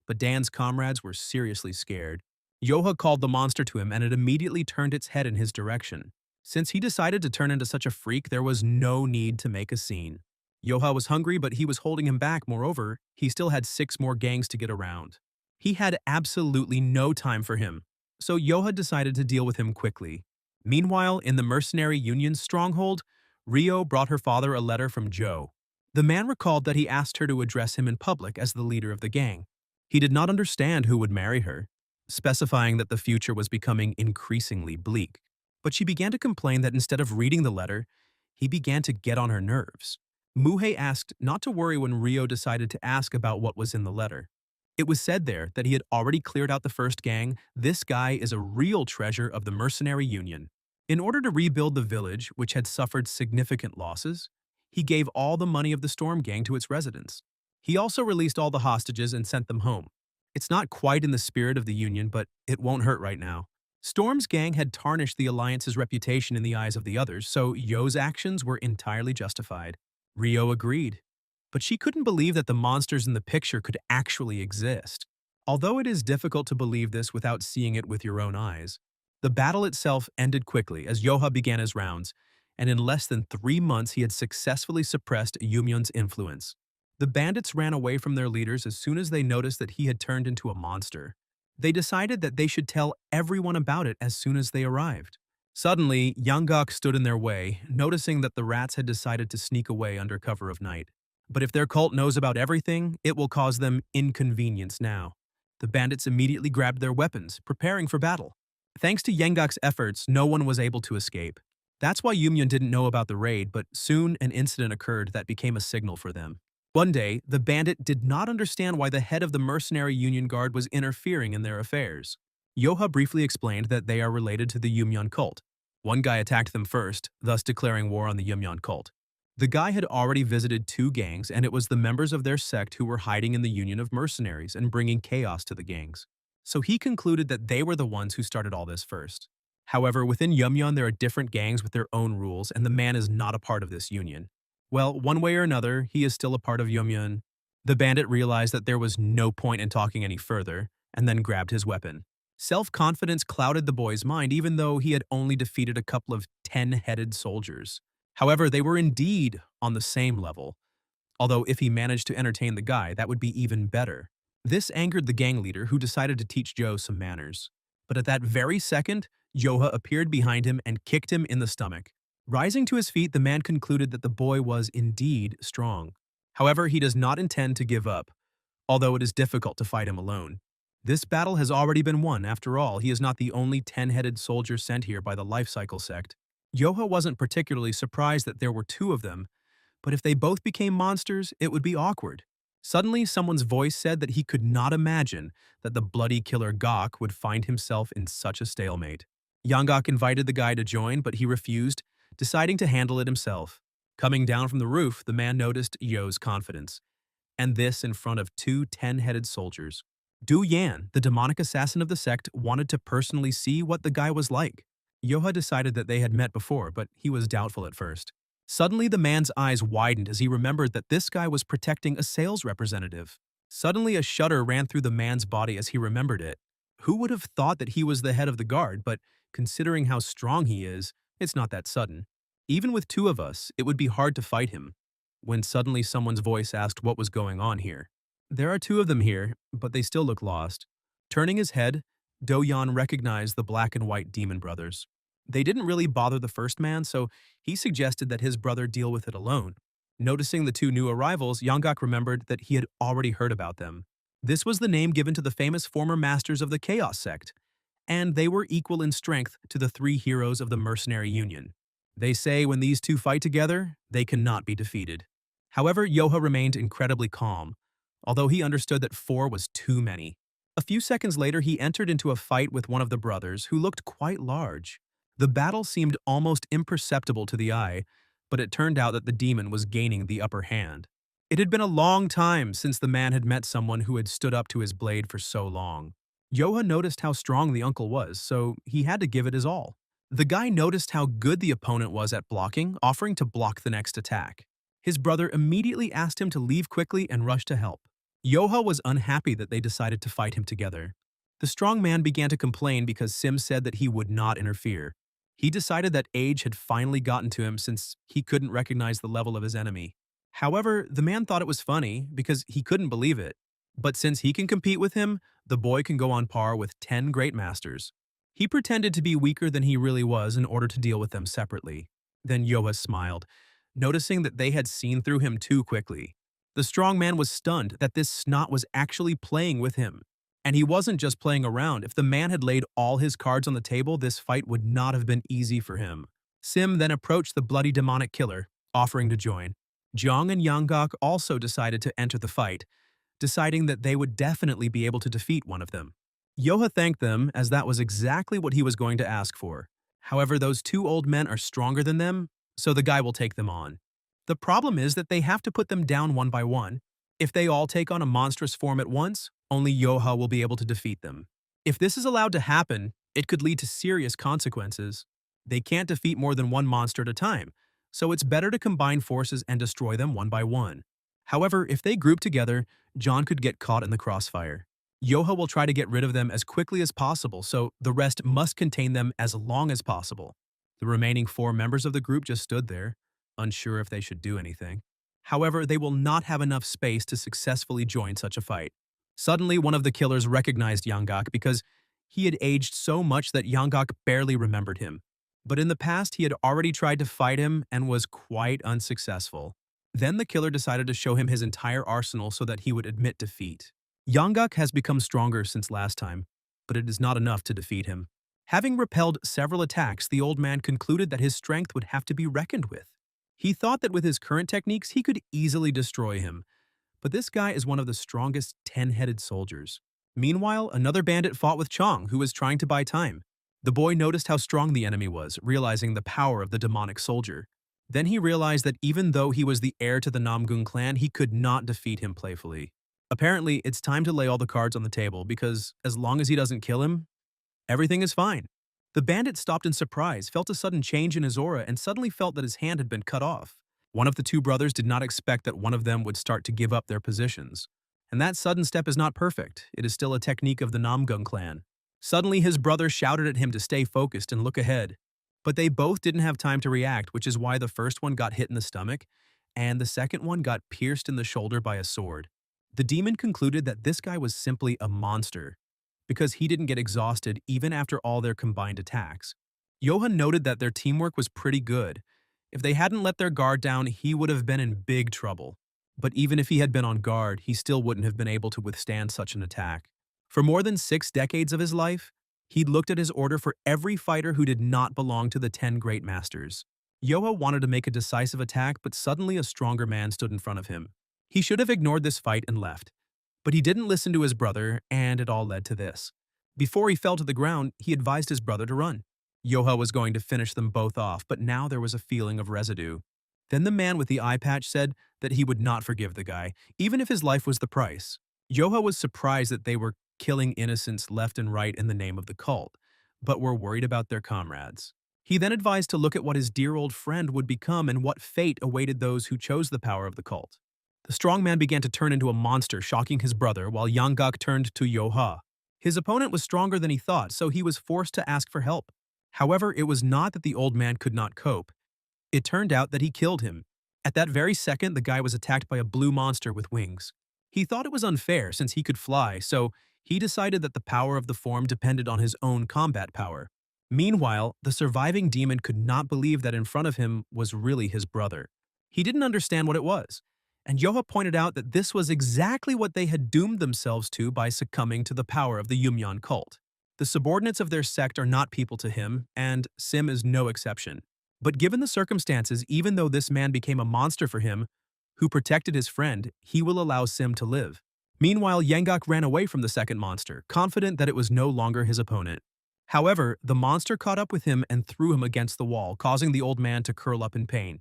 But Dan's comrades were seriously scared. Yoha called the monster to him and it immediately turned its head in his direction. Since he decided to turn into such a freak, there was no need to make a scene. Yoha was hungry, but he was holding him back. Moreover, he still had 6 more gangs to get around. He had absolutely no time for him, so Yoha decided to deal with him quickly. Meanwhile, in the mercenary union's stronghold, Rio brought her father a letter from Joe. The man recalled that he asked her to address him in public as the leader of the gang. He did not understand who would marry her, specifying that the future was becoming increasingly bleak. But she began to complain that instead of reading the letter, he began to get on her nerves. Muhei asked not to worry when Rio decided to ask about what was in the letter. It was said there that he had already cleared out the first gang. This guy is a real treasure of the mercenary union. In order to rebuild the village, which had suffered significant losses, he gave all the money of the Storm Gang to its residents. He also released all the hostages and sent them home. It's not quite in the spirit of the union, but it won't hurt right now. Storm's gang had tarnished the Alliance's reputation in the eyes of the others, so Yo's actions were entirely justified. Rio agreed, but she couldn't believe that the monsters in the picture could actually exist. Although it is difficult to believe this without seeing it with your own eyes, the battle itself ended quickly as Yoha began his rounds, and in less than 3 months he had successfully suppressed Yumyeon's influence. The bandits ran away from their leaders as soon as they noticed that he had turned into a monster. They decided that they should tell everyone about it as soon as they arrived. Suddenly, Yanggok stood in their way, noticing that the rats had decided to sneak away under cover of night. But if their cult knows about everything, it will cause them inconvenience now. The bandits immediately grabbed their weapons, preparing for battle. Thanks to Yanggok's efforts, no one was able to escape. That's why Yumyeon didn't know about the raid, but soon an incident occurred that became a signal for them. One day, the bandit did not understand why the head of the mercenary union guard was interfering in their affairs. Yoha briefly explained that they are related to the Yumyeon cult. One guy attacked them first, thus declaring war on the Yumyeon cult. The guy had already visited two gangs, and it was the members of their sect who were hiding in the union of mercenaries and bringing chaos to the gangs. So he concluded that they were the ones who started all this first. However, within Yumyeon there are different gangs with their own rules, and the man is not a part of this union. Well, one way or another, he is still a part of Yumyeon. The bandit realized that there was no point in talking any further, and then grabbed his weapon. Self-confidence clouded the boy's mind even though he had only defeated a couple of 10-headed soldiers. However, they were indeed on the same level. Although if he managed to entertain the guy, that would be even better. This angered the gang leader, who decided to teach Joe some manners. But at that very second, Yoha appeared behind him and kicked him in the stomach. Rising to his feet, the man concluded that the boy was indeed strong. However, he does not intend to give up, although it is difficult to fight him alone. This battle has already been won. After all, he is not the only 10-headed soldier sent here by the Life Cycle sect. Yoha wasn't particularly surprised that there were two of them, but if they both became monsters, it would be awkward. Suddenly, someone's voice said that he could not imagine that the bloody killer Gok would find himself in such a stalemate. Yanggok invited the guy to join, but he refused, deciding to handle it himself. Coming down from the roof, the man noticed Yo's confidence, and this in front of two 10-headed soldiers. Du Yan, the demonic assassin of the sect, wanted to personally see what the guy was like. Yoha decided that they had met before, but he was doubtful at first. Suddenly, the man's eyes widened as he remembered that this guy was protecting a sales representative. Suddenly, a shudder ran through the man's body as he remembered it. Who would have thought that he was the head of the guard, but considering how strong he is, it's not that sudden. Even with two of us, it would be hard to fight him. When suddenly someone's voice asked what was going on here. There are two of them here, but they still look lost. Turning his head, Do-Yan recognized the black and white demon brothers. They didn't really bother the first man, so he suggested that his brother deal with it alone. Noticing the two new arrivals, Yanggok remembered that he had already heard about them. This was the name given to the famous former masters of the Chaos sect, and they were equal in strength to the three heroes of the Mercenary Union. They say when these two fight together, they cannot be defeated. However, Yoha remained incredibly calm, although he understood that four was too many. A few seconds later, he entered into a fight with one of the brothers, who looked quite large. The battle seemed almost imperceptible to the eye, but it turned out that the demon was gaining the upper hand. It had been a long time since the man had met someone who had stood up to his blade for so long. Yoha noticed how strong the uncle was, so he had to give it his all. The guy noticed how good the opponent was at blocking, offering to block the next attack. His brother immediately asked him to leave quickly and rush to help. Yoha was unhappy that they decided to fight him together. The strong man began to complain because Sim said that he would not interfere. He decided that age had finally gotten to him since he couldn't recognize the level of his enemy. However, the man thought it was funny because he couldn't believe it. But since he can compete with him, the boy can go on par with 10 great masters. He pretended to be weaker than he really was in order to deal with them separately. Then Yoha smiled, noticing that they had seen through him too quickly. The strong man was stunned that this snot was actually playing with him. And he wasn't just playing around. If the man had laid all his cards on the table, this fight would not have been easy for him. Sim then approached the bloody demonic killer, offering to join. Jiang and Yanggok also decided to enter the fight, deciding that they would definitely be able to defeat one of them. Yoha thanked them, as that was exactly what he was going to ask for. However, those two old men are stronger than them, so the guy will take them on. The problem is that they have to put them down one by one. If they all take on a monstrous form at once, only Yoha will be able to defeat them. If this is allowed to happen, it could lead to serious consequences. They can't defeat more than one monster at a time, so it's better to combine forces and destroy them one by one. However, if they group together, John could get caught in the crossfire. Yoha will try to get rid of them as quickly as possible, so the rest must contain them as long as possible. The remaining 4 members of the group just stood there, unsure if they should do anything. However, they will not have enough space to successfully join such a fight. Suddenly, one of the killers recognized Yanggok because he had aged so much that Yanggok barely remembered him. But in the past, he had already tried to fight him and was quite unsuccessful. Then the killer decided to show him his entire arsenal so that he would admit defeat. Yanggok has become stronger since last time, but it is not enough to defeat him. Having repelled several attacks, the old man concluded that his strength would have to be reckoned with. He thought that with his current techniques, he could easily destroy him. But this guy is one of the strongest 10-headed soldiers. Meanwhile, another bandit fought with Chong, who was trying to buy time. The boy noticed how strong the enemy was, realizing the power of the demonic soldier. Then he realized that even though he was the heir to the Namgung clan, he could not defeat him playfully. Apparently, it's time to lay all the cards on the table because as long as he doesn't kill him, everything is fine. The bandit stopped in surprise, felt a sudden change in his aura, and suddenly felt that his hand had been cut off. One of the two brothers did not expect that one of them would start to give up their positions. And that sudden step is not perfect. It is still a technique of the Namgung clan. Suddenly, his brother shouted at him to stay focused and look ahead. But they both didn't have time to react, which is why the first one got hit in the stomach, and the second one got pierced in the shoulder by a sword. The demon concluded that this guy was simply a monster, because he didn't get exhausted even after all their combined attacks. Johan noted that their teamwork was pretty good. If they hadn't let their guard down, he would have been in big trouble. But even if he had been on guard, he still wouldn't have been able to withstand such an attack. For more than 6 decades of his life, he'd looked at his order for every fighter who did not belong to the 10 great masters. Yoha wanted to make a decisive attack, but suddenly a stronger man stood in front of him. He should have ignored this fight and left. But he didn't listen to his brother, and it all led to this. Before he fell to the ground, he advised his brother to run. Yoha was going to finish them both off, but now there was a feeling of residue. Then the man with the eye patch said that he would not forgive the guy, even if his life was the price. Yoha was surprised that they were killing innocents left and right in the name of the cult, but were worried about their comrades. He then advised to look at what his dear old friend would become and what fate awaited those who chose the power of the cult. The strong man began to turn into a monster, shocking his brother, while Yanggak turned to Yoha. His opponent was stronger than he thought, so he was forced to ask for help. However, it was not that the old man could not cope. It turned out that he killed him. At that very second, the guy was attacked by a blue monster with wings. He thought it was unfair since he could fly, so he decided that the power of the form depended on his own combat power. Meanwhile, the surviving demon could not believe that in front of him was really his brother. He didn't understand what it was, and Yoha pointed out that this was exactly what they had doomed themselves to by succumbing to the power of the Yumyan cult. The subordinates of their sect are not people to him, and Sim is no exception. But given the circumstances, even though this man became a monster for him, who protected his friend, he will allow Sim to live. Meanwhile, Yanggak ran away from the second monster, confident that it was no longer his opponent. However, the monster caught up with him and threw him against the wall, causing the old man to curl up in pain.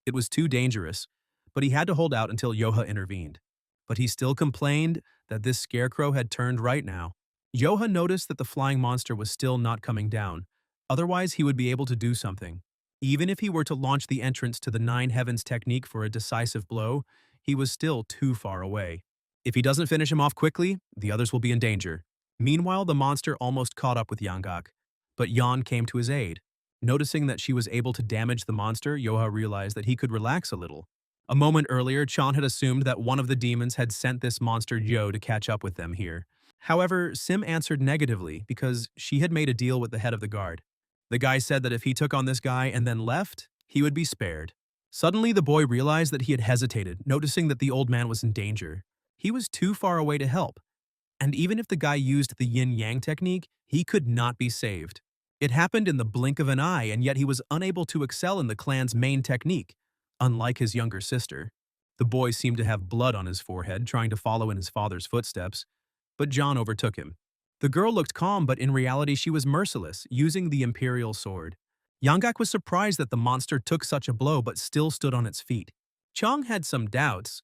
It was too dangerous, but he had to hold out until Yoha intervened. But he still complained that this scarecrow had turned right now. Yoha noticed that the flying monster was still not coming down. Otherwise, he would be able to do something. Even if he were to launch the entrance to the 9 Heavens technique for a decisive blow, he was still too far away. If he doesn't finish him off quickly, the others will be in danger. Meanwhile, the monster almost caught up with Yanggak, but Yan came to his aid. Noticing that she was able to damage the monster, Yoha realized that he could relax a little. A moment earlier, Chan had assumed that one of the demons had sent this monster Joe to catch up with them here. However, Sim answered negatively because she had made a deal with the head of the guard. The guy said that if he took on this guy and then left, he would be spared. Suddenly, the boy realized that he had hesitated, noticing that the old man was in danger. He was too far away to help. And even if the guy used the yin-yang technique, he could not be saved. It happened in the blink of an eye, and yet he was unable to excel in the clan's main technique, unlike his younger sister. The boy seemed to have blood on his forehead, trying to follow in his father's footsteps, but John overtook him. The girl looked calm, but in reality she was merciless, using the imperial sword. Yanggak was surprised that the monster took such a blow but still stood on its feet. Chong had some doubts,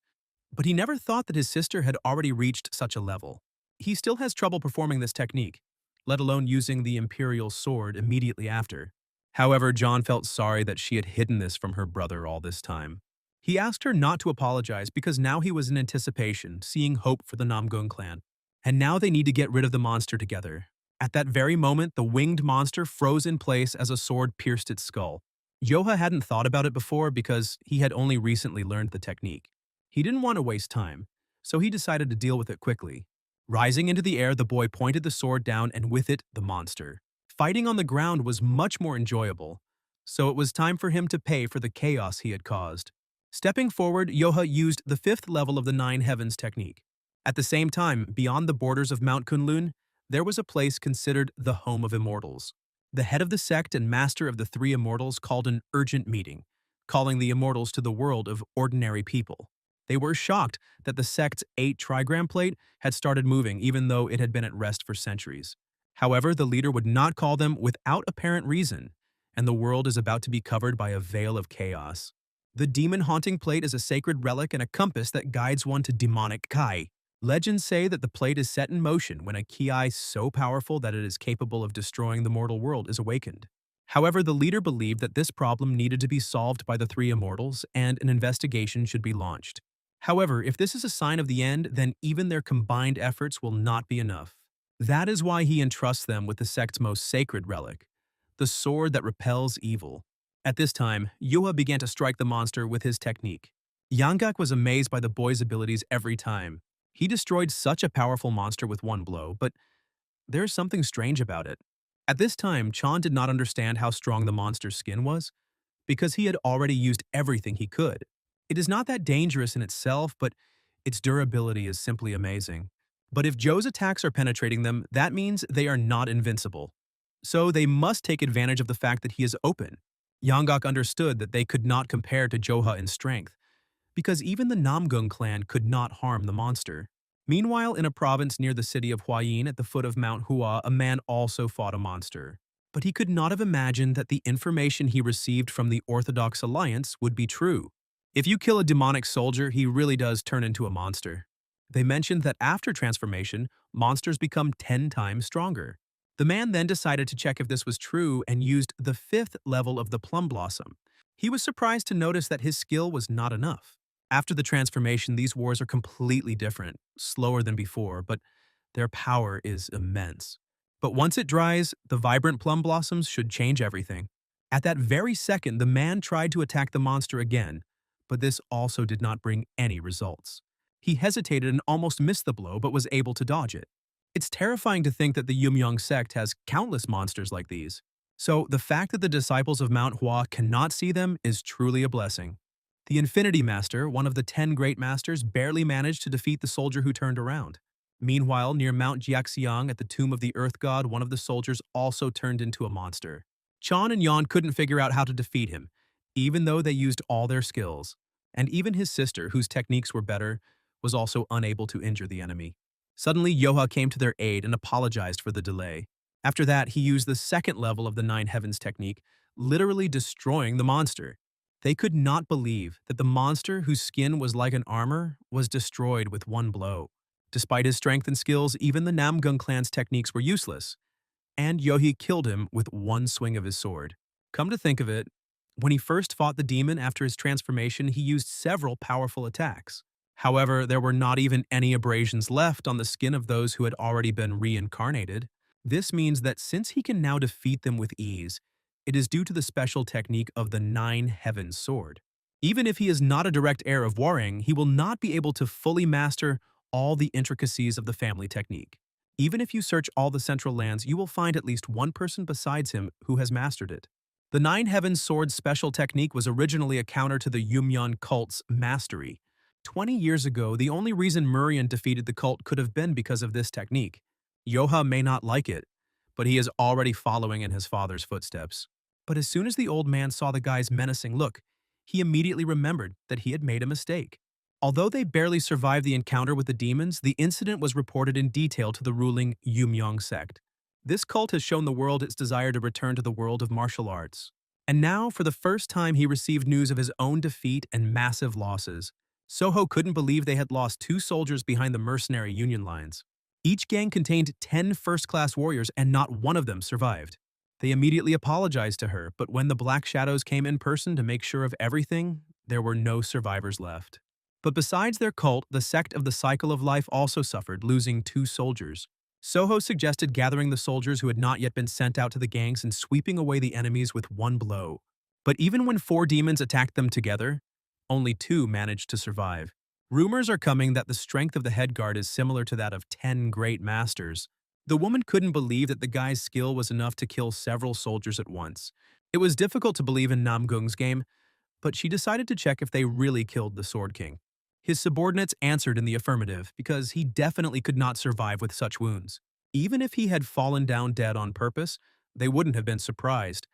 but he never thought that his sister had already reached such a level. He still has trouble performing this technique, let alone using the imperial sword immediately after. However, John felt sorry that she had hidden this from her brother all this time. He asked her not to apologize because now he was in anticipation, seeing hope for the Namgung clan. And now they need to get rid of the monster together. At that very moment, the winged monster froze in place as a sword pierced its skull. Yoha hadn't thought about it before because he had only recently learned the technique. He didn't want to waste time, so he decided to deal with it quickly. Rising into the air, the boy pointed the sword down and with it, the monster. Fighting on the ground was much more enjoyable, so it was time for him to pay for the chaos he had caused. Stepping forward, Yoha used the 5th level of the 9 Heavens technique. At the same time, beyond the borders of Mount Kunlun, there was a place considered the home of immortals. The head of the sect and master of the 3 immortals called an urgent meeting, calling the immortals to the world of ordinary people. They were shocked that the sect's 8 trigram plate had started moving even though it had been at rest for centuries. However, the leader would not call them without apparent reason, and the world is about to be covered by a veil of chaos. The demon-haunting plate is a sacred relic and a compass that guides one to demonic kai. Legends say that the plate is set in motion when a ki so powerful that it is capable of destroying the mortal world is awakened. However, the leader believed that this problem needed to be solved by the 3 immortals and an investigation should be launched. However, if this is a sign of the end, then even their combined efforts will not be enough. That is why he entrusts them with the sect's most sacred relic, the sword that repels evil. At this time, Yoka began to strike the monster with his technique. Yanggak was amazed by the boy's abilities every time. He destroyed such a powerful monster with one blow, but there's something strange about it. At this time, Chan did not understand how strong the monster's skin was, because he had already used everything he could. It is not that dangerous in itself, but its durability is simply amazing. But if Joe's attacks are penetrating them, that means they are not invincible. So they must take advantage of the fact that he is open. Yanggak understood that they could not compare to Joha in strength, because even the Namgung clan could not harm the monster. Meanwhile, in a province near the city of Huayin at the foot of Mount Hua, a man also fought a monster. But he could not have imagined that the information he received from the Orthodox Alliance would be true. If you kill a demonic soldier, he really does turn into a monster. They mentioned that after transformation, monsters become 10 times stronger. The man then decided to check if this was true and used the 5th level of the Plum Blossom. He was surprised to notice that his skill was not enough. After the transformation, these wars are completely different, slower than before, but their power is immense. But once it dries, the vibrant plum blossoms should change everything. At that very second, the man tried to attack the monster again, but this also did not bring any results. He hesitated and almost missed the blow, but was able to dodge it. It's terrifying to think that the Yumyong sect has countless monsters like these. So the fact that the disciples of Mount Hua cannot see them is truly a blessing. The Infinity Master, one of the 10 great masters, barely managed to defeat the soldier who turned around. Meanwhile, near Mount Jiaxiang at the tomb of the Earth God, one of the soldiers also turned into a monster. Chan and Yan couldn't figure out how to defeat him, even though they used all their skills. And even his sister, whose techniques were better, was also unable to injure the enemy. Suddenly, Yoha came to their aid and apologized for the delay. After that, he used the 2nd level of the 9 Heavens technique, literally destroying the monster. They could not believe that the monster, whose skin was like an armor, was destroyed with one blow. Despite his strength and skills, even the Namgung clan's techniques were useless, and Yohi killed him with one swing of his sword. Come to think of it, when he first fought the demon after his transformation, he used several powerful attacks. However, there were not even any abrasions left on the skin of those who had already been reincarnated. This means that since he can now defeat them with ease, it is due to the special technique of the 9 Heavens sword. Even if he is not a direct heir of Warring, he will not be able to fully master all the intricacies of the family technique. Even if you search all the central lands, you will find at least one person besides him who has mastered it. The 9 Heavens sword's special technique was originally a counter to the Yumyan cult's mastery. 20 years ago, the only reason Murian defeated the cult could have been because of this technique. Yoha may not like it, but he is already following in his father's footsteps. But as soon as the old man saw the guy's menacing look, he immediately remembered that he had made a mistake. Although they barely survived the encounter with the demons, the incident was reported in detail to the ruling Yumyong sect. This cult has shown the world its desire to return to the world of martial arts. And now, for the first time, he received news of his own defeat and massive losses. Soho couldn't believe they had lost 2 soldiers behind the mercenary Union lines. Each gang contained 10 first-class warriors and not one of them survived. They immediately apologized to her, but when the Black Shadows came in person to make sure of everything, there were no survivors left. But besides their cult, the sect of the Cycle of Life also suffered, losing 2 soldiers. Soho suggested gathering the soldiers who had not yet been sent out to the gangs and sweeping away the enemies with one blow. But even when 4 demons attacked them together, only 2 managed to survive. Rumors are coming that the strength of the head guard is similar to that of 10 great masters. The woman couldn't believe that the guy's skill was enough to kill several soldiers at once. It was difficult to believe in Namgung's game, but she decided to check if they really killed the Sword King. His subordinates answered in the affirmative because he definitely could not survive with such wounds. Even if he had fallen down dead on purpose, they wouldn't have been surprised,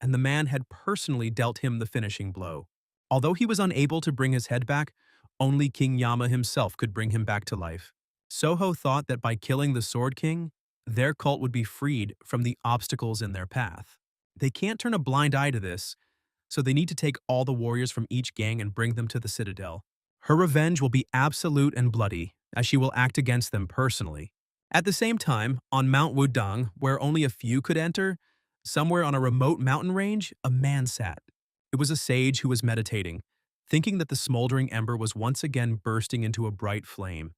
and the man had personally dealt him the finishing blow. Although he was unable to bring his head back, Only King Yama himself could bring him back to life. Soho thought that by killing the Sword King, their cult would be freed from the obstacles in their path. They can't turn a blind eye to this, so they need to take all the warriors from each gang and bring them to the Citadel. Her revenge will be absolute and bloody, as she will act against them personally. At the same time, on Mount Wudang, where only a few could enter, somewhere on a remote mountain range, a man sat. It was a sage who was meditating, thinking that the smoldering ember was once again bursting into a bright flame.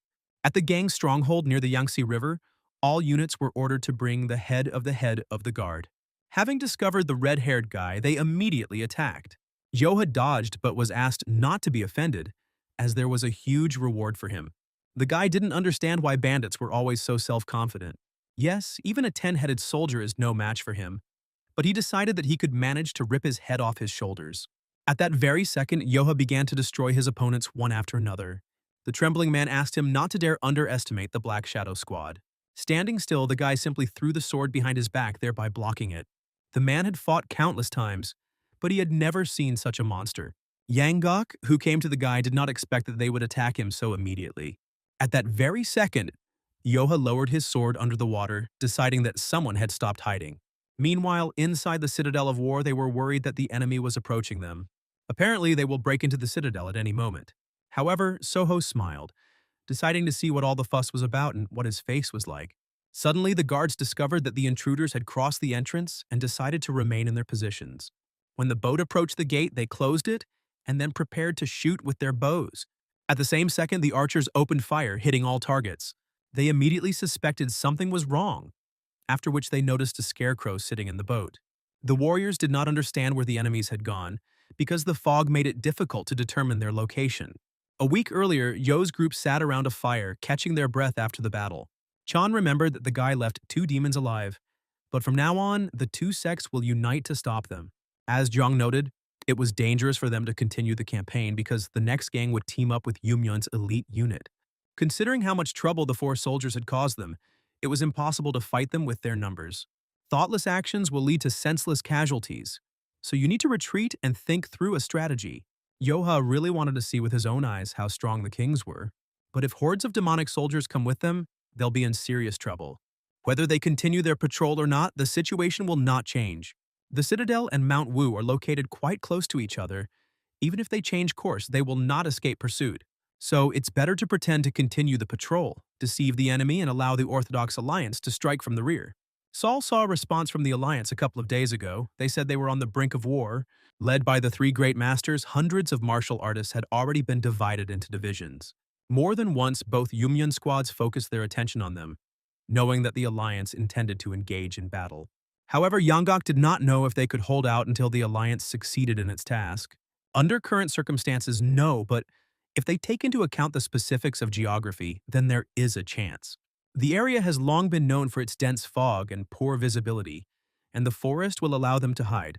At the gang's stronghold near the Yangtze River, all units were ordered to bring the head of the guard. Having discovered the red-haired guy, they immediately attacked. Yoha dodged but was asked not to be offended, as there was a huge reward for him. The guy didn't understand why bandits were always so self-confident. Yes, even a 10-headed soldier is no match for him, but he decided that he could manage to rip his head off his shoulders. At that very second, Yoha began to destroy his opponents one after another. The trembling man asked him not to dare underestimate the Black Shadow Squad. Standing still, the guy simply threw the sword behind his back, thereby blocking it. The man had fought countless times, but he had never seen such a monster. Yanggok, who came to the guy, did not expect that they would attack him so immediately. At that very second, Yoha lowered his sword under the water, deciding that someone had stopped hiding. Meanwhile, inside the Citadel of War, they were worried that the enemy was approaching them. Apparently, they will break into the Citadel at any moment. However, Soho smiled, deciding to see what all the fuss was about and what his face was like. Suddenly, the guards discovered that the intruders had crossed the entrance and decided to remain in their positions. When the boat approached the gate, they closed it and then prepared to shoot with their bows. At the same second, the archers opened fire, hitting all targets. They immediately suspected something was wrong, after which they noticed a scarecrow sitting in the boat. The warriors did not understand where the enemies had gone, because the fog made it difficult to determine their location. A week earlier, Yo's group sat around a fire, catching their breath after the battle. Chan remembered that the guy left 2 demons alive, but from now on, the 2 sects will unite to stop them. As Zhang noted, it was dangerous for them to continue the campaign because the next gang would team up with Yumyun's elite unit. Considering how much trouble the 4 soldiers had caused them, it was impossible to fight them with their numbers. Thoughtless actions will lead to senseless casualties, so you need to retreat and think through a strategy. Yoha really wanted to see with his own eyes how strong the kings were, but if hordes of demonic soldiers come with them, they'll be in serious trouble. Whether they continue their patrol or not, the situation will not change. The Citadel and Mount Wu are located quite close to each other. Even if they change course, they will not escape pursuit. So it's better to pretend to continue the patrol, deceive the enemy, and allow the Orthodox Alliance to strike from the rear. Saul saw a response from the Alliance a couple of days ago. They said they were on the brink of war. Led by the 3 great masters, hundreds of martial artists had already been divided into divisions. More than once, both Yumyun squads focused their attention on them, knowing that the Alliance intended to engage in battle. However, Yanggok did not know if they could hold out until the Alliance succeeded in its task. Under current circumstances, no, but if they take into account the specifics of geography, then there is a chance. The area has long been known for its dense fog and poor visibility, and the forest will allow them to hide.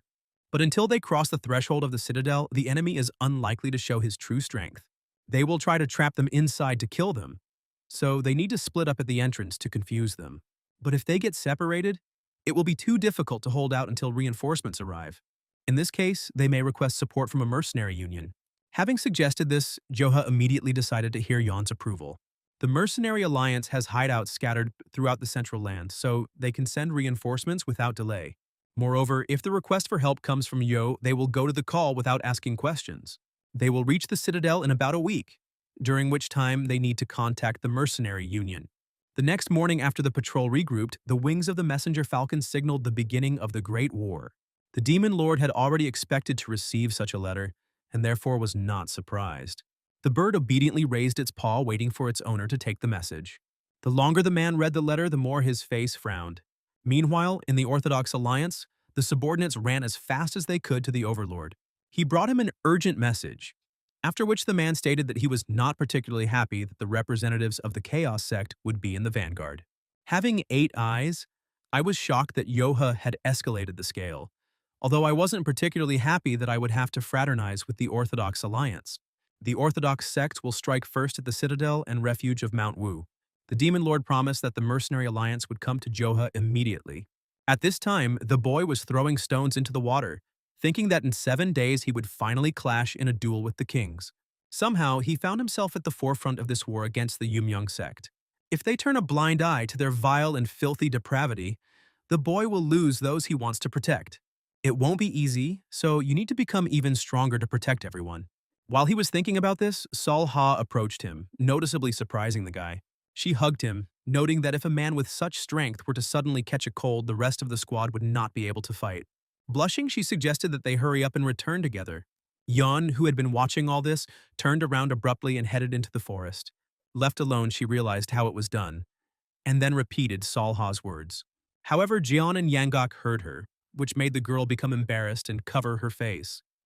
But until they cross the threshold of the Citadel, the enemy is unlikely to show his true strength. They will try to trap them inside to kill them, so they need to split up at the entrance to confuse them. But if they get separated, it will be too difficult to hold out until reinforcements arrive. In this case, they may request support from a mercenary union. Having suggested this, Yoha immediately decided to hear Yon's approval. The Mercenary Alliance has hideouts scattered throughout the Central Land, so they can send reinforcements without delay. Moreover, if the request for help comes from Yo, they will go to the call without asking questions. They will reach the Citadel in about a week, during which time they need to contact the Mercenary Union. The next morning after the patrol regrouped, the wings of the messenger falcon signaled the beginning of the Great War. The Demon Lord had already expected to receive such a letter, and therefore was not surprised. The bird obediently raised its paw, waiting for its owner to take the message. The longer the man read the letter, the more his face frowned. Meanwhile, in the Orthodox Alliance, the subordinates ran as fast as they could to the overlord. He brought him an urgent message, after which the man stated that he was not particularly happy that the representatives of the Chaos sect would be in the vanguard. Having 8 eyes, I was shocked that Yoha had escalated the scale, although I wasn't particularly happy that I would have to fraternize with the Orthodox Alliance. The Orthodox sect will strike first at the Citadel and refuge of Mount Wu. The Demon Lord promised that the Mercenary Alliance would come to Yoha immediately. At this time, the boy was throwing stones into the water, thinking that in 7 days he would finally clash in a duel with the kings. Somehow, he found himself at the forefront of this war against the Yumyung sect. If they turn a blind eye to their vile and filthy depravity, the boy will lose those he wants to protect. It won't be easy, so you need to become even stronger to protect everyone. While he was thinking about this, Sol Ha approached him, noticeably surprising the guy. She hugged him, noting that if a man with such strength were to suddenly catch a cold, the rest of the squad would not be able to fight. Blushing, she suggested that they hurry up and return together. Yon, who had been watching all this, turned around abruptly and headed into the forest. Left alone, she realized how it was done, and then repeated Sol Ha's words. However, Jian and Yangok heard her, which made the girl become embarrassed and cover her face.